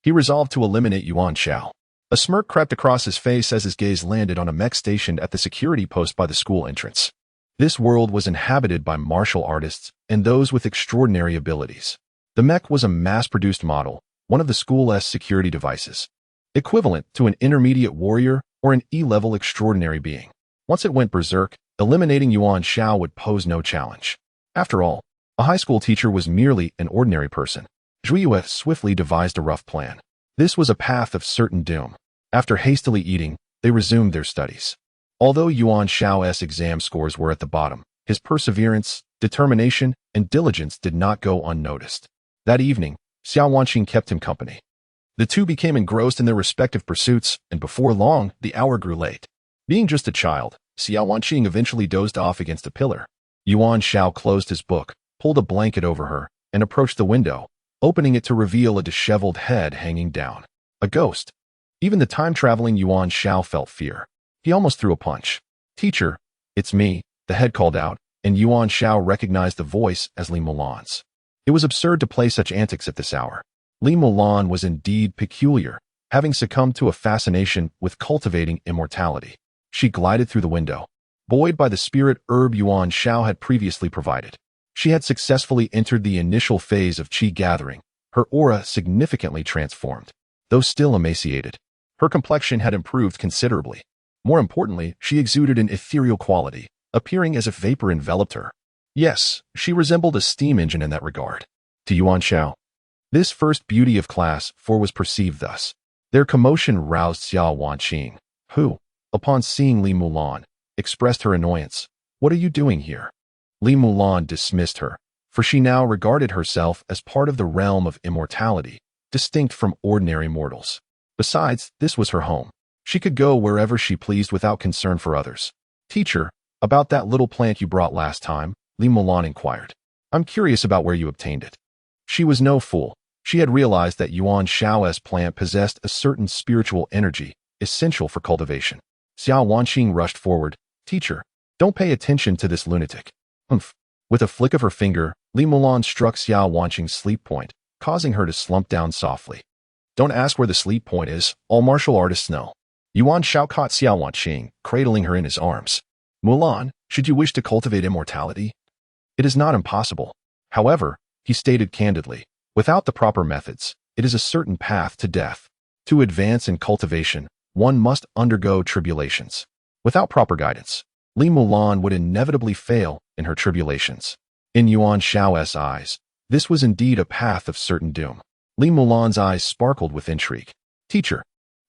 Speaker 1: he resolved to eliminate Yuan Xiao. A smirk crept across his face as his gaze landed on a mech stationed at the security post by the school entrance. This world was inhabited by martial artists and those with extraordinary abilities. The mech was a mass-produced model, one of the school's security devices, equivalent to an intermediate warrior or an E-level extraordinary being. Once it went berserk, eliminating Yuan Xiao would pose no challenge. After all, a high school teacher was merely an ordinary person. Zhui Yue swiftly devised a rough plan. This was a path of certain doom. After hastily eating, they resumed their studies. Although Yuan Xiao's exam scores were at the bottom, his perseverance, determination, and diligence did not go unnoticed. That evening, Xiao Wanqing kept him company. The two became engrossed in their respective pursuits, and before long, the hour grew late. Being just a child, Xiao Wanqing eventually dozed off against a pillar. Yuan Xiao closed his book, pulled a blanket over her, and approached the window, opening it to reveal a disheveled head hanging down. A ghost. Even the time-traveling Yuan Xiao felt fear. He almost threw a punch. Teacher, it's me, the head called out, and Yuan Xiao recognized the voice as Li Mulan's. It was absurd to play such antics at this hour. Li Mulan was indeed peculiar, having succumbed to a fascination with cultivating immortality. She glided through the window, buoyed by the spirit herb Yuan Xiao had previously provided. She had successfully entered the initial phase of qi gathering, her aura significantly transformed. Though still emaciated, her complexion had improved considerably. More importantly, she exuded an ethereal quality, appearing as if vapor enveloped her. Yes, she resembled a steam engine in that regard. To Yuan Xiao, this first beauty of Class 4 was perceived thus. Their commotion roused Xiao Wanqing, who, upon seeing Li Mulan, expressed her annoyance. What are you doing here? Li Mulan dismissed her, for she now regarded herself as part of the realm of immortality, distinct from ordinary mortals. Besides, this was her home. She could go wherever she pleased without concern for others. Teacher, about that little plant you brought last time, Li Mulan inquired. I'm curious about where you obtained it. She was no fool. She had realized that Yuan Xiao's plant possessed a certain spiritual energy essential for cultivation. Xiao Wanqing rushed forward. Teacher, don't pay attention to this lunatic. Humph. With a flick of her finger, Li Mulan struck Xiao Wanqing's sleep point, causing her to slump down softly. Don't ask where the sleep point is, all martial artists know. Yuan Xiao caught Xiao Wanqing, cradling her in his arms. Mulan, should you wish to cultivate immortality? It is not impossible. However, he stated candidly, without the proper methods, it is a certain path to death. To advance in cultivation, one must undergo tribulations. Without proper guidance, Li Mulan would inevitably fail in her tribulations. In Yuan Xiao's eyes, this was indeed a path of certain doom. Li Mulan's eyes sparkled with intrigue. Teacher,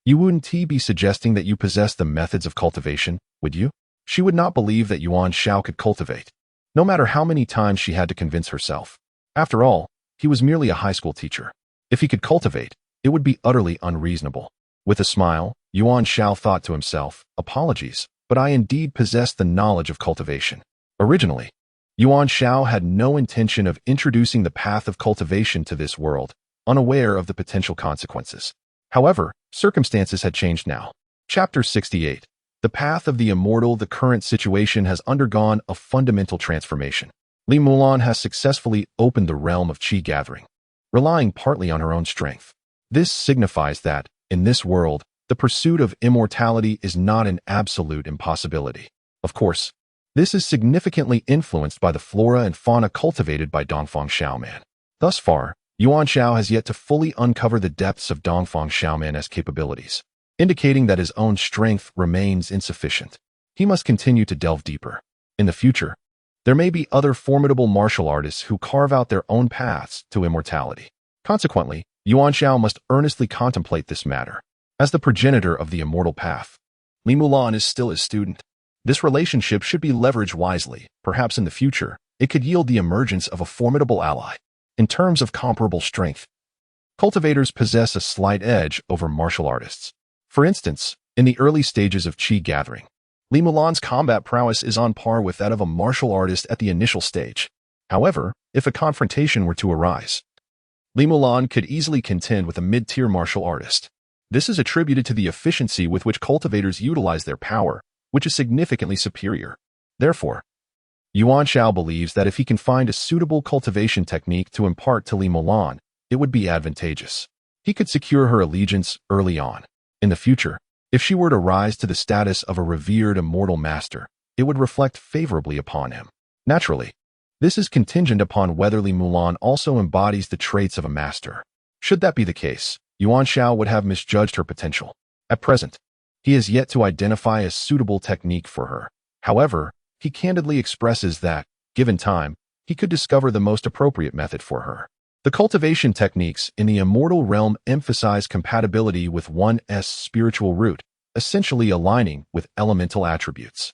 Speaker 1: you wouldn't be suggesting that you possess the methods of cultivation, would you? She would not believe that Yuan Xiao could cultivate, no matter how many times she had to convince herself. After all, he was merely a high school teacher. If he could cultivate, it would be utterly unreasonable. With a smile, Yuan Xiao thought to himself, apologies, but I indeed possess the knowledge of cultivation. Originally, Yuan Xiao had no intention of introducing the path of cultivation to this world, unaware of the potential consequences. However, circumstances had changed now. Chapter 68. The path of the immortal. The current situation has undergone a fundamental transformation. Li Mulan has successfully opened the realm of qi gathering, relying partly on her own strength. This signifies that, in this world, the pursuit of immortality is not an absolute impossibility. Of course, this is significantly influenced by the flora and fauna cultivated by Dongfang Xiaoman. Thus far, Yuan Xiao has yet to fully uncover the depths of Dongfang Xiaoman's capabilities, indicating that his own strength remains insufficient. He must continue to delve deeper. In the future, there may be other formidable martial artists who carve out their own paths to immortality. Consequently, Yuan Xiao must earnestly contemplate this matter. As the progenitor of the immortal path, Li Mulan is still his student. This relationship should be leveraged wisely. Perhaps in the future, it could yield the emergence of a formidable ally. In terms of comparable strength, cultivators possess a slight edge over martial artists. For instance, in the early stages of qi gathering, Li Mulan's combat prowess is on par with that of a martial artist at the initial stage. However, if a confrontation were to arise, Li Mulan could easily contend with a mid-tier martial artist. This is attributed to the efficiency with which cultivators utilize their power, which is significantly superior. Therefore, Yuan Xiao believes that if he can find a suitable cultivation technique to impart to Li Mulan, it would be advantageous. He could secure her allegiance early on. In the future, if she were to rise to the status of a revered immortal master, it would reflect favorably upon him. Naturally, this is contingent upon whether Li Mulan also embodies the traits of a master. Should that be the case, Yuan Xiao would have misjudged her potential. At present, he has yet to identify a suitable technique for her. However, he candidly expresses that, given time, he could discover the most appropriate method for her. The cultivation techniques in the immortal realm emphasize compatibility with one's spiritual root, essentially aligning with elemental attributes.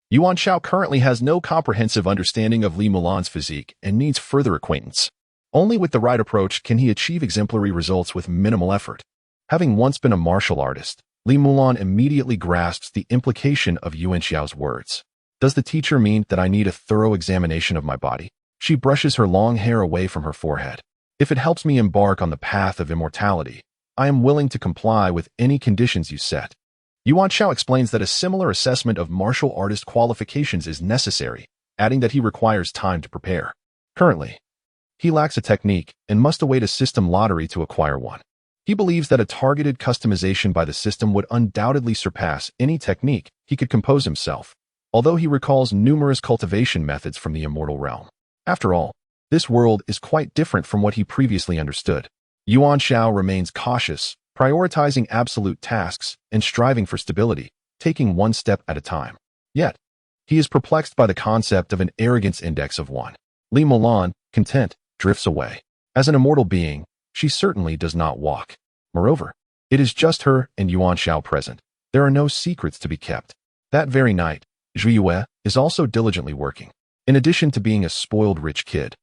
Speaker 1: Yuan Xiao currently has no comprehensive understanding of Li Mulan's physique and needs further acquaintance. Only with the right approach can he achieve exemplary results with minimal effort. Having once been a martial artist, Li Mulan immediately grasps the implication of Yuan Xiao's words. Does the teacher mean that I need a thorough examination of my body? She brushes her long hair away from her forehead. If it helps me embark on the path of immortality, I am willing to comply with any conditions you set. Yuan Xiao explains that a similar assessment of martial artist qualifications is necessary, adding that he requires time to prepare. Currently, he lacks a technique and must await a system lottery to acquire one. He believes that a targeted customization by the system would undoubtedly surpass any technique he could compose himself, although he recalls numerous cultivation methods from the immortal realm. After all, this world is quite different from what he previously understood. Yuan Xiao remains cautious, prioritizing absolute tasks and striving for stability, taking one step at a time. Yet, he is perplexed by the concept of an arrogance index of 1. Li Mulan, content, drifts away. As an immortal being, she certainly does not walk. Moreover, it is just her and Yuan Xiao present. There are no secrets to be kept. That very night, Zhu Yue is also diligently working. In addition to being a spoiled rich kid,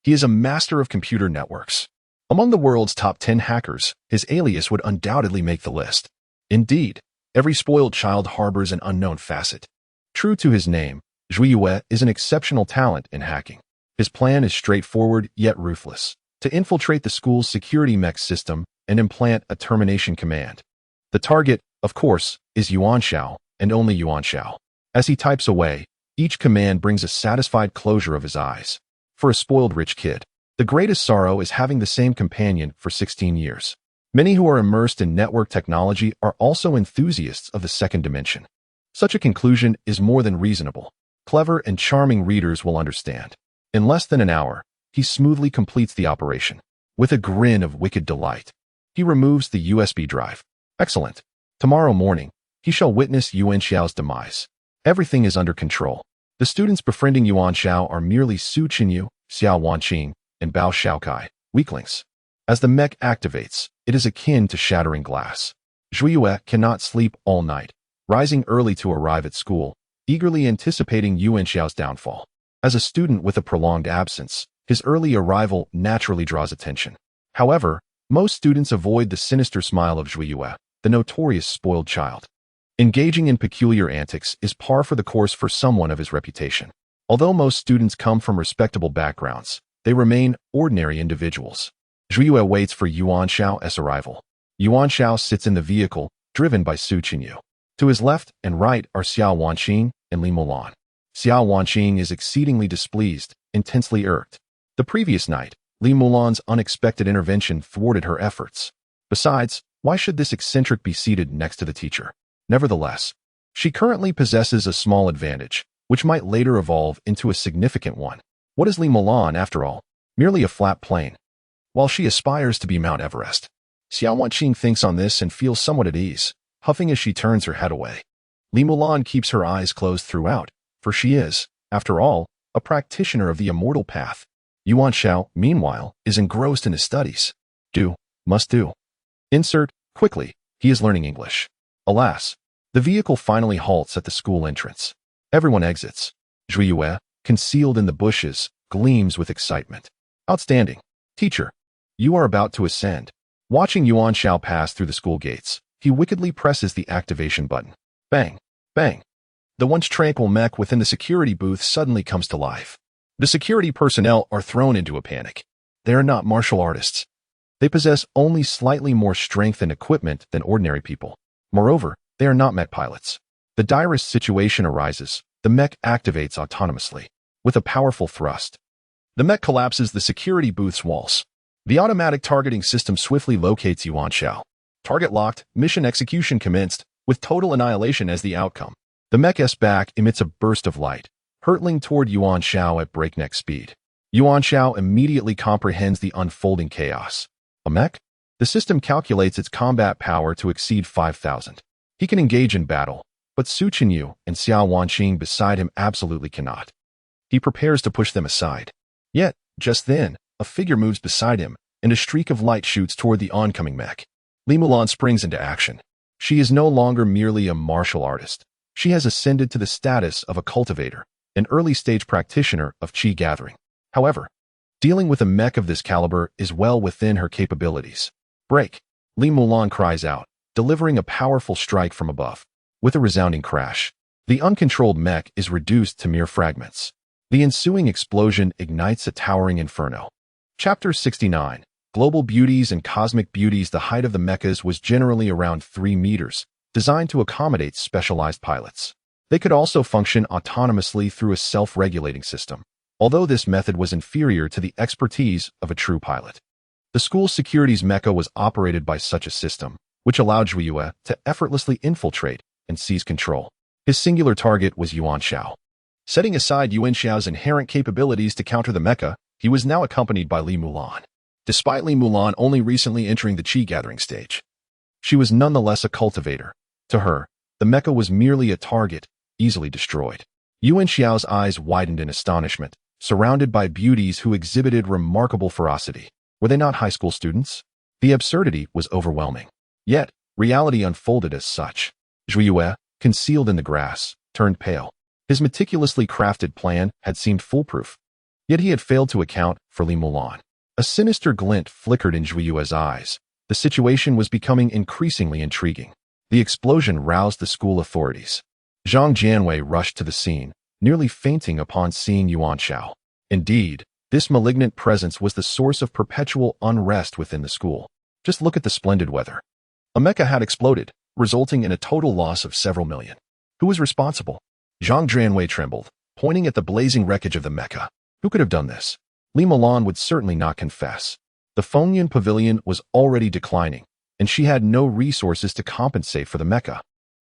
Speaker 1: he is a master of computer networks. Among the world's top 10 hackers, his alias would undoubtedly make the list. Indeed, every spoiled child harbors an unknown facet. True to his name, Zhu Yue is an exceptional talent in hacking. His plan is straightforward yet ruthless. to infiltrate the school's security mech system and implant a termination command. The target, of course, is Yuan Xiao, and only Yuan Xiao. As he types away, each command brings a satisfied closure of his eyes. For a spoiled rich kid, the greatest sorrow is having the same companion for 16 years. Many who are immersed in network technology are also enthusiasts of the second dimension. Such a conclusion is more than reasonable. Clever and charming readers will understand. In less than an hour, he smoothly completes the operation. With a grin of wicked delight, he removes the USB drive. Excellent. Tomorrow morning, he shall witness Yuan Xiao's demise. Everything is under control. The students befriending Yuan Xiao are merely Su Qinyu, Xiao Wanqing, and Bao Xiaokai, weaklings. As the mech activates, it is akin to shattering glass. Zhu Yue cannot sleep all night, rising early to arrive at school, eagerly anticipating Yuan Xiao's downfall. As a student with a prolonged absence, his early arrival naturally draws attention. However, most students avoid the sinister smile of Zhu Yue, the notorious spoiled child. Engaging in peculiar antics is par for the course for someone of his reputation. Although most students come from respectable backgrounds, they remain ordinary individuals. Zhu Yue waits for Yuan Xiao's arrival. Yuan Xiao sits in the vehicle, driven by Su Qinyu. To his left and right are Xiao Wanqing and Li Mulan. Xiao Wanqing is exceedingly displeased, intensely irked. The previous night, Li Mulan's unexpected intervention thwarted her efforts. Besides, why should this eccentric be seated next to the teacher? Nevertheless, she currently possesses a small advantage, which might later evolve into a significant one. What is Li Mulan, after all? Merely a flat plane. While she aspires to be Mount Everest, Xiao Wanqing thinks on this and feels somewhat at ease, huffing as she turns her head away. Li Mulan keeps her eyes closed throughout, for she is, after all, a practitioner of the immortal path. Yuan Xiao, meanwhile, is engrossed in his studies. Must do. Insert, quickly, he is learning English. Alas, the vehicle finally halts at the school entrance. Everyone exits. Zhu Yue, concealed in the bushes, gleams with excitement. Outstanding. Teacher, you are about to ascend. Watching Yuan Xiao pass through the school gates, he wickedly presses the activation button. Bang, bang. The once tranquil mech within the security booth suddenly comes to life. The security personnel are thrown into a panic. They are not martial artists. They possess only slightly more strength and equipment than ordinary people. Moreover, they are not mech pilots. The direst situation arises. The mech activates autonomously. With a powerful thrust, the mech collapses the security booth's walls. The automatic targeting system swiftly locates Yuan Xiao. Target locked, mission execution commenced, with total annihilation as the outcome. The mech's back emits a burst of light, hurtling toward Yuan Xiao at breakneck speed. Yuan Xiao immediately comprehends the unfolding chaos. A mech? The system calculates its combat power to exceed 5,000. He can engage in battle, but Su Qinyu and Xiao Wanqing beside him absolutely cannot. He prepares to push them aside. Yet, just then, a figure moves beside him, and a streak of light shoots toward the oncoming mech. Li Mulan springs into action. She is no longer merely a martial artist. She has ascended to the status of a cultivator, an early-stage practitioner of qi gathering. However, dealing with a mech of this caliber is well within her capabilities. Break! Li Mulan cries out, delivering a powerful strike from above. With a resounding crash, the uncontrolled mech is reduced to mere fragments. The ensuing explosion ignites a towering inferno. Chapter 69. Global Beauties and Cosmic Beauties. The height of the mechas was generally around 3 meters, designed to accommodate specialized pilots. They could also function autonomously through a self-regulating system, although this method was inferior to the expertise of a true pilot. The school's securities mecha was operated by such a system, which allowed Zhu Yue to effortlessly infiltrate and seize control. His singular target was Yuan Xiao. Setting aside Yuan Xiao's inherent capabilities to counter the mecha, he was now accompanied by Li Mulan. Despite Li Mulan only recently entering the qi gathering stage, she was nonetheless a cultivator. To her, the mecha was merely a target, easily destroyed. Yuan Xiao's eyes widened in astonishment, surrounded by beauties who exhibited remarkable ferocity. Were they not high school students? The absurdity was overwhelming. Yet, reality unfolded as such. Zhu Yue, concealed in the grass, turned pale. His meticulously crafted plan had seemed foolproof. Yet he had failed to account for Li Mulan. A sinister glint flickered in Zhu Yue's eyes. The situation was becoming increasingly intriguing. The explosion roused the school authorities. Zhang Jianwei rushed to the scene, nearly fainting upon seeing Yuan Xiao. Indeed, This malignant presence was the source of perpetual unrest within the school. Just look at the splendid weather. A mecha had exploded, resulting in a total loss of several million. Who was responsible? Zhang Jianwei trembled, pointing at the blazing wreckage of the mecha. Who could have done this? Li Mulan would certainly not confess. The Fengyun Pavilion was already declining, and she had no resources to compensate for the mecha,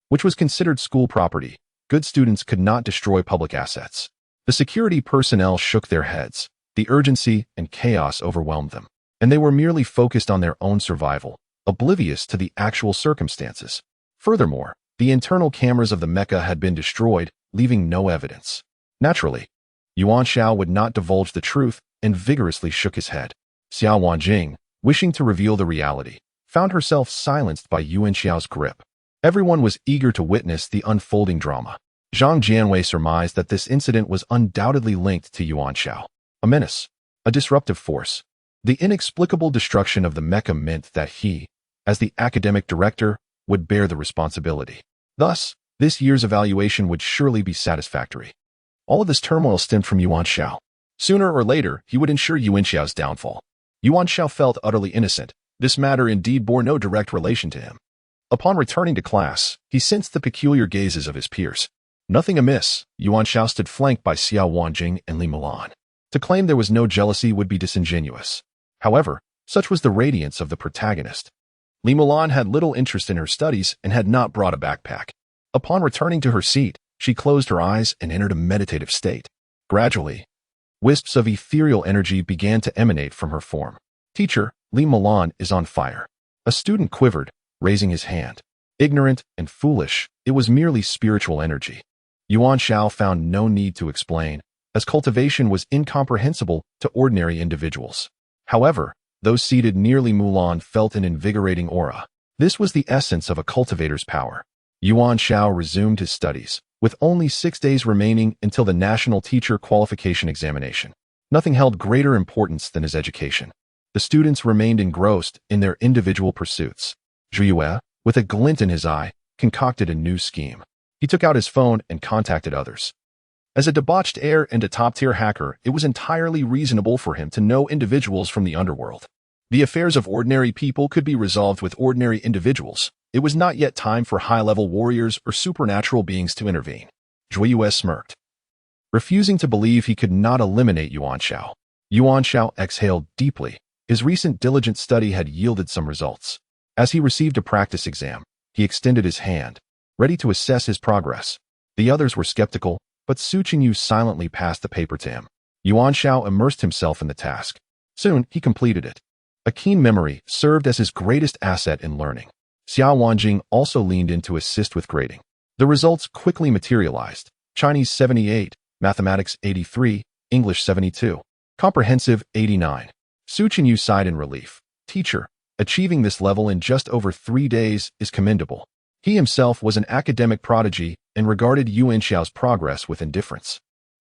Speaker 1: which was considered school property. Good students could not destroy public assets. The security personnel shook their heads. The urgency and chaos overwhelmed them, and they were merely focused on their own survival, oblivious to the actual circumstances. Furthermore, the internal cameras of the mecha had been destroyed, leaving no evidence. Naturally, Yuan Xiao would not divulge the truth and vigorously shook his head. Xiao Wanjing, wishing to reveal the reality, found herself silenced by Yuan Xiao's grip. Everyone was eager to witness the unfolding drama. Zhang Jianwei surmised that this incident was undoubtedly linked to Yuan Xiao. A menace, a disruptive force. The inexplicable destruction of the mecha meant that he, as the academic director, would bear the responsibility. Thus, this year's evaluation would surely be satisfactory. All of this turmoil stemmed from Yuan Xiao. Sooner or later, he would ensure Yuan Xiao's downfall. Yuan Xiao felt utterly innocent. This matter indeed bore no direct relation to him. Upon returning to class, he sensed the peculiar gazes of his peers. Nothing amiss, Yuan Xiao stood flanked by Xiao Wanjing and Li Mulan. To claim there was no jealousy would be disingenuous. However, such was the radiance of the protagonist. Li Mulan had little interest in her studies and had not brought a backpack. Upon returning to her seat, she closed her eyes and entered a meditative state. Gradually, wisps of ethereal energy began to emanate from her form. Teacher, Li Mulan is on fire. A student quivered, raising his hand. Ignorant and foolish, it was merely spiritual energy. Yuan Xiao found no need to explain, as cultivation was incomprehensible to ordinary individuals. However, those seated near Li Mulan felt an invigorating aura. This was the essence of a cultivator's power. Yuan Xiao resumed his studies, with only 6 days remaining until the National Teacher Qualification Examination. Nothing held greater importance than his education. The students remained engrossed in their individual pursuits. Zhu Yue, with a glint in his eye, concocted a new scheme. He took out his phone and contacted others. As a debauched heir and a top-tier hacker, it was entirely reasonable for him to know individuals from the underworld. The affairs of ordinary people could be resolved with ordinary individuals. It was not yet time for high-level warriors or supernatural beings to intervene. Zhu Yue smirked, refusing to believe he could not eliminate Yuan Xiao. Yuan Xiao exhaled deeply. His recent diligent study had yielded some results. As he received a practice exam, he extended his hand, ready to assess his progress. The others were skeptical, but Su Qingyu silently passed the paper to him. Yuan Xiao immersed himself in the task. Soon, he completed it. A keen memory served as his greatest asset in learning. Xiao Wanjing also leaned in to assist with grading. The results quickly materialized. Chinese 78, Mathematics 83, English 72, Comprehensive 89. Su Qingyu sighed in relief. Teacher, achieving this level in just over 3 days is commendable. He himself was an academic prodigy and regarded Yuan Xiao's progress with indifference.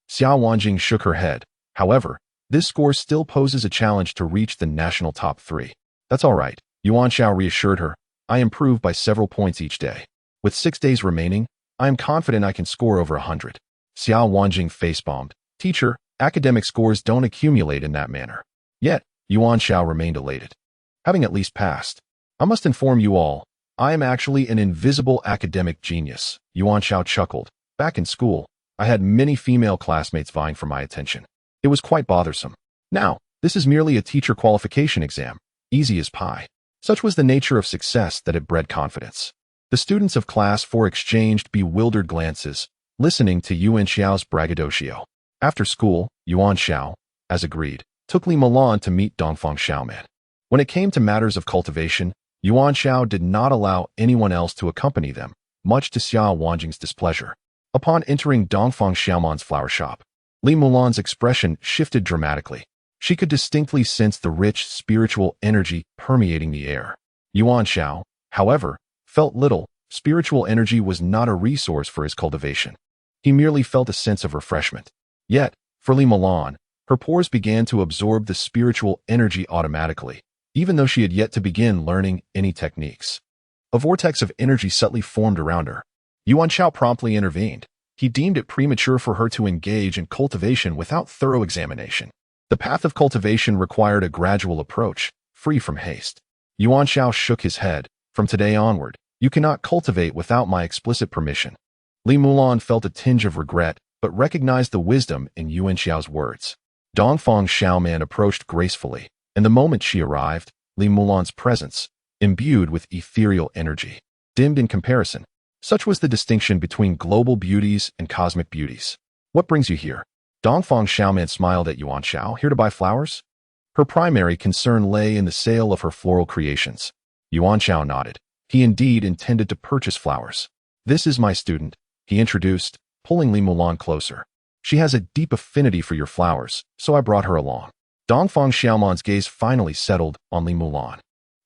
Speaker 1: Xiao Wanjing shook her head. However, this score still poses a challenge to reach the national top 3. That's all right, Yuan Xiao reassured her. I improve by several points each day. With 6 days remaining, I am confident I can score over 100. Xiao Wanjing face-bombed. Teacher, academic scores don't accumulate in that manner. Yet, Yuan Xiao remained elated. Having at least passed. I must inform you all, I am actually an invisible academic genius. Yuan Xiao chuckled. Back in school, I had many female classmates vying for my attention. It was quite bothersome. Now, this is merely a teacher qualification exam, easy as pie. Such was the nature of success that it bred confidence. The students of Class 4 exchanged bewildered glances, listening to Yuan Xiao's braggadocio. After school, Yuan Xiao, as agreed, took Li Mulan to meet Dongfang Xiaoman. When it came to matters of cultivation, Yuan Xiao did not allow anyone else to accompany them, much to Xiao Wanjing's displeasure. Upon entering Dongfang Xiaoman's flower shop, Li Mulan's expression shifted dramatically. She could distinctly sense the rich spiritual energy permeating the air. Yuan Xiao, however, felt little. Spiritual energy was not a resource for his cultivation. He merely felt a sense of refreshment. Yet, for Li Mulan, her pores began to absorb the spiritual energy automatically, even though she had yet to begin learning any techniques. A vortex of energy subtly formed around her. Yuan Xiao promptly intervened. He deemed it premature for her to engage in cultivation without thorough examination. The path of cultivation required a gradual approach, free from haste. Yuan Xiao shook his head. From today onward, you cannot cultivate without my explicit permission. Li Mulan felt a tinge of regret, but recognized the wisdom in Yuan Xiao's words. Dongfang Xiaoman approached gracefully, and the moment she arrived, Li Mulan's presence, imbued with ethereal energy, dimmed in comparison. Such was the distinction between global beauties and cosmic beauties. What brings you here? Dongfang Xiaoman smiled at Yuan Xiao. Here to buy flowers? Her primary concern lay in the sale of her floral creations. Yuan Xiao nodded. He indeed intended to purchase flowers. This is my student, he introduced, pulling Li Mulan closer. She has a deep affinity for your flowers, so I brought her along. Dongfang Xiaoman's gaze finally settled on Li Mulan.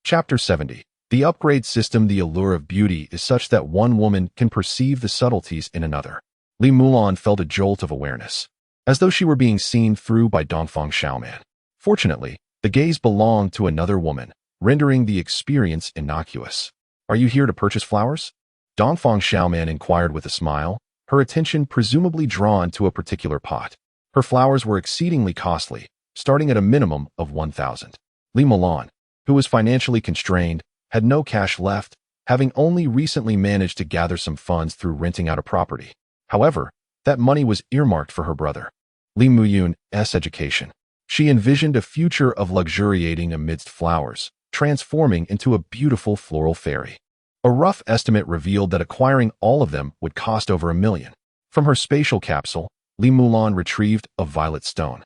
Speaker 1: Chapter 70. The upgrade system. The allure of beauty is such that one woman can perceive the subtleties in another. Li Mulan felt a jolt of awareness, as though she were being seen through by Dongfang Xiaoman. Fortunately, the gaze belonged to another woman, rendering the experience innocuous. Are you here to purchase flowers? Dongfang Xiaoman inquired with a smile, her attention presumably drawn to a particular pot. Her flowers were exceedingly costly, starting at a minimum of 1,000. Li Mulan, who was financially constrained, had no cash left, having only recently managed to gather some funds through renting out a property. However, that money was earmarked for her brother, Li Muyun's education. She envisioned a future of luxuriating amidst flowers, transforming into a beautiful floral fairy. A rough estimate revealed that acquiring all of them would cost over $1 million. From her spatial capsule, Li Mulan retrieved a violet stone.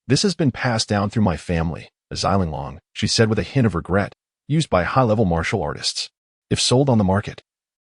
Speaker 1: This has been passed down through my family, Eclipse, she said with a hint of regret, used by high-level martial artists. If sold on the market,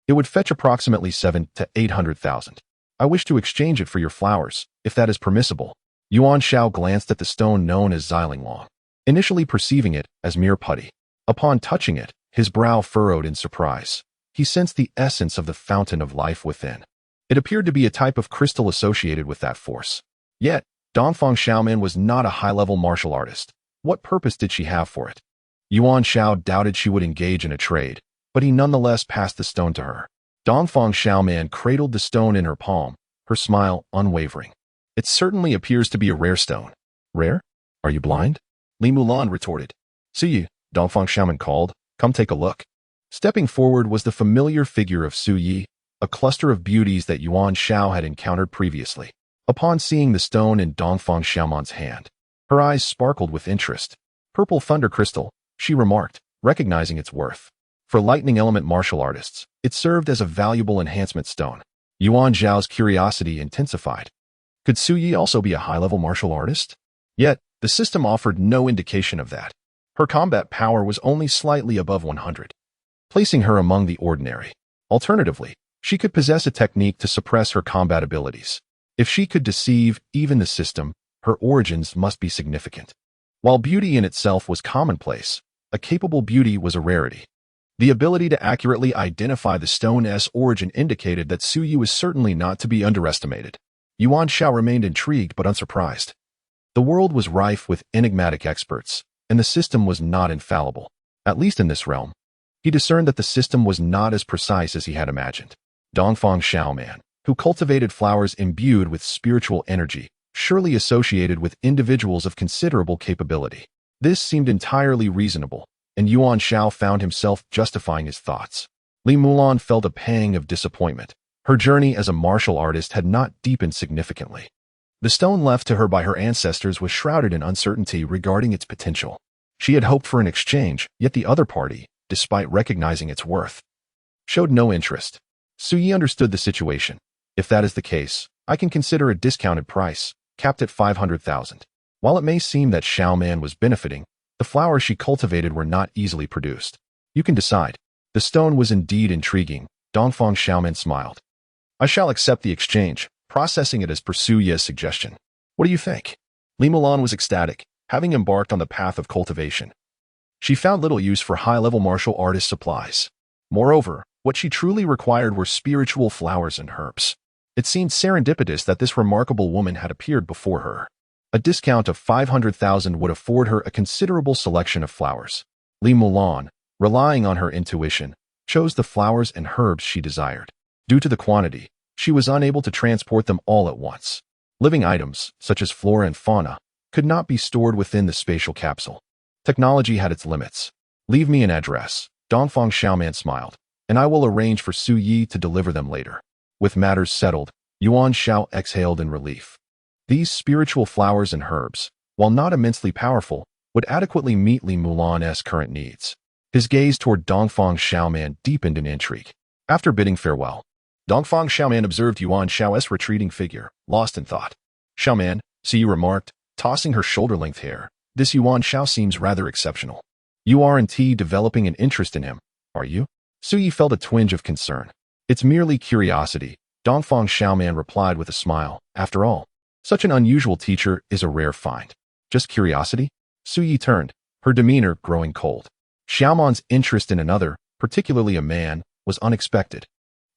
Speaker 1: it would fetch approximately 700,000 to 800,000. I wish to exchange it for your flowers, if that is permissible. Yuan Xiao glanced at the stone known as Eclipse, initially perceiving it as mere putty. Upon touching it, his brow furrowed in surprise. He sensed the essence of the fountain of life within. It appeared to be a type of crystal associated with that force. Yet, Dongfang Xiaoman was not a high-level martial artist. What purpose did she have for it? Yuan Xiao doubted she would engage in a trade, but he nonetheless passed the stone to her. Dongfang Xiaoman cradled the stone in her palm, her smile unwavering. It certainly appears to be a rare stone. Rare? Are you blind? Li Mulan retorted. See you, Dongfang Xiaoman called. Come take a look. Stepping forward was the familiar figure of Su Yi, a cluster of beauties that Yuan Xiao had encountered previously. Upon seeing the stone in Dongfang Xiaoman's hand, her eyes sparkled with interest. Purple thunder crystal, she remarked, recognizing its worth. For lightning element martial artists, it served as a valuable enhancement stone. Yuan Xiao's curiosity intensified. Could Su Yi also be a high-level martial artist? Yet, the system offered no indication of that. Her combat power was only slightly above 100, placing her among the ordinary. Alternatively, she could possess a technique to suppress her combat abilities. If she could deceive even the system, her origins must be significant. While beauty in itself was commonplace, a capable beauty was a rarity. The ability to accurately identify the stone's origin indicated that Su Yi was certainly not to be underestimated. Yuan Xiao remained intrigued but unsurprised. The world was rife with enigmatic experts, and the system was not infallible, at least in this realm. He discerned that the system was not as precise as he had imagined. Dongfang Xiaoman, who cultivated flowers imbued with spiritual energy, surely associated with individuals of considerable capability. This seemed entirely reasonable, and Yuan Xiao found himself justifying his thoughts. Li Mulan felt a pang of disappointment. Her journey as a martial artist had not deepened significantly. The stone left to her by her ancestors was shrouded in uncertainty regarding its potential. She had hoped for an exchange, yet the other party, despite recognizing its worth, showed no interest. Su Yi understood the situation. If that is the case, I can consider a discounted price, capped at 500,000. While it may seem that Xiaoman was benefiting, the flowers she cultivated were not easily produced. You can decide. The stone was indeed intriguing. Dongfang Xiaoman smiled. I shall accept the exchange, processing it as per Su Yi's suggestion. What do you think? Li Mulan was ecstatic, having embarked on the path of cultivation. She found little use for high-level martial artist supplies. Moreover, what she truly required were spiritual flowers and herbs. It seemed serendipitous that this remarkable woman had appeared before her. A discount of 500,000 would afford her a considerable selection of flowers. Li Mulan, relying on her intuition, chose the flowers and herbs she desired. Due to the quantity, she was unable to transport them all at once. Living items, such as flora and fauna, could not be stored within the spatial capsule. Technology had its limits. Leave me an address. Dongfang Xiaoman smiled, and I will arrange for Su Yi to deliver them later. With matters settled, Yuan Xiao exhaled in relief. These spiritual flowers and herbs, while not immensely powerful, would adequately meet Li Mulan's current needs. His gaze toward Dongfang Xiaoman deepened in intrigue. After bidding farewell, Dongfang Xiaoman observed Yuan Xiao's retreating figure, lost in thought. Xiaoman, Su Yi remarked, tossing her shoulder-length hair, this Yuan Xiao seems rather exceptional. You aren't developing an interest in him, are you? Su Yi felt a twinge of concern. It's merely curiosity, Dongfang Xiaoman replied with a smile. After all, such an unusual teacher is a rare find. Just curiosity? Su Yi turned, her demeanor growing cold. Xiaoman's interest in another, particularly a man, was unexpected.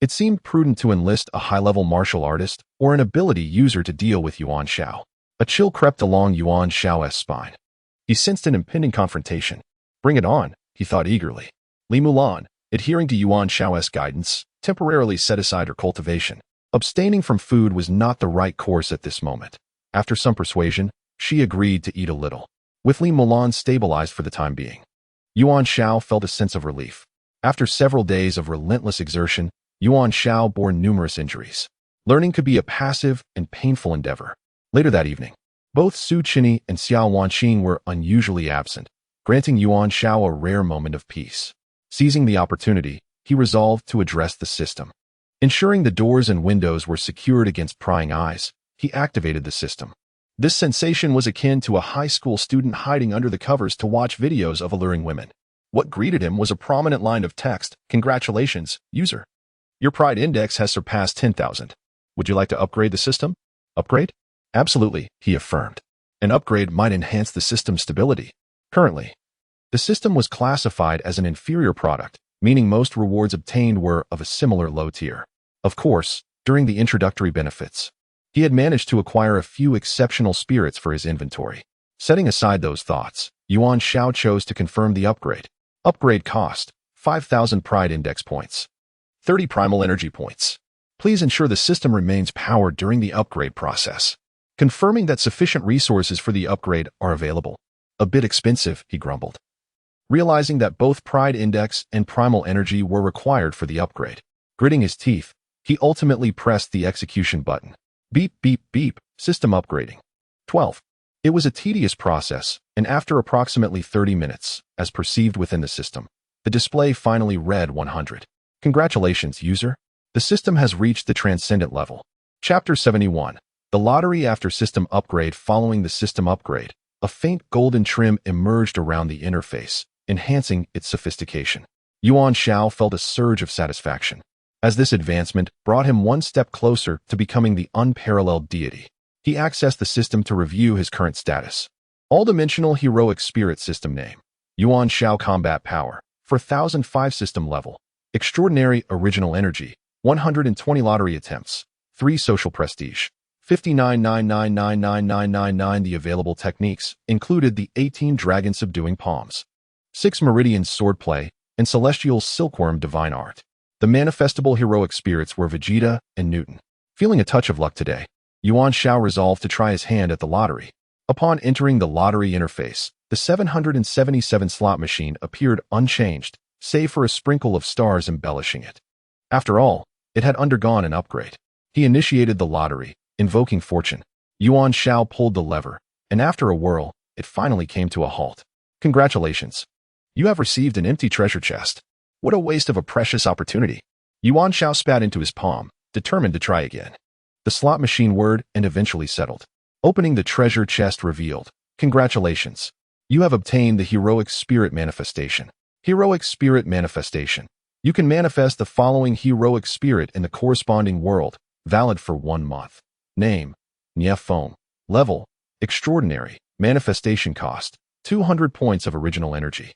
Speaker 1: It seemed prudent to enlist a high-level martial artist or an ability user to deal with Yuan Xiao. A chill crept along Yuan Xiao's spine. He sensed an impending confrontation. Bring it on, he thought eagerly. Li Mulan, adhering to Yuan Xiao's guidance, temporarily set aside her cultivation. Abstaining from food was not the right course at this moment. After some persuasion, she agreed to eat a little. With Li Mulan stabilized for the time being, Yuan Xiao felt a sense of relief. After several days of relentless exertion, Yuan Xiao bore numerous injuries. Learning could be a passive and painful endeavor. Later that evening, both Su Qinyi and Xiao Wanqing were unusually absent, granting Yuan Xiao a rare moment of peace. Seizing the opportunity, he resolved to address the system. Ensuring the doors and windows were secured against prying eyes, he activated the system. This sensation was akin to a high school student hiding under the covers to watch videos of alluring women. What greeted him was a prominent line of text, "Congratulations, user. Your pride index has surpassed 10,000. Would you like to upgrade the system?" Upgrade? Absolutely, he affirmed. An upgrade might enhance the system's stability. Currently, the system was classified as an inferior product, meaning most rewards obtained were of a similar low tier. Of course, during the introductory benefits, he had managed to acquire a few exceptional spirits for his inventory. Setting aside those thoughts, Yuan Xiao chose to confirm the upgrade. Upgrade cost, 5,000 pride index points. 30 primal energy points. Please ensure the system remains powered during the upgrade process. Confirming that sufficient resources for the upgrade are available. A bit expensive, he grumbled. Realizing that both pride index and primal energy were required for the upgrade. Gritting his teeth, he ultimately pressed the execution button. Beep, beep, beep, system upgrading. 12. It was a tedious process, and after approximately 30 minutes, as perceived within the system, the display finally read 100. Congratulations, user. The system has reached the transcendent level. Chapter 71. The lottery after system upgrade. Following the system upgrade, a faint golden trim emerged around the interface, enhancing its sophistication. Yuan Xiao felt a surge of satisfaction, as this advancement brought him one step closer to becoming the unparalleled deity. He accessed the system to review his current status. All-dimensional heroic spirit system name. Yuan Xiao combat power, 4005 system level. Extraordinary original energy, 120 lottery attempts, 3 social prestige, 59,999,999. The available techniques included the 18 dragon subduing palms, 6 meridian swordplay, and celestial silkworm divine art. The manifestable heroic spirits were Vegeta and Newton. Feeling a touch of luck today, Yuan Xiao resolved to try his hand at the lottery. Upon entering the lottery interface, the 777 slot machine appeared unchanged, save for a sprinkle of stars embellishing it. After all, it had undergone an upgrade. He initiated the lottery, invoking fortune. Yuan Xiao pulled the lever, and after a whirl, it finally came to a halt. Congratulations. You have received an empty treasure chest. What a waste of a precious opportunity. Yuan Xiao spat into his palm, determined to try again. The slot machine whirred and eventually settled. Opening the treasure chest revealed, congratulations. You have obtained the heroic spirit manifestation. Heroic spirit manifestation. You can manifest the following heroic spirit in the corresponding world, valid for 1 month. Name, Nie Feng. Level, extraordinary. Manifestation cost, 200 points of original energy.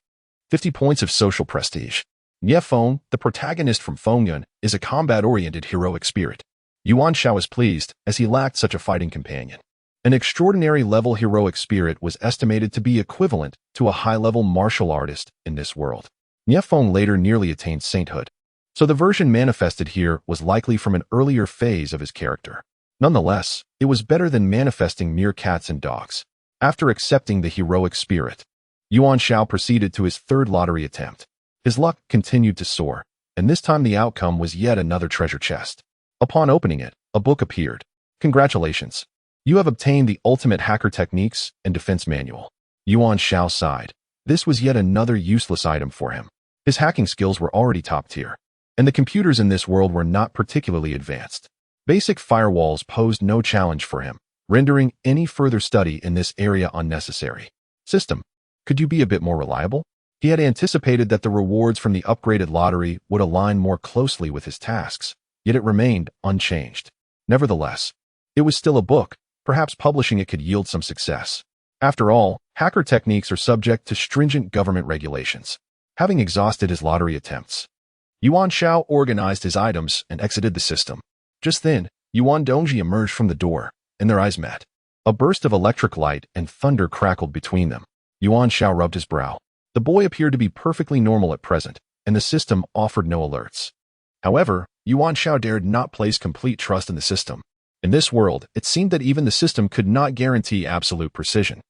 Speaker 1: 50 points of social prestige. Nie Feng, the protagonist from Fengyun, is a combat-oriented heroic spirit. Yuan Xiao was pleased, as he lacked such a fighting companion. An extraordinary level heroic spirit was estimated to be equivalent to a high-level martial artist in this world. Nie Feng later nearly attained sainthood, so the version manifested here was likely from an earlier phase of his character. Nonetheless, it was better than manifesting mere cats and dogs. After accepting the heroic spirit, Yuan Xiao proceeded to his third lottery attempt. His luck continued to soar, and this time the outcome was yet another treasure chest. Upon opening it, a book appeared. Congratulations! You have obtained the ultimate hacker techniques and defense manual. Yuan Xiao sighed. This was yet another useless item for him. His hacking skills were already top tier, and the computers in this world were not particularly advanced. Basic firewalls posed no challenge for him, rendering any further study in this area unnecessary. System, could you be a bit more reliable? He had anticipated that the rewards from the upgraded lottery would align more closely with his tasks, yet it remained unchanged. Nevertheless, it was still a book. Perhaps publishing it could yield some success. After all, hacker techniques are subject to stringent government regulations. Having exhausted his lottery attempts, Yuan Xiao organized his items and exited the system. Just then, Yuan Dongji emerged from the door, and their eyes met. A burst of electric light and thunder crackled between them. Yuan Xiao rubbed his brow. The boy appeared to be perfectly normal at present, and the system offered no alerts. However, Yuan Xiao dared not place complete trust in the system. In this world, it seemed that even the system could not guarantee absolute precision.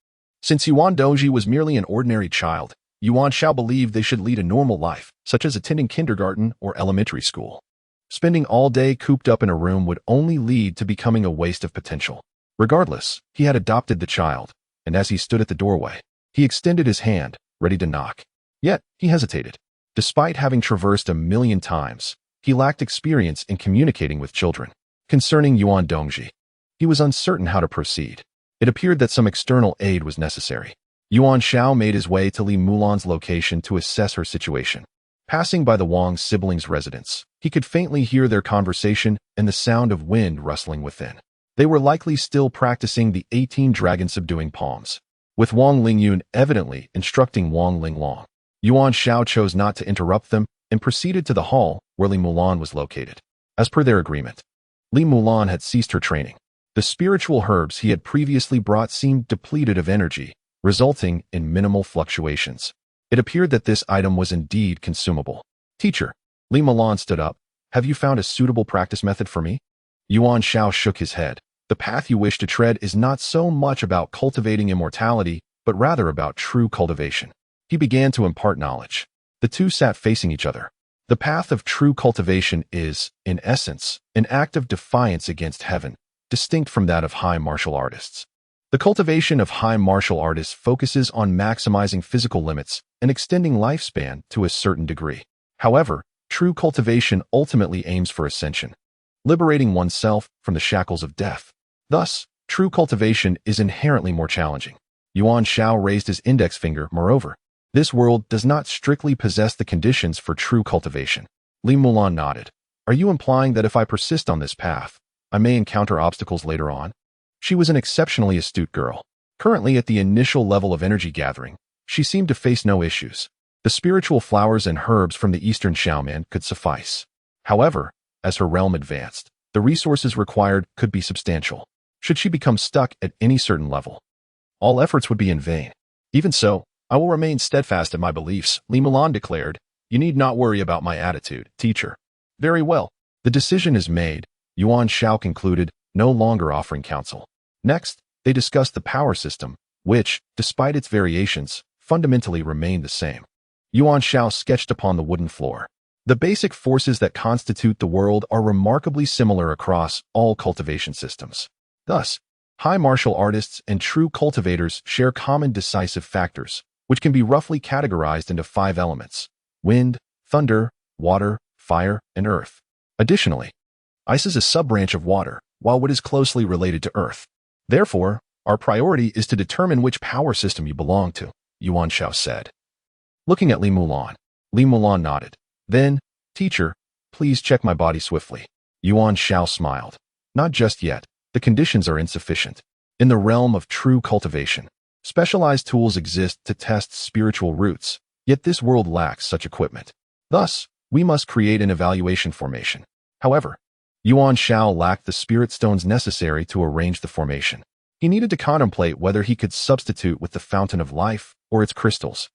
Speaker 1: Since Yuan Dongji was merely an ordinary child, Yuan Xiao believed they should lead a normal life, such as attending kindergarten or elementary school. Spending all day cooped up in a room would only lead to becoming a waste of potential. Regardless, he had adopted the child, and as he stood at the doorway, he extended his hand, ready to knock. Yet, he hesitated. Despite having traversed 1,000,000 times, he lacked experience in communicating with children. Concerning Yuan Dongji, he was uncertain how to proceed. It appeared that some external aid was necessary. Yuan Xiao made his way to Li Mulan's location to assess her situation. Passing by the Wang siblings' residence, he could faintly hear their conversation and the sound of wind rustling within. They were likely still practicing the 18 dragon-subduing palms, with Wang Lingyun evidently instructing Wang Linglong. Yuan Xiao chose not to interrupt them and proceeded to the hall where Li Mulan was located. As per their agreement, Li Mulan had ceased her training. The spiritual herbs he had previously brought seemed depleted of energy, resulting in minimal fluctuations. It appeared that this item was indeed consumable. Teacher, Li Mulan stood up. Have you found a suitable practice method for me? Yuan Xiao shook his head. The path you wish to tread is not so much about cultivating immortality, but rather about true cultivation. He began to impart knowledge. The two sat facing each other. The path of true cultivation is, in essence, an act of defiance against heaven, distinct from that of high martial artists. The cultivation of high martial artists focuses on maximizing physical limits and extending lifespan to a certain degree. However, true cultivation ultimately aims for ascension, liberating oneself from the shackles of death. Thus, true cultivation is inherently more challenging. Yuan Xiao raised his index finger. Moreover, this world does not strictly possess the conditions for true cultivation. Li Mulan nodded. Are you implying that if I persist on this path, I may encounter obstacles later on? She was an exceptionally astute girl. Currently at the initial level of energy gathering, she seemed to face no issues. The spiritual flowers and herbs from the Eastern Xiaoman could suffice. However, as her realm advanced, the resources required could be substantial. Should she become stuck at any certain level, all efforts would be in vain. Even so, I will remain steadfast in my beliefs, Li Mulan declared. You need not worry about my attitude, teacher. Very well. The decision is made, Yuan Xiao concluded, no longer offering counsel. Next, they discussed the power system, which, despite its variations, fundamentally remained the same. Yuan Xiao sketched upon the wooden floor. The basic forces that constitute the world are remarkably similar across all cultivation systems. Thus, high martial artists and true cultivators share common decisive factors, which can be roughly categorized into 5 elements: wind, thunder, water, fire, and earth. Additionally, ice is a sub-branch of water, while wood is closely related to earth. Therefore, our priority is to determine which power system you belong to, Yuan Xiao said. Looking at Li Mulan nodded. Then, teacher, please check my body swiftly. Yuan Xiao smiled. Not just yet. The conditions are insufficient. In the realm of true cultivation, specialized tools exist to test spiritual roots, yet this world lacks such equipment. Thus, we must create an evaluation formation. However, Yuan Xiao lacked the spirit stones necessary to arrange the formation. He needed to contemplate whether he could substitute with the fountain of life or its crystals.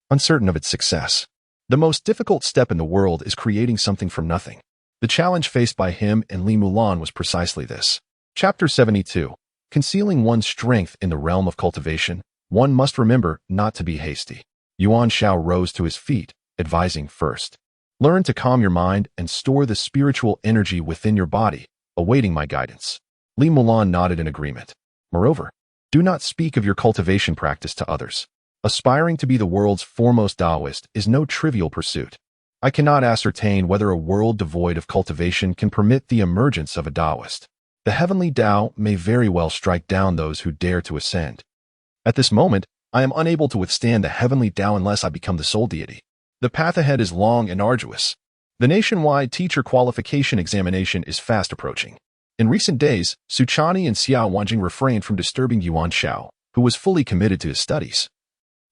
Speaker 1: Uncertain of its success, the most difficult step in the world is creating something from nothing. The challenge faced by him and Li Mulan was precisely this. Chapter 72. Concealing one's strength in the realm of cultivation, one must remember not to be hasty. Yuan Xiao rose to his feet, advising first. Learn to calm your mind and store the spiritual energy within your body, awaiting my guidance. Li Mulan nodded in agreement. Moreover, do not speak of your cultivation practice to others. Aspiring to be the world's foremost Taoist is no trivial pursuit. I cannot ascertain whether a world devoid of cultivation can permit the emergence of a Taoist. The heavenly Tao may very well strike down those who dare to ascend. At this moment, I am unable to withstand the heavenly Tao unless I become the sole deity. The path ahead is long and arduous. The nationwide teacher qualification examination is fast approaching. In recent days, Su Chani and Xiao Wanjing refrained from disturbing Yuan Xiao, who was fully committed to his studies,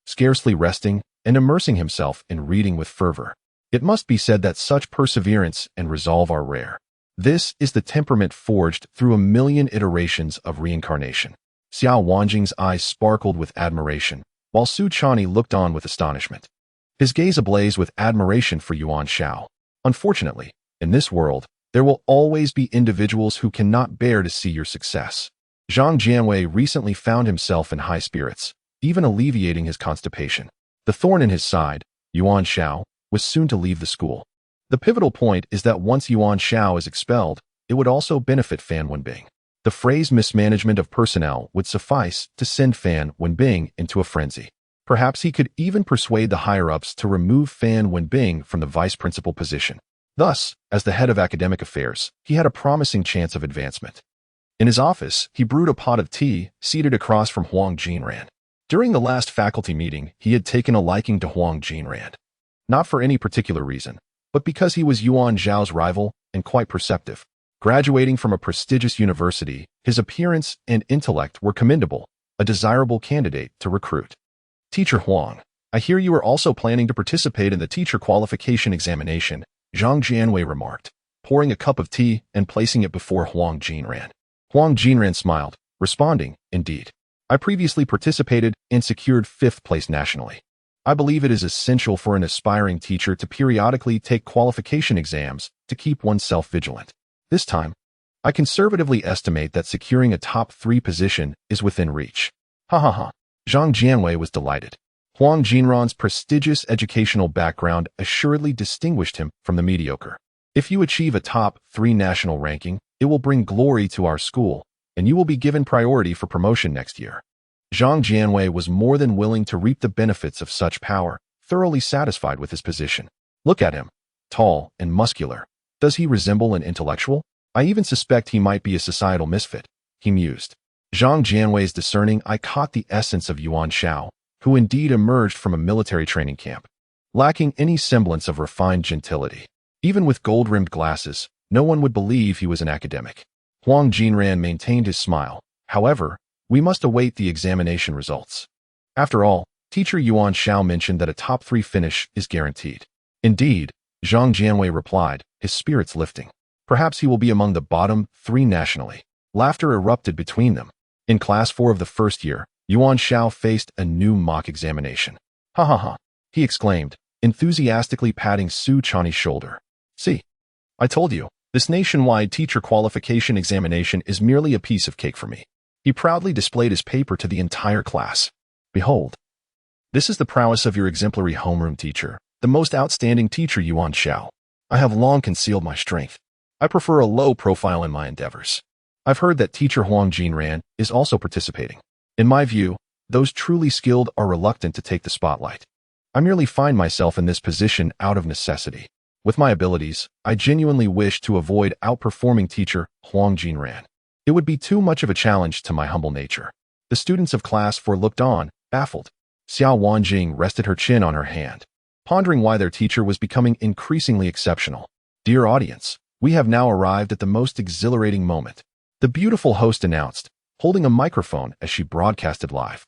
Speaker 1: scarcely resting and immersing himself in reading with fervor. It must be said that such perseverance and resolve are rare. This is the temperament forged through a million iterations of reincarnation. Xiao Wanjing's eyes sparkled with admiration, while Su Chani looked on with astonishment. His gaze ablaze with admiration for Yuan Xiao. Unfortunately, in this world, there will always be individuals who cannot bear to see your success. Zhang Jianwei recently found himself in high spirits, even alleviating his constipation. The thorn in his side, Yuan Xiao, was soon to leave the school. The pivotal point is that once Yuan Xiao is expelled, it would also benefit Fan Wenbing. The phrase mismanagement of personnel would suffice to send Fan Wenbing into a frenzy. Perhaps he could even persuade the higher-ups to remove Fan Wenbing from the vice principal position. Thus, as the head of academic affairs, he had a promising chance of advancement. In his office, he brewed a pot of tea, seated across from Huang Jinran. During the last faculty meeting, he had taken a liking to Huang Jinran. Not for any particular reason, but because he was Yuan Xiao's rival and quite perceptive. Graduating from a prestigious university, his appearance and intellect were commendable, a desirable candidate to recruit. Teacher Huang, I hear you are also planning to participate in the teacher qualification examination, Zhang Jianwei remarked, pouring a cup of tea and placing it before Huang Jinran. Huang Jinran smiled, responding, indeed. I previously participated and secured 5th place nationally. I believe it is essential for an aspiring teacher to periodically take qualification exams to keep oneself vigilant. This time, I conservatively estimate that securing a top 3 position is within reach. Ha ha ha. Zhang Jianwei was delighted. Huang Jinran's prestigious educational background assuredly distinguished him from the mediocre. If you achieve a top 3 national ranking, it will bring glory to our school, and you will be given priority for promotion next year. Zhang Jianwei was more than willing to reap the benefits of such power, thoroughly satisfied with his position. Look at him, tall and muscular. Does he resemble an intellectual? I even suspect he might be a societal misfit, he mused. Zhang Jianwei's discerning eye caught the essence of Yuan Xiao, who indeed emerged from a military training camp, lacking any semblance of refined gentility. Even with gold-rimmed glasses, no one would believe he was an academic. Huang Jinran maintained his smile. However, we must await the examination results. After all, teacher Yuan Xiao mentioned that a top 3 finish is guaranteed. Indeed, Zhang Jianwei replied, his spirits lifting. Perhaps he will be among the bottom 3 nationally. Laughter erupted between them. In class 4 of the first year, Yuan Xiao faced a new mock examination. Ha ha ha, he exclaimed, enthusiastically patting Su Chani's shoulder. See, I told you, this nationwide teacher qualification examination is merely a piece of cake for me. He proudly displayed his paper to the entire class. Behold, this is the prowess of your exemplary homeroom teacher, the most outstanding teacher Yuan Xiao. I have long concealed my strength. I prefer a low profile in my endeavors. I've heard that teacher Huang Jinran is also participating. In my view, those truly skilled are reluctant to take the spotlight. I merely find myself in this position out of necessity. With my abilities, I genuinely wish to avoid outperforming teacher Huang Jinran. It would be too much of a challenge to my humble nature. The students of class 4 looked on, baffled. Xiao Wanjing rested her chin on her hand, pondering why their teacher was becoming increasingly exceptional. Dear audience, we have now arrived at the most exhilarating moment. The beautiful host announced, holding a microphone as she broadcasted live.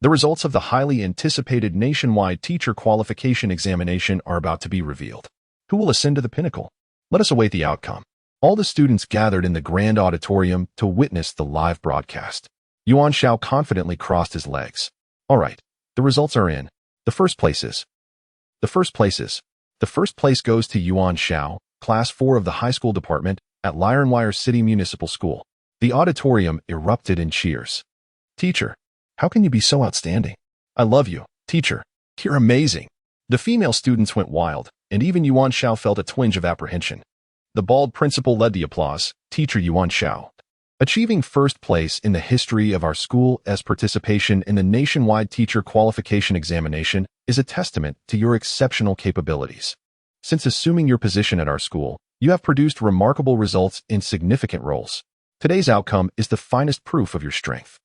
Speaker 1: The results of the highly anticipated nationwide teacher qualification examination are about to be revealed. Who will ascend to the pinnacle? Let us await the outcome. All the students gathered in the grand auditorium to witness the live broadcast. Yuan Xiao confidently crossed his legs. All right, the results are in. The first place goes to Yuan Xiao, Class 4 of the High School Department at Lironwire City Municipal School. The auditorium erupted in cheers. Teacher, how can you be so outstanding? I love you, teacher. You're amazing. The female students went wild, and even Yuan Xiao felt a twinge of apprehension. The bald principal led the applause, Teacher Yuan Xiao. Achieving first place in the history of our school's participation in the nationwide teacher qualification examination is a testament to your exceptional capabilities. Since assuming your position at our school, you have produced remarkable results in significant roles. Today's outcome is the finest proof of your strength.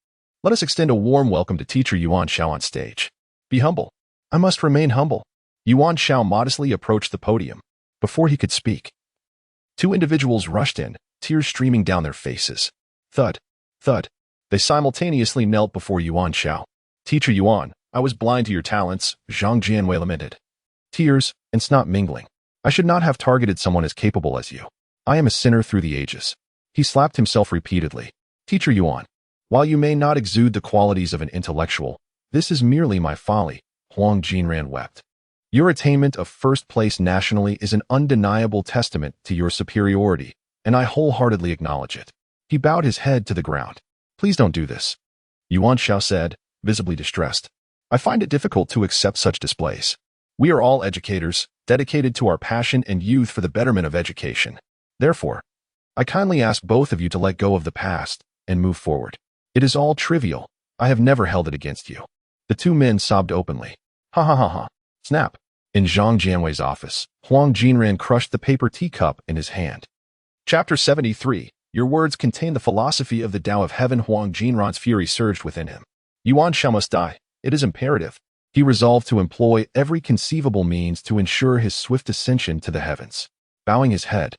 Speaker 1: Let us extend a warm welcome to Teacher Yuan Xiao on stage. Be humble. I must remain humble. Yuan Xiao modestly approached the podium. Before he could speak, two individuals rushed in, tears streaming down their faces. Thud, thud. They simultaneously knelt before Yuan Xiao. Teacher Yuan, I was blind to your talents, Zhang Jianwei lamented. Tears and snot mingling. I should not have targeted someone as capable as you. I am a sinner through the ages. He slapped himself repeatedly. Teacher Yuan, while you may not exude the qualities of an intellectual, this is merely my folly, Huang Jinran wept. Your attainment of first place nationally is an undeniable testament to your superiority, and I wholeheartedly acknowledge it. He bowed his head to the ground. Please don't do this, Yuan Xiao said, visibly distressed. I find it difficult to accept such displays. We are all educators, dedicated to our passion and youth for the betterment of education. Therefore, I kindly ask both of you to let go of the past and move forward. It is all trivial. I have never held it against you. The two men sobbed openly. Ha ha ha ha. Snap. In Zhang Jianwei's office, Huang Jinran crushed the paper teacup in his hand. Chapter 73. Your words contain the philosophy of the Tao of Heaven. Huang Jinran's fury surged within him. Yuan Xiao must die. It is imperative. He resolved to employ every conceivable means to ensure his swift ascension to the heavens. Bowing his head,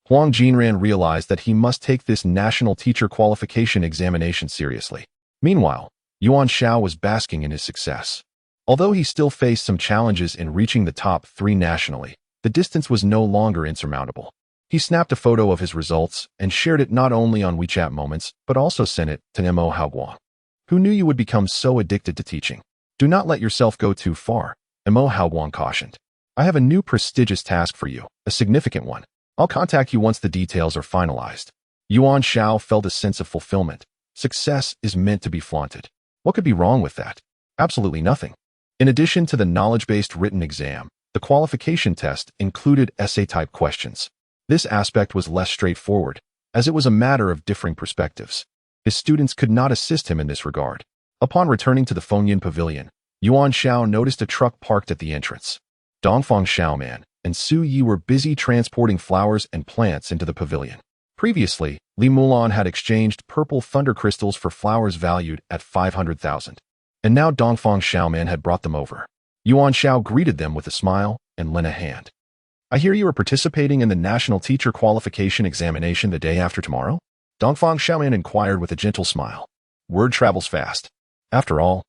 Speaker 1: Huang Jinran realized that he must take this national teacher qualification examination seriously. Meanwhile, Yuan Xiao was basking in his success. Although he still faced some challenges in reaching the top 3 nationally, the distance was no longer insurmountable. He snapped a photo of his results and shared it not only on WeChat Moments, but also sent it to Mo Haoguang. Who knew you would become so addicted to teaching? Do not let yourself go too far, Mo Haoguang cautioned. I have a new prestigious task for you, a significant one. I'll contact you once the details are finalized. Yuan Xiao felt a sense of fulfillment. Success is meant to be flaunted. What could be wrong with that? Absolutely nothing. In addition to the knowledge-based written exam, the qualification test included essay-type questions. This aspect was less straightforward, as it was a matter of differing perspectives. His students could not assist him in this regard. Upon returning to the Fengyan Pavilion, Yuan Xiao noticed a truck parked at the entrance. Dongfang Xiaoman and Su Yi were busy transporting flowers and plants into the pavilion. Previously, Li Mulan had exchanged purple thunder crystals for flowers valued at 500,000. And now Dongfang Xiaoman had brought them over. Yuan Xiao greeted them with a smile and lent a hand. I hear you are participating in the National Teacher Qualification Examination the day after tomorrow? Dongfang Xiaoman inquired with a gentle smile. Word travels fast. After all,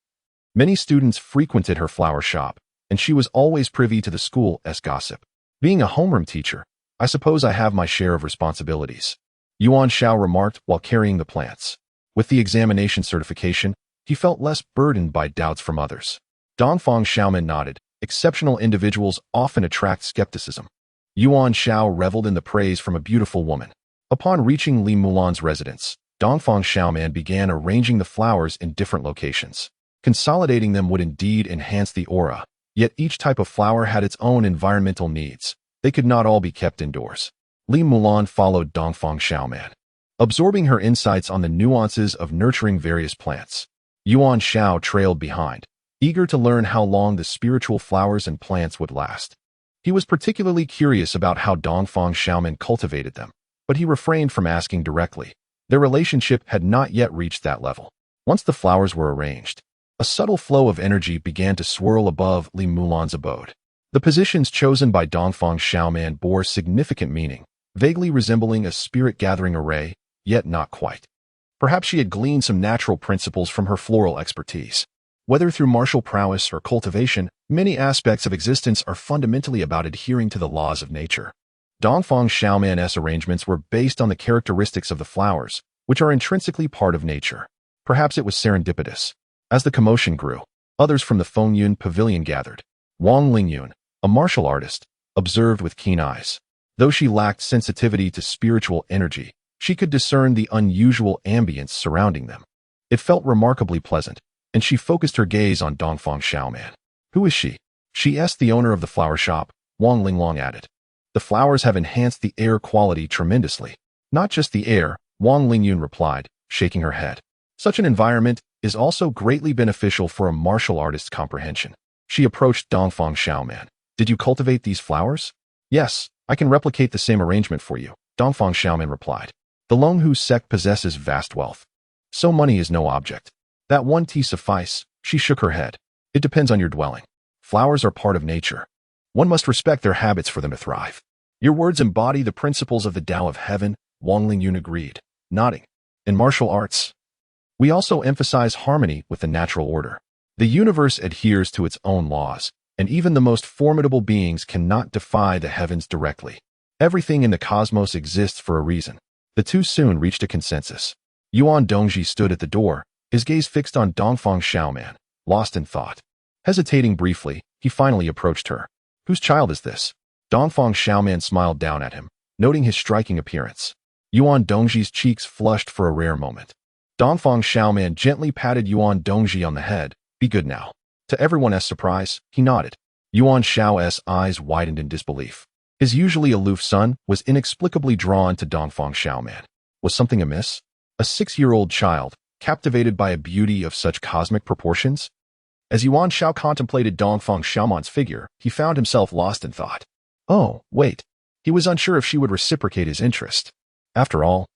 Speaker 1: many students frequented her flower shop, and she was always privy to the school's gossip. Being a homeroom teacher, I suppose I have my share of responsibilities, Yuan Xiao remarked while carrying the plants. With the examination certification, he felt less burdened by doubts from others. Dongfang Xiaoman nodded. Exceptional individuals often attract skepticism. Yuan Xiao reveled in the praise from a beautiful woman. Upon reaching Li Mulan's residence, Dongfang Xiaoman began arranging the flowers in different locations. Consolidating them would indeed enhance the aura, yet each type of flower had its own environmental needs. They could not all be kept indoors. Li Mulan followed Dongfang Xiaoman, absorbing her insights on the nuances of nurturing various plants. Yuan Xiao trailed behind, eager to learn how long the spiritual flowers and plants would last. He was particularly curious about how Dongfang Xiaoman cultivated them, but he refrained from asking directly. Their relationship had not yet reached that level. Once the flowers were arranged, a subtle flow of energy began to swirl above Li Mulan's abode. The positions chosen by Dongfang Xiaoman bore significant meaning, vaguely resembling a spirit-gathering array, yet not quite. Perhaps she had gleaned some natural principles from her floral expertise. Whether through martial prowess or cultivation, many aspects of existence are fundamentally about adhering to the laws of nature. Dongfang Xiaoman's arrangements were based on the characteristics of the flowers, which are intrinsically part of nature. Perhaps it was serendipitous. As the commotion grew, others from the Fengyun Pavilion gathered. Wang Lingyun, a martial artist, observed with keen eyes. Though she lacked sensitivity to spiritual energy, She could discern the unusual ambience surrounding them. It felt remarkably pleasant, and she focused her gaze on Dongfang Xiaoman. Who is she? She asked the owner of the flower shop. Wang Linglong added. The flowers have enhanced the air quality tremendously. Not just the air, Wang Lingyun replied, shaking her head. Such an environment is also greatly beneficial for a martial artist's comprehension. She approached Dongfang Xiaoman. Did you cultivate these flowers? Yes, I can replicate the same arrangement for you, Dongfang Xiaoman replied. The Longhu sect possesses vast wealth. So money is no object. That one tea suffice, she shook her head. It depends on your dwelling. Flowers are part of nature. One must respect their habits for them to thrive. Your words embody the principles of the Tao of Heaven, Wang Lingyun agreed, nodding. In martial arts, we also emphasize harmony with the natural order. The universe adheres to its own laws, and even the most formidable beings cannot defy the heavens directly. Everything in the cosmos exists for a reason. The two soon reached a consensus. Yuan Dongji stood at the door, his gaze fixed on Dongfang Xiaoman, lost in thought. Hesitating briefly, he finally approached her. Whose child is this? Dongfang Xiaoman smiled down at him, noting his striking appearance. Yuan Dongji's cheeks flushed for a rare moment. Dongfang Xiaoman gently patted Yuan Dongji on the head. Be good now. To everyone's surprise, he nodded. Yuan Xiao's eyes widened in disbelief. His usually aloof son was inexplicably drawn to Dongfang Xiaoman. Was something amiss? A 6-year-old child, captivated by a beauty of such cosmic proportions? As Yuan Xiao contemplated Dongfang Xiaoman's figure, he found himself lost in thought. Oh, wait. He was unsure if she would reciprocate his interest. After all,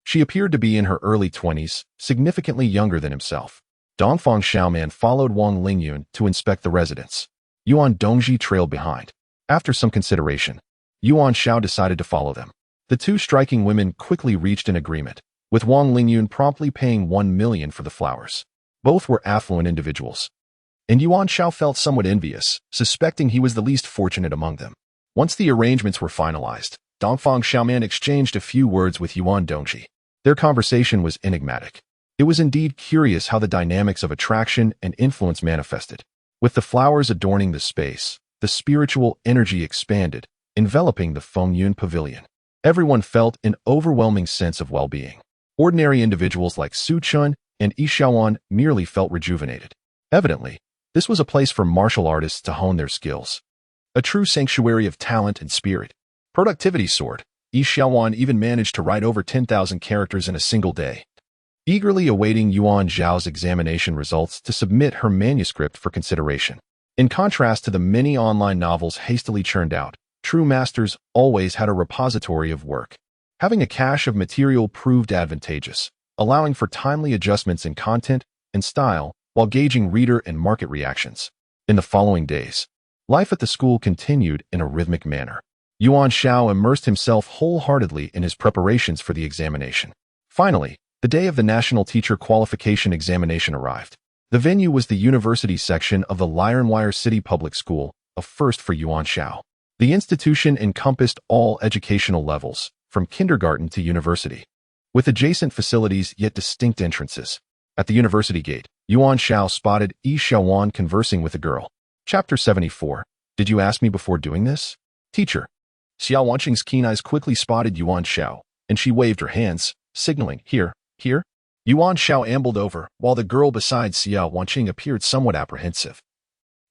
Speaker 1: she appeared to be in her early 20s, significantly younger than himself. Dongfang Xiaoman followed Wang Lingyun to inspect the residence. Yuan Dongji trailed behind. After some consideration, Yuan Xiao decided to follow them. The two striking women quickly reached an agreement, with Wang Lingyun promptly paying 1 million for the flowers. Both were affluent individuals, and Yuan Xiao felt somewhat envious, suspecting he was the least fortunate among them. Once the arrangements were finalized, Dongfang Xiaoman exchanged a few words with Yuan Dongji. Their conversation was enigmatic. It was indeed curious how the dynamics of attraction and influence manifested. With the flowers adorning the space, the spiritual energy expanded, enveloping the Fengyun Pavilion. Everyone felt an overwhelming sense of well-being. Ordinary individuals like Su Chun and Yi Xiaowan merely felt rejuvenated. Evidently, this was a place for martial artists to hone their skills. A true sanctuary of talent and spirit. Productivity soared. Yi Xiaowan even managed to write over 10,000 characters in a single day. Eagerly awaiting Yuan Zhao's examination results to submit her manuscript for consideration. In contrast to the many online novels hastily churned out, true masters always had a repository of work. Having a cache of material proved advantageous, allowing for timely adjustments in content and style while gauging reader and market reactions. In the following days, life at the school continued in a rhythmic manner. Yuan Xiao immersed himself wholeheartedly in his preparations for the examination. Finally, the day of the National Teacher Qualification Examination arrived. The venue was the university section of the Lironwire City Public School, a first for Yuan Xiao. The institution encompassed all educational levels, from kindergarten to university, with adjacent facilities yet distinct entrances. At the university gate, Yuan Xiao spotted Yi Xiaowan conversing with a girl. Chapter 74. Did you ask me before doing this? Teacher. Xiao Wanqing's keen eyes quickly spotted Yuan Xiao, and she waved her hands, signaling, here. Yuan Xiao ambled over, while the girl beside Xiao Wanqing appeared somewhat apprehensive.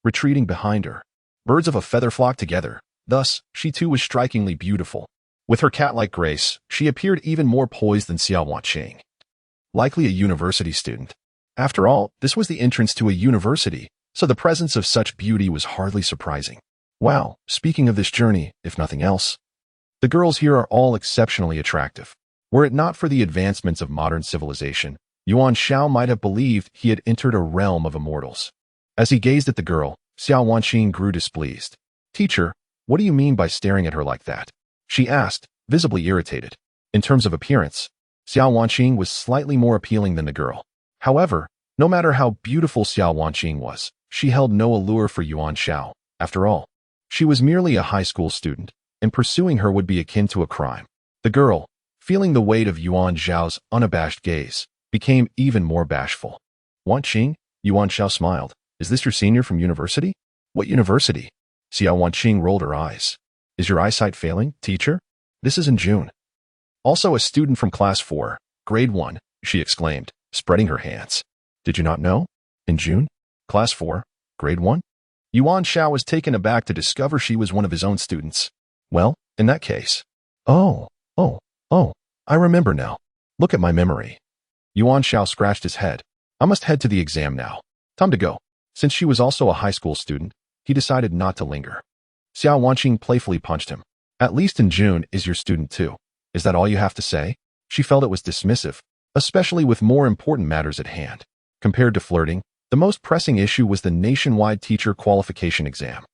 Speaker 1: Retreating behind her, birds of a feather flocked together. Thus, she too was strikingly beautiful. With her cat-like grace, she appeared even more poised than Xiao Wanqing. Likely a university student. After all, this was the entrance to a university, so the presence of such beauty was hardly surprising. Wow, speaking of this journey, if nothing else, the girls here are all exceptionally attractive. Were it not for the advancements of modern civilization, Yuan Xiao might have believed he had entered a realm of immortals. As he gazed at the girl, Xiao Wanqing grew displeased. Teacher, what do you mean by staring at her like that? She asked, visibly irritated. In terms of appearance, Xiao Wanqing was slightly more appealing than the girl. However, no matter how beautiful Xiao Wanqing was, she held no allure for Yuan Xiao. After all, she was merely a high school student, and pursuing her would be akin to a crime. The girl, feeling the weight of Yuan Zhao's unabashed gaze, became even more bashful. Wanqing, Yuan Xiao smiled. Is this your senior from university? What university? Xiao Wanqing rolled her eyes. Is your eyesight failing, teacher? This is in June. Also a student from class 4, grade 1, she exclaimed, spreading her hands. Did you not know? In June? Class 4, grade 1? Yuan Xiao was taken aback to discover she was one of his own students. Well, in that case. Oh, I remember now. Look at my memory. Yuan Xiao scratched his head. I must head to the exam now. Time to go. Since she was also a high school student, he decided not to linger. Xiao Wanqing playfully punched him. At least in June is your student too. Is that all you have to say? She felt it was dismissive, especially with more important matters at hand. Compared to flirting, the most pressing issue was the nationwide teacher qualification exam.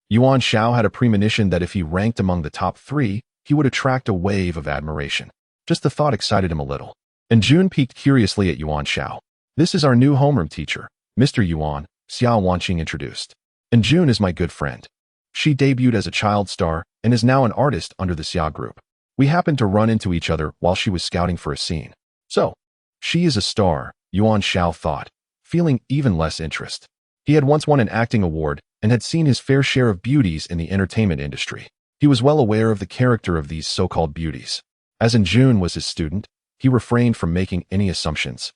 Speaker 1: Yuan Xiao had a premonition that if he ranked among the top 3, he would attract a wave of admiration. Just the thought excited him a little. And June peeked curiously at Yuan Xiao. This is our new homeroom teacher, Mr. Yuan, Xiao Wanqing introduced. And June is my good friend. She debuted as a child star and is now an artist under the Xiao group. We happened to run into each other while she was scouting for a scene. So, she is a star, Yuan Xiao thought, feeling even less interest. He had once won an acting award and had seen his fair share of beauties in the entertainment industry. He was well aware of the character of these so-called beauties. As in June was his student, he refrained from making any assumptions.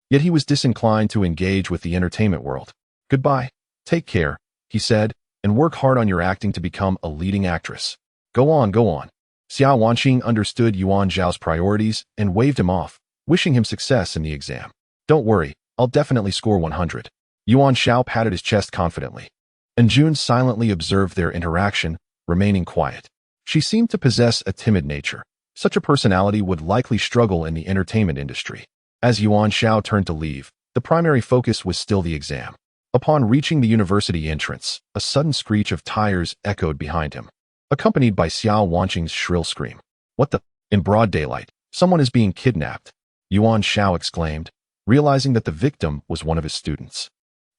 Speaker 1: Yet he was disinclined to engage with the entertainment world. Goodbye, take care, he said, and work hard on your acting to become a leading actress. Go on. Xiao Wanqing understood Yuan Xiao's priorities and waved him off, wishing him success in the exam. Don't worry, I'll definitely score 100. Yuan Xiao patted his chest confidently. And June silently observed their interaction, remaining quiet. She seemed to possess a timid nature. Such a personality would likely struggle in the entertainment industry. As Yuan Xiao turned to leave, the primary focus was still the exam. Upon reaching the university entrance, a sudden screech of tires echoed behind him, accompanied by Xiao Wanqing's shrill scream. What the? In broad daylight, someone is being kidnapped, Yuan Xiao exclaimed, realizing that the victim was one of his students.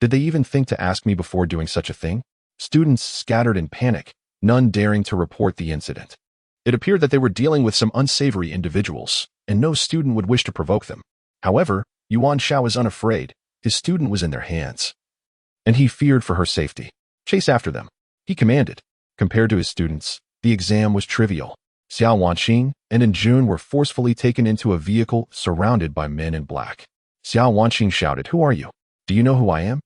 Speaker 1: Did they even think to ask me before doing such a thing? Students scattered in panic, none daring to report the incident. It appeared that they were dealing with some unsavory individuals, and no student would wish to provoke them. However, Yuan Xiao was unafraid. His student was in their hands. And he feared for her safety. Chase after them, he commanded. Compared to his students, the exam was trivial. Xiao Wanqing and In June were forcefully taken into a vehicle surrounded by men in black. Xiao Wanqing shouted, "Who are you? Do you know who I am?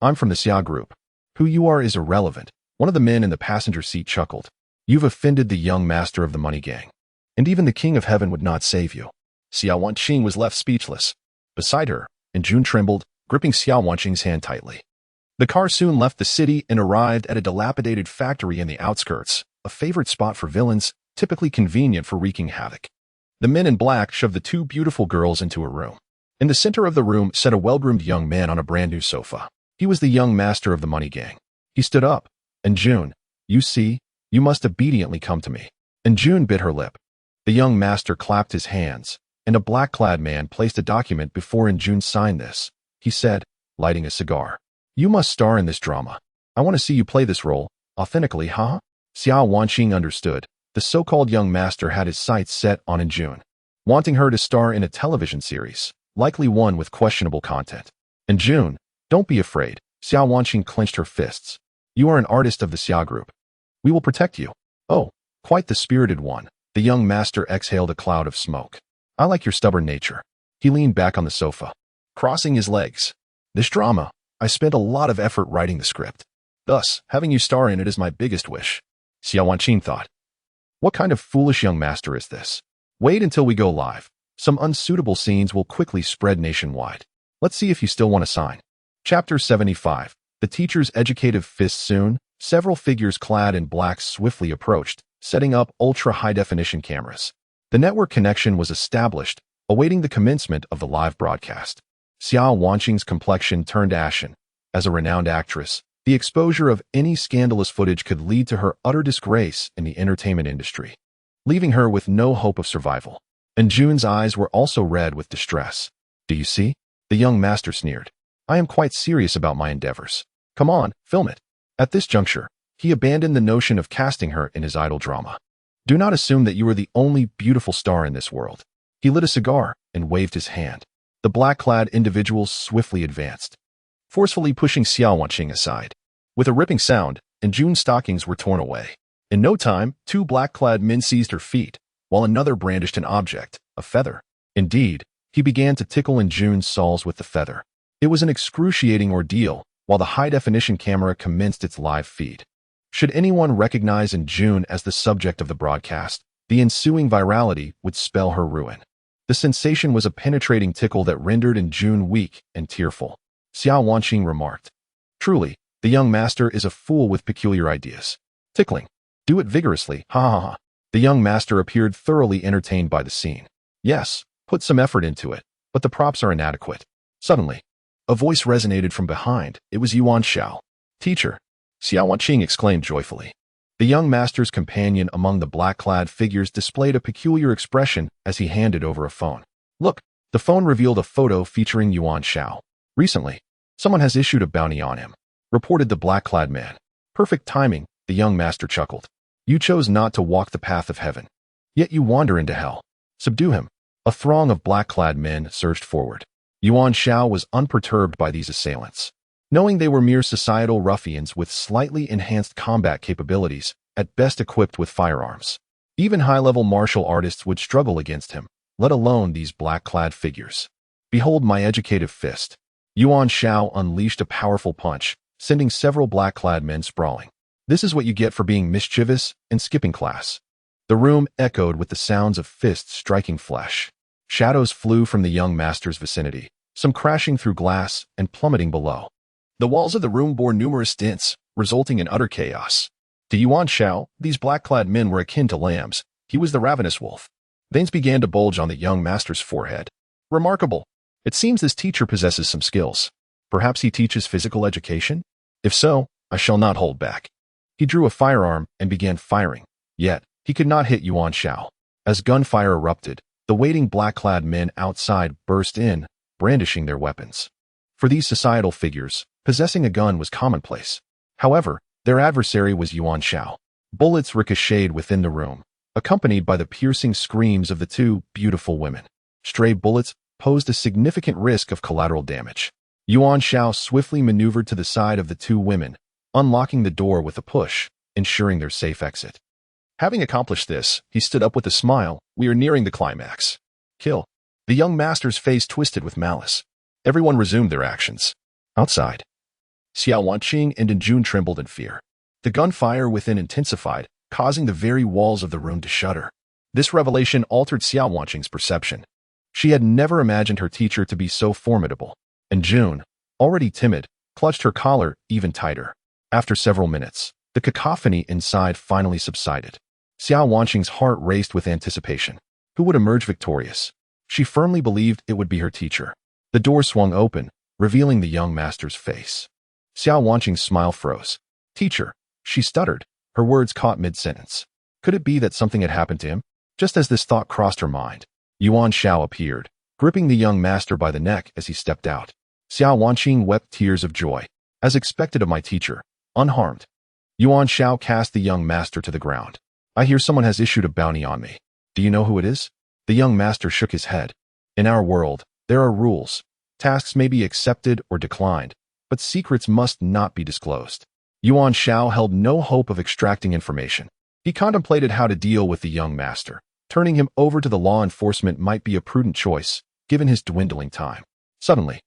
Speaker 1: I'm from the Xiao group. Who you are is irrelevant." One of the men in the passenger seat chuckled. You've offended the young master of the money gang. And even the king of heaven would not save you. Xiao Wanqing was left speechless. Beside her, In June trembled, gripping Xiao Wanqing's hand tightly. The car soon left the city and arrived at a dilapidated factory in the outskirts, a favorite spot for villains, typically convenient for wreaking havoc. The men in black shoved the two beautiful girls into a room. In the center of the room sat a well-groomed young man on a brand-new sofa. He was the young master of the money gang. He stood up. And June, you see, you must obediently come to me. And June bit her lip. The young master clapped his hands, and a black-clad man placed a document before In June signed this. He said, lighting a cigar. You must star in this drama. I want to see you play this role, authentically, huh? Xiao Wanqing understood. The so-called young master had his sights set on In June, wanting her to star in a television series, likely one with questionable content. In June, don't be afraid. Xiao Wanqing clenched her fists. You are an artist of the Xiao group. We will protect you. Oh, quite the spirited one. The young master exhaled a cloud of smoke. I like your stubborn nature. He leaned back on the sofa, crossing his legs. This drama, I spent a lot of effort writing the script. Thus, having you star in it is my biggest wish. Xiao Wanqing thought. What kind of foolish young master is this? Wait until we go live. Some unsuitable scenes will quickly spread nationwide. Let's see if you still want to sign. Chapter 75. The teacher's educative fist. Soon, several figures clad in black swiftly approached, setting up ultra-high-definition cameras. The network connection was established, awaiting the commencement of the live broadcast. Xiao Wanqing's complexion turned ashen. As a renowned actress, the exposure of any scandalous footage could lead to her utter disgrace in the entertainment industry, leaving her with no hope of survival. And June's eyes were also red with distress. Do you see? The young master sneered. I am quite serious about my endeavors. Come on, film it. At this juncture, he abandoned the notion of casting her in his idol drama. Do not assume that you are the only beautiful star in this world. He lit a cigar and waved his hand. The black-clad individual swiftly advanced, forcefully pushing Xiao Wanqing aside. With a ripping sound, and June's stockings were torn away. In no time, two black-clad men seized her feet, while another brandished an object, a feather. Indeed, he began to tickle in Jun's soles with the feather. It was an excruciating ordeal, while the high-definition camera commenced its live feed. Should anyone recognize in Jun as the subject of the broadcast, the ensuing virality would spell her ruin. The sensation was a penetrating tickle that rendered in Jun weak and tearful. Xiao Wanqing remarked, "Truly, the young master is a fool with peculiar ideas. Tickling. Do it vigorously, ha ha ha." The young master appeared thoroughly entertained by the scene. "Yes, put some effort into it, but the props are inadequate." Suddenly, a voice resonated from behind. It was Yuan Xiao. "Teacher," Xiao Wanqing exclaimed joyfully. The young master's companion among the black-clad figures displayed a peculiar expression as he handed over a phone. "Look," the phone revealed a photo featuring Yuan Xiao. "Recently, someone has issued a bounty on him," reported the black-clad man. "Perfect timing," the young master chuckled. "You chose not to walk the path of heaven, yet you wander into hell. Subdue him." A throng of black-clad men surged forward. Yuan Xiao was unperturbed by these assailants. Knowing they were mere societal ruffians with slightly enhanced combat capabilities, at best equipped with firearms. Even high-level martial artists would struggle against him, let alone these black-clad figures. "Behold my educative fist." Yuan Xiao unleashed a powerful punch, sending several black-clad men sprawling. "This is what you get for being mischievous and skipping class." The room echoed with the sounds of fists striking flesh. Shadows flew from the young master's vicinity, some crashing through glass and plummeting below. The walls of the room bore numerous dents, resulting in utter chaos. To Yuan Xiao, these black-clad men were akin to lambs. He was the ravenous wolf. Veins began to bulge on the young master's forehead. "Remarkable. It seems this teacher possesses some skills. Perhaps he teaches physical education? If so, I shall not hold back." He drew a firearm and began firing. Yet, he could not hit Yuan Xiao. As gunfire erupted, the waiting black-clad men outside burst in, brandishing their weapons. For these societal figures, possessing a gun was commonplace. However, their adversary was Yuan Xiao. Bullets ricocheted within the room, accompanied by the piercing screams of the two beautiful women. Stray bullets posed a significant risk of collateral damage. Yuan Xiao swiftly maneuvered to the side of the two women, unlocking the door with a push, ensuring their safe exit. Having accomplished this, he stood up with a smile. "We are nearing the climax." "Kill." The young master's face twisted with malice. Everyone resumed their actions. Outside, Xiao Wanqing and Jun trembled in fear. The gunfire within intensified, causing the very walls of the room to shudder. This revelation altered Xiao Wanqing's perception. She had never imagined her teacher to be so formidable, and Jun, already timid, clutched her collar even tighter. After several minutes, the cacophony inside finally subsided. Xiao Wanqing's heart raced with anticipation. Who would emerge victorious? She firmly believed it would be her teacher. The door swung open, revealing the young master's face. Xiao Wanqing's smile froze. "Teacher," she stuttered, her words caught mid-sentence. Could it be that something had happened to him? Just as this thought crossed her mind, Yuan Xiao appeared, gripping the young master by the neck as he stepped out. Xiao Wanqing wept tears of joy. "As expected of my teacher, unharmed." Yuan Xiao cast the young master to the ground. "I hear someone has issued a bounty on me. Do you know who it is?" The young master shook his head. "In our world, there are rules. Tasks may be accepted or declined, but secrets must not be disclosed." Yuan Xiao held no hope of extracting information. He contemplated how to deal with the young master. Turning him over to the law enforcement might be a prudent choice, given his dwindling time. Suddenly,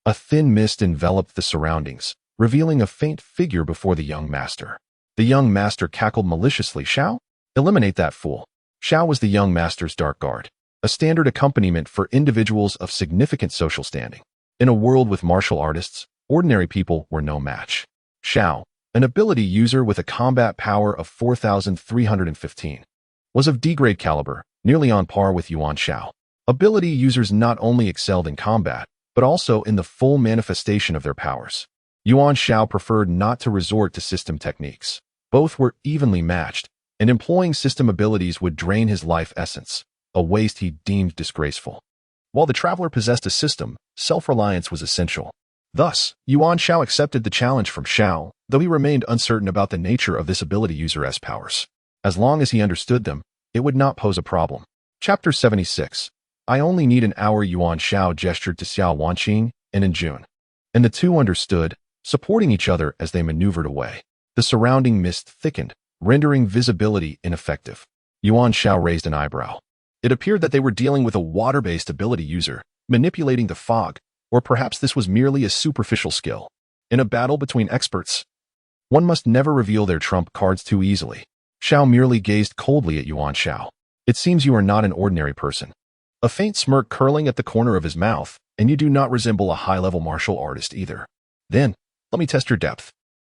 Speaker 1: a thin mist enveloped the surroundings, revealing a faint figure before the young master. The young master cackled maliciously. "Xiao? Eliminate that fool." Xiao was the young master's dark guard, a standard accompaniment for individuals of significant social standing. In a world with martial artists, ordinary people were no match. Xiao, an ability user with a combat power of 4,315, was of D-grade caliber, nearly on par with Yuan Xiao. Ability users not only excelled in combat, but also in the full manifestation of their powers. Yuan Xiao preferred not to resort to system techniques. Both were evenly matched, and employing system abilities would drain his life essence, a waste he deemed disgraceful. While the traveler possessed a system, self-reliance was essential. Thus, Yuan Xiao accepted the challenge from Xiao, though he remained uncertain about the nature of this ability user's powers. As long as he understood them, it would not pose a problem. Chapter 76. "I only need an hour." Yuan Xiao gestured to Xiao Wanqing and Jun, and the two understood, supporting each other as they maneuvered away. The surrounding mist thickened, rendering visibility ineffective. Yuan Xiao raised an eyebrow. It appeared that they were dealing with a water-based ability user, manipulating the fog, or perhaps this was merely a superficial skill. In a battle between experts, one must never reveal their trump cards too easily. Xiao merely gazed coldly at Yuan Xiao. It seems you are not an ordinary person. A faint smirk curling at the corner of his mouth, and you do not resemble a high-level martial artist either. Then, let me test your depth.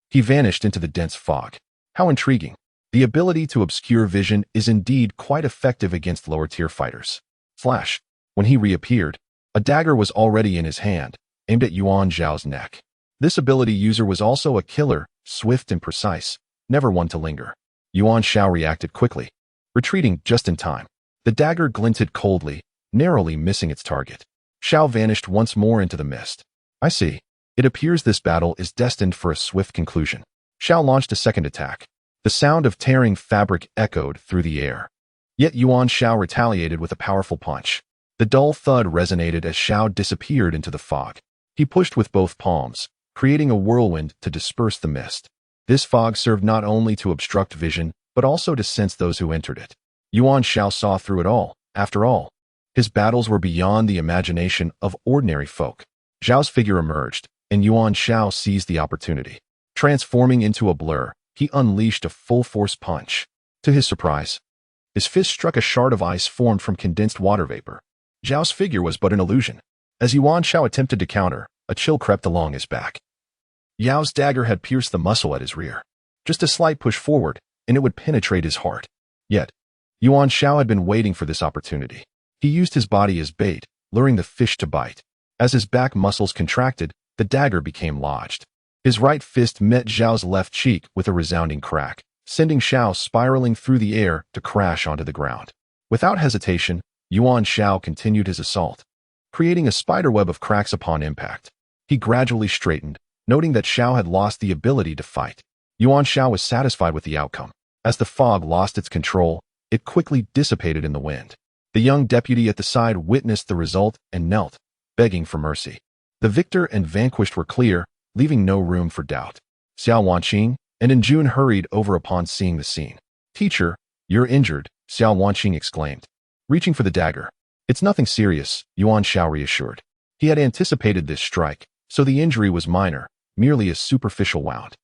Speaker 1: He vanished into the dense fog. How intriguing. The ability to obscure vision is indeed quite effective against lower-tier fighters. Flash. When he reappeared, a dagger was already in his hand, aimed at Yuan Xiao's neck. This ability user was also a killer, swift and precise, never one to linger. Yuan Xiao reacted quickly, retreating just in time. The dagger glinted coldly, narrowly missing its target. Xiao vanished once more into the mist. I see. It appears this battle is destined for a swift conclusion. Xiao launched a second attack. The sound of tearing fabric echoed through the air. Yet Yuan Xiao retaliated with a powerful punch. The dull thud resonated as Xiao disappeared into the fog. He pushed with both palms, creating a whirlwind to disperse the mist. This fog served not only to obstruct vision, but also to sense those who entered it. Yuan Xiao saw through it all. After all, his battles were beyond the imagination of ordinary folk. Zhao's figure emerged, and Yuan Xiao seized the opportunity. Transforming into a blur, he unleashed a full-force punch. To his surprise, his fist struck a shard of ice formed from condensed water vapor. Zhao's figure was but an illusion. As Yuan Xiao attempted to counter, a chill crept along his back. Yao's dagger had pierced the muscle at his rear. Just a slight push forward, and it would penetrate his heart. Yet, Yuan Xiao had been waiting for this opportunity. He used his body as bait, luring the fish to bite. As his back muscles contracted, the dagger became lodged. His right fist met Zhao's left cheek with a resounding crack, sending Xiao spiraling through the air to crash onto the ground. Without hesitation, Yuan Xiao continued his assault, creating a spiderweb of cracks upon impact. He gradually straightened, noting that Xiao had lost the ability to fight. Yuan Xiao was satisfied with the outcome. As the fog lost its control, it quickly dissipated in the wind. The young deputy at the side witnessed the result and knelt, begging for mercy. The victor and vanquished were clear, leaving no room for doubt. Xiao Wanqing and Injun hurried over upon seeing the scene. Teacher, you're injured, Xiao Wanqing exclaimed. Reaching for the dagger. It's nothing serious, Yuan Xiao reassured. He had anticipated this strike, so the injury was minor, merely a superficial wound.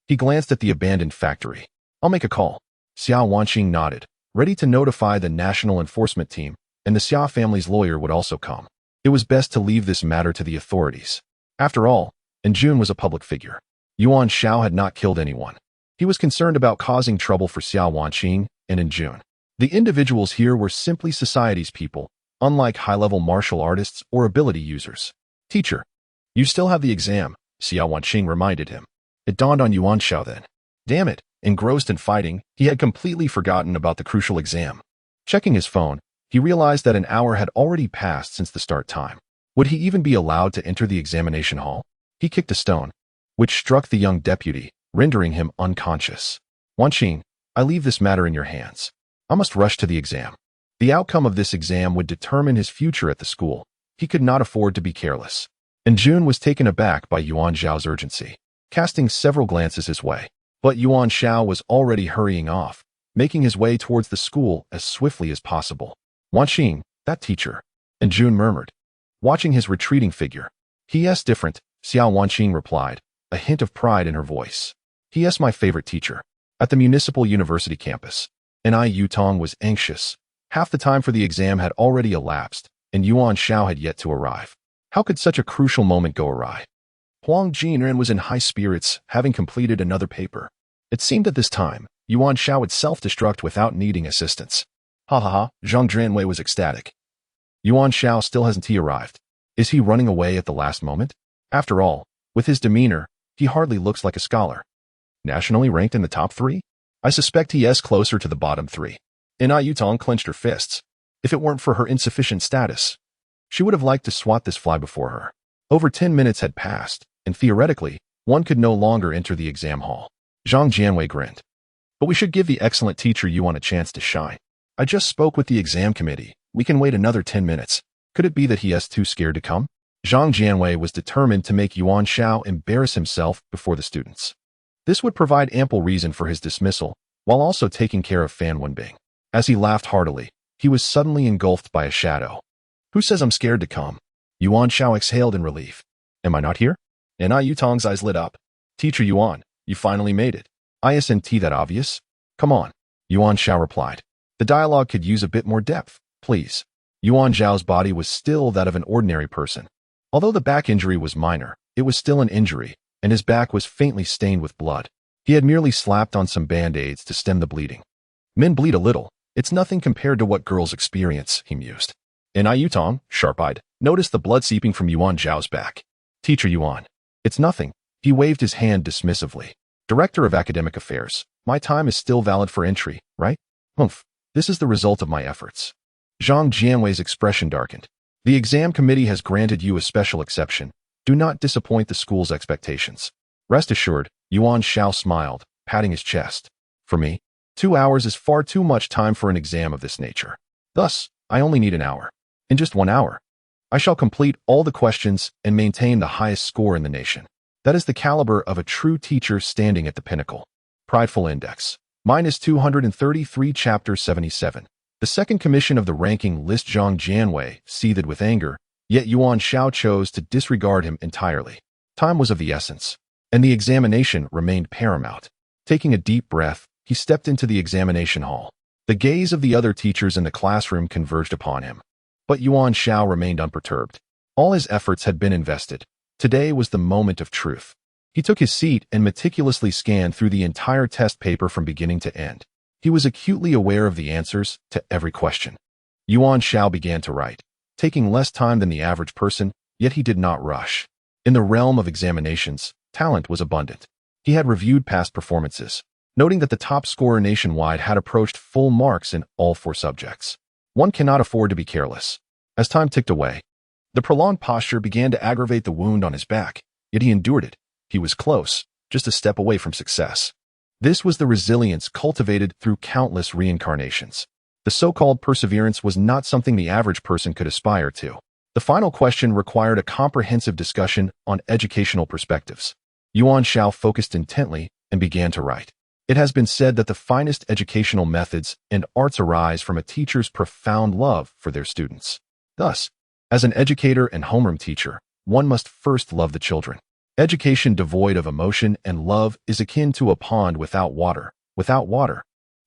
Speaker 1: He glanced at the abandoned factory. I'll make a call. Xiao Wanqing nodded, ready to notify the national enforcement team, and the Xia family's lawyer would also come. It was best to leave this matter to the authorities. After all, Injun was a public figure. Yuan Xiao had not killed anyone. He was concerned about causing trouble for Xiao Wanqing and Injun. The individuals here were simply society's people, unlike high-level martial artists or ability users. Teacher, you still have the exam, Xiao Wanqing reminded him. It dawned on Yuan Xiao then. Damn it, engrossed in fighting, he had completely forgotten about the crucial exam. Checking his phone, he realized that an hour had already passed since the start time. Would he even be allowed to enter the examination hall? He kicked a stone, which struck the young deputy, rendering him unconscious. Wanqing, I leave this matter in your hands. I must rush to the exam. The outcome of this exam would determine his future at the school. He could not afford to be careless. And Jun was taken aback by Yuan Xiao's urgency, casting several glances his way. But Yuan Xiao was already hurrying off, making his way towards the school as swiftly as possible. Wanqing, that teacher. And Jun murmured, watching his retreating figure. He is different, Xiao Wanqing replied, a hint of pride in her voice. He is my favorite teacher. At the municipal university campus. And Yutong was anxious. Half the time for the exam had already elapsed, and Yuan Xiao had yet to arrive. How could such a crucial moment go awry? Huang Jinren was in high spirits, having completed another paper. It seemed at this time, Yuan Xiao would self-destruct without needing assistance. Ha ha ha, Zhang Zhanwei was ecstatic. Yuan Xiao still hasn't arrived. Is he running away at the last moment? After all, with his demeanor, he hardly looks like a scholar. Nationally ranked in the top 3? I suspect he is closer to the bottom 3. Yutong clenched her fists. If it weren't for her insufficient status, she would have liked to swat this fly before her. Over 10 minutes had passed, and theoretically, one could no longer enter the exam hall. Zhang Jianwei grinned. But we should give the excellent teacher Yuan a chance to shine. I just spoke with the exam committee. We can wait another 10 minutes. Could it be that he is too scared to come? Zhang Jianwei was determined to make Yuan Xiao embarrass himself before the students. This would provide ample reason for his dismissal, while also taking care of Fan Wenbing. As he laughed heartily, he was suddenly engulfed by a shadow. Who says I'm scared to come? Yuan Xiao exhaled in relief. Am I not here? Yu Tong's eyes lit up. Teacher Yuan, you finally made it. Isn't that obvious? Come on. Yuan Xiao replied. The dialogue could use a bit more depth, please. Yuan Xiao's body was still that of an ordinary person. Although the back injury was minor, it was still an injury, and his back was faintly stained with blood. He had merely slapped on some band-aids to stem the bleeding. Men bleed a little. It's nothing compared to what girls experience, he mused. Yu Tong, sharp-eyed, noticed the blood seeping from Yuan Xiao's back. Teacher Yuan. It's nothing. He waved his hand dismissively. Director of Academic Affairs. My time is still valid for entry, right? Humph. This is the result of my efforts. Zhang Jianwei's expression darkened. The exam committee has granted you a special exception. Do not disappoint the school's expectations. Rest assured, Yuan Xiao smiled, patting his chest. For me, 2 hours is far too much time for an exam of this nature. Thus, I only need an hour. In just 1 hour, I shall complete all the questions and maintain the highest score in the nation. That is the caliber of a true teacher standing at the pinnacle. Prideful Index. -233 Chapter 77. The second commission of the ranking list Zhang Jianwei seethed with anger, yet Yuan Xiao chose to disregard him entirely. Time was of the essence, and the examination remained paramount. Taking a deep breath, he stepped into the examination hall. The gaze of the other teachers in the classroom converged upon him. But Yuan Xiao remained unperturbed. All his efforts had been invested. Today was the moment of truth. He took his seat and meticulously scanned through the entire test paper from beginning to end. He was acutely aware of the answers to every question. Yuan Xiao began to write, taking less time than the average person, yet he did not rush. In the realm of examinations, talent was abundant. He had reviewed past performances, noting that the top scorer nationwide had approached full marks in all 4 subjects. One cannot afford to be careless. As time ticked away, the prolonged posture began to aggravate the wound on his back, yet he endured it. He was close, just a step away from success. This was the resilience cultivated through countless reincarnations. The so-called perseverance was not something the average person could aspire to. The final question required a comprehensive discussion on educational perspectives. Yuan Xiao focused intently and began to write. It has been said that the finest educational methods and arts arise from a teacher's profound love for their students. Thus, as an educator and homeroom teacher, one must first love the children. Education devoid of emotion and love is akin to a pond without water. Without water,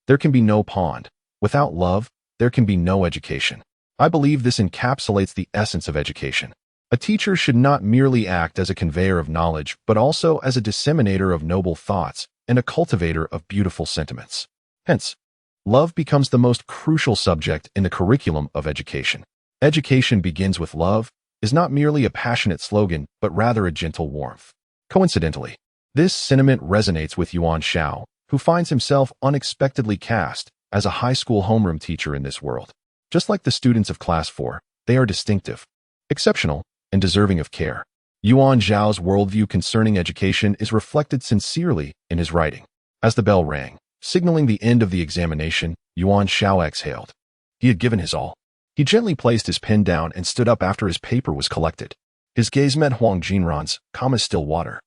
Speaker 1: there can be no pond. Without love, there can be no education. I believe this encapsulates the essence of education. A teacher should not merely act as a conveyor of knowledge, but also as a disseminator of noble thoughts and a cultivator of beautiful sentiments. Hence, love becomes the most crucial subject in the curriculum of education. Education begins with love is not merely a passionate slogan, but rather a gentle warmth. Coincidentally, this sentiment resonates with Yuan Xiao, who finds himself unexpectedly cast as a high school homeroom teacher in this world. Just like the students of Class 4, they are distinctive, exceptional, and deserving of care. Yuan Xiao's worldview concerning education is reflected sincerely in his writing. As the bell rang, signaling the end of the examination, Yuan Xiao exhaled. He had given his all. He gently placed his pen down and stood up after his paper was collected. His gaze met Huang Jinran's, calm as still water.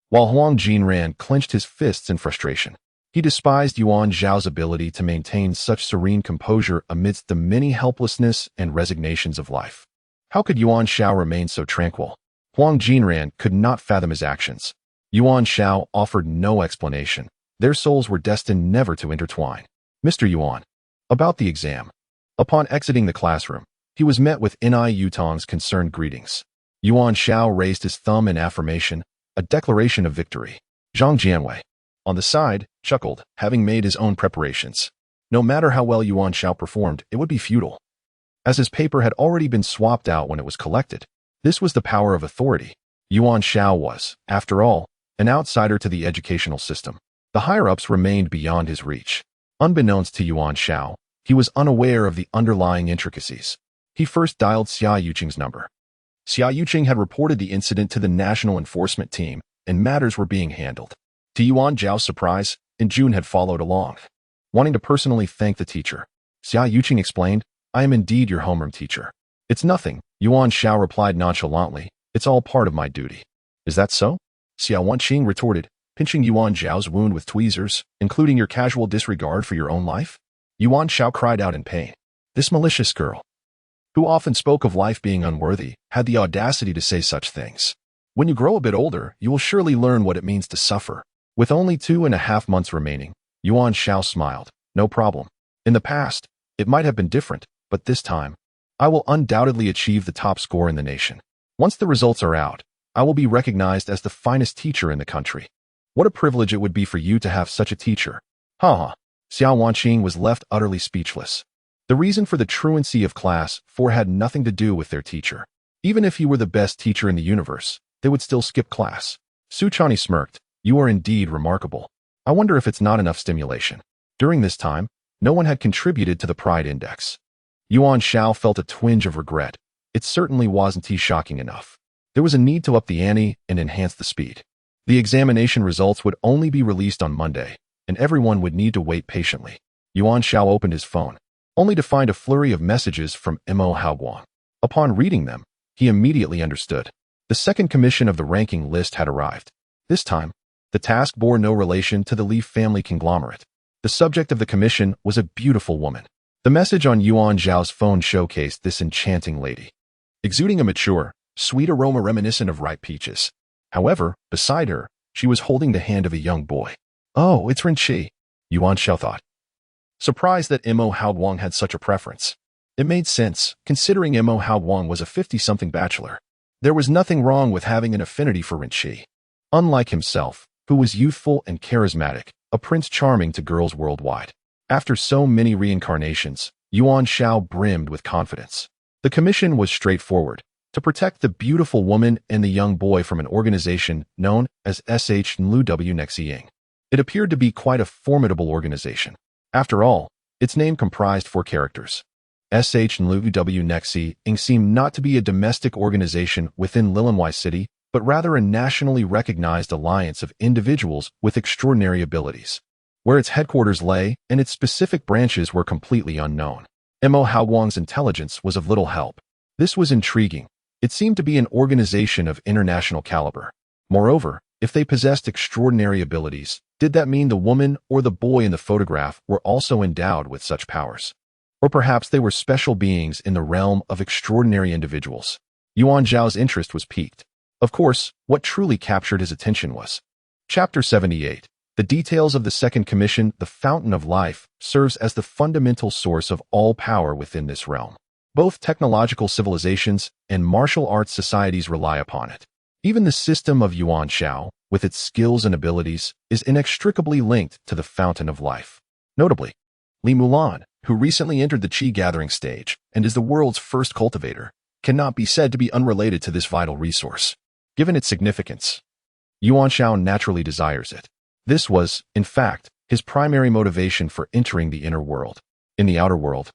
Speaker 1: While Huang Jinran clenched his fists in frustration, he despised Yuan Xiao's ability to maintain such serene composure amidst the many helplessness and resignations of life. How could Yuan Xiao remain so tranquil? Huang Jinran could not fathom his actions. Yuan Xiao offered no explanation. Their souls were destined never to intertwine. Mr. Yuan. About the exam. Upon exiting the classroom, he was met with Yu Tong's concerned greetings. Yuan Xiao raised his thumb in affirmation, a declaration of victory. Zhang Jianwei, on the side, chuckled, having made his own preparations. No matter how well Yuan Xiao performed, it would be futile. As his paper had already been swapped out when it was collected, this was the power of authority. Yuan Xiao was, after all, an outsider to the educational system. The higher-ups remained beyond his reach. Unbeknownst to Yuan Xiao, he was unaware of the underlying intricacies. He first dialed Xia Yuqing's number. Xia Yuqing had reported the incident to the National Enforcement Team, and matters were being handled. To Yuan Zhao's surprise, June had followed along. Wanting to personally thank the teacher, Xia Yuqing explained, I am indeed your homeroom teacher. It's nothing, Yuan Xiao replied nonchalantly. It's all part of my duty. Is that so? Xia Yuqing retorted, pinching Yuan Zhao's wound with tweezers, including your casual disregard for your own life? Yuan Xiao cried out in pain. This malicious girl, who often spoke of life being unworthy, had the audacity to say such things. When you grow a bit older, you will surely learn what it means to suffer. With only 2.5 months remaining, Yuan Xiao smiled. No problem. In the past, it might have been different, but this time, I will undoubtedly achieve the top score in the nation. Once the results are out, I will be recognized as the finest teacher in the country. What a privilege it would be for you to have such a teacher. Ha! Xiao Wanqing was left utterly speechless. The reason for the truancy of class 4 had nothing to do with their teacher. Even if he were the best teacher in the universe, they would still skip class. Su Chani smirked. You are indeed remarkable. I wonder if it's not enough stimulation. During this time, no one had contributed to the pride index. Yuan Xiao felt a twinge of regret. It certainly wasn't shocking enough. There was a need to up the ante and enhance the speed. The examination results would only be released on Monday, and everyone would need to wait patiently. Yuan Xiao opened his phone, only to find a flurry of messages from Mo Haoguang. Upon reading them, he immediately understood. The second commission of the ranking list had arrived. This time, the task bore no relation to the Li family conglomerate. The subject of the commission was a beautiful woman. The message on Yuan Zhao's phone showcased this enchanting lady, exuding a mature, sweet aroma reminiscent of ripe peaches. However, beside her, she was holding the hand of a young boy. Oh, it's Rinqi, Yuan Xiao thought, surprised that Mo Haoguang had such a preference. It made sense, considering Mo Haoguang was a 50-something bachelor. There was nothing wrong with having an affinity for Rinqi. Unlike himself, who was youthful and charismatic, a prince charming to girls worldwide. After so many reincarnations, Yuan Xiao brimmed with confidence. The commission was straightforward: to protect the beautiful woman and the young boy from an organization known as Sh.Nlu.W. Nexiying. It appeared to be quite a formidable organization. After all, its name comprised 4 characters. Sh.Nlu.W. Nexiying seemed not to be a domestic organization within Lilongwei City, but rather a nationally recognized alliance of individuals with extraordinary abilities. Where its headquarters lay and its specific branches were completely unknown. Mo Haoguang's intelligence was of little help. This was intriguing. It seemed to be an organization of international caliber. Moreover, if they possessed extraordinary abilities, did that mean the woman or the boy in the photograph were also endowed with such powers? Or perhaps they were special beings in the realm of extraordinary individuals. Yuan Zhao's interest was piqued. Of course, what truly captured his attention was Chapter 78. The details of the second commission, the Fountain of Life, serves as the fundamental source of all power within this realm. Both technological civilizations and martial arts societies rely upon it. Even the system of Yuan Xiao, with its skills and abilities, is inextricably linked to the Fountain of Life. Notably, Li Mulan, who recently entered the Qi gathering stage and is the world's first cultivator, cannot be said to be unrelated to this vital resource. Given its significance, Yuan Xiao naturally desires it. This was, in fact, his primary motivation for entering the inner world. In the outer world,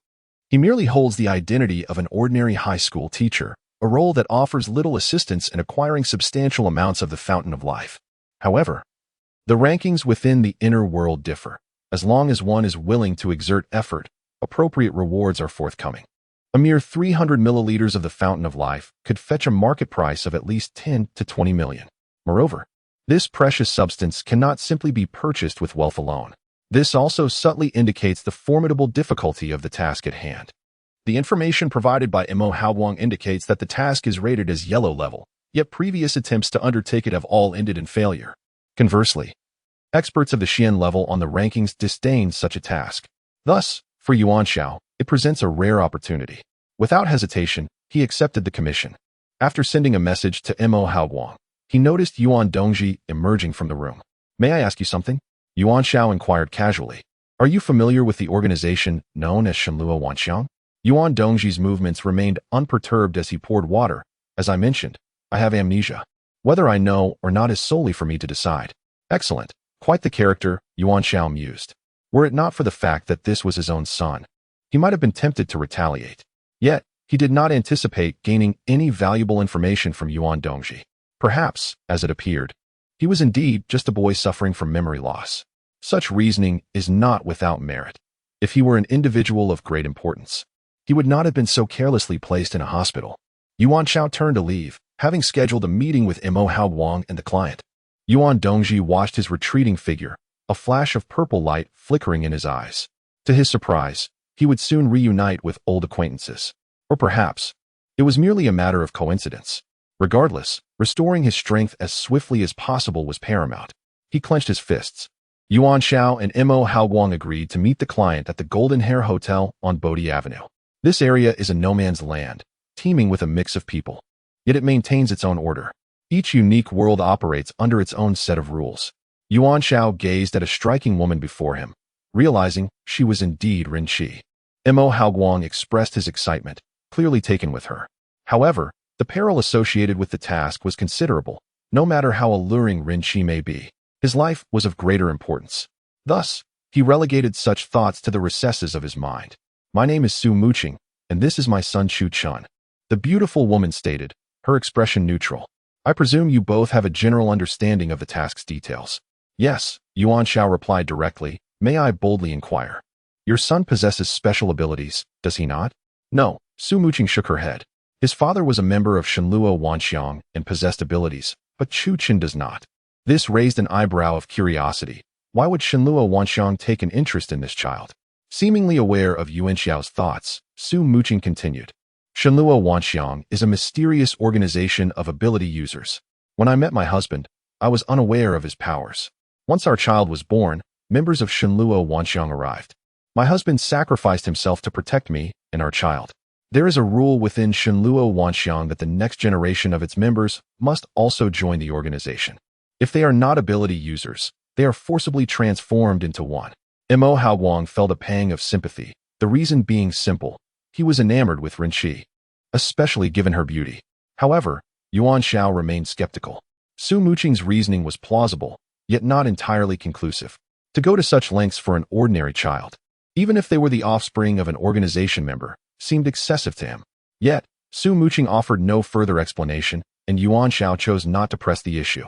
Speaker 1: he merely holds the identity of an ordinary high school teacher, a role that offers little assistance in acquiring substantial amounts of the Fountain of Life. However, the rankings within the inner world differ. As long as one is willing to exert effort, appropriate rewards are forthcoming. A mere 300 milliliters of the Fountain of Life could fetch a market price of at least 10 to 20 million. Moreover, this precious substance cannot simply be purchased with wealth alone. This also subtly indicates the formidable difficulty of the task at hand. The information provided by Mo Haoguang indicates that the task is rated as yellow level, yet previous attempts to undertake it have all ended in failure. Conversely, experts of the Xian level on the rankings disdain such a task. Thus, for Yuan Xiao, it presents a rare opportunity. Without hesitation, he accepted the commission. After sending a message to Mo Haoguang, he noticed Yuan Dongji emerging from the room. May I ask you something? Yuan Xiao inquired casually. Are you familiar with the organization known as Shenlua Wanxiang? Yuan Dongji's movements remained unperturbed as he poured water. As I mentioned, I have amnesia. Whether I know or not is solely for me to decide. Excellent. Quite the character, Yuan Xiao mused. Were it not for the fact that this was his own son, he might have been tempted to retaliate. Yet, he did not anticipate gaining any valuable information from Yuan Dongji. Perhaps, as it appeared, he was indeed just a boy suffering from memory loss. Such reasoning is not without merit. If he were an individual of great importance, he would not have been so carelessly placed in a hospital. Yuan Xiao turned to leave, having scheduled a meeting with Mo Haoguang and the client. Yuan Dongji watched his retreating figure, a flash of purple light flickering in his eyes. To his surprise, he would soon reunite with old acquaintances. Or perhaps, it was merely a matter of coincidence. Regardless, restoring his strength as swiftly as possible was paramount. He clenched his fists. Yuan Xiao and Mo Haoguang agreed to meet the client at the Golden Hair Hotel on Bodhi Avenue. This area is a no-man's land, teeming with a mix of people. Yet it maintains its own order. Each unique world operates under its own set of rules. Yuan Xiao gazed at a striking woman before him, realizing she was indeed Rin Qi. Mo Haoguang expressed his excitement, clearly taken with her. However, the peril associated with the task was considerable, no matter how alluring Rin Qi may be. His life was of greater importance. Thus, he relegated such thoughts to the recesses of his mind. My name is Su Muqing, and this is my son Chu Chun. The beautiful woman stated, her expression neutral. I presume you both have a general understanding of the task's details. Yes, Yuan Xiao replied directly. May I boldly inquire? Your son possesses special abilities, does he not? No, Su Muqing shook her head. His father was a member of Shenluo Wanxiang and possessed abilities, but Chu Chun does not. This raised an eyebrow of curiosity. Why would Shenluo Wanxiang take an interest in this child? Seemingly aware of Yuan Xiao's thoughts, Su Muqing continued. Shenluo Wanxiang is a mysterious organization of ability users. When I met my husband, I was unaware of his powers. Once our child was born, members of Shenluo Wanxiang arrived. My husband sacrificed himself to protect me and our child. There is a rule within Shenluo Wanxiang that the next generation of its members must also join the organization. If they are not ability users, they are forcibly transformed into one. Mo Haoguang felt a pang of sympathy, the reason being simple. He was enamored with Rin Qi, especially given her beauty. However, Yuan Xiao remained skeptical. Su Muqing's reasoning was plausible, yet not entirely conclusive. To go to such lengths for an ordinary child, even if they were the offspring of an organization member, seemed excessive to him. Yet, Su Muqing offered no further explanation, and Yuan Xiao chose not to press the issue.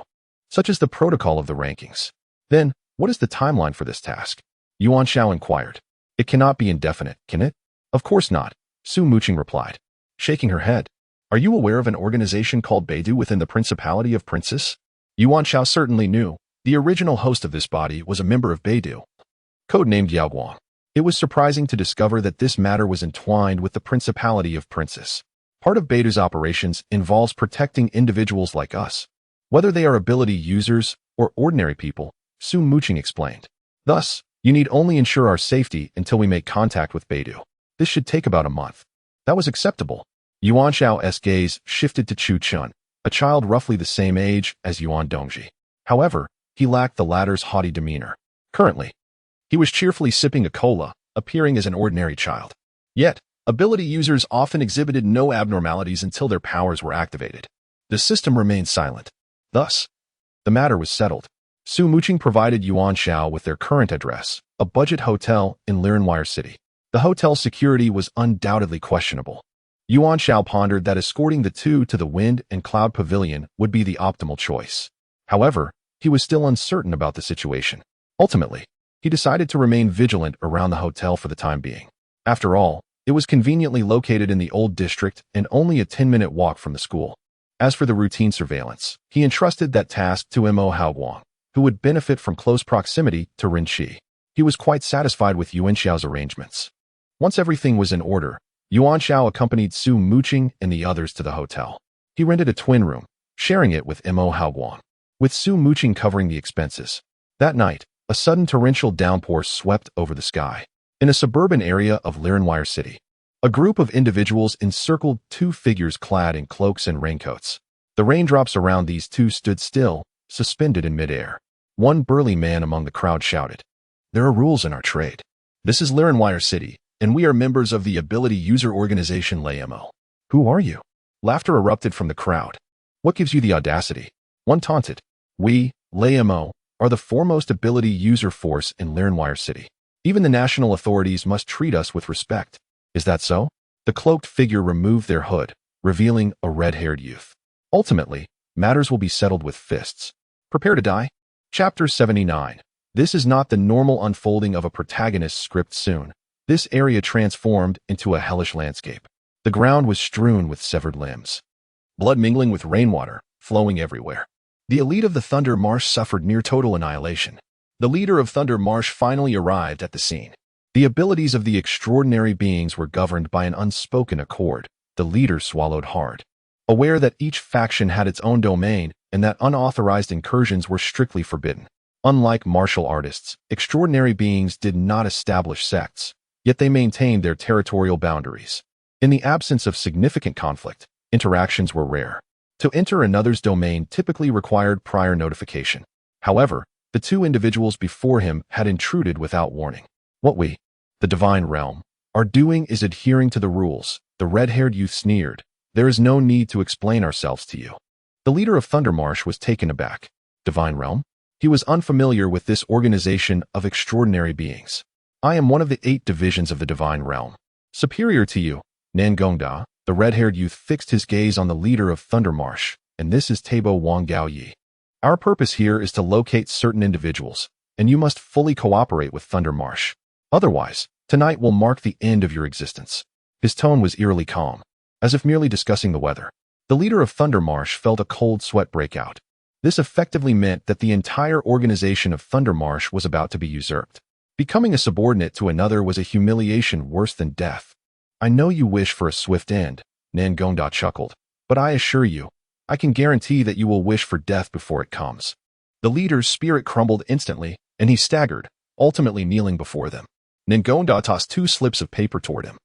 Speaker 1: Such is the protocol of the rankings. Then, what is the timeline for this task? Yuan Xiao inquired. It cannot be indefinite, can it? Of course not, Su Muqing replied, shaking her head. Are you aware of an organization called Beidou within the Principality of Princes? Yuan Xiao certainly knew. The original host of this body was a member of Beidou, codenamed Yaoguang. It was surprising to discover that this matter was entwined with the Principality of Princes. Part of Beidou's operations involves protecting individuals like us, whether they are ability users or ordinary people, Su Muqing explained. Thus, you need only ensure our safety until we make contact with Beidou. This should take about a month. That was acceptable. Yuan Xiao's gaze shifted to Chu Chun, a child roughly the same age as Yuan Dongji. However, he lacked the latter's haughty demeanor. Currently, he was cheerfully sipping a cola, appearing as an ordinary child. Yet, ability users often exhibited no abnormalities until their powers were activated. The system remained silent. Thus, the matter was settled. Su Muqing provided Yuan Xiao with their current address, a budget hotel in Lirenwire City. The hotel's security was undoubtedly questionable. Yuan Xiao pondered that escorting the two to the Wind and Cloud Pavilion would be the optimal choice. However, he was still uncertain about the situation. Ultimately, he decided to remain vigilant around the hotel for the time being. After all, it was conveniently located in the old district and only a 10-minute walk from the school. As for the routine surveillance, he entrusted that task to Mo Haoguang, who would benefit from close proximity to Rin Qi. He was quite satisfied with Yuan Xiao's arrangements. Once everything was in order, Yuan Xiao accompanied Su Muqing and the others to the hotel. He rented a twin room, sharing it with Mo Haoguang, with Su Muqing covering the expenses. That night, a sudden torrential downpour swept over the sky. In a suburban area of Lirenwire City, a group of individuals encircled two figures clad in cloaks and raincoats. The raindrops around these two stood still, suspended in midair. One burly man among the crowd shouted, "There are rules in our trade. This is Lirenwire City, and we are members of the ability user organization LAMO. Who are you?" Laughter erupted from the crowd. "What gives you the audacity?" One taunted. "We, LAMO, are the foremost ability user force in Lirenwire City. Even the national authorities must treat us with respect. Is that so?" The cloaked figure removed their hood, revealing a red-haired youth. "Ultimately, matters will be settled with fists. Prepare to die." Chapter 79. This is not the normal unfolding of a protagonist's script soon. This area transformed into a hellish landscape. The ground was strewn with severed limbs, blood mingling with rainwater, flowing everywhere. The elite of the Thunder Marsh suffered near total annihilation. The leader of Thunder Marsh finally arrived at the scene. The abilities of the extraordinary beings were governed by an unspoken accord. The leader swallowed hard, aware that each faction had its own domain and that unauthorized incursions were strictly forbidden. Unlike martial artists, extraordinary beings did not establish sects, yet they maintained their territorial boundaries. In the absence of significant conflict, interactions were rare. To enter another's domain typically required prior notification. However, the two individuals before him had intruded without warning. What we, the divine realm, are doing is adhering to the rules, the red-haired youth sneered. There is no need to explain ourselves to you. The leader of Thundermarsh was taken aback. Divine realm? He was unfamiliar with this organization of extraordinary beings. I am one of the 8 divisions of the divine realm. Superior to you, Nangongda. The red-haired youth fixed his gaze on the leader of Thundermarsh, and this is Tabo Wang Gaoyi. Our purpose here is to locate certain individuals, and you must fully cooperate with Thundermarsh. Otherwise, tonight will mark the end of your existence. His tone was eerily calm, as if merely discussing the weather. The leader of Thundermarsh felt a cold sweat break out. This effectively meant that the entire organization of Thundermarsh was about to be usurped. Becoming a subordinate to another was a humiliation worse than death. I know you wish for a swift end, Nangongda chuckled, but I assure you, I can guarantee that you will wish for death before it comes. The leader's spirit crumbled instantly, and he staggered, ultimately kneeling before them. Nangongda tossed 2 slips of paper toward him.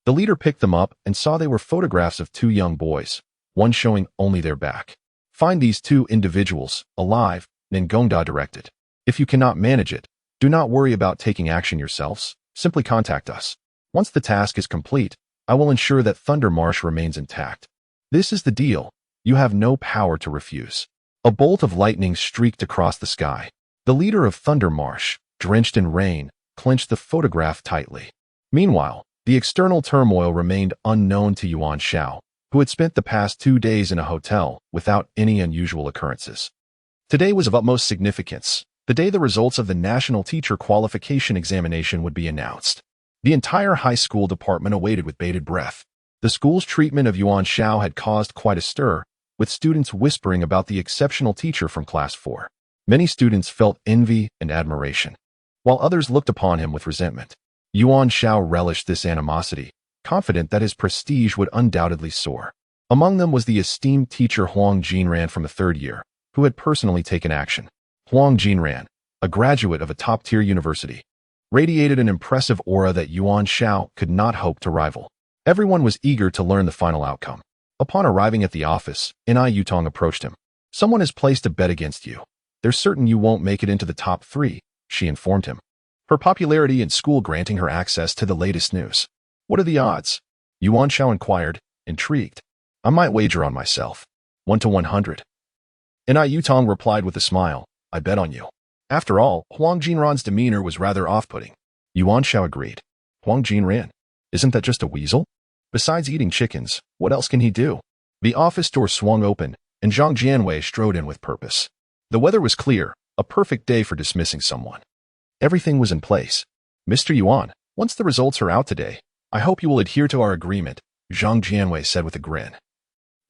Speaker 1: The leader picked them up and saw they were photographs of 2 young boys, one showing only their back. Find these 2 individuals, alive, Nangongda directed. If you cannot manage it, do not worry about taking action yourselves, simply contact us. Once the task is complete, I will ensure that Thundermarsh remains intact. This is the deal. You have no power to refuse. A bolt of lightning streaked across the sky. The leader of Thundermarsh, drenched in rain, clenched the photograph tightly. Meanwhile, the external turmoil remained unknown to Yuan Xiao, who had spent the past 2 days in a hotel without any unusual occurrences. Today was of utmost significance, the day the results of the National Teacher Qualification Examination would be announced. The entire high school department awaited with bated breath. The school's treatment of Yuan Xiao had caused quite a stir, with students whispering about the exceptional teacher from Class 4. Many students felt envy and admiration, while others looked upon him with resentment. Yuan Xiao relished this animosity, confident that his prestige would undoubtedly soar. Among them was the esteemed teacher Huang Jinran from the 3rd year, who had personally taken action. Huang Jinran, a graduate of a top-tier university, radiated an impressive aura that Yuan Xiao could not hope to rival. Everyone was eager to learn the final outcome. Upon arriving at the office, Ni Yutong approached him. Someone has placed a bet against you. They're certain you won't make it into the top 3, she informed him. Her popularity in school granting her access to the latest news. What are the odds? Yuan Xiao inquired, intrigued. I might wager on myself. 1 to 100. Ni Yutong replied with a smile. I bet on you. After all, Huang Jinran's demeanor was rather off-putting. Yuan Xiao agreed. Huang Jinran? Isn't that just a weasel? Besides eating chickens, what else can he do? The office door swung open, and Zhang Jianwei strode in with purpose. The weather was clear, a perfect day for dismissing someone. Everything was in place. Mr. Yuan, once the results are out today, I hope you will adhere to our agreement, Zhang Jianwei said with a grin.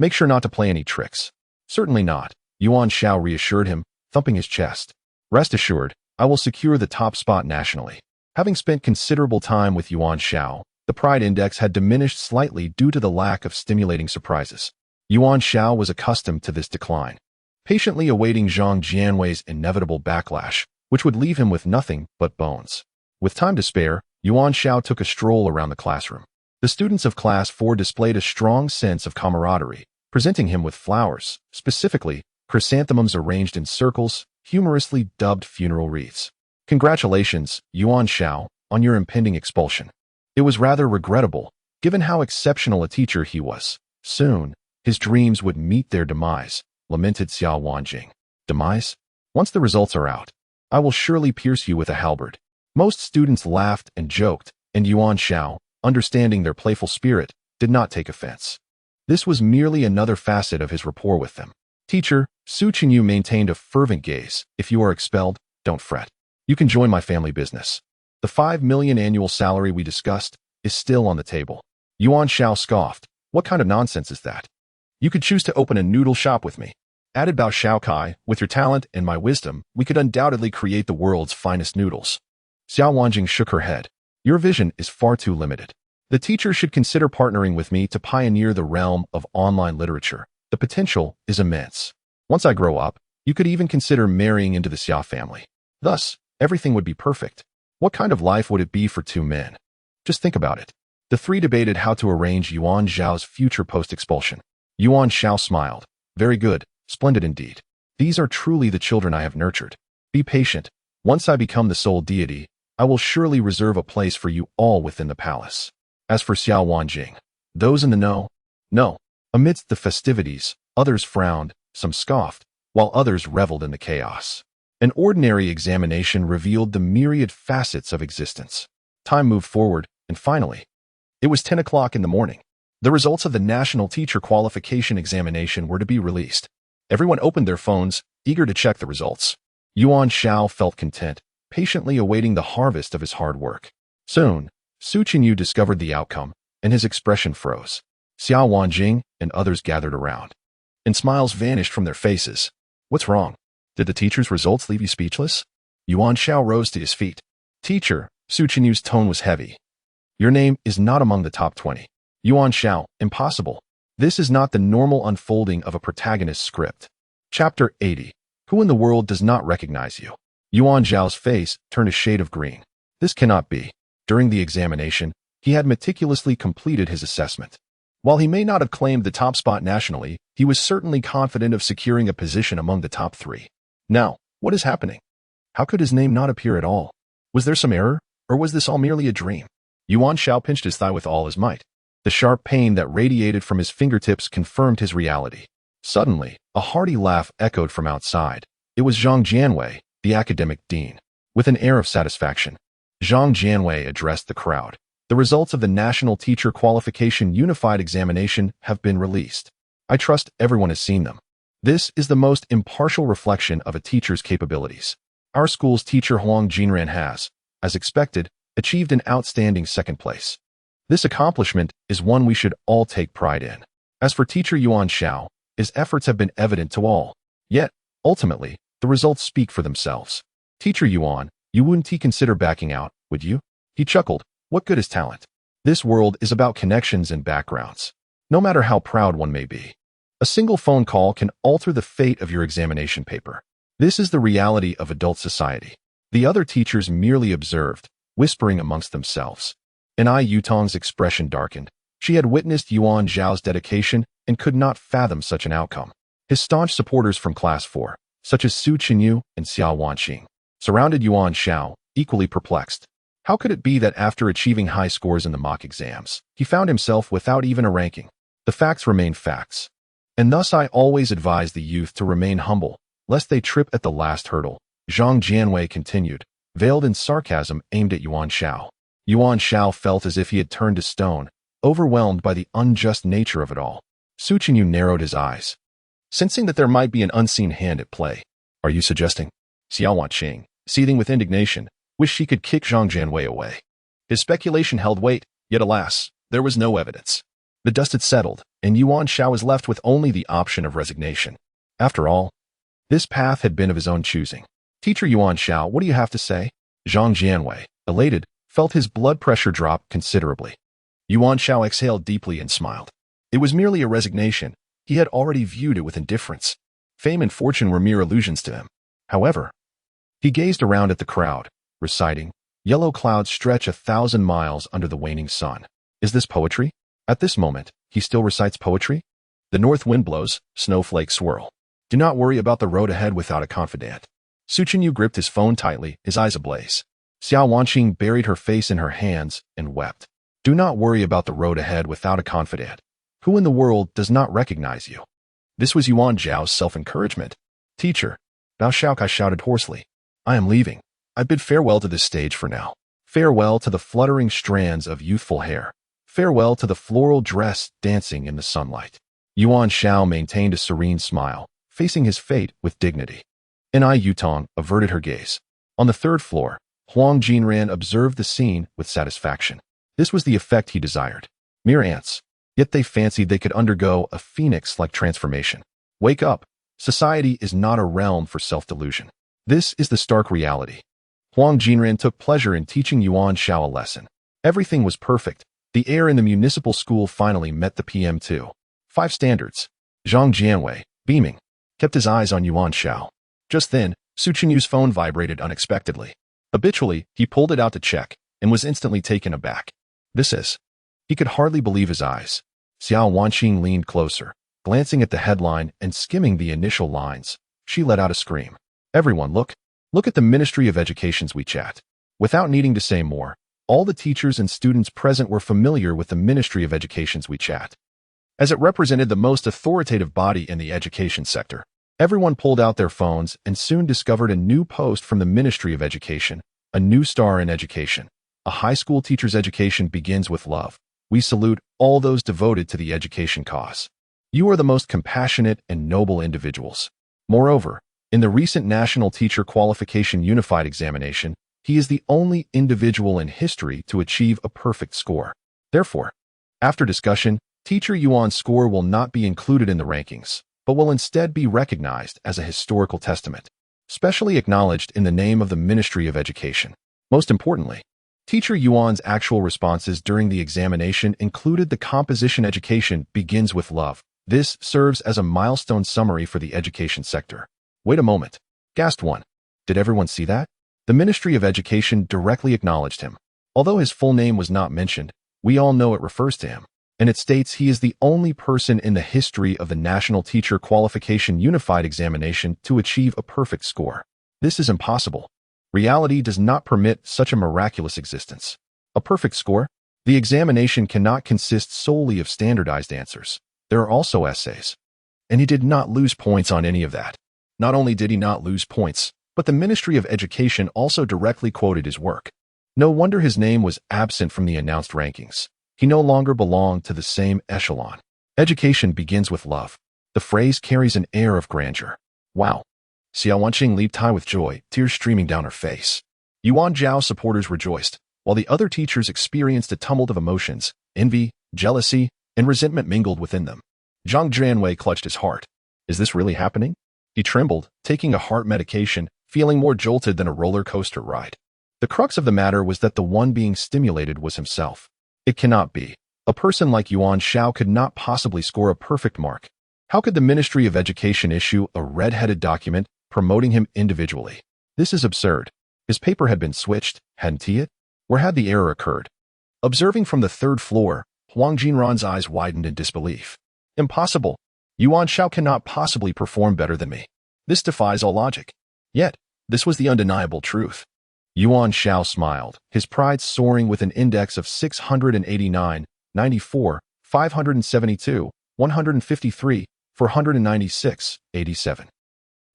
Speaker 1: Make sure not to play any tricks. Certainly not, Yuan Xiao reassured him, thumping his chest. Rest assured, I will secure the top spot nationally. Having spent considerable time with Yuan Xiao, the pride index had diminished slightly due to the lack of stimulating surprises. Yuan Xiao was accustomed to this decline, patiently awaiting Zhang Jianwei's inevitable backlash, which would leave him with nothing but bones. With time to spare, Yuan Xiao took a stroll around the classroom. The students of Class 4 displayed a strong sense of camaraderie, presenting him with flowers, specifically, chrysanthemums arranged in circles, humorously dubbed funeral wreaths. Congratulations, Yuan Xiao, on your impending expulsion. It was rather regrettable, given how exceptional a teacher he was. Soon, his dreams would meet their demise, lamented Xiao Wanjing. Demise? Once the results are out, I will surely pierce you with a halberd. Most students laughed and joked, and Yuan Xiao, understanding their playful spirit, did not take offense. This was merely another facet of his rapport with them. Teacher, Su Qingyu maintained a fervent gaze. If you are expelled, don't fret. You can join my family business. The 5 million annual salary we discussed is still on the table. Yuan Xiao scoffed. What kind of nonsense is that? You could choose to open a noodle shop with me. Added Bao Xiaokai, with your talent and my wisdom, we could undoubtedly create the world's finest noodles. Xiao Wanjing shook her head. Your vision is far too limited. The teacher should consider partnering with me to pioneer the realm of online literature. The potential is immense. Once I grow up, you could even consider marrying into the Xiao family. Thus, everything would be perfect. What kind of life would it be for two men? Just think about it. The three debated how to arrange Yuan Xiao's future post-expulsion. Yuan Xiao smiled. Very good, splendid indeed. These are truly the children I have nurtured. Be patient. Once I become the sole deity, I will surely reserve a place for you all within the palace. As for Xiao Wanjing, those in the know? No. Amidst the festivities, others frowned, some scoffed, while others reveled in the chaos. An ordinary examination revealed the myriad facets of existence. Time moved forward, and finally, it was 10 o'clock in the morning. The results of the National Teacher Qualification Examination were to be released. Everyone opened their phones, eager to check the results. Yuan Xiao felt content, patiently awaiting the harvest of his hard work. Soon, Su Qinyu discovered the outcome, and his expression froze. Xiao Wanjing and others gathered around, and smiles vanished from their faces. What's wrong? Did the teacher's results leave you speechless? Yuan Xiao rose to his feet. Teacher, Su Qinyu's tone was heavy. Your name is not among the top 20. Yuan Xiao, impossible. This is not the normal unfolding of a protagonist's script. Chapter 80. Who in the world does not recognize you? Yuan Xiao's face turned a shade of green. This cannot be. During the examination, he had meticulously completed his assessment. While he may not have claimed the top spot nationally, he was certainly confident of securing a position among the top 3. Now, what is happening? How could his name not appear at all? Was there some error, or was this all merely a dream? Yuan Xiao pinched his thigh with all his might. The sharp pain that radiated from his fingertips confirmed his reality. Suddenly, a hearty laugh echoed from outside. It was Zhang Jianwei, the academic dean. With an air of satisfaction, Zhang Jianwei addressed the crowd. The results of the National Teacher Qualification Unified Examination have been released. I trust everyone has seen them. This is the most impartial reflection of a teacher's capabilities. Our school's teacher Huang Jinran has, as expected, achieved an outstanding second place. This accomplishment is one we should all take pride in. As for teacher Yuan Xiao, his efforts have been evident to all. Yet, ultimately, the results speak for themselves. Teacher Yuan, you wouldn't consider backing out, would you? He chuckled. What good is talent? This world is about connections and backgrounds. No matter how proud one may be, a single phone call can alter the fate of your examination paper. This is the reality of adult society. The other teachers merely observed, whispering amongst themselves. And Yutong's expression darkened. She had witnessed Yuan Xiao's dedication and could not fathom such an outcome. His staunch supporters from Class 4, such as Su Qinyu and Xiao Wanqing, surrounded Yuan Xiao, equally perplexed. How could it be that after achieving high scores in the mock exams, he found himself without even a ranking? The facts remain facts. And thus I always advise the youth to remain humble, lest they trip at the last hurdle. Zhang Jianwei continued, veiled in sarcasm aimed at Yuan Xiao. Yuan Xiao felt as if he had turned to stone, overwhelmed by the unjust nature of it all. Su Qinyu narrowed his eyes, sensing that there might be an unseen hand at play. Are you suggesting? Xiao Wanqing, seething with indignation, wished she could kick Zhang Jianwei away. His speculation held weight, yet alas, there was no evidence. The dust had settled, and Yuan Xiao was left with only the option of resignation. After all, this path had been of his own choosing. Teacher Yuan Xiao, what do you have to say? Zhang Jianwei, elated, felt his blood pressure drop considerably. Yuan Xiao exhaled deeply and smiled. It was merely a resignation. He had already viewed it with indifference. Fame and fortune were mere illusions to him. However, he gazed around at the crowd, reciting, "Yellow clouds stretch 1,000 miles under the waning sun." Is this poetry? At this moment, he still recites poetry? The north wind blows, snowflakes swirl. Do not worry about the road ahead without a confidant. Su Qinyu gripped his phone tightly, his eyes ablaze. Xiao Wanqing buried her face in her hands and wept. Do not worry about the road ahead without a confidant. Who in the world does not recognize you? This was Yuan Zhao's self-encouragement. Teacher, Bao Shaokai shouted hoarsely. I am leaving. I bid farewell to this stage for now. Farewell to the fluttering strands of youthful hair. Farewell to the floral dress dancing in the sunlight. Yuan Xiao maintained a serene smile, facing his fate with dignity. Yutong averted her gaze. On the third floor, Huang Jinran observed the scene with satisfaction. This was the effect he desired. Mere ants. Yet they fancied they could undergo a phoenix-like transformation. Wake up. Society is not a realm for self-delusion. This is the stark reality. Huang Jinran took pleasure in teaching Yuan Xiao a lesson. Everything was perfect. The air in the municipal school finally met the PM2.5 standards. Zhang Jianwei, beaming, kept his eyes on Yuan Xiao. Just then, Su Qinyu's phone vibrated unexpectedly. Habitually, he pulled it out to check and was instantly taken aback. This is. He could hardly believe his eyes. Xiao Wanqing leaned closer, glancing at the headline and skimming the initial lines. She let out a scream. Everyone, look. Look at the Ministry of Education's WeChat. Without needing to say more, all the teachers and students present were familiar with the Ministry of Education's WeChat, as it represented the most authoritative body in the education sector. Everyone pulled out their phones and soon discovered a new post from the Ministry of Education, a new star in education. A high school teacher's education begins with love. We salute all those devoted to the education cause. You are the most compassionate and noble individuals. Moreover, in the recent National Teacher Qualification Unified Examination, he is the only individual in history to achieve a perfect score. Therefore, after discussion, Teacher Yuan's score will not be included in the rankings, but will instead be recognized as a historical testament, specially acknowledged in the name of the Ministry of Education. Most importantly, Teacher Yuan's actual responses during the examination included the composition education begins with love. This serves as a milestone summary for the education sector. Wait a moment, gasped one. Did everyone see that? The Ministry of Education directly acknowledged him. Although his full name was not mentioned, we all know it refers to him, and it states he is the only person in the history of the National Teacher Qualification Unified Examination to achieve a perfect score. This is impossible. Reality does not permit such a miraculous existence. A perfect score? The examination cannot consist solely of standardized answers. There are also essays. And he did not lose points on any of that. Not only did he not lose points, but the Ministry of Education also directly quoted his work. No wonder his name was absent from the announced rankings. He no longer belonged to the same echelon. Education begins with love. The phrase carries an air of grandeur. Wow. Xiao Wanqing leaped high with joy, tears streaming down her face. Yuan Zhao supporters rejoiced, while the other teachers experienced a tumult of emotions. Envy, jealousy, and resentment mingled within them. Zhang Jianwei clutched his heart. Is this really happening? He trembled, taking a heart medication, feeling more jolted than a roller coaster ride. The crux of the matter was that the one being stimulated was himself. It cannot be. A person like Yuan Xiao could not possibly score a perfect mark. How could the Ministry of Education issue a red-headed document promoting him individually? This is absurd. His paper had been switched, hadn't he? Where had the error occurred? Observing from the third floor, Huang Jinran's eyes widened in disbelief. Impossible. Yuan Xiao cannot possibly perform better than me. This defies all logic. Yet, this was the undeniable truth. Yuan Xiao smiled, his pride soaring with an index of 689, 94, 572, 153, 496, 87.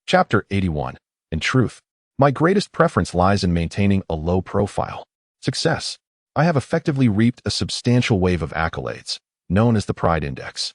Speaker 1: Chapter 81. In truth, my greatest preference lies in maintaining a low profile. Success. I have effectively reaped a substantial wave of accolades, known as the Pride Index.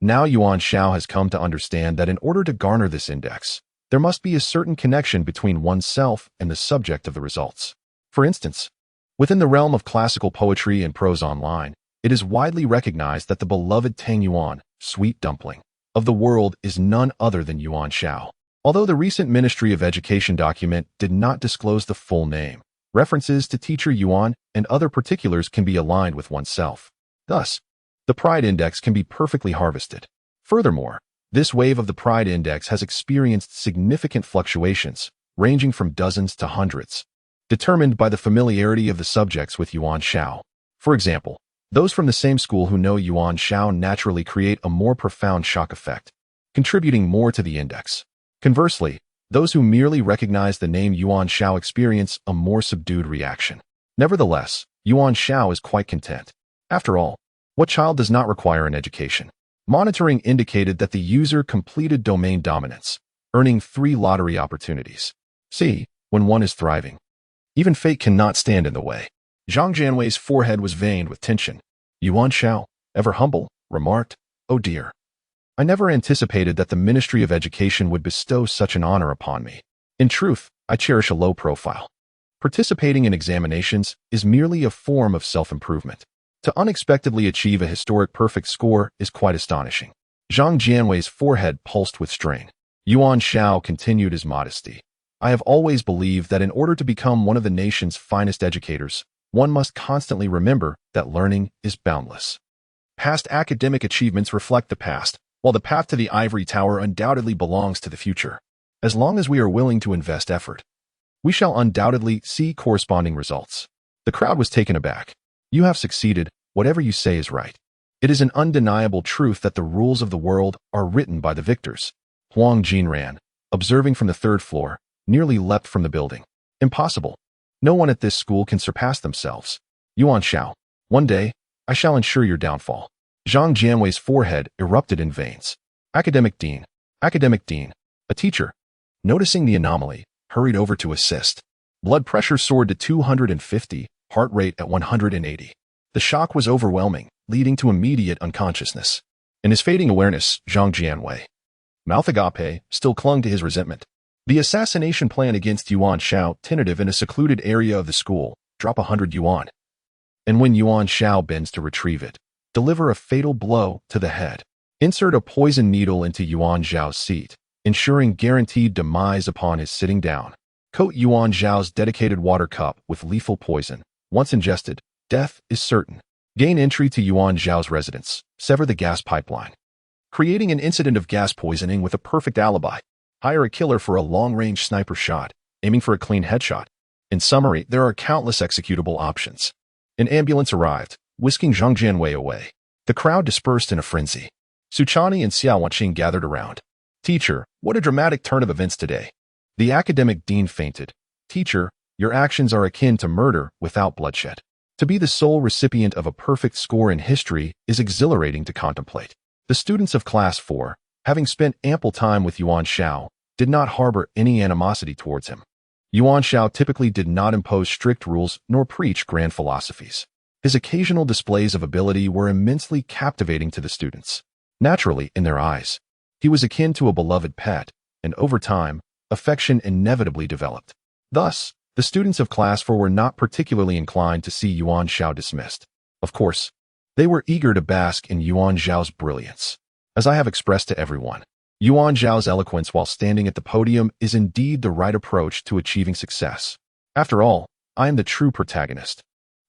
Speaker 1: Now Yuan Xiao has come to understand that in order to garner this index, there must be a certain connection between oneself and the subject of the results. For instance, within the realm of classical poetry and prose online, it is widely recognized that the beloved Tang Yuan, sweet dumpling, of the world is none other than Yuan Xiao. Although the recent Ministry of Education document did not disclose the full name, references to teacher Yuan and other particulars can be aligned with oneself. Thus, the Pride Index can be perfectly harvested. Furthermore, this wave of the Pride Index has experienced significant fluctuations, ranging from dozens to hundreds, determined by the familiarity of the subjects with Yuan Xiao. For example, those from the same school who know Yuan Xiao naturally create a more profound shock effect, contributing more to the index. Conversely, those who merely recognize the name Yuan Xiao experience a more subdued reaction. Nevertheless, Yuan Xiao is quite content. After all, what child does not require an education? Monitoring indicated that the user completed domain dominance, earning 3 lottery opportunities. See, when one is thriving, even fate cannot stand in the way. Zhang Jianwei's forehead was veined with tension. Yuan Xiao, ever humble, remarked, "Oh dear. I never anticipated that the Ministry of Education would bestow such an honor upon me. In truth, I cherish a low profile. Participating in examinations is merely a form of self-improvement. To unexpectedly achieve a historic perfect score is quite astonishing." Zhang Jianwei's forehead pulsed with strain. Yuan Xiao continued his modesty. "I have always believed that in order to become one of the nation's finest educators, one must constantly remember that learning is boundless. Past academic achievements reflect the past, while the path to the ivory tower undoubtedly belongs to the future. As long as we are willing to invest effort, we shall undoubtedly see corresponding results. The crowd was taken aback. You have succeeded. Whatever you say is right. It is an undeniable truth that the rules of the world are written by the victors. Huang Jinran, observing from the third floor, nearly leapt from the building. Impossible. No one at this school can surpass themselves. Yuan Xiao, one day, I shall ensure your downfall. Zhang Jianwei's forehead erupted in veins. Academic Dean. Academic Dean. A teacher, noticing the anomaly, hurried over to assist. Blood pressure soared to 250, heart rate at 180. The shock was overwhelming, leading to immediate unconsciousness. In his fading awareness, Zhang Jianwei, mouth agape, still clung to his resentment. The assassination plan against Yuan Xiao, tentative in a secluded area of the school, drop 100 yuan. And when Yuan Xiao bends to retrieve it, deliver a fatal blow to the head. Insert a poison needle into Yuan Xiao's seat, ensuring guaranteed demise upon his sitting down. Coat Yuan Xiao's dedicated water cup with lethal poison. Once ingested, death is certain. Gain entry to Yuan Xiao's residence. Sever the gas pipeline. Creating an incident of gas poisoning with a perfect alibi. Hire a killer for a long-range sniper shot, aiming for a clean headshot. In summary, there are countless executable options. An ambulance arrived, whisking Zhang Jianwei away. The crowd dispersed in a frenzy. Suchani and Xiao Wanqing gathered around. Teacher, what a dramatic turn of events today. The academic dean fainted. Teacher, your actions are akin to murder without bloodshed. To be the sole recipient of a perfect score in history is exhilarating to contemplate. The students of Class 4, having spent ample time with Yuan Xiao, did not harbor any animosity towards him. Yuan Xiao typically did not impose strict rules nor preach grand philosophies. His occasional displays of ability were immensely captivating to the students. Naturally, in their eyes, he was akin to a beloved pet, and over time, affection inevitably developed. Thus, the students of Class 4 were not particularly inclined to see Yuan Xiao dismissed. Of course, they were eager to bask in Yuan Xiao's brilliance. As I have expressed to everyone, Yuan Xiao's eloquence while standing at the podium is indeed the right approach to achieving success. After all, I am the true protagonist.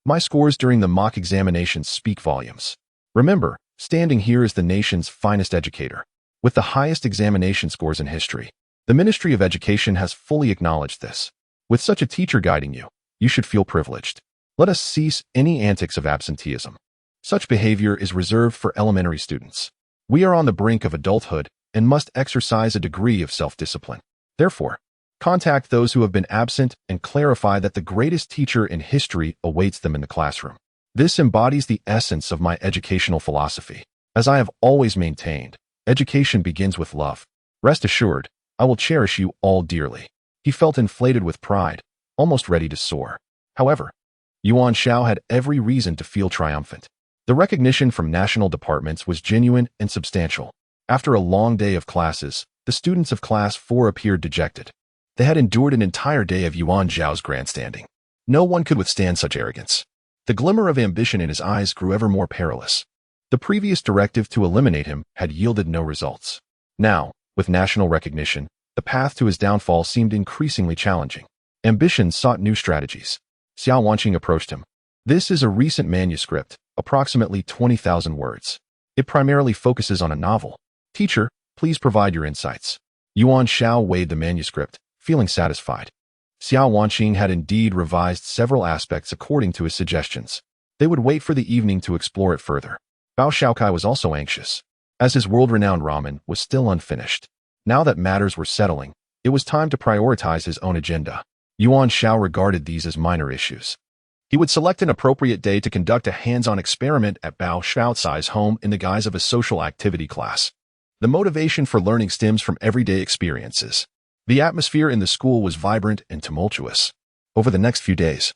Speaker 1: My scores during the mock examinations speak volumes. Remember, standing here is the nation's finest educator, with the highest examination scores in history. The Ministry of Education has fully acknowledged this. With such a teacher guiding you, you should feel privileged. Let us cease any antics of absenteeism. Such behavior is reserved for elementary students. We are on the brink of adulthood and must exercise a degree of self-discipline. Therefore, contact those who have been absent and clarify that the greatest teacher in history awaits them in the classroom. This embodies the essence of my educational philosophy. As I have always maintained, education begins with love. Rest assured, I will cherish you all dearly. He felt inflated with pride, almost ready to soar. However, Yuan Xiao had every reason to feel triumphant. The recognition from national departments was genuine and substantial. After a long day of classes, the students of Class 4 appeared dejected. They had endured an entire day of Yuan Xiao's grandstanding. No one could withstand such arrogance. The glimmer of ambition in his eyes grew ever more perilous. The previous directive to eliminate him had yielded no results. Now, with national recognition, the path to his downfall seemed increasingly challenging. Ambition sought new strategies. Xiao Wanqing approached him. This is a recent manuscript, approximately 20,000 words. It primarily focuses on a novel. Teacher, please provide your insights. Yuan Xiao weighed the manuscript, feeling satisfied. Xiao Wanqing had indeed revised several aspects according to his suggestions. They would wait for the evening to explore it further. Bao Shaokai was also anxious, as his world-renowned ramen was still unfinished. Now that matters were settling, it was time to prioritize his own agenda. Yuan Xiao regarded these as minor issues. He would select an appropriate day to conduct a hands-on experiment at Bao Shaocai's home in the guise of a social activity class. The motivation for learning stems from everyday experiences. The atmosphere in the school was vibrant and tumultuous. Over the next few days,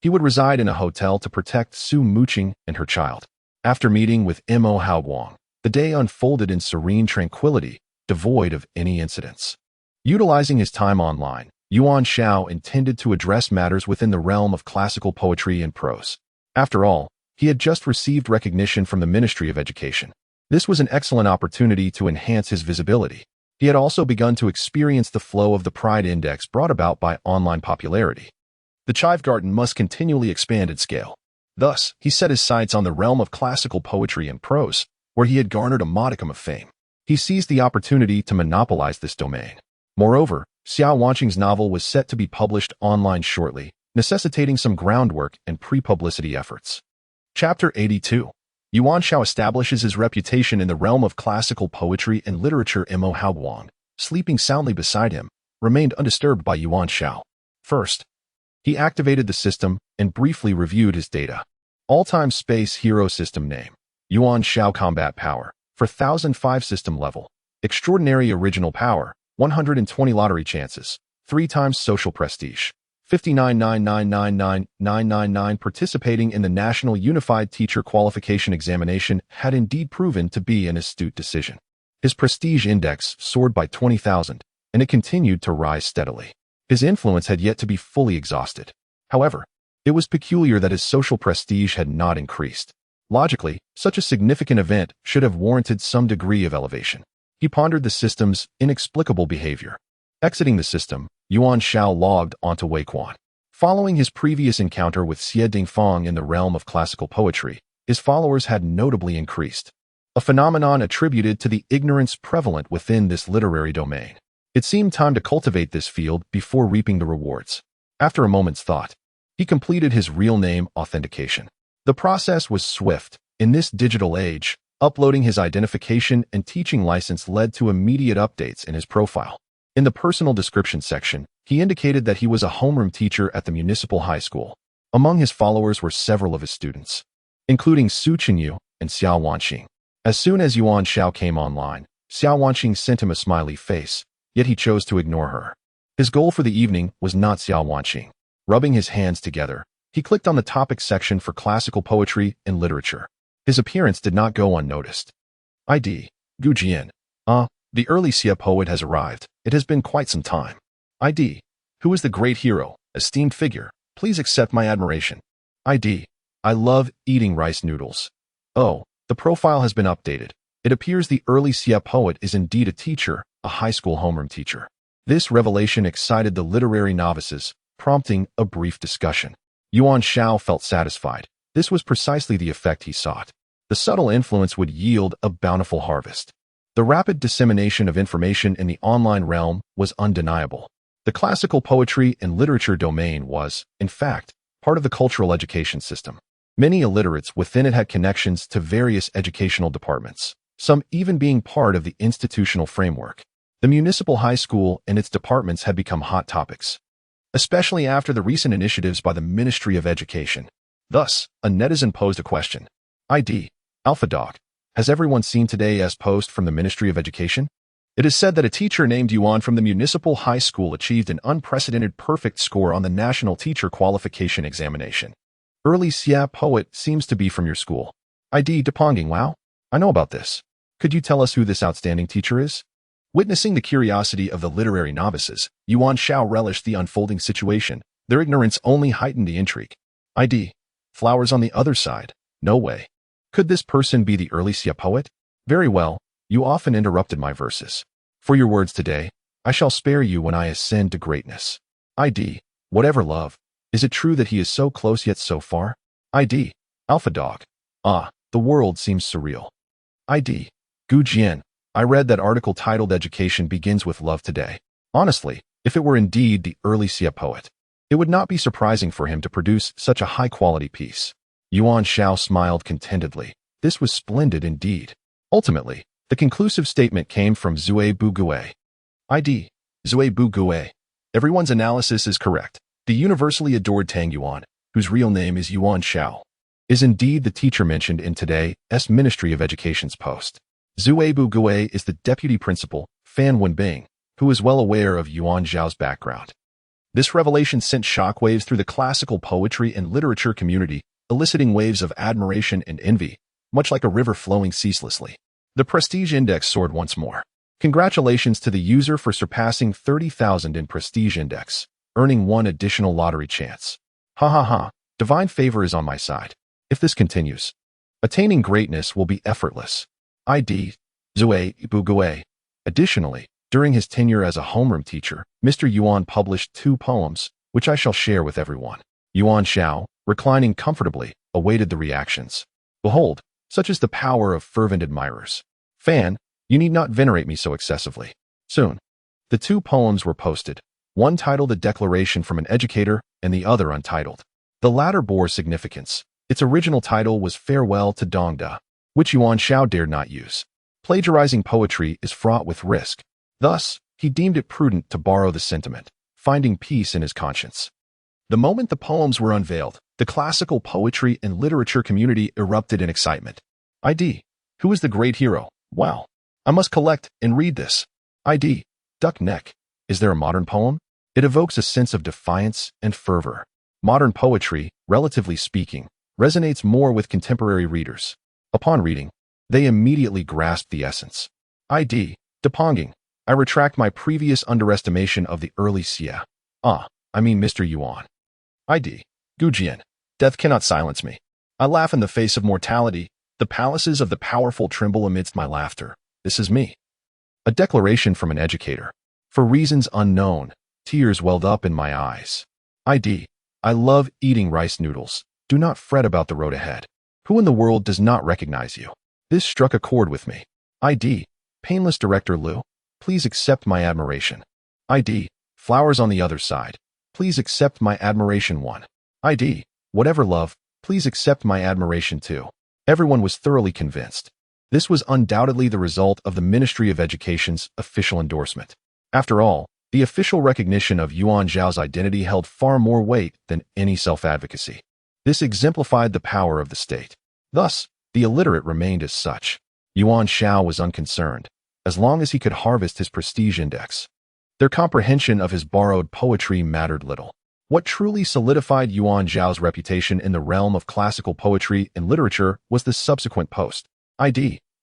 Speaker 1: he would reside in a hotel to protect Su Muqing and her child. After meeting with Mo Haoguang, the day unfolded in serene tranquility, devoid of any incidents. Utilizing his time online, Yuan Xiao intended to address matters within the realm of classical poetry and prose. After all, he had just received recognition from the Ministry of Education. This was an excellent opportunity to enhance his visibility. He had also begun to experience the flow of the Pride Index brought about by online popularity. The chive garden must continually expand in scale. Thus, he set his sights on the realm of classical poetry and prose, where he had garnered a modicum of fame. He seized the opportunity to monopolize this domain. Moreover, Xiao Wanqing's novel was set to be published online shortly, necessitating some groundwork and pre-publicity efforts. Chapter 82. Yuan Xiao establishes his reputation in the realm of classical poetry and literature. Mo Haoguang, sleeping soundly beside him, remained undisturbed by Yuan Xiao. First, he activated the system and briefly reviewed his data. All-time space hero system name, Yuan Xiao combat power, 4005 system level. Extraordinary original power, 120 lottery chances, 3 times social prestige. 59,999,999 participating in the National Unified Teacher Qualification Examination had indeed proven to be an astute decision. His prestige index soared by 20,000, and it continued to rise steadily. His influence had yet to be fully exhausted. However, it was peculiar that his social prestige had not increased. Logically, such a significant event should have warranted some degree of elevation. He pondered the system's inexplicable behavior. Exiting the system, Yuan Xiao logged onto Weiquan. Following his previous encounter with Xie Dingfang in the realm of classical poetry, his followers had notably increased, a phenomenon attributed to the ignorance prevalent within this literary domain. It seemed time to cultivate this field before reaping the rewards. After a moment's thought, he completed his real name authentication. The process was swift. In this digital age, uploading his identification and teaching license led to immediate updates in his profile. In the personal description section, he indicated that he was a homeroom teacher at the municipal high school. Among his followers were several of his students, including Su Qinyu and Xiao Wanqing. As soon as Yuan Xiao came online, Xiao Wanqing sent him a smiley face, yet he chose to ignore her. His goal for the evening was not Xiao Wanqing. Rubbing his hands together, he clicked on the topic section for classical poetry and literature. His appearance did not go unnoticed. ID. Gu Jian. The early Xie poet has arrived. It has been quite some time. ID. Who is the great hero, esteemed figure? Please accept my admiration. ID. I love eating rice noodles. Oh, the profile has been updated. It appears the early Xie poet is indeed a teacher, a high school homeroom teacher. This revelation excited the literary novices, prompting a brief discussion. Yuan Xiao felt satisfied. This was precisely the effect he sought. The subtle influence would yield a bountiful harvest. The rapid dissemination of information in the online realm was undeniable. The classical poetry and literature domain was, in fact, part of the cultural education system. Many illiterates within it had connections to various educational departments, some even being part of the institutional framework. The municipal high school and its departments had become hot topics, especially after the recent initiatives by the Ministry of Education. Thus, a netizen posed a question. ID. Alpha Dog. Has everyone seen today's post from the Ministry of Education? It is said that a teacher named Yuan from the municipal high school achieved an unprecedented perfect score on the National Teacher Qualification Examination. Early Xia poet seems to be from your school. ID. Deponging. Wow. I know about this. Could you tell us who this outstanding teacher is? Witnessing the curiosity of the literary novices, Yuan Xiao relished the unfolding situation. Their ignorance only heightened the intrigue. ID. Flowers on the other side. No way. Could this person be the early Xia poet? Very well, you often interrupted my verses. For your words today, I shall spare you when I ascend to greatness. ID. Whatever love. Is it true that he is so close yet so far? ID. Alpha Dog. The world seems surreal. ID. Gu Jian. I read that article titled Education Begins with Love today. Honestly, if it were indeed the early Xia poet, it would not be surprising for him to produce such a high-quality piece. Yuan Xiao smiled contentedly. This was splendid indeed. Ultimately, the conclusive statement came from Zui Bugue. ID. Zui Bugue. Everyone's analysis is correct. The universally adored Tang Yuan, whose real name is Yuan Xiao, is indeed the teacher mentioned in today's Ministry of Education's post. Zui Bugue is the deputy principal, Fan Wenbing, who is well aware of Yuan Xiao's background. This revelation sent shockwaves through the classical poetry and literature community, eliciting waves of admiration and envy, much like a river flowing ceaselessly. The prestige index soared once more. Congratulations to the user for surpassing 30,000 in prestige index, earning 1 additional lottery chance. Ha ha ha, divine favor is on my side. If this continues, attaining greatness will be effortless. ID. Zui Bugue. Additionally, during his tenure as a homeroom teacher, Mr. Yuan published 2 poems, which I shall share with everyone. Yuan Xiao, reclining comfortably, awaited the reactions. Behold, such is the power of fervent admirers. Fan, you need not venerate me so excessively. Soon, the two poems were posted, one titled A Declaration from an Educator and the other untitled. The latter bore significance. Its original title was Farewell to Dongda, which Yuan Xiao dared not use. Plagiarizing poetry is fraught with risk. Thus, he deemed it prudent to borrow the sentiment, finding peace in his conscience. The moment the poems were unveiled, the classical poetry and literature community erupted in excitement. Who is the great hero? Wow. I must collect and read this. Duck neck. Is there a modern poem? It evokes a sense of defiance and fervor. Modern poetry, relatively speaking, resonates more with contemporary readers. Upon reading, they immediately grasp the essence. Deponging. I retract my previous underestimation of the early Xia. Mr. Yuan. Gujian. Death cannot silence me. I laugh in the face of mortality. The palaces of the powerful tremble amidst my laughter. This is me. A declaration from an educator. For reasons unknown, tears welled up in my eyes. I love eating rice noodles. Do not fret about the road ahead. Who in the world does not recognize you? This struck a chord with me. Painless Director Liu. Please accept my admiration. Flowers on the other side. Please accept my admiration one. Whatever love, please accept my admiration too. Everyone was thoroughly convinced. This was undoubtedly the result of the Ministry of Education's official endorsement. After all, the official recognition of Yuan Xiao's identity held far more weight than any self-advocacy. This exemplified the power of the state. Thus, the illiterate remained as such. Yuan Xiao was unconcerned, as long as he could harvest his prestige index. Their comprehension of his borrowed poetry mattered little. What truly solidified Yuan Xiao's reputation in the realm of classical poetry and literature was the subsequent post.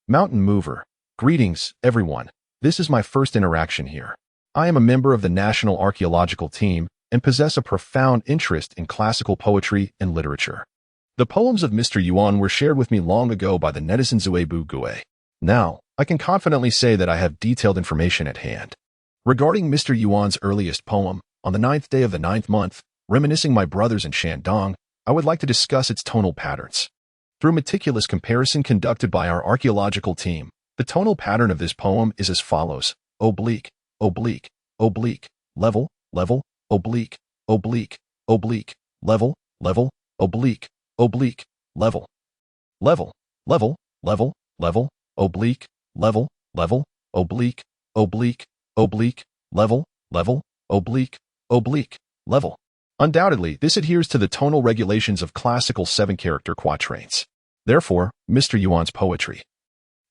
Speaker 1: Mountain Mover. Greetings, everyone. This is my first interaction here. I am a member of the National Archaeological Team and possess a profound interest in classical poetry and literature. The poems of Mr. Yuan were shared with me long ago by the netizen Zuebu Gue. Now, I can confidently say that I have detailed information at hand. Regarding Mr. Yuan's earliest poem, On the 9th day of the 9th month, reminiscing my brothers in Shandong, I would like to discuss its tonal patterns. Through meticulous comparison conducted by our archaeological team, the tonal pattern of this poem is as follows: oblique, oblique, oblique, level, level, oblique, oblique, oblique, level, level, oblique, oblique, level, level, level, level, level, oblique, level, level, oblique, oblique, oblique, level, level, oblique, oblique, level. Undoubtedly, this adheres to the tonal regulations of classical 7-character quatrains. Therefore, Mr. Yuan's poetry,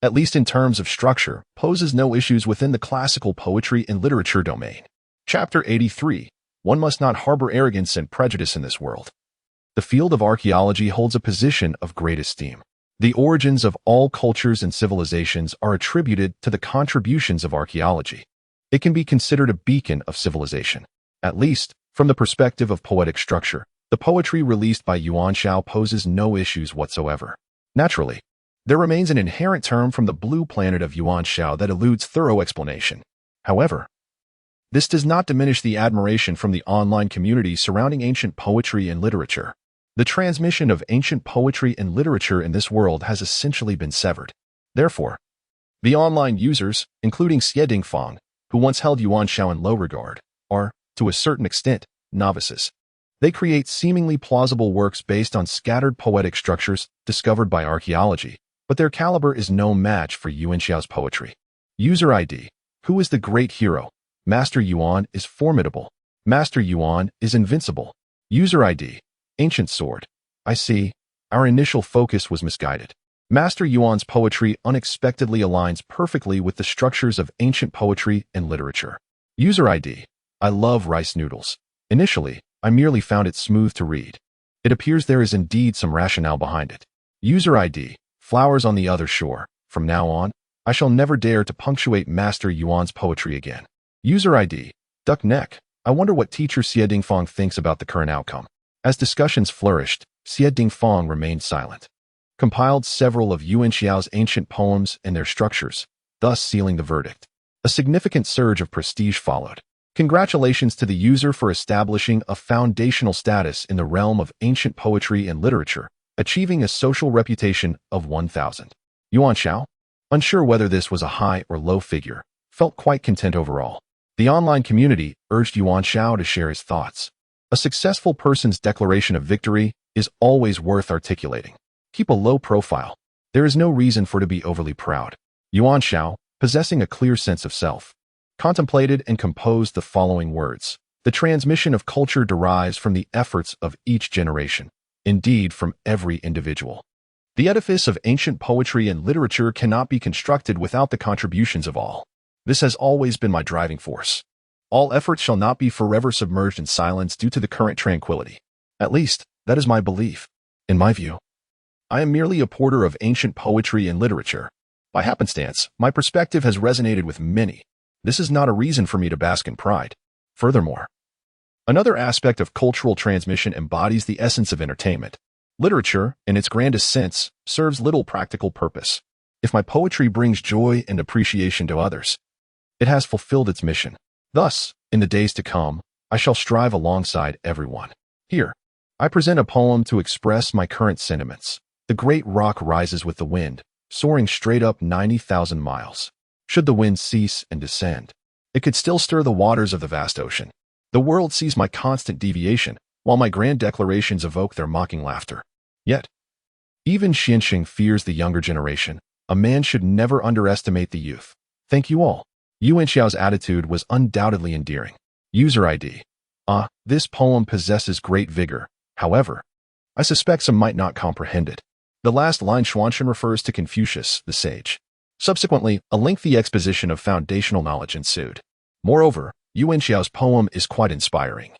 Speaker 1: at least in terms of structure, poses no issues within the classical poetry and literature domain. Chapter 83. One must not harbor arrogance and prejudice in this world. The field of archaeology holds a position of great esteem. The origins of all cultures and civilizations are attributed to the contributions of archaeology. It can be considered a beacon of civilization. At least, from the perspective of poetic structure, the poetry released by Yuan Xiao poses no issues whatsoever. Naturally, there remains an inherent term from the blue planet of Yuan Xiao that eludes thorough explanation. However, this does not diminish the admiration from the online community surrounding ancient poetry and literature. The transmission of ancient poetry and literature in this world has essentially been severed. Therefore, the online users, including Xie Dingfang, who once held Yuan Xiao in low regard, are, to a certain extent, novices. They create seemingly plausible works based on scattered poetic structures discovered by archaeology, but their caliber is no match for Yuan Xiao's poetry. User ID. Who is the great hero? Master Yuan is formidable. Master Yuan is invincible. User ID. Ancient sword. I see. Our initial focus was misguided. Master Yuan's poetry unexpectedly aligns perfectly with the structures of ancient poetry and literature. User ID. I love rice noodles. Initially, I merely found it smooth to read. It appears there is indeed some rationale behind it. User ID. Flowers on the other shore. From now on, I shall never dare to punctuate Master Yuan's poetry again. User ID. Duck neck. I wonder what teacher Xie Dingfang thinks about the current outcome. As discussions flourished, Xie Dingfang remained silent. Compiled several of Yuan Xiao's ancient poems and their structures, thus sealing the verdict. A significant surge of prestige followed. Congratulations to the user for establishing a foundational status in the realm of ancient poetry and literature, achieving a social reputation of 1,000. Yuan Xiao, unsure whether this was a high or low figure, felt quite content overall. The online community urged Yuan Xiao to share his thoughts. A successful person's declaration of victory is always worth articulating. Keep a low profile. There is no reason for to be overly proud. Yuan Xiao, possessing a clear sense of self, contemplated and composed the following words. The transmission of culture derives from the efforts of each generation, indeed from every individual. The edifice of ancient poetry and literature cannot be constructed without the contributions of all. This has always been my driving force. All efforts shall not be forever submerged in silence due to the current tranquility. At least, that is my belief. In my view, I am merely a porter of ancient poetry and literature. By happenstance, my perspective has resonated with many. This is not a reason for me to bask in pride. Furthermore, another aspect of cultural transmission embodies the essence of entertainment. Literature, in its grandest sense, serves little practical purpose. If my poetry brings joy and appreciation to others, it has fulfilled its mission. Thus, in the days to come, I shall strive alongside everyone. Here, I present a poem to express my current sentiments. The great rock rises with the wind, soaring straight up 90,000 miles. Should the wind cease and descend, it could still stir the waters of the vast ocean. The world sees my constant deviation, while my grand declarations evoke their mocking laughter. Yet, even Xianxing fears the younger generation. A man should never underestimate the youth. Thank you all. Yuan Xiao's attitude was undoubtedly endearing. User ID. This poem possesses great vigor. However, I suspect some might not comprehend it. The last line Xuanzhen refers to Confucius, the sage. Subsequently, a lengthy exposition of foundational knowledge ensued. Moreover, Yuan Xiao's poem is quite inspiring,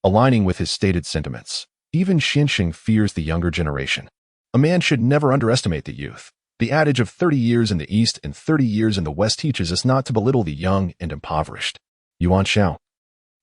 Speaker 1: aligning with his stated sentiments. Even Xianxing fears the younger generation. A man should never underestimate the youth. The adage of 30 years in the East and 30 years in the West teaches us not to belittle the young and impoverished. Yuan Xiao.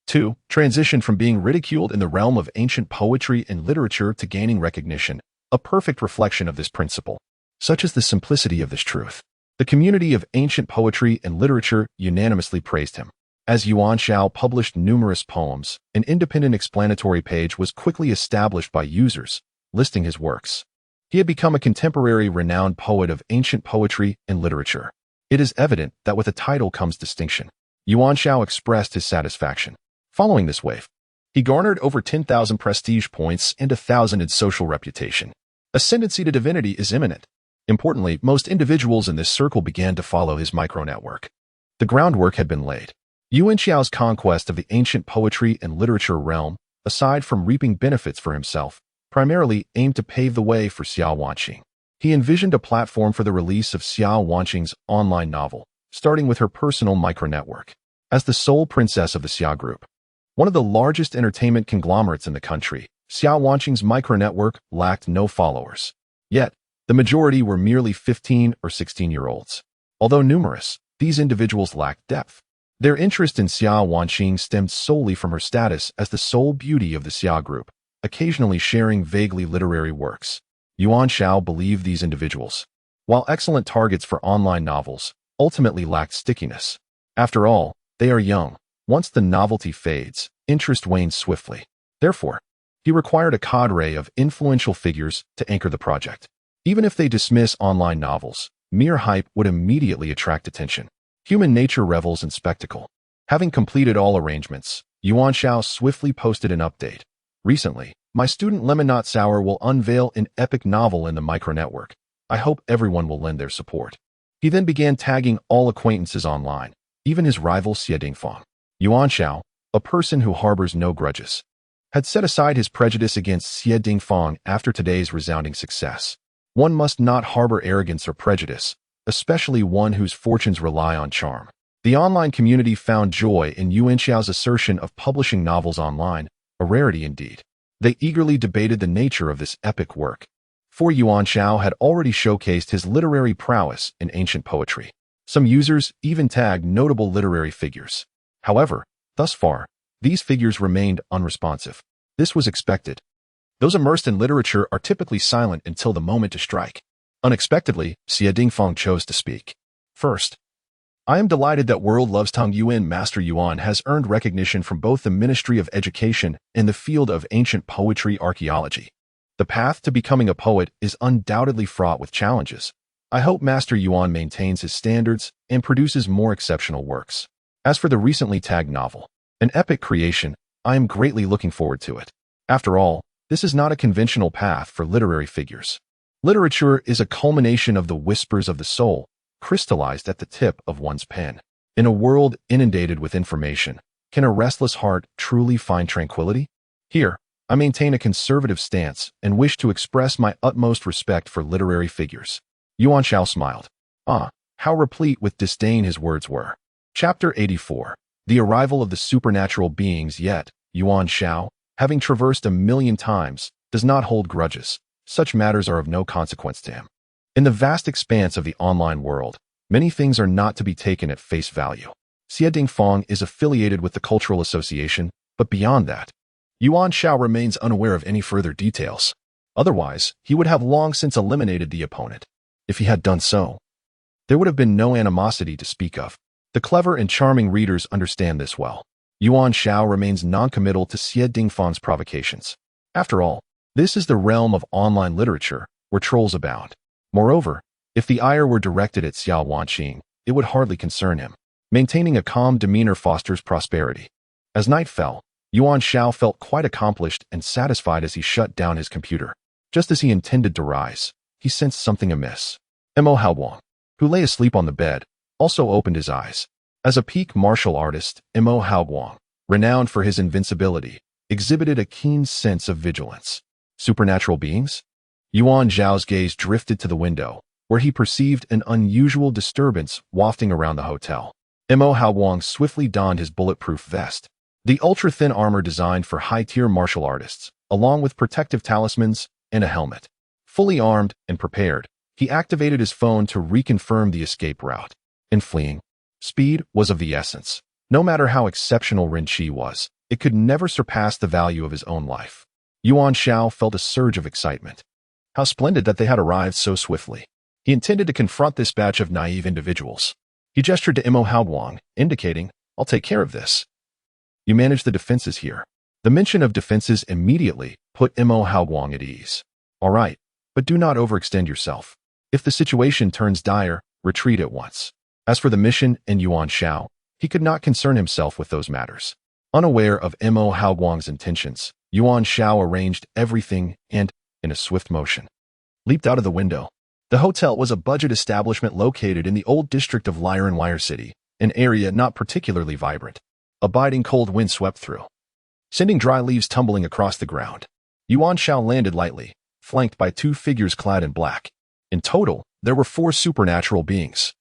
Speaker 1: 2. Transition from being ridiculed in the realm of ancient poetry and literature to gaining recognition, a perfect reflection of this principle. Such is the simplicity of this truth. The community of ancient poetry and literature unanimously praised him. As Yuan Xiao published numerous poems, an independent explanatory page was quickly established by users, listing his works. He had become a contemporary renowned poet of ancient poetry and literature. It is evident that with a title comes distinction. Yuan Xiao expressed his satisfaction. Following this wave, he garnered over 10,000 prestige points and 1,000 in social reputation. Ascendancy to divinity is imminent. Importantly, most individuals in this circle began to follow his micro-network. The groundwork had been laid. Yuan Xiao's conquest of the ancient poetry and literature realm, aside from reaping benefits for himself, primarily aimed to pave the way for Xiao Wanqing. He envisioned a platform for the release of Xiao Wanqing's online novel, starting with her personal micro-network. As the sole princess of the Xiao Group, one of the largest entertainment conglomerates in the country, Xiao Wanqing's micro-network lacked no followers. Yet, the majority were merely 15 or 16-year-olds. Although numerous, these individuals lacked depth. Their interest in Xiao Wanqing stemmed solely from her status as the sole beauty of the Xiao Group, occasionally sharing vaguely literary works. Yuan Xiao believed these individuals, while excellent targets for online novels, ultimately lacked stickiness. After all, they are young. Once the novelty fades, interest wanes swiftly. Therefore, he required a cadre of influential figures to anchor the project. Even if they dismiss online novels, mere hype would immediately attract attention. Human nature revels in spectacle. Having completed all arrangements, Yuan Xiao swiftly posted an update. Recently, my student Lemon Not Sour will unveil an epic novel in the micro-network. I hope everyone will lend their support. He then began tagging all acquaintances online, even his rival Xie Dingfang. Yuan Xiao, a person who harbors no grudges, had set aside his prejudice against Xie Dingfang after today's resounding success. One must not harbor arrogance or prejudice, especially one whose fortunes rely on charm. The online community found joy in Yuan Xiao's assertion of publishing novels online, a rarity indeed. They eagerly debated the nature of this epic work. For Yuan Xiao had already showcased his literary prowess in ancient poetry. Some users even tagged notable literary figures. However, thus far, these figures remained unresponsive. This was expected. Those immersed in literature are typically silent until the moment to strike. Unexpectedly, Xie Dingfang chose to speak. First, I am delighted that World Loves Tongue Yuan Master Yuan has earned recognition from both the Ministry of Education and the field of ancient poetry archaeology. The path to becoming a poet is undoubtedly fraught with challenges. I hope Master Yuan maintains his standards and produces more exceptional works. As for the recently tagged novel, an epic creation, I am greatly looking forward to it. After all, this is not a conventional path for literary figures. Literature is a culmination of the whispers of the soul, crystallized at the tip of one's pen. In a world inundated with information, can a restless heart truly find tranquility? Here, I maintain a conservative stance and wish to express my utmost respect for literary figures. Yuan Xiao smiled. Ah, how replete with disdain his words were. Chapter 84. The Arrival of the Supernatural Beings. Yet, Yuan Xiao, having traversed 1,000,000 times, does not hold grudges. Such matters are of no consequence to him. In the vast expanse of the online world, many things are not to be taken at face value. Xie Dingfang is affiliated with the Cultural Association, but beyond that, Yuan Xiao remains unaware of any further details. Otherwise, he would have long since eliminated the opponent. If he had done so, there would have been no animosity to speak of. The clever and charming readers understand this well. Yuan Xiao remains non-committal to Xie Dingfang's provocations. After all, this is the realm of online literature, where trolls abound. Moreover, if the ire were directed at Xiao Wanqing, it would hardly concern him. Maintaining a calm demeanor fosters prosperity. As night fell, Yuan Xiao felt quite accomplished and satisfied as he shut down his computer. Just as he intended to rise, he sensed something amiss. Mo Haoguang, who lay asleep on the bed, also opened his eyes. As a peak martial artist, Mo Haoguang, renowned for his invincibility, exhibited a keen sense of vigilance. Supernatural beings? Yuan Xiao's gaze drifted to the window, where he perceived an unusual disturbance wafting around the hotel. Mo Haoguang swiftly donned his bulletproof vest. The ultra-thin armor designed for high-tier martial artists, along with protective talismans and a helmet. Fully armed and prepared, he activated his phone to reconfirm the escape route. In fleeing, speed was of the essence. No matter how exceptional Ren Qi was, it could never surpass the value of his own life. Yuan Xiao felt a surge of excitement. How splendid that they had arrived so swiftly. He intended to confront this batch of naive individuals. He gestured to Mo Haoguang, indicating, "I'll take care of this." You manage the defenses here. The mention of defenses immediately put Mo Haoguang at ease. All right, but do not overextend yourself. If the situation turns dire, retreat at once. As for the mission and Yuan Xiao, he could not concern himself with those matters. Unaware of Mo Haoguang's intentions, Yuan Xiao arranged everything and, in a swift motion, leaped out of the window. The hotel was a budget establishment located in the old district of Lyre and Wire City, an area not particularly vibrant. A biting cold wind swept through, sending dry leaves tumbling across the ground. Yuan Xiao landed lightly, flanked by 2 figures clad in black. In total, there were 4 supernatural beings,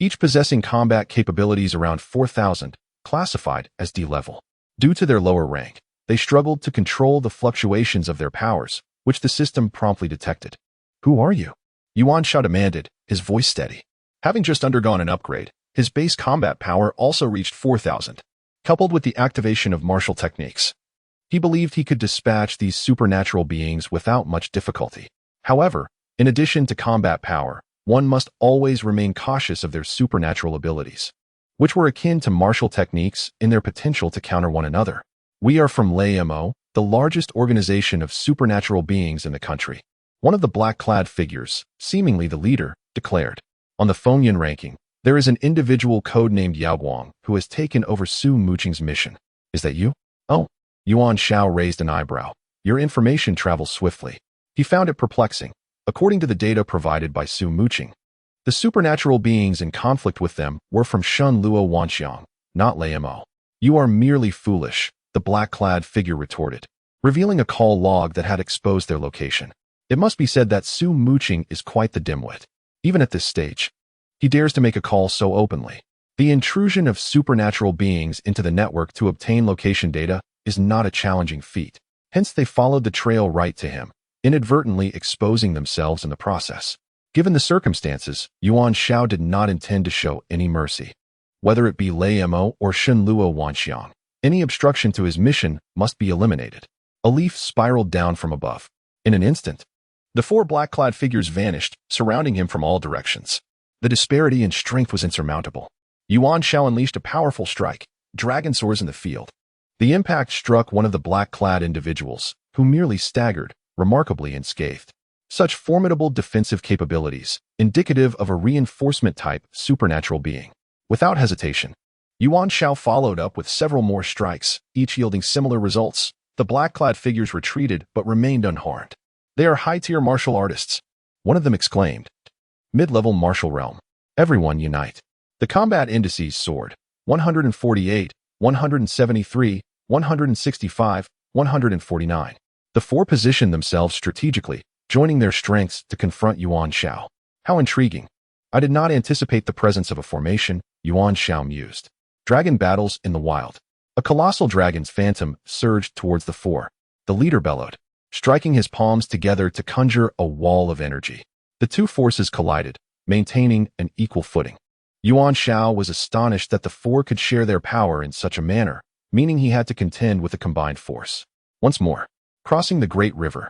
Speaker 1: each possessing combat capabilities around 4,000, classified as D-level. Due to their lower rank, they struggled to control the fluctuations of their powers, which the system promptly detected. "Who are you?" Yuan Xiao demanded, his voice steady. Having just undergone an upgrade, his base combat power also reached 4,000. Coupled with the activation of martial techniques, he believed he could dispatch these supernatural beings without much difficulty. However, in addition to combat power, one must always remain cautious of their supernatural abilities, which were akin to martial techniques in their potential to counter one another. "We are from LAMO, the largest organization of supernatural beings in the country," one of the black-clad figures, seemingly the leader, declared. On the Fengyan ranking, there is an individual codenamed Yao Guang who has taken over Su Muqing's mission. "Is that you?" "Oh." Yuan Xiao raised an eyebrow. "Your information travels swiftly." He found it perplexing. According to the data provided by Su Muqing, the supernatural beings in conflict with them were from Shun Luo Wanxiang, not Lamo. "You are merely foolish," the black-clad figure retorted, revealing a call log that had exposed their location. It must be said that Su Muqing is quite the dimwit. Even at this stage, he dares to make a call so openly. The intrusion of supernatural beings into the network to obtain location data is not a challenging feat. Hence they followed the trail right to him, inadvertently exposing themselves in the process. Given the circumstances, Yuan Xiao did not intend to show any mercy. Whether it be Lamo or Shunluo Wanxiang, any obstruction to his mission must be eliminated. A leaf spiraled down from above. In an instant, the 4 black-clad figures vanished, surrounding him from all directions. The disparity in strength was insurmountable. Yuan Xiao unleashed a powerful strike, dragon soars in the field. The impact struck one of the black-clad individuals, who merely staggered, remarkably unscathed. Such formidable defensive capabilities, indicative of a reinforcement-type supernatural being. Without hesitation, Yuan Xiao followed up with several more strikes, each yielding similar results. The black-clad figures retreated but remained unharmed. They are high-tier martial artists, one of them exclaimed. Mid-level martial realm. Everyone unite. The combat indices soared. 148, 173, 165, 149. The four positioned themselves strategically, joining their strengths to confront Yuan Xiao. How intriguing. I did not anticipate the presence of a formation, Yuan Xiao mused. Dragon battles in the wild. A colossal dragon's phantom surged towards the four. The leader bellowed, striking his palms together to conjure a wall of energy. The two forces collided, maintaining an equal footing. Yuan Xiao was astonished that the four could share their power in such a manner, meaning he had to contend with a combined force. Once more, crossing the great river.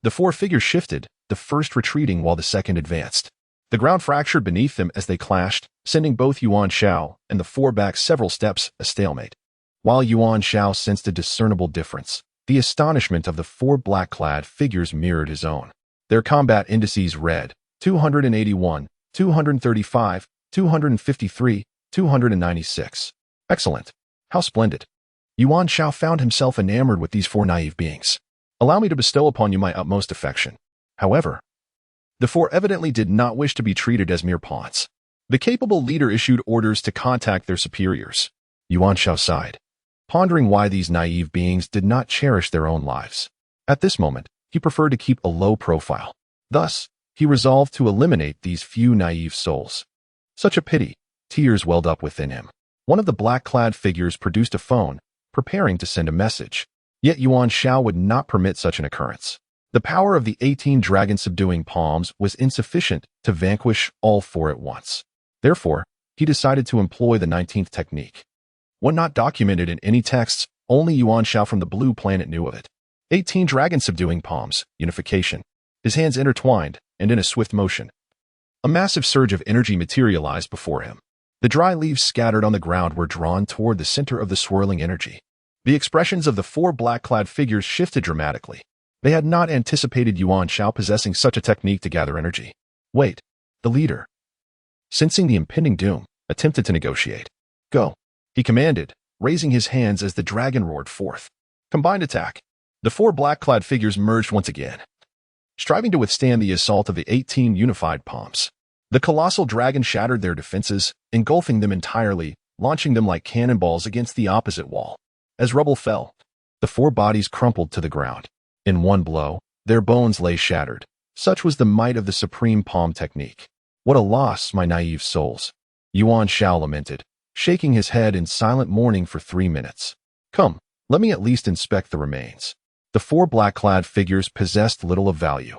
Speaker 1: The four figures shifted, the first retreating while the second advanced. The ground fractured beneath them as they clashed, sending both Yuan Xiao and the four back several steps, a stalemate. While Yuan Xiao sensed a discernible difference, the astonishment of the four black-clad figures mirrored his own. Their combat indices read 281, 235, 253, 296. Excellent. How splendid. Yuan Xiao found himself enamored with these four naive beings. Allow me to bestow upon you my utmost affection. However, the four evidently did not wish to be treated as mere pawns. The capable leader issued orders to contact their superiors. Yuan Xiao sighed, pondering why these naive beings did not cherish their own lives. At this moment, he preferred to keep a low profile. Thus, he resolved to eliminate these few naive souls. Such a pity. Tears welled up within him. One of the black-clad figures produced a phone, preparing to send a message. Yet Yuan Xiao would not permit such an occurrence. The power of the 18 dragon-subduing palms was insufficient to vanquish all four at once. Therefore, he decided to employ the 19th technique. One not documented in any texts, only Yuan Xiao from the blue planet knew of it. 18 dragon-subduing palms, unification. His hands intertwined, and in a swift motion, a massive surge of energy materialized before him. The dry leaves scattered on the ground were drawn toward the center of the swirling energy. The expressions of the four black-clad figures shifted dramatically. They had not anticipated Yuan Xiao possessing such a technique to gather energy. Wait, the leader, sensing the impending doom, attempted to negotiate. Go, he commanded, raising his hands as the dragon roared forth. Combined attack. The four black-clad figures merged once again, striving to withstand the assault of the 18 unified palms. The colossal dragon shattered their defenses, engulfing them entirely, launching them like cannonballs against the opposite wall. As rubble fell, the four bodies crumpled to the ground. In one blow, their bones lay shattered. Such was the might of the supreme palm technique. What a loss, my naive souls, Yuan Xiao lamented, shaking his head in silent mourning for 3 minutes. Come, let me at least inspect the remains. The four black-clad figures possessed little of value,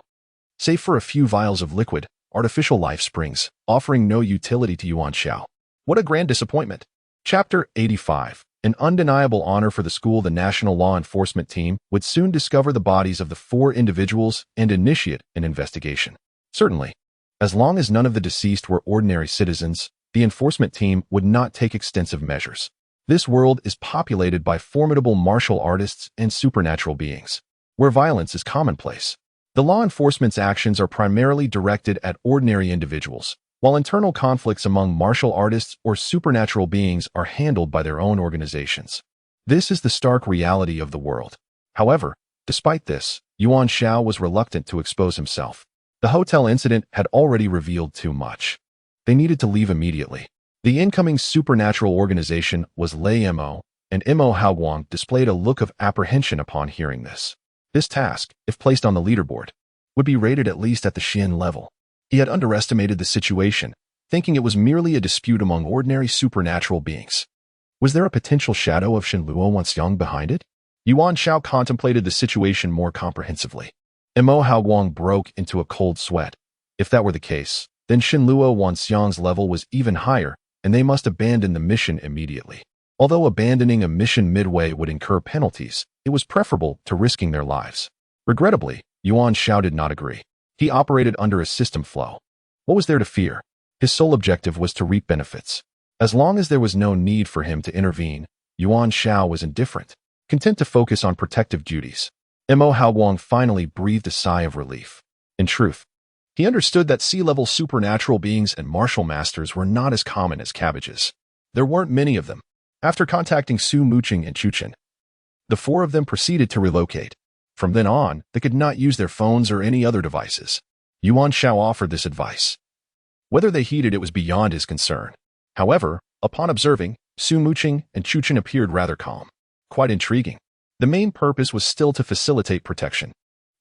Speaker 1: save for a few vials of liquid, artificial life springs, offering no utility to Yuan Xiao. What a grand disappointment. Chapter 85. An undeniable honor for the school. The National Law Enforcement Team would soon discover the bodies of the four individuals and initiate an investigation. Certainly, as long as none of the deceased were ordinary citizens, the enforcement team would not take extensive measures. This world is populated by formidable martial artists and supernatural beings, where violence is commonplace. The law enforcement's actions are primarily directed at ordinary individuals, while internal conflicts among martial artists or supernatural beings are handled by their own organizations. This is the stark reality of the world. However, despite this, Yuan Xiao was reluctant to expose himself. The hotel incident had already revealed too much. They needed to leave immediately. The incoming supernatural organization was Lei Mo, and Mo Haoguang displayed a look of apprehension upon hearing this. This task, if placed on the leaderboard, would be rated at least at the Xin level. He had underestimated the situation, thinking it was merely a dispute among ordinary supernatural beings. Was there a potential shadow of Shenluo Wanxiang behind it? Yuan Xiao contemplated the situation more comprehensively. Mo Haoguang broke into a cold sweat. If that were the case, then Shenluo Wanxiang's level was even higher, and they must abandon the mission immediately. Although abandoning a mission midway would incur penalties, it was preferable to risking their lives. Regrettably, Yuan Xiao did not agree. He operated under a system flow. What was there to fear? His sole objective was to reap benefits. As long as there was no need for him to intervene, Yuan Xiao was indifferent, content to focus on protective duties. Mo Haoguang finally breathed a sigh of relief. In truth, he understood that sea-level supernatural beings and martial masters were not as common as cabbages. There weren't many of them. After contacting Su Muqing and Chuchen, the four of them proceeded to relocate. From then on, they could not use their phones or any other devices. Yuan Xiao offered this advice. Whether they heeded it was beyond his concern. However, upon observing, Su Muqing and Chuchen appeared rather calm. Quite intriguing. The main purpose was still to facilitate protection.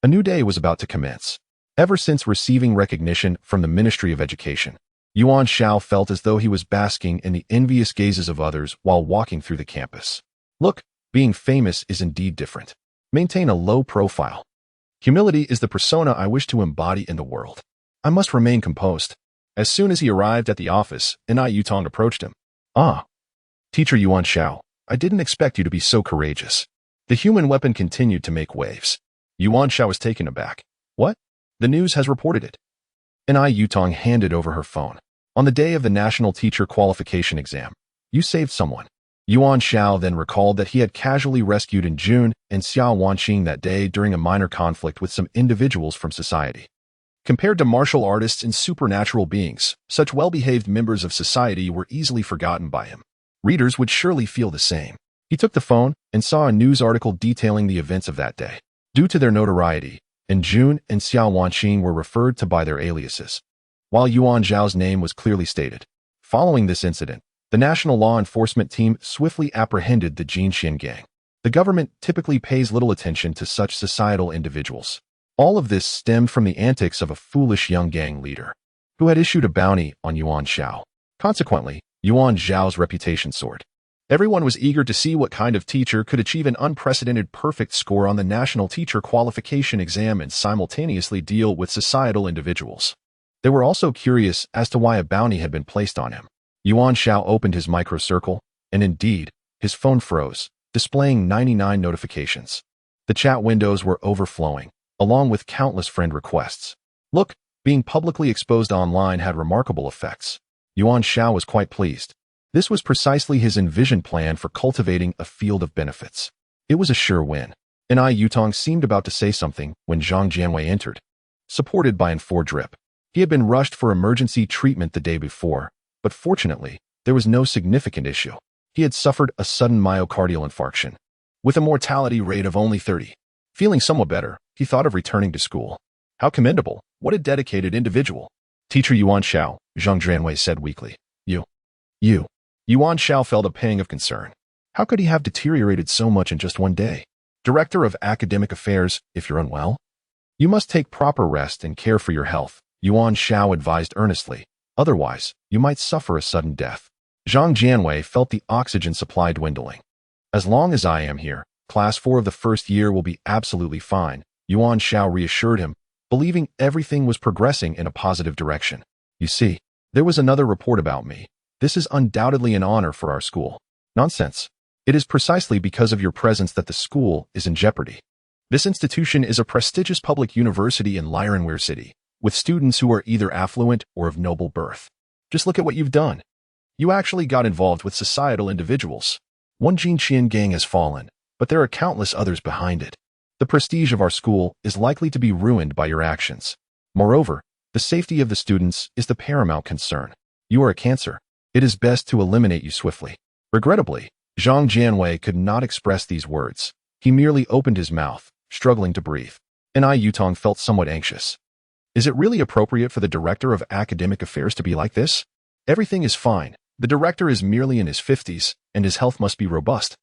Speaker 1: A new day was about to commence. Ever since receiving recognition from the Ministry of Education, Yuan Xiao felt as though he was basking in the envious gazes of others while walking through the campus. Look, being famous is indeed different. Maintain a low profile. Humility is the persona I wish to embody in the world. I must remain composed. As soon as he arrived at the office, Yutong approached him. Ah, Teacher Yuan Xiao, I didn't expect you to be so courageous. The human weapon continued to make waves. Yuan Xiao was taken aback. What? The news has reported it. Yutong handed over her phone. On the day of the National Teacher Qualification Exam, you saved someone. Yuan Xiao then recalled that he had casually rescued in June and Xiao Wanqing that day during a minor conflict with some individuals from society. Compared to martial artists and supernatural beings, such well-behaved members of society were easily forgotten by him. Readers would surely feel the same. He took the phone and saw a news article detailing the events of that day. Due to their notoriety, in June and Xiao Wanqing were referred to by their aliases, while Yuan Zhao's name was clearly stated. Following this incident, the National Law Enforcement Team swiftly apprehended the Jinxian gang. The government typically pays little attention to such societal individuals. All of this stemmed from the antics of a foolish young gang leader, who had issued a bounty on Yuan Xiao. Consequently, Yuan Zhao's reputation soared. Everyone was eager to see what kind of teacher could achieve an unprecedented perfect score on the National Teacher Qualification Exam and simultaneously deal with societal individuals. They were also curious as to why a bounty had been placed on him. Yuan Xiao opened his microcircle, and indeed, his phone froze, displaying 99 notifications. The chat windows were overflowing, along with countless friend requests. Look, being publicly exposed online had remarkable effects. Yuan Xiao was quite pleased. This was precisely his envisioned plan for cultivating a field of benefits. It was a sure win. Yutong seemed about to say something when Zhang Jianwei entered, supported by N4 Drip. He had been rushed for emergency treatment the day before, but fortunately, there was no significant issue. He had suffered a sudden myocardial infarction, with a mortality rate of only 30. Feeling somewhat better, he thought of returning to school. How commendable! What a dedicated individual! Teacher Yuan Xiao, Zhang Jianwei said weakly. You. Yuan Xiao felt a pang of concern. How could he have deteriorated so much in just one day? Director of Academic Affairs, if you're unwell, you must take proper rest and care for your health, Yuan Xiao advised earnestly. Otherwise, you might suffer a sudden death. Zhang Jianwei felt the oxygen supply dwindling. As long as I am here, Class 4 of the first year will be absolutely fine, Yuan Xiao reassured him, believing everything was progressing in a positive direction. You see, there was another report about me. This is undoubtedly an honor for our school. Nonsense. It is precisely because of your presence that the school is in jeopardy. This institution is a prestigious public university in Lirenware City, with students who are either affluent or of noble birth. Just look at what you've done. You actually got involved with societal individuals. One Jinxian gang has fallen, but there are countless others behind it. The prestige of our school is likely to be ruined by your actions. Moreover, the safety of the students is the paramount concern. You are a cancer. It is best to eliminate you swiftly. Regrettably, Zhang Jianwei could not express these words. He merely opened his mouth, struggling to breathe. Yutong felt somewhat anxious. Is it really appropriate for the Director of Academic Affairs to be like this? Everything is fine. The director is merely in his 50s, and his health must be robust.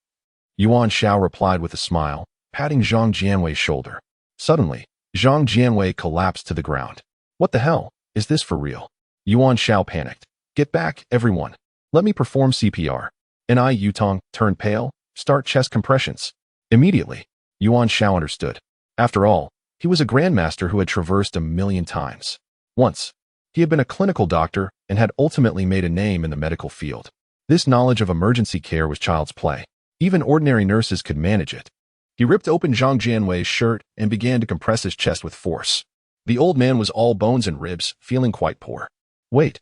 Speaker 1: Yuan Xiao replied with a smile, patting Zhang Jianwei's shoulder. Suddenly, Zhang Jianwei collapsed to the ground. What the hell? Is this for real? Yuan Xiao panicked. Get back, everyone. Let me perform CPR. Yutong turned pale. Start chest compressions. Immediately, Yuan Xiao understood. After all, he was a grandmaster who had traversed 1,000,000 times. Once, he had been a clinical doctor and had ultimately made a name in the medical field. This knowledge of emergency care was child's play. Even ordinary nurses could manage it. He ripped open Zhang Jianwei's shirt and began to compress his chest with force. The old man was all bones and ribs, feeling quite poor. Wait.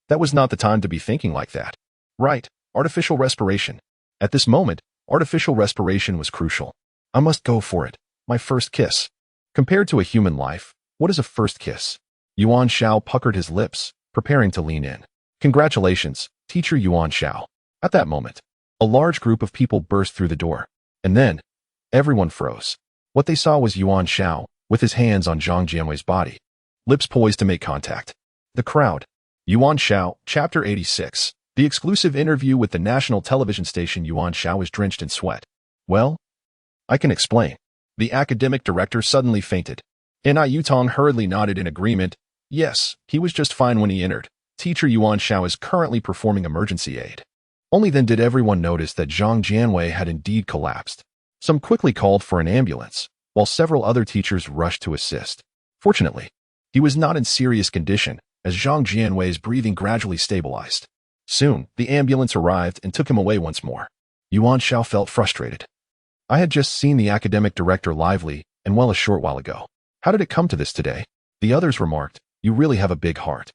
Speaker 1: That was not the time to be thinking like that. Right, artificial respiration. At this moment, artificial respiration was crucial. I must go for it. My first kiss. Compared to a human life, what is a first kiss? Yuan Xiao puckered his lips, preparing to lean in. Congratulations, teacher Yuan Xiao. At that moment, a large group of people burst through the door. And then, everyone froze. What they saw was Yuan Xiao, with his hands on Zhang Jianwei's body, lips poised to make contact. The crowd. Yuan Xiao, Chapter 86. The exclusive interview with the national television station. Yuan Xiao is drenched in sweat. Well, I can explain. The academic director suddenly fainted. Ni Yutong hurriedly nodded in agreement. Yes, he was just fine when he entered. Teacher Yuan Xiao is currently performing emergency aid. Only then did everyone notice that Zhang Jianwei had indeed collapsed. Some quickly called for an ambulance, while several other teachers rushed to assist. Fortunately, he was not in serious condition, as Zhang Jianwei's breathing gradually stabilized. Soon, the ambulance arrived and took him away once more. Yuan Xiao felt frustrated. I had just seen the academic director lively and well a short while ago. How did it come to this today? The others remarked, you really have a big heart.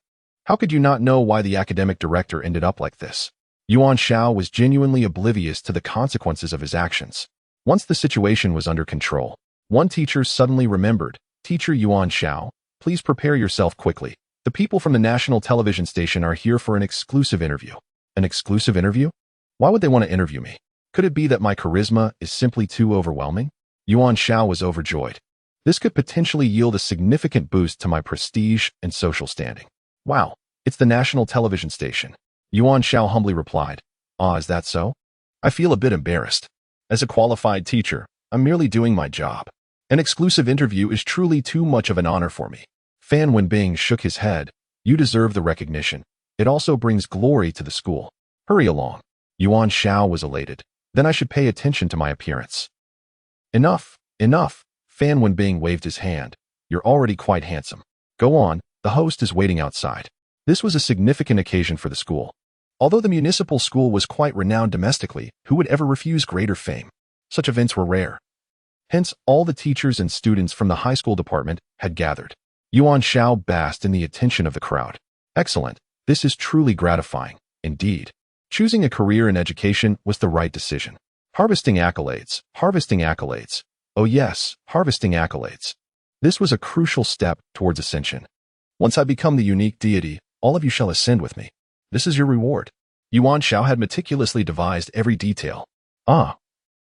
Speaker 1: How could you not know why the academic director ended up like this? Yuan Xiao was genuinely oblivious to the consequences of his actions. Once the situation was under control, one teacher suddenly remembered, Teacher Yuan Xiao, please prepare yourself quickly. The people from the national television station are here for an exclusive interview. An exclusive interview? Why would they want to interview me? Could it be that my charisma is simply too overwhelming? Yuan Xiao was overjoyed. This could potentially yield a significant boost to my prestige and social standing. Wow, it's the national television station. Yuan Xiao humbly replied. Ah, is that so? I feel a bit embarrassed. As a qualified teacher, I'm merely doing my job. An exclusive interview is truly too much of an honor for me. Fan Wenbing shook his head. You deserve the recognition. It also brings glory to the school. Hurry along. Yuan Xiao was elated. Then I should pay attention to my appearance. Enough, enough. Fan Wenbing waved his hand. You're already quite handsome. Go on, the host is waiting outside. This was a significant occasion for the school. Although the municipal school was quite renowned domestically, who would ever refuse greater fame? Such events were rare. Hence, all the teachers and students from the high school department had gathered. Yuan Xiao basked in the attention of the crowd. Excellent. This is truly gratifying. Indeed. Choosing a career in education was the right decision. Harvesting accolades. Harvesting accolades. Oh yes, harvesting accolades. This was a crucial step towards ascension. Once I become the unique deity, all of you shall ascend with me. This is your reward. Yuan Xiao had meticulously devised every detail. Ah.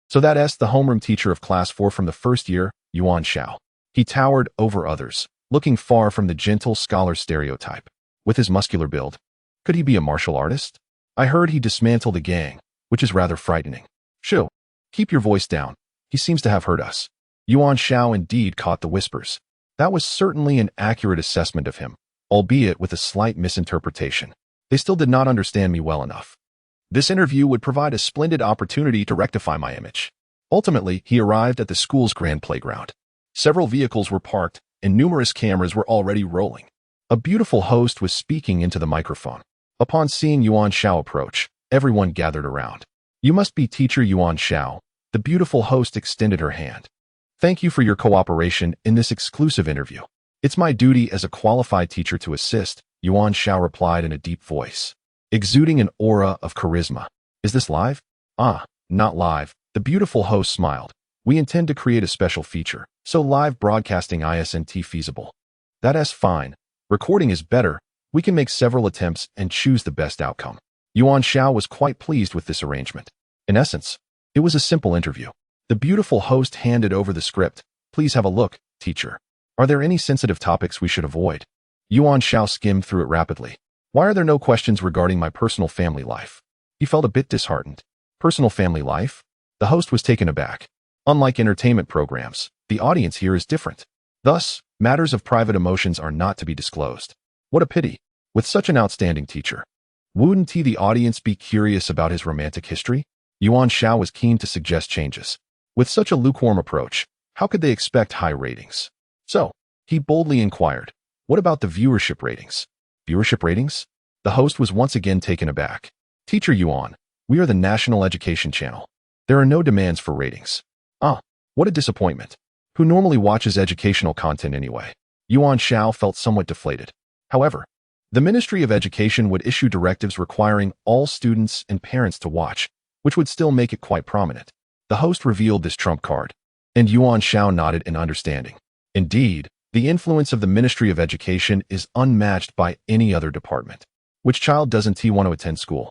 Speaker 1: So that's the homeroom teacher of class 4 from the first year, Yuan Xiao. He towered over others, looking far from the gentle scholar stereotype. With his muscular build, could he be a martial artist? I heard he dismantled a gang, which is rather frightening. Shoo, keep your voice down. He seems to have heard us. Yuan Xiao indeed caught the whispers. That was certainly an accurate assessment of him, albeit with a slight misinterpretation. They still did not understand me well enough. This interview would provide a splendid opportunity to rectify my image. Ultimately, he arrived at the school's grand playground. Several vehicles were parked, and numerous cameras were already rolling. A beautiful host was speaking into the microphone. Upon seeing Yuan Xiao approach, everyone gathered around. You must be teacher Yuan Xiao. The beautiful host extended her hand. Thank you for your cooperation in this exclusive interview. It's my duty as a qualified teacher to assist, Yuan Xiao replied in a deep voice, exuding an aura of charisma. Is this live? Ah, not live. The beautiful host smiled. We intend to create a special feature, so live broadcasting isn't feasible. That's fine. Recording is better. We can make several attempts and choose the best outcome. Yuan Xiao was quite pleased with this arrangement. In essence, it was a simple interview. The beautiful host handed over the script. Please have a look, teacher. Are there any sensitive topics we should avoid? Yuan Xiao skimmed through it rapidly. Why are there no questions regarding my personal family life? He felt a bit disheartened. Personal family life? The host was taken aback. Unlike entertainment programs, the audience here is different. Thus, matters of private emotions are not to be disclosed. What a pity. With such an outstanding teacher, wouldn't the audience be curious about his romantic history? Yuan Xiao was keen to suggest changes. With such a lukewarm approach, how could they expect high ratings? So, he boldly inquired, what about the viewership ratings? Viewership ratings? The host was once again taken aback. Teacher Yuan, we are the National Education Channel. There are no demands for ratings. Ah, what a disappointment. Who normally watches educational content anyway? Yuan Xiao felt somewhat deflated. However, The Ministry of Education would issue directives requiring all students and parents to watch, which would still make it quite prominent. The host revealed this trump card, and Yuan Xiao nodded in understanding. Indeed, the influence of the Ministry of Education is unmatched by any other department. Which child doesn't want to attend school?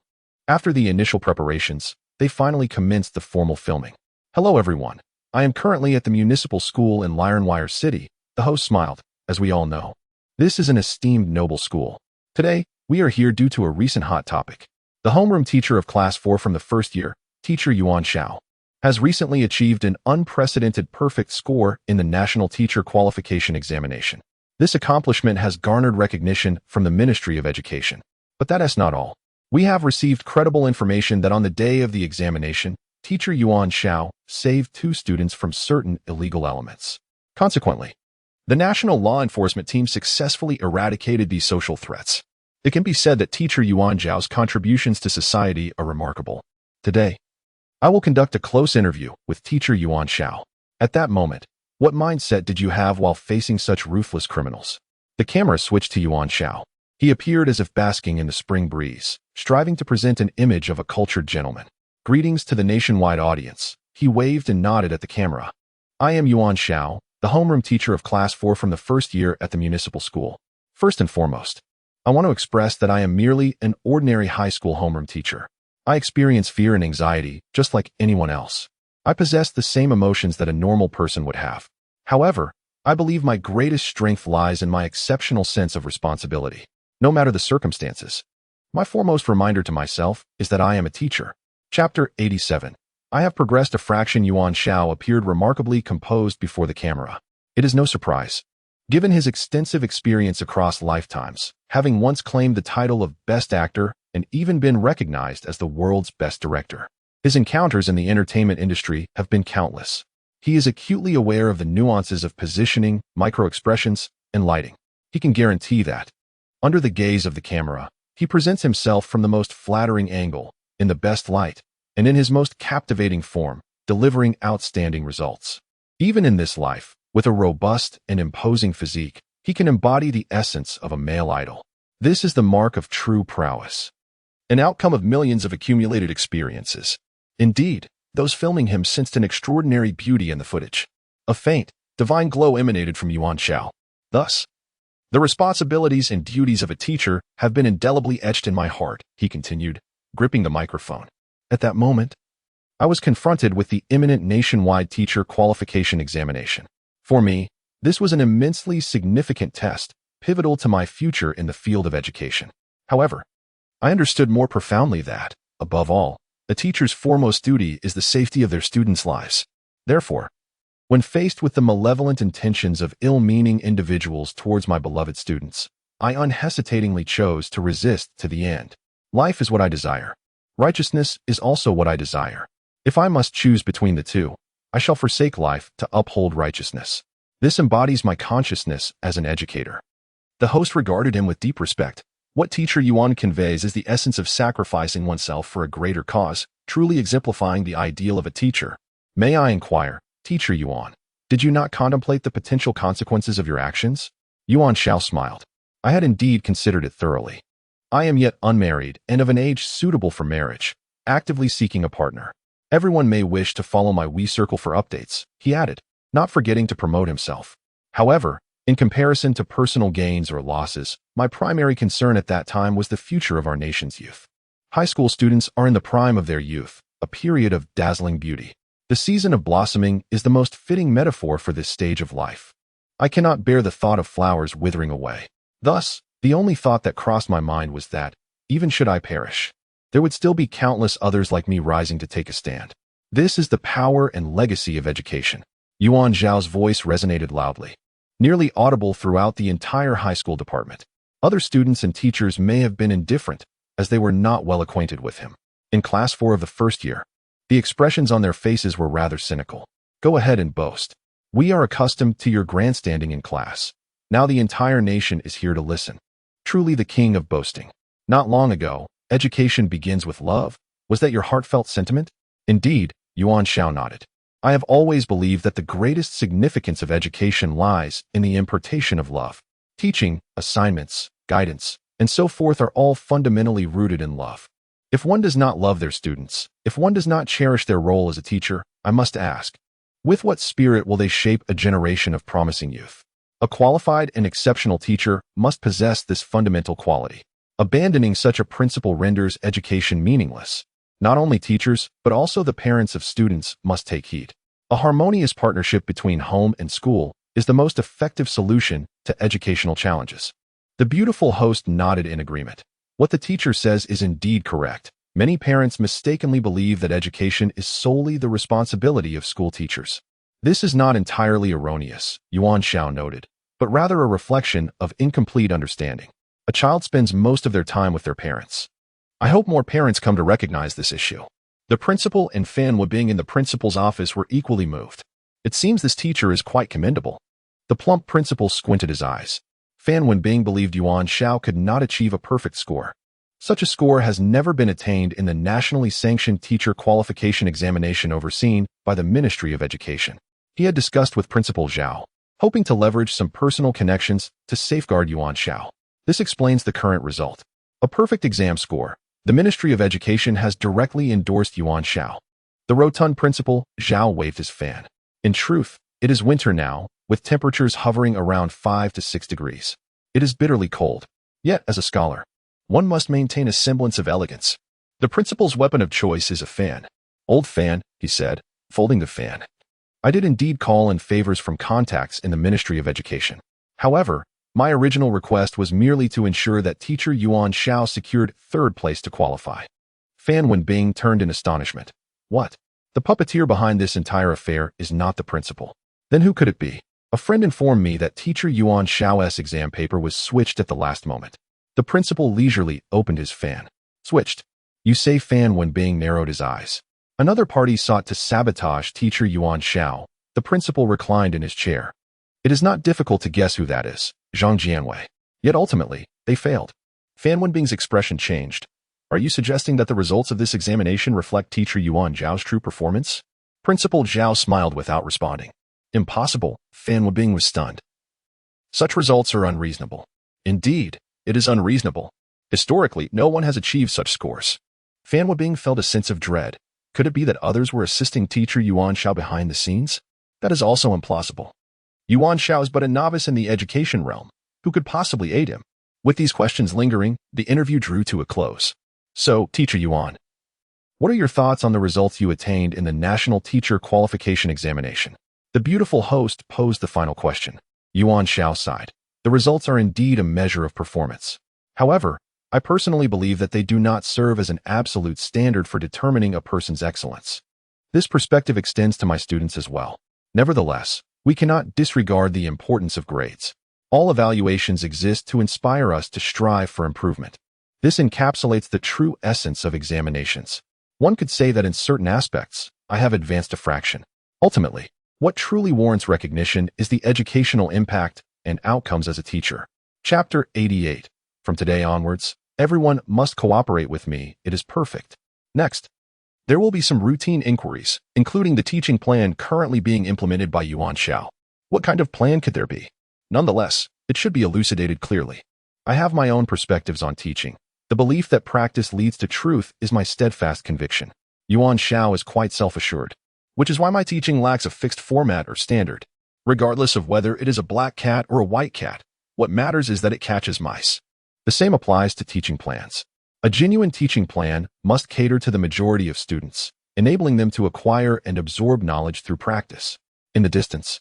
Speaker 1: After the initial preparations, they finally commenced the formal filming. Hello everyone. I am currently at the municipal school in Lionwire City, the host smiled, as we all know. This is an esteemed noble school. Today, we are here due to a recent hot topic. The homeroom teacher of Class 4 from the first year, teacher Yuan Xiao, has recently achieved an unprecedented perfect score in the National Teacher Qualification Examination. This accomplishment has garnered recognition from the Ministry of Education. But that is not all. We have received credible information that on the day of the examination, teacher Yuan Xiao saved 2 students from certain illegal elements. Consequently, the national law enforcement team successfully eradicated these social threats. It can be said that teacher Yuan Xiao's contributions to society are remarkable. Today, I will conduct a close interview with teacher Yuan Xiao. At that moment, what mindset did you have while facing such ruthless criminals? The camera switched to Yuan Xiao. He appeared as if basking in the spring breeze, striving to present an image of a cultured gentleman. Greetings to the nationwide audience. He waved and nodded at the camera. I am Yuan Xiao, the homeroom teacher of Class 4 from the first year at the municipal school. First and foremost, I want to express that I am merely an ordinary high school homeroom teacher. I experience fear and anxiety just like anyone else. I possess the same emotions that a normal person would have. However, I believe my greatest strength lies in my exceptional sense of responsibility. No matter the circumstances, my foremost reminder to myself is that I am a teacher. Chapter 87. I have progressed a fraction. Yuan Xiao appeared remarkably composed before the camera. It is no surprise, given his extensive experience across lifetimes, having once claimed the title of Best Actor and even been recognized as the world's best director. His encounters in the entertainment industry have been countless. He is acutely aware of the nuances of positioning, micro-expressions, and lighting. He can guarantee that, under the gaze of the camera, he presents himself from the most flattering angle, in the best light, and in his most captivating form, delivering outstanding results. Even in this life, with a robust and imposing physique, he can embody the essence of a male idol. This is the mark of true prowess, an outcome of millions of accumulated experiences. Indeed, those filming him sensed an extraordinary beauty in the footage. A faint, divine glow emanated from Yuan Xiao. Thus, the responsibilities and duties of a teacher have been indelibly etched in my heart, he continued, gripping the microphone. At that moment, I was confronted with the imminent nationwide teacher qualification examination. For me, this was an immensely significant test, pivotal to my future in the field of education. However, I understood more profoundly that, above all, a teacher's foremost duty is the safety of their students' lives. Therefore, when faced with the malevolent intentions of ill-meaning individuals towards my beloved students, I unhesitatingly chose to resist to the end. Life is what I desire. Righteousness is also what I desire. If I must choose between the two, I shall forsake life to uphold righteousness. This embodies my consciousness as an educator. The host regarded him with deep respect. What teacher Yuan conveys is the essence of sacrificing oneself for a greater cause, truly exemplifying the ideal of a teacher. May I inquire, teacher Yuan, did you not contemplate the potential consequences of your actions? Yuan Xiao smiled. I had indeed considered it thoroughly. I am yet unmarried and of an age suitable for marriage, actively seeking a partner. Everyone may wish to follow my WeCircle for updates, he added, not forgetting to promote himself. However, in comparison to personal gains or losses, my primary concern at that time was the future of our nation's youth. High school students are in the prime of their youth, a period of dazzling beauty. The season of blossoming is the most fitting metaphor for this stage of life. I cannot bear the thought of flowers withering away. Thus, the only thought that crossed my mind was that, even should I perish, there would still be countless others like me rising to take a stand. This is the power and legacy of education. Yuan Xiao's voice resonated loudly, nearly audible throughout the entire high school department. Other students and teachers may have been indifferent, as they were not well acquainted with him. In Class 4 of the first year, the expressions on their faces were rather cynical. Go ahead and boast. We are accustomed to your grandstanding in class. Now the entire nation is here to listen. Truly the king of boasting. Not long ago, education begins with love. Was that your heartfelt sentiment? Indeed, Yuan Xiao nodded. I have always believed that the greatest significance of education lies in the impartation of love. Teaching, assignments, guidance, and so forth are all fundamentally rooted in love. If one does not love their students, if one does not cherish their role as a teacher, I must ask, with what spirit will they shape a generation of promising youth? A qualified and exceptional teacher must possess this fundamental quality. Abandoning such a principle renders education meaningless. Not only teachers, but also the parents of students must take heed. A harmonious partnership between home and school is the most effective solution to educational challenges. The beautiful host nodded in agreement. What the teacher says is indeed correct. Many parents mistakenly believe that education is solely the responsibility of school teachers. This is not entirely erroneous, Yuan Xiao noted, but rather a reflection of incomplete understanding. A child spends most of their time with their parents. I hope more parents come to recognize this issue. The principal and Fan Wubing in the principal's office were equally moved. It seems this teacher is quite commendable. The plump principal squinted his eyes. Fan Wubing believed Yuan Xiao could not achieve a perfect score. Such a score has never been attained in the nationally sanctioned teacher qualification examination overseen by the Ministry of Education. He had discussed with Principal Zhao, hoping to leverage some personal connections to safeguard Yuan Xiao. This explains the current result. A perfect exam score. The Ministry of Education has directly endorsed Yuan Xiao. The rotund principal, Zhao, waved his fan. In truth, it is winter now, with temperatures hovering around 5 to 6 degrees. It is bitterly cold. Yet, as a scholar, one must maintain a semblance of elegance. The principal's weapon of choice is a fan. Old fan, he said, folding the fan. I did indeed call in favors from contacts in the Ministry of Education. However, my original request was merely to ensure that teacher Yuan Xiao secured third place to qualify. Fan Wubing turned in astonishment. What? The puppeteer behind this entire affair is not the principal. Then who could it be? A friend informed me that teacher Yuan Xiao's exam paper was switched at the last moment. The principal leisurely opened his fan. Switched. You say? Fan Wubing narrowed his eyes. Another party sought to sabotage teacher Yuan Xiao. The principal reclined in his chair. It is not difficult to guess who that is, Zhang Jianwei. Yet ultimately, they failed. Fan Wubing's expression changed. Are you suggesting that the results of this examination reflect teacher Yuan Zhao's true performance? Principal Zhao smiled without responding. Impossible, Fan Wubing was stunned. Such results are unreasonable. Indeed, it is unreasonable. Historically, no one has achieved such scores. Fan Wubing felt a sense of dread. Could it be that others were assisting teacher Yuan Xiao behind the scenes? That is also implausible. Yuan Xiao is but a novice in the education realm. Who could possibly aid him? With these questions lingering, the interview drew to a close. So, teacher Yuan, what are your thoughts on the results you attained in the National Teacher Qualification Examination? The beautiful host posed the final question. Yuan Xiao sighed. The results are indeed a measure of performance. However, I personally believe that they do not serve as an absolute standard for determining a person's excellence. This perspective extends to my students as well. Nevertheless, we cannot disregard the importance of grades. All evaluations exist to inspire us to strive for improvement. This encapsulates the true essence of examinations. One could say that in certain aspects, I have advanced a fraction. Ultimately, what truly warrants recognition is the educational impact and outcomes as a teacher. Chapter 88. From today onwards, everyone must cooperate with me. It is perfect. Next, there will be some routine inquiries, including the teaching plan currently being implemented by Yuan Xiao. What kind of plan could there be? Nonetheless, it should be elucidated clearly. I have my own perspectives on teaching. The belief that practice leads to truth is my steadfast conviction. Yuan Xiao is quite self-assured, which is why my teaching lacks a fixed format or standard. Regardless of whether it is a black cat or a white cat, what matters is that it catches mice. The same applies to teaching plans. A genuine teaching plan must cater to the majority of students, enabling them to acquire and absorb knowledge through practice. In the distance,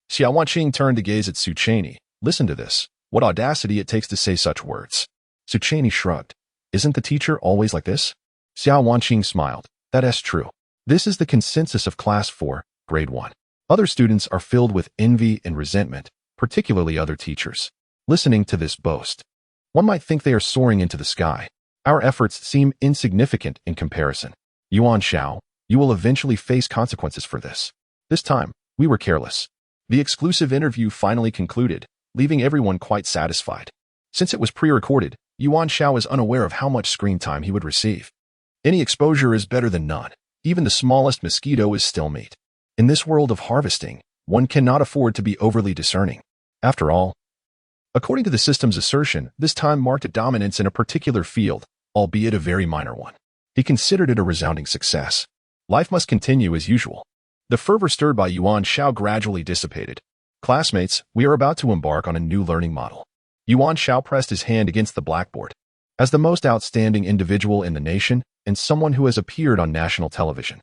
Speaker 1: Xiao Wanqing turned to gaze at Su Cheney. Listen to this. What audacity it takes to say such words. Su Cheney shrugged. Isn't the teacher always like this? Xiao Wanqing smiled. That is true. This is the consensus of Class 4, Grade 1. Other students are filled with envy and resentment, particularly other teachers. Listening to this boast, one might think they are soaring into the sky. Our efforts seem insignificant in comparison. Yuan Xiao, you will eventually face consequences for this. This time, we were careless. The exclusive interview finally concluded, leaving everyone quite satisfied. Since it was pre-recorded, Yuan Xiao is unaware of how much screen time he would receive. Any exposure is better than none. Even the smallest mosquito is still meat. In this world of harvesting, one cannot afford to be overly discerning. After all, According to the system's assertion, this time marked a dominance in a particular field, albeit a very minor one. He considered it a resounding success. Life must continue as usual. The fervor stirred by Yuan Xiao gradually dissipated. Classmates, we are about to embark on a new learning model. Yuan Xiao pressed his hand against the blackboard. As the most outstanding individual in the nation and someone who has appeared on national television,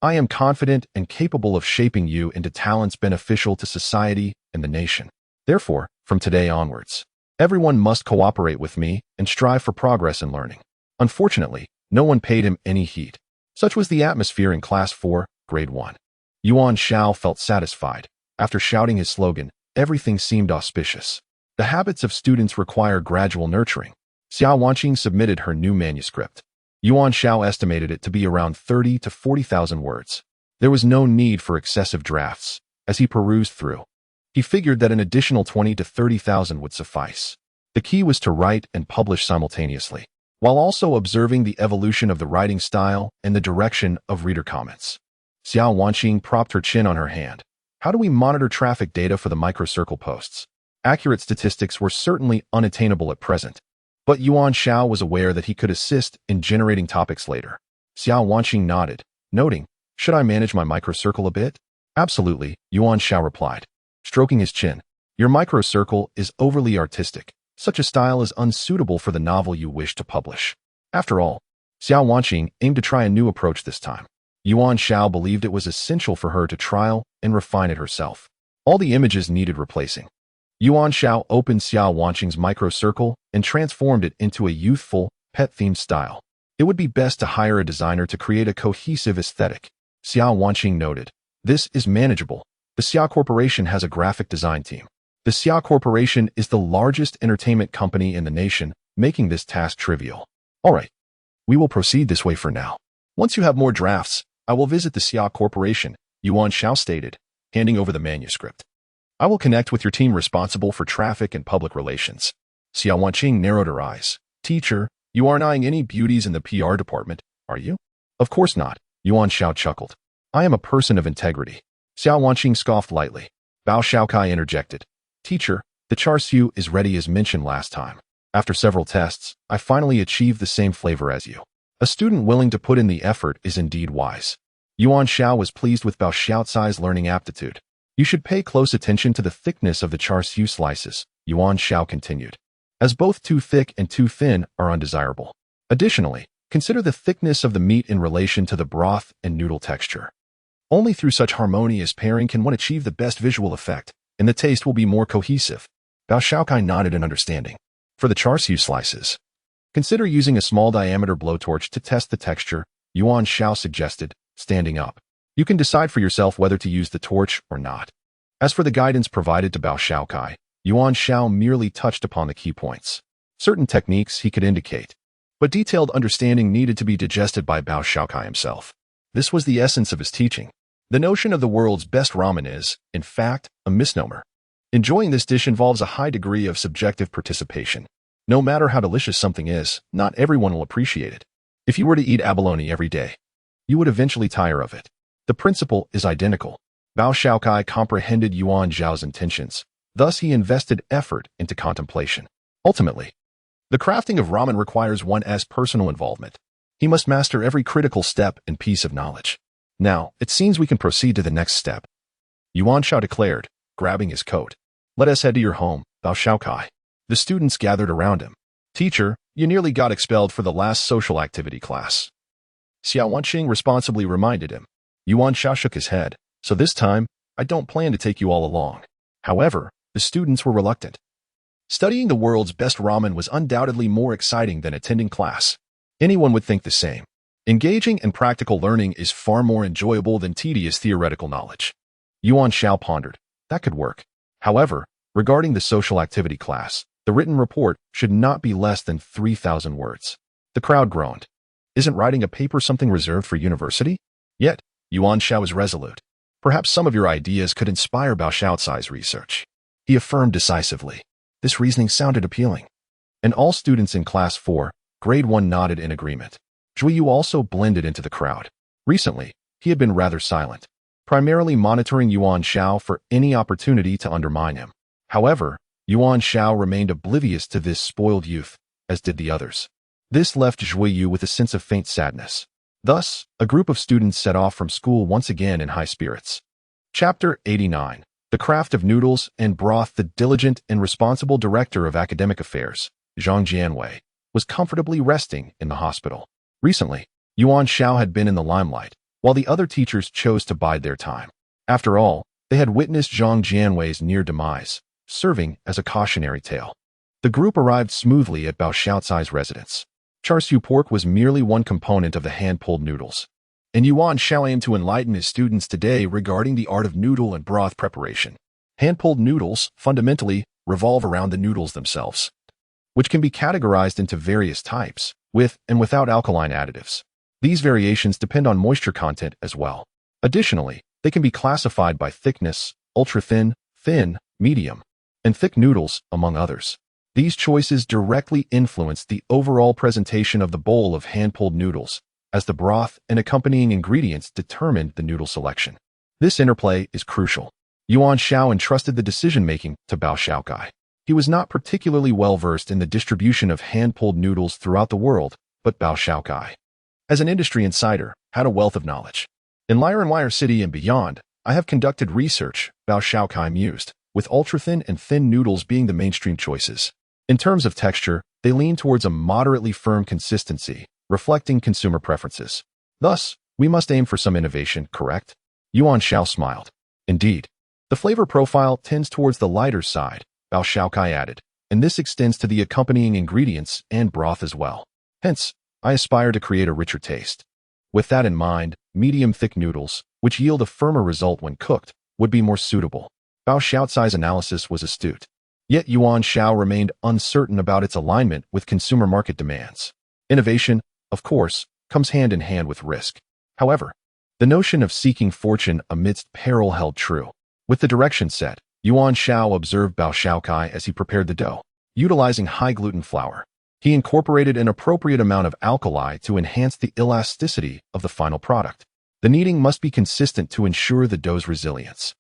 Speaker 1: I am confident and capable of shaping you into talents beneficial to society and the nation. Therefore, from today onwards, everyone must cooperate with me and strive for progress in learning. Unfortunately, no one paid him any heed. Such was the atmosphere in Class 4, Grade 1. Yuan Xiao felt satisfied. After shouting his slogan, everything seemed auspicious. The habits of students require gradual nurturing. Xiao Wanqing submitted her new manuscript. Yuan Xiao estimated it to be around 30 to 40,000 words. There was no need for excessive drafts. As he perused through, he figured that an additional 20 to 30,000 would suffice. The key was to write and publish simultaneously, while also observing the evolution of the writing style and the direction of reader comments. Xiao Wanqing propped her chin on her hand. How do we monitor traffic data for the microcircle posts? Accurate statistics were certainly unattainable at present, but Yuan Xiao was aware that he could assist in generating topics later. Xiao Wanqing nodded, noting, should I manage my microcircle a bit? Absolutely, Yuan Xiao replied, stroking his chin. Your microcircle is overly artistic. Such a style is unsuitable for the novel you wish to publish. After all, Xiao Wanqing aimed to try a new approach this time. Yuan Xiao believed it was essential for her to trial and refine it herself. All the images needed replacing. Yuan Xiao opened Xiao Wanqing's microcircle and transformed it into a youthful, pet-themed style. It would be best to hire a designer to create a cohesive aesthetic. Xiao Wanqing noted, this is manageable. The Xiao Corporation has a graphic design team. The Xiao Corporation is the largest entertainment company in the nation, making this task trivial. All right, we will proceed this way for now. Once you have more drafts, I will visit the Xiao Corporation, Yuan Xiao stated, handing over the manuscript. I will connect with your team responsible for traffic and public relations. Xiao Wanqing narrowed her eyes. Teacher, you aren't eyeing any beauties in the PR department, are you? Of course not, Yuan Xiao chuckled. I am a person of integrity. Xiao Wanqing scoffed lightly. Bao Xiaokai interjected. Teacher, the char siu is ready as mentioned last time. After several tests, I finally achieved the same flavor as you. A student willing to put in the effort is indeed wise. Yuan Xiao was pleased with Bao Xiaocai's learning aptitude. You should pay close attention to the thickness of the char siu slices, Yuan Xiao continued, as both too thick and too thin are undesirable. Additionally, consider the thickness of the meat in relation to the broth and noodle texture. Only through such harmonious pairing can one achieve the best visual effect, and the taste will be more cohesive. Bao Xiaokai nodded in understanding. For the char siu slices, consider using a small diameter blowtorch to test the texture, Yuan Xiao suggested, standing up. You can decide for yourself whether to use the torch or not. As for the guidance provided to Bao Xiaokai, Yuan Xiao merely touched upon the key points. Certain techniques he could indicate, but detailed understanding needed to be digested by Bao Xiaokai himself. This was the essence of his teaching. The notion of the world's best ramen is, in fact, a misnomer. Enjoying this dish involves a high degree of subjective participation. No matter how delicious something is, not everyone will appreciate it. If you were to eat abalone every day, you would eventually tire of it. The principle is identical. Bao Xiaokai comprehended Yuan Xiao's intentions. Thus, he invested effort into contemplation. Ultimately, the crafting of ramen requires one's personal involvement. He must master every critical step and piece of knowledge. Now, it seems we can proceed to the next step, Yuan Xiao declared, grabbing his coat. Let us head to your home, Bao Xiaokai. The students gathered around him. Teacher, you nearly got expelled for the last social activity class. Xiao Wanqing responsibly reminded him. Yuan Xiao shook his head. So this time, I don't plan to take you all along. However, the students were reluctant. Studying the world's best ramen was undoubtedly more exciting than attending class. Anyone would think the same. Engaging and practical learning is far more enjoyable than tedious theoretical knowledge. Yuan Xiao pondered. That could work. However, regarding the social activity class, the written report should not be less than 3,000 words. The crowd groaned. Isn't writing a paper something reserved for university? Yet, Yuan Xiao was resolute. Perhaps some of your ideas could inspire Bao Xiaocai's research. He affirmed decisively. This reasoning sounded appealing. And all students in Class 4, Grade 1 nodded in agreement. Zhui Yu also blended into the crowd. Recently, he had been rather silent, primarily monitoring Yuan Xiao for any opportunity to undermine him. However, Yuan Xiao remained oblivious to this spoiled youth, as did the others. This left Zhuiyu with a sense of faint sadness. Thus, a group of students set off from school once again in high spirits. Chapter 89. The Craft of Noodles and Broth. The diligent and responsible director of academic affairs, Zhang Jianwei, was comfortably resting in the hospital. Recently, Yuan Xiao had been in the limelight, while the other teachers chose to bide their time. After all, they had witnessed Zhang Jianwei's near demise, serving as a cautionary tale. The group arrived smoothly at Bao Xiaocai's residence. Char siu pork was merely one component of the hand-pulled noodles, and Yuan Xiao aimed to enlighten his students today regarding the art of noodle and broth preparation. Hand-pulled noodles, fundamentally, revolve around the noodles themselves, which can be categorized into various types, with and without alkaline additives. These variations depend on moisture content as well. Additionally, they can be classified by thickness, ultra-thin, thin, medium, and thick noodles, among others. These choices directly influence the overall presentation of the bowl of hand-pulled noodles, as the broth and accompanying ingredients determine the noodle selection. This interplay is crucial. Yuan Xiao entrusted the decision-making to Bao Xiaocai. He was not particularly well-versed in the distribution of hand-pulled noodles throughout the world, but Bao Xiaocai, as an industry insider, had a wealth of knowledge. In Wire City and beyond, I have conducted research, Bao Xiaocai mused, with ultra-thin and thin noodles being the mainstream choices. In terms of texture, they lean towards a moderately firm consistency, reflecting consumer preferences. Thus, we must aim for some innovation, correct? Yuan Xiao smiled. Indeed. The flavor profile tends towards the lighter side, Bao Xiaocai added, and this extends to the accompanying ingredients and broth as well. Hence, I aspire to create a richer taste. With that in mind, medium-thick noodles, which yield a firmer result when cooked, would be more suitable. Bao Xiaocai's analysis was astute. Yet Yuan Xiao remained uncertain about its alignment with consumer market demands. Innovation, of course, comes hand in hand with risk. However, the notion of seeking fortune amidst peril held true. With the direction set, Yuan Xiao observed Bao Xiaocai as he prepared the dough. Utilizing high-gluten flour, he incorporated an appropriate amount of alkali to enhance the elasticity of the final product. The kneading must be consistent to ensure the dough's resilience.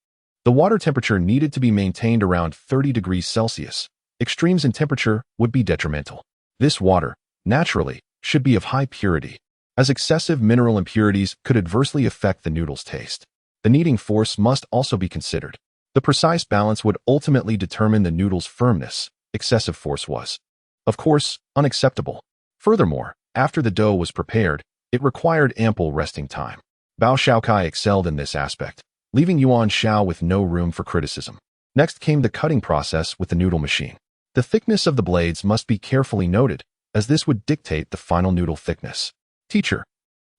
Speaker 1: The water temperature needed to be maintained around 30 degrees Celsius. Extremes in temperature would be detrimental. This water, naturally, should be of high purity, as excessive mineral impurities could adversely affect the noodle's taste. The kneading force must also be considered. The precise balance would ultimately determine the noodle's firmness. Excessive force was, of course, unacceptable. Furthermore, after the dough was prepared, it required ample resting time. Bao Xiaocai excelled in this aspect, leaving Yuan Xiao with no room for criticism. Next came the cutting process with the noodle machine. The thickness of the blades must be carefully noted, as this would dictate the final noodle thickness. Teacher.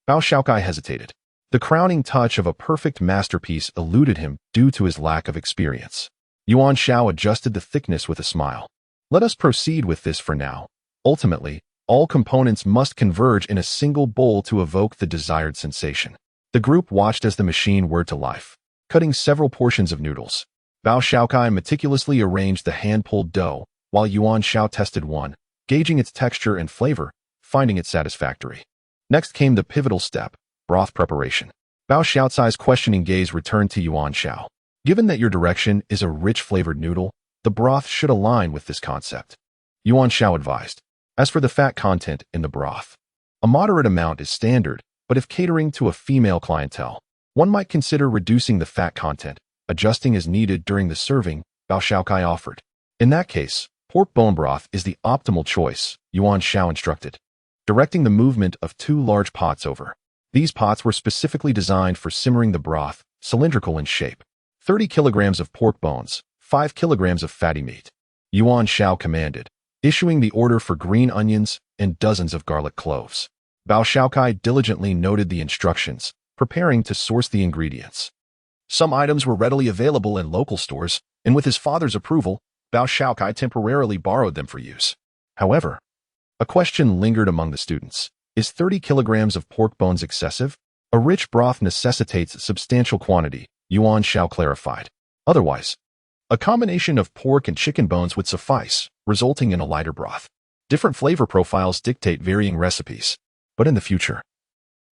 Speaker 1: Bao Xiaocai hesitated. The crowning touch of a perfect masterpiece eluded him due to his lack of experience. Yuan Xiao adjusted the thickness with a smile. Let us proceed with this for now. Ultimately, all components must converge in a single bowl to evoke the desired sensation. The group watched as the machine whirred to life, cutting several portions of noodles. Bao Xiaocai meticulously arranged the hand-pulled dough, while Yuan Xiao tested one, gauging its texture and flavor, finding it satisfactory. Next came the pivotal step, broth preparation. Bao Xiaocai's questioning gaze returned to Yuan Xiao. Given that your direction is a rich flavored noodle, the broth should align with this concept. Yuan Xiao advised. As for the fat content in the broth, a moderate amount is standard, but if catering to a female clientele, one might consider reducing the fat content, adjusting as needed during the serving, Bao Xiaocai offered. In that case, pork bone broth is the optimal choice, Yuan Xiao instructed, directing the movement of 2 large pots over. These pots were specifically designed for simmering the broth, cylindrical in shape. 30 kilograms of pork bones, 5 kilograms of fatty meat. Yuan Xiao commanded, issuing the order for green onions and dozens of garlic cloves. Bao Xiaocai diligently noted the instructions, preparing to source the ingredients. Some items were readily available in local stores, and with his father's approval, Bao Xiaocai temporarily borrowed them for use. However, a question lingered among the students. Is 30 kilograms of pork bones excessive? A rich broth necessitates a substantial quantity, Yuan Xiao clarified. Otherwise, a combination of pork and chicken bones would suffice, resulting in a lighter broth. Different flavor profiles dictate varying recipes. But in the future,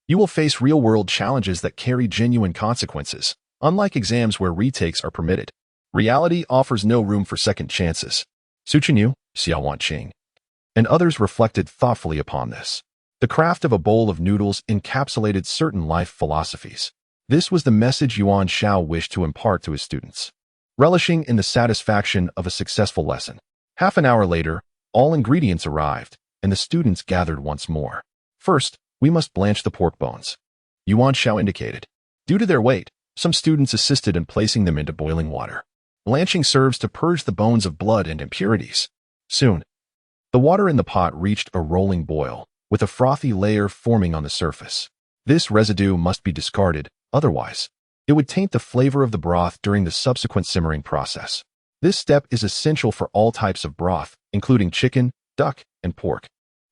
Speaker 1: you will face real-world challenges that carry genuine consequences, unlike exams where retakes are permitted. Reality offers no room for second chances. Su Chenyu, Xiao Wanqing, and others reflected thoughtfully upon this. The craft of a bowl of noodles encapsulated certain life philosophies. This was the message Yuan Xiao wished to impart to his students. Relishing in the satisfaction of a successful lesson. Half an hour later, all ingredients arrived, and the students gathered once more. First, we must blanch the pork bones. Yuan Xiao indicated. Due to their weight, some students assisted in placing them into boiling water. Blanching serves to purge the bones of blood and impurities. Soon, the water in the pot reached a rolling boil, with a frothy layer forming on the surface. This residue must be discarded, otherwise, it would taint the flavor of the broth during the subsequent simmering process. This step is essential for all types of broth, including chicken, duck, and pork.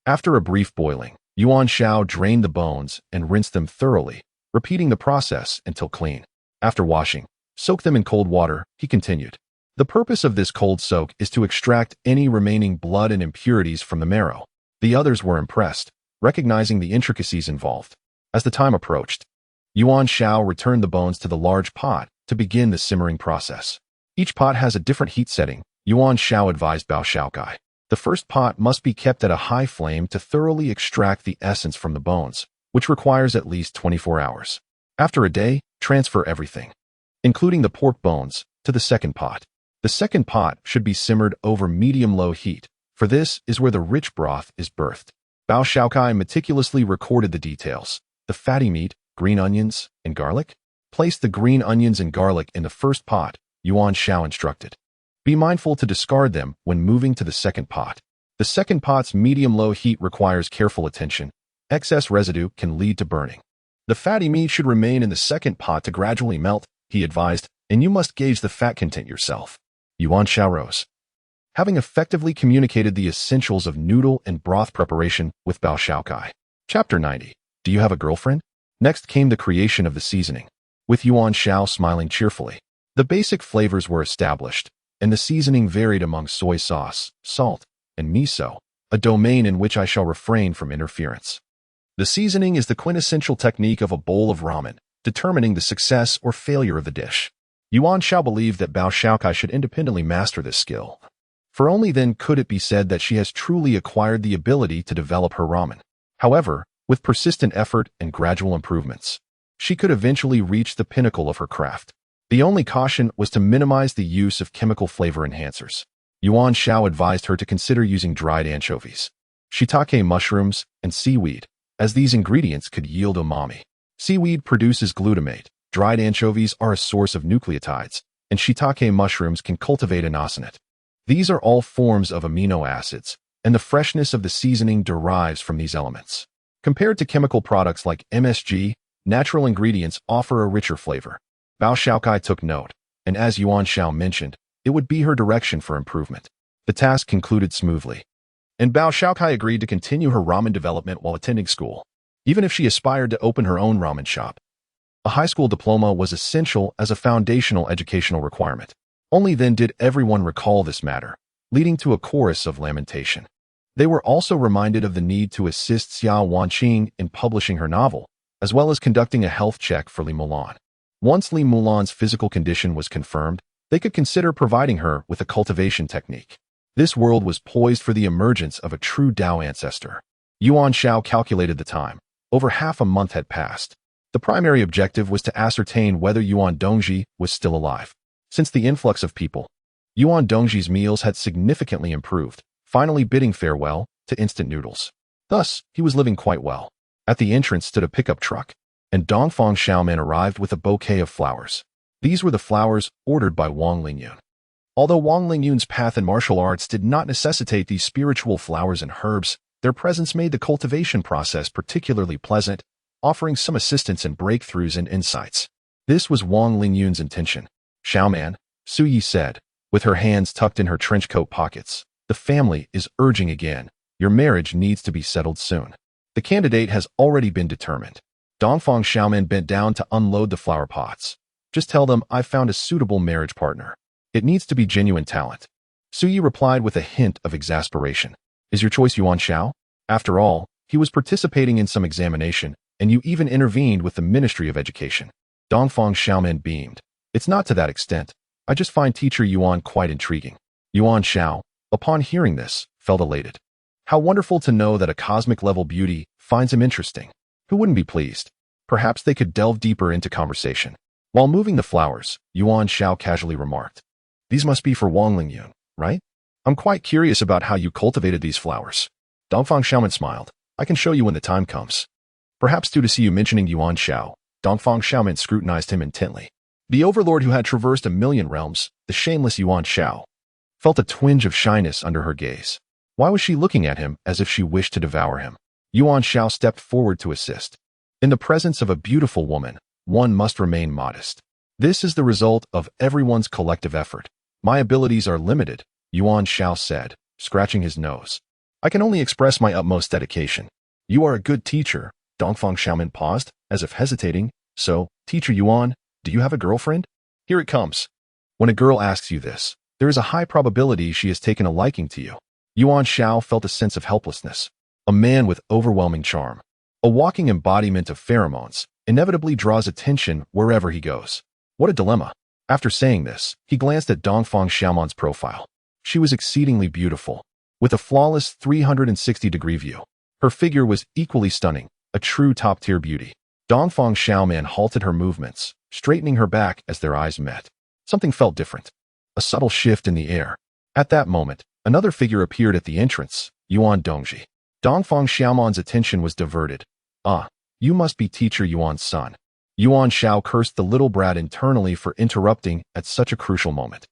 Speaker 1: After a brief boiling, Yuan Xiao drained the bones and rinsed them thoroughly, repeating the process until clean. After washing, soak them in cold water, he continued. The purpose of this cold soak is to extract any remaining blood and impurities from the marrow. The others were impressed, recognizing the intricacies involved. As the time approached, Yuan Xiao returned the bones to the large pot to begin the simmering process. Each pot has a different heat setting, Yuan Xiao advised Bao Xiaokai. The first pot must be kept at a high flame to thoroughly extract the essence from the bones, which requires at least 24 hours. After a day, transfer everything, including the pork bones, to the second pot. The second pot should be simmered over medium-low heat, for this is where the rich broth is birthed. Bao Xiaokai meticulously recorded the details. The fatty meat, green onions, and garlic? Place the green onions and garlic in the first pot, Yuan Xiao instructed. Be mindful to discard them when moving to the second pot. The second pot's medium-low heat requires careful attention. Excess residue can lead to burning. The fatty meat should remain in the second pot to gradually melt, he advised, and you must gauge the fat content yourself. Yuan Xiao rose. Having effectively communicated the essentials of noodle and broth preparation with Bao Xiaokai. Chapter 90. Do you have a girlfriend? Next came the creation of the seasoning, with Yuan Xiao smiling cheerfully. The basic flavors were established, and the seasoning varied among soy sauce, salt, and miso, a domain in which I shall refrain from interference. The seasoning is the quintessential technique of a bowl of ramen, determining the success or failure of the dish. Yuan Xiao believed that Bao Xiaokai should independently master this skill, for only then could it be said that she has truly acquired the ability to develop her ramen. However, with persistent effort and gradual improvements, she could eventually reach the pinnacle of her craft. The only caution was to minimize the use of chemical flavor enhancers. Yuan Xiao advised her to consider using dried anchovies, shiitake mushrooms, and seaweed, as these ingredients could yield umami. Seaweed produces glutamate, dried anchovies are a source of nucleotides, and shiitake mushrooms can cultivate inositol. These are all forms of amino acids, and the freshness of the seasoning derives from these elements. Compared to chemical products like MSG, natural ingredients offer a richer flavor. Bao Xiaokai took note, and as Yuan Xiao mentioned, it would be her direction for improvement. The task concluded smoothly, and Bao Xiaokai agreed to continue her ramen development while attending school, even if she aspired to open her own ramen shop. A high school diploma was essential as a foundational educational requirement. Only then did everyone recall this matter, leading to a chorus of lamentation. They were also reminded of the need to assist Xiao Wanqing in publishing her novel, as well as conducting a health check for Li Mulan. Once Li Mulan's physical condition was confirmed, they could consider providing her with a cultivation technique. This world was poised for the emergence of a true Dao ancestor. Yuan Xiao calculated the time. Over half a month had passed. The primary objective was to ascertain whether Yuan Dongji was still alive. Since the influx of people, Yuan Dongji's meals had significantly improved, finally bidding farewell to instant noodles. Thus, he was living quite well. At the entrance stood a pickup truck, and Dongfang Xiaoman arrived with a bouquet of flowers. These were the flowers ordered by Wang Lingyun. Although Wang Lingyun's path in martial arts did not necessitate these spiritual flowers and herbs, their presence made the cultivation process particularly pleasant, offering some assistance and breakthroughs and insights. This was Wang Lingyun's intention. Xiaoman, Su Yi said, with her hands tucked in her trench coat pockets, the family is urging again. Your marriage needs to be settled soon. The candidate has already been determined. Dongfang Xiaoman bent down to unload the flower pots. Just tell them I've found a suitable marriage partner. It needs to be genuine talent. Su Yi replied with a hint of exasperation. Is your choice Yuan Xiao? After all, he was participating in some examination, and you even intervened with the Ministry of Education. Dongfang Xiaoman beamed. It's not to that extent. I just find teacher Yuan quite intriguing. Yuan Xiao, upon hearing this, felt elated. How wonderful to know that a cosmic-level beauty finds him interesting. Who wouldn't be pleased? Perhaps they could delve deeper into conversation. While moving the flowers, Yuan Xiao casually remarked, "These must be for Wang Lingyun, right? I'm quite curious about how you cultivated these flowers." Dongfang Xiaoman smiled. "I can show you when the time comes." Perhaps due to see you mentioning Yuan Xiao, Dongfang Xiaoman scrutinized him intently. The overlord who had traversed 1,000,000 realms, the shameless Yuan Xiao, felt a twinge of shyness under her gaze. Why was she looking at him as if she wished to devour him? Yuan Xiao stepped forward to assist. In the presence of a beautiful woman, one must remain modest. This is the result of everyone's collective effort. My abilities are limited, Yuan Xiao said, scratching his nose. I can only express my utmost dedication. You are a good teacher. Dongfang Xiaoman paused, as if hesitating. So, teacher Yuan, do you have a girlfriend? Here it comes. When a girl asks you this, there is a high probability she has taken a liking to you. Yuan Xiao felt a sense of helplessness. A man with overwhelming charm, a walking embodiment of pheromones, inevitably draws attention wherever he goes. What a dilemma. After saying this, he glanced at Dongfang Xiaoman's profile. She was exceedingly beautiful, with a flawless 360-degree view. Her figure was equally stunning, a true top-tier beauty. Dongfang Xiaoman halted her movements, straightening her back as their eyes met. Something felt different. A subtle shift in the air. At that moment, another figure appeared at the entrance, Yuan Dongji. Dongfang Xiaoman's attention was diverted. Ah, you must be teacher Yuan's son. Yuan Xiao cursed the little brat internally for interrupting at such a crucial moment.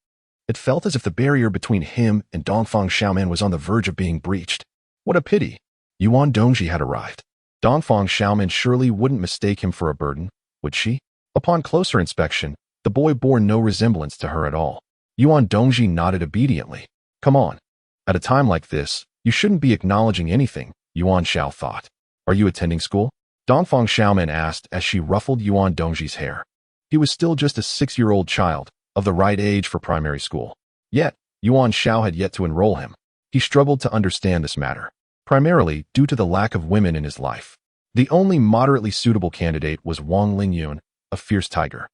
Speaker 1: It felt as if the barrier between him and Dongfang Xiaoman was on the verge of being breached. What a pity. Yuan Dongji had arrived. Dongfang Xiaoman surely wouldn't mistake him for a burden, would she? Upon closer inspection, the boy bore no resemblance to her at all. Yuan Dongji nodded obediently. Come on. At a time like this, you shouldn't be acknowledging anything, Yuan Xiao thought. Are you attending school? Dongfang Xiaoman asked as she ruffled Yuan Dongji's hair. He was still just a 6-year-old child, of the right age for primary school. Yet, Yuan Xiao had yet to enroll him. He struggled to understand this matter, primarily due to the lack of women in his life. The only moderately suitable candidate was Wang Lingyun, a fierce tiger.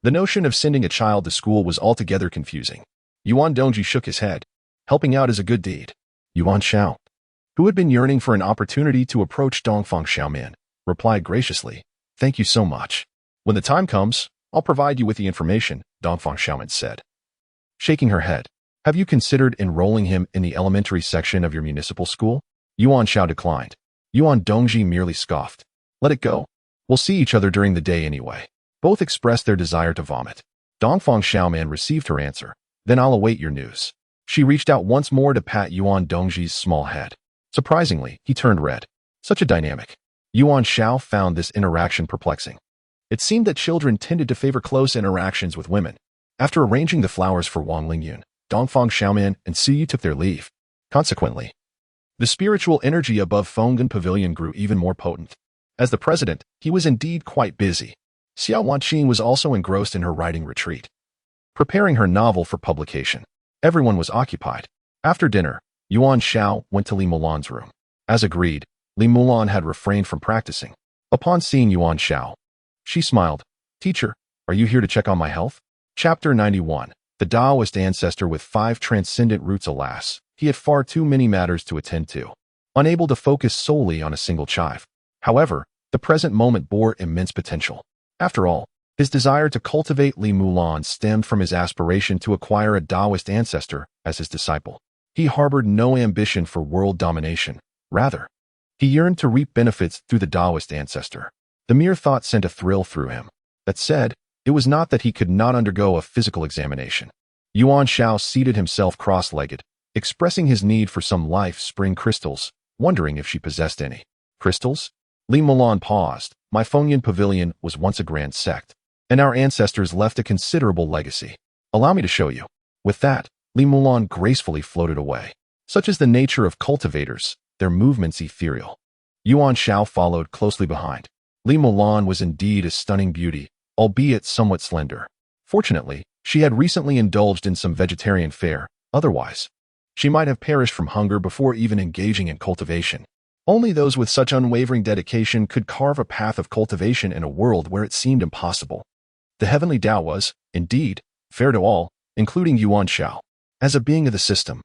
Speaker 1: The notion of sending a child to school was altogether confusing. Yuan Dongji shook his head. Helping out is a good deed. Yuan Xiao, who had been yearning for an opportunity to approach Dongfang Xiaoman, replied graciously, Thank you so much. When the time comes, I'll provide you with the information, Dongfang Xiaoman said. Shaking her head, have you considered enrolling him in the elementary section of your municipal school? Yuan Xiao declined. Yuan Dongji merely scoffed. Let it go. We'll see each other during the day anyway. Both expressed their desire to vomit. Dongfang Xiaoman received her answer. Then I'll await your news. She reached out once more to pat Yuan Dongji's small head. Surprisingly, he turned red. Such a dynamic. Yuan Xiao found this interaction perplexing. It seemed that children tended to favor close interactions with women. After arranging the flowers for Wang Lingyun, Dongfang Xiaoman and Siyu took their leave. Consequently, the spiritual energy above Fenggan Pavilion grew even more potent. As the president, he was indeed quite busy. Xiao Wanqing was also engrossed in her writing retreat, preparing her novel for publication. Everyone was occupied. After dinner, Yuan Xiao went to Li Mulan's room. As agreed, Li Mulan had refrained from practicing. Upon seeing Yuan Xiao, she smiled. Teacher, are you here to check on my health? Chapter 91. The Taoist ancestor with 5 transcendent roots. Alas, he had far too many matters to attend to, unable to focus solely on a single chive. However, the present moment bore immense potential. After all, his desire to cultivate Li Mulan stemmed from his aspiration to acquire a Taoist ancestor as his disciple. He harbored no ambition for world domination. Rather, he yearned to reap benefits through the Taoist ancestor. The mere thought sent a thrill through him. That said, it was not that he could not undergo a physical examination. Yuan Xiao seated himself cross-legged, expressing his need for some life-spring crystals, wondering if she possessed any. Crystals? Li Mulan paused. My Fengyan Pavilion was once a grand sect, and our ancestors left a considerable legacy. Allow me to show you. With that, Li Mulan gracefully floated away. Such is the nature of cultivators, their movements ethereal. Yuan Xiao followed closely behind. Li Mulan was indeed a stunning beauty, albeit somewhat slender. Fortunately, she had recently indulged in some vegetarian fare, otherwise, she might have perished from hunger before even engaging in cultivation. Only those with such unwavering dedication could carve a path of cultivation in a world where it seemed impossible. The heavenly Tao was, indeed, fair to all, including Yuan Xiao. As a being of the system,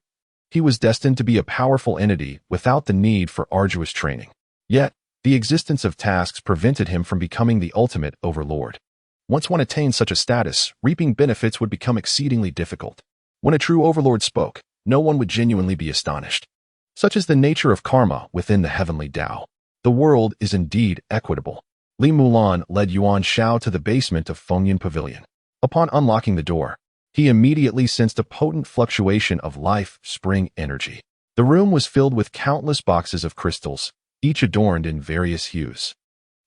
Speaker 1: he was destined to be a powerful entity without the need for arduous training. Yet, the existence of tasks prevented him from becoming the ultimate overlord. Once one attained such a status, reaping benefits would become exceedingly difficult. When a true overlord spoke, no one would genuinely be astonished. Such is the nature of karma within the heavenly Tao. The world is indeed equitable. Li Mulan led Yuan Xiao to the basement of Fengyan Pavilion. Upon unlocking the door, he immediately sensed a potent fluctuation of life spring energy. The room was filled with countless boxes of crystals, each adorned in various hues.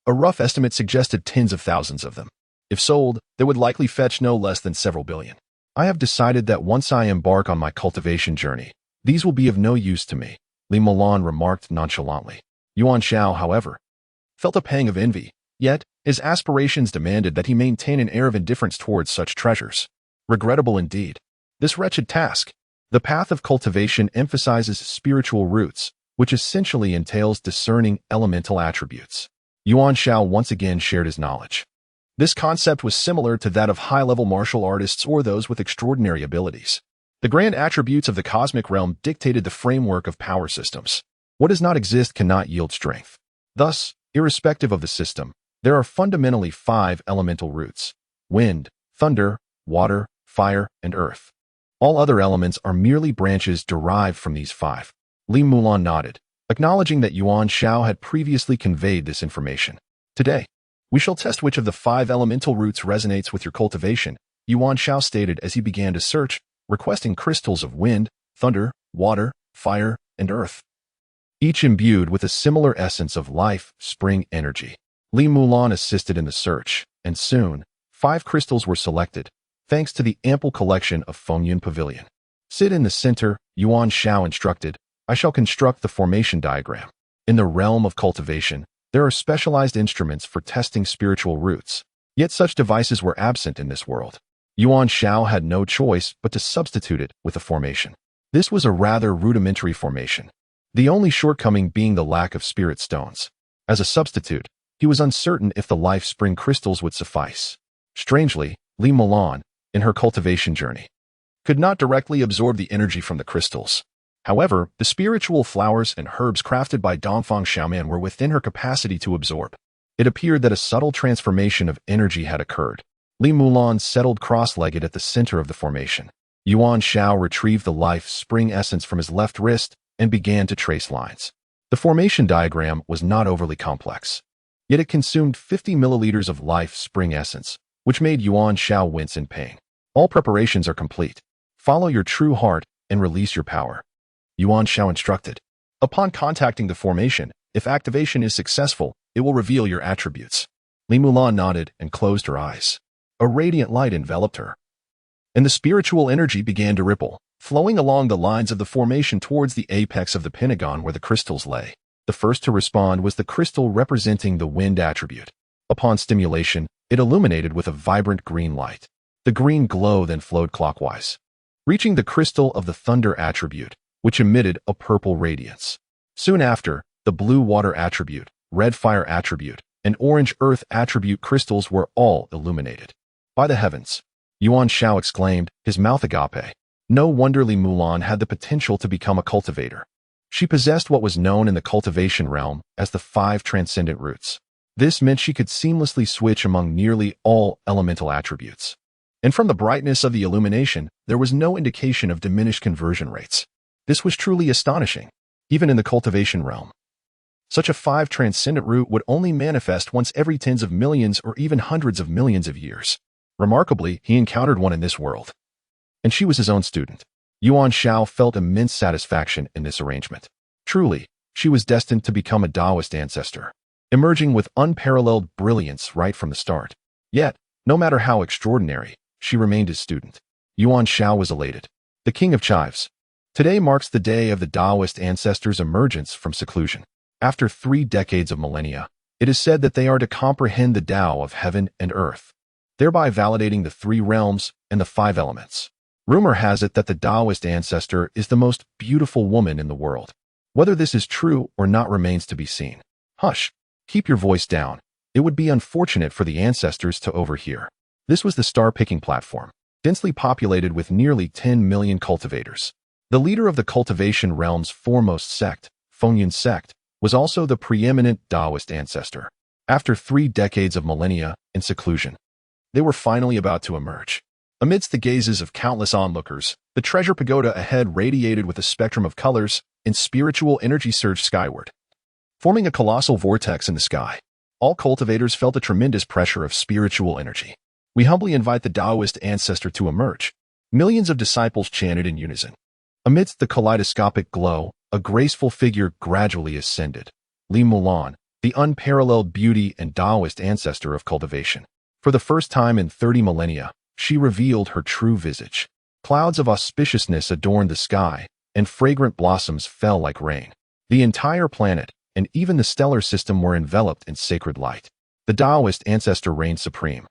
Speaker 1: A rough estimate suggested tens of thousands of them. If sold, they would likely fetch no less than several billion. I have decided that once I embark on my cultivation journey, these will be of no use to me, Li Mulan remarked nonchalantly. Yuan Xiao, however, felt a pang of envy, yet his aspirations demanded that he maintain an air of indifference towards such treasures. Regrettable indeed. This wretched task. The path of cultivation emphasizes spiritual roots, which essentially entails discerning elemental attributes. Yuan Xiao once again shared his knowledge. This concept was similar to that of high-level martial artists or those with extraordinary abilities. The grand attributes of the cosmic realm dictated the framework of power systems. What does not exist cannot yield strength. Thus, irrespective of the system, there are fundamentally 5 elemental roots: wind, thunder, water, fire, and earth. All other elements are merely branches derived from these 5. Li Mulan nodded, acknowledging that Yuan Xiao had previously conveyed this information. Today, we shall test which of the 5 elemental roots resonates with your cultivation, Yuan Xiao stated as he began to search, requesting crystals of wind, thunder, water, fire, and earth, each imbued with a similar essence of life, spring energy. Li Mulan assisted in the search, and soon, 5 crystals were selected, thanks to the ample collection of Fengyan Pavilion. Sit in the center, Yuan Xiao instructed. I shall construct the formation diagram. In the realm of cultivation, there are specialized instruments for testing spiritual roots, yet such devices were absent in this world. Yuan Xiao had no choice but to substitute it with a formation. This was a rather rudimentary formation, the only shortcoming being the lack of spirit stones. As a substitute, he was uncertain if the life spring crystals would suffice. Strangely, Li Mulan, in her cultivation journey, could not directly absorb the energy from the crystals. However, the spiritual flowers and herbs crafted by Dongfang Xiaoman were within her capacity to absorb. It appeared that a subtle transformation of energy had occurred. Li Mulan settled cross-legged at the center of the formation. Yuan Xiao retrieved the life spring essence from his left wrist and began to trace lines. The formation diagram was not overly complex, yet it consumed 50 milliliters of life spring essence, which made Yuan Xiao wince in pain. All preparations are complete. Follow your true heart and release your power, Yuan Xiao instructed. Upon contacting the formation, if activation is successful, it will reveal your attributes. Li Mulan nodded and closed her eyes. A radiant light enveloped her, and the spiritual energy began to ripple, flowing along the lines of the formation towards the apex of the pentagon where the crystals lay. The first to respond was the crystal representing the wind attribute. Upon stimulation, it illuminated with a vibrant green light. The green glow then flowed clockwise, reaching the crystal of the thunder attribute, which emitted a purple radiance. Soon after, the blue water attribute, red fire attribute, and orange earth attribute crystals were all illuminated. By the heavens, Yuan Xiao exclaimed, his mouth agape. No wonder Li Mulan had the potential to become a cultivator. She possessed what was known in the cultivation realm as the 5 transcendent roots. This meant she could seamlessly switch among nearly all elemental attributes. And from the brightness of the illumination, there was no indication of diminished conversion rates. This was truly astonishing, even in the cultivation realm. Such a 5 transcendent root would only manifest once every tens of millions or even hundreds of millions of years. Remarkably, he encountered one in this world, and she was his own student. Yuan Xiao felt immense satisfaction in this arrangement. Truly, she was destined to become a Taoist ancestor, emerging with unparalleled brilliance right from the start. Yet, no matter how extraordinary, she remained his student. Yuan Xiao was elated. The king of chives. Today marks the day of the Taoist ancestors' emergence from seclusion. After 3 decades of millennia, it is said that they are to comprehend the Tao of heaven and earth, thereby validating the 3 realms and the 5 elements. Rumor has it that the Taoist ancestor is the most beautiful woman in the world. Whether this is true or not remains to be seen. Hush, keep your voice down. It would be unfortunate for the ancestors to overhear. This was the star-picking platform. densely populated with nearly 10 million cultivators. The leader of the cultivation realm's foremost sect, Fengyun sect, was also the preeminent Taoist ancestor. After 3 decades of millennia in seclusion, they were finally about to emerge. Amidst the gazes of countless onlookers, the treasure pagoda ahead radiated with a spectrum of colors, and spiritual energy surged skyward, forming a colossal vortex in the sky. All cultivators felt a tremendous pressure of spiritual energy. We humbly invite the Taoist ancestor to emerge. Millions of disciples chanted in unison. Amidst the kaleidoscopic glow, a graceful figure gradually ascended. Li Mulan, the unparalleled beauty and Taoist ancestor of cultivation. For the first time in 30 millennia, she revealed her true visage. Clouds of auspiciousness adorned the sky, and fragrant blossoms fell like rain. The entire planet, and even the stellar system, were enveloped in sacred light. The Taoist ancestor reigned supreme,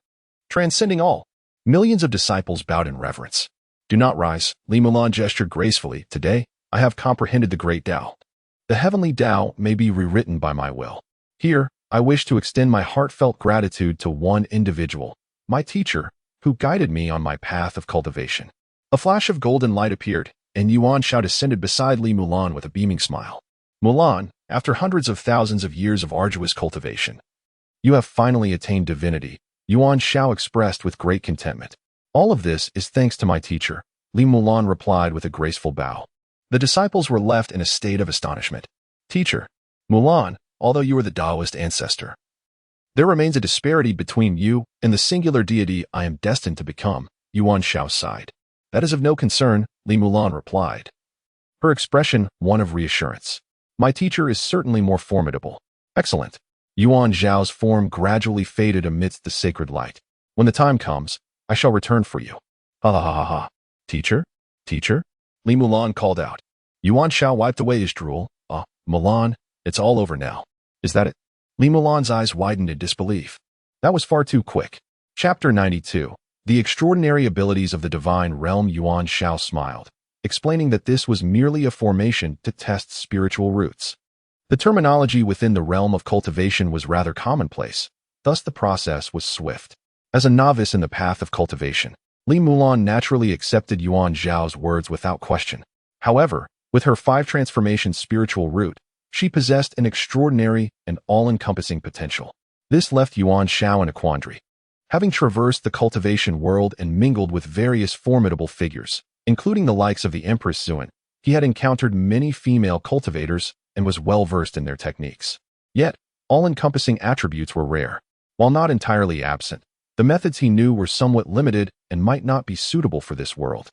Speaker 1: transcending all. Millions of disciples bowed in reverence. Do not rise, Li Mulan gestured gracefully. Today, I have comprehended the great Tao. The heavenly Tao may be rewritten by my will. Here, I wish to extend my heartfelt gratitude to one individual, my teacher, who guided me on my path of cultivation. A flash of golden light appeared, and Yuan Xiao descended beside Li Mulan with a beaming smile. Mulan, after hundreds of thousands of years of arduous cultivation, you have finally attained divinity, Yuan Xiao expressed with great contentment. All of this is thanks to my teacher, Li Mulan replied with a graceful bow. The disciples were left in a state of astonishment. Teacher, Mulan, although you are the Taoist ancestor, there remains a disparity between you and the singular deity I am destined to become, Yuan Xiao sighed. That is of no concern, Li Mulan replied, her expression one of reassurance. My teacher is certainly more formidable. Excellent. Yuan Xiao's form gradually faded amidst the sacred light. When the time comes, I shall return for you. Ha ha ha ha ha. Teacher? Teacher? Li Mulan called out. Yuan Xiao wiped away his drool. Mulan, it's all over now. Is that it? Li Mulan's eyes widened in disbelief. That was far too quick. Chapter 92. The extraordinary abilities of the divine realm. Yuan Xiao smiled, explaining that this was merely a formation to test spiritual roots. The terminology within the realm of cultivation was rather commonplace, thus the process was swift. As a novice in the path of cultivation, Li Mulan naturally accepted Yuan Xiao's words without question. However, with her 5 transformation spiritual root, she possessed an extraordinary and all-encompassing potential. This left Yuan Xiao in a quandary. Having traversed the cultivation world and mingled with various formidable figures, including the likes of the Empress Xuan, he had encountered many female cultivators and was well-versed in their techniques. Yet, all-encompassing attributes were rare. While not entirely absent, the methods he knew were somewhat limited and might not be suitable for this world,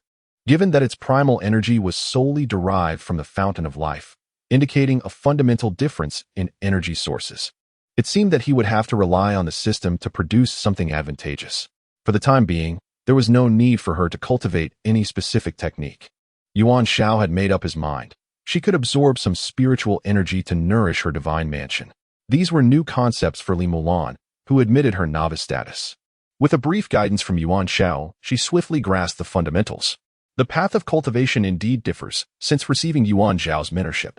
Speaker 1: given that its primal energy was solely derived from the fountain of life, indicating a fundamental difference in energy sources. It seemed that he would have to rely on the system to produce something advantageous. For the time being, there was no need for her to cultivate any specific technique. Yuan Xiao had made up his mind. She could absorb some spiritual energy to nourish her divine mansion. These were new concepts for Li Mulan, who admitted her novice status. With a brief guidance from Yuan Xiao, she swiftly grasped the fundamentals. The path of cultivation indeed differs, since receiving Yuan Xiao's mentorship.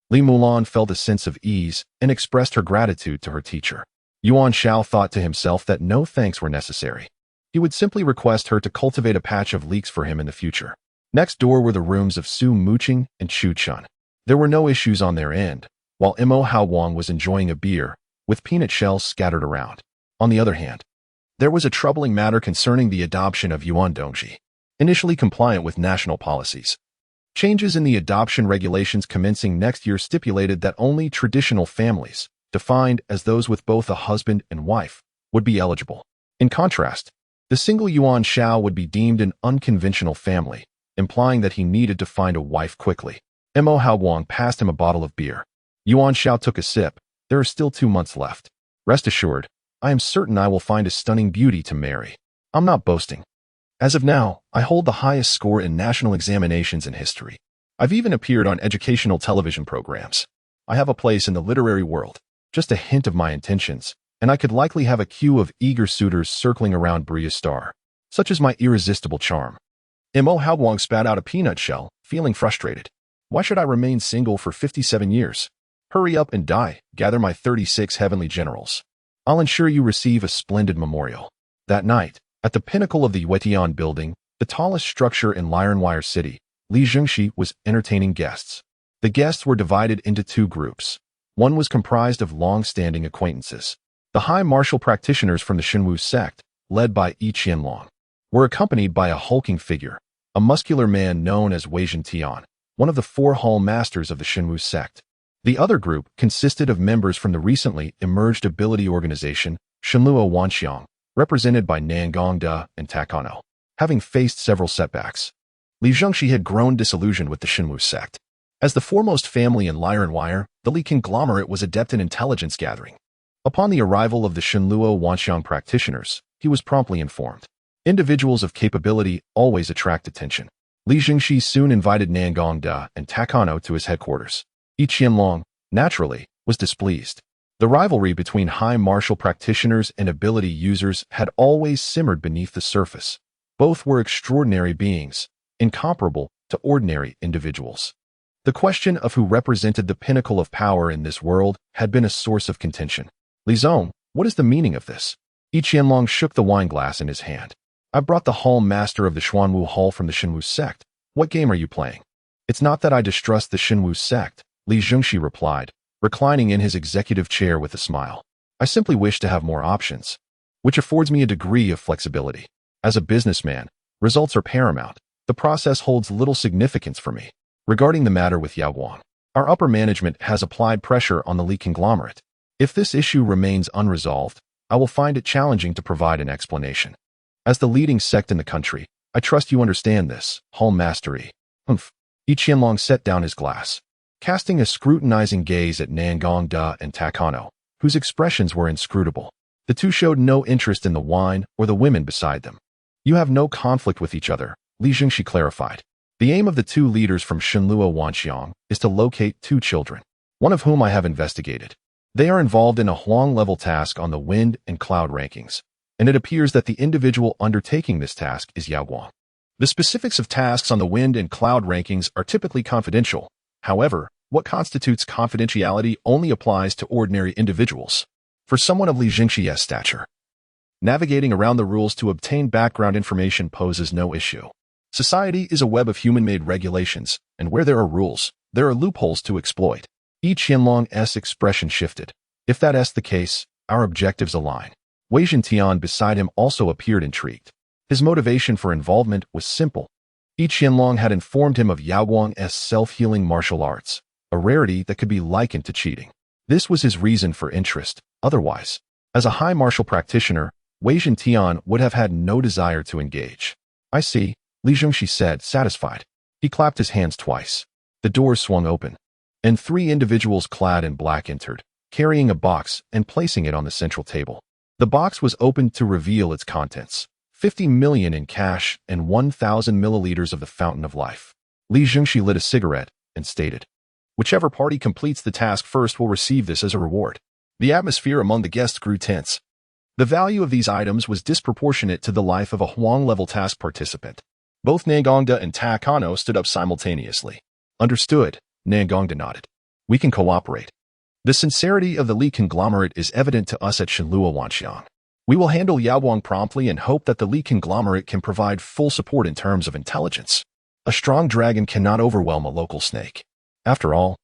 Speaker 1: Li Mulan felt a sense of ease and expressed her gratitude to her teacher. Yuan Xiao thought to himself that no thanks were necessary. He would simply request her to cultivate a patch of leeks for him in the future. Next door were the rooms of Su Muqing and Chu Chun. There were no issues on their end, while Mo Haowang was enjoying a beer, with peanut shells scattered around. On the other hand, there was a troubling matter concerning the adoption of Yuan Dongji, initially compliant with national policies. Changes in the adoption regulations commencing next year stipulated that only traditional families, defined as those with both a husband and wife, would be eligible. In contrast, the single Yuan Xiao would be deemed an unconventional family, implying that he needed to find a wife quickly. Mo Haowang passed him a bottle of beer. Yuan Xiao took a sip. There are still 2 months left. Rest assured, I am certain I will find a stunning beauty to marry. I'm not boasting. As of now, I hold the highest score in national examinations in history. I've even appeared on educational television programs. I have a place in the literary world. Just a hint of my intentions, and I could likely have a queue of eager suitors circling around Bria Star. Such is my irresistible charm. Mo Haowang spat out a peanut shell, feeling frustrated. Why should I remain single for 57 years? Hurry up and die, gather my 36 heavenly generals. I'll ensure you receive a splendid memorial. That night, At the pinnacle of the Yuetian building, the tallest structure in Lironwire City, Li Zhengxi was entertaining guests. The guests were divided into two groups. One was comprised of long-standing acquaintances. The high martial practitioners from the Xinwu sect, led by Yi Qianlong, were accompanied by a hulking figure, a muscular man known as Wei Zhentian, one of the four hall masters of the Xinwu sect. The other group consisted of members from the recently emerged ability organization, Shenluo Wanxiang, represented by Nangongda and Takano. Having faced several setbacks, Li Zhengxi had grown disillusioned with the Xinwu sect. As the foremost family in Lironwire, the Li conglomerate was adept in intelligence gathering. Upon the arrival of the Shenluo Wanxiang practitioners, he was promptly informed. Individuals of capability always attract attention. Li Zhengxi soon invited Nangongda and Takano to his headquarters. Yi Qianlong, naturally, was displeased. The rivalry between high martial practitioners and ability users had always simmered beneath the surface. Both were extraordinary beings, incomparable to ordinary individuals. The question of who represented the pinnacle of power in this world had been a source of contention. Li Zong, what is the meaning of this? Yi Qianlong shook the wine glass in his hand. I brought the hall master of the Xuanwu Hall from the Xinwu sect. What game are you playing? It's not that I distrust the Xinwu sect, Li Zhengxi replied, reclining in his executive chair with a smile. I simply wish to have more options, which affords me a degree of flexibility. As a businessman, results are paramount. The process holds little significance for me. Regarding the matter with Yaoguang, our upper management has applied pressure on the Li conglomerate. If this issue remains unresolved, I will find it challenging to provide an explanation. As the leading sect in the country, I trust you understand this, Hall Master Yi. Yi Qianlong set down his glass, casting a scrutinizing gaze at Nangongda and Takano, whose expressions were inscrutable. The two showed no interest in the wine or the women beside them. You have no conflict with each other, Li Zhengxi clarified. The aim of the two leaders from Shenluo Wanxiang is to locate two children, one of whom I have investigated. They are involved in a Huang-level task on the wind and cloud rankings, and it appears that the individual undertaking this task is Yaoguang. The specifics of tasks on the wind and cloud rankings are typically confidential. However, what constitutes confidentiality only applies to ordinary individuals. For someone of Li Zhengxi's stature, navigating around the rules to obtain background information poses no issue. Society is a web of human-made regulations, and where there are rules, there are loopholes to exploit. Yi Qianlong's expression shifted. If that's the case, our objectives align. Wei Zhentian beside him also appeared intrigued. His motivation for involvement was simple. Yi Qianlong had informed him of Yaoguang's self-healing martial arts, a rarity that could be likened to cheating. This was his reason for interest. Otherwise, as a high martial practitioner, Wei Zhentian would have had no desire to engage. I see, Li Zhengxi said, satisfied. He clapped his hands twice. The doors swung open, and three individuals clad in black entered, carrying a box and placing it on the central table. The box was opened to reveal its contents: 50 million in cash and 1,000 milliliters of the fountain of life. Li Zhengxi lit a cigarette and stated, "Whichever party completes the task first will receive this as a reward." The atmosphere among the guests grew tense. The value of these items was disproportionate to the life of a Huang-level task participant. Both Nangongda and Takano stood up simultaneously. Understood, Nangongda nodded. We can cooperate. The sincerity of the Li conglomerate is evident to us at Shenluo Wanxiang. We will handle Yaoguang promptly and hope that the Li conglomerate can provide full support in terms of intelligence. A strong dragon cannot overwhelm a local snake. After all,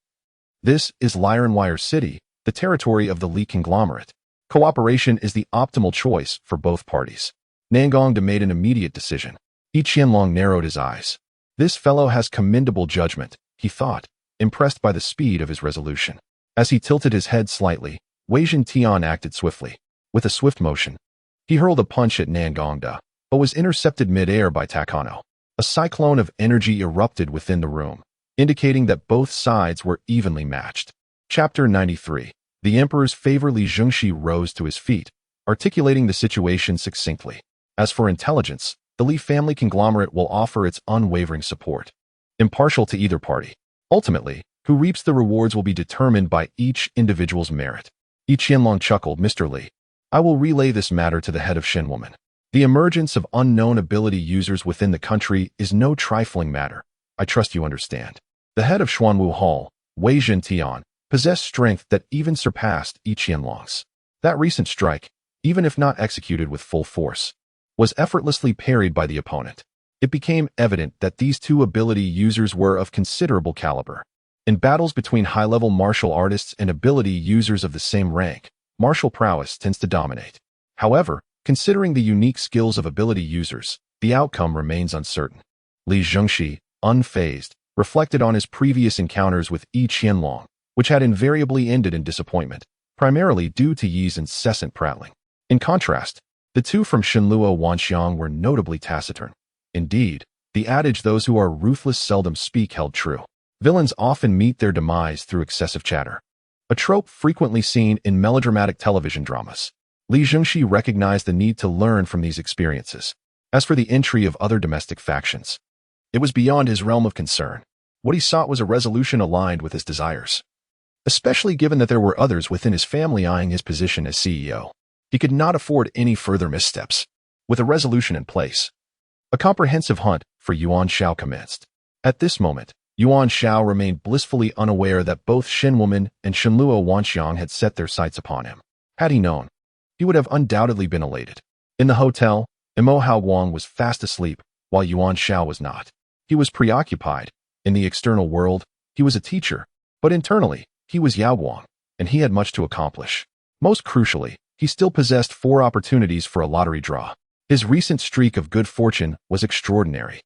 Speaker 1: this is Lironwire City, the territory of the Li conglomerate. Cooperation is the optimal choice for both parties. Nangongda made an immediate decision. Yi Qianlong narrowed his eyes. This fellow has commendable judgment, he thought, impressed by the speed of his resolution. As he tilted his head slightly, Wei Zhentian acted swiftly. With a swift motion, he hurled a punch at Nangongda, but was intercepted mid-air by Takano. A cyclone of energy erupted within the room, indicating that both sides were evenly matched. Chapter 93. The Emperor's favor. Li Zhengxi rose to his feet, articulating the situation succinctly. As for intelligence, the Li family conglomerate will offer its unwavering support, impartial to either party. Ultimately, who reaps the rewards will be determined by each individual's merit. Yi Qianlong chuckled. Mr. Li, I will relay this matter to the head of Shenwoman. The emergence of unknown ability users within the country is no trifling matter. I trust you understand. The head of Xuanwu Hall, Wei Zhentian, possessed strength that even surpassed Yi Qianlong's. That recent strike, even if not executed with full force, was effortlessly parried by the opponent. It became evident that these two ability users were of considerable caliber. In battles between high-level martial artists and ability users of the same rank, martial prowess tends to dominate. However, considering the unique skills of ability users, the outcome remains uncertain. Li Zhengxi, unfazed, reflected on his previous encounters with Yi Qianlong, which had invariably ended in disappointment, primarily due to Yi's incessant prattling. In contrast, the two from Shenluo Wanxiang were notably taciturn. Indeed, the adage "those who are ruthless seldom speak" held true. Villains often meet their demise through excessive chatter, a trope frequently seen in melodramatic television dramas. Li Zhengxi recognized the need to learn from these experiences. As for the entry of other domestic factions, it was beyond his realm of concern. What he sought was a resolution aligned with his desires, especially given that there were others within his family eyeing his position as CEO. He could not afford any further missteps. With a resolution in place, a comprehensive hunt for Yuan Xiao commenced. At this moment, Yuan Xiao remained blissfully unaware that both Shenwoman and Shenluo Wanxiang had set their sights upon him. Had he known, he would have undoubtedly been elated. In the hotel, Imo Hao Guang was fast asleep, while Yuan Xiao was not. He was preoccupied. In the external world, he was a teacher, but internally, he was Yao Guang, and he had much to accomplish. Most crucially, he still possessed 4 opportunities for a lottery draw. His recent streak of good fortune was extraordinary.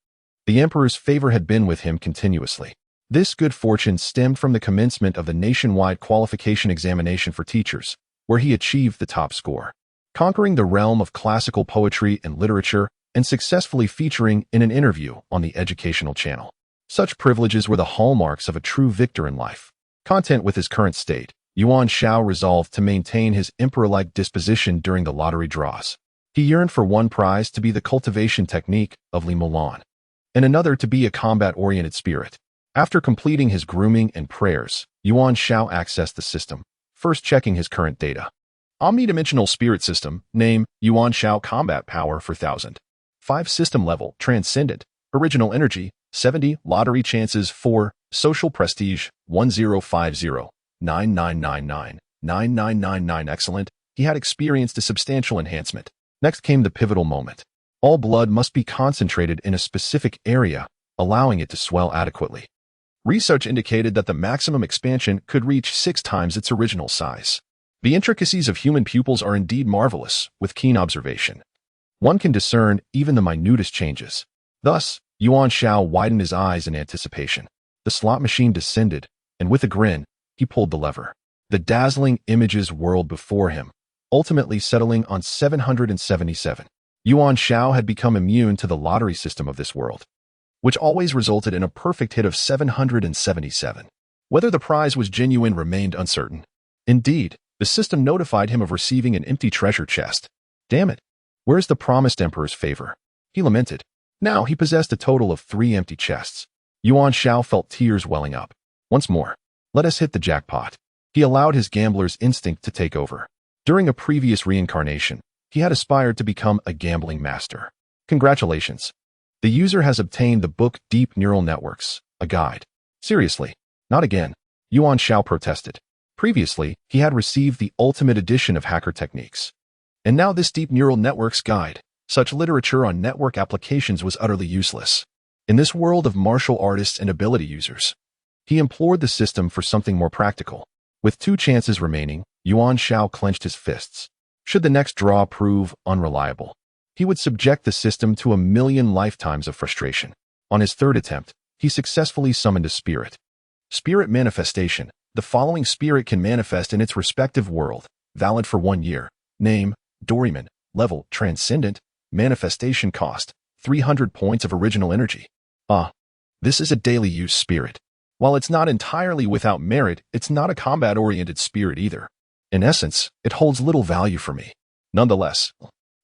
Speaker 1: The emperor's favor had been with him continuously. This good fortune stemmed from the commencement of the nationwide qualification examination for teachers, where he achieved the top score, conquering the realm of classical poetry and literature and successfully featuring in an interview on the educational channel. Such privileges were the hallmarks of a true victor in life. Content with his current state, Yuan Xiao resolved to maintain his emperor-like disposition during the lottery draws. He yearned for one prize to be the cultivation technique of Li Mulan, and another to be a combat-oriented spirit. After completing his grooming and prayers, Yuan Xiao accessed the system, first checking his current data. Omnidimensional spirit system, name, Yuan Xiao combat power 4000. 5 system level, transcendent, original energy, 70, lottery chances 4, social prestige, 1050, 9999, 9999. Excellent. He had experienced a substantial enhancement. Next came the pivotal moment. All blood must be concentrated in a specific area, allowing it to swell adequately. Research indicated that the maximum expansion could reach 6 times its original size. The intricacies of human pupils are indeed marvelous, with keen observation. One can discern even the minutest changes. Thus, Yuan Xiao widened his eyes in anticipation. The slot machine descended, and with a grin, he pulled the lever. The dazzling images whirled before him, ultimately settling on 777. Yuan Xiao had become immune to the lottery system of this world, which always resulted in a perfect hit of 777. Whether the prize was genuine remained uncertain. Indeed, the system notified him of receiving an empty treasure chest. Damn it! Where's the promised emperor's favor? He lamented. Now he possessed a total of 3 empty chests. Yuan Xiao felt tears welling up. Once more, let us hit the jackpot. He allowed his gambler's instinct to take over. During a previous reincarnation, he had aspired to become a gambling master. Congratulations. The user has obtained the book Deep Neural Networks, a guide. Seriously, not again, Yuan Xiao protested. Previously, he had received the ultimate edition of hacker techniques. And now this Deep Neural Networks guide. Such literature on network applications was utterly useless. In this world of martial artists and ability users, he implored the system for something more practical. With 2 chances remaining, Yuan Xiao clenched his fists. Should the next draw prove unreliable, he would subject the system to 1,000,000 lifetimes of frustration. On his 3rd attempt, he successfully summoned a spirit. Spirit manifestation. The following spirit can manifest in its respective world, valid for 1 year. Name, Doryman. Level, transcendent. Manifestation cost, 300 points of original energy. This is a daily use spirit. While it's not entirely without merit, it's not a combat-oriented spirit either. In essence, it holds little value for me. Nonetheless,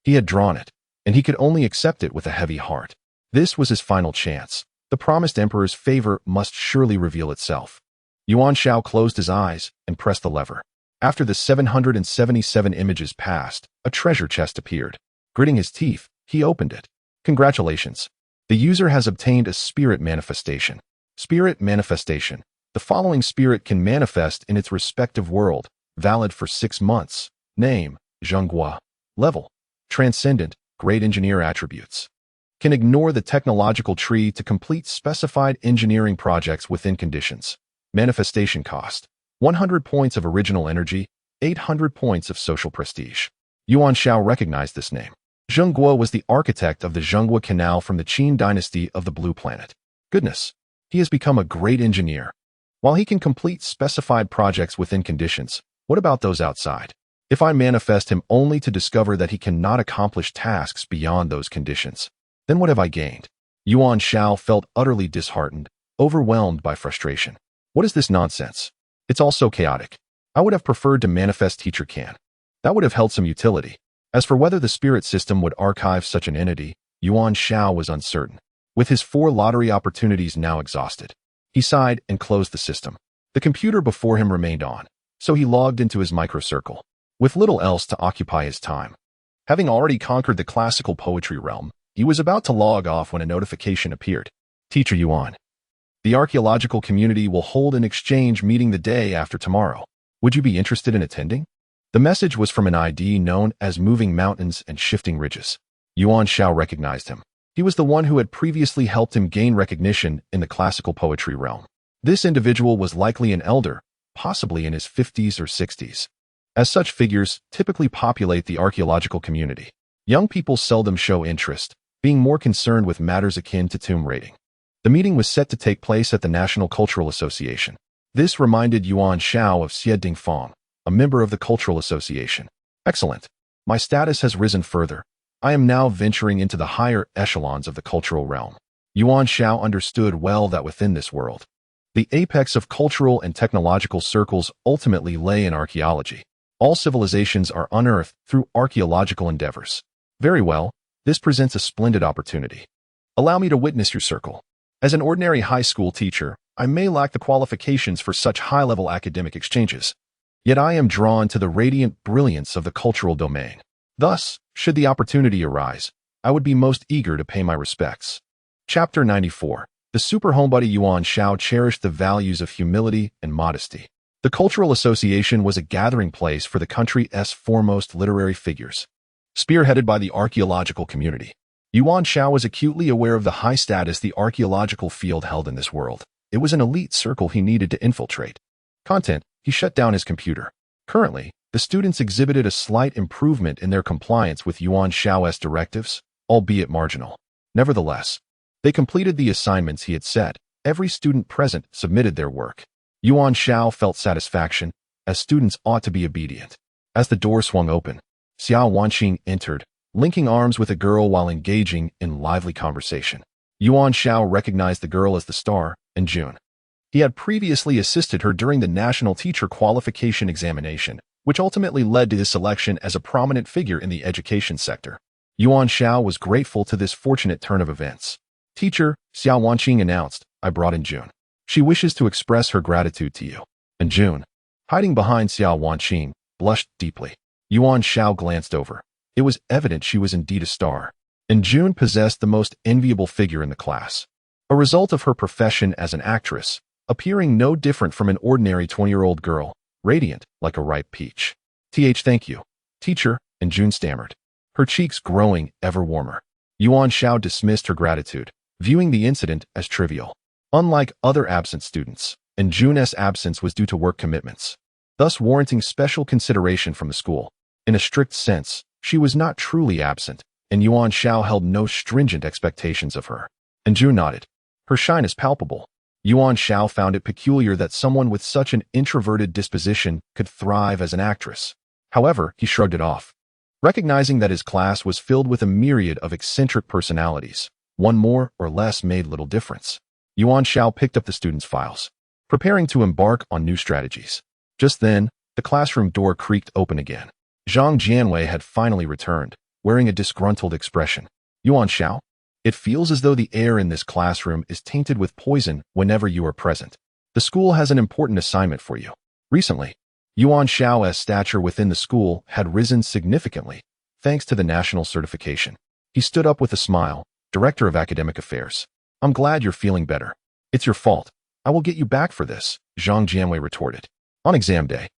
Speaker 1: he had drawn it, and he could only accept it with a heavy heart. This was his final chance. The promised emperor's favor must surely reveal itself. Yuan Xiao closed his eyes and pressed the lever. After the 777 images passed, a treasure chest appeared. Gritting his teeth, he opened it. Congratulations. The user has obtained a spirit manifestation. Spirit manifestation. The following spirit can manifest in its respective world, valid for 6 months. Name, Zhenghua. Level, transcendent, great engineer attributes. Can ignore the technological tree to complete specified engineering projects within conditions. Manifestation cost: 100 points of original energy, 800 points of social prestige. Yuan Xiao recognized this name. Zheng Guo was the architect of the Zhenghua Canal from the Qin dynasty of the Blue Planet. Goodness, he has become a great engineer. While he can complete specified projects within conditions, what about those outside? If I manifest him only to discover that he cannot accomplish tasks beyond those conditions, then what have I gained? Yuan Xiao felt utterly disheartened, overwhelmed by frustration. What is this nonsense? It's all so chaotic. I would have preferred to manifest Teacher Can. That would have held some utility. As for whether the spirit system would archive such an entity, Yuan Xiao was uncertain. With his 4 lottery opportunities now exhausted, he sighed and closed the system. The computer before him remained on, so he logged into his microcircle, with little else to occupy his time. Having already conquered the classical poetry realm, he was about to log off when a notification appeared. Teacher Yuan, the archaeological community will hold an exchange meeting the day after tomorrow. Would you be interested in attending? The message was from an ID known as Moving Mountains and Shifting Ridges. Yuan Xiao recognized him. He was the one who had previously helped him gain recognition in the classical poetry realm. This individual was likely an elder, possibly in his 50s or 60s. As such figures typically populate the archaeological community, young people seldom show interest, being more concerned with matters akin to tomb raiding. The meeting was set to take place at the National Cultural Association. This reminded Yuan Xiao of Xie Dingfang, a member of the Cultural Association. Excellent. My status has risen further. I am now venturing into the higher echelons of the cultural realm. Yuan Xiao understood well that within this world, the apex of cultural and technological circles ultimately lay in archaeology. All civilizations are unearthed through archaeological endeavors. Very well, this presents a splendid opportunity. Allow me to witness your circle. As an ordinary high school teacher, I may lack the qualifications for such high-level academic exchanges. Yet I am drawn to the radiant brilliance of the cultural domain. Thus, should the opportunity arise, I would be most eager to pay my respects. Chapter 94. The super homebody Yuan Xiao cherished the values of humility and modesty. The Cultural Association was a gathering place for the country's foremost literary figures. Spearheaded by the archaeological community, Yuan Xiao was acutely aware of the high status the archaeological field held in this world. It was an elite circle he needed to infiltrate. Content: he shut down his computer. Currently, the students exhibited a slight improvement in their compliance with Yuan Xiao's directives, albeit marginal. Nevertheless, they completed the assignments he had set. Every student present submitted their work. Yuan Xiao felt satisfaction, as students ought to be obedient. As the door swung open, Xiao Wanqing entered, linking arms with a girl while engaging in lively conversation. Yuan Xiao recognized the girl as the star, and June. He had previously assisted her during the National Teacher Qualification Examination, which ultimately led to his selection as a prominent figure in the education sector. Yuan Xiao was grateful to this fortunate turn of events. Teacher, Xiao Wanqing announced, I brought in June. She wishes to express her gratitude to you. And June, hiding behind Xiao Wanqing, blushed deeply. Yuan Xiao glanced over. It was evident she was indeed a star. And June possessed the most enviable figure in the class. A result of her profession as an actress, appearing no different from an ordinary 20-year-old girl, radiant like a ripe peach. Thank you, teacher, and June stammered, her cheeks growing ever warmer. Yuan Xiao dismissed her gratitude, viewing the incident as trivial. Unlike other absent students, and June's absence was due to work commitments, thus warranting special consideration from the school. In a strict sense, she was not truly absent, and Yuan Xiao held no stringent expectations of her. And June nodded. Her shyness palpable. Yuan Xiao found it peculiar that someone with such an introverted disposition could thrive as an actress. However, he shrugged it off. Recognizing that his class was filled with a myriad of eccentric personalities, one more or less made little difference. Yuan Xiao picked up the students' files, preparing to embark on new strategies. Just then, the classroom door creaked open again. Zhang Jianwei had finally returned, wearing a disgruntled expression. Yuan Xiao? It feels as though the air in this classroom is tainted with poison whenever you are present. The school has an important assignment for you. Recently, Yuan Xiao's stature within the school had risen significantly, thanks to the national certification. He stood up with a smile. Director of Academic Affairs. I'm glad you're feeling better. It's your fault. I will get you back for this, Zhang Jianwei retorted. On exam day,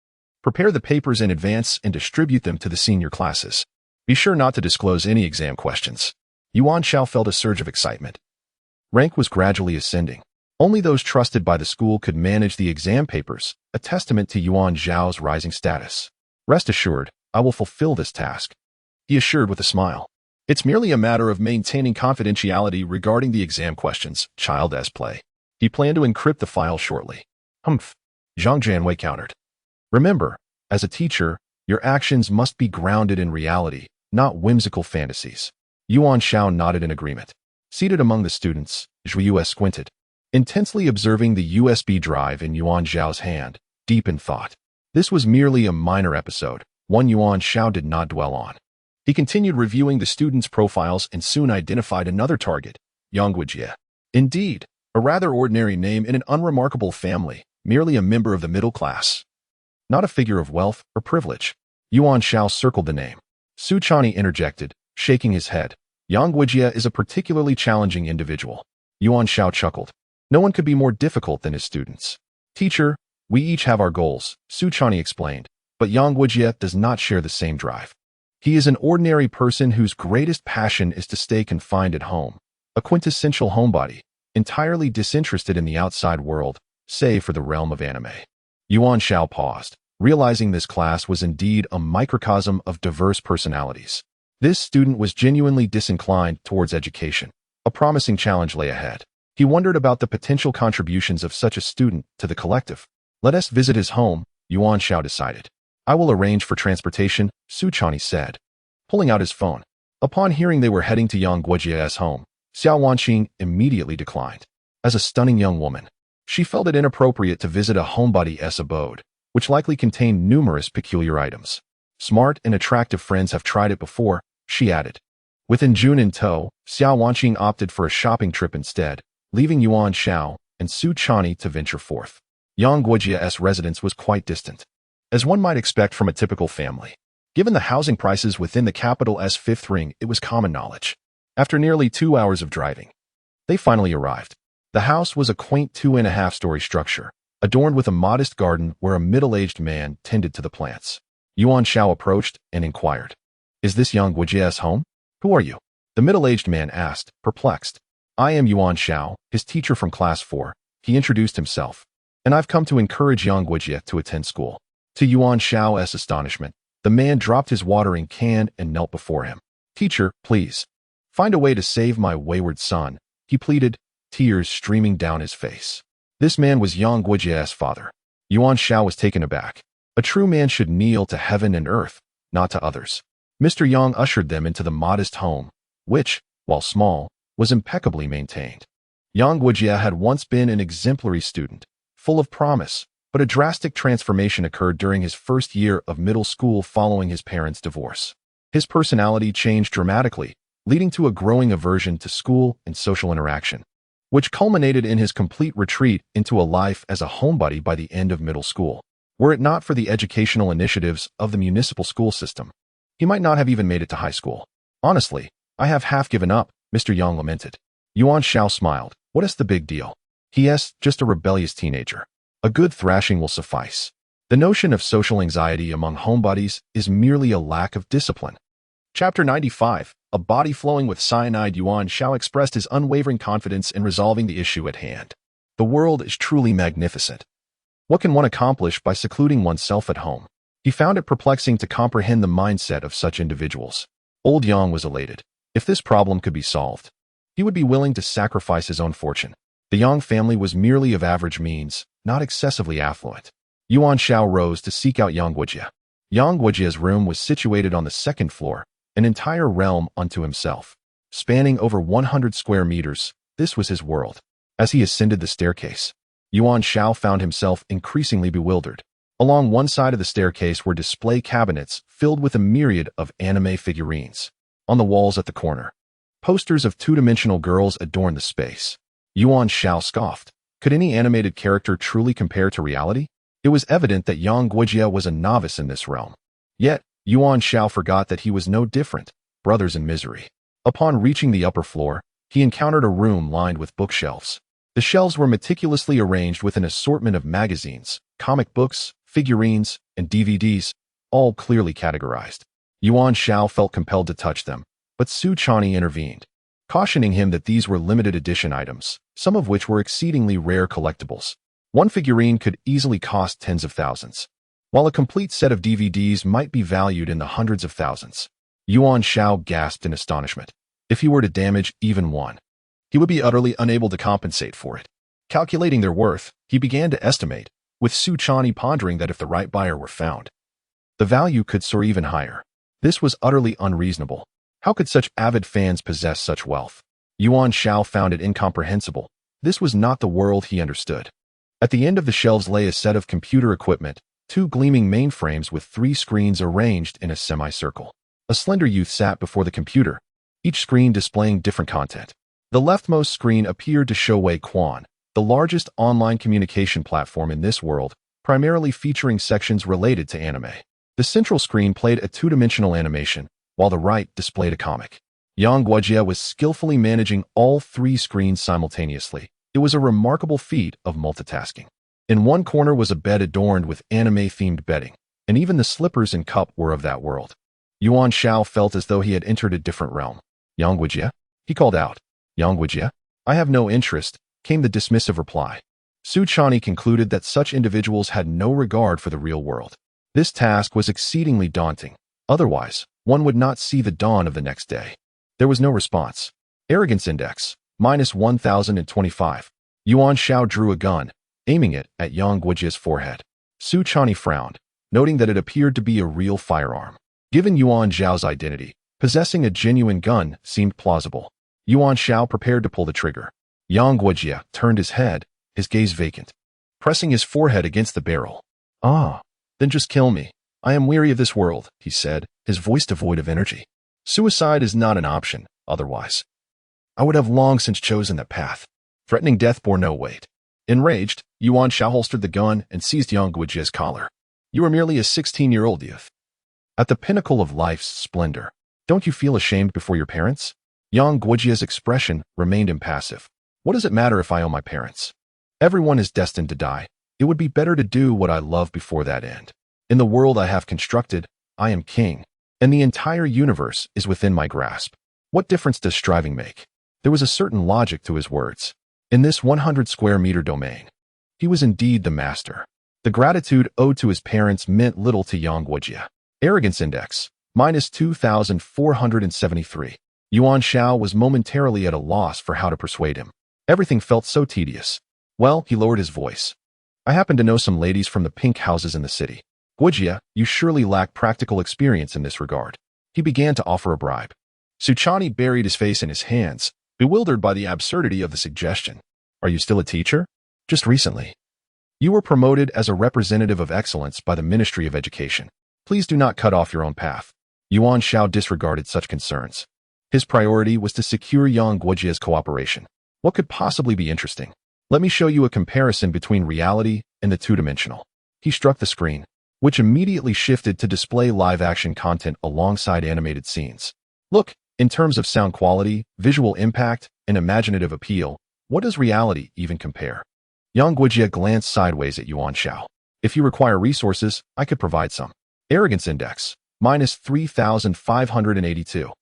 Speaker 1: prepare the papers in advance and distribute them to the senior classes. Be sure not to disclose any exam questions. Yuan Xiao felt a surge of excitement. Rank was gradually ascending. Only those trusted by the school could manage the exam papers, a testament to Yuan Xiao's rising status. Rest assured, I will fulfill this task, he assured with a smile. It's merely a matter of maintaining confidentiality regarding the exam questions, child as play. He planned to encrypt the file shortly. Humph, Zhang Jianwei countered. Remember, as a teacher, your actions must be grounded in reality, not whimsical fantasies. Yuan Xiao nodded in agreement. Seated among the students, Zhuyu squinted, intensely observing the USB drive in Yuan Xiao's hand, deep in thought. This was merely a minor episode, one Yuan Xiao did not dwell on. He continued reviewing the students' profiles and soon identified another target, Yang Guijie. Indeed, a rather ordinary name in an unremarkable family, merely a member of the middle class. Not a figure of wealth or privilege. Yuan Xiao circled the name. Su Chani interjected, shaking his head. Yang Guijie is a particularly challenging individual. Yuan Xiao chuckled. No one could be more difficult than his students. Teacher, we each have our goals, Su Chani explained, but Yang Guijie does not share the same drive. He is an ordinary person whose greatest passion is to stay confined at home, a quintessential homebody, entirely disinterested in the outside world, save for the realm of anime. Yuan Xiao paused, realizing this class was indeed a microcosm of diverse personalities. This student was genuinely disinclined towards education. A promising challenge lay ahead. He wondered about the potential contributions of such a student to the collective. Let us visit his home, Yuan Xiao decided. I will arrange for transportation, Su Chani said, pulling out his phone. Upon hearing they were heading to Yang Guijie's home, Xiao Wanqing immediately declined. As a stunning young woman, she felt it inappropriate to visit a homebody's abode, which likely contained numerous peculiar items. Smart and attractive friends have tried it before, she added. Within June in tow, Xiao Wanqing opted for a shopping trip instead, leaving Yuan Xiao and Su Chani to venture forth. Yang Guijie's residence was quite distant, as one might expect from a typical family. Given the housing prices within the capital's fifth ring, it was common knowledge. After nearly 2 hours of driving, they finally arrived. The house was a quaint 2.5-story structure, adorned with a modest garden where a middle-aged man tended to the plants. Yuan Xiao approached and inquired, "Is this Yang Guijie's home? Who are you?" The middle-aged man asked, perplexed. "I am Yuan Xiao, his teacher from class 4, he introduced himself. "And I've come to encourage Yang Guijie to attend school." To Yuan Xiao's astonishment, the man dropped his watering can and knelt before him. "Teacher, please, find a way to save my wayward son," he pleaded, tears streaming down his face. This man was Yang Guijie's father. Yuan Xiao was taken aback. A true man should kneel to heaven and earth, not to others. Mr. Yang ushered them into the modest home, which, while small, was impeccably maintained. Yang Guijie had once been an exemplary student, full of promise, but a drastic transformation occurred during his first year of middle school following his parents' divorce. His personality changed dramatically, leading to a growing aversion to school and social interaction, which culminated in his complete retreat into a life as a homebody by the end of middle school. Were it not for the educational initiatives of the municipal school system, he might not have even made it to high school. "Honestly, I have half given up," Mr. Yang lamented. Yuan Xiao smiled. "What is the big deal? He's just a rebellious teenager. A good thrashing will suffice. The notion of social anxiety among homebodies is merely a lack of discipline." Chapter 95. A body flowing with cyanide. Yuan Xiao expressed his unwavering confidence in resolving the issue at hand. The world is truly magnificent. What can one accomplish by secluding oneself at home? He found it perplexing to comprehend the mindset of such individuals. Old Yang was elated. If this problem could be solved, he would be willing to sacrifice his own fortune. The Yang family was merely of average means, not excessively affluent. Yuan Xiao rose to seek out Yang Guijie. Yang Guijie's room was situated on the second floor, an entire realm unto himself. Spanning over 100 square meters, this was his world. As he ascended the staircase, Yuan Xiao found himself increasingly bewildered. Along one side of the staircase were display cabinets filled with a myriad of anime figurines. On the walls at the corner, posters of two-dimensional girls adorned the space. Yuan Xiao scoffed. Could any animated character truly compare to reality? It was evident that Yang Guijie was a novice in this realm. Yet, Yuan Xiao forgot that he was no different, brothers in misery. Upon reaching the upper floor, he encountered a room lined with bookshelves. The shelves were meticulously arranged with an assortment of magazines, comic books, figurines, and DVDs, all clearly categorized. Yuan Xiao felt compelled to touch them, but Su Chani intervened, cautioning him that these were limited edition items, some of which were exceedingly rare collectibles. One figurine could easily cost tens of thousands, while a complete set of DVDs might be valued in the hundreds of thousands. Yuan Xiao gasped in astonishment. If he were to damage even one, he would be utterly unable to compensate for it. Calculating their worth, he began to estimate, with Su Chani pondering that if the right buyer were found, the value could soar even higher. This was utterly unreasonable. How could such avid fans possess such wealth? Yuan Xiao found it incomprehensible. This was not the world he understood. At the end of the shelves lay a set of computer equipment, two gleaming mainframes with 3 screens arranged in a semicircle. A slender youth sat before the computer, each screen displaying different content. The leftmost screen appeared to show Wei Quan, the largest online communication platform in this world, primarily featuring sections related to anime. The central screen played a two-dimensional animation, while the right displayed a comic. Yang Guojie was skillfully managing all 3 screens simultaneously. It was a remarkable feat of multitasking. In one corner was a bed adorned with anime-themed bedding, and even the slippers and cup were of that world. Yuan Xiao felt as though he had entered a different realm. Yang Guojie? He called out. Yang Guojie? I have no interest, came the dismissive reply. Su Chani concluded that such individuals had no regard for the real world. This task was exceedingly daunting. Otherwise, one would not see the dawn of the next day. There was no response. Arrogance index, -1025. Yuan Xiao drew a gun, aiming it at Yang Guojie's forehead. Su Chani frowned, noting that it appeared to be a real firearm. Given Yuan Xiao's identity, possessing a genuine gun seemed plausible. Yuan Xiao prepared to pull the trigger. Yang Guojie turned his head, his gaze vacant, pressing his forehead against the barrel. Ah, then just kill me. I am weary of this world, he said, his voice devoid of energy. Suicide is not an option, otherwise I would have long since chosen that path. Threatening death bore no weight. Enraged, Yuan Xiao holstered the gun and seized Yang Guojie's collar. You are merely a 16-year-old youth, at the pinnacle of life's splendor. Don't you feel ashamed before your parents? Yang Guojie's expression remained impassive. What does it matter if I owe my parents? Everyone is destined to die. It would be better to do what I love before that end. In the world I have constructed, I am king, and the entire universe is within my grasp. What difference does striving make? There was a certain logic to his words. In this 100 square meter domain, he was indeed the master. The gratitude owed to his parents meant little to Yang Guojie. Arrogance index, -2473. Yuan Xiao was momentarily at a loss for how to persuade him. Everything felt so tedious. Well, he lowered his voice. I happen to know some ladies from the pink houses in the city. Guojie, you surely lack practical experience in this regard. He began to offer a bribe. Su Chani buried his face in his hands, bewildered by the absurdity of the suggestion. Are you still a teacher? Just recently. You were promoted as a representative of excellence by the Ministry of Education. Please do not cut off your own path. Yuan Xiao disregarded such concerns. His priority was to secure Yang Guojie's cooperation. What could possibly be interesting? Let me show you a comparison between reality and the two-dimensional. He struck the screen, which immediately shifted to display live-action content alongside animated scenes. Look, in terms of sound quality, visual impact, and imaginative appeal, what does reality even compare? Yang Guojie glanced sideways at Yuan Xiao. If you require resources, I could provide some. Arrogance index, -3582.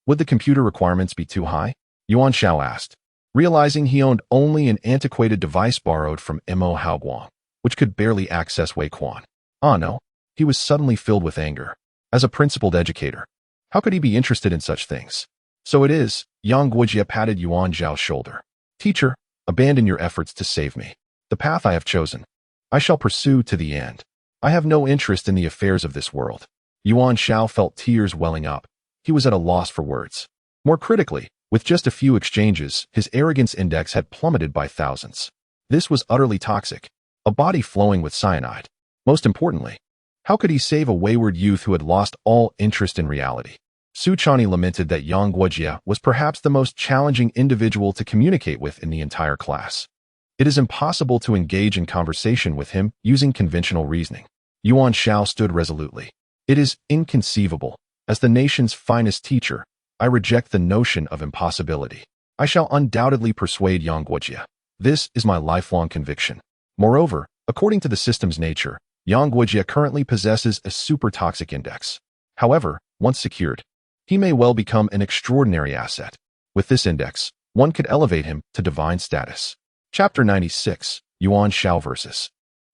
Speaker 1: Would the computer requirements be too high? Yuan Xiao asked, realizing he owned only an antiquated device borrowed from Mo Haoguang, which could barely access Wei Quan. No. He was suddenly filled with anger. As a principled educator, how could he be interested in such things? So it is, Yang Guojie patted Yuan Xiao's shoulder. Teacher, abandon your efforts to save me. The path I have chosen, I shall pursue to the end. I have no interest in the affairs of this world. Yuan Xiao felt tears welling up. He was at a loss for words. More critically, with just a few exchanges, his arrogance index had plummeted by thousands. This was utterly toxic, a body flowing with cyanide. Most importantly, how could he save a wayward youth who had lost all interest in reality? Su Chani lamented that Yang Guojie was perhaps the most challenging individual to communicate with in the entire class. It is impossible to engage in conversation with him using conventional reasoning. Yuan Xiao stood resolutely. It is inconceivable. As the nation's finest teacher, I reject the notion of impossibility. I shall undoubtedly persuade Yang Guojie. This is my lifelong conviction. Moreover, according to the system's nature, Yang Guojie currently possesses a super toxic index. However, once secured, he may well become an extraordinary asset. With this index, one could elevate him to divine status. Chapter 96, Yuan Xiao versus.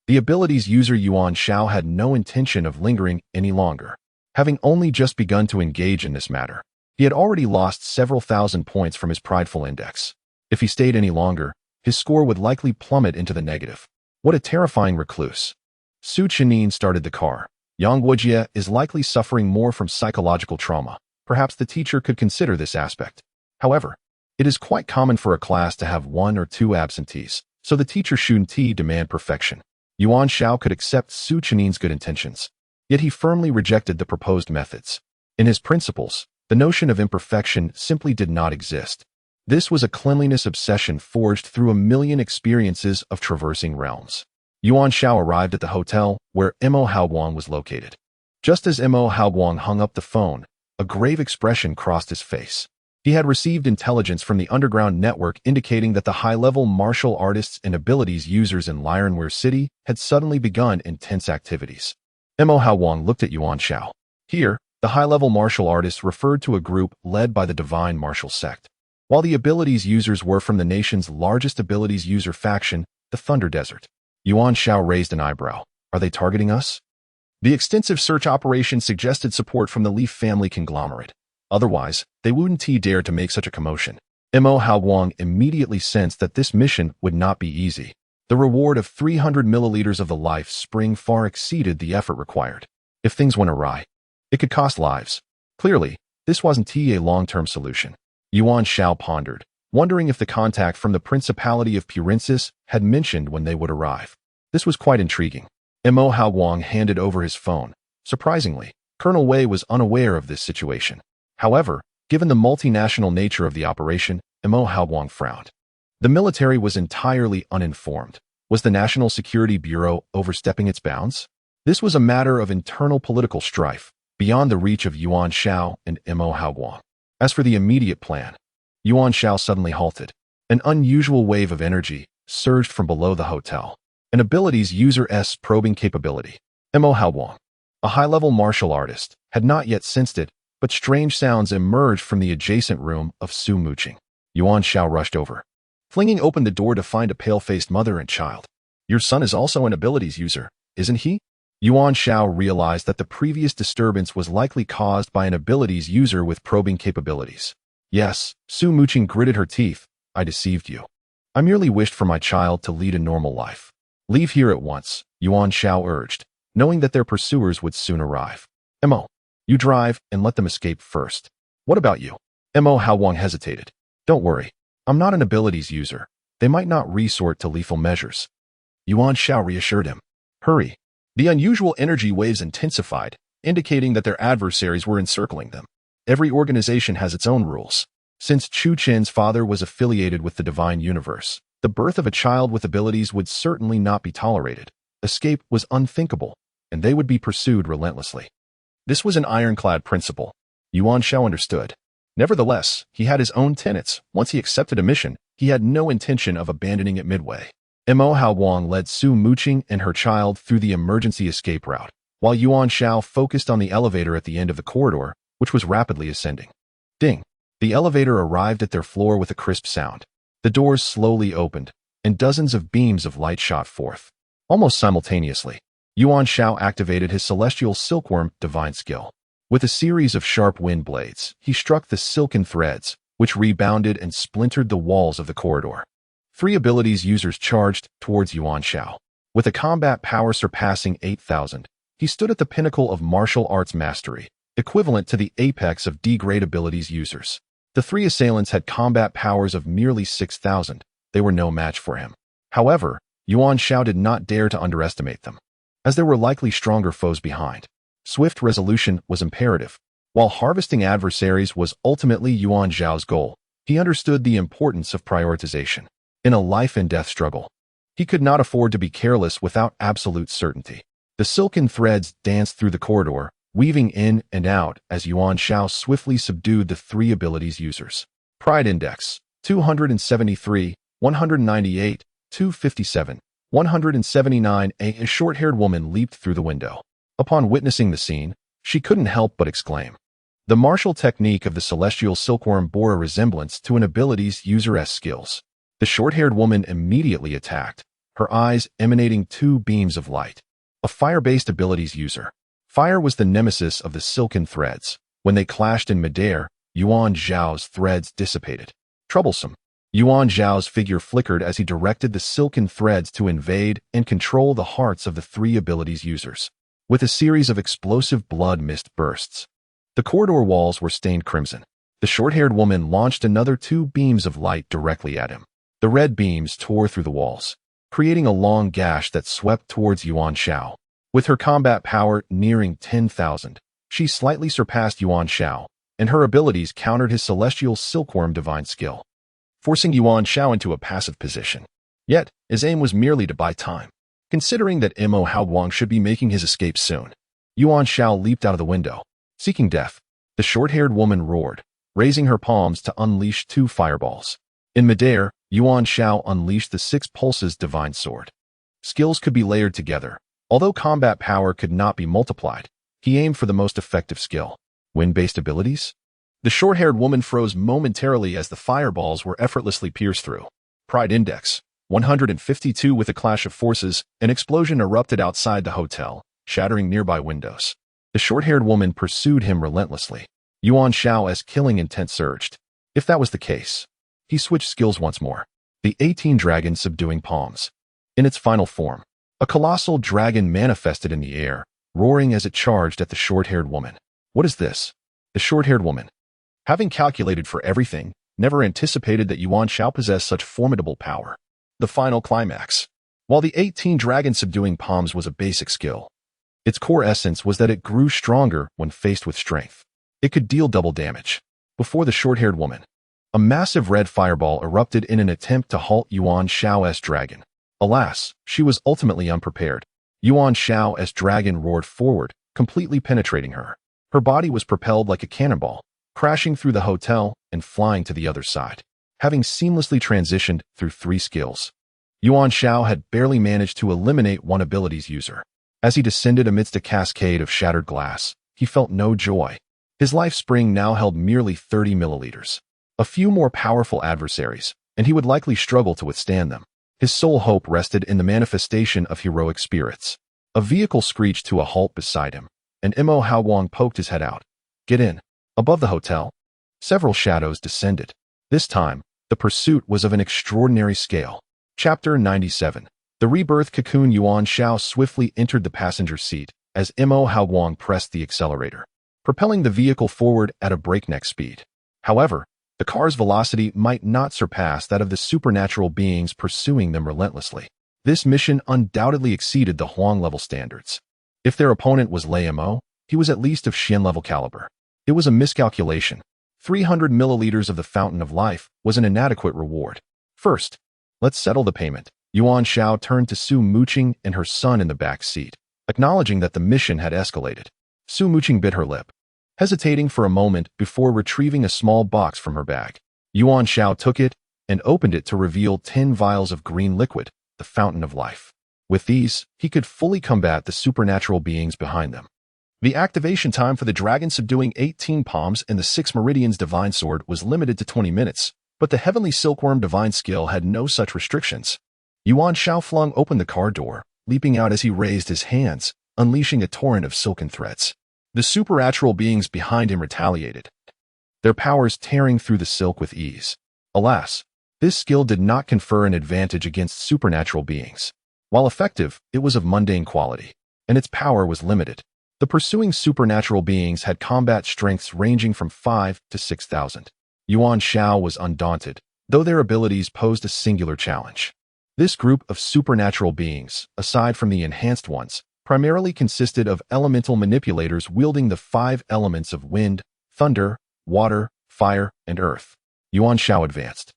Speaker 1: The abilities user Yuan Xiao had no intention of lingering any longer. Having only just begun to engage in this matter, he had already lost several thousand points from his prideful index. If he stayed any longer, his score would likely plummet into the negative. What a terrifying recluse. Su Chenin started the car. Yang Guojie is likely suffering more from psychological trauma. Perhaps the teacher could consider this aspect. However, it is quite common for a class to have 1 or 2 absentees, so the teacher shouldn't demand perfection. Yuan Xiao could accept Su Chenin's good intentions, yet he firmly rejected the proposed methods. In his principles, the notion of imperfection simply did not exist. This was a cleanliness obsession forged through a million experiences of traversing realms. Yuan Xiao arrived at the hotel where Mo Haoguang was located. Just as Mo Haoguang hung up the phone, a grave expression crossed his face. He had received intelligence from the underground network indicating that the high-level martial artists and abilities users in Lionware City had suddenly begun intense activities. Mo Haoguang looked at Yuan Xiao. Here, the high-level martial artists referred to a group led by the Divine Martial Sect, while the abilities users were from the nation's largest abilities user faction, the Thunder Desert. Yuan Xiao raised an eyebrow. Are they targeting us? The extensive search operation suggested support from the Leaf family conglomerate. Otherwise, they wouldn't dare to make such a commotion. Mo Haoguang immediately sensed that this mission would not be easy. The reward of 300 milliliters of the life spring far exceeded the effort required. If things went awry, it could cost lives. Clearly, this wasn't a long-term solution. Yuan Xiao pondered, wondering if the contact from the Principality of Purensis had mentioned when they would arrive. This was quite intriguing. Mo Haoguang handed over his phone. Surprisingly, Colonel Wei was unaware of this situation. However, given the multinational nature of the operation, Mo Haoguang frowned. The military was entirely uninformed. Was the National Security Bureau overstepping its bounds? This was a matter of internal political strife, beyond the reach of Yuan Xiao and Mo Haoguang. As for the immediate plan, Yuan Xiao suddenly halted. An unusual wave of energy surged from below the hotel. An abilities user's probing capability. Mo Haoguang, a high-level martial artist, had not yet sensed it, but strange sounds emerged from the adjacent room of Su Muqing. Yuan Xiao rushed over, flinging open the door to find a pale-faced mother and child. Your son is also an abilities user, isn't he? Yuan Xiao realized that the previous disturbance was likely caused by an abilities user with probing capabilities. Yes, Su Muqing gritted her teeth. I deceived you. I merely wished for my child to lead a normal life. Leave here at once, Yuan Xiao urged, knowing that their pursuers would soon arrive. Mo, you drive and let them escape first. What about you? Mo Haoguang hesitated. Don't worry. I'm not an abilities user. They might not resort to lethal measures. Yuan Xiao reassured him. Hurry. The unusual energy waves intensified, indicating that their adversaries were encircling them. Every organization has its own rules. Since Chu Chen's father was affiliated with the Divine Universe, the birth of a child with abilities would certainly not be tolerated. Escape was unthinkable, and they would be pursued relentlessly. This was an ironclad principle. Yuan Xiao understood. Nevertheless, he had his own tenets. Once he accepted a mission, he had no intention of abandoning it midway. Mo Haoguang led Su Muqing and her child through the emergency escape route, while Yuan Xiao focused on the elevator at the end of the corridor, which was rapidly ascending. Ding! The elevator arrived at their floor with a crisp sound. The doors slowly opened, and dozens of beams of light shot forth. Almost simultaneously, Yuan Xiao activated his celestial silkworm divine skill. With a series of sharp wind blades, he struck the silken threads, which rebounded and splintered the walls of the corridor. 3 abilities users charged towards Yuan Xiao. With a combat power surpassing 8,000, he stood at the pinnacle of martial arts mastery, equivalent to the apex of D-grade abilities users. The 3 assailants had combat powers of merely 6,000. They were no match for him. However, Yuan Xiao did not dare to underestimate them, as there were likely stronger foes behind. Swift resolution was imperative. While harvesting adversaries was ultimately Yuan Xiao's goal, he understood the importance of prioritization. In a life-and-death struggle, he could not afford to be careless without absolute certainty. The silken threads danced through the corridor, weaving in and out as Yuan Xiao swiftly subdued the 3 abilities users. Pride Index, 273, 198, 257, 179. A short-haired woman leaped through the window. Upon witnessing the scene, she couldn't help but exclaim. The martial technique of the celestial silkworm bore a resemblance to an abilities user's skills. The short-haired woman immediately attacked, her eyes emanating two beams of light. A fire-based abilities user. Fire was the nemesis of the silken threads. When they clashed in midair, Yuan Xiao's threads dissipated. Troublesome. Yuan Xiao's figure flickered as he directed the silken threads to invade and control the hearts of the three abilities users. With a series of explosive blood mist bursts, the corridor walls were stained crimson. The short-haired woman launched another two beams of light directly at him. The red beams tore through the walls, creating a long gash that swept towards Yuan Xiao. With her combat power nearing 10,000, she slightly surpassed Yuan Xiao, and her abilities countered his celestial silkworm divine skill, forcing Yuan Xiao into a passive position. Yet, his aim was merely to buy time. Considering that Mo Haowang should be making his escape soon, Yuan Xiao leaped out of the window, seeking death. The short-haired woman roared, raising her palms to unleash two fireballs. In midair, Yuan Xiao unleashed the Six Pulses divine sword. Skills could be layered together. Although combat power could not be multiplied, he aimed for the most effective skill. Wind-based abilities? The short-haired woman froze momentarily as the fireballs were effortlessly pierced through. Pride Index 152. With a clash of forces, an explosion erupted outside the hotel, shattering nearby windows. The short-haired woman pursued him relentlessly. Yuan Xiao's killing intent surged. If that was the case, he switched skills once more. The 18 dragon subduing palms. In its final form, a colossal dragon manifested in the air, roaring as it charged at the short-haired woman. What is this? The short-haired woman, having calculated for everything, never anticipated that Yuan Xiao possessed such formidable power. The final climax. While the 18 dragon subduing palms was a basic skill, its core essence was that it grew stronger when faced with strength. It could deal double damage. Before the short-haired woman, a massive red fireball erupted in an attempt to halt Yuan Xiao's dragon. Alas, she was ultimately unprepared. Yuan Xiao's dragon roared forward, completely penetrating her. Her body was propelled like a cannonball, crashing through the hotel and flying to the other side. Having seamlessly transitioned through three skills, Yuan Xiao had barely managed to eliminate one abilities user. As he descended amidst a cascade of shattered glass, he felt no joy. His life spring now held merely 30 milliliters. A few more powerful adversaries, and he would likely struggle to withstand them. His sole hope rested in the manifestation of heroic spirits. A vehicle screeched to a halt beside him, and Mo Haowang poked his head out. Get in. Above the hotel, several shadows descended. This time, the pursuit was of an extraordinary scale. Chapter 97. The rebirth cocoon. Yuan Xiao swiftly entered the passenger seat as Mo Haowang pressed the accelerator, propelling the vehicle forward at a breakneck speed. However, the car's velocity might not surpass that of the supernatural beings pursuing them relentlessly. This mission undoubtedly exceeded the Huang-level standards. If their opponent was Lei Mo, he was at least of Xian-level caliber. It was a miscalculation. 300 milliliters of the Fountain of Life was an inadequate reward. First, let's settle the payment. Yuan Xiao turned to Su Muqing and her son in the back seat, acknowledging that the mission had escalated. Su Muqing bit her lip, hesitating for a moment before retrieving a small box from her bag. Yuan Xiao took it and opened it to reveal 10 vials of green liquid, the Fountain of Life. With these, he could fully combat the supernatural beings behind them. The activation time for the dragon subduing 18 palms and the 6 meridians divine sword was limited to 20 minutes, but the heavenly silkworm divine skill had no such restrictions. Yuan Xiao flung open the car door, leaping out as he raised his hands, unleashing a torrent of silken threads. The supernatural beings behind him retaliated, their powers tearing through the silk with ease. Alas, this skill did not confer an advantage against supernatural beings. While effective, it was of mundane quality, and its power was limited. The pursuing supernatural beings had combat strengths ranging from 5 to 6,000. Yuan Xiao was undaunted, though their abilities posed a singular challenge. This group of supernatural beings, aside from the enhanced ones, primarily consisted of elemental manipulators wielding the 5 elements of wind, thunder, water, fire, and earth. Yuan Xiao advanced,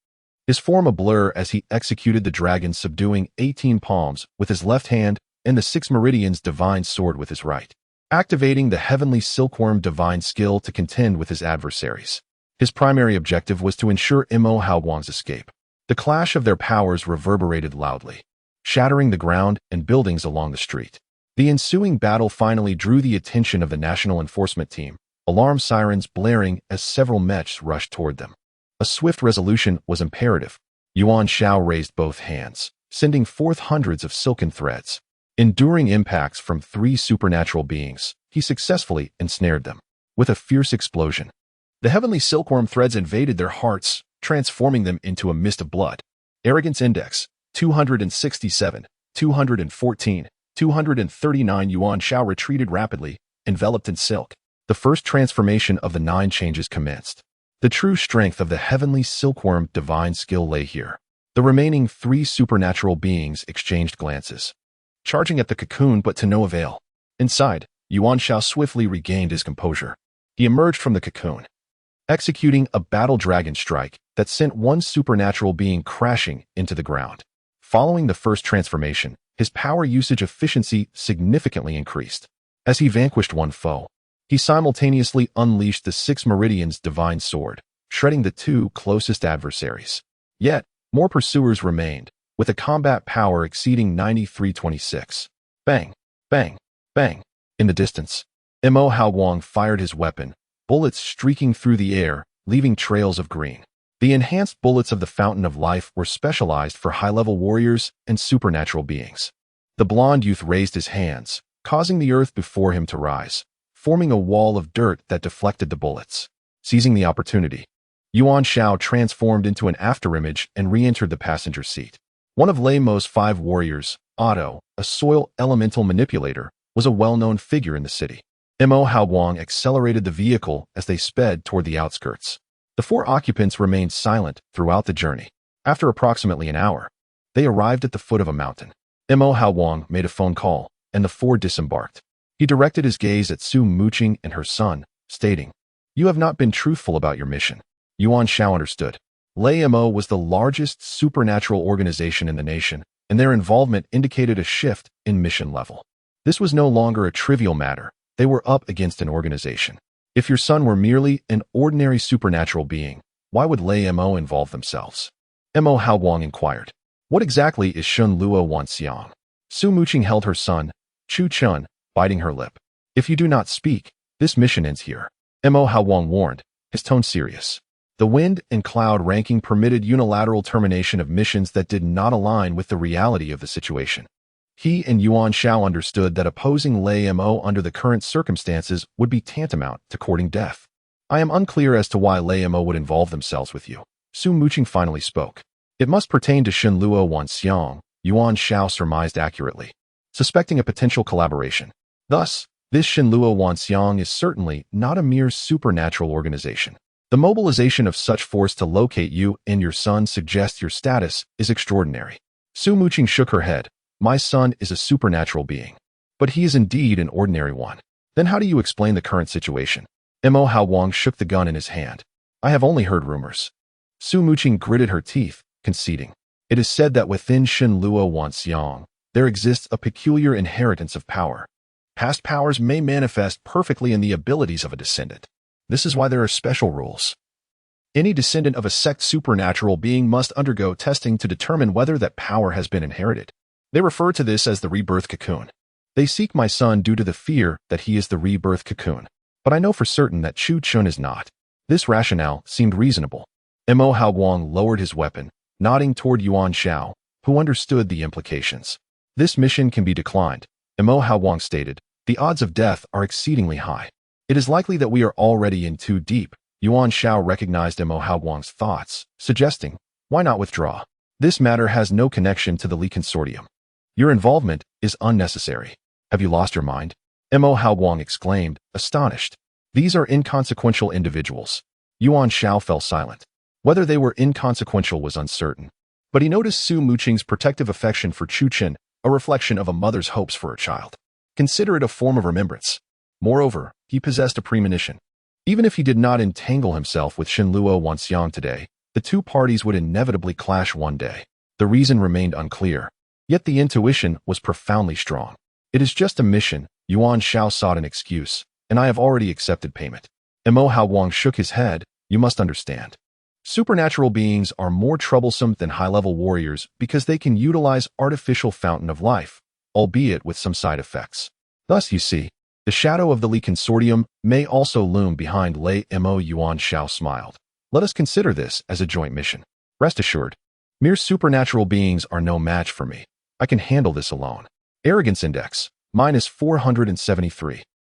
Speaker 1: his form a blur as he executed the dragon subduing 18 palms with his left hand and the 6 meridians divine sword with his right, activating the heavenly silkworm divine skill to contend with his adversaries. His primary objective was to ensure Mo Haowang's escape. The clash of their powers reverberated loudly, shattering the ground and buildings along the street. The ensuing battle finally drew the attention of the National Enforcement Team, alarm sirens blaring as several mechs rushed toward them. A swift resolution was imperative. Yuan Xiao raised both hands, sending forth hundreds of silken threads. Enduring impacts from 3 supernatural beings, he successfully ensnared them. With a fierce explosion, the heavenly silkworm threads invaded their hearts, transforming them into a mist of blood. Arrogance Index, 267, 214, 239. Yuan Xiao retreated rapidly, enveloped in silk. The first transformation of the 9 changes commenced. The true strength of the heavenly silkworm divine skill lay here. The remaining 3 supernatural beings exchanged glances, charging at the cocoon but to no avail. Inside, Yuan Xiao swiftly regained his composure. He emerged from the cocoon, executing a battle dragon strike that sent one supernatural being crashing into the ground. Following the first transformation, his power usage efficiency significantly increased. As he vanquished one foe, he simultaneously unleashed the 6 Meridians' divine sword, shredding the 2 closest adversaries. Yet, more pursuers remained, with a combat power exceeding 9326. Bang, bang, bang. In the distance, Mo Haowang fired his weapon, bullets streaking through the air, leaving trails of green. The enhanced bullets of the Fountain of Life were specialized for high-level warriors and supernatural beings. The blonde youth raised his hands, causing the earth before him to rise, forming a wall of dirt that deflected the bullets. Seizing the opportunity, Yuan Xiao transformed into an afterimage and re-entered the passenger seat. One of Lei Mo's 5 warriors, Otto, a soil elemental manipulator, was a well-known figure in the city. Mo Haowang accelerated the vehicle as they sped toward the outskirts. The 4 occupants remained silent throughout the journey. After approximately an hour, they arrived at the foot of a mountain. Mo Haowang made a phone call, and the 4 disembarked. He directed his gaze at Su Muqing and her son, stating, "You have not been truthful about your mission." Yuan Xiao understood. Lei Mo was the largest supernatural organization in the nation, and their involvement indicated a shift in mission level. This was no longer a trivial matter. They were up against an organization. If your son were merely an ordinary supernatural being, why would Lei Mo involve themselves? Mo Haowang inquired. What exactly is Shun Luo Wanxiang? Su Muqing held her son, Chu Chun, biting her lip. If you do not speak, this mission ends here. Mo Haowang warned, his tone serious. The wind and cloud ranking permitted unilateral termination of missions that did not align with the reality of the situation. He and Yuan Xiao understood that opposing Lei Mo under the current circumstances would be tantamount to courting death. I am unclear as to why Lei Mo would involve themselves with you. Su Muqing finally spoke. It must pertain to Shun Luo Wanxiang, Yuan Xiao surmised accurately, suspecting a potential collaboration. Thus, this Shun Luo Wanxiang is certainly not a mere supernatural organization. The mobilization of such force to locate you and your son suggests your status is extraordinary. Su Muqing shook her head. My son is a supernatural being, but he is indeed an ordinary one. Then how do you explain the current situation? Mo Haowang shook the gun in his hand. I have only heard rumors. Su Muqing gritted her teeth, conceding. It is said that within Shun Luo Wanxiang, there exists a peculiar inheritance of power. Past powers may manifest perfectly in the abilities of a descendant. This is why there are special rules. Any descendant of a sect supernatural being must undergo testing to determine whether that power has been inherited. They refer to this as the rebirth cocoon. They seek my son due to the fear that he is the rebirth cocoon, but I know for certain that Chu Chun is not. This rationale seemed reasonable. Mo Haowang lowered his weapon, nodding toward Yuan Xiao, who understood the implications. This mission can be declined, Mo Haowang stated. The odds of death are exceedingly high. It is likely that we are already in too deep. Yuan Xiao recognized Mo Haowang's thoughts, suggesting, why not withdraw? This matter has no connection to the Li Consortium. Your involvement is unnecessary. Have you lost your mind? Mo Haowang exclaimed, astonished. These are inconsequential individuals. Yuan Xiao fell silent. Whether they were inconsequential was uncertain, but he noticed Su Muqing's protective affection for Chu Chen, a reflection of a mother's hopes for her child. Consider it a form of remembrance. Moreover, he possessed a premonition. Even if he did not entangle himself with Shun Luo Wanxiang today, the 2 parties would inevitably clash one day. The reason remained unclear. Yet the intuition was profoundly strong. It is just a mission. Yuan Xiao sought an excuse, and I have already accepted payment. Mo Haowang shook his head. You must understand. Supernatural beings are more troublesome than high-level warriors because they can utilize artificial fountain of life, albeit with some side effects. Thus, you see, the shadow of the Li Consortium may also loom behind Lei Mo. Yuan Xiao smiled. Let us consider this as a joint mission. Rest assured, mere supernatural beings are no match for me. I can handle this alone. Arrogance Index, -473.